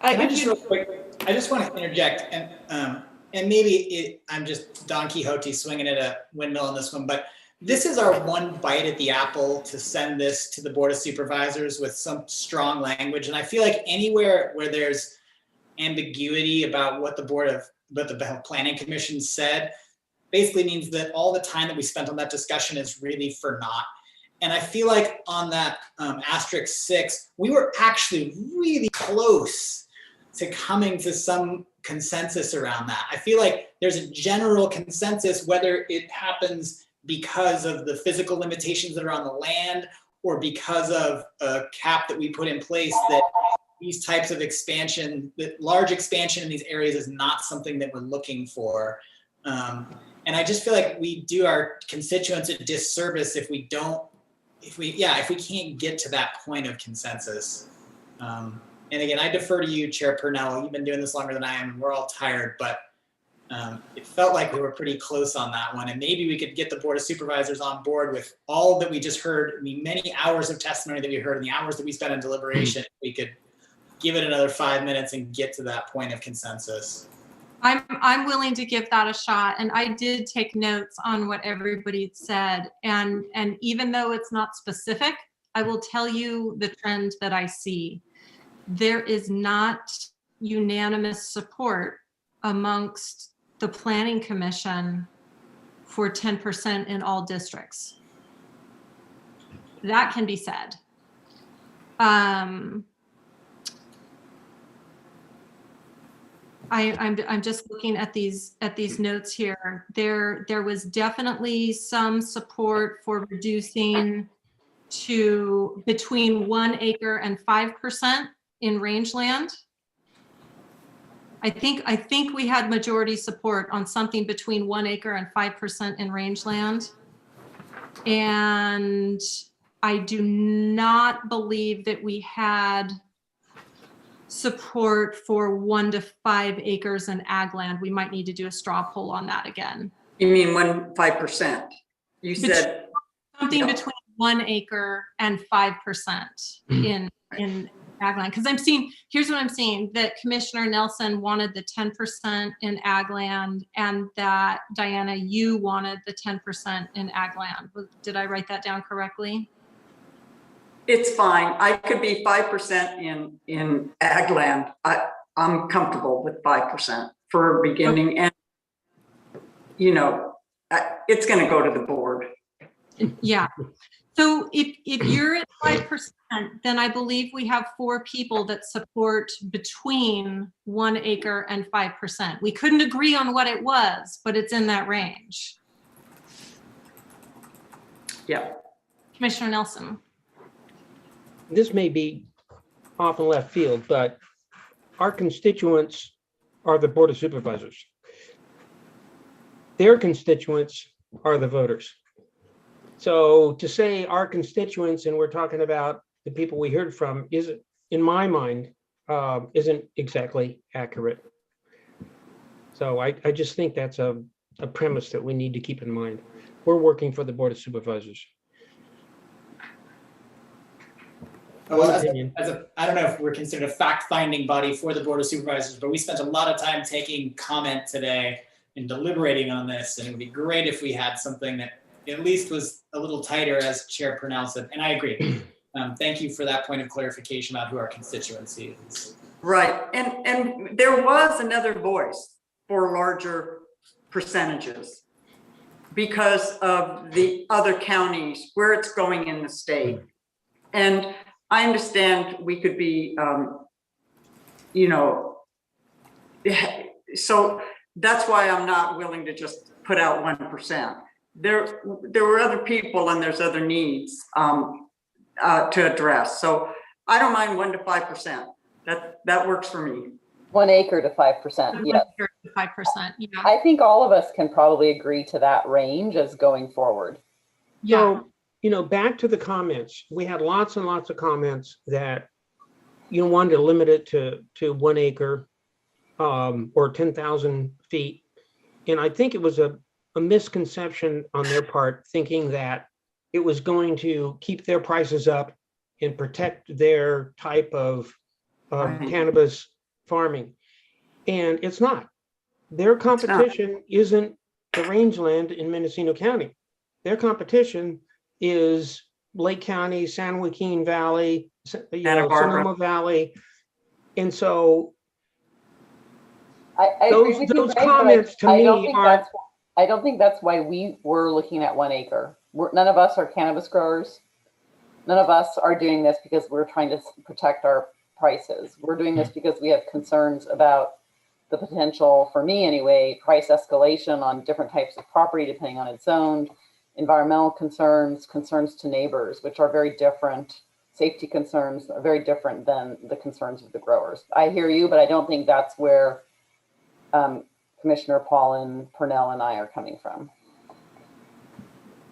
I just real quick, I just want to interject, and maybe I'm just Don Quixote swinging at a windmill on this one, but this is our one bite at the apple to send this to the Board of Supervisors with some strong language. And I feel like anywhere where there's ambiguity about what the Planning Commission said, basically means that all the time that we spent on that discussion is really for naught. And I feel like on that *6, we were actually really close to coming to some consensus around that. I feel like there's a general consensus, whether it happens because of the physical limitations that are on the land or because of a cap that we put in place, that these types of expansion, that large expansion in these areas is not something that we're looking for. And I just feel like we do our constituents a disservice if we can't get to that point of consensus. And again, I defer to you, Chair Purnell. You've been doing this longer than I am, and we're all tired, but it felt like we were pretty close on that one. And maybe we could get the Board of Supervisors on board with all that we just heard, the many hours of testimony that we heard and the hours that we spent in deliberation. We could give it another 5 minutes and get to that point of consensus. I'm willing to give that a shot, and I did take notes on what everybody said, and even though it's not specific, I will tell you the trend that I see. There is not unanimous support amongst the Planning Commission for 10% in all districts. That can be said. I'm just looking at these notes here. There was definitely some support for reducing to between 1 acre and 5% in rangeland. I think we had majority support on something between 1 acre and 5% in rangeland. And I do not believe that we had support for 1 to 5 acres in ag land. We might need to do a straw poll on that again. You mean 5%? You said Something between 1 acre and 5% in ag land. Because here's what I'm seeing, that Commissioner Nelson wanted the 10% in ag land, and that Diana, you wanted the 10% in ag land. Did I write that down correctly? it's fine. I could be 5% in ag land. I'm comfortable with 5% for beginning, and you know, it's going to go to the board. Yeah. So if you're at 5%, then I believe we have 4 people that support between 1 acre and 5%. We couldn't agree on what it was, but it's in that range. Yeah. Commissioner Nelson. This may be off in left field, but our constituents are the Board of Supervisors. Their constituents are the voters. So to say our constituents, and we're talking about the people we heard from, isn't, in my mind, isn't exactly accurate. So I just think that's a premise that we need to keep in mind. We're working for the Board of Supervisors. Well, I don't know if we're considered a fact-finding body for the Board of Supervisors, but we spent a lot of time taking comment today and deliberating on this, and it would be great if we had something that at least was a little tighter, as Chair Purnell said, and I agree. Thank you for that point of clarification about who our constituency is. Right, and there was another voice for larger percentages because of the other counties where it's going in the state. And I understand we could be, you know, so that's why I'm not willing to just put out 1%. There were other people and there's other needs to address. So I don't mind 1 to 5%. That works for me. 1 acre to 5%. Yes. 5%. Yeah. I think all of us can probably agree to that range as going forward. Yeah. So, you know, back to the comments, we had lots and lots of comments that you wanted to limit it to 1 acre or 10,000 feet. And I think it was a misconception on their part, thinking that it was going to keep their prices up and protect their type of cannabis farming. And it's not. Their competition isn't the rangeland in Mendocino County. Their competition is Lake County, San Joaquin Valley, Sonoma Valley. And so I agree with you, Greg, comments to me are. I don't think that's why we were looking at 1 acre. None of us are cannabis growers. None of us are doing this because we're trying to protect our prices. We're doing this because we have concerns about the potential, for me anyway, price escalation on different types of property depending on its owned, environmental concerns, concerns to neighbors, which are very different, safety concerns are very different than the concerns of the growers. I hear you, but I don't think that's where Commissioner Paulin, Purnell, and I are coming from.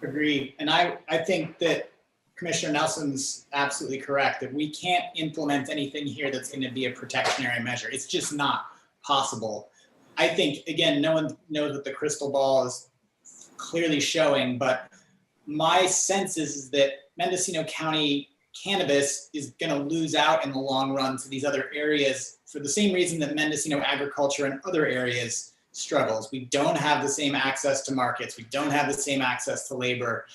Agreed. And I think that Commissioner Nelson's absolutely correct that we can't implement anything here that's going to be a protectionary measure. It's just not possible. I think, again, no one knows what the crystal ball is clearly showing, but my sense is that Mendocino County cannabis is going to lose out in the long run to these other areas for the same reason that Mendocino agriculture in other areas struggles. We don't have the same access to markets. We don't have the same access to labor.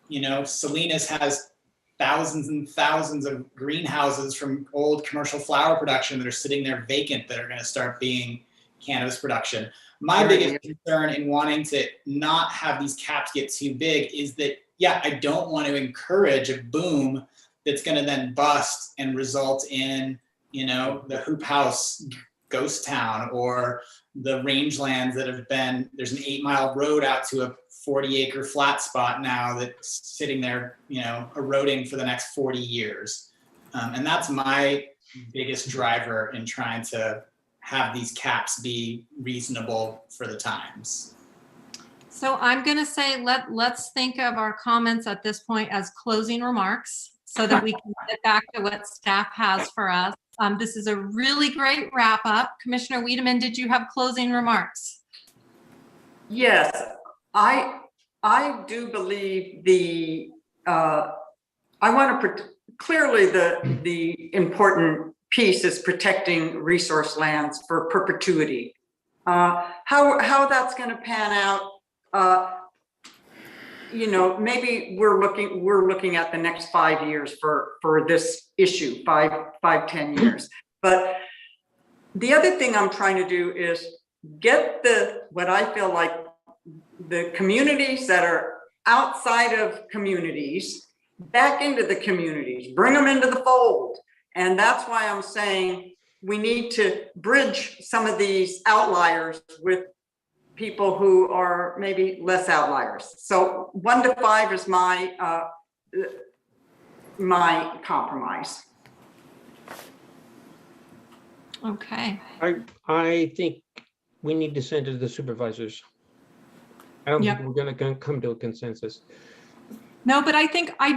You know, Salinas has thousands and thousands of greenhouses from old commercial flower production that are sitting there vacant that are going to start being cannabis production. My biggest concern in wanting to not have these caps get too big is that, yeah, I don't want to encourage a boom that's going to then bust and result in, you know, the hoop house ghost town or the rangelands that have been, there's an 8-mile road out to a 40-acre flat spot now that's sitting there, you know, eroding for the next 40 years. And that's my biggest driver in trying to have these caps be reasonable for the times. So I'm going to say let's think of our comments at this point as closing remarks so that we can get back to what staff has for us. This is a really great wrap up. Commissioner Wiedemann, did you have closing remarks? Yes, I do believe I want to clearly the important piece is protecting resource lands for perpetuity. How that's going to pan out, you know, maybe we're looking at the next 5 years for this issue, 10 years. But the other thing I'm trying to do is get what I feel like the communities that are outside of communities back into the communities, bring them into the fold. And that's why I'm saying we need to bridge some of these outliers with people who are maybe less outliers. So 1 to 5 is my compromise. Okay. I think we need to send it to the supervisors. I don't think we're going to come to a consensus. No, but I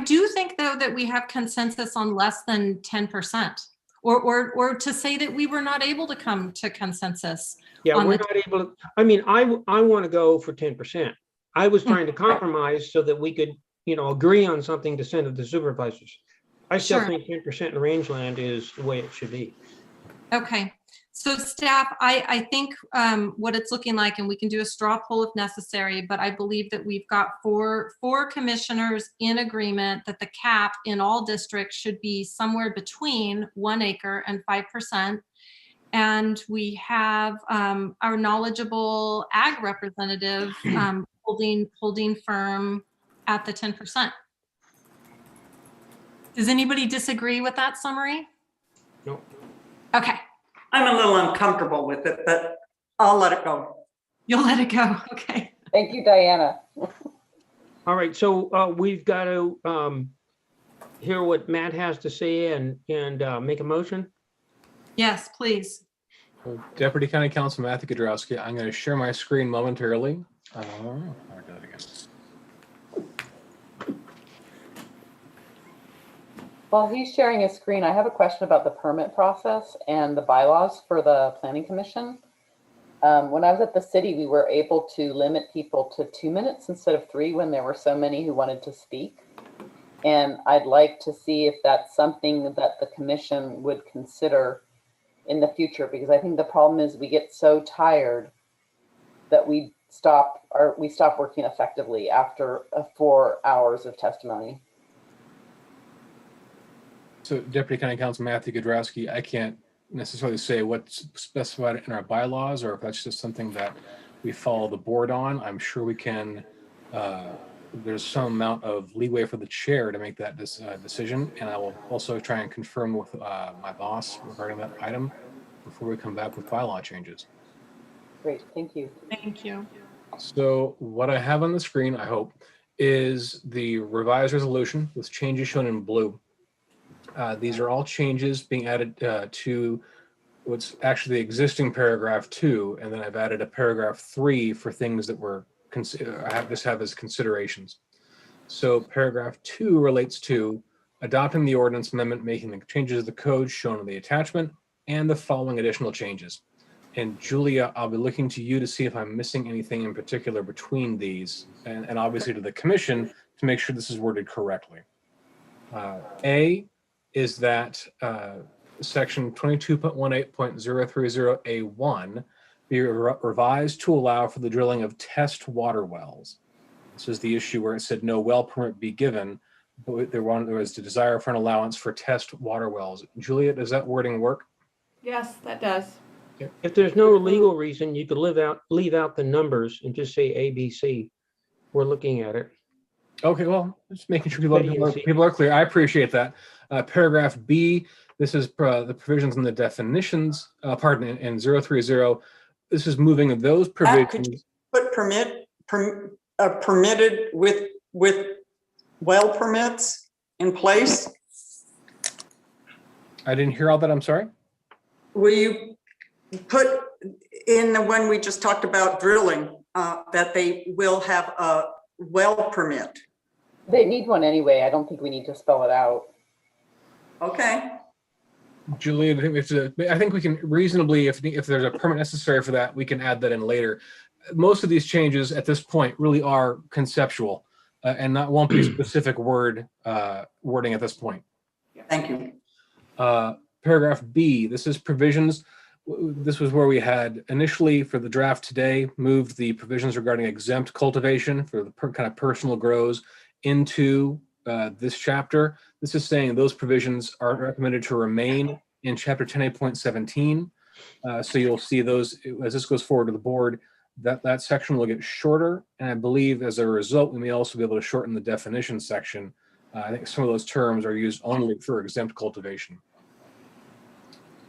do think though that we have consensus on less than 10%, or to say that we were not able to come to consensus. Yeah, we're not able to. I mean, I want to go for 10%. I was trying to compromise so that we could, you know, agree on something to send to the supervisors. I still think 10% in rangeland is the way it should be. Okay. So staff, I think what it's looking like, and we can do a straw poll if necessary, but I believe that we've got four commissioners in agreement that the cap in all districts should be somewhere between 1 acre and 5%. And we have our knowledgeable ag representative holding firm at the 10%. Does anybody disagree with that summary? No. Okay. I'm a little uncomfortable with it, but I'll let it go. You'll let it go. Okay. Thank you, Diana. All right, so we've got to hear what Matt has to say and make a motion. Yes, please. Well, Deputy County Council Matthew Gadrowski, I'm going to share my screen momentarily. I'll do that again. While he's sharing his screen, I have a question about the permit process and the bylaws for the Planning Commission. When I was at the city, we were able to limit people to 2 minutes instead of 3 when there were so many who wanted to speak. And I'd like to see if that's something that the commission would consider in the future, because I think the problem is we get so tired that we stop working effectively after 4 hours of testimony. So Deputy County Council Matthew Gadrowski, I can't necessarily say what's specified in our bylaws or if that's just something that we follow the board on. I'm sure we can, there's some amount of leeway for the chair to make that decision. And I will also try and confirm with my boss regarding that item before we come back with bylaw changes. Great, thank you. Thank you. So what I have on the screen, I hope, is the revised resolution with changes shown in blue. These are all changes being added to what's actually the existing paragraph 2, and then I've added a paragraph 3 for things that were have as considerations. So paragraph 2 relates to adopting the ordinance amendment, making the changes to the code shown in the attachment, and the following additional changes. And Julia, I'll be looking to you to see if I'm missing anything in particular between these, and obviously to the commission to make sure this is worded correctly. A is that section 22.18.030A1 be revised to allow for the drilling of test water wells. This is the issue where it said no well permit be given, but there was the desire for an allowance for test water wells. Julia, does that wording work? Yes, that does. If there's no legal reason, you could leave out the numbers and just say ABC. We're looking at it. Okay, well, just making sure people are clear. I appreciate that. Paragraph B, this is the provisions and the definitions, in 030. This is moving of those provisions. Could you put permitted with well permits in place? I didn't hear all that, I'm sorry. Will you put in the one we just talked about drilling, that they will have a well permit. They need one anyway. I don't think we need to spell it out. Okay. Julia, I think we can reasonably, if there's a permit necessary for that, we can add that in later. Most of these changes at this point really are conceptual and won't be specific wording at this point. Thank you. Paragraph B, this is provisions. This was where we had initially for the draft today moved the provisions regarding exempt cultivation for the kind of personal grows into this chapter. This is saying those provisions are recommended to remain in chapter 10.8.17. So you'll see those as this goes forward to the board, that section will get shorter. And I believe as a result, we may also be able to shorten the definition section. I think some of those terms are used only for exempt cultivation.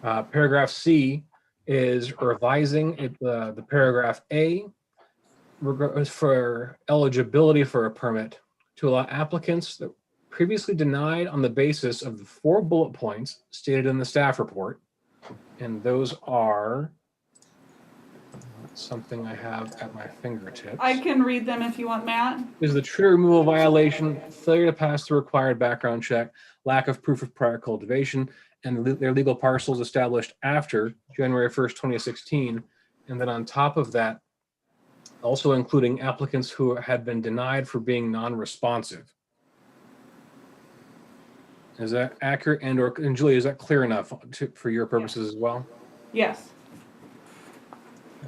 Paragraph C is revising the paragraph A for eligibility for a permit to allow applicants that previously denied on the basis of the 4 bullet points stated in the staff report. And those are something I have at my fingertips. I can read them if you want, Matt. Is the tree removal violation, failure to pass the required background check, lack of proof of prior cultivation, and their legal parcels established after January 1st, 2016. And then on top of that, also including applicants who had been denied for being non-responsive. Is that accurate? And Julie, is that clear enough for your purposes as well? Yes.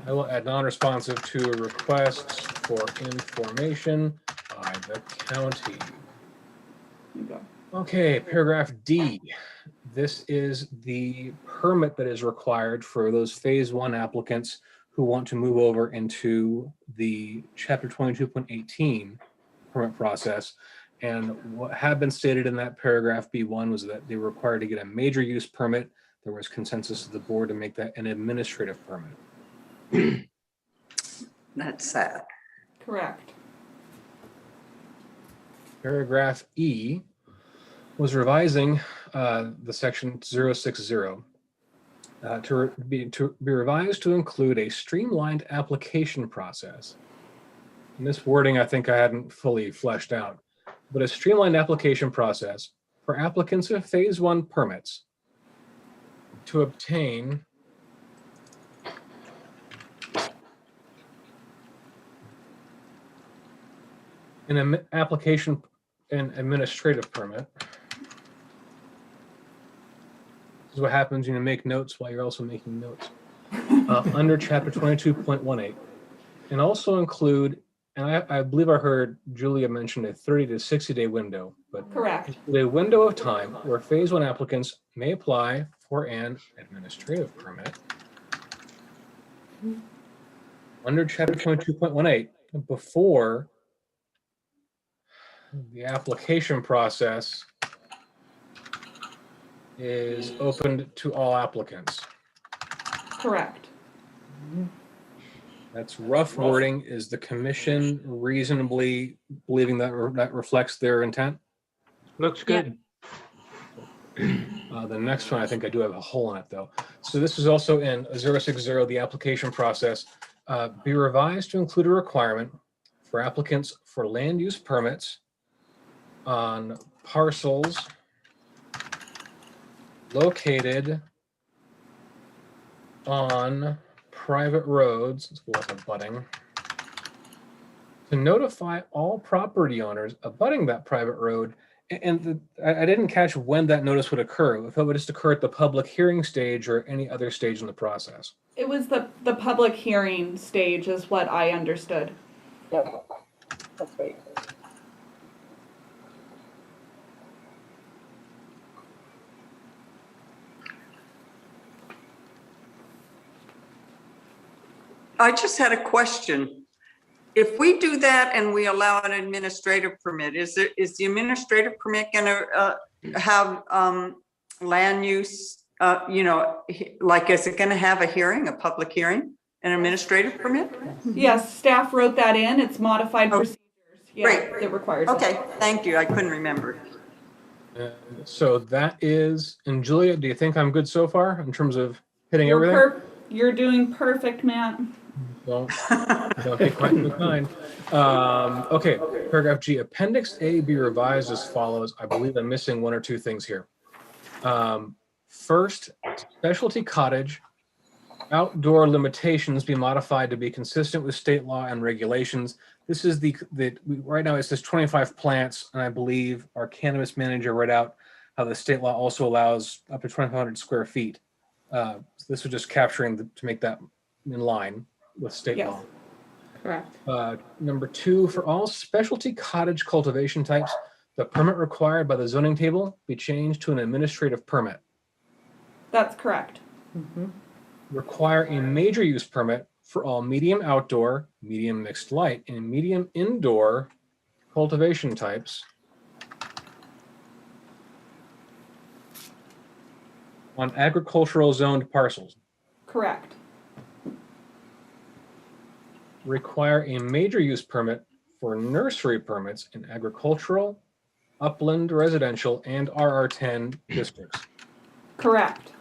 I will add non-responsive to requests for information by the county. Okay, paragraph D. This is the permit that is required for those phase 1 applicants who want to move over into the chapter 22.18 permit process. And what had been stated in that paragraph B1 was that they were required to get a major use permit. There was consensus of the board to make that an administrative permit. That's sad. Correct. Paragraph E was revising the section 060 to be revised to include a streamlined application process. And this wording, I think I hadn't fully fleshed out, but a streamlined application process for applicants of phase 1 permits to obtain an application and administrative permit. This is what happens when you make notes while you're also making notes. Under chapter 22.18, and also include, and I believe I heard Julia mention a 30 to 60 day window, but correct. A window of time where phase 1 applicants may apply for an administrative permit. Under chapter 22.18, before the application process is opened to all applicants. Correct. That's rough wording. Is the commission reasonably believing that that reflects their intent? Looks good. The next one, I think I do have a hole in it though. So this is also in 060, the application process. Be revised to include a requirement for applicants for land use permits on parcels located on private roads, let's go with abutting, to notify all property owners abutting that private road. And I didn't catch when that notice would occur, if it would just occur at the public hearing stage or any other stage in the process. It was the public hearing stage is what I understood. Yep, that's right. I just had a question. If we do that and we allow an administrative permit, is the administrative permit going to have land use, like is it going to have a hearing, a public hearing, an administrative permit? Yes, staff wrote that in. It's modified procedures. Yeah, great. It requires Okay, it. thank you. I couldn't remember. So that is, and Julia, do you think I'm good so far in terms of hitting everything? You're doing perfect, Matt. Don't be quite so kind. Okay, paragraph G, Appendix A be revised as follows. I believe I'm missing one or two things here. First, specialty cottage outdoor limitations be modified to be consistent with state law and regulations. This is right now it says 25 plants, and I believe our cannabis manager read out how the state law also allows up to 2,500 square feet. So this was just capturing to make that in line with state Yes. law. Correct. Number 2, for all specialty cottage cultivation types, the permit required by the zoning table be changed to an administrative permit. That's correct. Require a major use permit for all medium outdoor, medium mixed light, and medium indoor cultivation types on agricultural zoned parcels. Correct. Require a major use permit for nursery permits in agricultural, upland residential, and RR10 districts. Correct.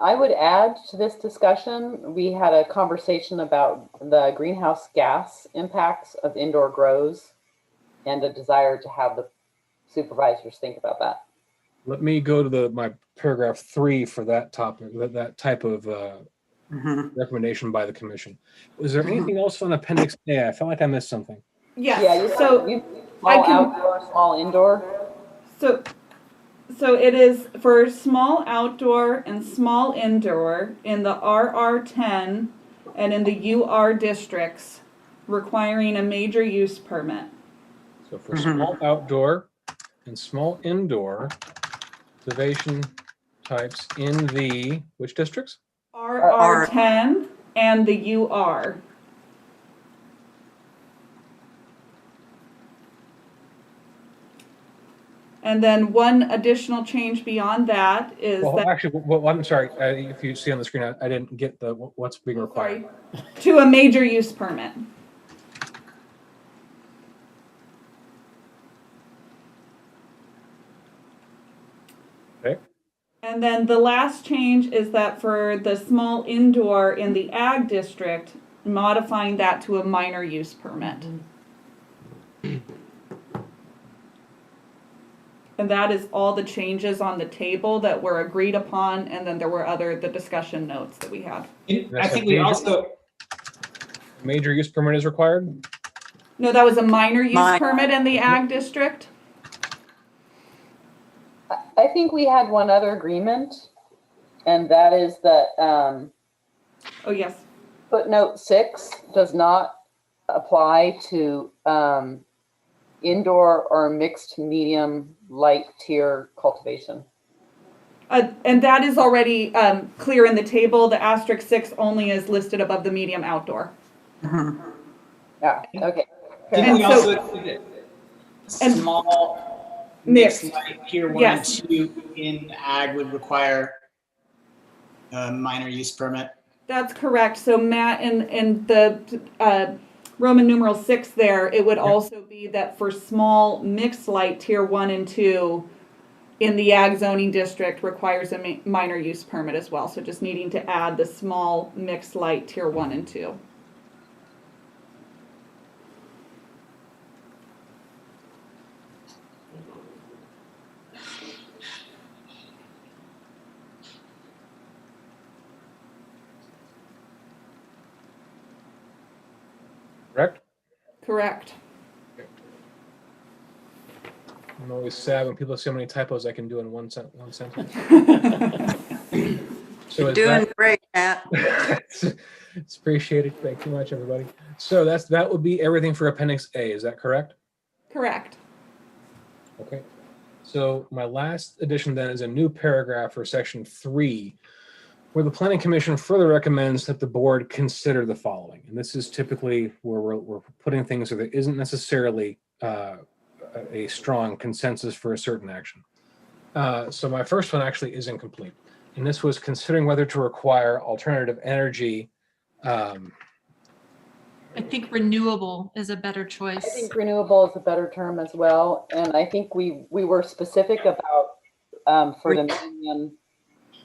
I would add to this discussion, we had a conversation about the greenhouse gas impacts of indoor grows and a desire to have the supervisors think about that. Let me go to my paragraph 3 for that topic, that type of recommendation by the commission. Was there anything else on Appendix A? I felt like I missed something. Yes. Yeah, you small outdoor, small indoor. So it is for small outdoor and small indoor in the RR10 and in the UR districts requiring a major use permit. So for small outdoor and small indoor cultivation types in the, which districts? RR10 and the UR. And then one additional change beyond that is Actually, I'm sorry. If you see on the screen, I didn't get what's being required. To a major use permit. Okay. And then the last change is that for the small indoor in the ag district, modifying that to a minor use permit. And that is all the changes on the table that were agreed upon, and then there were the discussion notes that we had. I think we also... Major use permit is required? No, that was a minor use permit in the ag district. I think we had one other agreement, and that is that oh yes, footnote 6 does not apply to indoor or mixed medium light tier cultivation. And that is already clear in the table. The asterisk 6 only is listed above the medium outdoor. Yeah, okay. Didn't we also small mixed light tier 1 and 2 in ag would require a minor use permit? That's correct. So Matt, in the Roman numeral 6 there, it would also be that for small mixed light tier 1 and 2 in the ag zoning district requires a minor use permit as well. So just needing to add the small mixed light tier 1 and 2. Correct? Correct. I'm always sad when people see how many typos I can do in one sentence. So doing great, Matt. It's appreciated. Thank you much, everybody. So that would be everything for Appendix A. Is that correct? Correct. Okay. So my last addition then is a new paragraph for Section 3, where the Planning Commission further recommends that the board consider the following. And this is typically where we're putting things where there isn't necessarily a strong consensus for a certain action. So my first one actually is incomplete. And this was considering whether to require alternative energy. I think renewable is a better choice. I think renewable is a better term as well. And I think we were specific about for the medium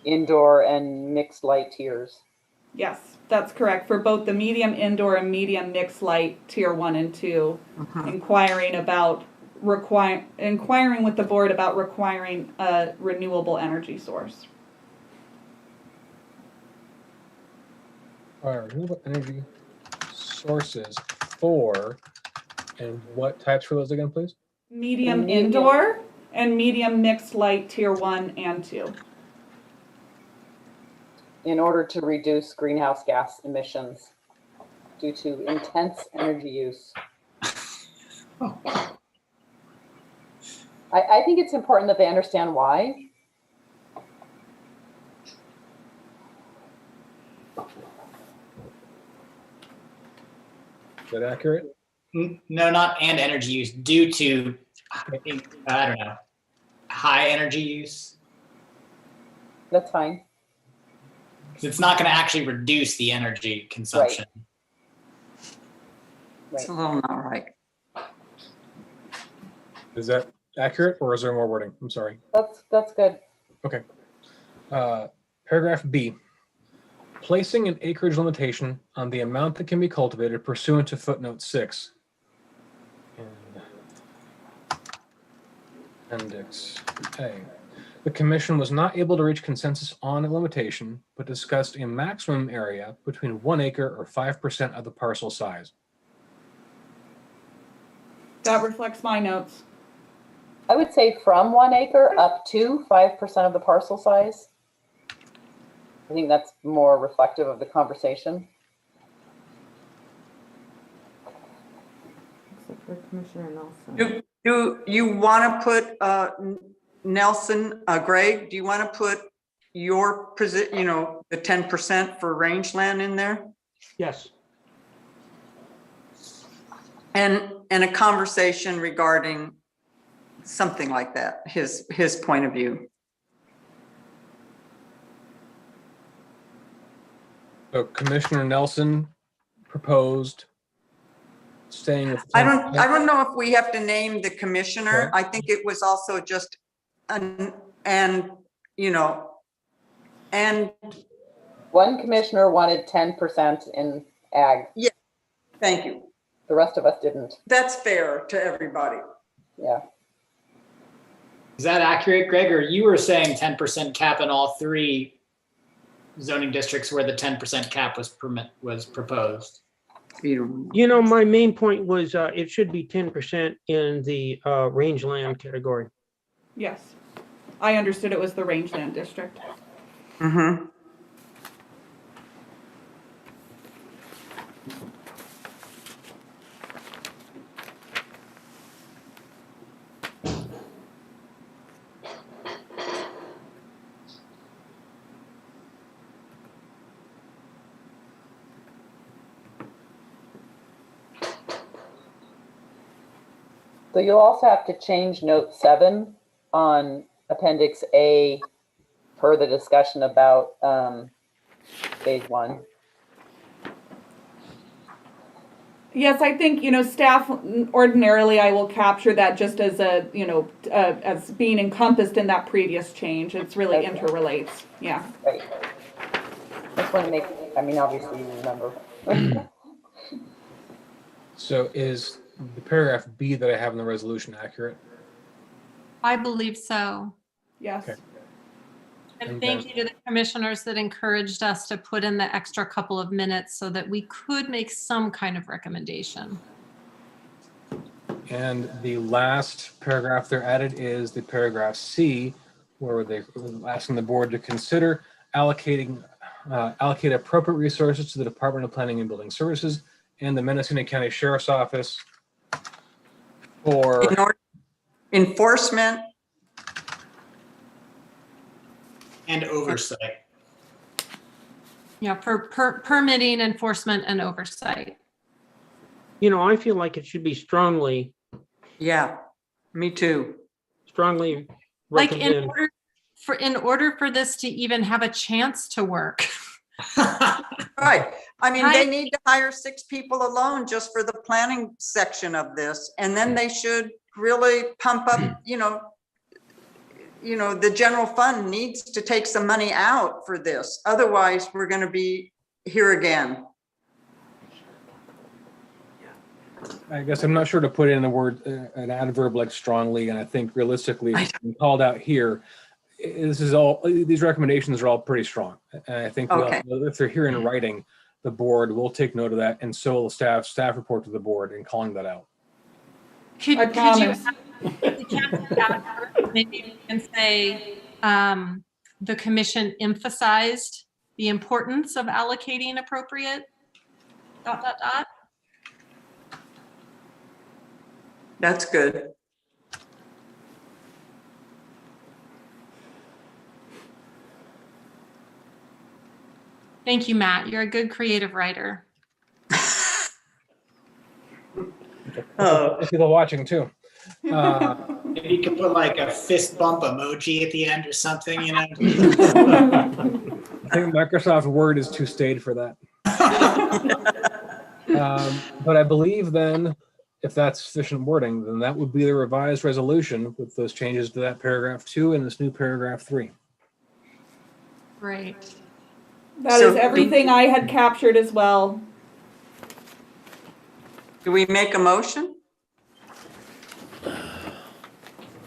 indoor and mixed light tiers. Yes, that's correct. For both the medium indoor and medium mixed light tier 1 and 2, inquiring with the board about requiring a renewable energy source. Renewable energy sources for, and what types for those again, please? Medium indoor and medium mixed light tier 1 and 2. In order to reduce greenhouse gas emissions due to intense energy use. I think it's important that they understand why. Is that accurate? No, not and energy use, due to, I don't know, high energy use. That's fine. Because it's not going to actually reduce the energy consumption. It's a little not right. Is that accurate, or is there more wording? I'm sorry. That's good. Okay. Paragraph B. Placing an acreage limitation on the amount that can be cultivated pursuant to footnote 6. Appendix A. The commission was not able to reach consensus on a limitation, but discussed a maximum area between 1 acre or 5% of the parcel size. That reflects my notes. I would say from 1 acre up to 5% of the parcel size. I think that's more reflective of the conversation. Except for Commissioner Nelson. Do you want to put Nelson, Greg? Do you want to put your position? You know, the 10% for rangeland in there, Yes. and a conversation regarding something like that. His point of view. So Commissioner Nelson proposed staying with. I don't know if we have to name the commissioner. I think it was also just and one commissioner wanted 10% in ag. Yeah, thank you. The rest of us didn't. That's fair to everybody. Yeah. Is that accurate, Greg? Or you were saying 10% cap in all 3 zoning districts where the 10% cap was proposed? You know, my main point was it should be 10% in the rangeland category. Yes. I understood it was the rangeland district. Mm-hmm. So you'll also have to change note 7 on appendix A per the discussion about phase 1. Yes, I think, staff, ordinarily I will capture that just as as being encompassed in that previous change. It's really interrelates. Yeah. Right. Just want to make, obviously you remember. So is the paragraph B that I have in the resolution accurate? I believe so. Yes. Okay. And thank you to the commissioners that encouraged us to put in the extra couple of minutes so that we could make some kind of recommendation. And the last paragraph they're added is the paragraph C, where they're asking the board to consider allocate appropriate resources to the Department of Planning and Building Services and the Mendocino County Sheriff's Office for enforcement and oversight. Yeah, for permitting, enforcement, and oversight. You know, I feel like it should be strongly. Yeah, me too. Strongly Like recommend. in order for this to even have a chance to work. Right. They need to hire 6 people alone just for the planning section of this, and then they should really pump up, you know, the general fund needs to take some money out for this. Otherwise, we're going to be here again. I guess I'm not sure to put in the word, an adverb like strongly, and I think realistically, it's been called out here. This is all, these recommendations are all pretty strong. And I think if they're here in writing, the board will take note of that, and so will staff report to the board in calling that out. I promise. Maybe you can say the commission emphasized the importance of allocating appropriate ... That's good. Thank you, Matt. You're a good creative writer. People watching too. Maybe you could put like a fist bump emoji at the end or something, you know? I think Microsoft Word is too staid for that. But I believe then, if that's sufficient wording, then that would be the revised resolution with those changes to that paragraph 2 and this new paragraph 3. Great. That is everything I had captured as well. Do we make a motion?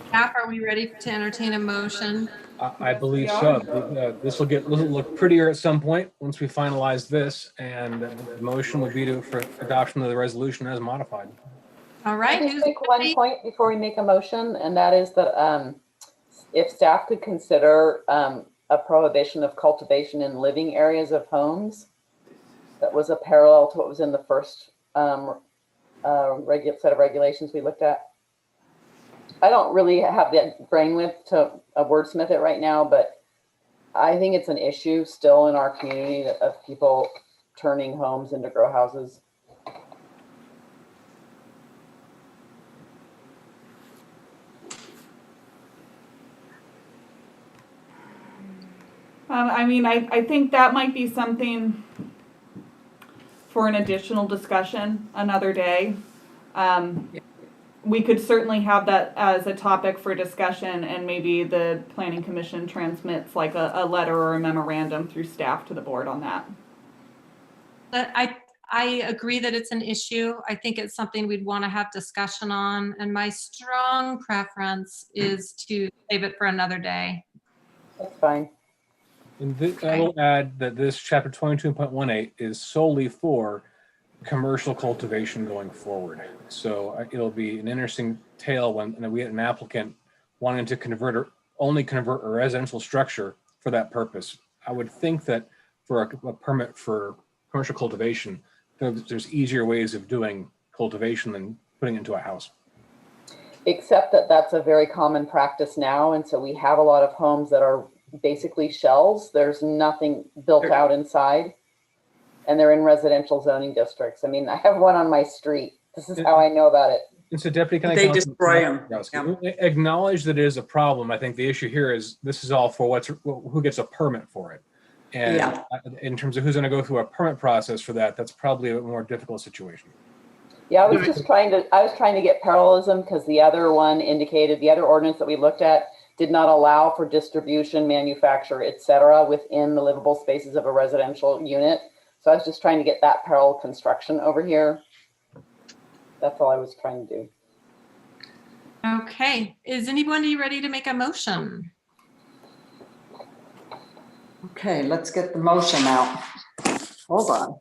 Staff, are we ready to entertain a motion? I believe so. This will look prettier at some point once we finalize this, and the motion will be for adoption of the resolution as modified. All right. Can I just make one point before we make a motion, and that is that if staff could consider a prohibition of cultivation in living areas of homes, that was a parallel to what was in the first set of regulations we looked at. I don't really have the brainwidth to wordsmith it right now, but I think it's an issue still in our community of people turning homes into grow houses. I think that might be something for an additional discussion another day. We could certainly have that as a topic for discussion, and maybe the Planning Commission transmits like a letter or a memorandum through staff to the board on that. I agree that it's an issue. I think it's something we'd want to have discussion on, and my strong preference is to save it for another day. That's fine. And I will add that this chapter 22.18 is solely for commercial cultivation going forward. So it'll be an interesting tale when we get an applicant wanting to only convert a residential structure for that purpose. I would think that for a permit for commercial cultivation, there's easier ways of doing cultivation than putting it into a house. Except that that's a very common practice now. And so we have a lot of homes that are basically shells. There's nothing built out inside, and they're in residential zoning districts. I mean, I have one on my street. This is how I know about it. And so, Deputy County They Counsel, destroy them. acknowledge that it is a problem. I think the issue here is this is all for who gets a permit for it. And in terms of who's going to go through a permit process for that, that's probably a more difficult situation. Yeah, I was trying to get parallelism because the other one indicated, the other ordinance that we looked at did not allow for distribution, manufacture, etc., within the livable spaces of a residential unit. So I was just trying to get that parallel construction over here. That's all I was trying to do. Okay. Is anybody ready to make a motion? Okay, let's get the motion out. Hold on.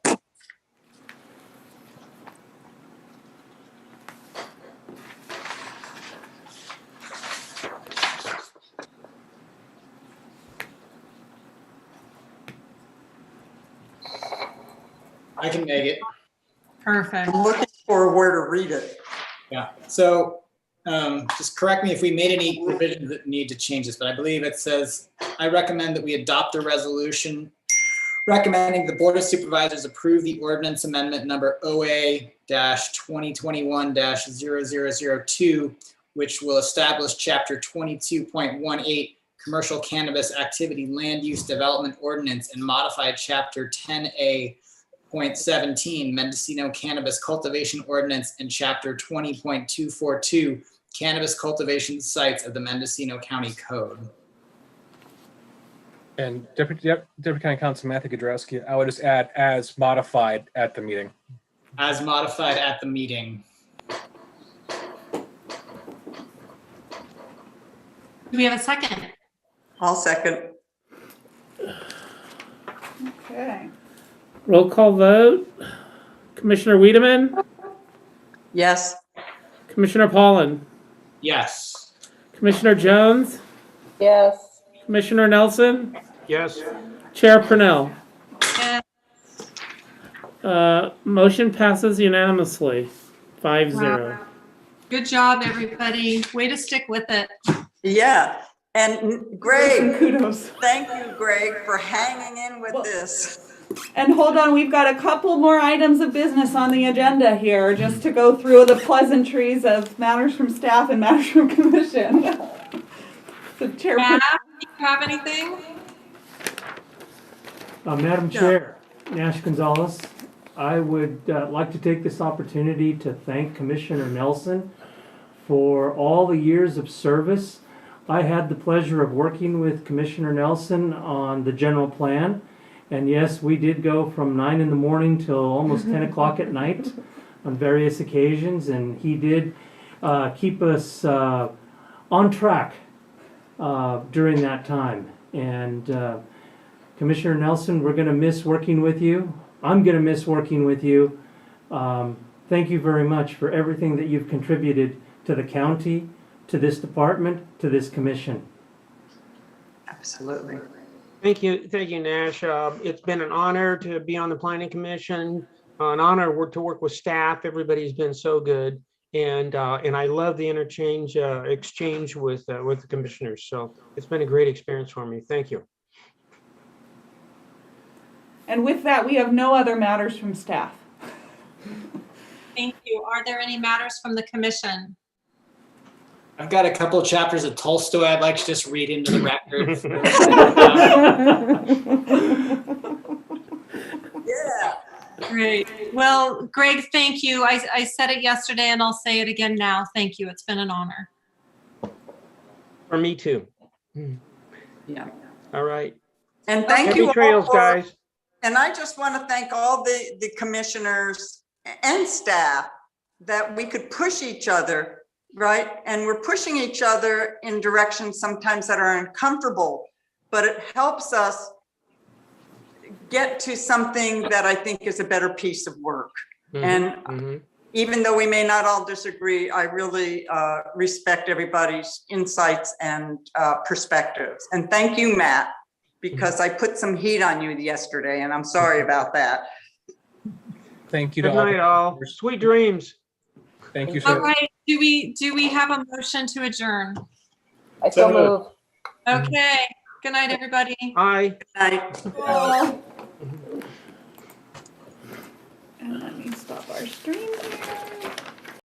I can make it. Perfect. I'm looking for where to read it. Yeah. So just correct me if we made any revisions that need to change this, but I believe it says, I recommend that we adopt a resolution recommending the Board of Supervisors approve the ordinance amendment number OA-2021-0002, which will establish chapter 22.18 commercial cannabis activity land use development ordinance and modify chapter 10A.17 Mendocino Cannabis Cultivation Ordinance and Chapter 20.242 cannabis cultivation sites of the Mendocino County Code. And Deputy County Council Matthew Gadrowski, I would just add as modified at the meeting. As modified at the meeting. Do we have a second? I'll second. Okay. Roll call vote. Commissioner Wiedemann, Yes. Commissioner Pollan, Yes. Commissioner Jones, Yes. Commissioner Nelson, Yes. Chair Purnell. Yes. Motion passes unanimously, 5-0. Wow. Good job, everybody. Way to stick with it. Yeah. And Greg, Kudos. thank you, Greg, for hanging in with this. And hold on, we've got a couple more items of business on the agenda here, just to go through the pleasantries of matters from staff and matters from commission. So Chair, Matt, do you have anything? Madam Chair, Nash Gonzalez, I would like to take this opportunity to thank Commissioner Nelson for all the years of service. I had the pleasure of working with Commissioner Nelson on the general plan. And yes, we did go from 9 in the morning till almost 10 o'clock at night on various occasions. And he did keep us on track during that time. And Commissioner Nelson, we're going to miss working with you. I'm going to miss working with you. Thank you very much for everything that you've contributed to the county, to this department, to this commission. Absolutely. Thank you, Nash. It's been an honor to be on the Planning Commission, an honor to work with staff. Everybody's been so good, and I love the exchange with the commissioners. So it's been a great experience for me. Thank you. and with that, we have no other matters from staff. Thank you. Are there any matters from the commission? I've got a couple of chapters of Tolstoy I'd like to just read into the record. Yeah. Great. Well, Greg, thank you. I said it yesterday and I'll say it again now. Thank you. It's been an honor. For me too. Yeah. All right. And thank Happy you trails, all for, guys. And I just want to thank all the commissioners and staff that we could push each other, right? And we're pushing each other in directions sometimes that are uncomfortable, but it helps us get to something that I think is a better piece of work. And even though we may not all disagree, I really respect everybody's insights and perspectives. And thank you, Matt, because I put some heat on you yesterday, and I'm sorry about that. Thank you to Good night, all. Sweet dreams. Thank you, All sir. right. Do we have a motion to adjourn? I so move. Okay. Good night, everybody. Bye. Good night. Oh. And let me stop our stream here.